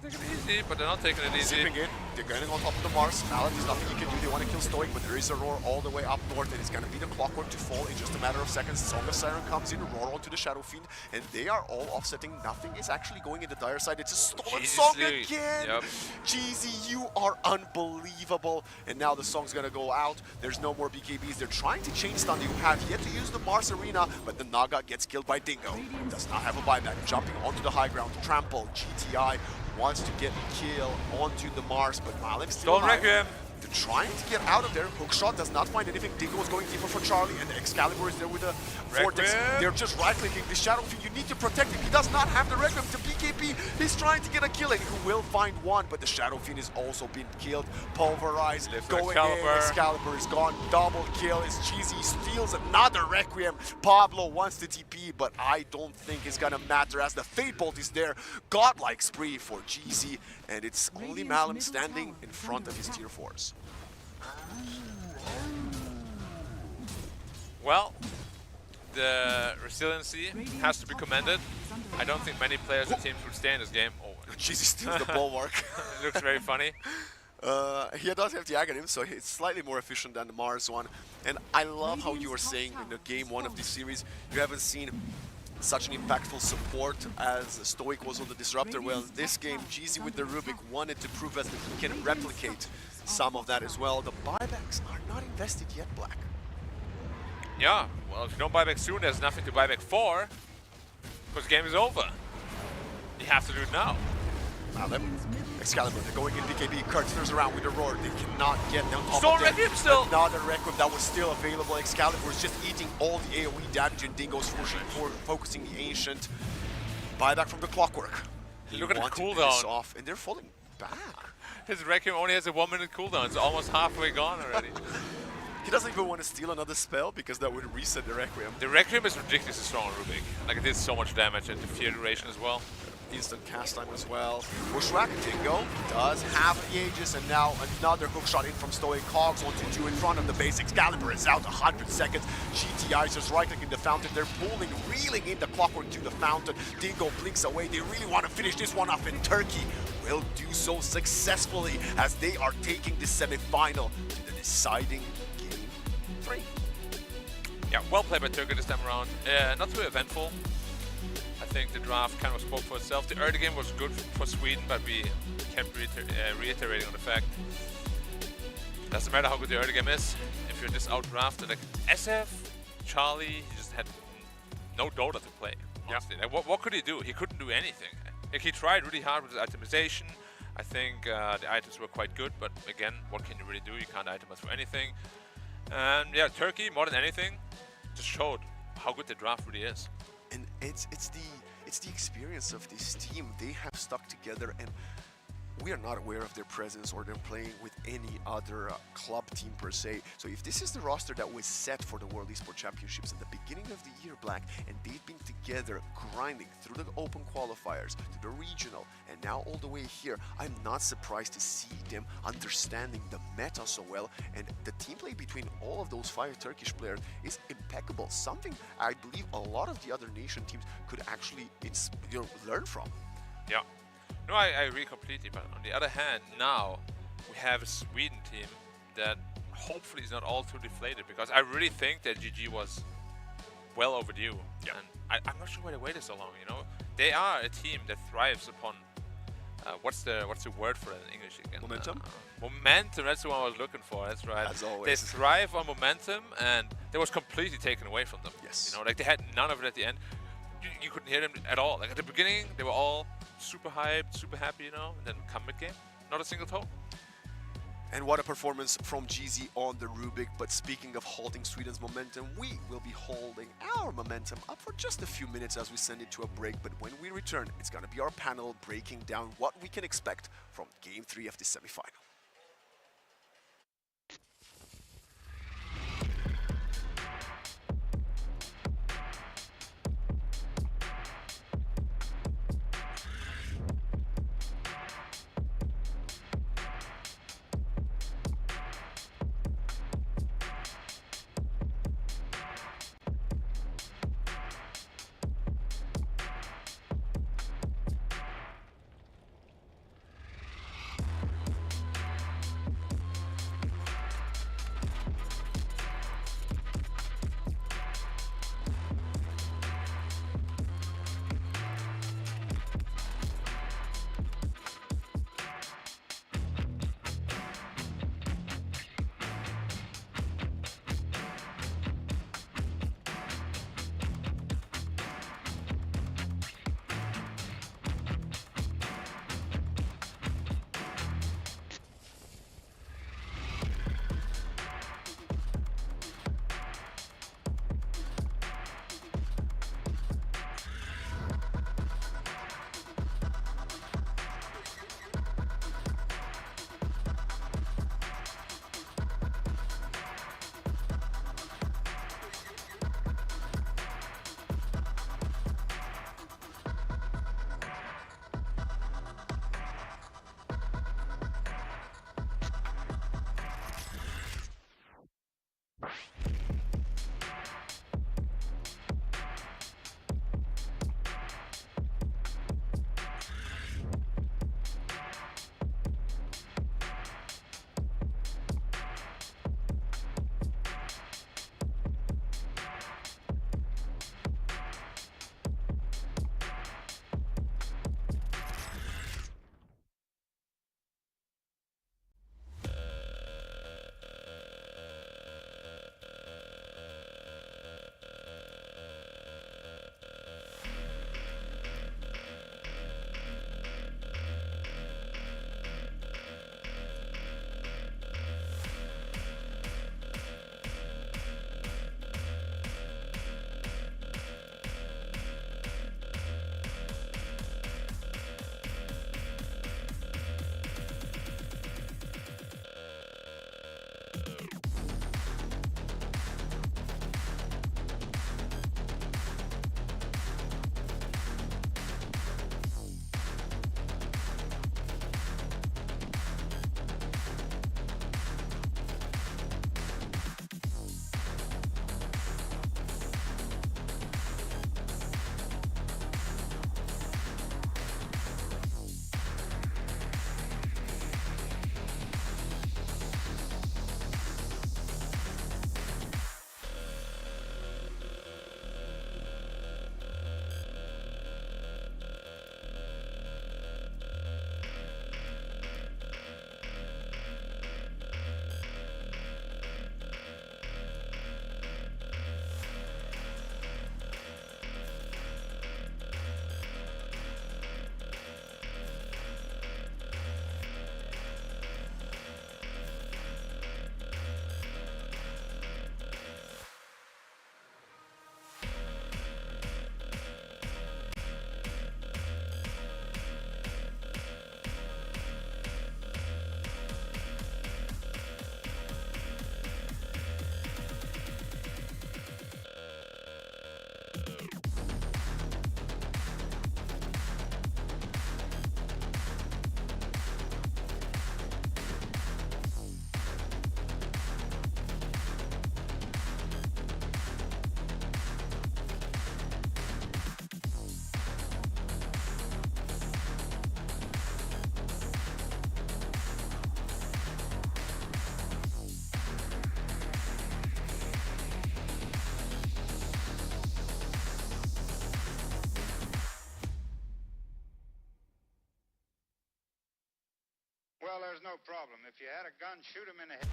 They're taking it easy, but they're not taking it easy. Zipping in, they're going on top of the Mars. Mallet, there's nothing you can do. They want to kill Stoic, but there is a roar all the way up north, and it's going to be the clockwork to fall in just a matter of seconds. Song of Siren comes in, roar onto the Shadow Fiend, and they are all offsetting. Nothing is actually going in the dire side. It's a stolen song again! Yep. Jeezy, you are unbelievable. And now the song's going to go out. There's no more BKBs. They're trying to chain stun. You have yet to use the Mars Arena, but the Naga gets killed by Dingo. Does not have a buyback. Jumping onto the high ground. Trample, GTI. wants to get a kill onto the Mars, but Malik's still Don't wreck him. They're trying to get out of there. Hookshot does not find anything. Dingo is going deeper for Charlie, and Excalibur is there with a Vortex. They're just right-clicking the Shadow Fiend. You need to protect him. He does not have the Requiem to BKB. He's trying to get a kill, and he will find one, but the Shadow Fiend is also being killed. Pulverized, going in. Excalibur is gone. Double kill is Cheesy. Steals another Requiem. Pablo wants the TP, but I don't think it's gonna matter as the Fate Bolt is there. Godlike spree for GZ, and it's only Malum standing in front of his tier 4s. Well, the resiliency has to be commended. I don't think many players and teams would stay in this game. Oh, GZ steals the bulwark. It looks very funny. He does have the Aghanim, so it's slightly more efficient than the Mars one. And I love how you were saying in the game 1 of this series, you haven't seen such an impactful support as Stoic was on the Disruptor. Well, this game, GZ with the Rubik wanted to prove us that he can replicate some of that as well. The buybacks are not invested yet, Black. Yeah, well, if you don't buy back soon, there's nothing to buy back for, because the game is over. You have to do it now. Excalibur, they're going in BKB. Kurt turns around with the Roar. They cannot get down top Still of them. Requiem still. Another Requiem that was still available. Excalibur is just eating all the AoE damage, and Dingo's focusing the Ancient. Buyback from the Clockwork. Look at the cooldown. Off, and they're falling back. His Requiem only has a 1-minute cooldown. It's almost halfway gone already. He doesn't even want to steal another spell because that would reset the Requiem. The Requiem is ridiculously strong on Rubik. Like, it did so much damage and the fear duration as well. Instant cast time as well. Bushwhack, Dingo does have the Aegis, and now another hookshot in from Stoic. Cogs 1-2 in front of the base. Excalibur is out 100 seconds. GTI just right-clicking the fountain. They're pulling, reeling in the Clockwork to the fountain. Dingo blinks away. They really want to finish this one off, and Turkey will do so successfully as they are taking the semi-final to the deciding game 3. Yeah, well played by Turkey this time around. Not too eventful. I think the draft kind of spoke for itself. The early game was good for Sweden, but we kept reiterating on the fact doesn't matter how good the early game is if you're this out-drafted. Like Iesf, Charlie, he just had no Dota to play. Honestly. Like, what could he do? He couldn't do anything. Like, he tried really hard with his itemization. I think the items were quite good, but again, what can you really do? You can't itemize for anything. And yeah, Turkey, more than anything, just showed how good the draft really is. And it's the experience of this team. They have stuck together, and we are not aware of their presence or them playing with any other club team per se. So if this is the roster that was set for the World Esports Championships at the beginning of the year, Black, and they've been together grinding through the open qualifiers to the regional and now all the way here, I'm not surprised to see them understanding the meta so well, and the team play between all of those 5 Turkish players is impeccable. Something I believe a lot of the other nation teams could actually learn from. Yeah. No, I agree completely, but on the other hand, now we have a Sweden team that hopefully is not all too deflated, because I really think that GG was well overdue. Yeah. And I'm not sure why they waited so long, you know? They are a team that thrives upon, what's the word for it in English again? Momentum? Momentum, that's the one I was looking for, that's right. As always. They thrive on momentum, and that was completely taken away from them. Yes. You know, like they had none of it at the end. You couldn't hear them at all. Like at the beginning, they were all super hyped, super happy, you know, and then come mid-game, not a single toe. And what a performance from GZ on the Rubik. But speaking of holding Sweden's momentum, we will be holding our momentum up for just a few minutes as we send it to a break. But when we return, it's going to be our panel breaking down what we can expect from Game 3 of the semifinal. Well, there's no problem. If you had a gun, shoot him in the head.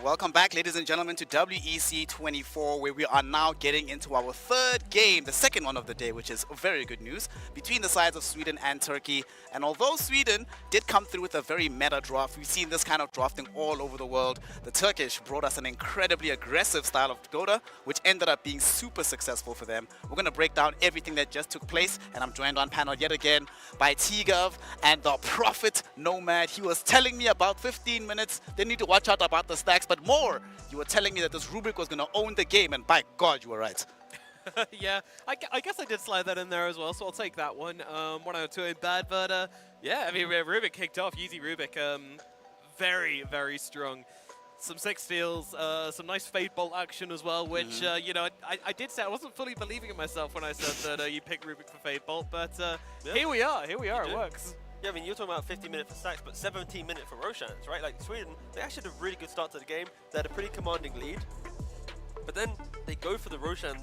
Welcome back, ladies and gentlemen, to WEC 24, where we are now getting into our third game, the second one of the day, which is very good news, between the sides of Sweden and Turkey. And although Sweden did come through with a very meta draft, we've seen this kind of drafting all over the world. The Turkish brought us an incredibly aggressive style of Dota, which ended up being super successful for them. We're going to break down everything that just took place, and I'm joined on panel yet again by T-Gov and the Prophet Nomad. He was telling me about 15 minutes, they need to watch out about the stacks, but more, you were telling me that this Rubik was going to own the game, and by God, you were right. Yeah, I guess I did slide that in there as well, so I'll take that one. 1 out of 2 ain't bad, but yeah, I mean, Rubik kicked off. Easy Rubik, very, very strong. Some 6 steals, some nice Fade Bolt action as well, which, you know, I did say I wasn't fully believing in myself when I said that you picked Rubik for Fade Bolt, but here we are, it works. Yeah, I mean, you're talking about 50 minutes for stacks, but 17 minutes for Roshans, right? Like, Sweden, they actually had a really good start to the game. They had a pretty commanding lead. But then they go for the Roshan,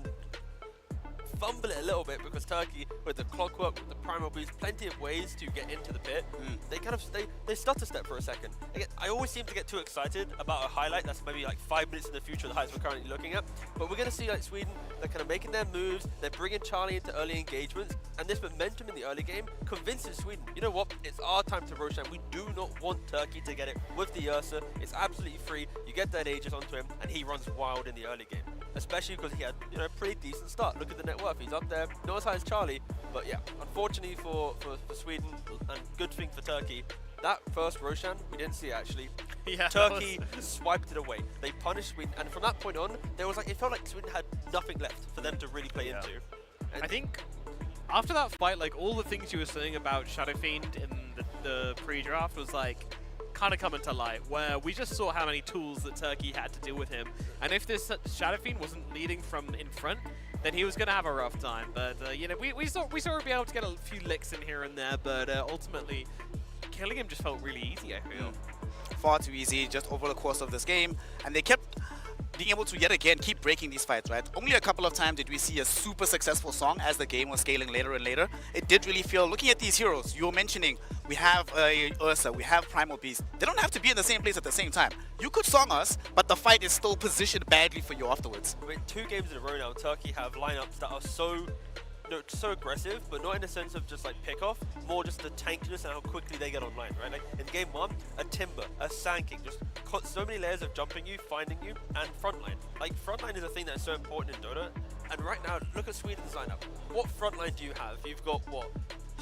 fumble it a little bit because Turkey, with the clockwork, with the primal boost, plenty of ways to get into the pit. They kind of, they stutter step for a second. I always seem to get too excited about a highlight that's maybe like 5 minutes in the future of the heights we're currently looking at. But we're going to see like Sweden, they're kind of making their moves, they're bringing Charlie into early engagements, and this momentum in the early game convinces Sweden, you know what, it's our time to Roshan. We do not want Turkey to get it with the Ursa. It's absolutely free. You get that Aegis onto him, and he runs wild in the early game. Especially because he had, you know, a pretty decent start. Look at the net worth. He's up there, not as high as Charlie, but yeah, unfortunately for Sweden, and good thing for Turkey, that first Roshan, we didn't see it actually. Yeah, Turkey swiped it away. They punished Sweden, and from that point on, there was like, it felt like Sweden had nothing left for them to really play into. And I think after that fight, like all the things you were saying about Shadow Fiend in the pre-draft was like kind of coming to light, where we just saw how many tools that Turkey had to deal with him, and if this Shadow Fiend wasn't leading from in front, then he was going to have a rough time. But you know, we saw him be able to get a few licks in here and there, but ultimately killing him just felt really easy, I feel. Far too easy just over the course of this game, and they kept being able to yet again keep breaking these fights, right? Only a couple of times did we see a super successful song as the game was scaling later and later. It did really feel, looking at these heroes, you were mentioning, we have Ursa, we have Primal Beast. They don't have to be in the same place at the same time. You could song us, but the fight is still positioned badly for you afterwards. I mean, 2 games in a row now, Turkey have lineups that are so aggressive, but not in the sense of just like pick off, more just the tankiness and how quickly they get online, right? Like in game 1, a Timber, a Sand King, just so many layers of jumping you, finding you, and frontline. Like frontline is a thing that's so important in Dota, and right now, look at Sweden's lineup. What frontline do you have? You've got what?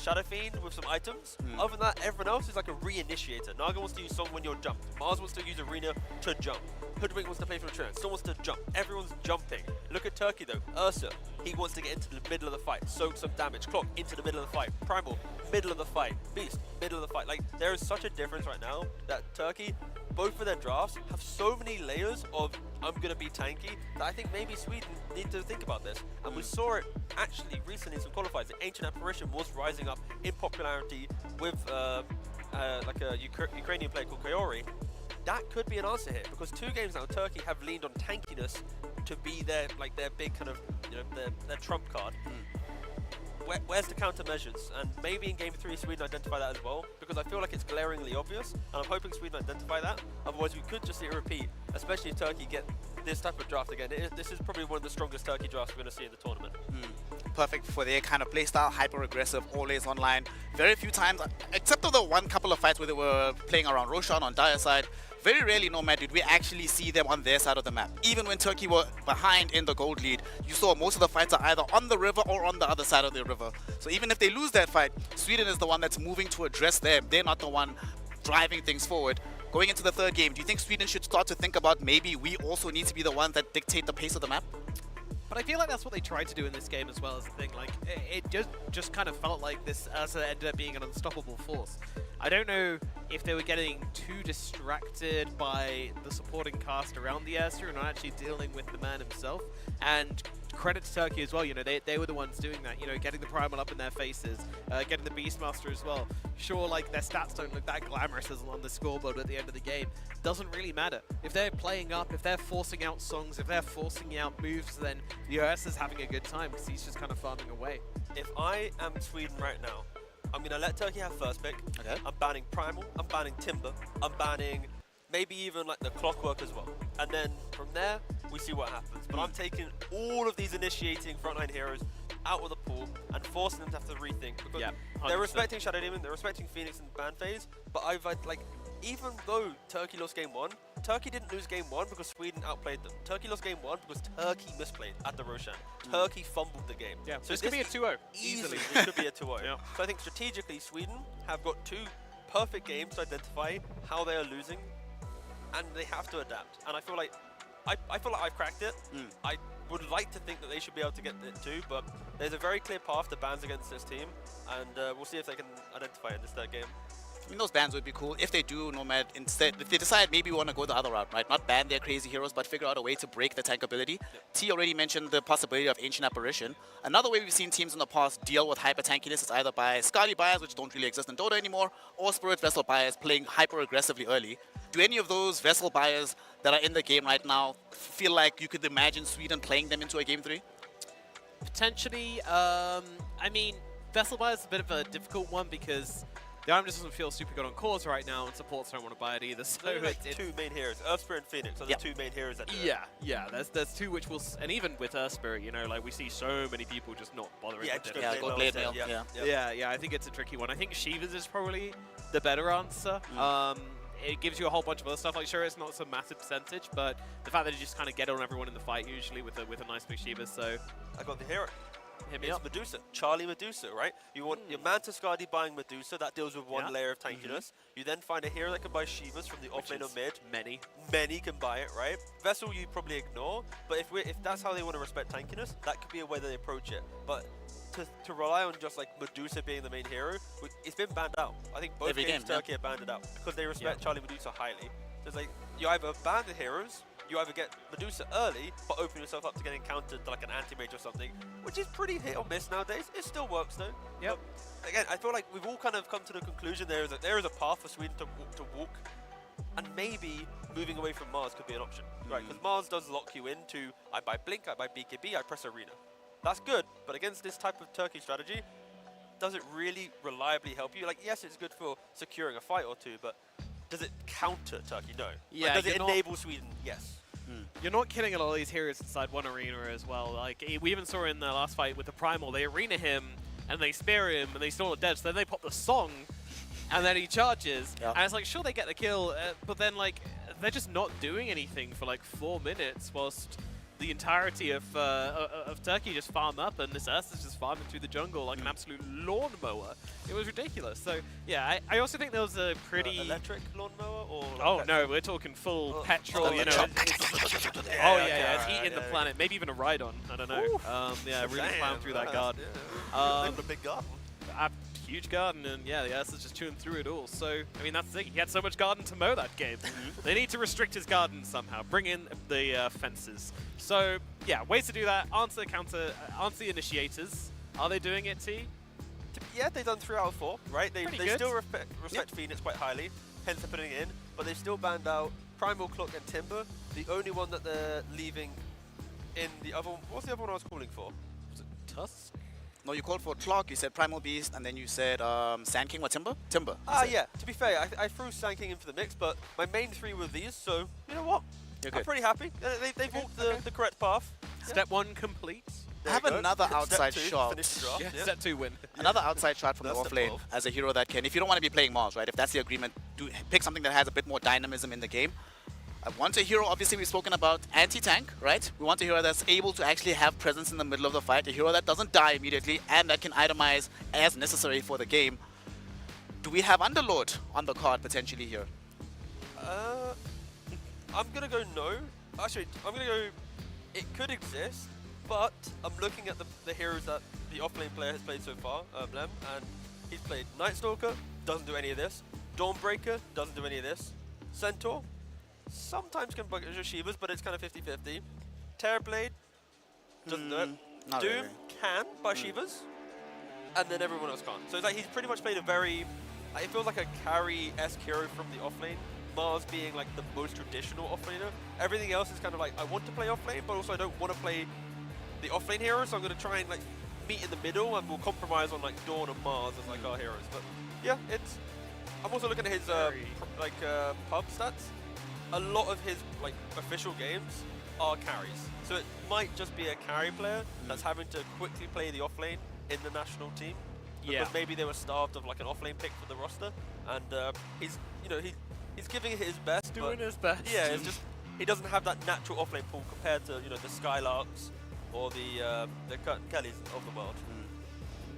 Shadow Fiend with some items. Other than that, everyone else is like a re-initiator. Naga wants to use Song when you're jumped. Mars wants to use Arena to jump. Hoodwink wants to play for the trainer. Still wants to jump. Everyone's jumping. Look at Turkey though. Ursa, he wants to get into the middle of the fight. Soak some damage. Clock, into the middle of the fight. Primal, middle of the fight. Beast, middle of the fight. Like, there is such a difference right now that Turkey, both of their drafts, have so many layers of I'm going to be tanky that I think maybe Sweden need to think about this. And we saw it actually recently in some qualifiers. The Ancient Apparition was rising up in popularity with like a Ukrainian player called Kaori. That could be an answer here, because 2 games now Turkey have leaned on tankiness to be their big kind of, you know, their trump card. Where's the countermeasures? And maybe in game 3 Sweden identify that as well, because I feel like it's glaringly obvious, and I'm hoping Sweden identify that. Otherwise we could just see a repeat, especially if Turkey get this type of draft again. This is probably one of the strongest Turkey drafts we're going to see in the tournament. Perfect for their kind of playstyle, hyper aggressive, always online. Very few times, except for the couple of fights where they were playing around Roshan on Dire side, very rarely, Nomad, did we actually see them on their side of the map. Even when Turkey were behind in the gold lead, you saw most of the fights are either on the river or on the other side of the river. So even if they lose that fight, Sweden is the one that's moving to address them. They're not the one driving things forward. Going into the 3rd game, do you think Sweden should start to think about maybe we also need to be the ones that dictate the pace of the map? But I feel like that's what they tried to do in this game as well as the thing. Like, it just kind of felt like this Ursa ended up being an unstoppable force. I don't know if they were getting too distracted by the supporting cast around the Ursa and not actually dealing with the man himself. And credit to Turkey as well, you know, they were the ones doing that, you know, getting the Primal up in their faces, getting the Beastmaster as well. Sure, like, their stats don't look that glamorous as on the scoreboard at the end of the game. Doesn't really matter. If they're playing up, if they're forcing out songs, if they're forcing out moves, then the US is having a good time because he's just kind of farming away. If I am Sweden right now, I'm going to let Turkey have first pick. Okay. I'm banning Primal, I'm banning Timber, I'm banning maybe even like the Clockwork as well. And then from there, we see what happens. But I'm taking all of these initiating frontline heroes out of the pool and forcing them to have to rethink. Because they're respecting Shadow Demon, they're respecting Phoenix in the ban phase, but I've like, even though Turkey lost game 1, Turkey didn't lose game 1 because Sweden outplayed them. Turkey lost game 1 because Turkey misplayed at the Roshan. Turkey fumbled the game. Yeah, so this could be a 2-0. Easily, this could be a 2-0. Yeah. So I think strategically, Sweden have got 2 perfect games to identify how they are losing, and they have to adapt. And I feel like I've cracked it. I would like to think that they should be able to get it too, but there's a very clear path to bans against this team, and we'll see if they can identify in this third game. I mean, those bans would be cool if they do, Nomad. Instead, if they decide maybe we want to go the other route, right? Not ban their crazy heroes, but figure out a way to break the tank ability. T already mentioned the possibility of Ancient Apparition. Another way we've seen teams in the past deal with hyper tankiness is either by Scarly Buyers, which don't really exist in Dota anymore, or Spirit Vessel Buyers playing hyper aggressively early. Do any of those Vessel Buyers that are in the game right now feel like you could imagine Sweden playing them into a game 3? Potentially. I mean, Vessel Buyers is a bit of a difficult one because the item just doesn't feel super good on cores right now, and supports don't want to buy it either. So like 2 main heroes, Earth Spirit and Phoenix are the 2 main heroes that do it. Yeah. There's 2 which will, and even with Earth Spirit, you know, like we see so many people just not bothering with it. go Blade Mail. Yeah. I think it's a tricky one. I think Shiva's is probably the better answer. It gives you a whole bunch of other stuff. Like, sure, it's not some massive percentage, but the fact that you just kind of get on everyone in the fight usually with a nice big Shiva. So I got the hero. Hit me it's up. Medusa, Charlie Medusa, right? You want your Mantis Guardi buying Medusa, that deals with one layer of tankiness. You then find a hero that can buy Shivas from the off lane or mid. Many can buy it, right? Vessel you probably ignore, but if that's how they want to respect tankiness, that could be a way that they approach it. But to rely on just like Medusa being the main hero, it's been banned out. I think both games Turkey have banned it out because they respect Charlie Medusa highly. So it's like, you either ban the heroes, you either get Medusa early, but open yourself up to getting countered to like an anti-mage or something, which is pretty hit or miss nowadays. It still works though. Yep. But again, I feel like we've all kind of come to the conclusion there is a path for Sweden to walk, and maybe moving away from Mars could be an option, right? Because Mars does lock you into, I buy Blink, I buy BKB, I press Arena. That's good, but against this type of Turkey strategy, does it really reliably help you? Like, yes, it's good for securing a fight or two, but does it counter Turkey? No. Yeah, like, does it enable Sweden? Yes. You're not killing a lot of these heroes inside one arena as well. Like, we even saw in the last fight with the Primal, they arena him, and they spear him, and they still not dead, so then they pop the song, and then he charges, and it's like, sure, they get the kill, but then, like, they're just not doing anything for, like, 4 minutes, whilst the entirety of Turkey just farm up, and this Ursa's just farming through the jungle like an absolute lawnmower. It was ridiculous. So, yeah, I also think there was a pretty... electric lawnmower? Or like oh, no, we're talking full petrol, you know. It's eating the planet. Maybe even a ride-on. I don't know. Really plowing through that garden. A big garden. Huge garden, and yeah, the Ursa's just chewing through it all. So, I mean, that's the thing. He had so much garden to mow that game. They need to restrict his garden somehow. Bring in the fences. So, yeah, ways to do that. Answer the counter, answer the initiators. Are they doing it, T? Yeah, they've done 3 out of 4, right? They good. still respect Phoenix quite highly, hence they're putting it in, but they still banned out Primal, Clock, and Timber. The only one that they're leaving in the other one, what's the other one I was calling for? Was it Tusk? No, you called for Clock, you said Primal Beast, and then you said Sand King, what, Timber? Timber. Yeah, to be fair, I threw Sand King into the mix, but my main 3 were these, so you know what? I'm pretty happy. They've walked the correct path. Step 1 complete. I have another outside shot. Step 2 win. Another outside shot from the off lane as a hero that can, if you don't want to be playing Mars, right? If that's the agreement, pick something that has a bit more dynamism in the game. I want a hero, obviously we've spoken about anti-tank, right? We want a hero that's able to actually have presence in the middle of the fight, a hero that doesn't die immediately and that can itemize as necessary for the game. Do we have Underlord on the card potentially here? I'm going to go no. Actually, I'm going to go, it could exist, But I'm looking at the heroes that the off-lane player has played so far, Blem, and he's played Night Stalker, doesn't do any of this. Dawnbreaker, doesn't do any of this. Centaur, sometimes can bug Shivas, but it's kind of 50-50. Terrorblade, doesn't do it. Not Doom really. can buy Shivas, and then everyone else can't. So it's like he's pretty much played a very, it feels like a carry-esque hero from the offlane. Mars being like the most traditional offlaner. Everything else is kind of like, I want to play offlane, but also I don't want to play the offlane hero, so I'm going to try and like meet in the middle, and we'll compromise on like Dawn and Mars as like our heroes. But yeah, it's. I'm also looking at his pub stats. A lot of his like official games are carries, so it might just be a carry player that's having to quickly play the offlane in the national team. Because maybe they were starved of like an offlane pick for the roster, and he's he's giving it his best. Doing his best. Yeah, it's just he doesn't have that natural offlane pool compared to the Skylarks or the Kellys of the world.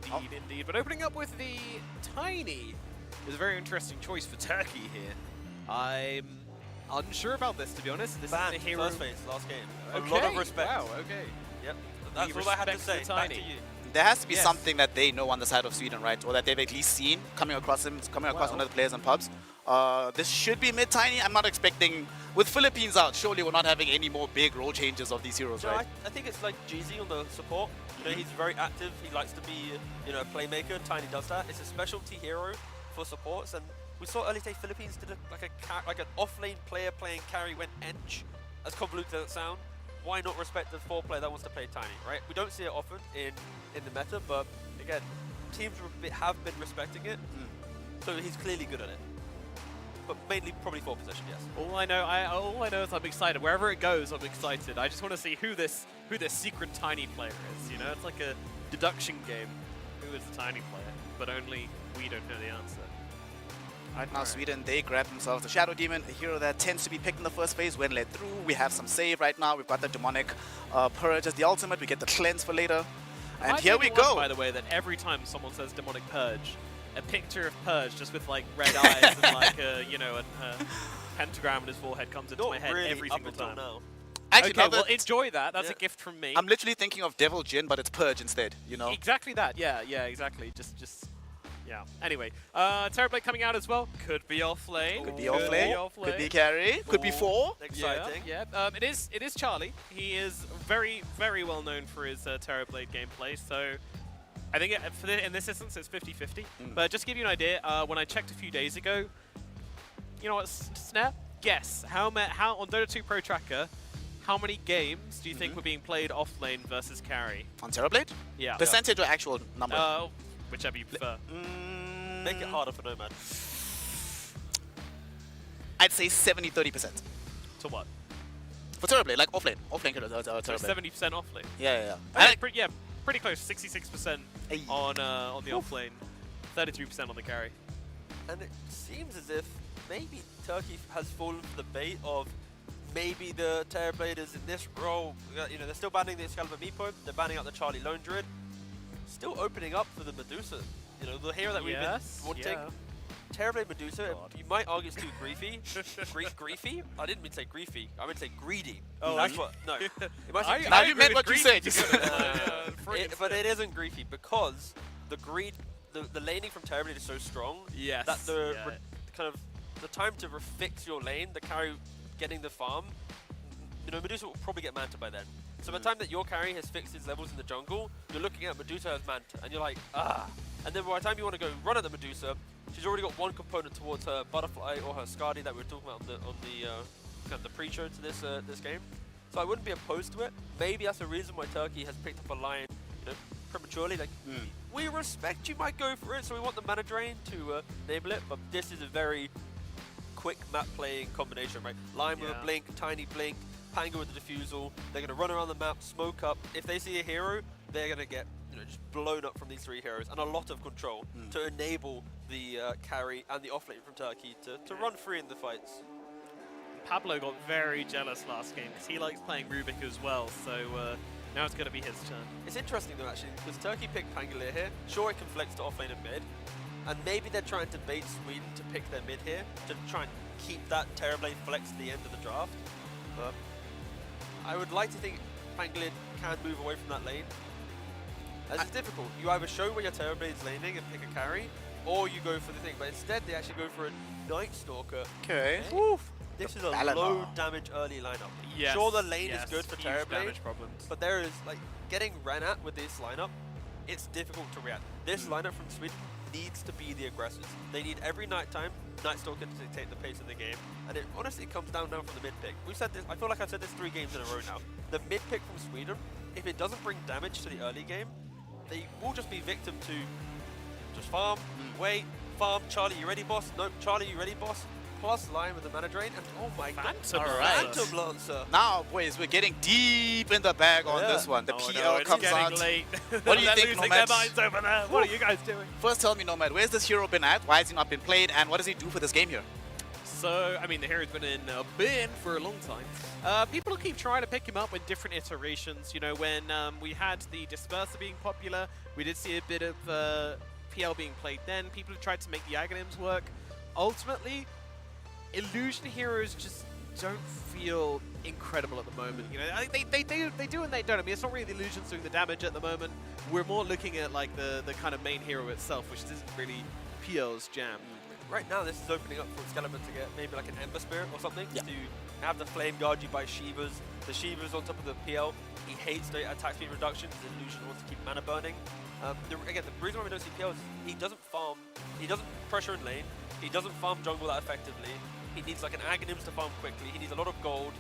Indeed, indeed. But opening up with the Tiny is a very interesting choice for Turkey here. I'm unsure about this, to be honest. This is a hero. First phase, last game. Okay. A lot of respect. Wow. Okay. Yep. That's all I had to say. Back to you. There has to be something that they know on the side of Sweden, right? Or that they've at least seen coming across one of the players in pubs. This should be mid-tiny. I'm not expecting, with Philippines out, surely we're not having any more big role changes of these heroes, right? I think it's like Jeezy on the support. He's very active. He likes to be, a playmaker. Tiny does that. It's a specialty hero for supports, and we saw early stage Philippines did like an off-lane player playing carry went Ench. As convoluted as it sounds. Why not respect the 4 player that wants to play Tiny, right? We don't see it often in the meta, but again, teams have been respecting it, so he's clearly good at it. But mainly probably 4 position, yes. All I know is I'm excited. Wherever it goes, I'm excited. I just want to see who this secret Tiny player is. It's like a deduction game. Who is the Tiny player? But only we don't know the answer. Now Sweden, they grab themselves the Shadow Demon, a hero that tends to be picked in the first phase when led through. We have some save right now. We've got the Demonic Purge as the ultimate. We get the Cleanse for later. And here we go. By the way, that every time someone says Demonic Purge, a picture of Purge just with like red eyes and like a pentagram on his forehead comes into my head every single time. Now. Actually, okay, well, enjoy that. That's a gift from me. I'm literally thinking of Devil Jin, but it's Purge instead. Exactly that. Yeah, exactly. Just. Yeah. Anyway, Terrorblade coming out as well. Could be off lane. Could be off lane. Could be carry. Could be 4. Exciting. Yeah. It is Charlie. He is very, very well known for his Terrorblade gameplay. So I think in this instance it's 50-50. But just to give you an idea, when I checked a few days ago, you know what, Snap? Guess how on Dota 2 Pro Tracker, how many games do you think were being played off lane versus carry? On Terrorblade? Yeah. Percentage or actual number? Whichever you prefer. Make it harder for Nomad. I'd say 70-30%. To what? For Terrorblade, like offlane. Offlane Terrorblade. 70% offlane. Yeah. Pretty close. 66% on the offlane, 33% on the carry. And it seems as if maybe Turkey has fallen for the bait of maybe the Terrorblade is in this role. They're still banning the Excalibur Meepo. They're banning out the Charlie Lone Druid. Still opening up for the Medusa. The hero that we've been wanting. Yeah. Terrorblade Medusa, you might argue it's too griefy. Griefy? I didn't mean to say griefy. I meant to say greedy. Oh, that's what. No. Now you meant what you said. But it isn't griefy because the greed, the laning from Terrorblade is so strong that the time to fix your lane, the carry getting the farm, Medusa will probably get Manta by then. So by the time that your carry has fixed his levels in the jungle, you're looking at Medusa as Manta, and you're like, ah. And then by the time you want to go run at the Medusa, she's already got one component towards her Butterfly or her Skadi that we were talking about on the pre-show to this game. So I wouldn't be opposed to it. Maybe that's the reason why Turkey has picked up a Lion, prematurely. Like, we respect you, might go for it, so we want the mana drain to enable it. But this is a very quick map playing combination, right? Lion with a blink, Tiny blink, Panga with the Diffusal. They're going to run around the map, smoke up. If they see a hero, they're going to get just blown up from these 3 heroes, and a lot of control to enable the carry and the offlane from Turkey to run free in the fights. Pablo got very jealous last game because he likes playing Rubik as well, so now it's going to be his turn. It's interesting though actually, because Turkey picked Pangolier here. Sure, it can flex to offlane and mid, and maybe they're trying to bait Sweden to pick their mid here, to try and keep that Terrorblade flex to the end of the draft. But I would like to think Pangolin can move away from that lane. As it's difficult. You either show where your Terrorblade's laning and pick a carry, or you go for the thing. But instead, they actually go for a Night Stalker. Okay. This is a Balana. low damage early lineup. Yes, Sure, the lane yes, is good for huge Terrorblade, damage problems. but there is, like, getting ran at with this lineup, it's difficult to react. This lineup from Sweden needs to be the aggressors. They need every nighttime Night Stalker to dictate the pace of the game, and it honestly comes down now from the mid pick. We've said this, I feel like I've said this 3 games in a row now. The mid pick from Sweden, if it doesn't bring damage to the early game, they will just be victim to just farm, wait, farm, Charlie, you ready, boss? Nope, Charlie, you ready, boss? Plus line with the mana drain, and oh my god, Phantom Lancer. Now, boys, we're getting deep in the bag on this one. The PL comes out. Late. What do you think, losing Nomad? their minds over there. What are you guys doing? First, tell me, Nomad, where's this hero been at? Why has he not been played? And what does he do for this game here? So, I mean, the hero's been in a bin for a long time. People keep trying to pick him up in different iterations. You know, when we had the Disperser being popular, we did see a bit of PL being played then. People have tried to make the Aghanims work. Ultimately, Illusion heroes just don't feel incredible at the moment. You know, I think they do and they don't. I mean, it's not really the Illusions doing the damage at the moment. We're more looking at like the kind of main hero itself, which isn't really PL's jam. Right now, this is opening up for Excalibur to get maybe like an Ember Spirit or something to have the Flame guard you by Shivas. The Shivas on top of the PL. He hates the attack speed reductions. The Illusion wants to keep mana burning. Again, the reason why we don't see PL is he doesn't farm. He doesn't pressure in lane. He doesn't farm jungle that effectively. He needs like an Aghanims to farm quickly. He needs a lot of gold.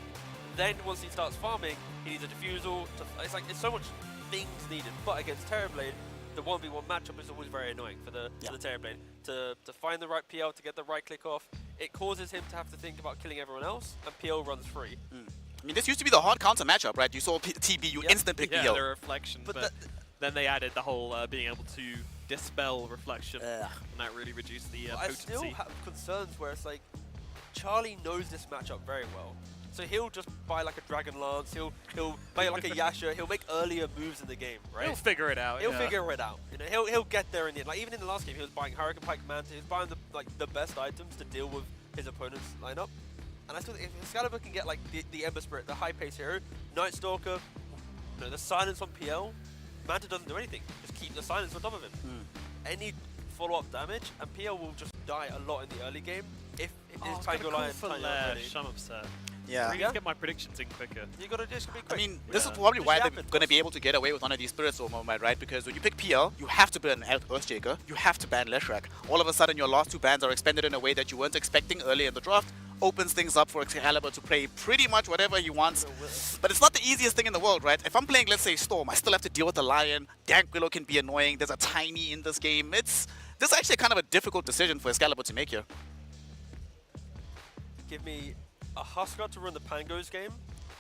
Then once he starts farming, he needs a Diffusal. It's like, it's so much things needed. But against Terrorblade, the 1v1 matchup is always very annoying for the Terrorblade. To find the right PL, to get the right click off, it causes him to have to think about killing everyone else, and PL runs free. I mean, this used to be the hard counter matchup, right? You saw TB, you instant pick PL. The reflection, but then they added the whole being able to dispel reflection, and that really reduced the potency. I still have concerns where it's like, Charlie knows this matchup very well. So he'll just buy like a Dragon Lance, he'll buy like a Yasha, he'll make earlier moves in the game, right? He'll figure it out. He'll figure it out. You know, he'll get there in the end. Like even in the last game, he was buying Hurricane Pike Manta, he was buying the best items to deal with his opponent's lineup. And I still think if Excalibur can get like the Ember Spirit, the high pace hero, Night Stalker, you know, the silence on PL, Manta doesn't do anything. Just keep the silence on top of him. Any follow-up damage, and PL will just die a lot in the early game if his Pangolin I'm upset. Yeah. I need to get my predictions in quicker. You gotta just be quick. I mean, this is probably why they're going to be able to get away with one of these spirits or Nomad, right? Because when you pick PL, you have to ban Earthshaker, you have to ban Leshrac. All of a sudden, your last 2 bans are expended in a way that you weren't expecting early in the draft. Opens things up for Excalibur to play pretty much whatever he wants. But it's not the easiest thing in the world, right? If I'm playing, let's say, Storm, I still have to deal with the Lion. Dank Willow can be annoying. There's a Tiny in this game. This is actually kind of a difficult decision for Excalibur to make here. Give me a Huskar to run the Pangos game,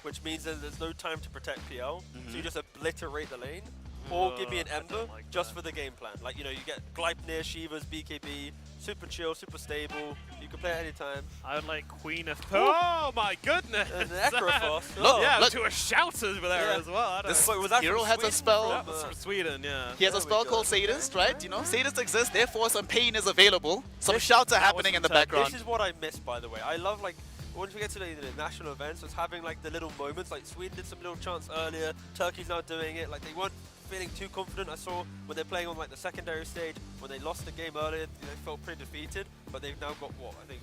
which means that there's no time to protect PL, so you just obliterate the lane. Or give me an Ember just for the game plan. Like, you know, you get Gleipnir, Shivas, BKB, super chill, super stable. You can play it anytime. I would like Queen of... Oh my goodness! And Necrophos. Look, to a shout over there as well. This hero has a spell. That was from Sweden, yeah. He has a spell called Sadist, right? You know, Sadist exists, therefore some pain is available. Some shouts are happening in the background. This is what I miss, by the way. I love, like, once we get to the national events, it's having, like, the little moments. Like, Sweden did some little chants earlier. Turkey's now doing it. Like, they weren't feeling too confident. I saw when they're playing on like the secondary stage, when they lost the game earlier, they felt pretty defeated, but they've now got what, I think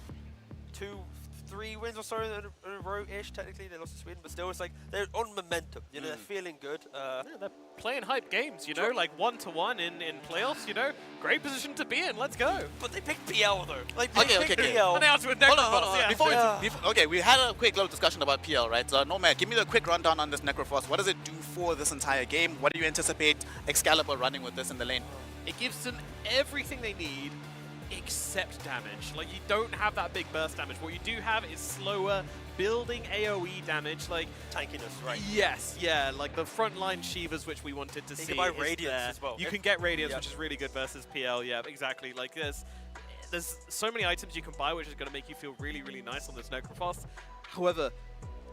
2-3 wins or so in a row-ish. Technically they lost to Sweden, but still it's like they're on momentum, you know, they're feeling good. Yeah, they're playing hype games, you know, like 1-1 in playoffs, you know, great position to be in, let's go. But they picked PL though. Like, okay. PL. And they also with Necrophos, yeah. Okay, we had a quick little discussion about PL, right? So Nomad, give me the quick rundown on this Necrophos. What does it do for this entire game? What do you anticipate Excalibur running with this in the lane? It gives them everything they need except damage. Like, you don't have that big burst damage. What you do have is slower building AoE damage, like tankiness, right? Yes, yeah, like the frontline Shivas, which we wanted to see. You can buy Radiance as well. You can get Radiance, which is really good versus PL. Yeah, exactly. Like there's so many items you can buy, which is going to make you feel really, really nice on this Necrophos. However,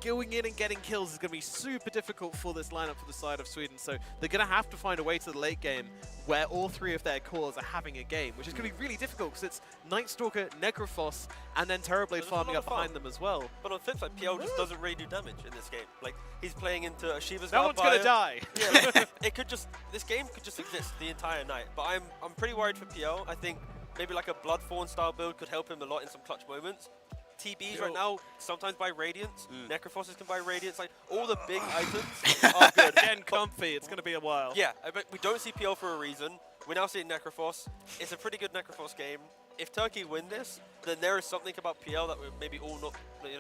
going in and getting kills is going to be super difficult for this lineup for the side of Sweden. So they're going to have to find a way to the late game where all three of their cores are having a game, which is going to be really difficult because it's Night Stalker, Necrophos, and then Terrorblade farming up behind them as well. But on the flip side, PL just doesn't really do damage in this game. Like, he's playing into a Shiva's No one's going to die. Yeah, it could just, this game could just exist the entire night. But I'm pretty worried for PL. I think maybe like a Bloodthorn style build could help him a lot in some clutch moments. TBs right now, sometimes buy Radiance. Necrophoses can buy Radiance. Like, all the big items are good. Getting comfy, it's going to be a while. Yeah, but we don't see PL for a reason. We're now seeing Necrophos. It's a pretty good Necrophos game. If Turkey win this, then there is something about PL that we're maybe all not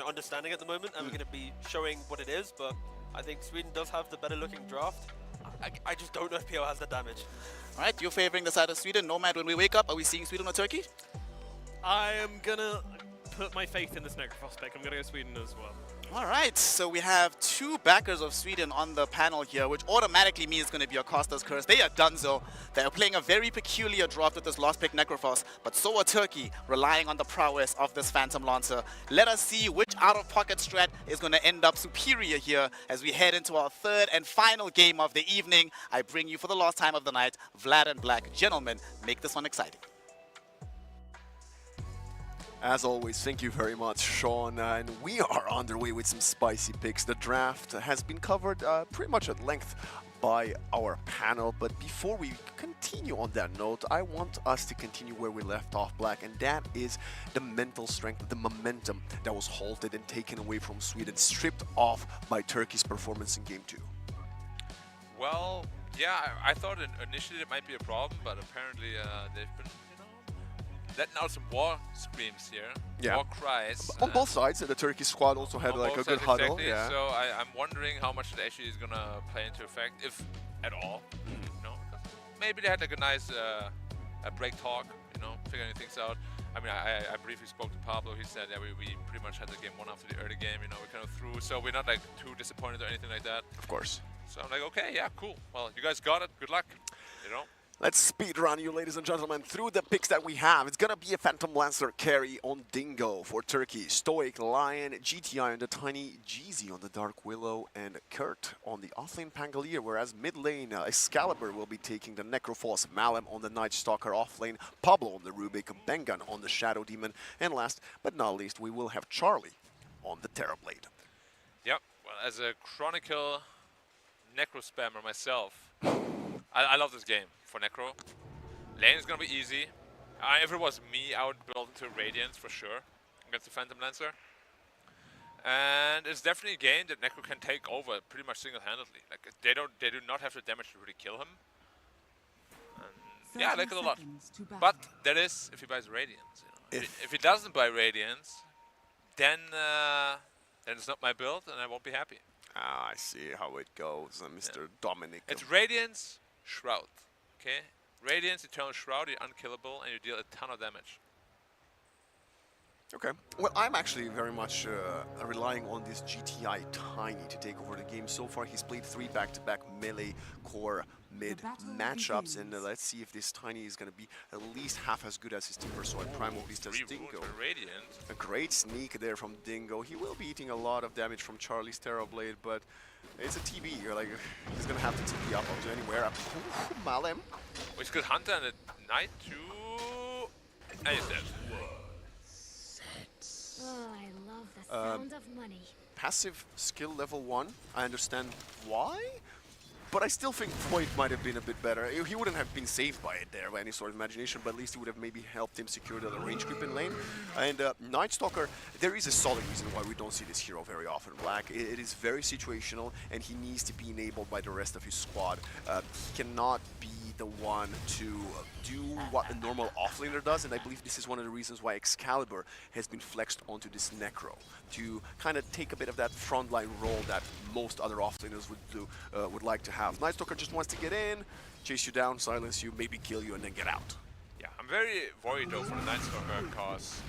understanding at the moment, and we're going to be showing what it is, but I think Sweden does have the better looking draft. I just don't know if PL has the damage. All right, you're favoring the side of Sweden. Nomad, when we wake up, are we seeing Sweden or Turkey? I am going to put my faith in this Necrophos pick. I'm going to go Sweden as well. All right, so we have two backers of Sweden on the panel here, which automatically means it's going to be a Costa's Curse. They are donezo. They are playing a very peculiar draft with this last pick Necrophos, but so are Turkey, relying on the prowess of this Phantom Lancer. Let us see which out-of-pocket strat is going to end up superior here as we head into our third and final game of the evening. I bring you for the last time of the night, Vlad and Black. Gentlemen, make this one exciting. As always, thank you very much, Sean. And we are underway with some spicy picks. The draft has been covered pretty much at length by our panel. But before we continue on that note, I want us to continue where we left off, Black. And that is the mental strength, the momentum that was halted and taken away from Sweden, stripped off by Turkey's performance in Game 2. Well, yeah, I thought initially it might be a problem, but apparently they've been letting out some war screams here, war cries. On both sides, the Turkey squad also had like a good huddle. Exactly. Yeah. So I'm wondering how much it actually is gonna play into effect, if at all. Maybe they had like a nice a break talk, figuring things out. I mean, I briefly spoke to Pablo. He said, yeah, we pretty much had the game one after the early game. We kind of through, so we're not like too disappointed or anything like that. Of course. So I'm like, okay, yeah, cool. Well, you guys got it. Good luck. Let's speed run you, ladies and gentlemen, through the picks that we have. It's gonna be a Phantom Lancer carry on Dingo for Turkey, Stoic, Lion, GTI on the Tiny, Jeezy on the Dark Willow, and Kurt on the offlane Pangolier, whereas mid lane, Excalibur will be taking the Necrophos, Malem on the Night Stalker offlane, Pablo on the Rubik, Bengan on the Shadow Demon, and last but not least, we will have Charlie on the Terrorblade. Yep, well, as a Chronicle Necro spammer myself, I love this game for Necro. Lane is going to be easy. If it was me, I would build into Radiance for sure against the Phantom Lancer. And it's definitely a game that Necro can take over pretty much single-handedly. Like they do not have the damage to really kill him. And yeah, I like it a lot. But that is if he buys Radiance. If he doesn't buy Radiance, then it's not my build, and I won't be happy. Ah, I see how it goes, Mr. Dominic. It's Radiance, Shroud, okay? Radiance, Eternal Shroud, you're unkillable, and you deal a ton of damage. Okay. Well, I'm actually very much relying on this GTI Tiny to take over the game. So far, he's played 3 back-to-back melee core mid matchups, and let's see if this Tiny is going to be at least half as good as his team so at Primal Beast as Dingo. A great sneak there from Dingo. He will be eating a lot of damage from Charlie's Terrorblade, but it's a TB. You're like, he's going to have to TP up onto anywhere. Malem. Oh, he's good Hunter and a Knight too. And he's dead. Oh, I love the sound of money. Passive skill level 1. I understand why, but I still think Void might have been a bit better. He wouldn't have been saved by it there by any sort of imagination, but at least he would have maybe helped him secure the range creep in lane. And Night Stalker, there is a solid reason why we don't see this hero very often, Black. It is very situational, and he needs to be enabled by the rest of his squad. He cannot be the one to do what a normal offlaner does, and I believe this is one of the reasons why Excalibur has been flexed onto this Necro, to kind of take a bit of that frontline role that most other offlaners would like to have. Night Stalker just wants to get in, chase you down, silence you, maybe kill you, and then get out. Yeah, I'm very worried though for the Night Stalker, because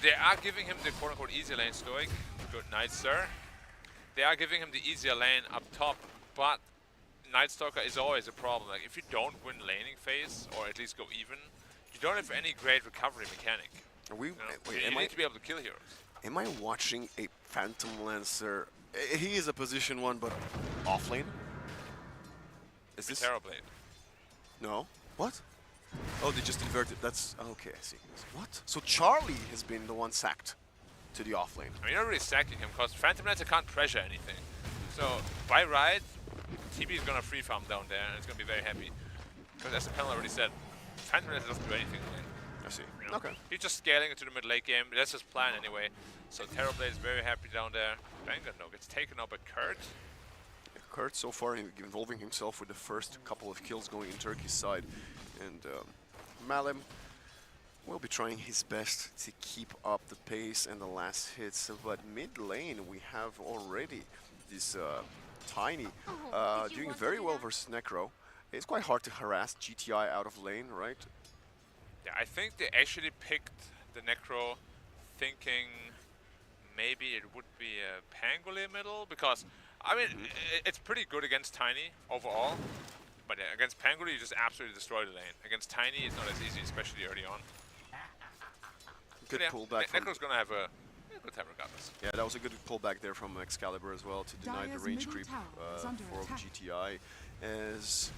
they are giving him the quote-unquote easy lane Stoic. Good night, sir. They are giving him the easier lane up top, but Night Stalker is always a problem. Like if you don't win laning phase, or at least go even, you don't have any great recovery mechanic. You need to be able to kill heroes. Am I watching a Phantom Lancer? He is a position 1, but off lane? Is this Terrorblade? No. What? Oh, they just inverted. That's okay. I see. What? So Charlie has been the one sacked to the off lane. I mean, you're not really sacking him because Phantom Lancer can't pressure anything. So by right, TB is gonna free farm down there, and it's gonna be very happy. Because as the panel already said, Phantom Lancer doesn't do anything in lane. I see. You know? Okay. He's just scaling into the mid late game. That's his plan anyway. So Terrorblade is very happy down there. Bangano gets taken up by Kurt. Kurt so far involving himself with the first couple of kills going in Turkey's side, and Malim will be trying his best to keep up the pace and the last hits. But mid lane we have already this Tiny doing very well versus Necro. It's quite hard to harass GTI out of lane, right? Yeah, I think they actually picked the Necro thinking maybe it would be a Pangolin middle, because I mean, it's pretty good against Tiny overall, but against Pangolin you just absolutely destroy the lane. Against Tiny it's not as easy, especially early on. Good pullback. Necro's gonna have a good time regardless. Yeah, that was a good pullback there from Excalibur as well to deny the range creep for GTI. As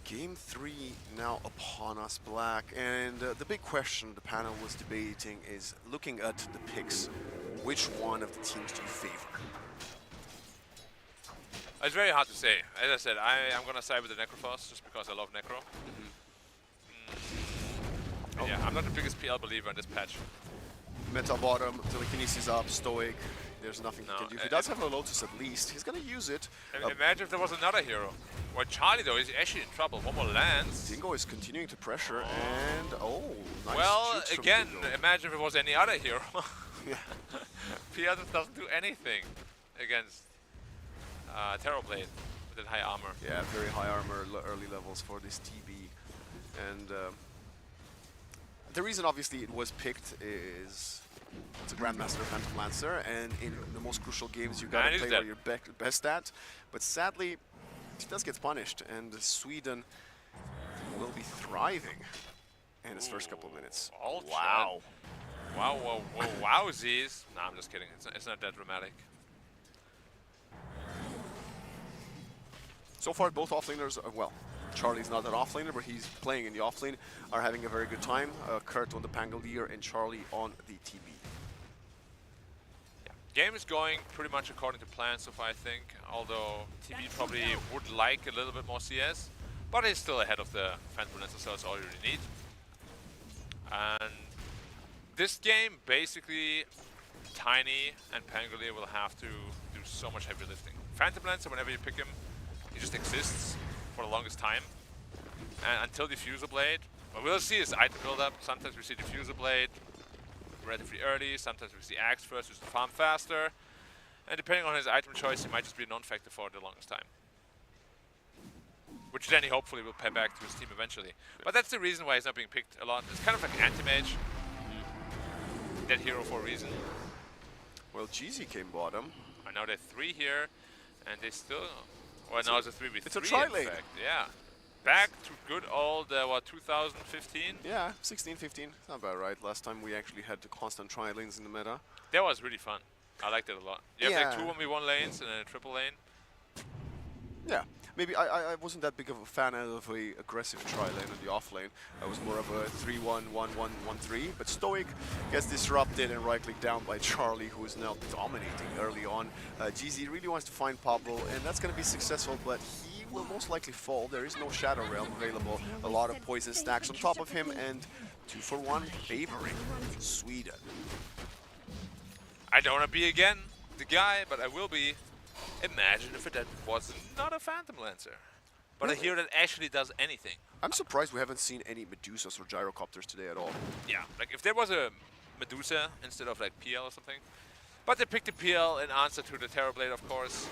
Game 3 now upon us, Black, and the big question the panel was debating is, looking at the picks, which one of the teams do you favor? It's very hard to say. As I said, I'm gonna side with the Necrophos just because I love Necro. Yeah, I'm not the biggest PL believer in this patch. Meta bottom, telekinesis up, Stoic. There's nothing he can do. If he does have a Lotus at least, he's gonna use it. Imagine if there was another hero. Well, Charlie though is actually in trouble. One more lands. Dingo is continuing to pressure, and nice. Well, shoots from again, Dingo. imagine if it was any other hero. Yeah. PL just doesn't do anything against Terrorblade with that high armor. Yeah, very high armor, early levels for this TB. And the reason obviously it was picked is it's a Grandmaster Phantom Lancer, and in the most crucial games you gotta play where you're best at. But sadly, he does get punished, and Sweden will be thriving in his first couple of minutes. Wow. Wow, wowsies. Nah, I'm just kidding. It's not that dramatic. So far, both offlaners, well, Charlie's not an offlaner, but he's playing in the offlane, are having a very good time. Kurt on the Pangolier and Charlie on the TB. Yeah. Game is going pretty much according to plan so far, I think. Although TB probably would like a little bit more CS, but he's still ahead of the Phantom Lancer, so that's all you really need. And this game, basically, Tiny and Pangolier will have to do so much heavy lifting. Phantom Lancer, whenever you pick him, he just exists for the longest time. And until Diffuser Blade, well, we'll see his item build up. Sometimes we see Diffuser Blade relatively early, sometimes we see Axe first, just to farm faster. And depending on his item choice, he might just be a non-factor for the longest time. Which then he hopefully will pay back to his team eventually. But that's the reason why he's not being picked a lot. It's kind of like anti-mage. That hero for a reason. Well, GZ came bottom. I know they're 3 here, and they still... Well, now it's a 3v3, it's a tri-lane. in fact. Yeah. Back to good old, 2015? Yeah, 16, 15. It's not bad, right? Last time we actually had the constant tri-lanes in the meta. That was really fun. I liked it a lot. You have like 2 1v1 lanes and then a triple lane. Yeah, maybe I wasn't that big of a fan of a aggressive tri-lane on the off lane. I was more of a 3-1, 1-1, 1-3. But Stoic gets disrupted and right-clicked down by Charlie, who is now dominating early on. GZ really wants to find Pablo, and that's going to be successful, but he will most likely fall. There is no Shadow Realm available. A lot of poison stacks on top of him, and 2-for-1 favoring Sweden. I don't want to be again the guy, but I will be. Imagine if it was not a Phantom Lancer, but a hero that actually does anything. I'm surprised we haven't seen any Medusas or Gyrocopters today at all. Yeah, like if there was a Medusa instead of like PL or something. But they picked the PL in answer to the Terrorblade, of course.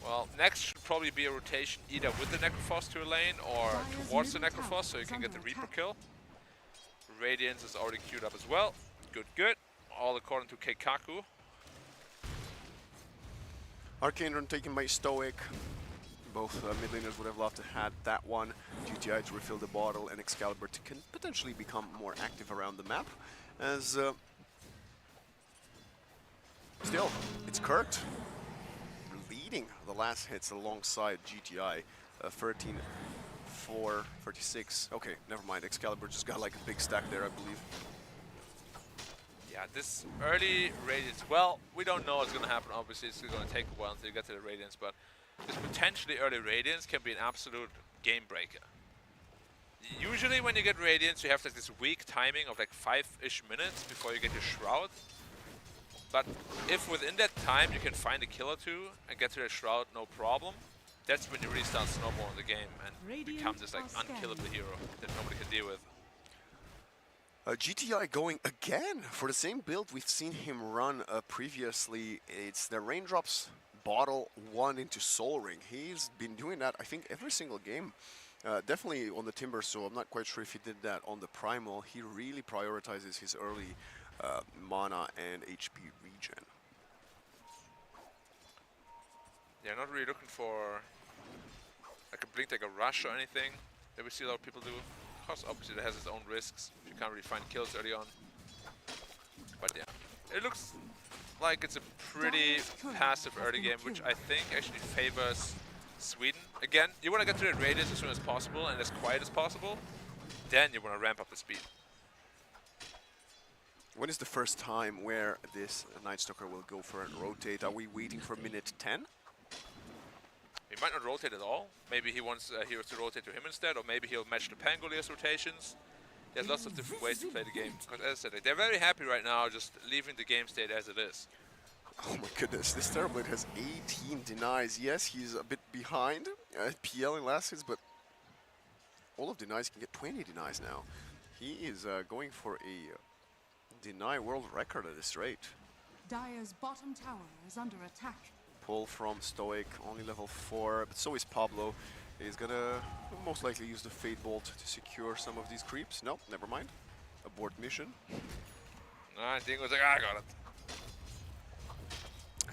Well, next should probably be a rotation either with the Necrophos to a lane or towards the Necrophos, so you can get the Reaper kill. Radiance is already queued up as well. Good, good. All according to Keikaku. Arcane Run taken by Stoic. Both mid laners would have loved to have that one. GTI to refill the bottle, and Excalibur to potentially become more active around the map. As Still, it's Kurt leading the last hits alongside GTI. 13, 4, 36. Okay, never mind. Excalibur just got like a big stack there, I believe. Yeah, this early Radiance, well, we don't know what's going to happen. Obviously, it's going to take a while until you get to the Radiance, but this potentially early Radiance can be an absolute game breaker. Usually when you get Radiance, you have like this weak timing of like 5-ish minutes before you get your Shroud. But if within that time you can find a kill or two and get to the Shroud, no problem, that's when you really start snowballing the game and become this like unkillable hero that nobody can deal with. GTI going again for the same build we've seen him run previously. It's the Raindrops Bottle 1 into Soul Ring. He's been doing that, I think, every single game. Definitely on the Timber, so I'm not quite sure if he did that on the Primal. He really prioritizes his early mana and HP regen. Yeah, not really looking for like a blink, like a rush or anything that we see a lot of people do. Of course, obviously it has its own risks. You can't really find kills early on. But yeah, it looks like it's a pretty passive early game, which I think actually favors Sweden. Again, you want to get to the Radiance as soon as possible and as quiet as possible. Then you want to ramp up the speed. When is the first time where this Night Stalker will go for a rotate? Are we waiting for minute 10? He might not rotate at all. Maybe he wants heroes to rotate to him instead, or maybe he'll match the Pangoliers rotations. There's lots of different ways to play the game. Because as I said, they're very happy right now just leaving the game state as it is. Oh my goodness, this Terrorblade has 18 denies. Yes, he's a bit behind PL in last hits, but all of denies can get 20 denies now. He is going for a deny world record at this rate. Dire's bottom tower is under attack. Pull from Stoic, only level 4, but so is Pablo. He's gonna most likely use the Fate Bolt to secure some of these creeps. No, never mind. Abort mission. I think it was like, I got it.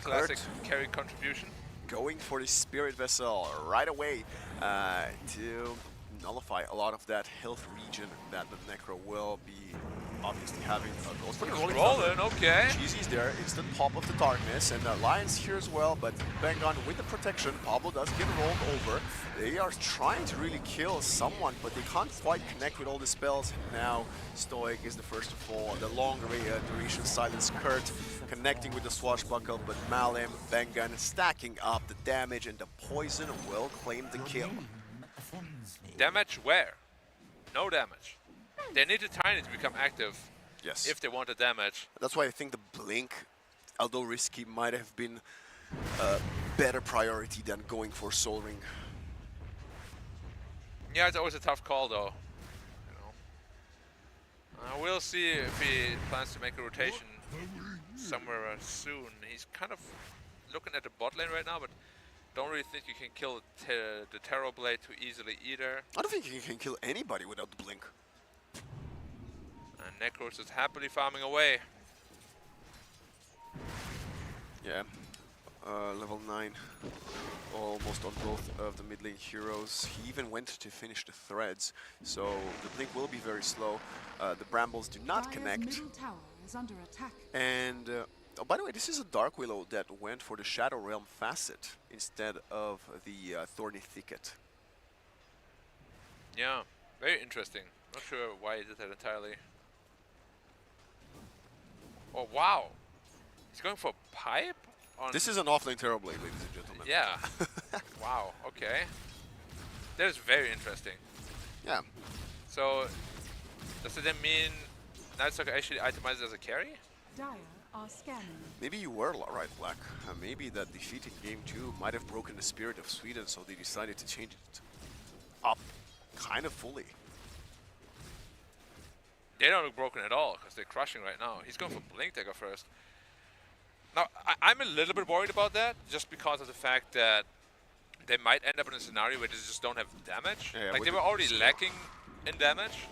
Classic carry contribution. Going for the Spirit Vessel right away to nullify a lot of that health regen that the Necro will be obviously having. Rolling, okay. Cheesy's there, instant pop of the darkness, and Lions here as well, but Bangon with the protection. Pablo does get rolled over. They are trying to really kill someone, but they can't quite connect with all the spells. Now Stoic is the first to fall. The long duration silence Kurt connecting with the swashbuckle, but Malim, Bangan stacking up the damage, and the poison will claim the kill. Damage where? No damage. They need the Tiny to become active. Yes. If they want the damage. That's why I think the Blink, although risky, might have been a better priority than going for Soul Ring. Yeah, it's always a tough call though. You know. We'll see if he plans to make a rotation somewhere soon. He's kind of looking at the bot lane right now, but don't really think you can kill the Terrorblade too easily either. I don't think you can kill anybody without the Blink. And Necros is happily farming away. Yeah, level 9, almost on both of the mid lane heroes. He even went to finish the threads, so the Blink will be very slow. The Brambles do not connect. Middle tower is under attack. And oh, by the way, this is a Dark Willow that went for the Shadow Realm Facet instead of the Thorny Thicket. Yeah, very interesting. Not sure why he did that entirely. Oh wow, he's going for pipe? On This is an offlane Terrorblade, ladies and gentlemen. Yeah. Wow, okay. That is very interesting. Yeah. So, does it then mean Night Stalker actually itemizes as a carry? Dire are scanning. Maybe you were right, Black. Maybe that defeating game 2 might have broken the spirit of Sweden, so they decided to change it up kind of fully. They don't look broken at all, because they're crushing right now. He's going for Blink Dagger first. Now, I'm a little bit worried about that, just because of the fact that they might end up in a scenario where they just don't have damage. Yeah, like, they were already lacking in damage.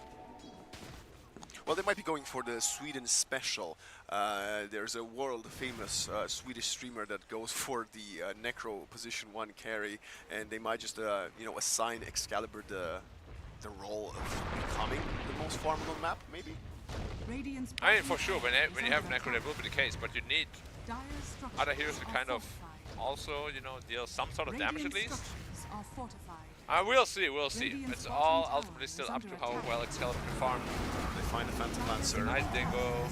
Well, they might be going for the Sweden special. There's a world-famous Swedish streamer that goes for the Necro position 1 carry, and they might just, you know, assign Excalibur the role of becoming the most farmable map, maybe? Radiant's I mean, bottom for sure, when tower you is have under Necro, that will be the case, but you need Dire's structures other heroes to are kind of fortified. also, you know, deal some sort of damage Radiant at least. structures are fortified. We'll see, we'll see. Radiant's It's bottom all tower ultimately is still up under to how attack. well Excalibur can farm. They find the Phantom Lancer. Nice Dingo.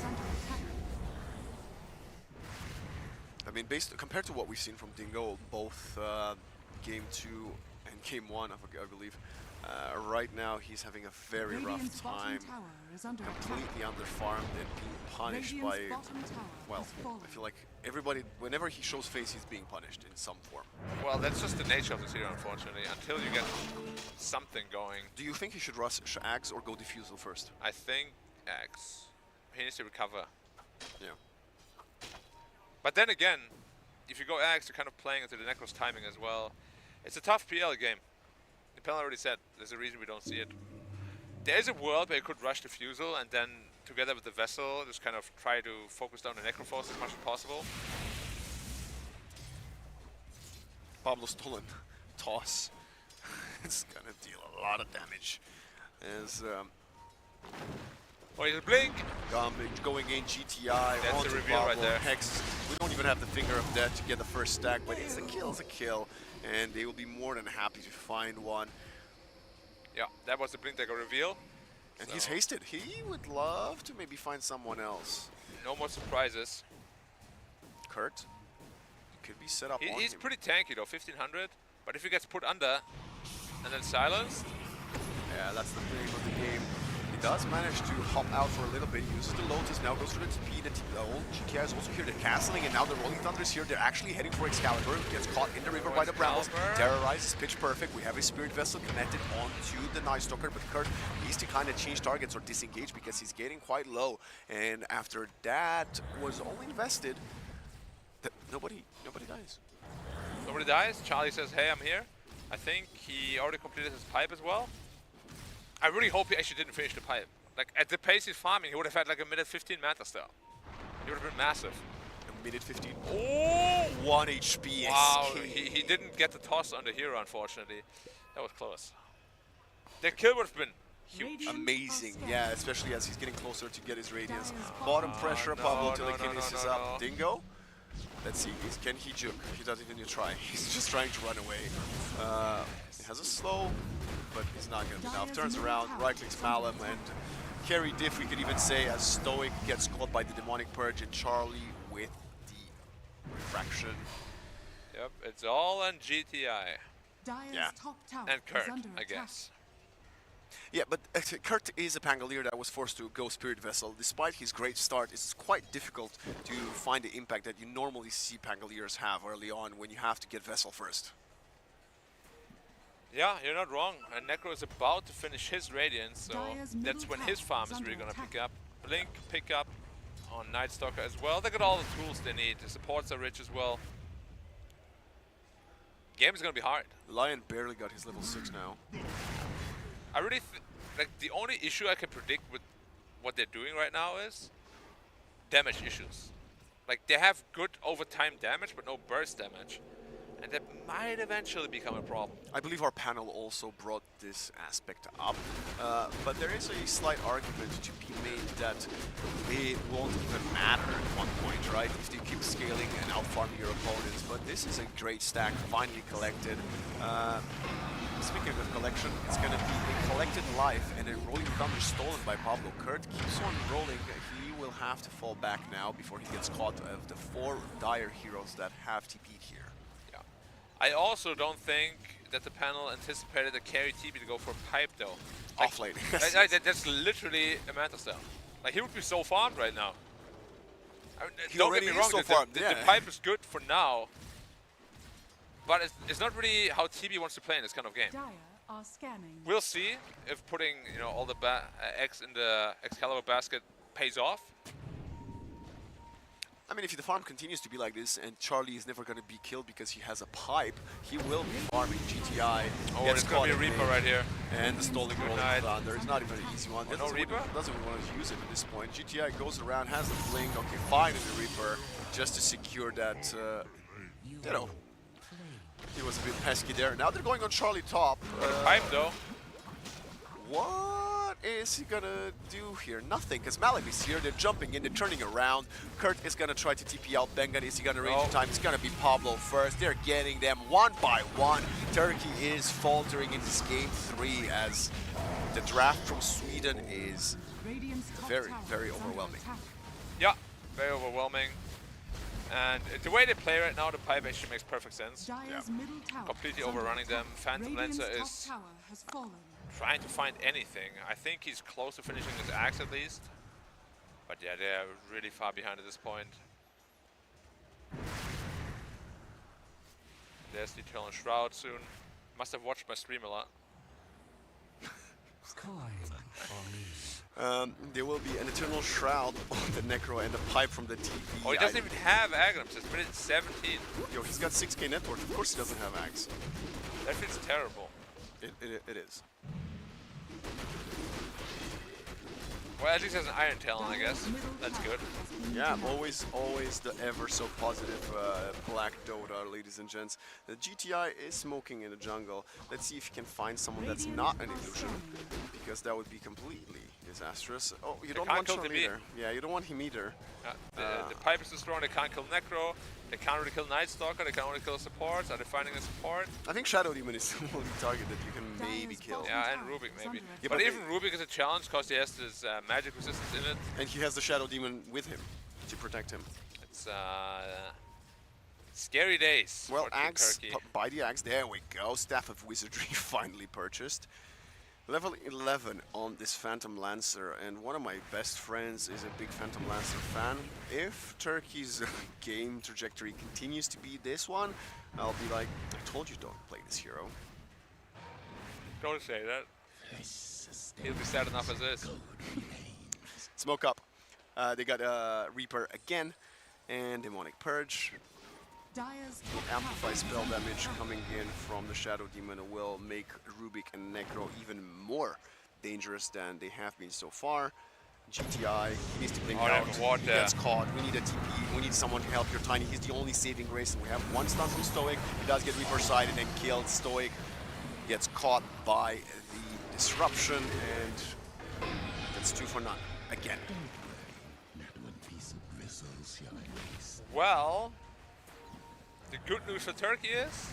I mean, compared to what we've seen from Dingo, both Game 2 and Game 1, I believe, right now he's having a very Radiant's rough bottom time, tower is under completely underfarmed and being punished Radiant's by, bottom tower well, has fallen. I feel like everybody, whenever he shows face, he's being punished in some form. Well, that's just the nature of this hero, unfortunately, until you get something going. Do you think he should rush Axe or go Diffusal first? I think Axe. He needs to recover. Yeah. But then again, if you go Axe, you're kind of playing into the Necro's timing as well. It's a tough PL game. The panel already said there's a reason we don't see it. There is a world where you could rush Diffusal and then, together with the Vessel, just kind of try to focus down the Necroforce as much as possible. Pablo Stolen toss. It's gonna deal a lot of damage. As oh, he's a blink. Gambit going in GTI. That's onto the reveal Pablo. right there. Hex. We don't even have the finger of death to get the first stack, but it's a kill, and they will be more than happy to find one. Yeah, that was the blink that got reveal. And he's hasted. He would love to maybe find someone else. No more surprises. Kurt could be set up on He's him. pretty tanky though, 1500. But if he gets put under and then silenced, yeah, that's the thing of the game. He does manage to hop out for a little bit. He uses the Lotus, now goes for the TP. The old GTI is also here. They're castling, and now the Rolling Thunder is here. They're actually heading for Excalibur. Gets caught in the river by the Brambles. Terrorizes pitch perfect. We have a Spirit Vessel connected onto the Night Stalker, but Kurt needs to kind of change targets or disengage because he's getting quite low. And after that was only invested, nobody dies. nobody dies. Charlie says, hey, I'm here. I think he already completed his pipe as well. I really hope he actually didn't finish the pipe. Like, at the pace he's farming, he would have had like a minute 15 Manta still. He would have been massive. A minute 15. Oh! 1 HP. Wow, he didn't get the toss on the hero, unfortunately. That was close. The kill would have been huge. Amazing, yeah, especially as he's getting closer to get his Radiance. Bottom pressure, no, Pablo no, Telekinesis is up. Dingo? Let's see, can he juke? He doesn't even try. He's just trying to run away. He has a slow, but he's not good enough. Turns around, right-clicks Malum, and carry diff, we could even say, as Stoic gets caught by the Demonic Purge, and Charlie with the Refraction. Yep, it's all on GTI. Yeah. And Kurt, I guess. Yeah, but Kurt is a Pangolier that was forced to go Spirit Vessel. Despite his great start, it's quite difficult to find the impact that you normally see Pangoliers have early on when you have to get Vessel first. Yeah, you're not wrong. And Necro is about to finish his Radiance, so that's when his farm is really going to pick up. Blink, pick up on Night Stalker as well. They got all the tools they need. The supports are rich as well. Game is going to be hard. Lion barely got his level 6 now. I really like the only issue I can predict with what they're doing right now is damage issues. Like, they have good overtime damage, but no burst damage. And that might eventually become a problem. I believe our panel also brought this aspect up, but there is a slight argument to be made that it won't even matter at one point, right? If you keep scaling and outfarming your opponents. But this is a great stack, finally collected. Speaking of collection, it's going to be a collected life and a Rolling Thunder stolen by Pablo. Kurt keeps on rolling. He will have to fall back now before he gets caught of the 4 dire heroes that have TP'd here. I also don't think that the panel anticipated the carry TP to go for pipe though. Like, Offlane. That's literally a Manta style. Like, he would be so farmed right now. I mean, He don't already get me is wrong, so the farmed, yeah. pipe is good for now, but it's not really how TB wants to play in this kind of game. Dire are scanning. We'll see if putting all the X in the Excalibur basket pays off. I mean, if the farm continues to be like this and Charlie is never going to be killed because he has a pipe, he will be farming GTI. Oh, it's going to be a Reaper right here. And the stolen Rolling Thunder. It's not even an easy one. No Reaper? Doesn't even want to use it at this point. GTI goes around, has the blink. Okay, fine in the Reaper, just to secure that, he was a bit pesky there. Now they're going on Charlie top. Pipe though. What is he gonna do here? Nothing, because Malib is here, they're jumping in, they're turning around. Kurt is gonna try to TP out Bengan. Is he gonna range in time? It's gonna be Pablo first. They're getting them one by one. Turkey is faltering in this game 3 as the draft from Sweden is very, very overwhelming. Yeah, very overwhelming. And the way they play right now, the pipe actually makes perfect sense. Yeah. Completely overrunning them. Phantom Lancer is trying to find anything. I think he's close to finishing his axe at least. But yeah, they're really far behind at this point. There's the Eternal Shroud soon. Must have watched my stream a lot. There will be an Eternal Shroud on the Necro and a pipe from the TP. Oh, he doesn't even have Aghanims. It's minute 17. Yo, he's got 6k net worth. Of course he doesn't have Axe. That feels terrible. It is. Well, at least he has an Iron Talon, I guess. That's good. Yeah, always the ever so positive Black Dota, ladies and gents. The GTI is smoking in the jungle. Let's see if you can find someone that's not an illusion, because that would be completely disastrous. Oh, you don't want him either. Yeah, you don't want him either. The pipe is too strong. They can't kill Necro. They can't really kill Night Stalker. They can't really kill supports. Are they finding a support? I think Shadow Demon is the only target that you can maybe kill. Yeah, and Rubik maybe. Yeah, but even Rubik is a challenge because he has this magic resistance in it. And he has the Shadow Demon with him to protect him. It's scary days. Well, Axe, buy the Axe. There we go. Staff of Wizardry finally purchased. Level 11 on this Phantom Lancer, and one of my best friends is a big Phantom Lancer fan. If Turkey's game trajectory continues to be this one, I'll be like, I told you don't play this hero. Don't say that. He'll be sad enough as is. Smoke up. They got Reaper again, and Demonic Purge. Amplify spell damage coming in from the Shadow Demon will make Rubik and Necro even more dangerous than they have been so far. GTI, he needs to blink out. He gets caught. We need a TP. We need someone to help your Tiny. He's the only saving grace, and we have one stun from Stoic. He does get Reaper sided and killed. Stoic gets caught by the disruption, and that's 2 for none again. Well, the good news for Turkey is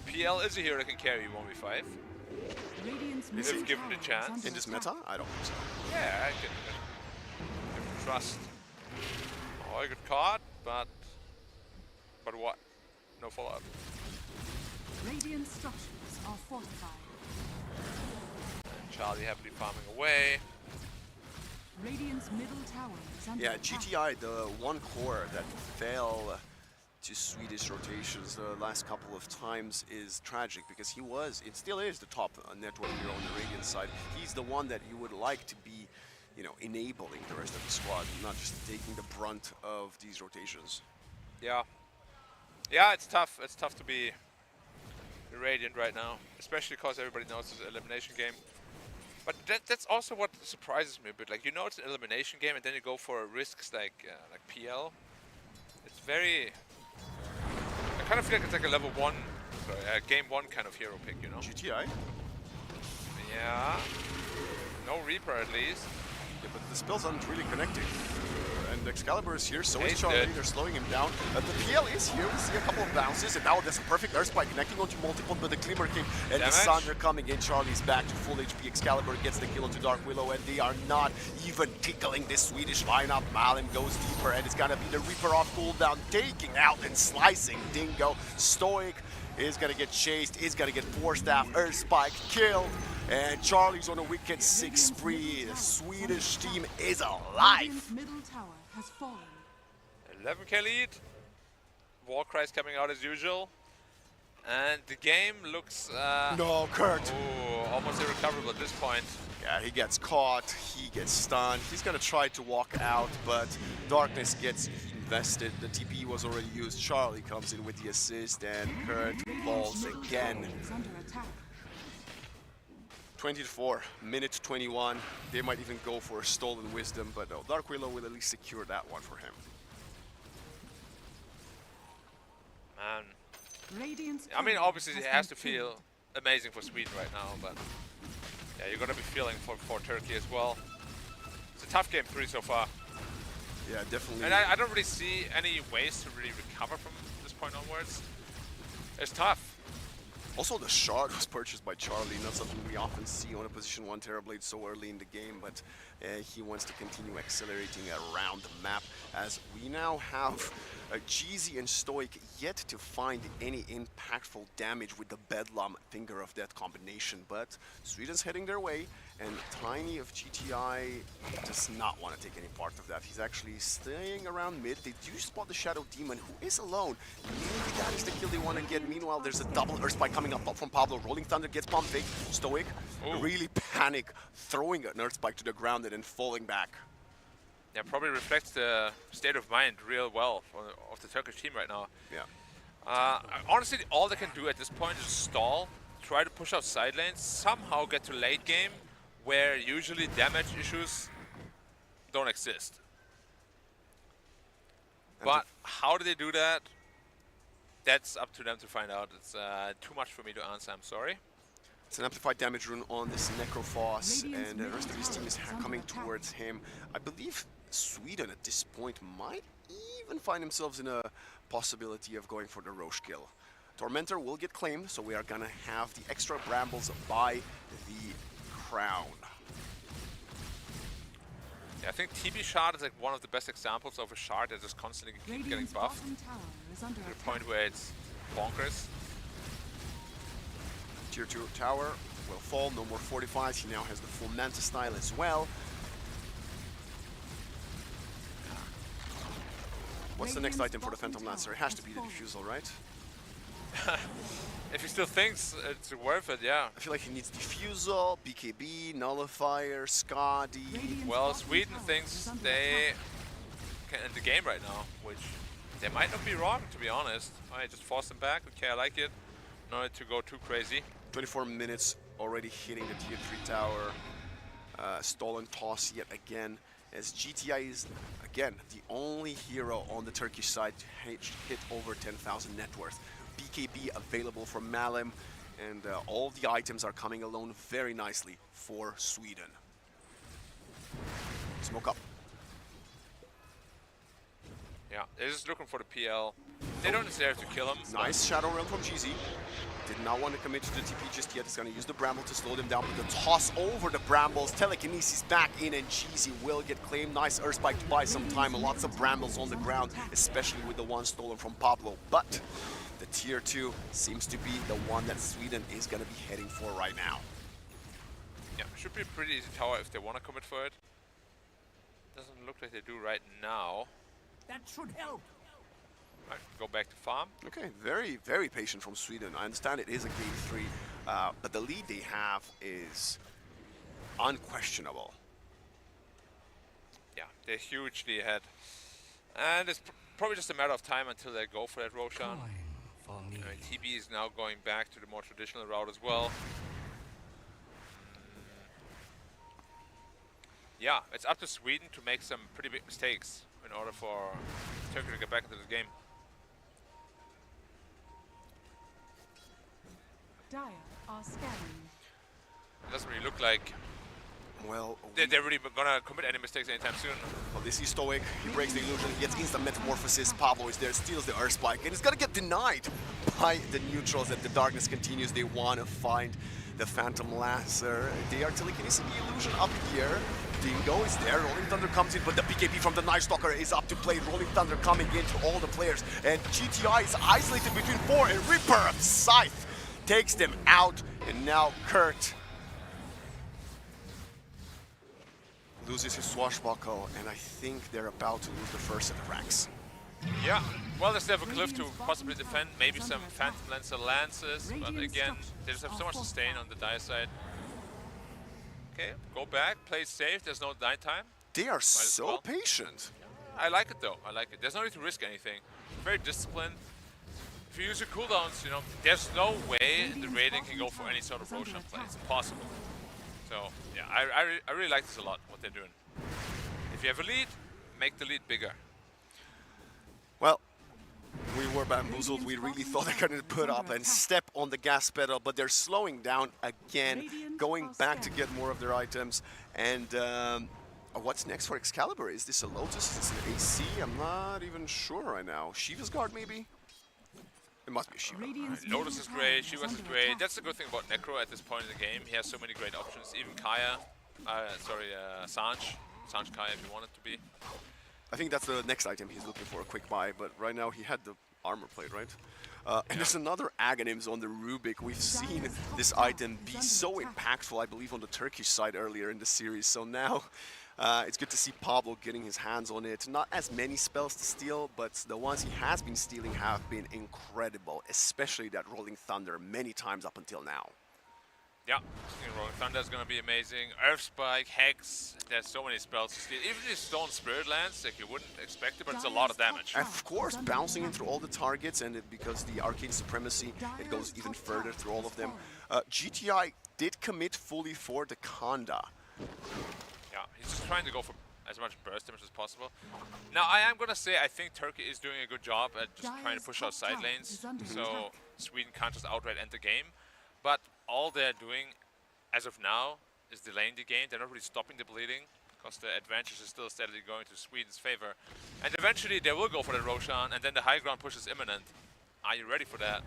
PL is a hero that can carry 1v5. If given the chance. In this meta? I don't think so. Yeah, I can trust. Oh, I got caught, but what? No follow-up. Radiant structures are fortified. And Charlie happily farming away. Radiant's middle tower is under attack. GTI, the one core that fell to Swedish rotations the last couple of times is tragic, because it still is the top network hero on the Radiant side. He's the one that you would like to be, enabling the rest of the squad, not just taking the brunt of these rotations. Yeah. Yeah, it's tough. It's tough to be Radiant right now, especially because everybody knows it's an elimination game. But that's also what surprises me a bit. Like, it's an elimination game, and then you go for risks like PL. It's very... I kind of feel like it's like a level 1, game 1 kind of hero pick, GTI? Yeah. No Reaper at least. Yeah, but the spells aren't really connecting. And Excalibur is here, so is Charlie. They're slowing him down. The PL is here. We see a couple of bounces, and now there's a perfect Earth Spike connecting onto multiple, but the Glimmer came, and the Sunder coming in. Charlie's back to full HP. Excalibur gets the kill onto Dark Willow, and they are not even tickling this Swedish lineup. Malin goes deeper, and it's gonna be the Reaper off cooldown, taking out and slicing Dingo. Stoic is gonna get chased, is gonna get Force Staff, Earth Spike, killed. And Charlie's on a wicked 6 spree. The Swedish team is alive. Middle tower has fallen. 11k lead. Warcry's coming out as usual. And the game looks... no, Kurt. Oh, almost irrecoverable at this point. Yeah, he gets caught, he gets stunned. He's gonna try to walk out, but Darkness gets invested. The TP was already used. Charlie comes in with the assist, and Kurt falls again. 20-4, minute 21. They might even go for a Stolen Wisdom, but no, Dark Willow will at least secure that one for him. Man. I mean, obviously it has to feel amazing for Sweden right now, but Yeah, you're gonna be feeling for Turkey as well. It's a tough game 3 so far. Yeah, definitely. And I don't really see any ways to really recover from this point onwards. It's tough. Also, the shard was purchased by Charlie, not something we often see on a position 1 Terrorblade so early in the game, but he wants to continue accelerating around the map, as we now have Jeezy and Stoic yet to find any impactful damage with the Bedlam Finger of Death combination, but Sweden's heading their way, and Tiny of GTI does not want to take any part of that. He's actually staying around mid. They do spot the Shadow Demon, who is alone. Maybe that is the kill they want to get. Meanwhile, there's a double Earth Spike coming up from Pablo. Rolling Thunder gets pump fake. Stoic really panic, throwing an Earth Spike to the ground and then falling back. Yeah, probably reflects the state of mind real well of the Turkish team right now. Yeah. Honestly, all they can do at this point is stall, try to push out side lanes, somehow get to late game, where usually damage issues don't exist. But how do they do that? That's up to them to find out. It's too much for me to answer, I'm sorry. It's an amplified damage rune on this Necrophos, and the rest of his team is coming towards him. I believe Sweden at this point might even find themselves in a possibility of going for the Roche kill. Tormentor will get claimed, so we are gonna have the extra brambles by the crown. Yeah, I think TB shard is like one of the best examples of a shard that just constantly keeps getting buffed to the point where it's bonkers. Tier 2 tower will fall, no more 45s. He now has the full Manta style as well. What's the next item for the Phantom Lancer? It has to be the Diffusal, right? If he still thinks it's worth it, yeah. I feel like he needs Diffusal, BKB, Nullifier, Skadi. Well, Sweden thinks they can end the game right now, which they might not be wrong, to be honest. I just force them back. Okay, I like it. No need to go too crazy. 24 minutes already hitting the tier 3 tower. Stolen toss yet again, as GTI is, again, the only hero on the Turkish side to hit over 10,000 net worth. BKB available from Malem, and all the items are coming along very nicely for Sweden. Smoke up. Yeah, they're just looking for the PL. They don't deserve to kill him. Nice Shadow Realm from GZ. Did not want to commit to the TP just yet. He's going to use the Bramble to slow them down, but the toss over the Brambles. Telekinesis back in, and GZ will get claimed. Nice Earth Spike to buy some time. Lots of Brambles on the ground, especially with the one stolen from Pablo. But the tier 2 seems to be the one that Sweden is going to be heading for right now. Yeah, should be a pretty easy tower if they want to commit for it. Doesn't look like they do right now. That should help. Right, go back to farm. Okay, very, very patient from Sweden. I understand it is a game 3, but the lead they have is unquestionable. Yeah, they're hugely ahead. And it's probably just a matter of time until they go for that Roshan. TB is now going back to the more traditional route as well. Yeah, it's up to Sweden to make some pretty big mistakes in order for Turkey to get back into the game. Dire are scanning. It doesn't really look like well they're really gonna commit any mistakes anytime soon. Well, this is Stoic. He breaks the illusion, he gets instant metamorphosis. Pablo is there, steals the Earth Spike, and it's gonna get denied by the neutrals. As the darkness continues, they want to find the Phantom Lancer. They are telekinesis the illusion up here. Dingo is there, Rolling Thunder comes in, but the BKB from the Night Stalker is up to play. Rolling Thunder coming into all the players, and GTI is isolated between 4, and Reaper of Scythe takes them out, and now Kurt loses his swashbuckle, and I think they're about to lose the first of the ranks. Yeah, well, they still have a cliff to possibly defend, maybe some Phantom Lancer lances, but again, they just have so much sustain on the Dire side. Okay, go back, play safe, there's no nighttime. They are so patient. I like it though, I like it. There's no need to risk anything. Very disciplined. If you use your cooldowns, you know, there's no way the Raiden can go for any sort of Roshan play. It's impossible. So, yeah, I really like this a lot, what they're doing. If you have a lead, make the lead bigger. Well, We were bamboozled. We really thought they're going to put up and step on the gas pedal, but they're slowing down again, going back to get more of their items. And what's next for Excalibur? Is this a Lotus? Is it an AC? I'm not even sure right now. Shiva's guard, maybe? It must be Shiva. Lotus is great, Shiva's is great. That's the good thing about Necro at this point in the game. He has so many great options. Even Kaya, Sanj Kaya if you want it to be. I think that's the next item he's looking for, a quick buy, but right now he had the armor plate, right? And there's another Aghanims on the Rubik. We've seen this item be so impactful, I believe, on the Turkish side earlier in the series. So now it's good to see Pablo getting his hands on it. Not as many spells to steal, but the ones he has been stealing have been incredible, especially that Rolling Thunder many times up until now. Yeah, Rolling Thunder is going to be amazing. Earth Spike, Hex, there's so many spells to steal. Even the Stone Spirit Lance, like you wouldn't expect it, but it's a lot of damage. Of course, bouncing into all the targets, and because the Arcane Supremacy, it goes even further through all of them. GTI did commit fully for the Kanda. Yeah, he's just trying to go for as much burst damage as possible. Now, I am going to say I think Turkey is doing a good job at just trying to push out side lanes, so Sweden can't just outright end the game. But all they're doing, as of now, is delaying the game. They're not really stopping the bleeding, because the advantage is still steadily going to Sweden's favor. And eventually they will go for the Roshan, and then the high ground push is imminent. Are you ready for that?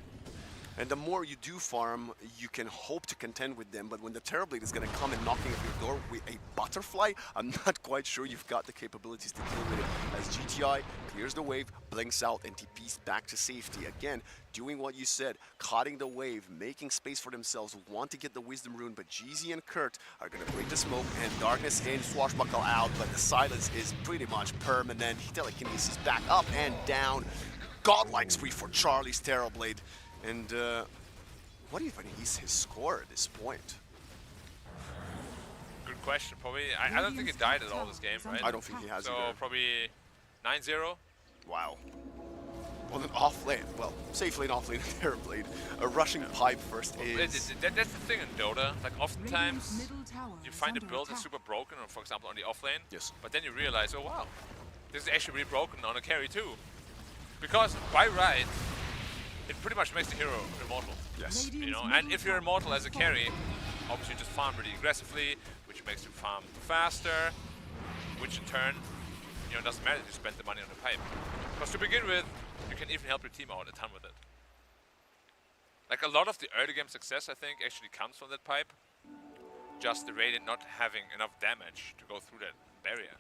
And the more you do farm, you can hope to contend with them, but when the Terrorblade is going to come and knocking at your door with a Butterfly, I'm not quite sure you've got the capabilities to deal with it. As GTI clears the wave, blinks out, and TPs back to safety. Again, doing what you said, cutting the wave, making space for themselves, want to get the Wisdom Rune, but GZ and Kurt are going to break the smoke, and Darkness in, Swashbuckle out, but the silence is pretty much permanent. Telekinesis back up and down. Godlike spree for Charlie's Terrorblade. And what even is his score at this point? Good question. Probably, I don't think he died at all this game, right? I don't think he has so either. Probably 9-0. Wow. On an off-lane, well, safely an off-lane Terrorblade. A rushing pipe first is... That's the thing in Dota. Like, oftentimes you find a build that's super broken, or for example on the off-lane. Yes. But then you realize, oh wow, this is actually really broken on a carry too. Because by right, it pretty much makes the hero immortal. Yes. You know, and if you're immortal as a carry, obviously you just farm really aggressively, which makes you farm faster, which in turn, you know, doesn't matter if you spend the money on the pipe. Because to begin with, you can even help your team out a ton with it. Like a lot of the early game success, I think, actually comes from that pipe. Just the Radiant not having enough damage to go through that barrier.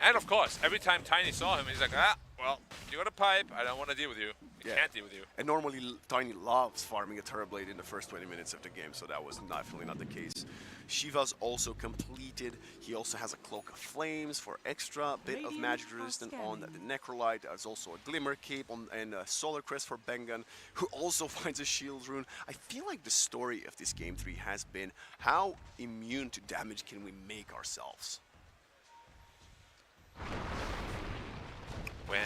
And of course, every time Tiny saw him, he's like, ah, well, you got a pipe, I don't want to deal with you. I can't deal with you. And normally Tiny loves farming a Terrorblade in the first 20 minutes of the game, so that was definitely not the case. Shiva's also completed. He also has a Cloak of Flames for extra bit of magic resistance on the Necrolite. There's also a Glimmer Cape and a Solar Crest for Bengan, who also finds a Shield Rune. I feel like the story of this Game 3 has been how immune to damage can we make ourselves? When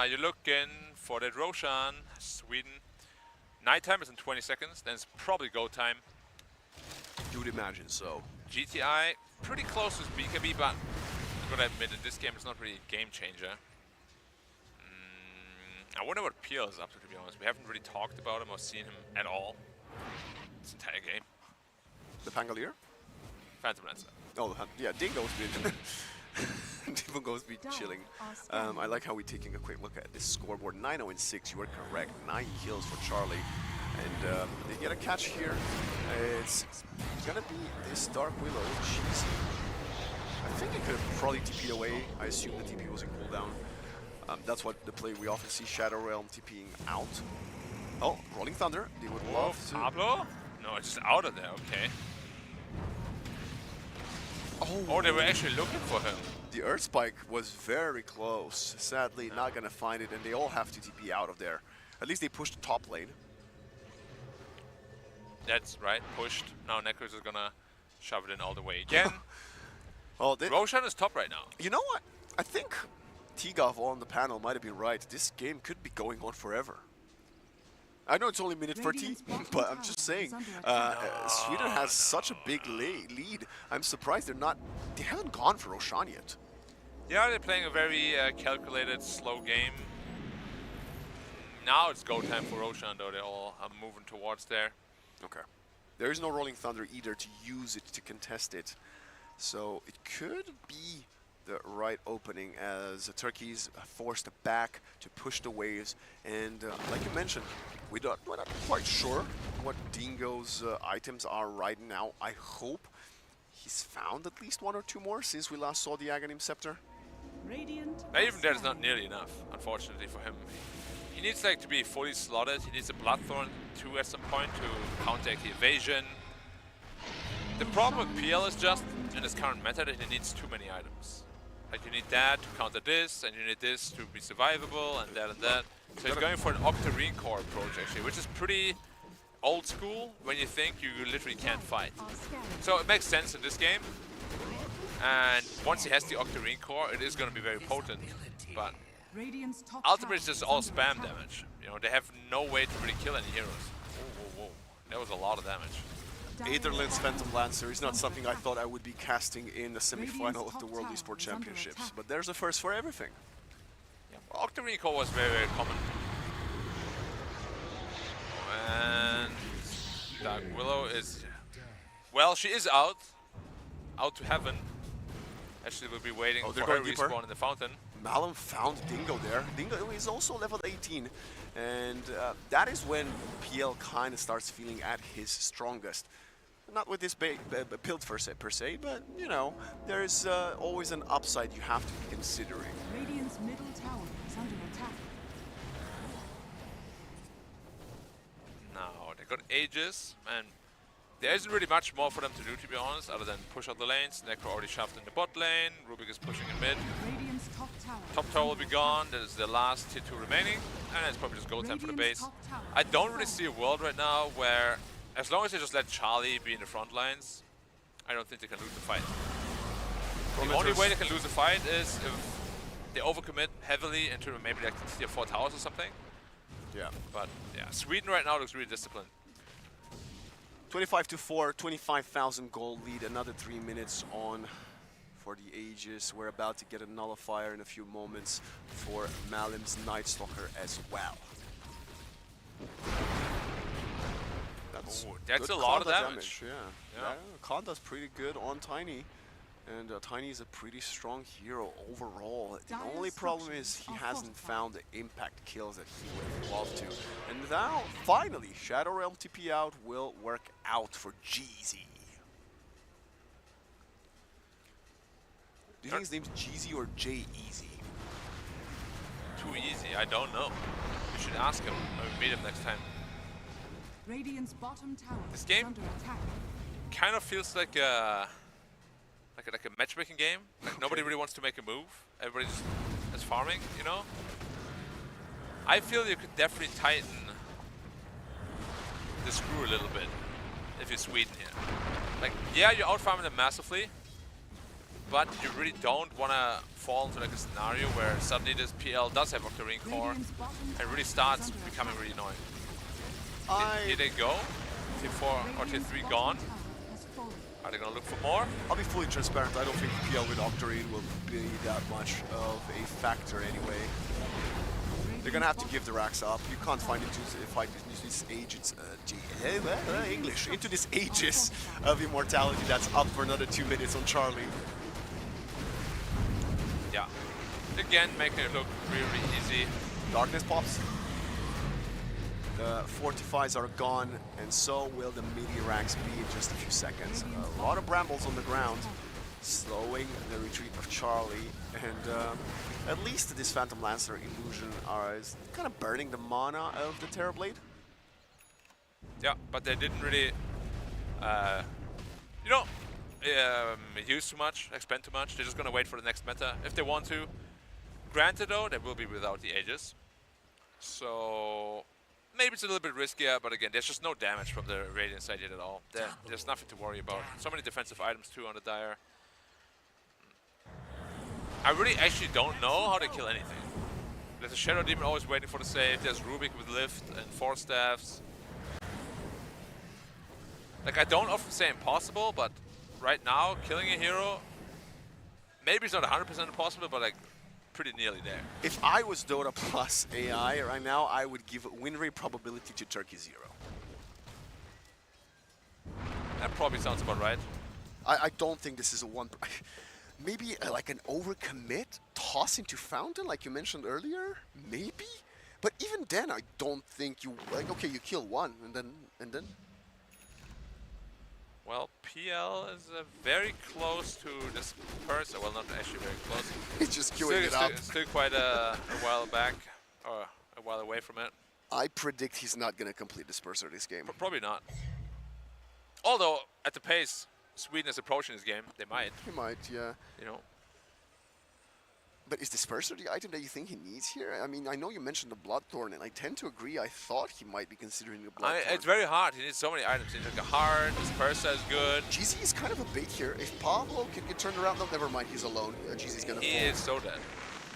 you're looking for that Roshan, Sweden, nighttime is in 20 seconds, then it's probably go time. You would imagine so. GTI, pretty close with BKB, but I'm gonna admit that this game is not really a game changer. I wonder what Peel is up to be honest. We haven't really talked about him or seen him at all this entire game. The Pangolier? Phantom Lancer. Oh, yeah, Dingo's been... Dingo's been chilling. I like how we're taking a quick look at this scoreboard. 9-0-6, you are correct. 9 kills for Charlie. And they get a catch here. It's gonna be this Dark Willow. Cheesy. I think it could have probably TP'd away. I assume the TP was in cooldown. That's what the play we often see, Shadow Realm TPing out. Oh, Rolling Thunder. They would love to... Pablo? No, it's just out of there, okay. Oh, they were actually looking for him. The Earth Spike was very close. Sadly, not going to find it, and they all have to TP out of there. At least they pushed the top lane. That's right, pushed. Now Necros is going to shove it in all the way again. Oh, Roshan is top right now. You know what? I think Tigov on the panel might have been right. This game could be going on forever. I know it's only minute 13, but I'm just saying, Sweden has such a big lead. I'm surprised they haven't gone for Roshan yet. Yeah, they're playing a very calculated, slow game. now it's go time for Roshan, though. They all are moving towards there. Okay. There is no Rolling Thunder either to use it to contest it. So it could be the right opening as Turkey's forced back to push the waves. And like you mentioned, we're not quite sure what Dingo's items are right now. I hope he's found at least 1 or 2 more since we last saw the Aghanim Scepter. Radiant. Even that is not nearly enough, unfortunately, for him. He needs like to be fully slotted. He needs a Bloodthorn too at some point to counteract the evasion. The problem with PL is just, in his current meta, that he needs too many items. Like you need that to counter this, and you need this to be survivable, and that and that. So he's going for an Octarine Core approach actually, which is pretty old school when you think you literally can't fight. So it makes sense in this game. And once he has the Octarine Core, it is going to be very potent. But ultimately it's just all spam damage. You know, they have no way to really kill any heroes. Whoa, whoa, whoa. That was a lot of damage. Aetherlin's Phantom Lancer is not something I thought I would be casting in the semi-final of the World Esports Championships, but there's a first for everything. Yeah, well, Octarine Core was very, very common. And Dark Willow is, well, she is out to heaven. Actually, we'll be waiting for her respawn in the fountain. Malum found Dingo there. Dingo is also level 18, and that is when PL kind of starts feeling at his strongest. Not with this build per se, but you know, there's always an upside you have to be considering. Radiant's middle tower is under attack. Now, they got Aegis, and there isn't really much more for them to do, to be honest, other than push out the lanes. Necro already shoved in the bot lane, Rubik is pushing in mid. Radiant's Top tower will be gone, that is the last tier 2 remaining, and it's probably just go time for the base. I don't really see a world right now where, as long as they just let Charlie be in the front lines, I don't think they can lose the fight. The only way they can lose the fight is if they overcommit heavily into maybe like tier 4 towers or something. Yeah. But yeah, Sweden right now looks really disciplined. 25-4, 25,000 gold lead, another 3 minutes on for the Aegis. We're about to get a nullifier in a few moments for Malum's Night Stalker as well. That's a lot of damage. Yeah. Kanda's pretty good on Tiny. And Tiny is a pretty strong hero overall. The only problem is he hasn't found the impact kills that he would love to. And now, finally, Shadow Realm TP out will work out for Jeezy. Do you think his name's Jeezy or J-Easy? Too easy, I don't know. You should ask him when we meet him next time. Radiant's bottom tower this game is under attack. kind of feels like a matchmaking game. Like nobody really wants to make a move. Everybody just is farming, you know? I feel you could definitely tighten the screw a little bit if you're Sweden here. Like, yeah, you're out farming them massively, but you really don't want to fall into like a scenario where suddenly this PL does have Octarine Core and really starts becoming really annoying. Here they go. Tier 4 or Tier 3 gone. Are they going to look for more? I'll be fully transparent. I don't think PL with Octarine will be that much of a factor anyway. They're going to have to give the racks up. You can't find it into this Aegis, English, into this Aegis of immortality that's up for another 2 minutes on Charlie. Yeah. Again, making it look really easy. Darkness pops. The fortifies are gone, and so will the midi ranks be in just a few seconds. A lot of brambles on the ground, slowing the retreat of Charlie, and at least this Phantom Lancer illusion is kind of burning the mana of the Terrorblade. Yeah, but they didn't really, use too much, expend too much. They're just gonna wait for the next meta if they want to. Granted though, they will be without the Aegis. So maybe it's a little bit riskier, but again, there's just no damage from the Radiant side yet at all. There's nothing to worry about. So many defensive items too on the Dire. I really actually don't know how to kill anything. There's a Shadow Demon always waiting for the save. There's Rubik with Lift and 4 staffs. Like, I don't often say impossible, but right now, killing a hero, maybe it's not 100% impossible, but like, pretty nearly there. If I was Dota plus AI right now, I would give win rate probability to Turkey 0. That probably sounds about right. I don't think this is a one. Maybe like an overcommit, toss into fountain, like you mentioned earlier. Maybe, but even then, I don't think you like. Okay, you kill one, and then. Well, PL is very close to this person. Well, not actually very close. He's just queuing it up. Still quite a while back, or a while away from it. I predict he's not going to complete Disperser this game. Probably not. Although, at the pace Sweden is approaching this game, they might. He might, yeah. You know. But is Disperser the item that you think he needs here? I mean, I know you mentioned the Bloodthorn, and I tend to agree. I thought he might be considering the Bloodthorn. It's very hard. He needs so many items. He needs like a heart, Disperser is good. GZ is kind of a bait here. If Pablo can get turned around, no, never mind. He's alone. GZ's going to fall. He is so dead.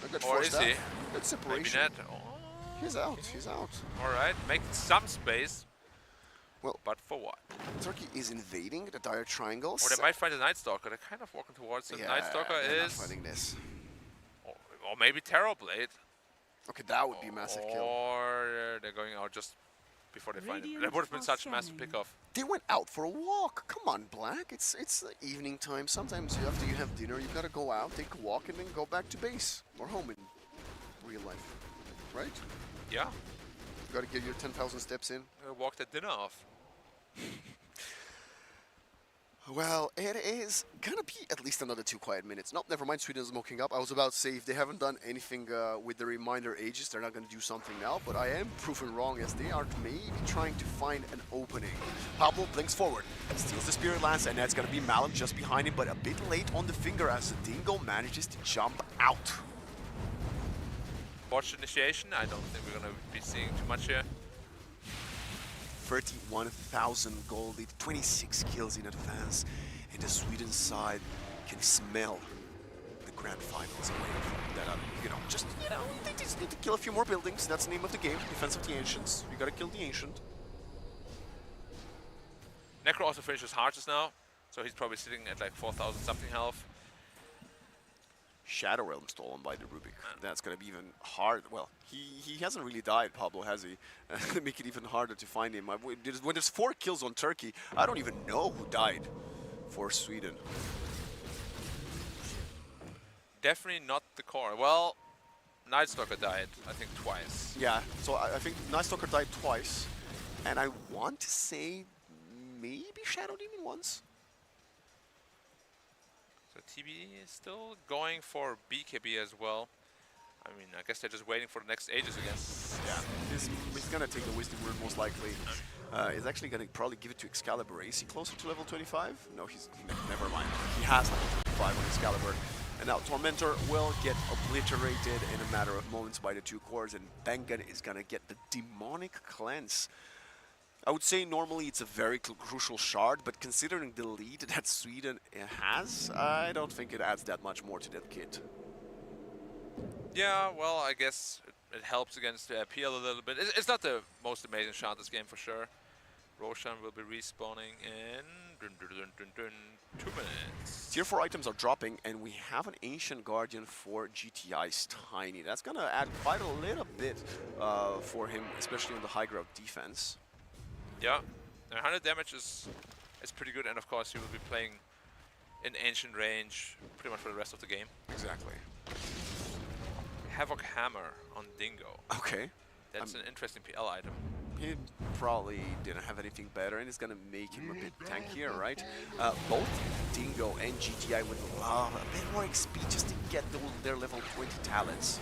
A good or is he? Good separation. Maybe not. Oh. He's out. He's out. All right, making some space. Well, but for what? Turkey is invading the dire triangles. Or they might find a Night Stalker. They're kind of walking towards it. Yeah, Night Stalker they're is. not fighting this. Or maybe Terrorblade. Okay, that would be a massive kill. Or they're going out just before they find him. That would have been such a massive pickoff. They went out for a walk. Come on, Black. It's evening time. Sometimes after you have dinner, you gotta go out, take a walk, and then go back to base or home in real life, right? Yeah. You gotta get your 10,000 steps in. Walk that dinner off. Well, it is gonna be at least another 2 quiet minutes. Nope, never mind, Sweden is smoking up. I was about to say, if they haven't done anything with the reminder ages, they're not gonna do something now, but I am proven wrong as they are maybe trying to find an opening. Pablo blinks forward, steals the Spirit Lance, and that's gonna be Malum just behind him, but a bit late on the finger as the Dingo manages to jump out. Watch initiation. I don't think we're gonna be seeing too much here. 31,000 gold lead, 26 kills in advance, and the Sweden side can smell the grand finals away from that. They just need to kill a few more buildings. That's the name of the game, Defense of the Ancients. You gotta kill the Ancient. Necro also finishes Hearts now, so he's probably sitting at like 4,000 something health. Shadow Realm stolen by the Rubik. That's gonna be even hard. Well, he hasn't really died, Pablo, has he? Make it even harder to find him. When there's 4 kills on Turkey, I don't even know who died for Sweden. Definitely not the core. Well, Night Stalker died, I think, twice. Yeah, so I think Night Stalker died twice, and I want to say maybe Shadow Demon once. So TB is still going for BKB as well. I mean, I guess they're just waiting for the next Aegis again. Yeah, he's gonna take the Wisdom Word most likely. He's actually gonna probably give it to Excalibur. Is he closer to level 25? No, he's never mind. He has level 25 on Excalibur. And now Tormentor will get obliterated in a matter of moments by the 2 cores, and Bengen is gonna get the Demonic Cleanse. I would say normally it's a very crucial shard, but considering the lead that Sweden has, I don't think it adds that much more to that kit. Yeah, well, I guess it helps against PL a little bit. It's not the most amazing shot this game for sure. Roshan will be respawning in 2 minutes. Tier 4 items are dropping, and we have an Ancient Guardian for GTI's Tiny. That's going to add quite a little bit for him, especially on the high ground defense. Yeah, 100 damage is pretty good, and of course he will be playing in Ancient range pretty much for the rest of the game. Exactly. Havoc Hammer on Dingo. Okay. That's an interesting PL item. He probably didn't have anything better, and it's gonna make him a bit tankier, right? Both Dingo and GTI would love a bit more XP just to get their level 20 talents.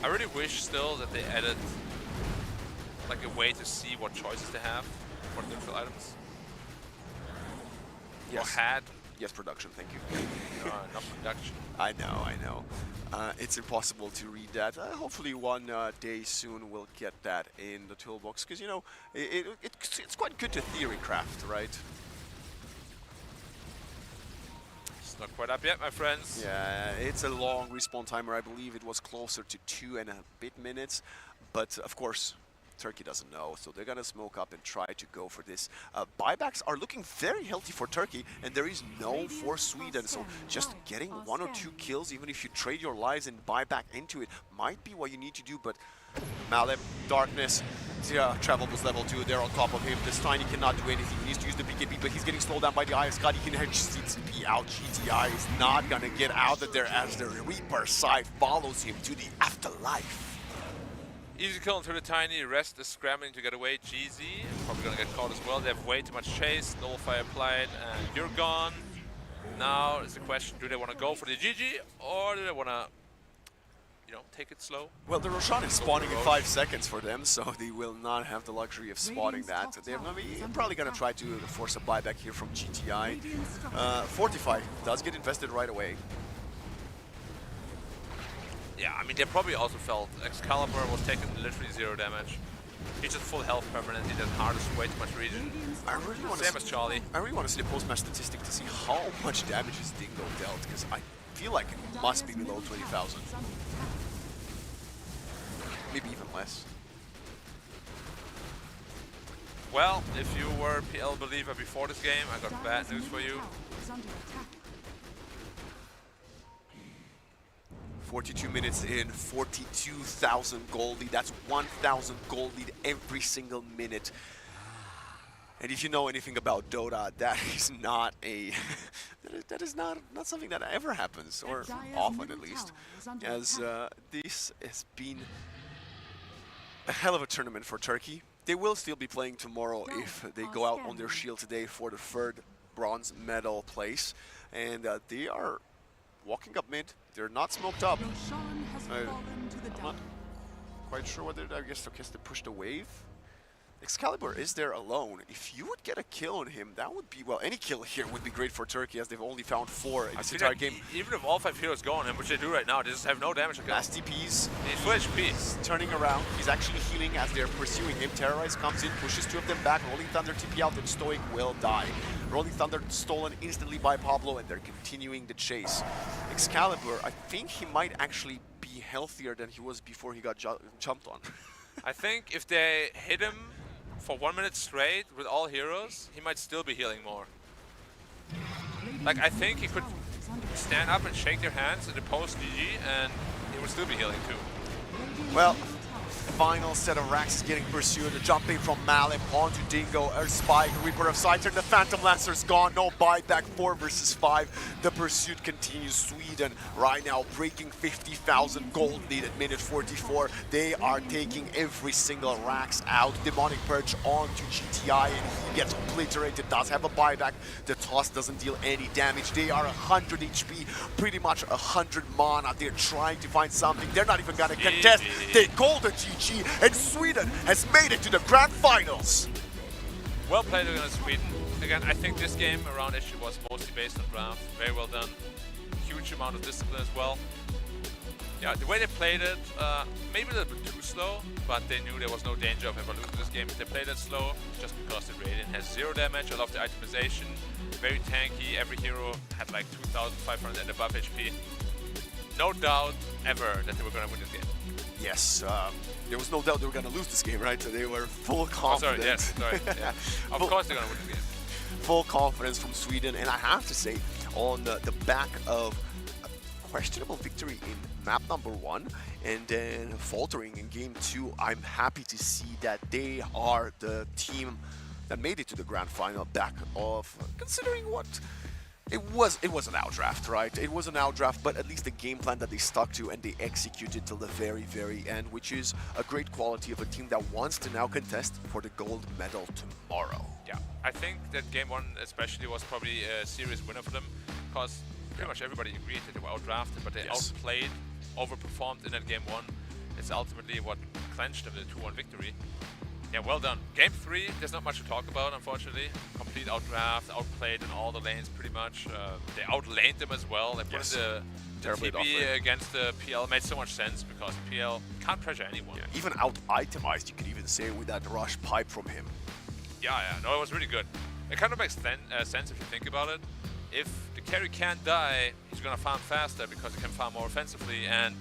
I really wish still that they added like a way to see what choices they have for the different items. Yes. Or had. Yes, production, thank you. Not production. I know. It's impossible to read that. Hopefully one day soon we'll get that in the toolbox, because, you know, it's quite good to theory craft, right? It's not quite up yet, my friends. Yeah, it's a long respawn timer. I believe it was closer to 2 and a bit minutes. But, of course, Turkey doesn't know, so they're gonna smoke up and try to go for this. Buybacks are looking very healthy for Turkey, and there is no for Sweden, so just getting 1 or 2 kills, even if you trade your lives and buy back into it, might be what you need to do, but Maleb, Darkness, Travel was level 2, they're on top of him. This Tiny cannot do anything, he needs to use the BKB, but he's getting slowed down by the Iesf. Scott, he can actually CTP out. GTI is not gonna get out of there as the Reaper side follows him to the afterlife. Easy kill into the Tiny, Rest is scrambling to get away. GZ probably gonna get caught as well. They have way too much chase, Nullify applied, and you're gone. Now is the question, do they want to go for the GG or do they want to, you know, take it slow? Well, the Roshan is spawning in 5 seconds for them, so they will not have the luxury of spotting that. They're probably gonna try to force a buyback here from GTI. Fortify does get invested right away. Yeah, I mean, they probably also felt Excalibur was taking literally 0 damage. He's just full health permanently, then hardest way too much regen. I really want Same as Charlie. I really want to see the post-match statistic to see how much damage is Dingo dealt, because I feel like it must be below 20,000. Maybe even less. Well, if you were a PL believer before this game, I got bad news for you. 42 minutes in, 42,000 gold lead. That's 1,000 gold lead every single minute. And if you know anything about Dota, that is not a that is not something that ever happens, or often at least. As this has been a hell of a tournament for Turkey. They will still be playing tomorrow if they go out on their shield today for the 3rd bronze medal place, and they are walking up mid. They're not smoked up. I'm not quite sure whether, I guess they pushed a wave. Excalibur is there alone. If you would get a kill on him, that would be, well, any kill here would be great for Turkey, as they've only found 4 in this entire game. Even if all 5 heroes go on him, which they do right now, they just have no damage. Last TPs. He's full HP. He's turning around. He's actually healing as they're pursuing him. Terrorize comes in, pushes 2 of them back. Rolling Thunder TP out, and Stoic will die. Rolling Thunder stolen instantly by Pablo, and they're continuing the chase. Excalibur, I think he might actually be healthier than he was before he got jumped on. I think if they hit him for 1 minute straight with all heroes, he might still be healing more. Like, I think he could stand up and shake their hands in the post GG, and he would still be healing too. Well, final set of racks is getting pursued. Jumping from Malib onto Dingo, a Spike, Reaper of Saturn. The Phantom Lancer's gone. No buyback. 4 versus 5. The pursuit continues. Sweden right now breaking 50,000 gold lead at minute 44. They are taking every single racks out. Demonic Purge onto GTI, and he gets obliterated. Does have a buyback. The toss doesn't deal any damage. They are 100 HP, pretty much 100 mana. They're trying to find something. They're not even gonna contest. They call the GG, and Sweden has made it to the grand finals. Well played against Sweden. Again, I think this game around actually was mostly based on draft. Very well done. Huge amount of discipline as well. Yeah, the way they played it, maybe a little bit too slow, but they knew there was no danger of ever losing this game if they played it slow, just because the Radiant has 0 damage. I love the itemization, very tanky. Every hero had like 2,500 and above HP. No doubt ever that they were going to win this game. Yes, there was no doubt they were going to lose this game, right? So they were full confidence. Oh, sorry, yes, sorry. Yeah. Of course they're going to win this game. Full confidence from Sweden, and I have to say, on the back of a questionable victory in map number 1 and then faltering in game 2, I'm happy to see that they are the team that made it to the grand final, back of considering what it was an outdraft, right? It was an outdraft, but at least the game plan that they stuck to and they executed till the very, very end, which is a great quality of a team that wants to now contest for the gold medal tomorrow. Yeah, I think that game 1 especially was probably a serious winner for them, because pretty much everybody agreed that they were outdrafted, but they outplayed, overperformed in that game 1. It's ultimately what clenched them the 2-1 victory. Yeah, well done. Game 3, there's not much to talk about, unfortunately. Complete outdraft, outplayed in all the lanes pretty much. They outlaned them as well. They put the TP against the PL. Made so much sense because PL can't pressure anyone. Yeah, even out-itemized, you could even say, with that rush pipe from him. Yeah, no, it was really good. It kind of makes sense if you think about it. If the carry can't die, he's going to farm faster because he can farm more offensively, and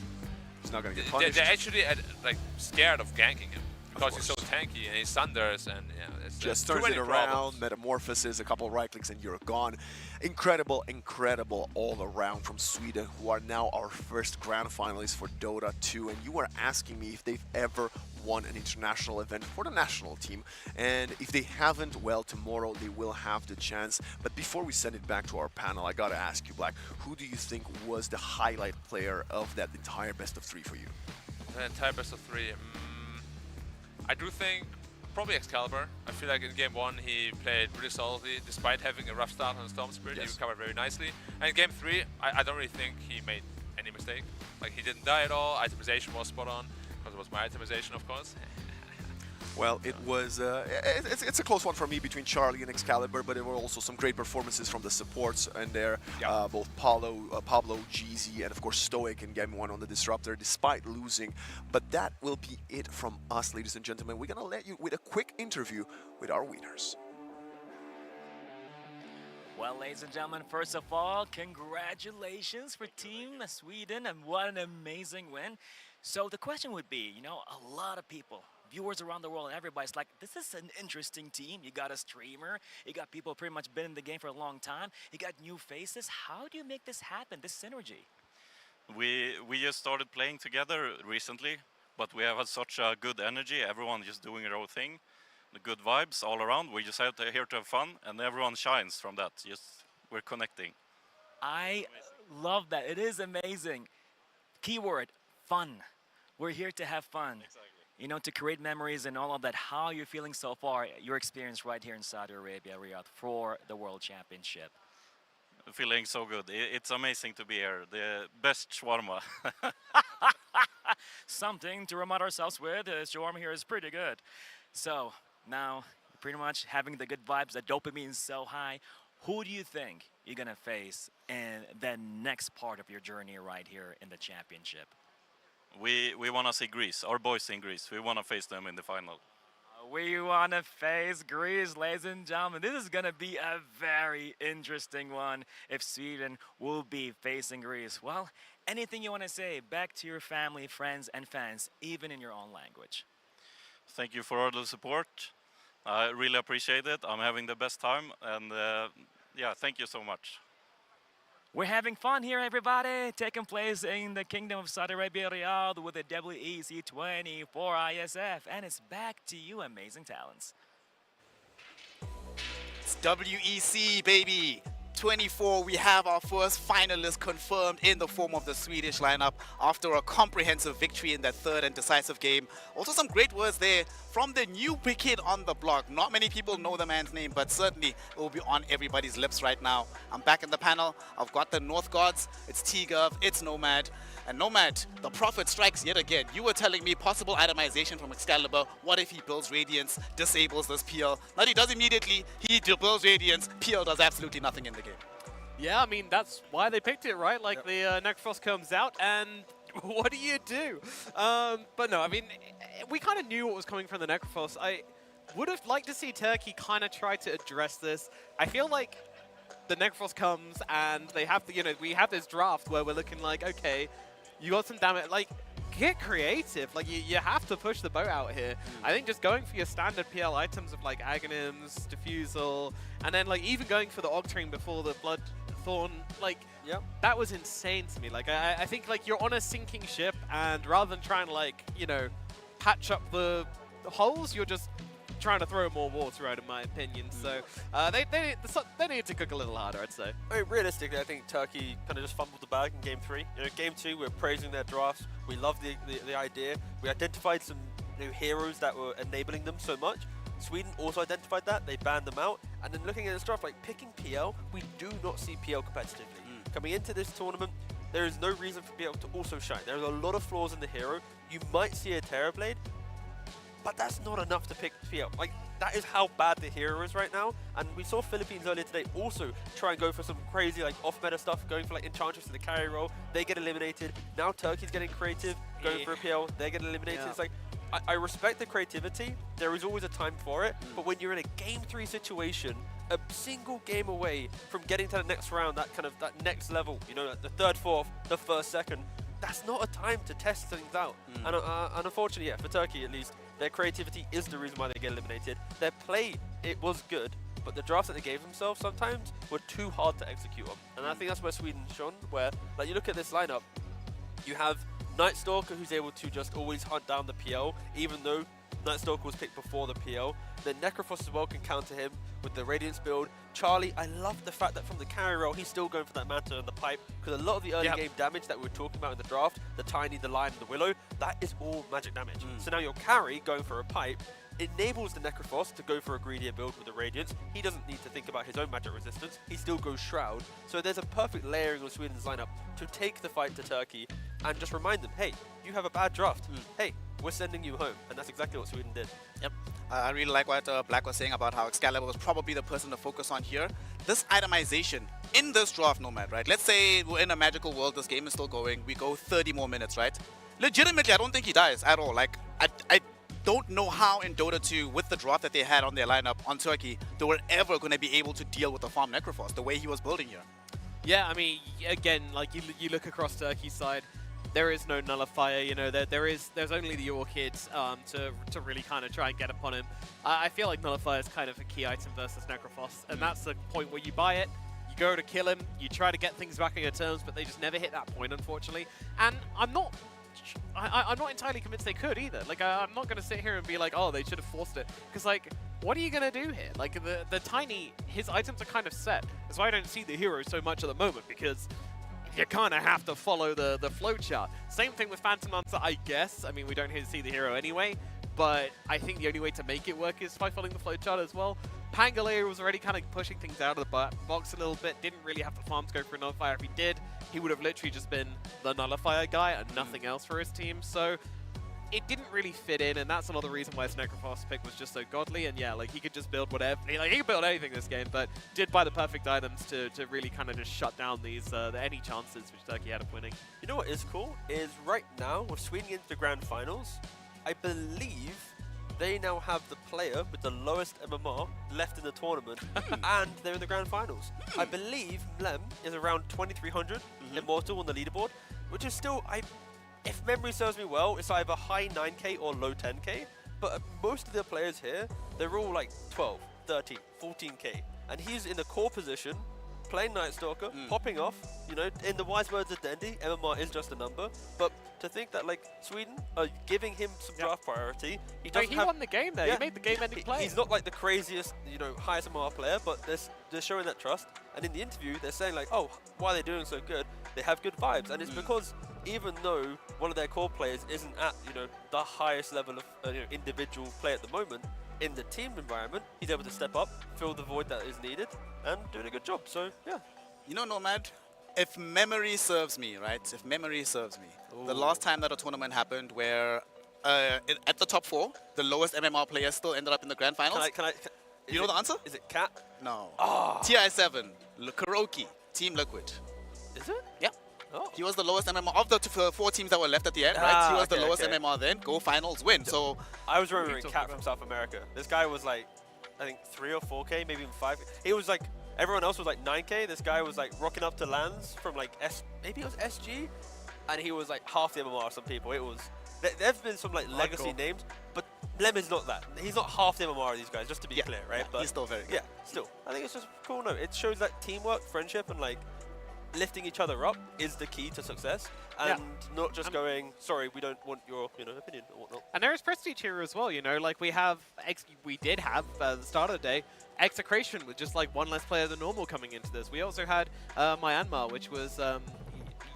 he's not going to get punished. They're actually like scared of ganking him. because he's so tanky and he's thunders and it's just too turns many it around, problems. metamorphosis, a couple right clicks, and you're gone. Incredible, incredible all around from Sweden, who are now our first grand finalists for Dota 2. And you were asking me if they've ever won an international event for the national team. And if they haven't, well, tomorrow they will have the chance. But before we send it back to our panel, I gotta ask you, Black, who do you think was the highlight player of that entire best of 3 for you? The entire best of 3. I do think probably Excalibur. I feel like in game 1 he played really solidly, despite having a rough start on Storm Spirit. He recovered very nicely. And in game 3, I don't really think he made any mistake. Like, he didn't die at all. Itemization was spot on, because it was my itemization, of course. Well, it was it's a close one for me between Charlie and Excalibur, but there were also some great performances from the supports in there. Both Pablo, Jeezy, and of course Stoic in game 1 on the Disruptor, despite losing. But that will be it from us, ladies and gentlemen. We're gonna let you with a quick interview with our winners. Well, ladies and gentlemen, first of all, congratulations for Team Sweden, and what an amazing win. So the question would be, you know, a lot of people, viewers around the world, and everybody's like, this is an interesting team. You got a streamer, you got people pretty much been in the game for a long time, you got new faces. How do you make this happen, this synergy? We just started playing together recently, but we have had such a good energy. Everyone just doing their own thing, the good vibes all around. We just here to have fun, and everyone shines from that. Just we're connecting. I love that. It is amazing. Keyword, fun. We're here to have fun. Exactly. You know, to create memories and all of that. How are you feeling so far, your experience right here in Saudi Arabia, Riyadh, for the World Championship? Feeling so good. It's amazing to be here. The best shawarma. Something to remind ourselves with. Shawarma here is pretty good. So now, pretty much having the good vibes, the dopamine is so high. Who do you think you're going to face in the next part of your journey right here in the championship? We want to see Greece, our boys in Greece. We want to face them in the final. We want to face Greece, ladies and gentlemen. This is going to be a very interesting one if Sweden will be facing Greece. Well, anything you want to say back to your family, friends, and fans, even in your own language? Thank you for all the support. I really appreciate it. I'm having the best time, and yeah, thank you so much. We're having fun here, everybody, taking place in the Kingdom of Saudi Arabia, Riyadh, with the WEC 24 Iesf. And it's back to you, amazing talents. It's WEC, baby. 24, we have our first finalist confirmed in the form of the Swedish lineup after a comprehensive victory in that third and decisive game. Also some great words there from the new big kid on the block. Not many people know the man's name, but certainly it will be on everybody's lips right now. I'm back in the panel. I've got the North Gods. It's T-Gov, it's Nomad. And Nomad, the prophet strikes yet again. You were telling me possible itemization from Excalibur. What if he builds Radiance, disables this PL? Not he does immediately, he builds Radiance, PL does absolutely nothing in the game. Yeah, I mean, that's why they picked it, right? Like, the Necrophos comes out, and what do you do? But no, I mean, we kind of knew what was coming from the Necrophos. I would have liked to see Turkey kind of try to address this. I feel like the Necrophos comes, and they have to, you know, we have this draft where we're looking like, okay, you got some damage, like, get creative. Like, you have to push the boat out here. I think just going for your standard PL items of, like, Aghanims, Diffusal, and then, like, even going for the Octarine before the Bloodthorn, like, that was insane to me. Like, I think, like, you're on a sinking ship, and rather than trying to, like, you know, patch up the holes, you're just trying to throw more water out, in my opinion. So they need to cook a little harder, I'd say. I mean, realistically, I think Turkey kind of just fumbled the bag in Game 3. You know, Game 2, we're praising their drafts. We love the idea. We identified some new heroes that were enabling them so much. Sweden also identified that. They banned them out. And then looking at this draft, like picking PL, we do not see PL competitively. Coming into this tournament, there is no reason for PL to also shine. There is a lot of flaws in the hero. You might see a Terrorblade, but that's not enough to pick PL. Like, that is how bad the hero is right now. And we saw Philippines earlier today also try and go for some crazy, like, off-meta stuff, going for, like, Enchantress in the carry role. They get eliminated. Now Turkey's getting creative, going for a PL. They get eliminated. It's like, I respect the creativity. There is always a time for it. But when you're in a Game 3 situation, a single game away from getting to the next round, that kind of, that next level, you know, the third, fourth, the first, second, that's not a time to test things out. And unfortunately, yeah, for Turkey at least, Their creativity is the reason why they get eliminated. Their play, it was good, but the drafts that they gave themselves sometimes were too hard to execute on. And I think that's where Sweden shone, where, like, you look at this lineup, you have Night Stalker, who's able to just always hunt down the PL, even though Night Stalker was picked before the PL. Then Necrophos as well can counter him with the Radiance build. Charlie, I love the fact that from the carry role, he's still going for that Manta and the Pipe, because a lot of the early game damage that we were talking about in the draft, the Tiny, the Lion, the Willow, that is all magic damage. So now your carry going for a Pipe enables the Necrophos to go for a greedier build with the Radiance. He doesn't need to think about his own magic resistance. He still goes Shroud. So there's a perfect layering of Sweden's lineup to take the fight to Turkey and just remind them, hey, you have a bad draft. Hey, we're sending you home. And that's exactly what Sweden did. Yep. I really like what Black was saying about how Excalibur was probably the person to focus on here. This itemization in this draft, Nomad, right? Let's say we're in a magical world, this game is still going, we go 30 more minutes, right? Legitimately, I don't think he dies at all. Like, I don't know how in Dota 2, with the draft that they had on their lineup on Turkey, they were ever going to be able to deal with the farm Necrophos the way he was building here. Yeah, I mean, again, like you look across Turkey's side, there is no nullifier. You know, there's only the Orchids to really kind of try and get upon him. I feel like nullifier is kind of a key item versus Necrophos, and that's the point where you buy it, you go to kill him, you try to get things back on your terms, but they just never hit that point, unfortunately. And I'm not entirely convinced they could either. Like, I'm not going to sit here and be like, oh, they should have forced it. Because, like, what are you going to do here? Like, the Tiny, his items are kind of set. That's why I don't see the hero so much at the moment, because you kind of have to follow the flowchart. Same thing with Phantom Lancer, I guess. I mean, we don't see the hero anyway, but I think the only way to make it work is by following the flowchart as well. Pangolier was already kind of pushing things out of the box a little bit, didn't really have the farm to go for a nullifier. If he did, he would have literally just been the nullifier guy and nothing else for his team. So it didn't really fit in, and that's another reason why his Necrophos pick was just so godly. And yeah, like, he could just build whatever. Like, he could build anything this game, but did buy the perfect items to really kind of just shut down these any chances which Turkey had of winning. You know what is cool? Is right now, with Sweden into the grand finals, I believe they now have the player with the lowest MMR left in the tournament, and they're in the grand finals. I believe Mlem is around 2300 Immortal on the leaderboard, which is still, if memory serves me well, it's either high 9k or low 10k, but most of the players here, they're all like 12, 13, 14k, and he's in the core position, playing Night Stalker, popping off, you know, in the wise words of Dendy, MMR is just a number, but to think that, like, Sweden are giving him some draft priority. He won the game there. He made the game-ending play. He's not like the craziest, you know, highest MMR player, but they're showing that trust. And in the interview, they're saying like, oh, why are they doing so good? They have good vibes, and it's because even though one of their core players isn't at, you know, the highest level of you know, individual play at the moment, in the team environment, he's able to step up, fill the void that is needed, and doing a good job. So yeah, you know, Nomad, if memory serves me, right? If memory serves me, the last time that a tournament happened where at the top 4, the lowest MMR player still ended up in the grand finals. You know the answer? Is it Cat? No. TI7, Kuroki, Team Liquid. Is it? Yeah. Oh. He was the lowest MMR of the 4 teams that were left at the end, right? He was the lowest MMR then. Go finals, win. So I was remembering Cat from South America. This guy was like, I think 3 or 4k, maybe even 5. He was like, everyone else was like 9k. This guy was like rocking up to lands from like maybe it was SG, and he was like half the MMR of some people. It was, there've been some like legacy names, but Lem is not that. He's not half the MMR of these guys, just to be clear, right? Yeah, but he's still very good. Yeah, still. I think it's just cool. No, it shows that teamwork, friendship, and like lifting each other up is the key to success, and not just going, sorry, we don't want your opinion or whatnot. And there is prestige here as well, you know, like we did have at the start of the day, Execration with just like one less player than normal coming into this. We also had Myanmar, which was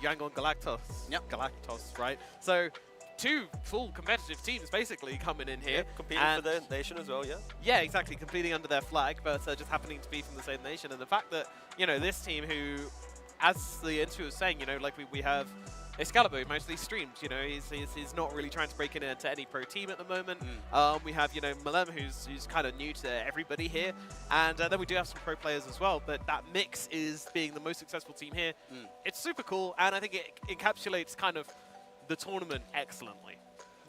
Yangon Galactus. Yep. Galactus, right? So 2 full competitive teams basically coming in here. Yeah, competing for their nation as well, yeah? Yeah, exactly, competing under their flag, but just happening to be from the same nation. And the fact that, you know, this team who, as the interview was saying, you know, like we have Excalibur, who mostly streams, you know, he's not really trying to break into any pro team at the moment. We have, you know, Malem, who's kind of new to everybody here. And then we do have some pro players as well, but that mix is being the most successful team here. It's super cool, and I think it encapsulates kind of the tournament excellently.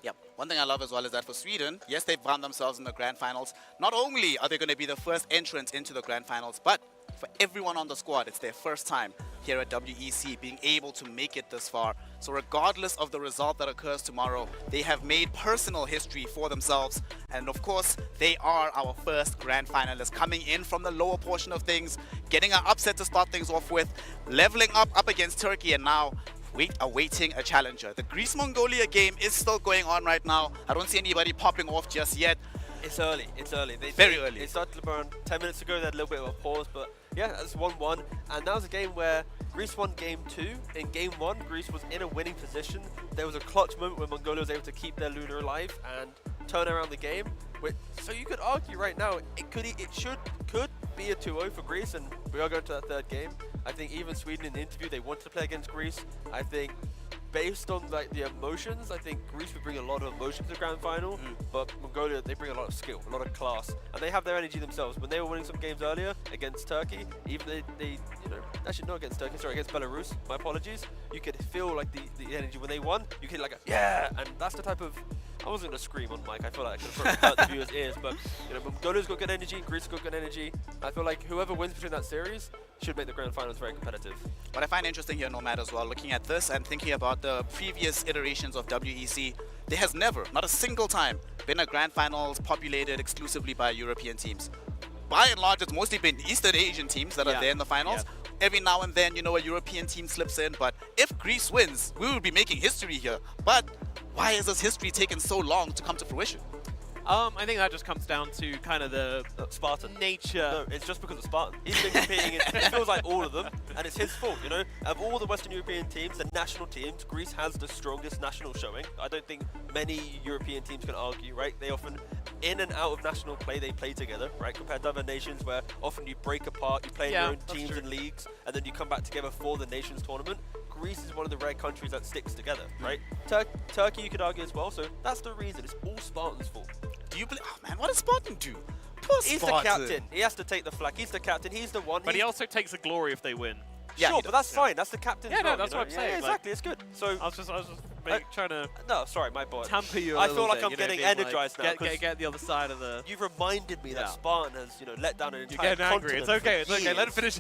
Yep. One thing I love as well is that for Sweden, yes, they've found themselves in the grand finals. Not only are they going to be the first entrants into the grand finals, but for everyone on the squad, it's their first time here at WEC, being able to make it this far. So regardless of the result that occurs tomorrow, they have made personal history for themselves. And of course, they are our first grand finalists, coming in from the lower portion of things, getting an upset to start things off with, leveling up against Turkey, and now awaiting a challenger. The Greece-Mongolia game is still going on right now. I don't see anybody popping off just yet. It's early. It's early. Very early. It started around 10 minutes ago. They had a little bit of a pause, but yeah, that's 1-1. And that was a game where Greece won game 2. In game 1, Greece was in a winning position. There was a clutch moment where Mongolia was able to keep their Luna alive and turn around the game. So you could argue right now it could be a 2-0 for Greece, and we are going to that third game. I think even Sweden in the interview, they wanted to play against Greece. I think based on like the emotions, I think Greece would bring a lot of emotion to the grand final, but Mongolia, they bring a lot of skill, a lot of class, and they have their energy themselves. When they were winning some games earlier against Turkey, even they actually not against Turkey, sorry, against Belarus, my apologies, you could feel like the energy when they won. You could like yeah, and that's the type of, I wasn't gonna scream on mic. I feel like I could have hurt the viewers' ears, but Mongolia's got good energy, Greece has got good energy. I feel like whoever wins between that series should make the grand finals very competitive. What I find interesting here, Nomad, as well, looking at this and thinking about the previous iterations of WEC, there has never, not a single time, been a grand finals populated exclusively by European teams. By and large, it's mostly been Eastern Asian teams that are there in the finals. Every now and then, a European team slips in, but if Greece wins, we will be making history here. But why has this history taken so long to come to fruition? I think that just comes down to kind of the Spartan nature. No, it's just because of Spartan. He's been competing, it feels like all of them, and it's his fault, Of all the Western European teams, the national teams, Greece has the strongest national showing. I don't think many European teams can argue, right? They often, in and out of national play, they play together, right? Compared to other nations where often you break apart, you play in your own teams and leagues, and then you come back together for the nations tournament. Greece is one of the rare countries that sticks together, right? Turkey, you could argue as well, so that's the reason. It's all Spartan's fault. Do you believe? Oh man, what does Spartan do? Poor He's Spartan. the captain. He has to take the flag. He's the captain. He's the one. But he also takes the glory if they win. Yeah, sure, but that's fine. That's the captain's Yeah, no, role, that's what I'm saying. Yeah, exactly. It's good. So I was just trying to. No, sorry, my boy. Tamper you. I feel like I'm getting energized now. Get the other side of the. You've reminded me that Spartan has, let down an entire You're getting angry. It's okay. It's okay. Let it finish.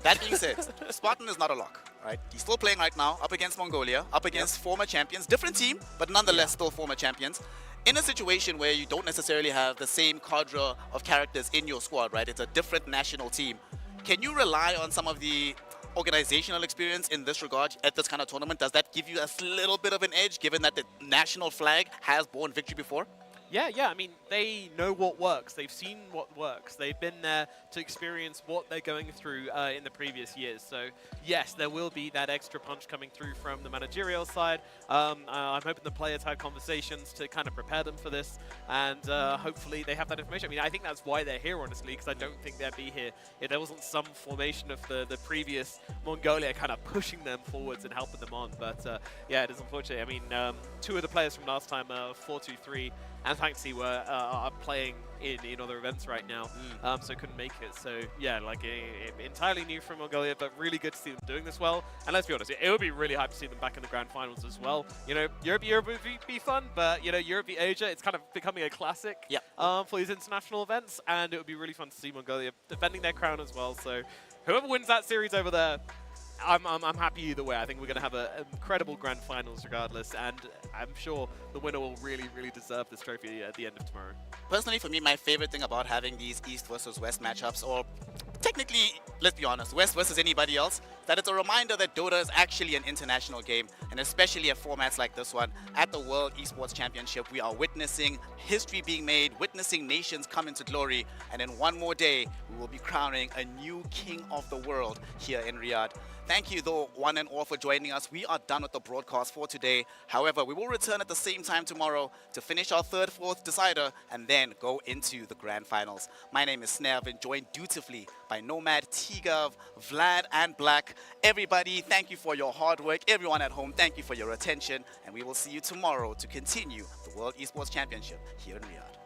That being said, Spartan is not a lock, right? He's still playing right now, up against Mongolia, up against former champions, different team, but nonetheless still former champions. In a situation where you don't necessarily have the same cadre of characters in your squad, right? It's a different national team. Can you rely on some of the organizational experience in this regard at this kind of tournament? Does that give you a little bit of an edge, given that the national flag has borne victory before? Yeah. I mean, they know what works. They've seen what works. They've been there to experience what they're going through in the previous years. So, yes, there will be that extra punch coming through from the managerial side. I'm hoping the players had conversations to kind of prepare them for this, and hopefully they have that information. I mean, I think that's why they're here, honestly, because I don't think they'd be here if there wasn't some formation of the previous Mongolia kind of pushing them forwards and helping them on. But, yeah, it is unfortunate. I mean, two of the players from last time, 4-2-3, and Fantasy are playing in other events right now, so couldn't make it. So yeah, like entirely new from Mongolia, but really good to see them doing this well. And let's be honest, it would be really hype to see them back in the grand finals as well. Europe would be fun, but Europe v Asia, it's kind of becoming a classic for these international events, and it would be really fun to see Mongolia defending their crown as well. So whoever wins that series over there, I'm happy either way. I think we're going to have an incredible grand finals regardless, and I'm sure the winner will really, really deserve this trophy at the end of tomorrow. Personally, for me, my favorite thing about having these East versus West matchups, or technically, let's be honest, West versus anybody else, that it's a reminder that Dota is actually an international game, and especially at formats like this one, at the World Esports Championship, we are witnessing history being made, witnessing nations come into glory, and in one more day, we will be crowning a new king of the world here in Riyadh. Thank you, though, one and all, for joining us. We are done with the broadcast for today. However, we will return at the same time tomorrow to finish our third, fourth decider and then go into the grand finals. My name is Snev, and joined dutifully by Nomad, Tigov, Vlad, and Black. Everybody, thank you for your hard work. Everyone at home, thank you for your attention. And we will see you tomorrow to continue the World Esports Championship here in Riyadh.